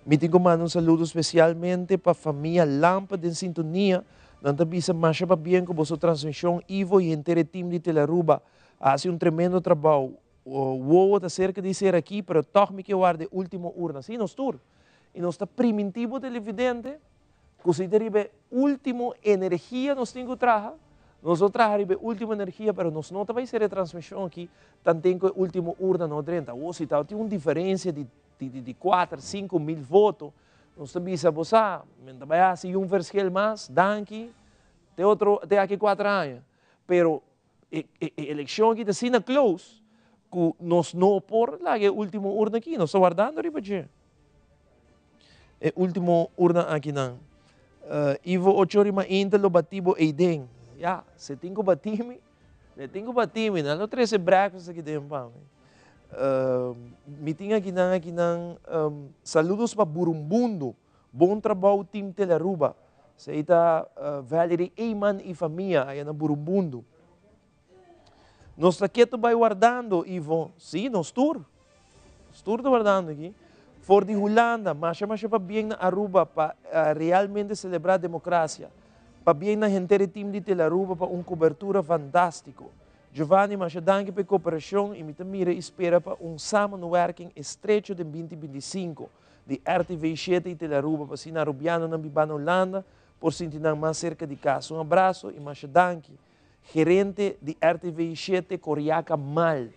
Me tenho mandado saludo especialmente para a família Lâmpada em sintonia. Não te bisa mais para bem com a sua transmissão. Ivo e inteiro time de Teleruba fazem tremendo trabalho. O está cerca de ser aqui, mas toque me que eu de última urna. Sim, nós tour. E nós está primitivo televidente, que se deriva última energia nós temos que trabalhar. Nós trabalhamos a última energia, mas nós não vai ser a transmissão aqui, tanto que a última urna não entra. Ou se tem uma diferença de 4, 5 mil votos, nós também sabemos, vai ser um versículo mais, danke, tem aqui 4 anos. Mas a eleição aqui está close, que nós não por lá a última urna aqui, nós estamos guardando riba. É a última urna aqui não. Ivo Ochorima Intelo Batibo Eiden. Ya, se tengo batimi, nalo 13 breakfast aqui dentro pa. Meeting aqui nang saludos para Burumbundo, bom trabalho team Telaruba. Sa ita Valerie Eyman e família aí na Burumbundo. Nós aqui vai guardando, Ivo, sim, nós tour guardando aqui. For de Holanda, mas para bem na Aruba para realmente celebrar a democracia. Para bem na gente do time de Telaruba para uma cobertura fantástica. Giovanni, mas danke pela cooperação e me mira espera para samenwerking estreito de 2025 de RTV7 e Telaruba para si na Rubiano na Bibana Holanda por sentir mais cerca de casa. Abraço e mais danke. Gerente de RTV7 Coriaca Mal.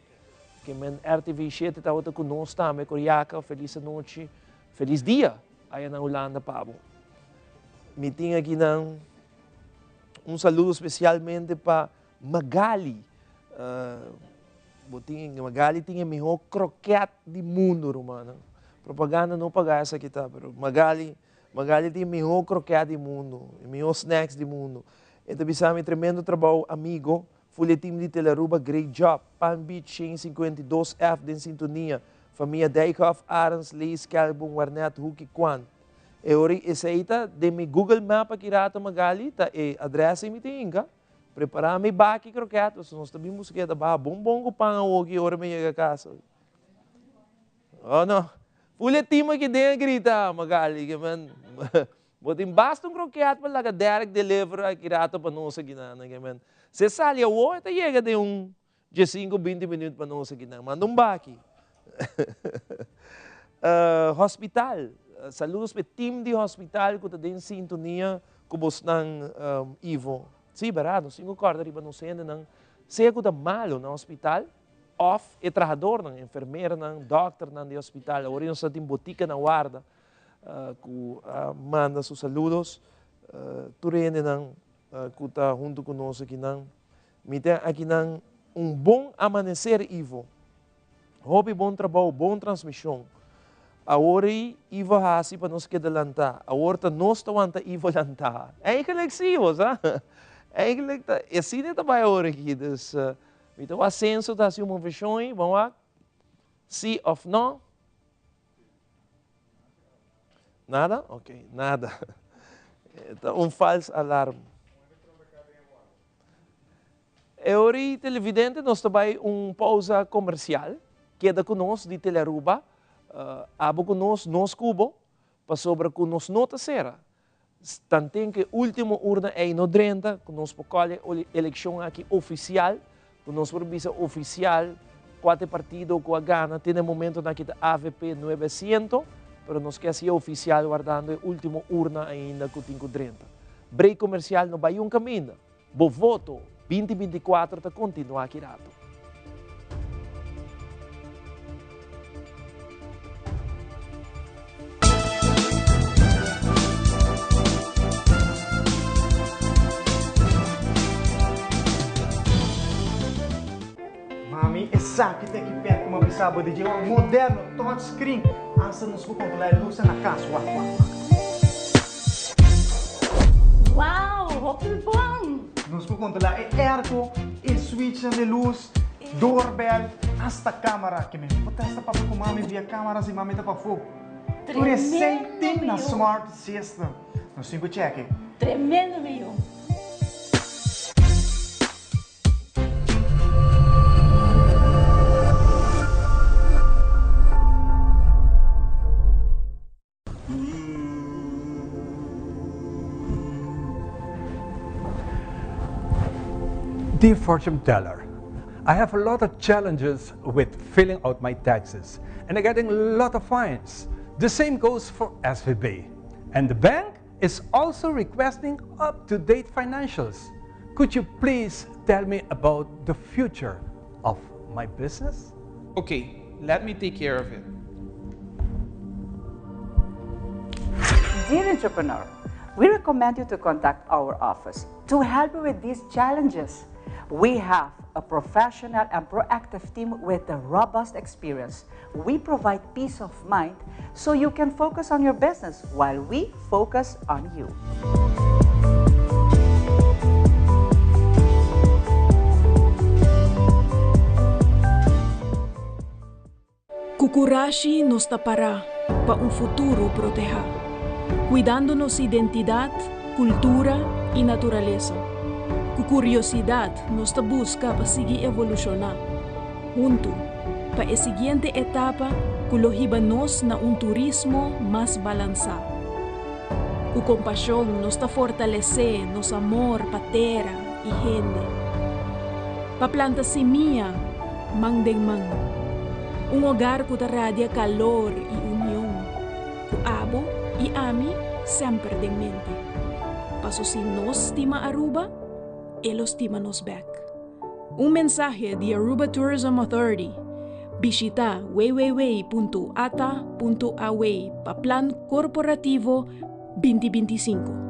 Que men RTV7 está outra conosco também, Coriaca, feliz noite, feliz dia aí na Holanda, Pablo. Me tinha aqui saludo especialmente para Magali. Magali tinha o melhor croquete do mundo, Romana. Propaganda não paga essa aqui, tá? Pero Magali tem o melhor croquete do mundo, o melhor snacks do mundo. Então, bisame tremendo trabalho, amigo. Folhetim de Telaruba, great job. Palm Beach, 52F, de sintonia. Família Dijkhoff, Arens, Lees, Kelbon, Warnet, Huki, Kwan. E ori, essa aí tá de mi Google Map aqui rata Magali, tá e adressa me tem, ka? Preparar me baki croquete, se nós também música da barra, bom com pão aqui, ora me chega a casa. Oh, não. Folhetim aqui dentro, grita, Magali, que man. Botem basta croquete para lá, direct deliver aqui rata para nós aqui, que man. Se sai o então chega de 5, 20 minutos para nós aqui. Manda baki. Hospital. Saludos para o time de hospital que está em sintonia com os Ivo. Sim, barato. 5 cordas riba não sendo se é que malo no hospital, off, é trabalhador, enfermeira, doctor no hospital. Agora nós temos botica na guarda que manda seus saludos. Turene que está junto conosco aqui. Me tem aqui bom amanhecer, Ivo. Hobby, bom trabalho, bom transmissão. Agora, Ivo hasi para nós que adelantar. Agora, nós estamos Ivo lantar. É que sim, sabe? É que assim não está agora aqui. Então, o ascenso está assim uma versão, vamos lá. Sim ou não? Nada? Ok, nada. Então, falso alarme. Agora, televidente, nós temos pausa comercial. Queda conosco de Telaruba. Abo conosco, nós cubo. Para sobre conosco nota será. Tanto que a última urna é no 30, conosco colhe a eleição aqui oficial. Conosco visa oficial. 4 partidos com a Gana. Tem um momento na que AVP 900. Mas nós queremos ser oficial guardando a última urna ainda com 30. Break comercial no vai caminho. Bo voto 2024 está continuar aqui rato. Mami, essa aqui tem que perto uma bisaba de dia moderno, touchscreen. Asa nos vou controlar a luz na casa. Uau, roupa bom! Nos vou controlar o airco, o switch de luz, doorbell, hasta câmera. Que me potesta para com mami via câmeras e mami tá para fogo. Por isso, tem na smart system. Nós cinco check. Tremendo, meu. Dear fortune teller, I have a lot of challenges with filling out my taxes and I'm getting a lot of fines. The same goes for SVB. And the bank is also requesting up-to-date financials. Could you please tell me about the future of my business? Okay, let me take care of it. Dear entrepreneur, we recommend you to contact our office to help you with these challenges. We have a professional and proactive team with a robust experience. We provide peace of mind so you can focus on your business while we focus on you. Kukurashi nos tapará para un futuro proteja, cuidando nuestra identidad, cultura y naturaleza. Con curiosidad nos busca para seguir evolucionar. Junto, para la siguiente etapa, nos na un turismo más balanceado. Con compasión nos fortalece nuestro amor para tierra y gente. Para plantar semilla, man den man. Un hogar que radia calor y unión. Con abo y ami siempre en mente. Paso si nos estima Aruba, ellos estima nos back. Un mensaje de Aruba Tourism Authority. Visita www.ata.away para Plan Corporativo 2025.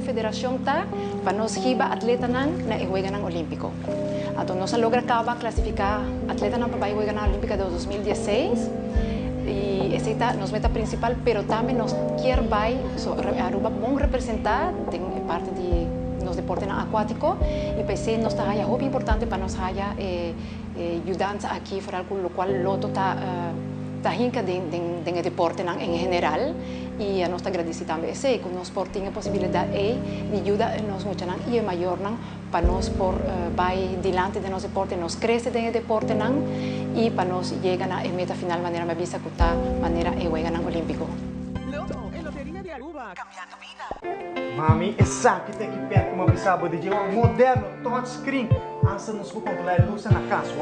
Federación ta para nos hiba atleta na ihuegan ng Olimpiko. Ato nos logra clasificar atleta ng papaihuegan ng Olimpika de 2016 y esa es nuestra principal, pero también nos quiere Aruba bom representar en parte de los deportes acuáticos y pensé nos está muy importante para nos haya ayudanza aquí para lo cual loto está hinca de deporte en general y a nos agradecemos también ese que nos tiene posibilidad de ayuda nos mucho y mayor para nos por vai delante de nos deporte nos crece de deporte y para nos llegar a meta final manera me visa que manera juegan en olímpico. Loto, en Lotería de Aruba, cambiando vida. Mami, essa que tem que perto como bisabo de um moderno touchscreen. Antes nos vou controlar a luz na casa.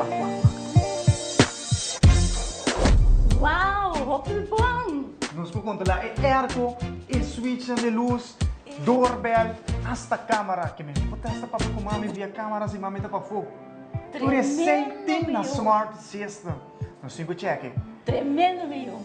Wow, hoppel bom! Nos vou controlar o airco, o switch de luz, doorbell, hasta câmera que me potesta para com mami via câmeras e mami tá para fogo. Por isso tem na smart system. Nos 5 check. Tremendo, meu.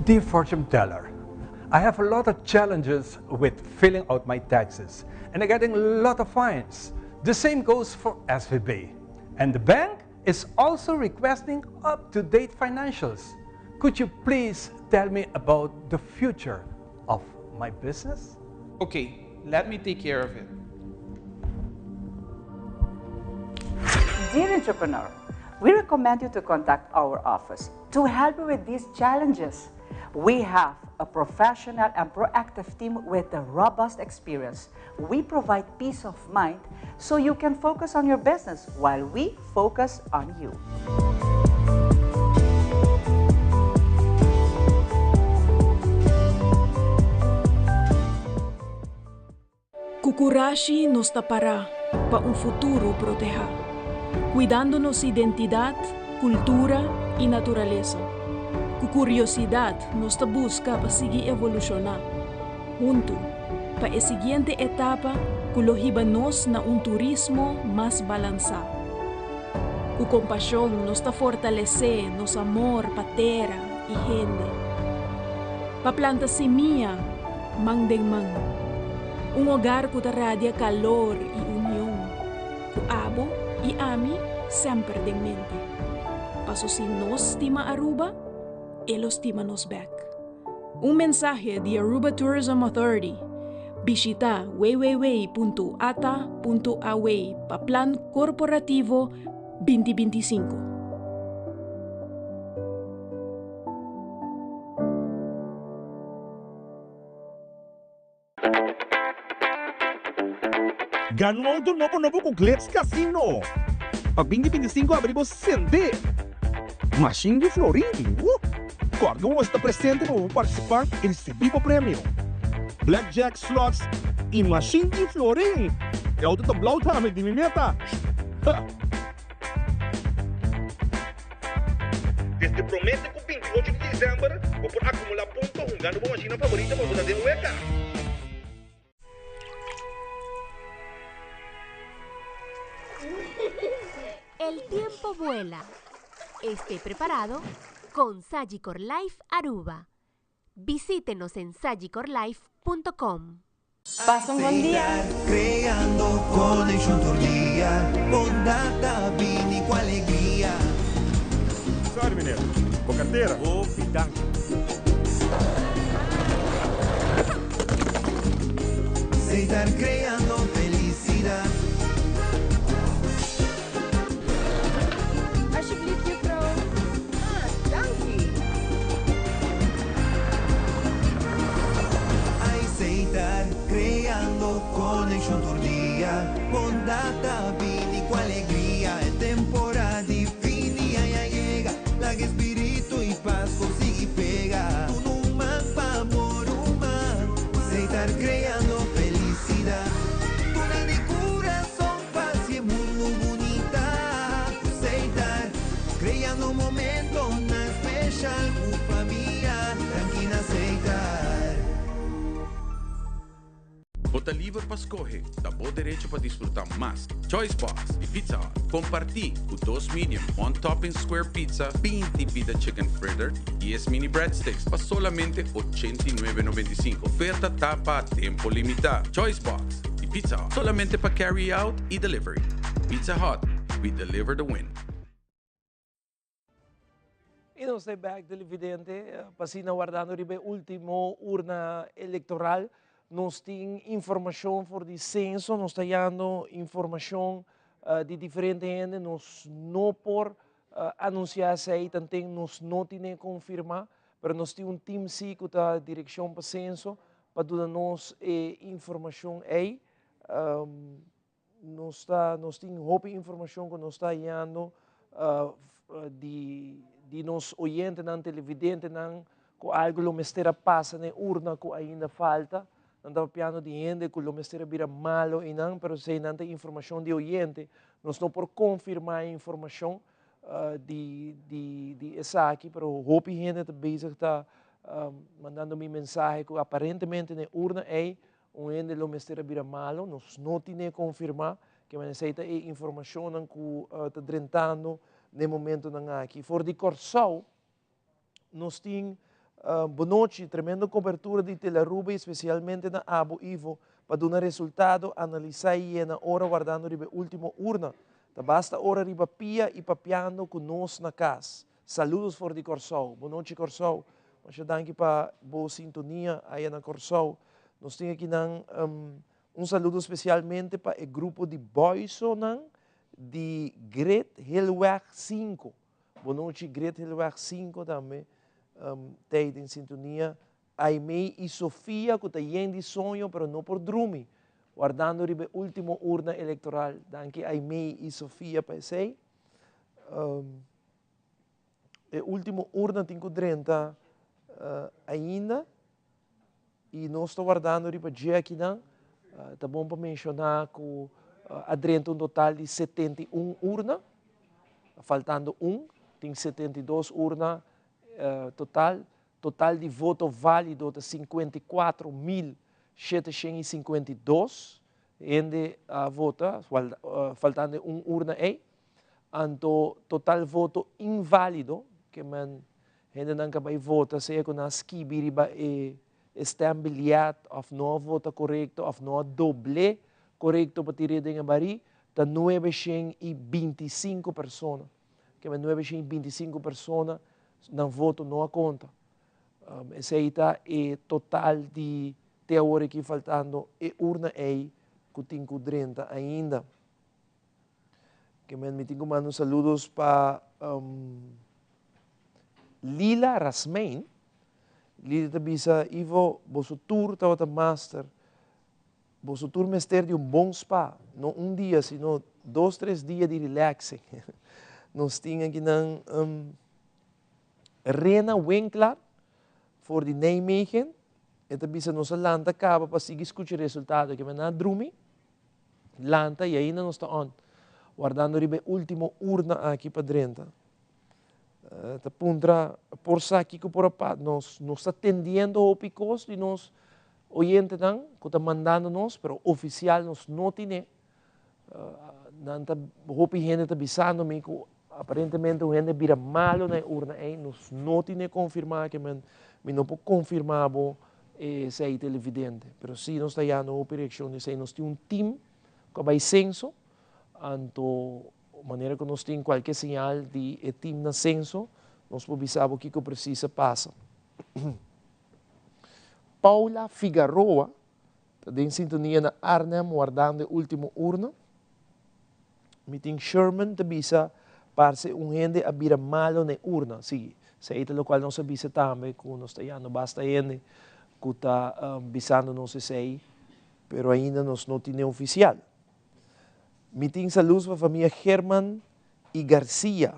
Dear fortune teller, I have a lot of challenges with filling out my taxes and I'm getting a lot of fines. The same goes for SVB. And the bank is also requesting up-to-date financials. Could you please tell me about the future of my business? Okay, let me take care of it. Dear entrepreneur, we recommend you to contact our office to help you with these challenges. We have a professional and proactive team with a robust experience. We provide peace of mind so you can focus on your business while we focus on you. Kukurashi nos tapará para un futuro proteja, cuidando nuestra identidad, cultura y naturaleza. Con curiosidad nos busca para seguir evolucionar. Junto, para la siguiente etapa, nos na un turismo más balanceado. Con compasión nos fortalece nuestro amor para tierra y gente. Para plantar semilla, man den man. Un hogar que radia calor y unión. Con abo y ami siempre en mente. Paso si nos estima Aruba, ellos estima nos back. Un mensaje de Aruba Tourism Authority. Visita www.ata.away para Plan Corporativo 2025. Ganhou do novo com Glitz Casino. Pag 2025 abrimos Sende. Machine de Florim. Quando você está presente para participar e receber o prêmio. Blackjack slots e Machine de Florim. É o do Blautham de Mimeta. Desde promete que o 28 de dezembro vou por acumular pontos jogando com a machina favorita para você ter um EK. El tiempo vuela. Esté preparado con Sagicor Life Aruba. Visítenos en sagicorlife.com. Pasa un buen día. Creando connection todo dia, bondata, vini com alegria. Sorry, mineiro. Com carteira? Ô, dank. Sei estar creando felicidade. Alsjeblieft, juffrouw. Ah, dankie. Ai, sei estar creando connection todo dia, bondata, vini com alegria. É temporada fini, ai, ai, llega, la que espírito e paz consigo pegar. Tu não mapa amor humano, sei estar creando felicidade. Tu na de coração, paz e muito bonita. Sei estar creando momento na especial com família, tranquila aceitar. Bota livre para escolher, dá bom direito para desfrutar mais. Choice Box e Pizza Hut. Compartilhe o 2 medium on topping square pizza, 20 pita chicken fritter e as mini breadsticks para solamente $89.95. Oferta tapa a tempo limitado. Choice Box e Pizza Hut. Solamente para carry out e delivery. Pizza Hut, we deliver the win. E nós estamos back televidente, passina guardando ribe último urna eleitoral. Nós temos informação por de censo, nós estamos dando informação de diferente gente, nós não por anunciar isso aí, também nós não temos confirmar, mas nós temos time sim que está direção para censo, para dar-nos informação aí. Nós temos roupa informação que nós estamos dando de nos oyentes, não televidente, não que algo lo mestera passa na urna que ainda falta. Não estava piano de gente que o mistério vira malo e não, mas se não tem informação de oyente, nós não por confirmar a informação de essa aqui, mas o hope gente está mandando-me mensagem que aparentemente na urna é gente o mistério vira malo, nós não temos confirmar que mas aceita a informação que está drentando no momento aqui. For de Corsau, nós temos boa noite, tremenda cobertura de Telaruba, especialmente na Abu Ivo, para dar resultado, analisar e na hora guardando a última urna. Tá basta hora riba pia e papiando com nós na casa. Saludos for de Corsau. Boa noite, Corsau. Mas danke para boa sintonia aí na Corsau. Nós temos aqui saludo especialmente para o grupo de Boysonan de Gret Helweg 5. Boa noite, Gret Helweg 5 também. Tem em sintonia Aimee e Sofia que têm de sonho, mas não por dormir, guardando a última urna eleitoral. Danke Aimee e Sofia para sei. A última urna tem que 30 ainda e nós estamos guardando a dia aqui não. Tá bom para mencionar que adrenta total de 71 urnas, faltando tem 72 urnas. Total de voto válido de 54.752 gente vota, faltando urna aí. Anto total voto inválido, que man gente não vai votar, seja que nas kibiriba está bilhete, of não vota correto, of não doble correto para tirar de bari, está 925 pessoas. Que man 925 pessoas não voto não a conta. Esse aí está o total de teoria que faltando e urna aí que tem 30 ainda. Que me tenho mandando saludos para Lila Rasmain. Lila tabisa Ivo, vosso tour tawata master. Vosso tour mester de bom spa, não dia, sino 2, 3 dias de relaxing. Nós temos aqui Rena Winkler voor de Nijmegen. Het is een lanta acaba para seguir escuchar o resultado que me na drumi. Lanta e ainda não está on. Guardando ribe último urna aqui para dentro. Tá puntra por aqui que por apa nos está atendiendo o picos de nos oyente não que está mandando nos, pero oficial nos não tiene nanta hopi gente tá bisando me que aparentemente o gente vira malo na urna aí nos não tinha confirmar que me não pode confirmar se é televidente, pero sim nós está já no operação de nós temos team que vai censo, anto maneira que nós temos qualquer sinal de team na censo, nós podemos saber o que precisa passa. Paula Figueroa, está em sintonia na Arnhem, guardando a última urna. Meeting Sherman, te bisa, parece gente a vira malo na urna. Sim, se é lo qual nós bisa também, que nós está não basta gente que está bisando não sei, pero ainda nós não temos oficial. Meeting saludos para a família German e Garcia.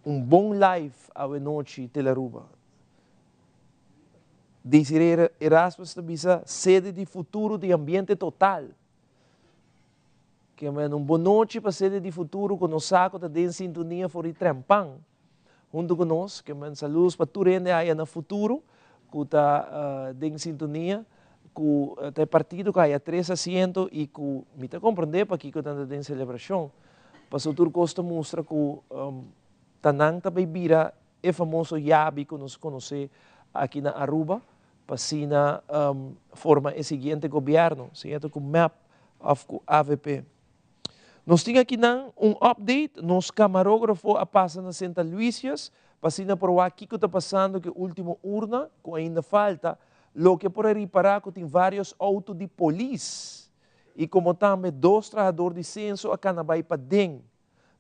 Bom live à noite, Telaruba. Desiree Erasmus bisa sede de futuro de ambiente total. Que é boa noite para sede de futuro com nós saco da em sintonia for trampang. Junto conosco, que saludos para tudo aí no futuro, que está em sintonia, que tem partido que há 3 assentos e que me está compreender para que está em celebração. Para o futuro costa mostra que Tanang também vira é famoso Yabi que nós conhecemos aqui na Aruba, para sina forma o seguinte governo, certo? Com map of AVP. Nós temos aqui update, nosso camarógrafo a passa na Santa Luísias, para sina provar o que está passando, que a última urna, que ainda falta, lo que por reparar que tem vários autos de polícia, e como também 2 trabalhadores de censo a Canabay para dentro.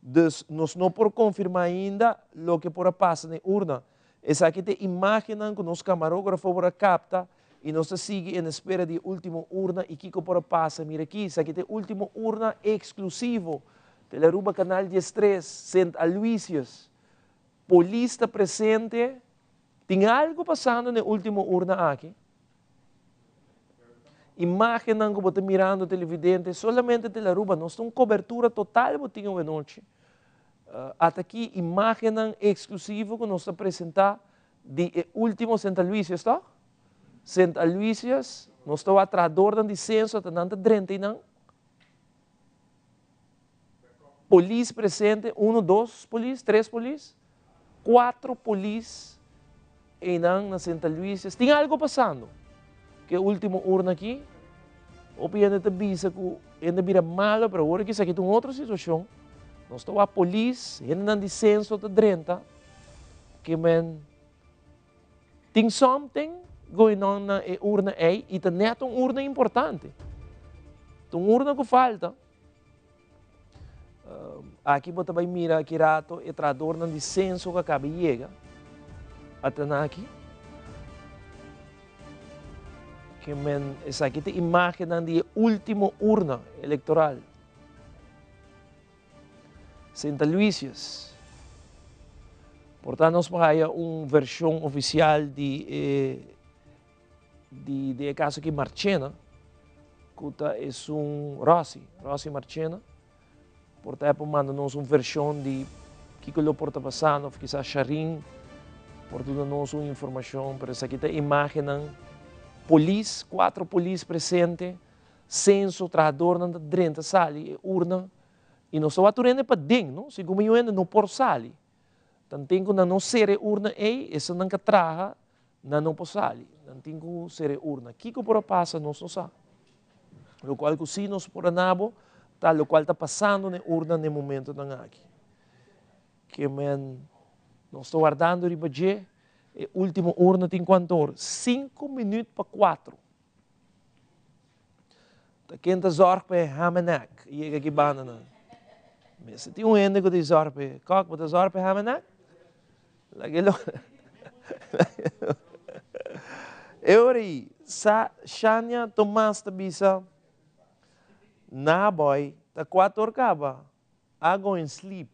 Dus, nós não por confirmar ainda lo que por passa na urna. Essa aqui te imaginam que o nosso camarógrafo por capta e nós seguimos em espera de última urna e que por passa. Mira aqui, essa aqui te última urna exclusivo. Telaruba Canal 13, St. Aloysius. Polícia presente. Tem algo passando na última urna aqui. Imaginam que você mirando o televidente, solamente Telaruba, nós temos cobertura total botinho de noite. Até aqui, imaginam exclusivo que nós apresentamos de último Santa Luísias, tá? Santa Luísias, nós estamos atrás de censo, até nanta drente, não? Polícia presente, 1, 2 polícia, 3 polícia, 4 polícia na Santa Luísias. Tem algo passando. Que a última urna aqui, o piano te avisa que ainda vira malo, pero agora que isso aqui tem outra situação. Nós estamos a polícia, ainda não censo de drenta, que tem something going on na urna aí, e tem neto uma urna importante. Tem uma urna que falta. Aqui você vai mirar aqui rato, e trador de censo que acaba de chegar. Até aqui. Que essa aqui tem imagem da última urna eleitoral. Santa Luísias. Portanto, nós vamos uma versão oficial de caso aqui Marchena, que é Rossi Marchena. Portanto, mandamos uma versão de que ele está passando, quizás Charin, portanto, uma informação, mas essa aqui tem imagem. Polícia, 4 polícias presentes, censo, trabalhador, na drenta, sali, urna, e nós estamos aturando para dentro, não? Se como eu ainda não por sali. Então, tem que não ser urna aí, essa não que traga, não por sali. Não tem que ser urna. O que por passa, nós não sabemos. O qual que se nós por anabo, tal, o qual está passando na urna no momento não aqui. Que nós estamos guardando o budget. A última urna tem quanto hora? 5 minutos para 4. Está quente zorg para Hamenak. E é aqui banana. Mas tem ende que diz zorg para... Kok, wat is zorg para Hamenak? Lagi lo. Euri, sa Shania Tomas ta bisa na boy, ta 4 horas kaba. I go and sleep.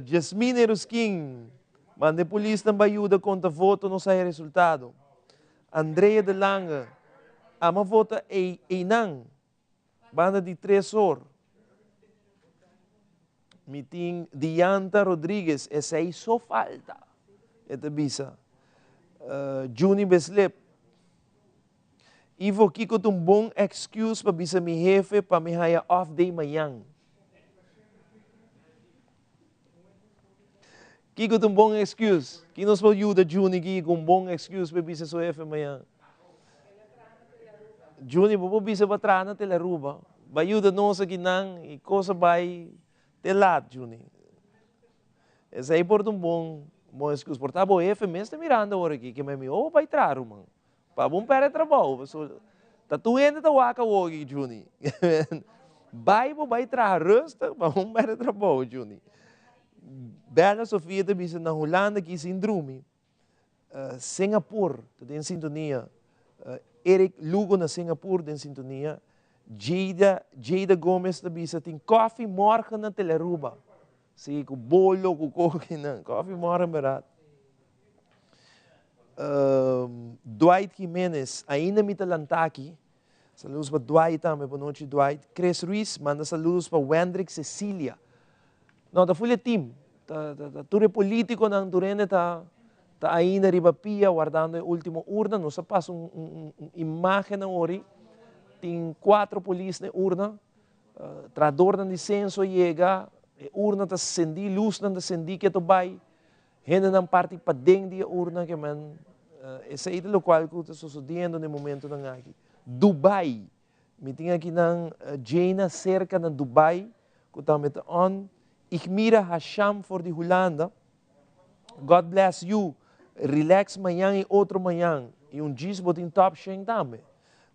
Jasmine Ruskin, mande polícia na bayuda contra voto não sai resultado. Andrea de Lange, ama vota Einang, banda de 3 horas. Meeting Dianta Rodrigues, essa aí só falta. Esta bisa. Juni Beslep, Ivo, kiko tung bong excuse pa bisa mi jefe pa mi haya off day mayang. Kiko tung bong excuse. Kinos po yuda Juni ki kung bong excuse pa bisa so jefe mayang. Juni po bisa batrana tela ruba. Bayuda no sa ginang ikosa bay telat Juni. Essa aí por tung bong excuse. Por tabo jefe mes te mirando ora aqui que me vai traro man. Pa bom pera trabalho, so tatuendo ta waka wogi Juni. Bible vai tra rusta, pa bom pera trabalho Juni. Bela Sofia te bisa na Holanda ki sindrome. Singapore, te in sintonia. Eric Lugo na Singapore den sintonia. Jada Gomez te bisa tin coffee morgen na Teleruba. Si ku bolo ku koki na coffee morgen berat. Dwight Jimenez, ainda me talantaki. Saludos para Dwight também, boa noite Dwight. Chris Ruiz, manda saludos para Wendrick Cecilia. Não, tá fulha team. Ture político nang durende tá ainda riba pia guardando a última urna. Nós passa imagem na ori. Tem 4 polícia na urna. Trador na licença chega, urna tá sendi luz na sendi que to vai. Henda ng parte pa deng di urna que man essa é o qual que está sucedendo no momento ng aqui. Dubai, meeting aqui ng Jana cerca ng Dubai, que está met on. Ik mira Hasham for the Holanda. God bless you. Relax manhã e outro manhã. E dias botin top shen também.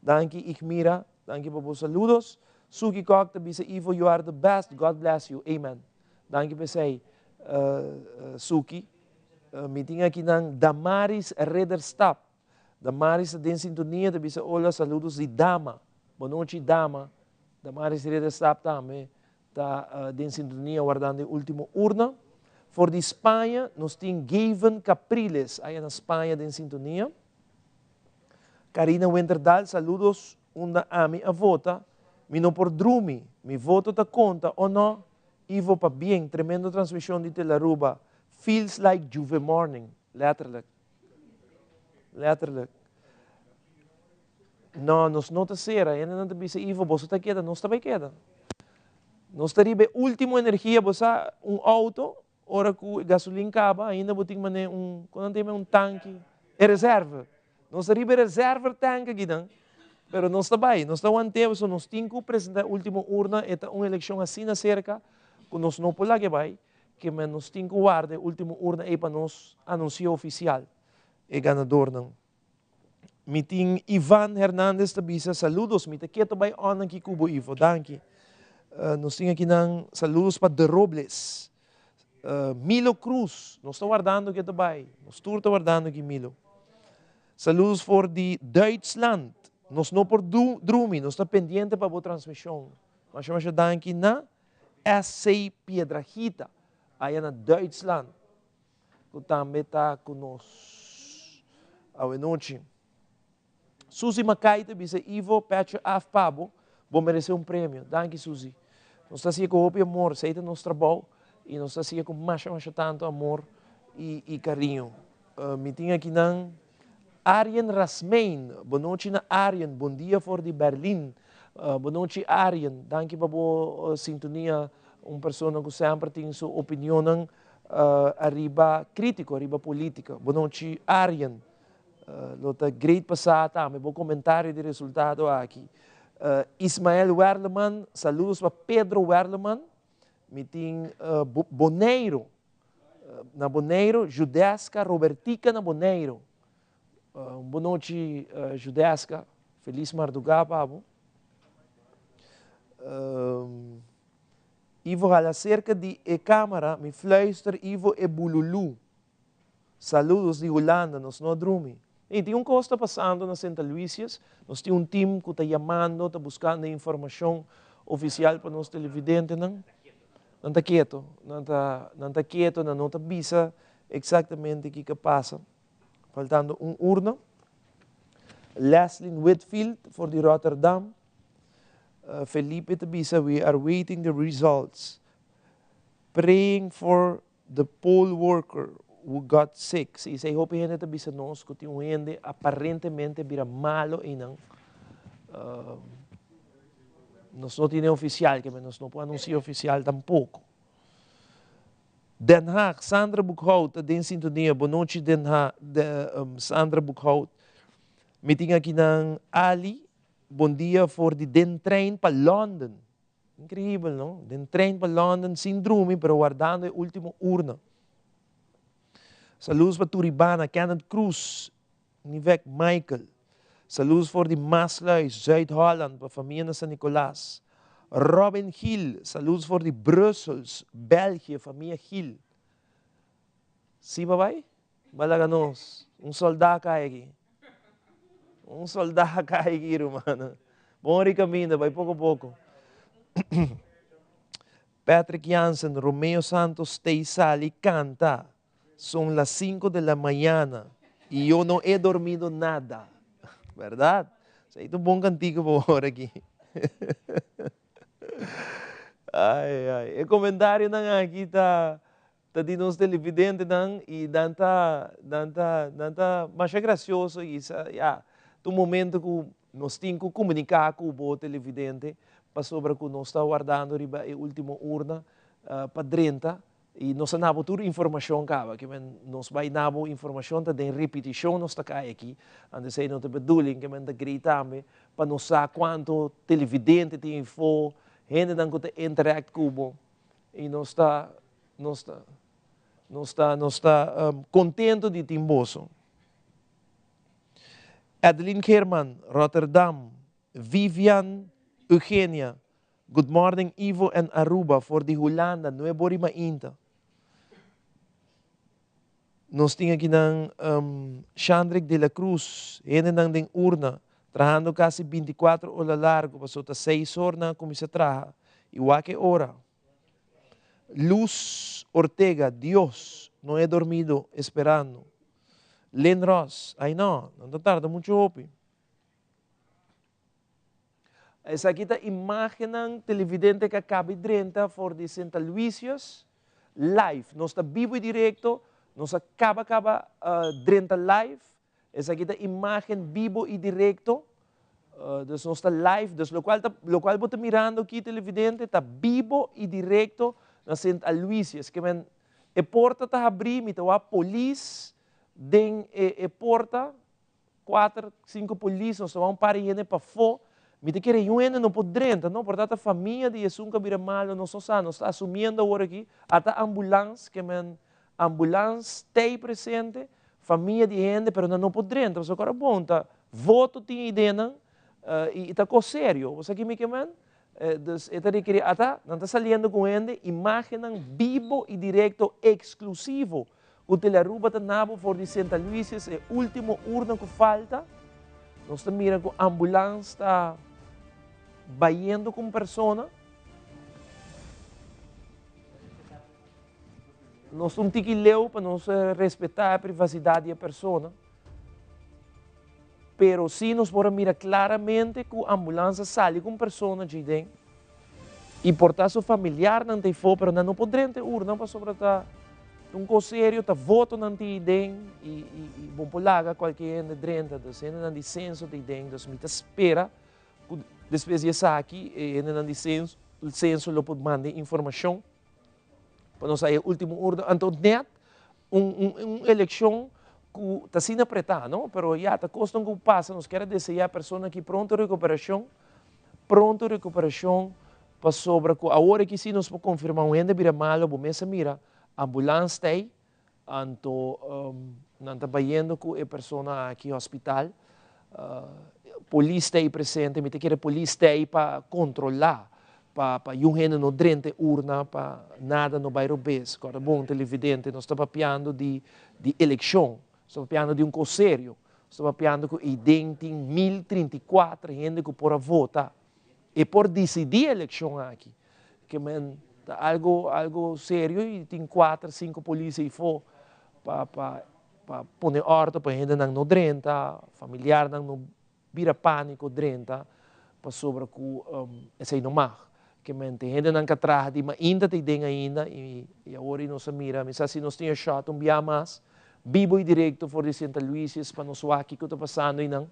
Danke ik mira, danke por vos saludos. Suki kok te bisa Ivo, you are the best. God bless you. Amen. Danke por say Suki. Meeting aqui ng Damaris Rederstap. Damaris din sintonia, te bisa hola, saludos di Dama. Boa noite, Dama. Damaris Rederstap também. Tá din sintonia, guardando a última urna. For de Espanha, nós temos Gavin Capriles, aí na Espanha din sintonia. Karina Winterdal, saludos. Unda ami a vota. Mi no por drumi. Mi voto ta conta ou não. Ivo pa bien, tremendo transmissão de Teleruba. Feels like Juve morning. Letterlijk. Letterlijk. No, nos nota sera. Yan na natin bisa Ivo, boso ta queda. Nos tabay queda. Nos taribe último energia, bosa auto, ora ku gasolina acaba, ainda boting mane quando tem tanque, é reserva. Nos taribe reserva tanque aqui, pero nos tabay. Nos ta one tempo, so nos tinko presentar último urna, eta eleição assim na cerca, que nos não pula que vai, que nos tinko guarde último urna e para nos anuncio oficial e ganador não. Meeting Ivan Hernandez tabisa, saludos, mita quieto bay on aqui Cubo Ivo, danke. Nos tem aqui ng saludos para De Robles. Milo Cruz, nos está guardando que tabay. Nos está guardando aqui Milo. Saludos for de Duitsland. Nos não por Drumi, nos está pendiente para a transmissão. Mas danke na SC Piedrahita, aí na Duitsland. Que também está conosco. Boa noite. Suzy Macaita, bisa Ivo, Petro Af Pabo, vou merecer prêmio. Danke, Suzy. Nós está com o amor, aceita nosso trabalho e nós está com mais tanto amor e carinho. Me tinha aqui na Arjen Rasmein. Boa noite na Arjen. Bom dia for de Berlim. Boa noite, Arjen. Danke para a sintonia. Pessoa que sempre tem sua opinião arriba crítico, arriba política. Boa noite, Arjen. Lota great passata, me vou comentário de resultado aqui. Ismael Werleman, saludos para Pedro Werleman. Me tem Boneiro, na Boneiro, Judesca, Robertica na Boneiro. Boa noite, Judesca. Feliz Mardugá, Pabo. Ivo hala cerca de câmara, me fluister Ivo e Bululu. Saludos de Holanda, nos no drumi. E tem coisa passando na Santa Luísias, nós temos time que está chamando, está buscando informação oficial para nós televidentes, não está quieto, não está bisa exatamente o que passa. Faltando urna. Leslie Whitfield for the Rotterdam. Felipe Tabisa, we are waiting the results. Praying for the poll worker who got sick. Se hope gente tabisa nos que tem gente aparentemente vira malo e não Nos no tiene oficial, que nos no puede anunciar oficial tampoco. Den Haag, Sandra Boekhout, din sintonia, boa noite Den Haag, Sandra Boekhout. Meeting aqui ng Ali, bom dia voor die den trein para London. Incrível, não? Den trein para London, sem dormir, pero guardando a última urna. Saludos para Turibana, Kenneth Cruz, Nivek Michael. Saludos voor die Maasluis, Zuid-Holland, para família San Nicolás. Robin Hill, saludos voor die Brussels, België, família Hill. Sim, babai? Balaganos, soldado cai aqui. Soldado cai aqui, irmão. Bom caminho, vai pouco a pouco. Patrick Jansen, Romeo Santos, Stay Sally canta. Son las 5 de la mañana y yo no he dormido nada. ¿Verdad? Sa ito bong cantigo po aqui. Ay. E comentário nang kita dinos televidente nang e danta mas é gracioso isso. Tu momento que nós temos que comunicar com o televidente para sobre que nós está guardando riba a última urna para 30 e nós nabo tudo informação cava que nós vai nabo informação tá den repetição nós está cá aqui ande sei não te bedoeling que da gritame para nós saber quanto televidente tem info gente dan que interact com e nós está contento de timboso. Adeline Kerman, Rotterdam, Vivian Eugenia, good morning Ivo and Aruba for the Holanda, Nuevo Rimainta. Nós temos aqui ng Chandrick de la Cruz, hene nang ding urna, trabajando casi 24 horas largo, pasó hasta 6 horas na como se trabaja, igual que hora. Luz Ortega, Dios, no he dormido esperando. Len Ross, ay no tarda mucho hopi. Essa aqui está imagem ng televidente que acaba de 30 for de Santa Luisias live. Nós está vivo e direto, nós acaba 30 live. Essa aqui está imagem vivo e direto. Nós está live, lo qual você mirando aqui televidente está vivo e direto na Santa Luisias. Que a porta está abrindo, a polícia den a porta 4, 5 polícias, nós vamos para ir para fora. Me te quer ir não pode dentro, não? Portanto, a família de Jesus que vira mal, nós está assumindo agora aqui, até a ambulância, que a ambulância está presente, família de gente, mas não pode dentro. Mas agora bom, tá, voto tem ideia, e está com sério. Você aqui me queman? Então, não está saliendo com ele, imagem vivo e direto exclusivo. O Teleruba está nabo for de Santa Luisias, é o último urna que falta. Nós estamos mirando que a ambulância está vaindo com pessoa. Nós estamos tiquileu para nós respeitar a privacidade da pessoa. Pero sim, nós podemos mirar claramente que a ambulância sai com pessoa de dentro. E portar seu familiar não tem fome, mas não pode ter urna para sobretar. Um conselho está voto não tem ideia e bom polaga qualquer de drenta, das ainda não licença de ideia, das me espera, depois de aqui ainda não licença lo pode mandar informação para nós sair último urna. Então net eleição que está sendo apertada, não? Pero já está costando que passa, nós queremos desejar a pessoa que pronto recuperação para sobre que agora que se nós podemos confirmar um ende vira malo, bom mesa mira ambulância tem, não está vendo com a pessoa aqui no hospital, polícia está presente, me quer a polícia está para controlar, para um gente não drente urna, para nada no bairro bes. Agora, bom, televidente, nós estamos falando de eleição, estamos falando de conselho, estamos falando que tem 1034 gente que pode votar, e por decidir a eleição aqui, que algo sério e tem 4, 5 polícias para poner ordem para a gente não drenta, familiar não vira pânico drenta, para sobre que esse não mais. Que tem gente não que atrás de ainda tem ainda e agora nós mira, mas se nós temos shot dia mais, vivo e direto for de Santa Luisias para nós aqui que está passando e não.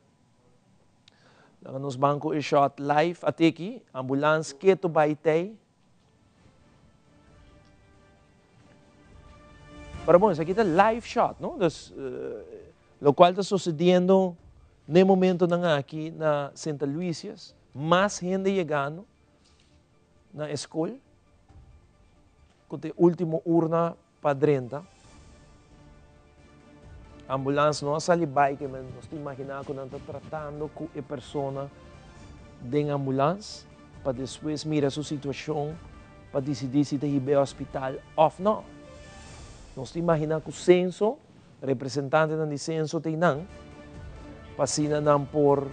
Nos banco e shot live atiki, ambulance keto baitei. Pero bueno, aqui está live shot, não? Dus, lo qual está sucedendo no momento aqui na Santa Luísias, mais gente chegando na escola, com a última urna para 30. Ambulância não sai bike, mas nós imaginar que não está tratando com a pessoa da ambulância para depois mirar sua situação para decidir se está ir ao hospital ou não. Nós imaginar que o censo, representante do censo tem não, para não por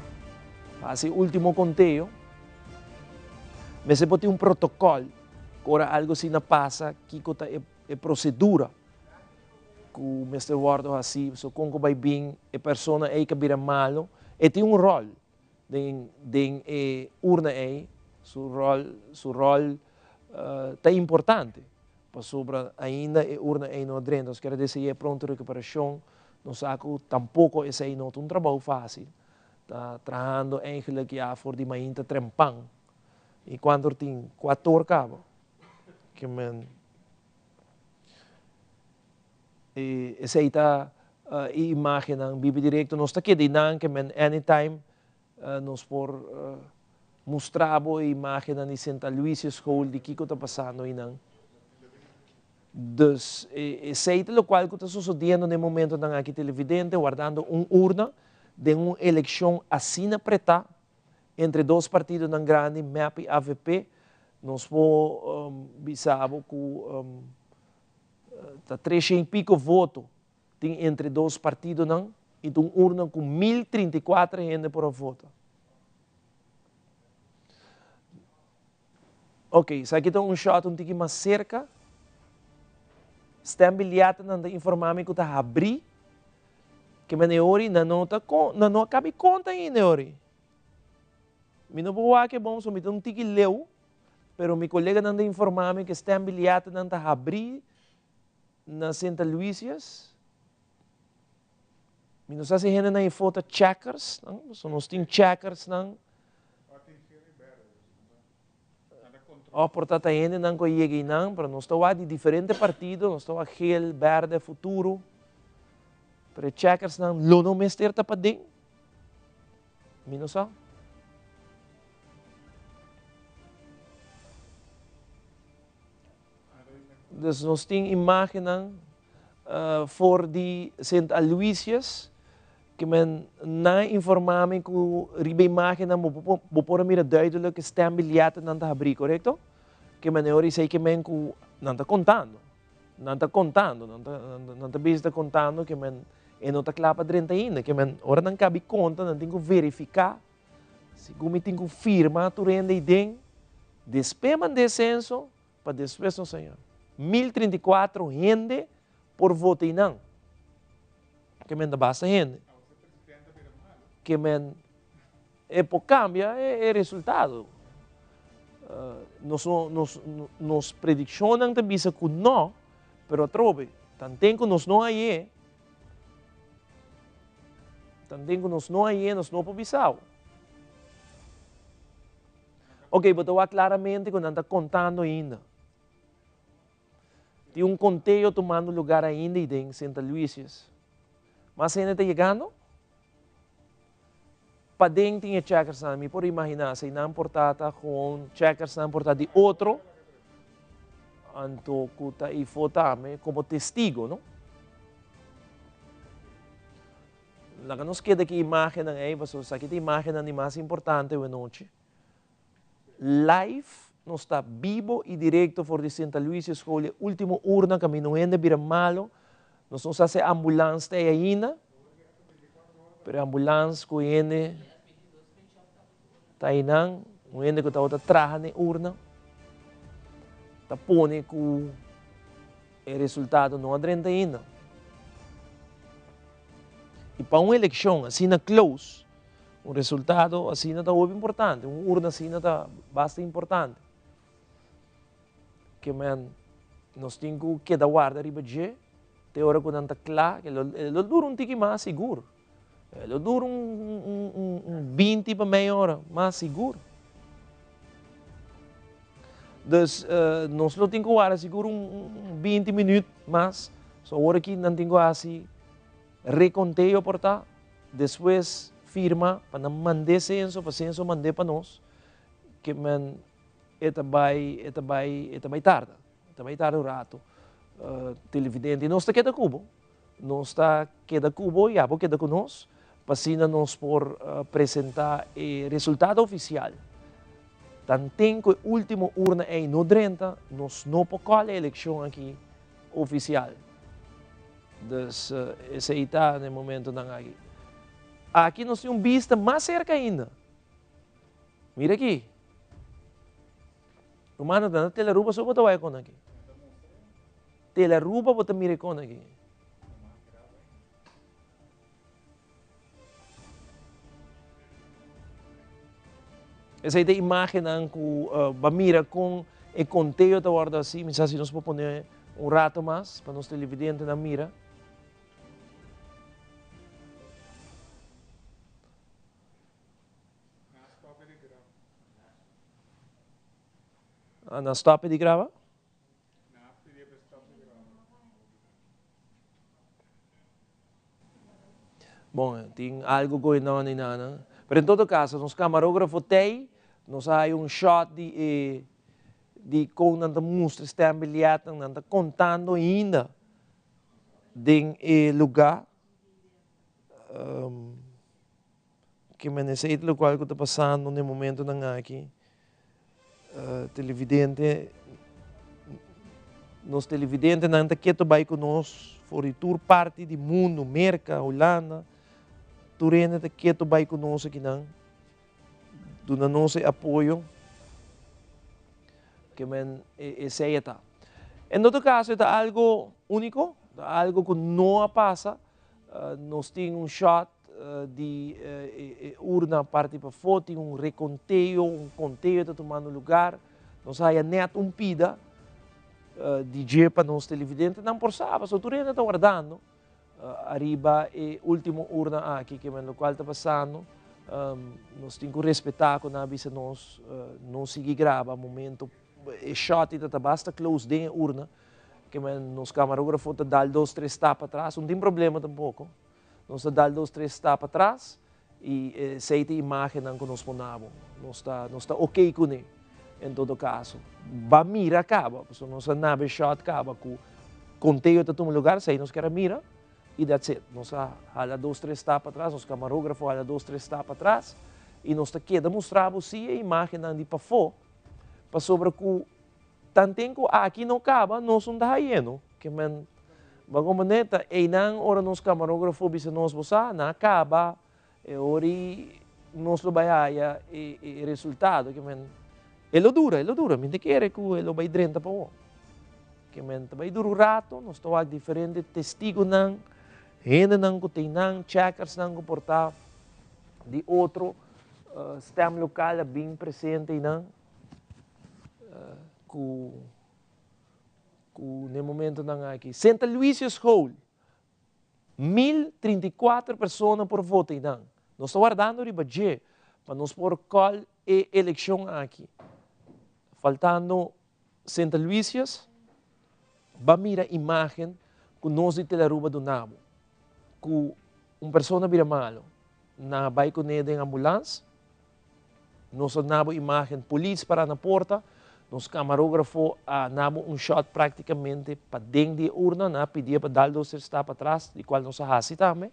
esse último conteio, mas se pode ter protocolo, agora algo assim passa, que é procedura. Que o Mr. Ward assim, so kung vai bem, a pessoa é que vira malo, e tem rol de urna aí, seu rol tá importante, para sobre ainda a urna aí no dreno, nós quer dizer é pronto recuperação, não saco tampouco esse aí não é trabalho fácil, tá trabalhando eigenlijk ja voor die mainta trempang, e quando tem 4 cabos, que men essa imagem ng bibi directo nos aqui de nang que men anytime nos por mostrar a imagem de Santa Luísia School de que está passando aí nang. Dus essa é o qual está sucedendo no momento nang aqui televidente guardando urna de uma eleição assim preta entre dois partidos nang grande MAP e AVP nos po bisabo ku tá 300 e pico votos tem entre dois partidos não e tem urna com 1034 gente por voto. Ok, isso aqui tem shot tique mais cerca. Está bilhete não informar que tá abrir que me neori não cabe conta aí neori. Me não vou que bom so me tem tique leu, pero mi colega não informar que está bilhete não tá abrir na Santa Luísias, não sei se gente na foto checkers, não? So nós temos checkers não. Portanto ainda não conhece não, para nós estamos de diferentes partidos, nós estamos gel, verde, futuro, para checkers não, lo não mester para dentro, não sei. Dus nós temos imagem voor die Santa Luísias, que men na informame que ribe imagem não vou mira duidelijk stem bilhete não está abrir, correto? Que men ori sei que men ku não está contando, não está contando que men não está clapa 30 ainda, que men ora não cabe conta, não tem que verificar, se como tem que firma tu rende idem, despe man descenso para después não senhor. 1034 gente por voto e não. Que men da basta gente. Que men por cambia é resultado. Nos prediccionam também que não, pero trobe, tanto que nós não aí, nós não pobisao. Ok, mas eu claramente que não está contando ainda. Tem conteio tomando lugar ainda em Santa Luísias. Mas ainda está chegando? Para dentro tinha checkers na mim, por imaginar, se não portada com checkers não portada de outro, então que está aí fotame como testigo, não? Lá que nos queda aqui imagem aí, mas aqui tem imagem a mais importante hoje noite. Live não está vivo e direto por de Santa Luísia School, último urna, caminho ainda vira malo, nós não sabemos se a ambulância está ainda, mas a ambulância que ainda está ainda, ainda que está trabalhando na urna, está pondo que o resultado não adrenta ainda. E para uma eleição assim na close, resultado assim está muito importante, uma urna assim está bastante importante. Que nós temos que dar guarda riba de, te hora que não está claro, que ele dura tique mais seguro. Lo dura 20 para meia hora, mas seguro. Dus nós lo tenho agora seguro 20 minutos, mas só hora que não tenho assim reconteio por tá, depois firma para não mandar censo, para censo mandar para nós, que man vai tarde um rato. Televidente, nós está queda cubo, nós está queda cubo e abo queda conosco, para assim nós por apresentar o resultado oficial. Tanto que a última urna é no 30, nós não podemos a eleição aqui oficial. Dus esse está no momento não aqui. Aqui nós temos vista mais cerca ainda. Mira aqui. Romano, na Teleruba só botar com aqui. Teleruba botar mira com aqui. Essa é a imagem que mira com o conteúdo da guarda assim, mas assim nós podemos poner rato mais para nós televidente na mira. Na stop de grava? Bom, tem algo going on aí, não? Mas em todo caso, nos camarógrafos tem, nós há shot de como não mostra está bilhete, não está contando ainda de lugar que me necessita o qual está passando no momento não aqui. Televidente, nos televidentes não está quieto vai conosco, for tour parte do mundo, América, Holanda, Turena está quieto vai conosco aqui não, do nosso apoio, que men esse está. Em todo caso, é algo único, algo que não passa, nós temos shot de urna parte para foto, reconteio, conteio está tomando lugar, nós há net pida de dia para nós televidentes, não por sábado, só Turena está guardando, arriba e último urna aqui, que no qual está passando, nós temos que respeitar quando avisa nós, não seguir grava, momento, e shot está basta close de urna, que nos camarógrafos está dando 2, 3 tapas atrás, não tem problema tampouco. Nós está dando 2, 3 tapas atrás e essa é a imagem que nós ponemos. Nós está ok com ele, em todo caso. Vai mira acaba, porque nós nave shot acaba, com conteúdo está tomando lugar, se nós queremos mira, e that's it. Nós hala 2, 3 tapas atrás, nós camarógrafo hala 2, 3 tapas atrás, e nós está queda mostrar sim a imagem de para fora, para sobre que tanto tempo aqui não acaba, nós não está aí, que man bago maneta, não ora nos camarógrafo bisa nós bosa, não acaba, ori nós lo bahaya e resultado, que man elo dura, mente quer que elo vai 30 pa o. Que man vai duro rato, nós tawag diferente testigo nang, hena nang kutay nang, checkers nang comportar, de outro stem local bem presente nang, no momento não aqui. Santa Luísia's Hall, 1.034 pessoas por voto. Nós estamos guardando o budget para nós por qual é a eleição aqui. Faltando Santa Luísia's, vai mirar a imagem que nós de Teleruba do Nabo. Que uma pessoa vira malo, na vai com ele em ambulância, nós nabo imagem polícia para na porta, nos camarógrafo namo shot praticamente para dentro de urna, na pedia para dar 2 está para trás, de qual nós hasi também.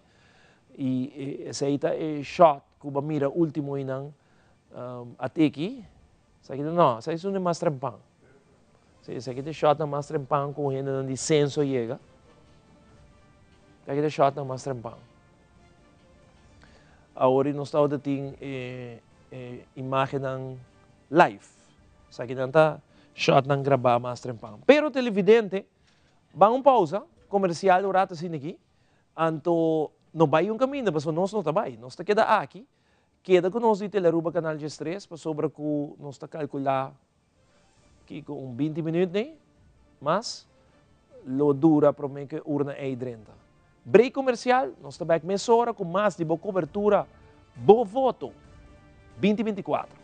E esse aí é shot que ba mira último inang até aqui. Sa kita não, sa isso não é mais trempang. Sa kita shot na mais trempang com ele de censo chega. Sa kita shot na mais trempang. Agora nós estamos tem imagem ng live. Sa kita shot ng grabar mas trempang. Pero televidente, bang pausa, comercial o rata sin aqui, anto no vai um caminho, mas nós não trabalha, nós está queda aqui, queda com nós de Teleruba Canal de Stress, para sobre que nós está calcular que com 20 minutos, né? Mas lo dura para mim que urna é 30. Break comercial, nós estamos aqui meia hora com mais de boa cobertura, boa voto 2024.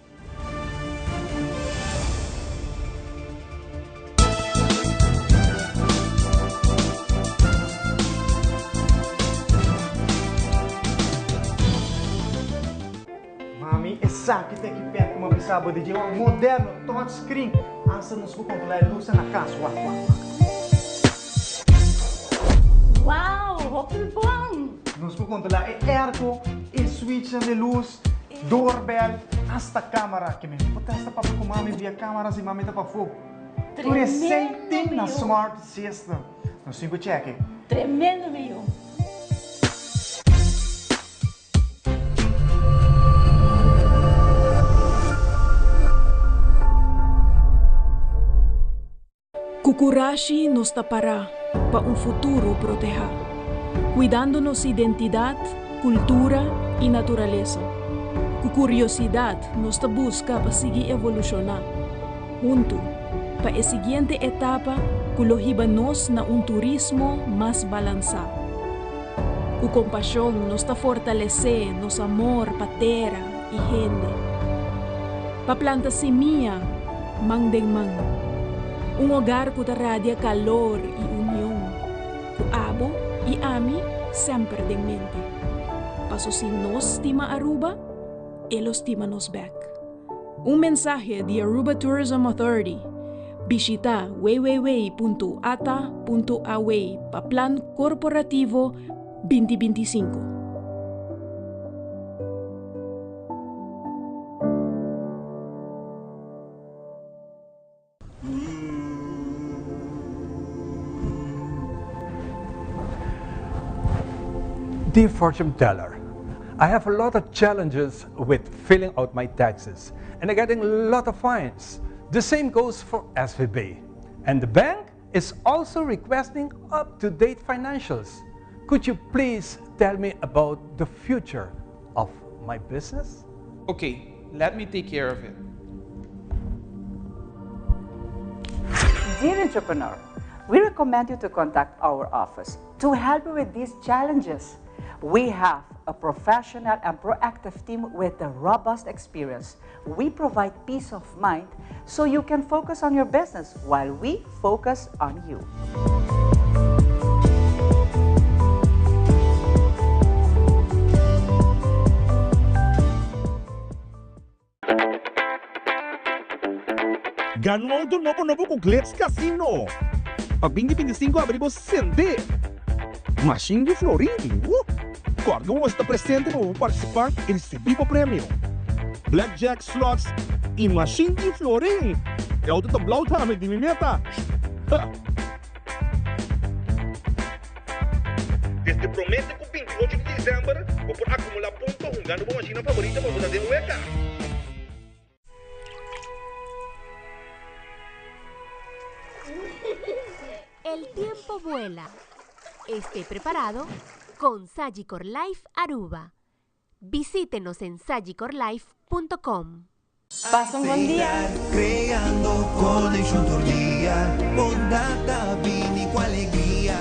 Mami, essa que tem que perto como pensava de um moderno touchscreen. Ansa nos controlar a luz na casa. Uau, hoppas bom! Nos controlar o airco, o switch de luz, doorbell, hasta câmera que me potesta para com mami via câmeras e mami tá para fogo. Tudo é sem na smart system. No 5 check. Tremendo, meu! Kukurashi nos tapará para futuro proteger, cuidando nossa identidade, cultura e natureza. Com curiosidade, nos busca para seguir evolucionar. Junto, para a seguinte etapa, colocar nos na turismo mais balançado. Com compaixão, nos fortalecer nosso amor para terra e gente. Para plantar semente, mão em mão. Hogar que radia calor e união. Que abo e ami sempre em mente. Paso si nos estima Aruba, elos estima nos back. Mensaje de Aruba Tourism Authority. Visita www.ata.away para Plan Corporativo 2025. Dear fortune teller, I have a lot of challenges with filling out my taxes and I'm getting a lot of fines. The same goes for SVB. And the bank is also requesting up-to-date financials. Could you please tell me about the future of my business? Okay, let me take care of it. Dear entrepreneur, we recommend you to contact our office to help you with these challenges. We have a professional and proactive team with a robust experience. We provide peace of mind so you can focus on your business while we focus on you. Ganhou do novo com Glitz Casino. Pag 2025 abrimos Sende. Machine de Florim. Quando você está presente, vamos participar e receber o prêmio. Blackjack slots e Machine de Florim. É o do Blau também de meta. Desde promete que o 28 de dezembro, vou por acumular pontos, ganhando uma machina favorita para você ter um EK. El tiempo vuela. Esté preparado con Sagicor Life Aruba. Visítenos en sagicorlife.com. Passa bom dia. Creando connection todo dia, bondata, vini com alegria.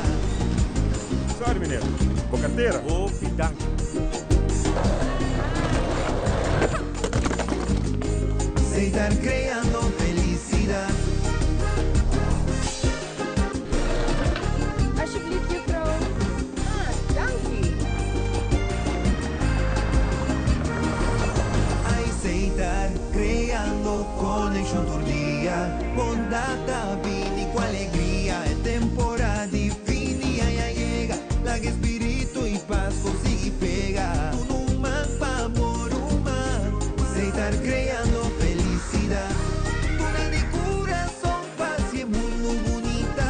Sorry, mineiro. Bocateira? Ô, pidanque. Sei estar creando felicidade. Alsjeblieft, juffrouw. Dank je. Aceitar, creando connection todo dia, bondata, vini com alegria. É temporada fini, ya llega, la que espírito e paz consigue pegar. Tu não mapa amor humano, aceitar, creando felicidade. Tu na de coração, paz e muito bonita.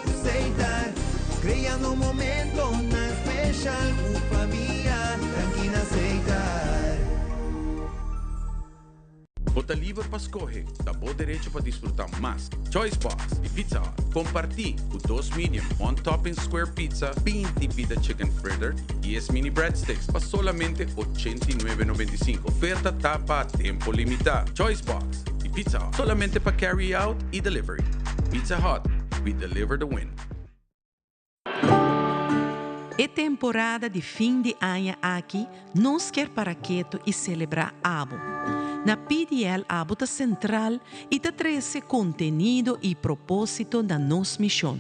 Aceitar, creando momento na especial, com família, tranquila aceitar. Bota livre para escolher, dá bom direito para desfrutar mais. Choice Box e Pizza Hut. Compartilhe o 2 medium on topping square pizza, 20 pita chicken fritter e as mini breadsticks para solamente $89.95. Oferta tapa a tempo limitado. Choice Box e Pizza Hut. Solamente para carry out e delivery. Pizza Hut, we deliver the win. É temporada de fim de ano aqui, nós quer para quieto e celebrar Abo. Na PDL Abo tá central e tá traz contenido e propósito da nossa missão.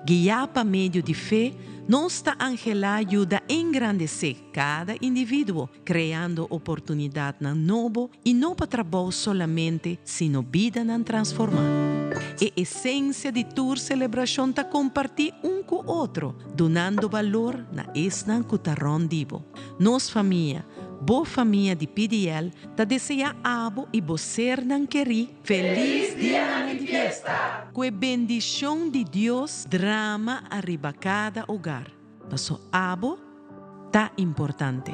Guiar para meio de fé, nossa Angela ajuda a engrandecer cada indivíduo, criando oportunidade na novo e não para trabalho solamente, sino vida na transformar. A essência de tour celebração tá compartir com o outro, donando valor na esnan cutarron divo. Nos família, boa família de PDL, tá deseja abo e bocer nan queri feliz dia de fiesta. Com a bendição de Deus, drama arriba cada hogar. Passo abo, tá importante.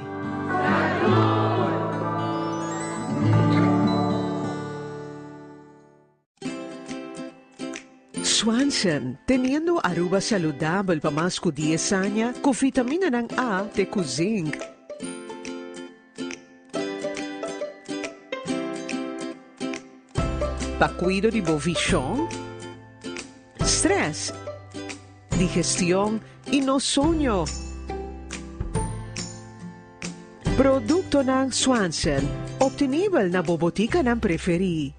Swanson, teniendo Aruba saludable para más que 10 años, con vitamina ng A de zinc. Pa cuido de visión, stress, digestión y no sueño. Producto ng Swanson, obtenible na bobotica ng preferi.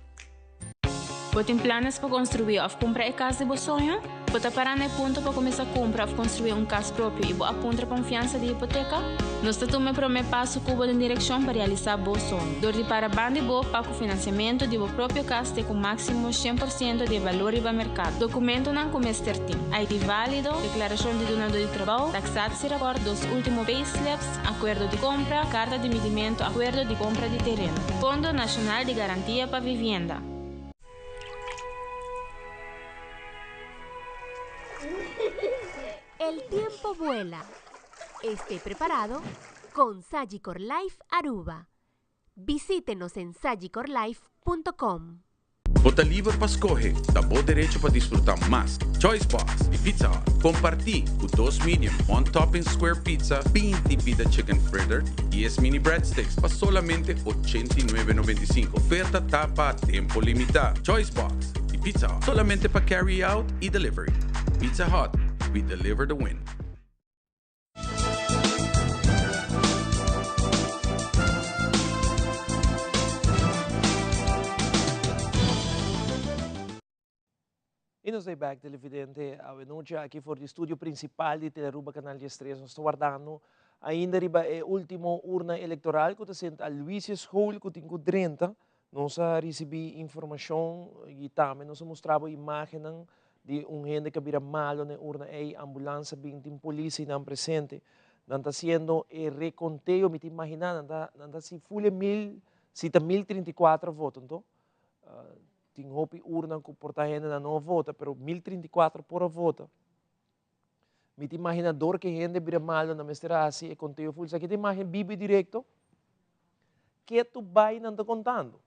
Tem planos para construir ou comprar a casa de seu sonho? Você parar no ponto para começar a comprar ou construir casa próprio e você aponta a confiança de hipoteca? Nós estamos para o passo cubo em direção para realizar seu sonho. Dor de para bande boa para o financiamento de sua própria casa com máximo 100% de valor e mercado. Documento não começa certinho. ID válido, declaração de donador de trabalho, taxado se recorda dos últimos payslips, acordo de compra, carta de medimento, acordo de compra de terreno. Fundo Nacional de Garantia para Vivienda. El tiempo vuela. Esté preparado con Sagicor Life Aruba. Visítenos en sagicorlife.com. Bota livre para escolher, dá bom direito para desfrutar mais. Choice Box e Pizza Hut. Compartilhe o 2 medium, 1 topping square pizza, 20 pida chicken fritter e 10 mini breadsticks para solamente $89.95. Oferta tapa a tempo limitado. Choice Box e Pizza Hut. Solamente para carry out e delivery. Pizza Hut. We deliver the win. E nós estamos back, televidente, a noite aqui for o estúdio principal de Teleruba Canal 13. Nós estamos guardando ainda riba a última urna eleitoral que está sendo a Luises Hall, que tem 30. Nós recebi informação e também nós mostrava imagens de gente que vira malo na urna e ambulância, 20 polícia não presente. Não está sendo reconteo, me imagina, não está se fulha 1034 votos, então. Tem hopi urna que porta gente não vota, pero 1034 por vota. Me imagina dor que gente vira malo na mestra assim, e conteo full. Aqui te imagina bibi direto, que tu vai não está contando.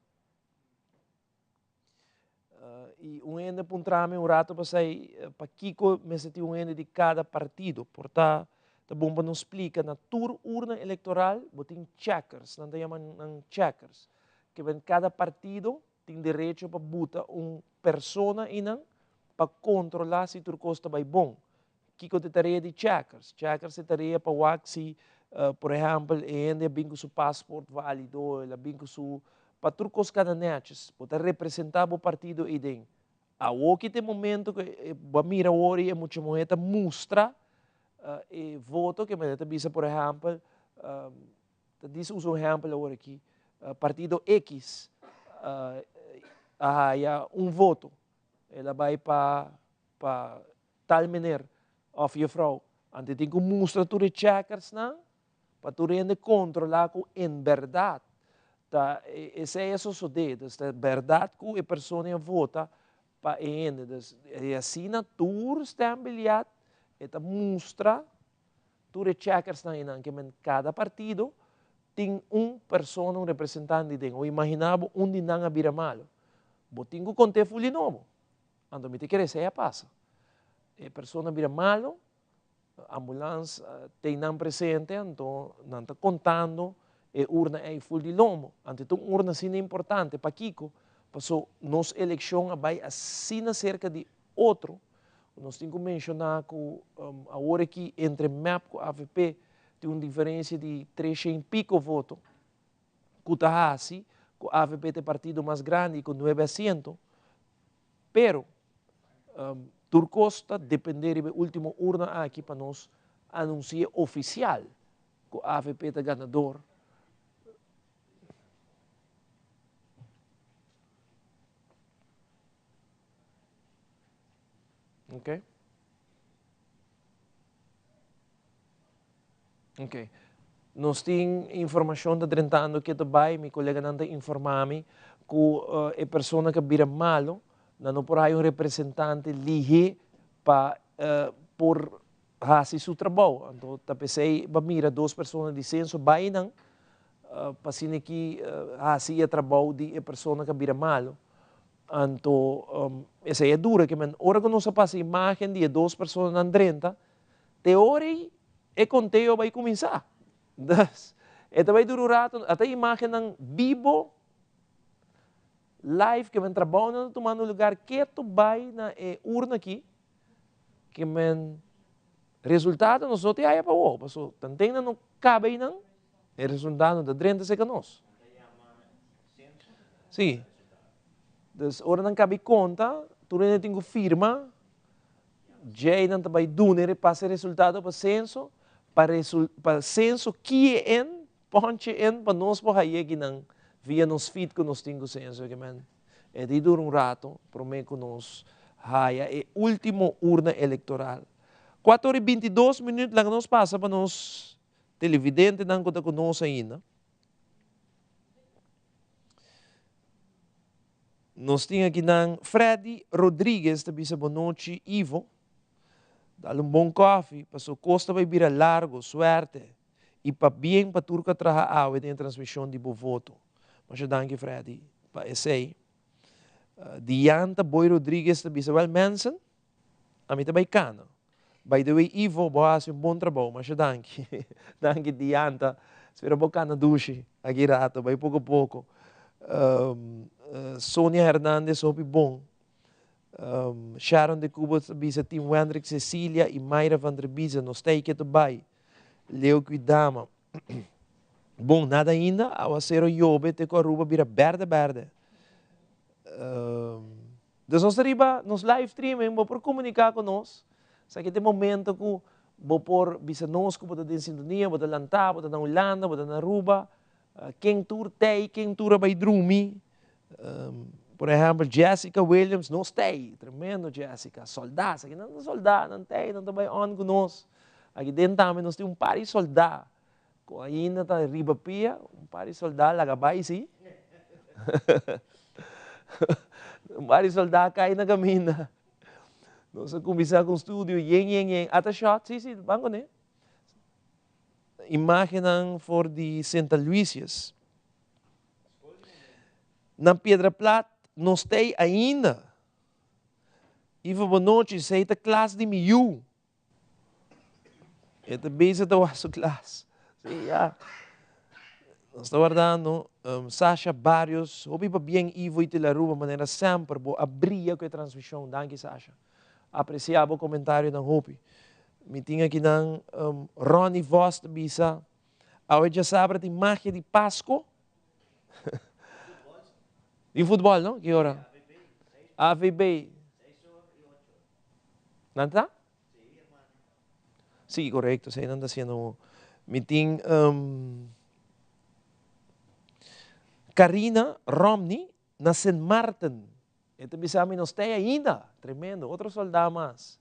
E gente puntrame um rato para sair, para Kiko, me senti gente de cada partido. Porta, tá bom para nos explicar, na tour urna eleitoral, botem checkers, não te chamam checkers, que vem cada partido tem direito para botar persona para controlar se tu costa vai bom. Kiko te tarefa de checkers. Checkers te tarefa para wax se, por exemplo, ainda bem com seu passaporte válido, ela bem com seu para tu costa cananetes, para representar o partido e den. A que tem momento que a mira hoje é muito moeda mostra e voto que me avisa, por exemplo, diz um exemplo agora aqui, partido X, há voto, ela vai para tal maneira, of your frau. Ante tem que mostrar tu de checkers na, para tu rende controlar com em verdade. Tá, esse é isso de, é verdade que a pessoa vota para ele. E assim na tour está bilhete, eta mostra tu de checkers na inan que cada partido tem pessoa, representante de o imaginava de não vira malo. Botinho que conte fully novo. Ando me te quer se passa. A pessoa vira malo, ambulância tem não presente, então não está contando. E urna é full de lomo. Então, urna sim é importante para Kiko, passou nos eleição vai assina cerca de outro, nós temos que mencionar que agora aqui entre MEP e AVP tem uma diferença de 300 pico votos. Que está assim, que o AVP tem partido mais grande com 900, pero Turcosta depender da última urna aqui para nós anunciar oficial que o AVP é ganador. Ok? Ok. Nós temos informação da tentando que também, meu colega não informar-me que a pessoa que vira malo, não por aí um representante ligue para por fazer seu trabalho. Então, tá pensei, mira 2 pessoas de censo, vai não, para assim que fazer o trabalho de pessoa que vira malo. Então, essa é dura, que hora que nós passa a imagem de 2 pessoas na 30, teoria é conteúdo vai começar. Então vai durar rato, até a imagem ng vivo, live, que man trabalho na tomando lugar, que tu vai na urna aqui, que man resultado nós não te haya para o, paso, tanteng na não cabe nang, é resultado da 30 segundos. Sim. Dus ora não cabe conta, tu não tem firma, já não vai doer, passa resultado para censo, para censo que é ponche para nós por aí que não via nos feed que nós temos censo que man é de dura rato para mim que nós haya é último urna eleitoral 4:22 lang nós passa para nós televidente não conta com nós ainda nós temos aqui não Freddy Rodrigues da bisa boa noite Ivo. Dá-lhe bom café, passou costa vai virar largo, suerte. E para bem para turca traga água em transmissão de bom voto. Mas danke Freddy, para esse aí. Dianta Boy Rodrigues da Bisabel Manson, a mim também cana. By the way, Ivo, boas um bom trabalho, mas danke. Danke Dianta, espero bocana duche, aqui rato, vai pouco a pouco. Sonia Hernandez, hope bom. Sharon de Cuba, bisa Tim Wendrick, Cecília e Mayra van der Bisa, nos tem que também. Leo Cuidama. Bom, nada ainda, ao acero Yobe, te com a ruba vira verde. Dus nós arriba, nos live streaming, vou por comunicar com nós. Sa que tem momento que vou por bisa nós, que vou dar em sintonia, vou dar lantar, vou dar na Holanda, vou dar na Aruba. Quem tour tem, quem tour vai dormir. Por exemplo, Jessica Williams, não tem, tremendo Jessica, soldado, aqui não é soldado, não tem, não vai on conosco. Aqui dentro também nós temos par de soldado, com ainda está riba pia, par de soldado, lagabay, sim. Par de soldado cai na camina. Nós começamos com o estúdio, yen, até shot, sim, banco, né? Imagem for de Santa Luísias. Na Pedra Plata, nós temos ainda. Ivo boa noite, sei a classe de miú. Esta base da nossa classe. Sim, já. Nós estamos guardando Sasha Barrios. Ouvi bem Ivo e Tilaruba, maneira sempre, vou abrir a transmissão. Danke, Sasha. Apreciava o comentário da Hopi. Me tinha aqui na Ronnie Voss, bisa. Hoje já sabe a imagem de Páscoa. De futebol, não? Que hora? AVB. Não está? Sim, correto. Sim, não está sendo meeting. Karina Romney na St. Martin. Ito bisa amin nos tayo ainda. Tremendo. Outro soldado mais.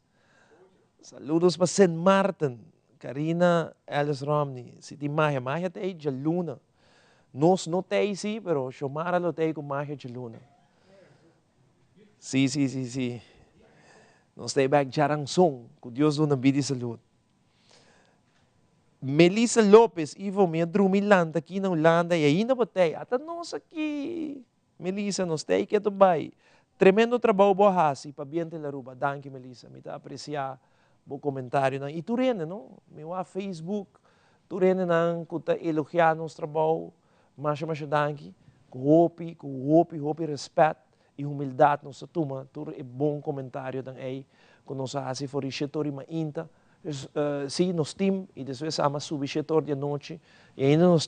Saludos para St. Martin. Karina Alice Romney. Si ti Maja tayo de Luna. Nós não tem sim, pero Xomara lo tem com magia de luna. Sim. Nós temos back jarang song, que Deus dá na vida e saúde. Melissa Lopez, Ivo, minha drumilanta aqui na Holanda, e ainda botei, até nós aqui, Melissa, nós temos que também. Tremendo trabalho boa assim, para bem ter Aruba. Danke, Melissa, me tá apreciar o comentário. E tu rene, não? Meu Facebook, tu rene não, que tá elogiando nosso trabalho. Mas danke, com hopi respeito, e humildade nos toma, tudo é bom comentário dan aí, quando nós assim for o setor e inta, sim, nos team e depois ama subir setor de noite e ainda nós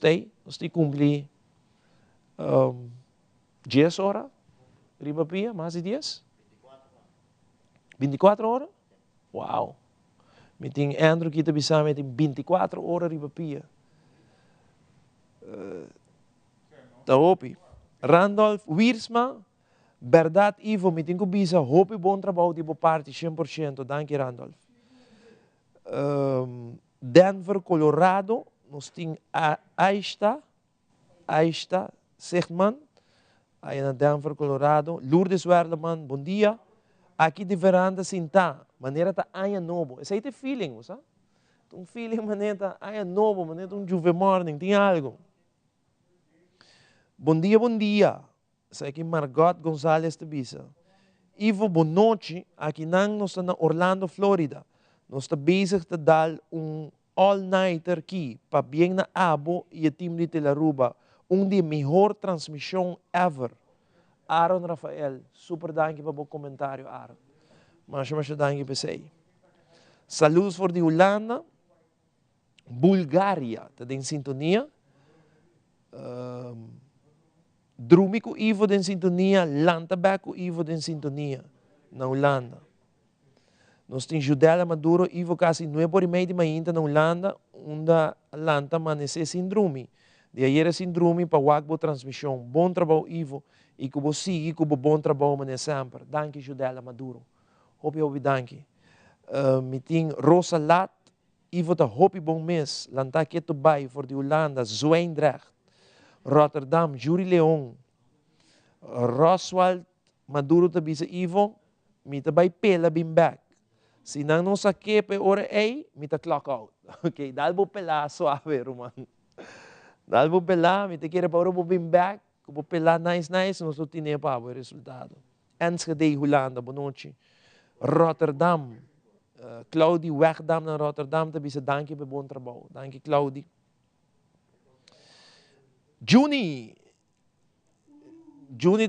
cumprir 10 horas, riba pia, mais de 10? 24 horas? Uau! Me tem Andrew que bisa me tem 24 horas riba pia. Tá hopi. Randolph Wiersma, verdade Ivo, me tem que bisa hopi bom trabalho de boa parte 100%, danke Randolph. Denver, Colorado, nós tem Aista Segman, aí na Denver, Colorado, Lourdes Werleman, bom dia. Aqui de veranda sinta, maneira tá aia novo. Esse aí tem feeling, sabe? Um feeling maneira tá aia novo, maneira um juve morning, tem algo. Bom dia, bom dia. Esse aqui Margot Gonzalez de Bisa. Ivo, boa noite. Aqui nós estamos na Orlando, Florida. Nós estamos bezig te dar all-nighter aqui, para bem na Abo e o time de Telaruba. De melhor transmissão ever. Aaron Rafael, super danke para o comentário, Aaron. Mas danke para você. Saludos voor de Holanda. Bulgária, está em sintonia. Drumico Ivo em sintonia. Lantabeco Ivo em sintonia. Na Holanda. Nós temos Judela Maduro, Ivo quase 9h30 de manhã na Holanda, onde Lanta amanhece sem drumi. De ayer sem drumi para o transmissão. Bom trabalho, Ivo. E que você siga com bom trabalho mané sempre. Danke, Judela Maduro. Hope, danke. Me tem Rosa Lat. Ivo tá hope bom mês. Lanta que tu vai voor de Holanda. Zwijndrecht. Rotterdam. Jury Leon. Roswald Maduro tá bisa Ivo. Me tá vai pela bim back. Se não sa kepe ora ei, me tá clock out. Ok, dalbo pela suave, Roman. Dalbo pela, me te quer para ora bim back. Como pela nice, nós não tínhamos para o resultado. Enschede, Holanda, boa noite. Rotterdam, Claudie Wegdam na Rotterdam, também se danke para bom trabalho. Danke, Claudie. Juni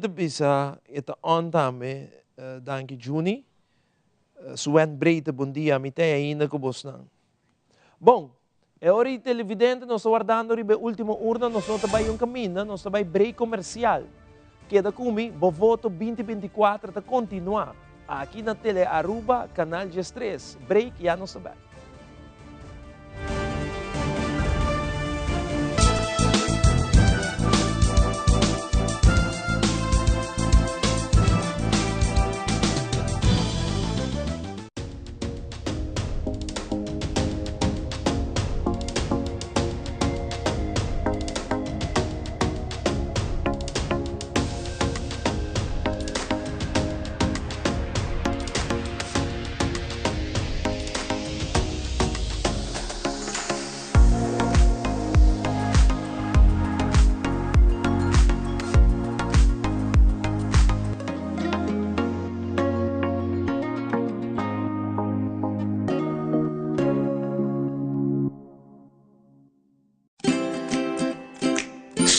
também se é on time, danke Juni. Suen Breite, bom dia, me tem ainda com você. Bom. E ora i televidente, nós estamos guardando a última urna, nós estamos trabalhando caminho, nós estamos break comercial. Queda comigo, o voto 2024 está continuar. Aqui na Tele Aruba, canal G3. Break, já nós estamos.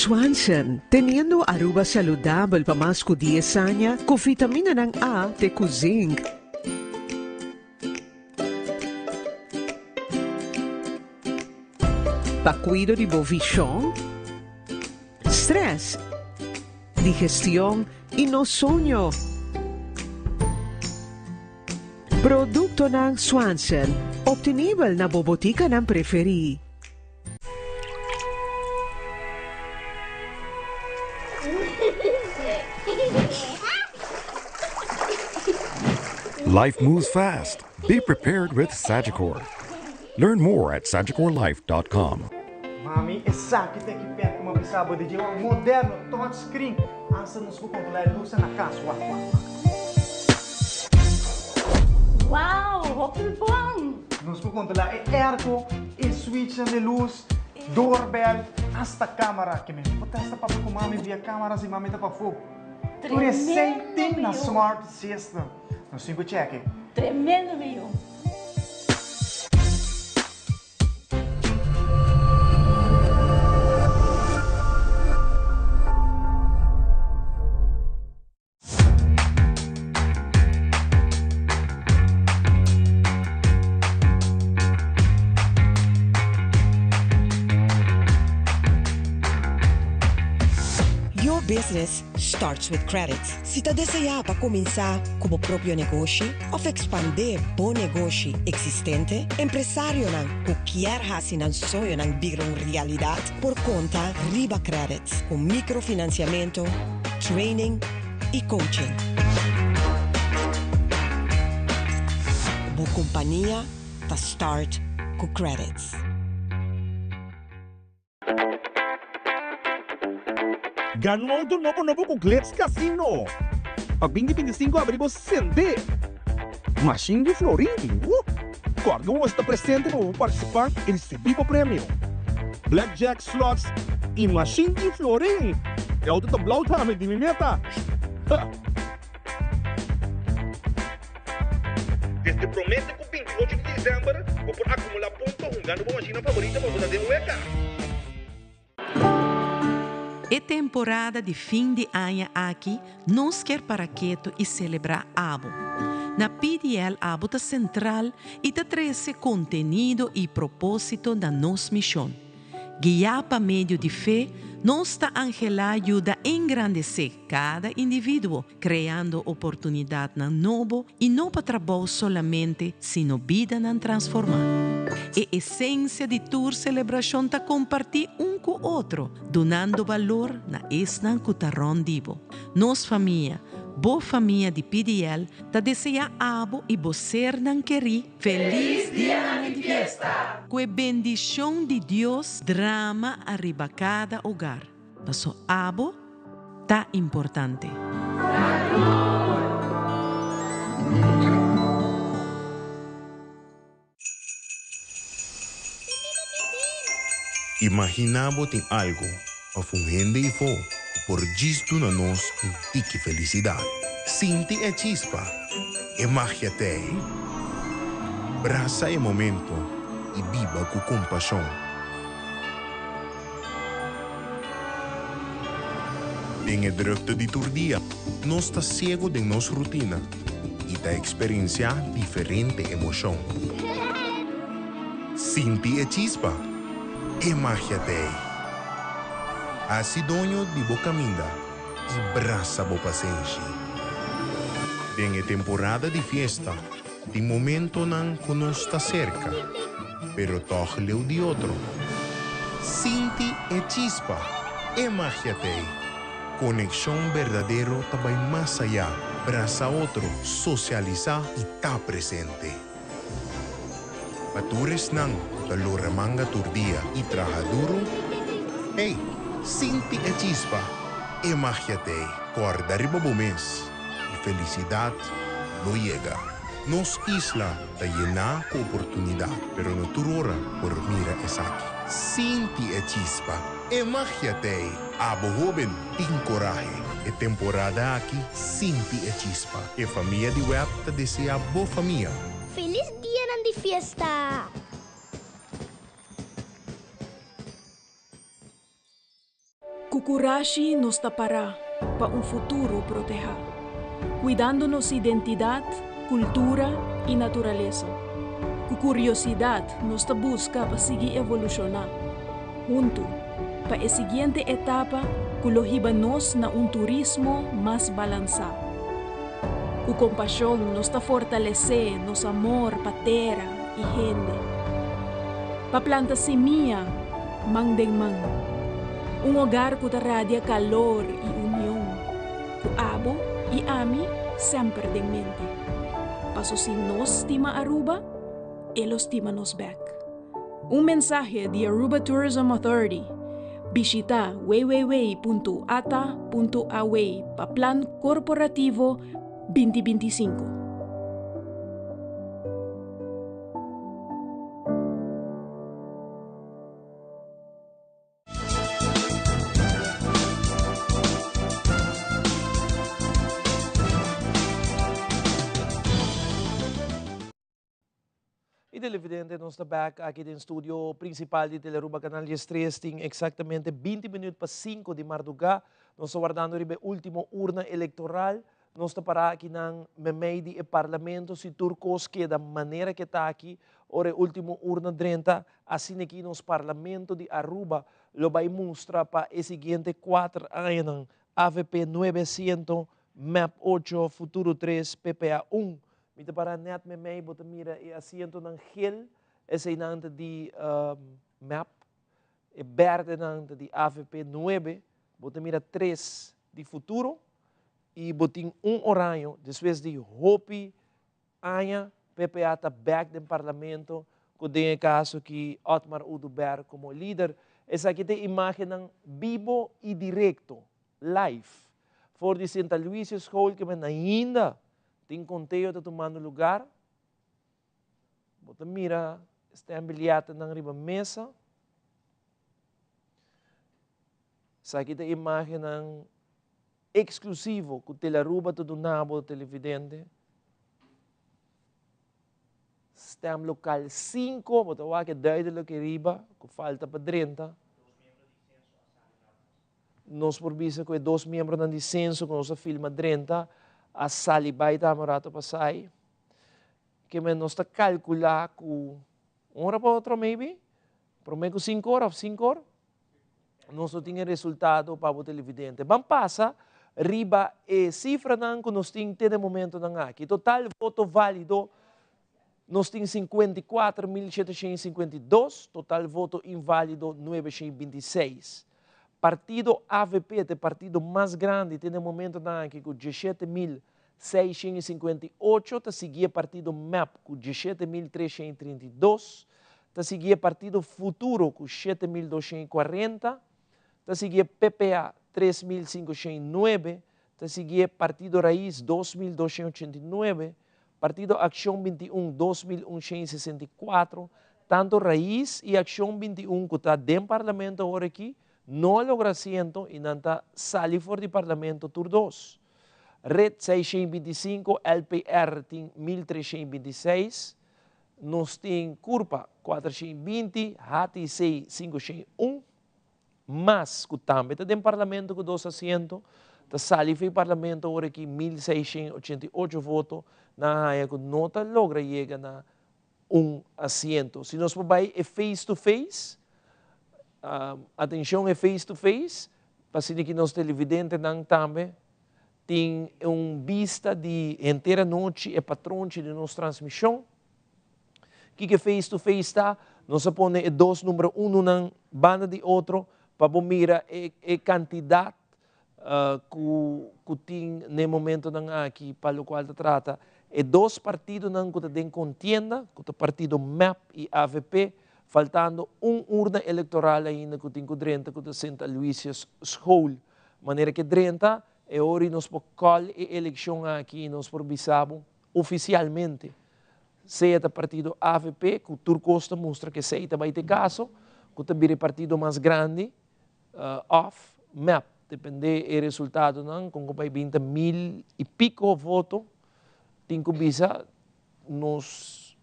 Swanson, teniendo Aruba saludable para más de 10 años, con vitamina ng A de zinc. Pa cuido de visión, stress, digestión y no sueño. Produkto ng Swanson, obtenible na bobotika ng preferi. Life moves fast. Be prepared with Sagicor. Learn more at sagicorlife.com. Mami, essa que tem que perto uma bisaba de um moderno touchscreen. Asa nos vou controlar a luz na casa. Uau, hoppel bom! Nos vou controlar a airco, a switch de luz, doorbell, hasta câmera que me. Potesta para com mami via câmeras e mami tá para fogo. Por recente na Smart System. No 5 check. Tremendo, meu. starts with credits. Si te desea para comenzar como propio negocio o expandir buen negocio existente, empresario que quiere hacer un sueño vivir en realidad por cuenta Riba Credits con microfinanciamiento, training y coaching. Bu compañía ta start con credits. Ganhou do novo com Glitz Casino. Pag 2025 abrimos sende. Machine de Florim. Corga está presente para participar e receber o prêmio. Blackjack slots e Machine de Florim. É o do Blau também de meta. Desde promete que o 28 de dezembro vou por acumular pontos jogando com a machina favorita para poder ter UECA. É temporada de fim de ano aqui, nós quer para quieto e celebrar abo. Na PDL abo tá central e tá traz contenido e propósito da nossa missão. Guiar para meio de fé, nossa Angela ajuda a engrandecer cada indivíduo, criando oportunidade na novo e não para trabalho somente, sino vida na transformar. A essência de tua celebração tá compartir com o outro, donando valor na esnan cutarron divo. Nos família, boa família de PDL, tá deseja abo e você não queri feliz dia de fiesta. Com a bendição de Deus, drama arriba cada hogar. Passo abo tá importante. Imaginamos em algo, a fungende e fo, por gisto na nós um tique felicidade. Sinti é chispa, é magia te. Braça é momento e viva com compaixão. Em a drukte de turdia, nós está cego de nossa rotina e tá experienciar diferente emoção. Sinti é chispa. É magia dei. Acidonho de bocaminda e braça bo paciência. Tem a temporada de fiesta, de momento não conosco cerca, pero tohleu de outro. Sinti e chispa, é magia dei. Conexão verdadeiro também mais allá, braça outro, socializar e tá presente. Patures nang manga turdia e traja duro. Hey, sinti e chispa, e magia tei, corda riba mes, e felicidade não chega. Nos isla ta llena com oportunidade, pero no turora por mira esaki. Sinti e chispa, e magia tei, abo joven, tin coraje. E temporada aqui, sinti e chispa. E família de web ta desea boa família. Feliz dia de fiesta! Kukurashi nos tapará para futuro proteger, cuidando nossa identidade, cultura e natureza. Com curiosidade, nos busca para seguir evolucionar. Junto, para a seguinte etapa, colocar nos na turismo mais balançado. Com compaixão, nos fortalecer nosso amor para terra e gente. Para plantar semilla, mandem mang. Hogar que radia calor e união. Com abo e ami sempre em mente. Paso si nos estima Aruba, elos estima nos back. Mensaje de Aruba Tourism Authority. Visita www.ata.away para Plan Corporativo 2025. Televidente, nós estamos aqui no estúdio principal de Teleruba Canal 3, tem exatamente 20 minutos para 5 de madrugada. Nós estamos aguardando a última urna eleitoral. Nós estamos aqui no meio do parlamento, se turcos que da maneira que está aqui, a última urna 30, assim aqui no parlamento de Aruba, lo vai mostrar para os seguintes 4 anos AVP 900, MAP 8, Futuro 3, PPA 1. Mita para net me may, bota mira e asiento ng gel, esa inanta di MAP, e verde nanta di AVP 9, bota mira 3 di Futuro, e boting oranho, después di Hopi, Anya, PPA ta back del Parlamento, kung din caso que Otmar Uduber como líder. Essa aqui tem imagem ng vivo e directo, live, for the Santa Lucia School, que ainda tem conteúdo tomando lugar. Bota mira, está ambiliada ng riba mesa. Essa aqui tem imagem ng exclusivo, que telaruba todo nabo televidente. Stem local 5, bota wa que duidelijk riba, que falta para 30. Nós por visa que 2 membros ng disenso, que nós filma 30, a salibay tamarato pasay. Que men nós ta calcular ku hora pa outro maybe, prometo 5 horas, 5 horas. Nós tinha resultado para o televidente. Bam passa, riba e cifra nang que nós tinha de momento nang aqui. Total voto válido, nós temos 54.752, total voto inválido 926. Partido AVP, o partido mais grande, tem no momento aqui com 17.658, está seguia partido MAP com 17.332, está seguia partido Futuro com 7.240, está seguia PPA 3.509, está seguia partido Raiz 2.289, Partido Acción 21, 2.164, tanto Raiz e Acción 21 que está dentro do Parlamento agora aqui, não logra assento e não está sali fora do Parlamento tur 2. Red 625, LPR tem 1.326, nós tem Curpa 420, HTC 501, mas que também está dentro do Parlamento com 2 assentos, está sali fora do Parlamento agora aqui 1.688 votos, na área que não logra chegar na assento. Se nós vamos é face-to-face, atenção é face-to-face, para que nós televidentes não também tem vista de inteira noite e patrão de nossa transmissão. Que face-to-face está, nós põe dois número 1 na banda de outro, para mirar a quantidade que tem no momento aqui, para o qual trata. E 2 partidos que têm contienda, que o partido MAP e AVP, faltando urna eleitoral ainda que tem 30, que o Santa Lucia School. Maneira que 30 é hora nós podemos a eleição aqui, nós podemos oficialmente. Seja o partido AVP, que o Turcosta mostra que seja vai ter caso, que também é o partido mais grande, off, MAP, depende do resultado, com vai 20.000 e pico votos. Tem que bisa nos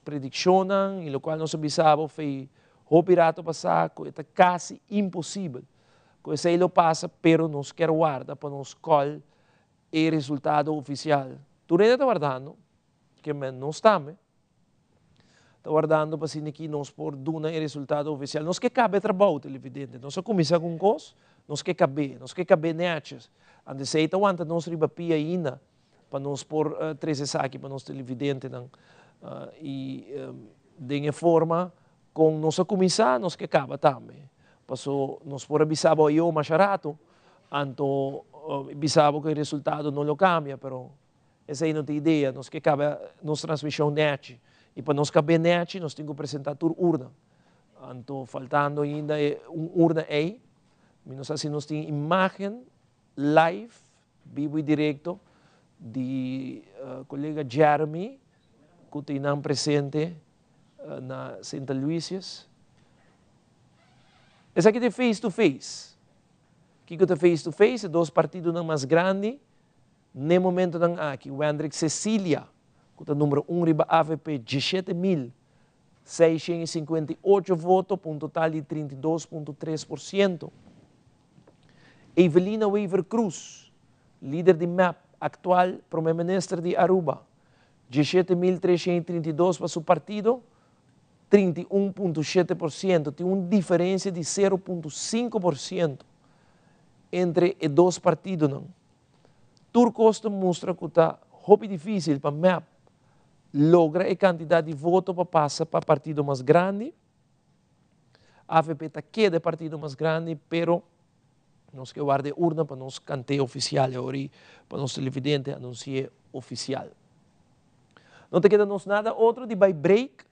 prediccionam e o qual nós avisamos foi o pirata passar que é quase impossível que isso aí passa, pero nós quer guardar para nós qual é o resultado oficial. Tu ainda está guardando que não estamos, está guardando para que nós por dar o resultado oficial. Nós que cabe trabalho televidente, nós começar com coisa, nós que cabe netes, ande se está aguanta nós riba pia ainda. Para nós pôr 13 aqui para nós televidentes e de forma com nossa comissão nós que acaba também. Passou nós por avisar eu mais barato, anto avisar que o resultado não lo cambia, pero essa aí não tem ideia, nós que acaba nossa transmissão net e para nós caber net nós temos que apresentar tur urna, anto faltando ainda urna aí, nós assim nós temos imagem live, vivo e direto de colega Jeremy, que tem presente na Santa Lucias. Esse aqui é face-to-face. Que é face-to-face? Dois partidos mais grandes. No momento aqui, o Hendrik Cecília, que é o número 1 riba AVP, 17.658 votos, com um total de 32,3%. Evelina Weaver Cruz, líder de MAP, actual primeiro-ministro de Aruba, 17.332 para seu partido, 31,7%, tem uma diferença de 0,5%. entre os dois partidos. Não. Turcos mostra que está muito difícil para MEP logra a quantidade de votos para passar para partido mais grande. A AFP está queda partido mais grande, pero nós que guarde urna para nos canteio oficial, para nos televidente anunciar oficial. Não te queda nos nada outro de by break,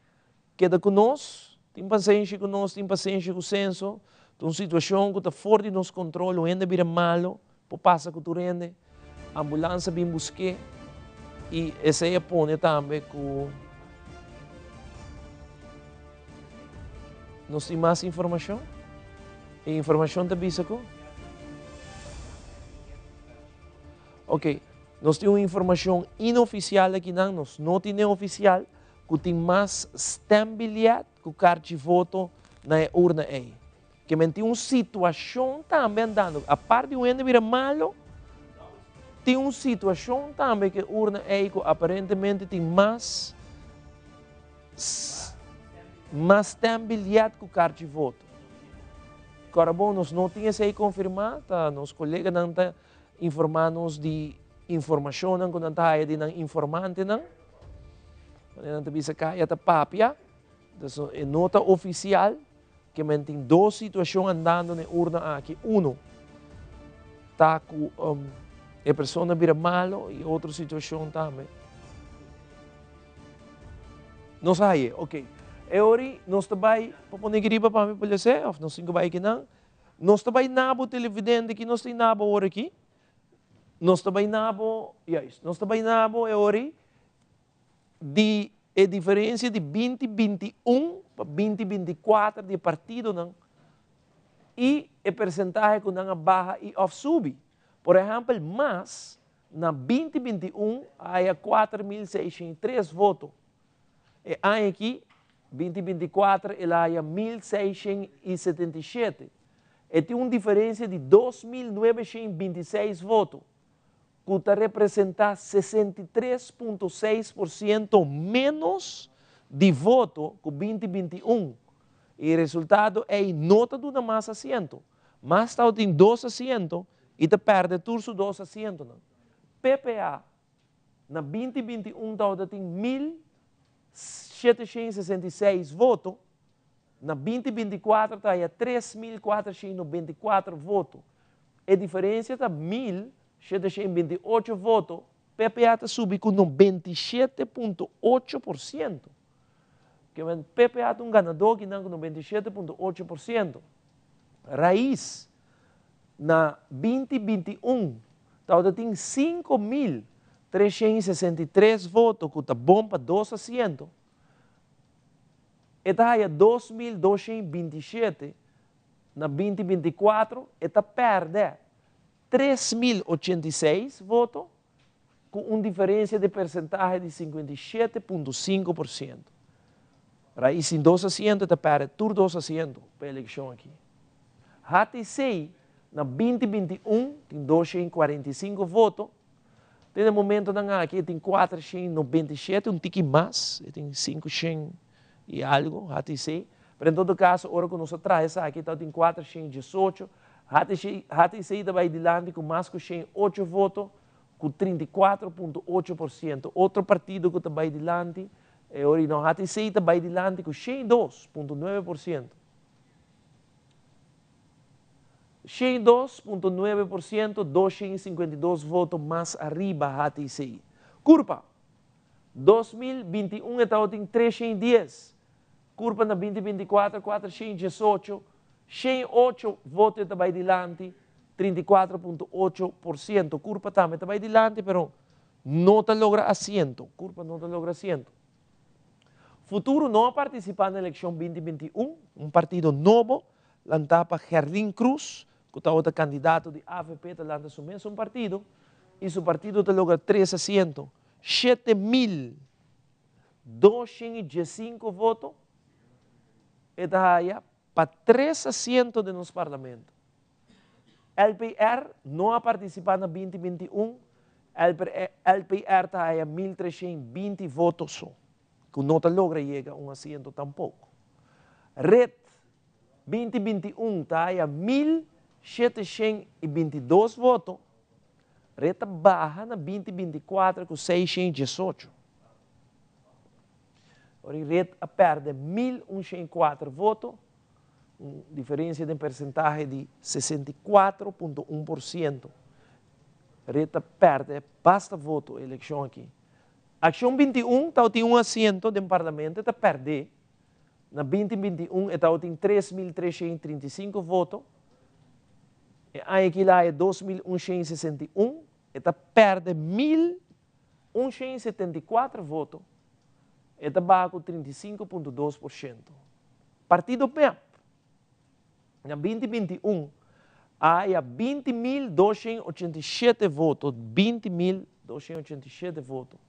queda conosco, tem paciência conosco, tem paciência com o censo, tem uma situação que está fora de nosso controle, ainda vira malo, para passar com o rende, a ambulância vem buscar, e essa aí põe também com... Nós temos mais informação? E a informação está vista com? Ok, nós temos uma informação inoficial aqui, nós não temos oficial, que tem mais estabilidade que o cartão de voto na urna aí. Que tem uma situação também dando, a parte de ainda vira malo, tem uma situação também que a urna aí aparentemente tem mais estabilidade que o cartão de voto. Agora, bom, nós não tínhamos isso aí confirmado, tá? Nos colegas não estão informando-nos de informação, não estão aí de informante, não. Não está bisa kaya ta papia, então é nota oficial que tem duas situações andando na urna aqui. Tá com a pessoa vira malo e outra situação também. Não sai, ok. E ori, nós também, para poder gripa para mim, para ser, ou nós temos que aqui não. Nós também nabo televidente que nós temos nabo hora aqui. Nós também nabo, nós também nabo e ori de a diferença de 2021 para 2024 de partido não. E a percentagem que não baixa e ou sube. Por exemplo, mas na 2021 há 4.603 votos. E aqui 2024 ele há 1.677. E tem uma diferença de 2.926 votos, que está representando 63,6% menos de voto que 2021. E o resultado é nota de uma mais assento. Mas está tem 2 assentos e está perde todos os 2 assentos. PPA, na 2021 tem 1.766 votos. Na 2024 está 3.494 votos. A diferença está 1.728 votos. PPA está subindo com 97,8%. Que o PPA é um ganador que não com 97,8%. Raiz, na 2021, tem 5.363 votos, que está bom para 2 assentos. Está aí 2.227 na 2024, está perde 3.086 votos, com uma diferença de percentagem de 57,5%. Raiz em 2 assentos, está perde todos 2 assentos para a eleição aqui. HTC, na 2021, tem 245 votos. Tem no momento aqui, tem 497, um tique mais, tem 500 e algo, HTC. Mas em todo caso, agora que nós traz aqui, tem 418. HTC vai adiante com mais que 8 votos, com 34,8%. Outro partido que vai adiante, o HTC vai adiante com 102,9%. 102,9%, 252 votos mais arriba HTC. Curpa, 2021 tem 310. Curva na 2024, 418. 108 votos vai adiante, 34,8%. Curva também vai adiante, mas não logra assento. Curva não logra assento. Futuro não participar na eleição 2021, um partido novo, lançado Jardim Cruz, que está outro candidato de AFP, lança o mesmo partido, e seu partido logra 3 assentos, 7.215 votos, e está para 3 assentos de nosso parlamento. LPR não a participar na 2021, LPR está a 1.320 votos só, que não logra chegar a um assento tampouco. Red 2021 está a 1.1 722 votos, reta baja na 2024 com 618. Ora, reta perde 1.104 votos, diferença de percentagem de 64,1%. Reta perde, basta voto, eleição aqui. Ação 21, tem um assento no parlamento, está perde. Na 2021, tem 3.335 votos. E aqui lá é 2.161, está perde 1.174 votos. Está baixo 35,2%. Partido PEP, na 2021, há 20.287 votos. 20.287 votos.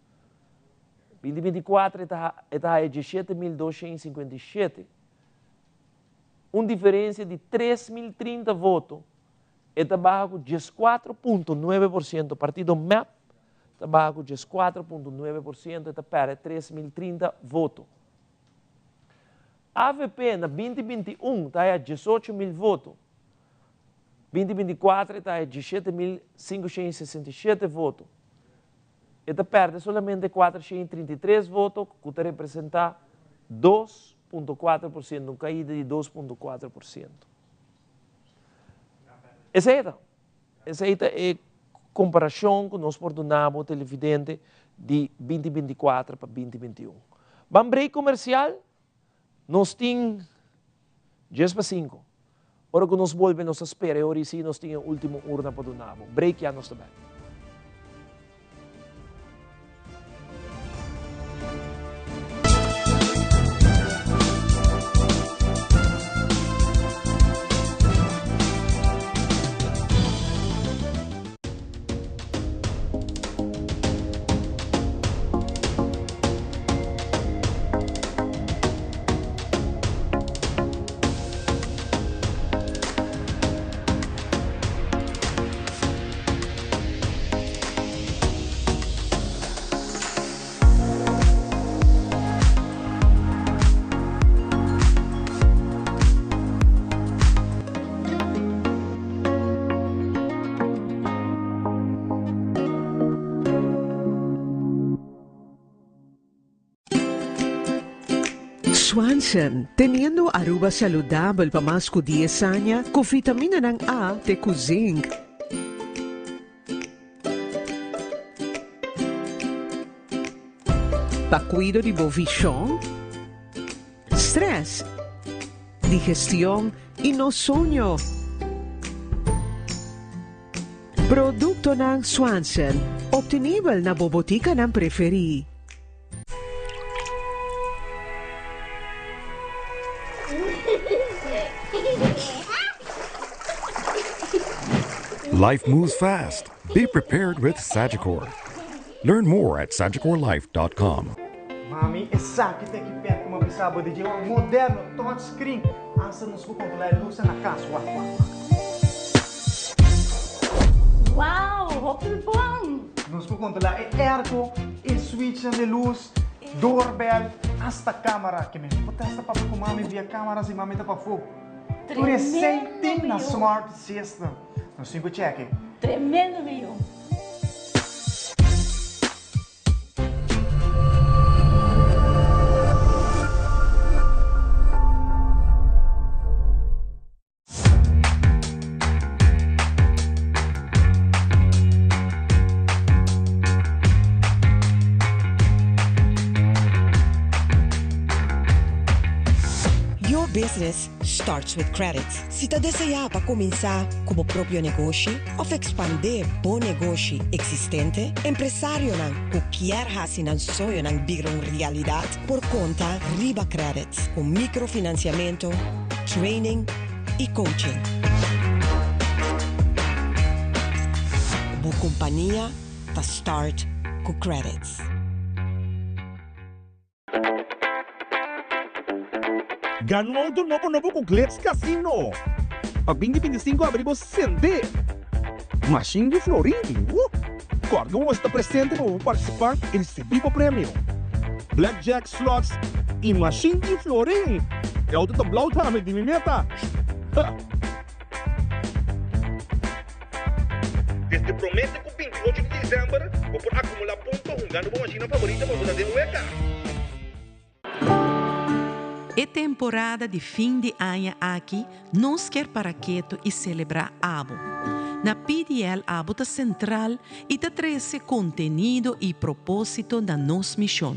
2024 está 17.257. Uma diferença de 3.030 votos. Está baixo 14,9%. Partido MEP está baixo 14,9%. Está para 3.030 votos. AVP na 2021 está a 18.000 votos. 2024 está a 17.567 votos. Está perde somente 433 votos, que representa 2,4%, uma caída de 2,4%. Essa é a comparação que nós perdonamos televidente de 2024 para 2021. Vamos break comercial, nós temos 10 para 5. Ora que nós volvemos, nós espera, ora sim nós temos a última urna para donamos. Break já nós também. Swanson, teniendo aruba saludable para más de 10 años, con vitamina ng A de zinc. Pa cuido de bovichón, stress, digestión y no sueño. Producto ng Swanson, obtenible na bobotika ng preferi. Life moves fast. Be prepared with Sagicor. Learn more at SagicorLife.com. Mami, essa que tem que perto uma bisaba de um moderno touchscreen. Asa nos controlar a luz na casa. Uau, hoppel bom! Nos controlar é airco, e switch de luz, doorbell, hasta câmera que me potesta para com mami via câmeras e mami tá para fogo. Por recente na smart system. No 5 check. Tremendo, meu. Business starts with credit. Se está desejando para começar como próprio negócio ou expandir bom negócio existente, empresário não quer fazer um sonho não virar uma realidade por conta Riba Credit, com microfinanciamento, training e coaching. Boa companhia para start com credits. Ganhou do novo com Glitz Casino. Pag 2025 abrimos Sende. Machine de Florim. Corga mo está presente para participar e receber o prêmio. Blackjack slots e Machine de Florim. É o tablau também de meta. Mete com 28 de dezembro, vou por acumular pontos, ganho uma machina favorita para botar dentro da É temporada de fim de ano aqui, nós quer para quieto e celebrar Abo. Na PDL Abo tá central e tá traz contenido e propósito da nossa missão.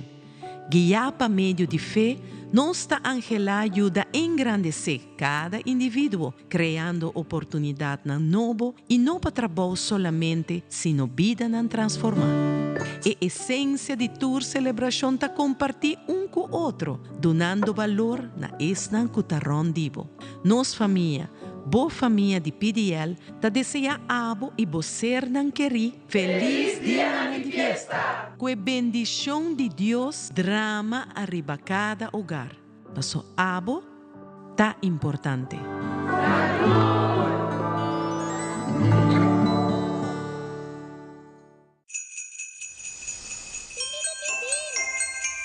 Guiar para meio de fé, nossa Angela ajuda a engrandecer cada indivíduo, criando oportunidade na novo e não para trabalho solamente, sino vida na transformar. A essência de tua celebração está compartir com o outro, donando valor na esnan cutarron divo. Nos família, boa família de PDL, ta deseja abo e bocer nan queri feliz dia de fiesta. Com a bendição de Deus, drama arriba cada hogar. Passo abo, ta importante.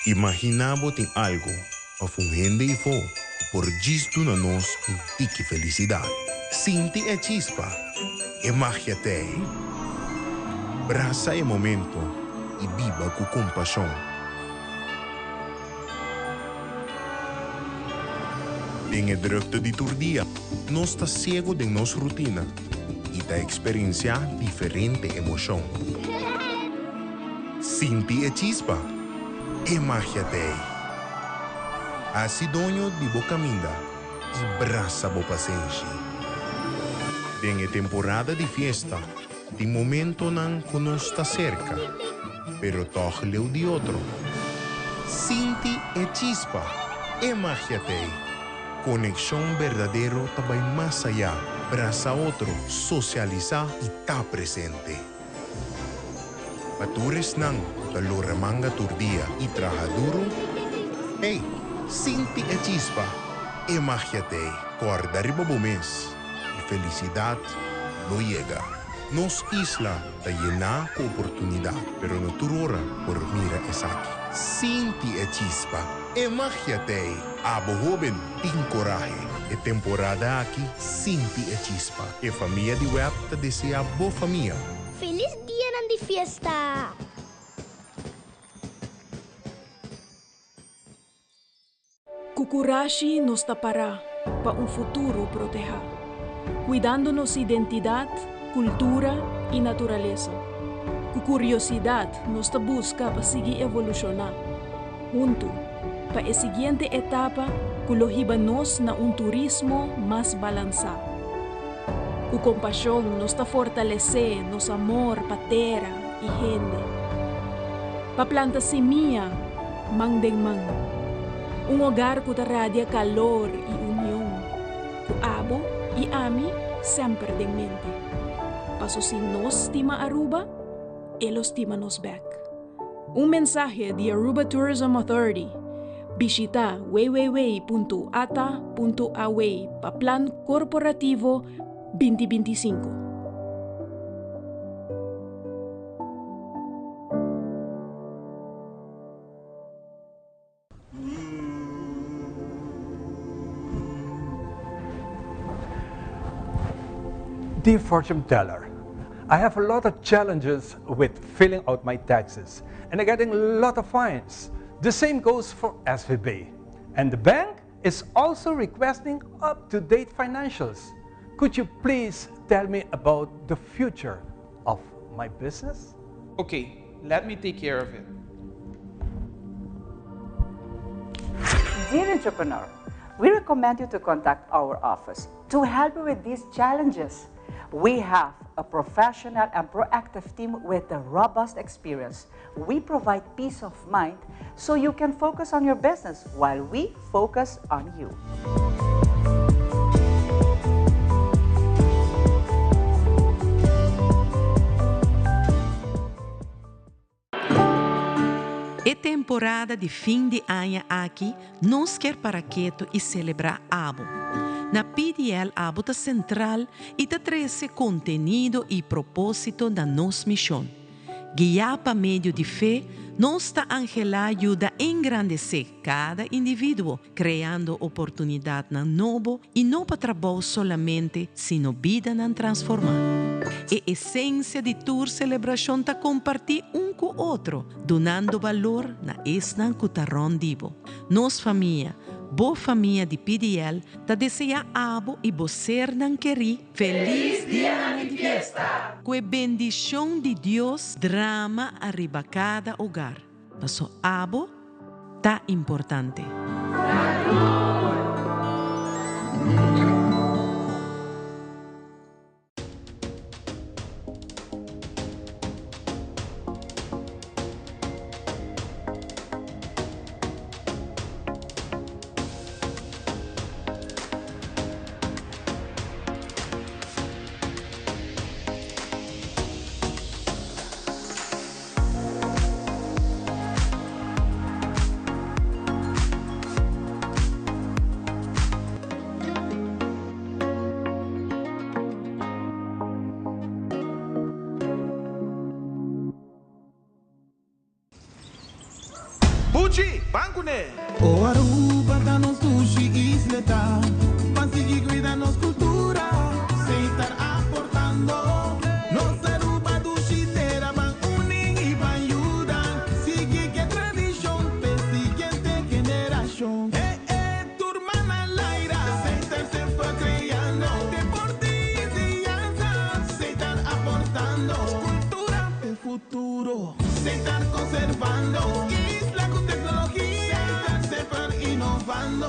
Imaginamos tem algo, a fungende e fo, por gisto na nós tique felicidade. Sinti é chispa, é magia te. Braça é momento e viva com compaixão. Tem a drukte de turdia, nós está cego de nossa rotina e tá experienciar diferente emoção. Sinti é chispa. É magia te. Acidonho de bocaminda e braça bo paciência. Tem a temporada de fiesta, de momento não conosco cerca, pero toch leu de outro. Sinti é chispa, é magia te. Conexão verdadeiro também mais allá, braça outro, socializar e tá presente. Patures nang talura manga turdia e traja duro. Hey, sinti a chispa, e magia te, corda riba mês e felicidade não chega. Nos isla ta llena com oportunidade, pero no turora por mira esa aqui. Sinti a chispa, e magia te, abo joven, tem coragem. E temporada aqui, sinti a chispa. E família de web ta deseja boa família. Feliz dia de fiesta! Kukurashi nos tapará para futuro proteger, cuidando nossa identidade, cultura e natureza. Com curiosidade, nos busca para seguir evolucionar. Junto, para a seguinte etapa, colocar nos na turismo mais balançado. Com compaixão, nos fortalecer nosso amor para terra e gente. Para plantar semente, mandem mang. Hogar que radia calor e união. Com abo e ami sempre em mente. Paso si nos estima Aruba, elos estima nos back. Mensaje de Aruba Tourism Authority. Visita www.ata.away para Plan Corporativo 2025. Dear fortune teller, I have a lot of challenges with filling out my taxes and I'm getting a lot of fines. The same goes for SVB. And the bank is also requesting up-to-date financials. Could you please tell me about the future of my business? Okay, let me take care of it. Dear entrepreneur, we recommend you to contact our office to help you with these challenges. We have a professional and proactive team with a robust experience. We provide peace of mind so you can focus on your business while we focus on you. É temporada de fim de ano aqui, nós quer para quieto e celebrar Abo. Na PDL Abo tá central e tá traz contenido e propósito da nossa missão. Guiar para meio de fé, Nossa Angela ajuda a engrandecer cada indivíduo, criando oportunidade na novo e não para trabalho solamente, sino vida na transformar. A essência de tua celebração está compartir com o outro, donando valor na esnan cutarron divo. Nos família, boa família de PDL, ta deseja abo e bocer nan queri feliz dia de fiesta. Com a bendição de Deus, drama arriba cada hogar. Passo abo, ta importante. Buchi, banco né? O Aruba da nos sushi isleta, Pansigi cuida nos cultura, sem estar aportando. Nos Aruba do Chitera van uning e van ayudar. Sigue que tradição, pe siguiente generación. Turma na laira, sem estar sempre creando. Deporte e dança, sem estar aportando. Cultura e futuro, sem estar conservando. Inovando.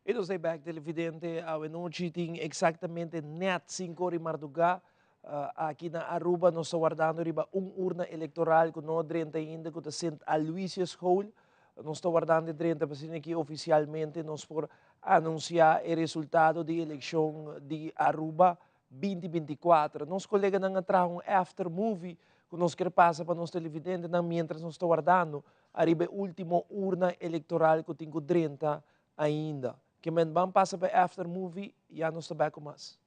Eu sei back televidente, a noite tem exatamente net 5 horas madrugada. Aqui na Aruba nós estamos guardando urna eleitoral que nós 30 ainda que está sendo Aloysius Hall. Nós estamos guardando 30 para que oficialmente nós por anunciar o resultado da eleição de Aruba 2024. Nosso colega não traz after movie que nós quer passar para nós televidente, mientras nós estamos guardando a última urna eleitoral que tem 30 ainda. Que vamos passar para after movie e já nós estamos com mais.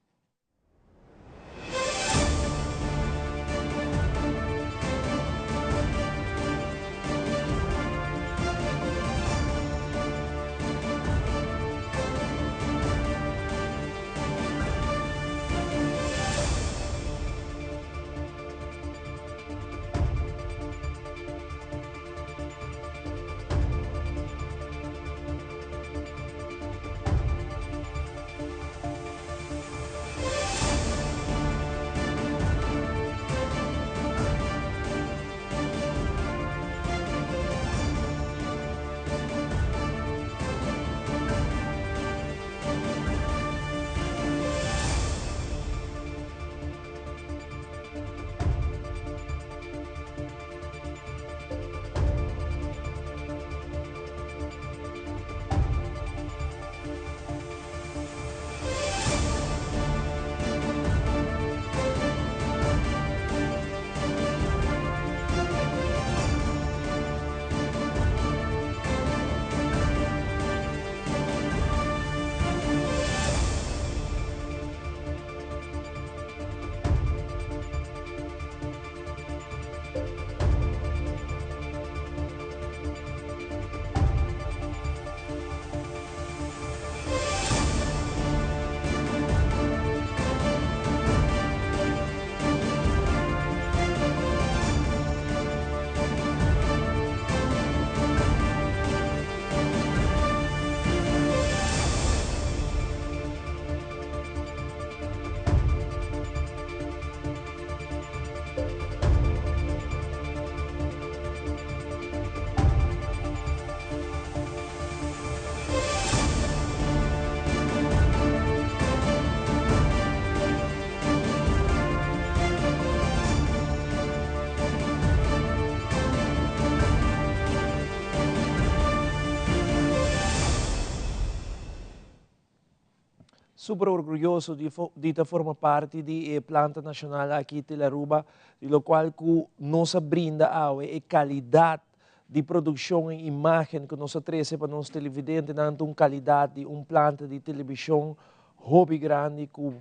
super orgulhoso de formar parte da planta nacional aqui de Aruba, de lo qual nos brinda a qualidade de produção e imagem que nos oferece para os televidentes, dando uma qualidade de planta de televisão hobby grande com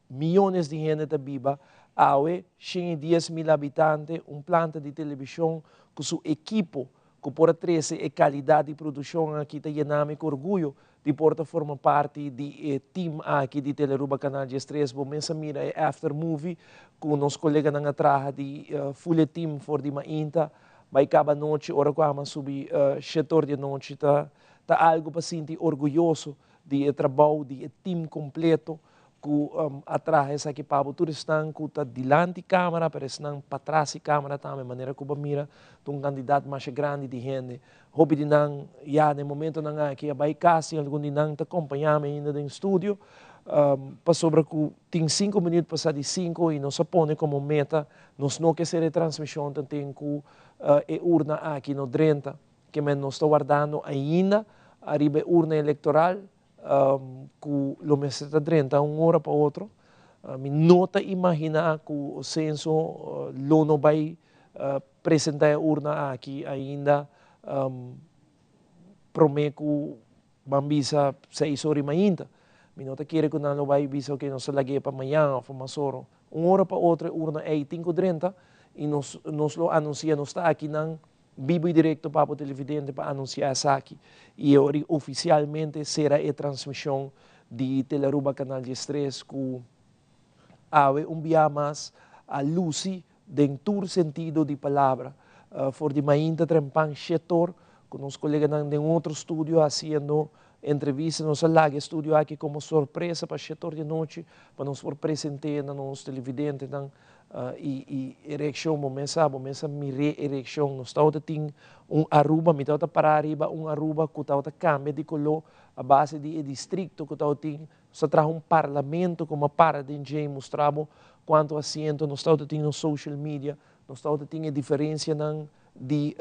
milhões de gente que vive. Aue, 10.000 habitantes, planta de televisão com seu equipo, que por trazer a qualidade de produção aqui, está llenando com orgulho de porta forma parte do team aqui de Teleruba Canal de Estresse. Bom, mensa mira after movie com nos colegas na traja de full team for de mainta. Vai cada noite, hora que vamos subir setor de noite, tá algo para sentir orgulhoso de trabalho de team completo que atrás aqui para o turista que está diante da câmera, mas estão para trás da câmera também, de maneira que você mira um candidato mais grande de gente. Hobby de não, já no momento não aqui, vai quase algum de não te acompanhar ainda no estúdio, para sobre que tem 5 minutos passar de 5 e nos põe como meta, nós não quer ser a transmissão, tem que urna aqui no 30, que nós estamos guardando ainda, arriba urna eleitoral, que lo mês de 30, uma hora para outra. Me nota imaginar que o censo não vai apresentar a urna aqui ainda, promete que vamos visa 6 horas ainda. Me nota querer que não vai visa que nós laguei para amanhã ou para mais hora. Uma hora para outra, urna é 5:30 e nós lo anunciamos, está aqui não vivo e direto para o televidente para anunciar isso aqui. E oficialmente será a transmissão de Teleruba Canal de Estresse que há dia mais a luz dentro do sentido de palavra. For de mainta trempan setor, com os colegas de outro estúdio fazendo entrevista, nós lá estúdio aqui como surpresa para o setor de noite, para nos apresentar nos televidentes. E ereção, momento mire ereção, nós estamos tendo Aruba, me estamos para arriba, Aruba que estamos cambia de color a base de distrito que estamos tendo, nós traz parlamento como para de mostramos quanto assento, nós estamos tendo no social media, nós estamos tendo a diferença de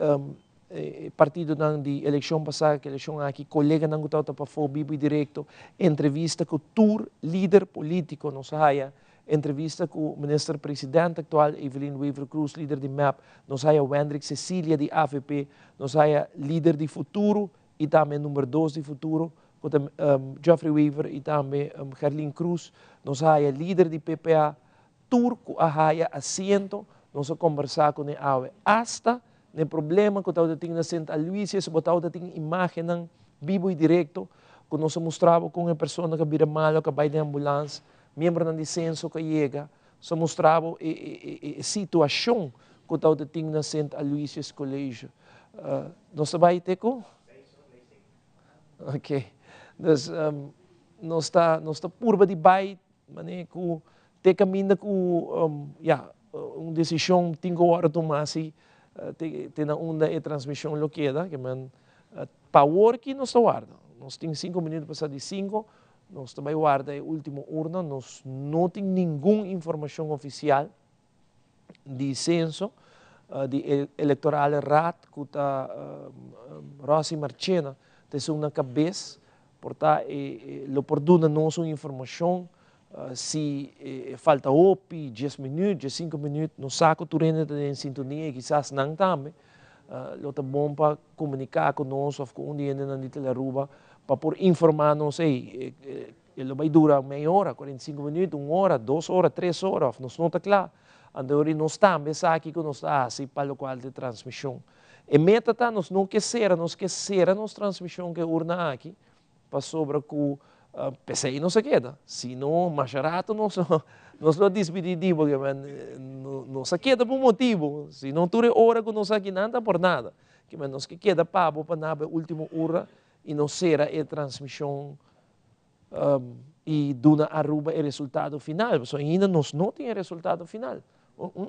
partido de eleição passada, que eleição aqui, colega não estava para fora, vivo e direto, entrevista com o líder político, nós haya entrevista com o ministro-presidente atual, Evelyn Weaver Cruz, líder de MAP, nós haya Wendrick Cecília, de AFP, nós haya líder de futuro, e também número 2 de futuro, com Geoffrey Weaver, e também Carlin Cruz, nós haya líder de PPA, turco, haya assento, nós vamos conversar com ele, hasta o problema que eu tenho na Santa Luísa, se eu tenho imagem vivo e direto, que nós mostramos com a pessoa que vira mal, que vai de ambulância, membro do censo que chega, só mostrava a situação que eu tenho na Santa Luísa Colégio. Nós vai ter com? Ok. Nós está curva de bairro, que tem caminho com uma decisão 5 horas tomar assim, tem uma transmissão loqueda, que man power que nós guarda. Nós temos 5 minutos para sair de 5, nós também guarda a última urna, nós não temos nenhuma informação oficial de censo, de eleitoral RAT, que está Rossi Marchena, tem uma cabeça, portanto, lo perdona nossa informação, se falta 10 minutos, 5 minutos, no saco turene em sintonia, quizás não também, lo tá bom para comunicar conosco, ou com um dia na Teleruba, para por informar-nos, ele vai durar meia hora, 45 minutos, 1 hora, 2 horas, 3 horas, nós não está claro. Então, nós também aqui que nós está assim para o qual de transmissão. E meta tá, nós não queremos, nós transmissão que urna aqui, para sobre que PCI não se queda. Se não, mais barato, nós não despedimos, porque não se queda por motivo. Se não dura hora que nós aqui nada por nada. Que nós que queda para a última hora e não será a transmissão e duna Aruba o resultado final. Mas ainda nós não temos o resultado final.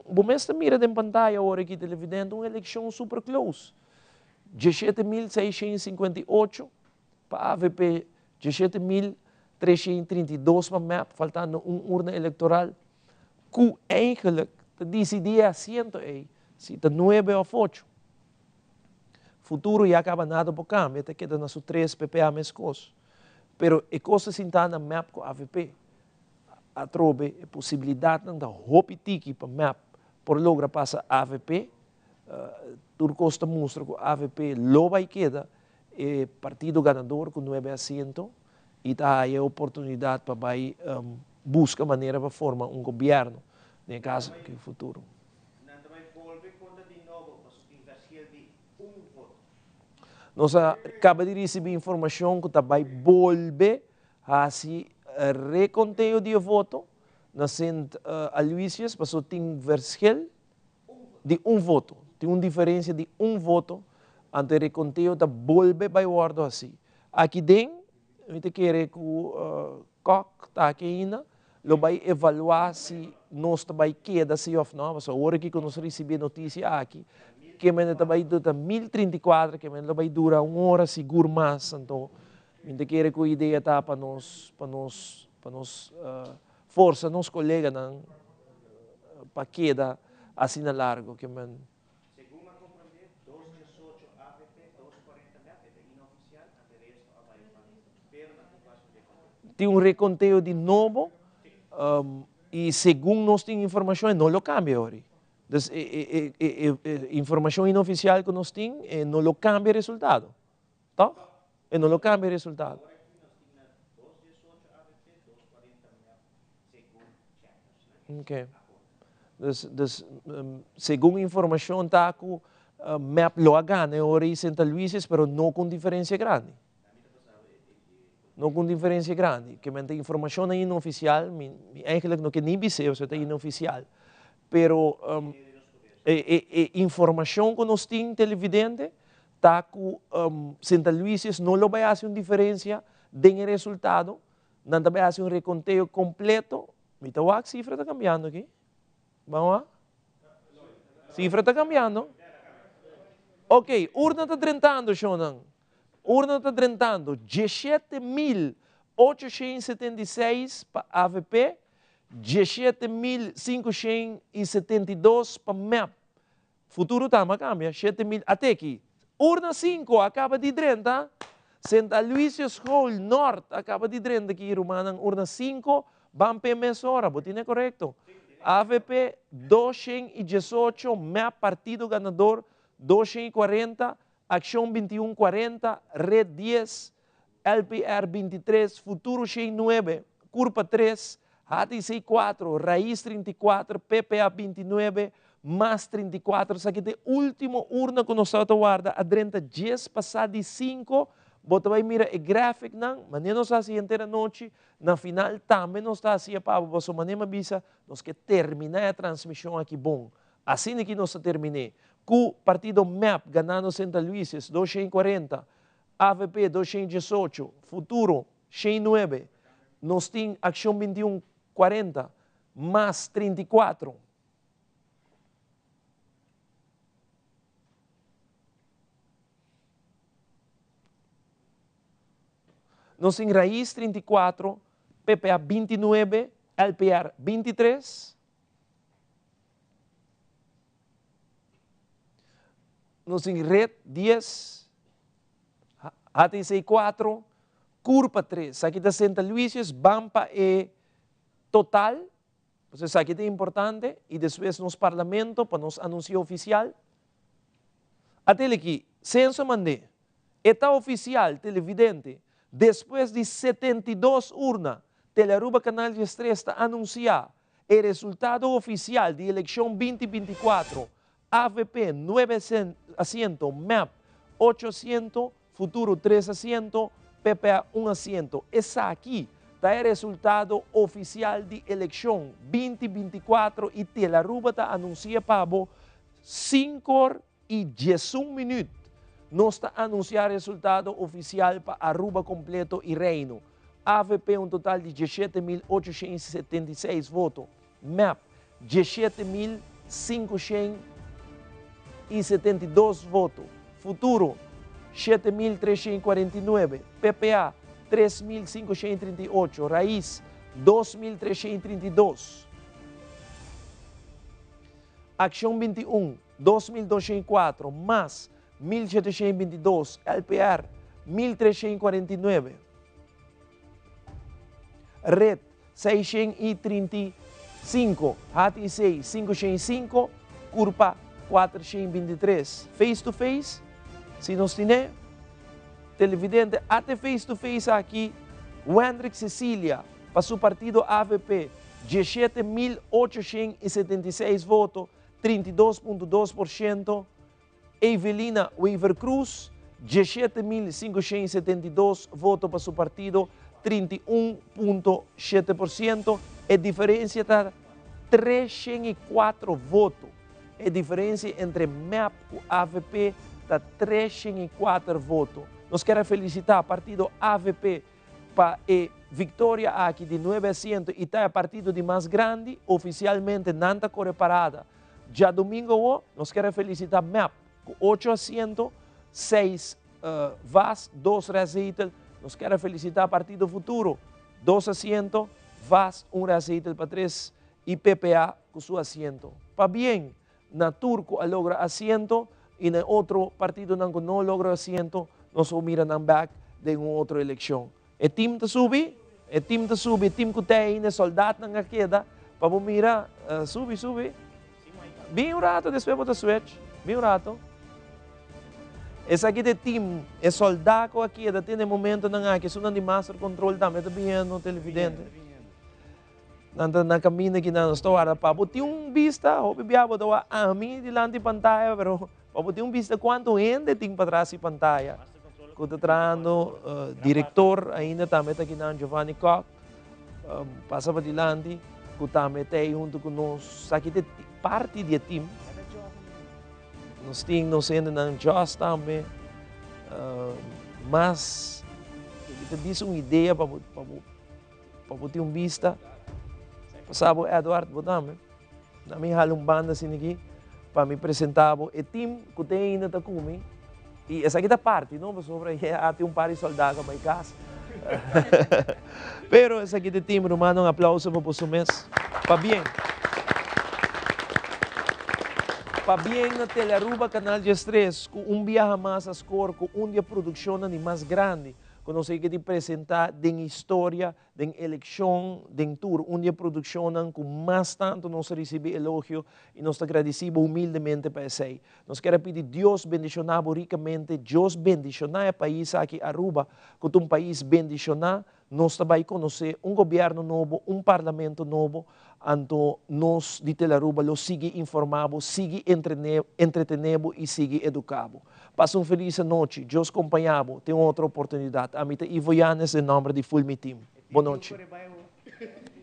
Você mira em pantalla agora aqui televidente uma eleição super close. 17.658 para a AVP, 17.332 para MAP, faltando uma urna eleitoral que eigenlijk decidia assento se está 9 ou 8. Futuro já acaba nada por cá, até queda nas 3 PPA mescos. Pero é coisa sinta na map com AVP. A trobe é possibilidade de hopi tiki para map por logra passa AVP. Tur costa mostra que AVP lo vai queda é partido ganador com 9 assentos e tá aí a oportunidade para vai buscar maneira para formar governo no caso que no futuro. Nós acabamos de receber informação que vai volver a se reconteio de voto na Sint Aloysius, passou tem verschil de voto. Tem uma diferença de voto ante reconteio da volve vai guardo assim. Aqui dentro, eu te quero que o COC está aqui ainda, lo vai evaluar se nós vai queda se ou não. Mas agora que nós recebemos notícia aqui, que men vai durar 1034, que men vai durar 1 hora seguro mais. Então, eu te quero que a ideia está para nós força nos colegas para queda assim na largo que men. Tem reconteio de novo e segundo nós temos informação, não lo cambia agora. Então, informação inoficial que nós temos não lo cambia o resultado. Tá? Não lo cambia o resultado. Ok. Então, segundo informação está com map lo ganha agora em Santa Luísa, mas não com diferença grande. Não com diferença grande, que a informação é inoficial, eigenlijk não que nem biseu, é inoficial. Pero informação que nós temos televidente, tá com Santa Luísa não vai fazer uma diferença no resultado, não vai fazer um reconteio completo. Então a cifra está cambiando aqui. Vamos lá? Cifra está cambiando. Ok, urna está trentando, Shonan. Urna está trentando 17.876 para AVP, 17.572 para MEP. Futuro está, mas cambia, 7.000. Até aqui. Urna 5 acaba de 30. Santa Luísia's Hall Norte acaba de 30 aqui, Romanang. Urna 5, van PMS hora, botin é correto. AVP 218, MEP partido ganador 240. Acción 2140, Red 10, LPR 23, Futuro 9, Curva 3, HTC 4, Raíz 34, PPA 29, mais 34. Isso aqui é a última urna que nós estamos guardando. A 30 dias passado de 5, você vai mirar o gráfico, mas não está assim inteira noite. Na final também não está assim, para você avisa, nós que terminar a transmissão aqui bom. Assim que nós terminei. Com o partido MEP ganhando Santa Luísa 240, AVP 218, Futuro 9, nós temos Acção 2140, mais 34. Nós temos Raíz 34, PPA 29, LPR 23. Nós temos Red 10, HTC 4, Curva 3. Aqui está Santa Luísa, Bampa é total. Isso aqui é importante. E depois nos parlamento, para nos anúncio oficial. Até aqui, censo mandé. Está oficial, televidente. Depois de 72 urnas, Telearuba Canal de Estrela está anunciar o resultado oficial de eleição 2024. AVP 9 asientos, MEP 8 asientos, Futuro 3 asientos, PPA 1 asiento. Essa aqui está o resultado oficial de eleição 2024 e Telearuba está anuncia para 5:11 minutos. Nós está anunciar o resultado oficial para Aruba completo e Reino. AVP um total de 17.876 votos. MEP 17.572 votos. Futuro 7.349. PPA 3.538. Raíz 2.332. Acción 21 2.204 más 1.722. LPR 1.349. Red 635, Hati 6, 505, Curpa 423. Face to face, se nos tiver, televidente, até face to face aqui, Wendrick Cecília, para seu partido AVP, 17.876 votos, 32,2%. Evelina Weaver Cruz, 17.572 votos para seu partido, 31,7%. A diferença está 304 votos. A diferença entre MEP e AVP está 304 votos. Nós queremos felicitar o partido AVP para a vitória aqui de 900 e está o partido de mais grande, oficialmente não está parada. Já domingo, nós queremos felicitar MEP com 800, 6 VAS, 2 receitas. Nós queremos felicitar o Partido Futuro, 2 assentos, VAS, 1 receita para 3 e PPA com seu assento. Para bem, na Turco logra assento e na outro partido não logra assento, nós vamos mirar na back de uma outra eleição. O time está subindo, o time que tem ainda soldado na queda, para mirar, sube. Bem um rato, depois bota switch, bem um rato. Esse aqui de time, é soldado aqui, tem um momento na que não de master control também, está bem no televidente. Na caminho que nós estamos agora, para botar vista, o bibiabo está a mim delante da pantalla, pero para botar vista quanto gente tem para trás da pantalla. Quando está trazendo, diretor ainda também está aqui na Giovanni Koch, passa para delante, que também está junto conosco, aqui de parte do time. Nós temos ainda na Joss também, mas ele diz uma ideia para botar vista. Passava o Eduardo Bodame, na minha banda assim aqui, para me apresentar o time que tem ainda está comigo. E essa aqui é a parte, não? Sobre tem par de soldados na minha casa. Pero essa aqui é o time, Romano, aplauso para o mês. Para bem. Para bem na Telearuba Canal de Estrés, com viaje mais a score, com dia produção mais grande. Quando nós queremos apresentar a história, da eleição, da tour, dia produção com mais tanto nós recebemos elogio e nós agradecemos humildemente para isso. Nós queremos pedir Deus bendicionar ricamente, Deus bendicionar o país aqui Aruba, que é um país bendicionar. Nós também conhecer governo novo, parlamento novo, então nós de Telearuba lo sigue informado, sigue entretenido e sigue educado. Passa uma feliz noite, Deus acompanhado, tem outra oportunidade. A mim é Ivo Yanes, em nome de Fulmi Team. Boa noite.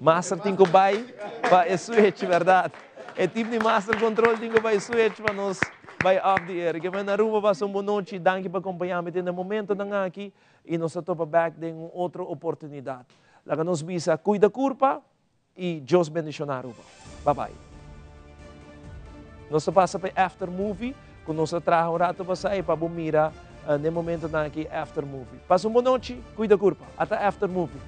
Master tem que vai para switch, verdade? O time de Master Control tem que vai switch para nós. Vai off the air. Que na Aruba passa uma boa noite, danke para acompanhar-me no momento aqui e nós estamos back de outra oportunidade. Lá que nos visa, cuida curva e Deus bendicionar Aruba. Bye bye. Nós passa para after movie, quando nós traga um rato para sair para mirar no momento aqui after movie. Passa uma boa noite, cuida curva. Até after movie.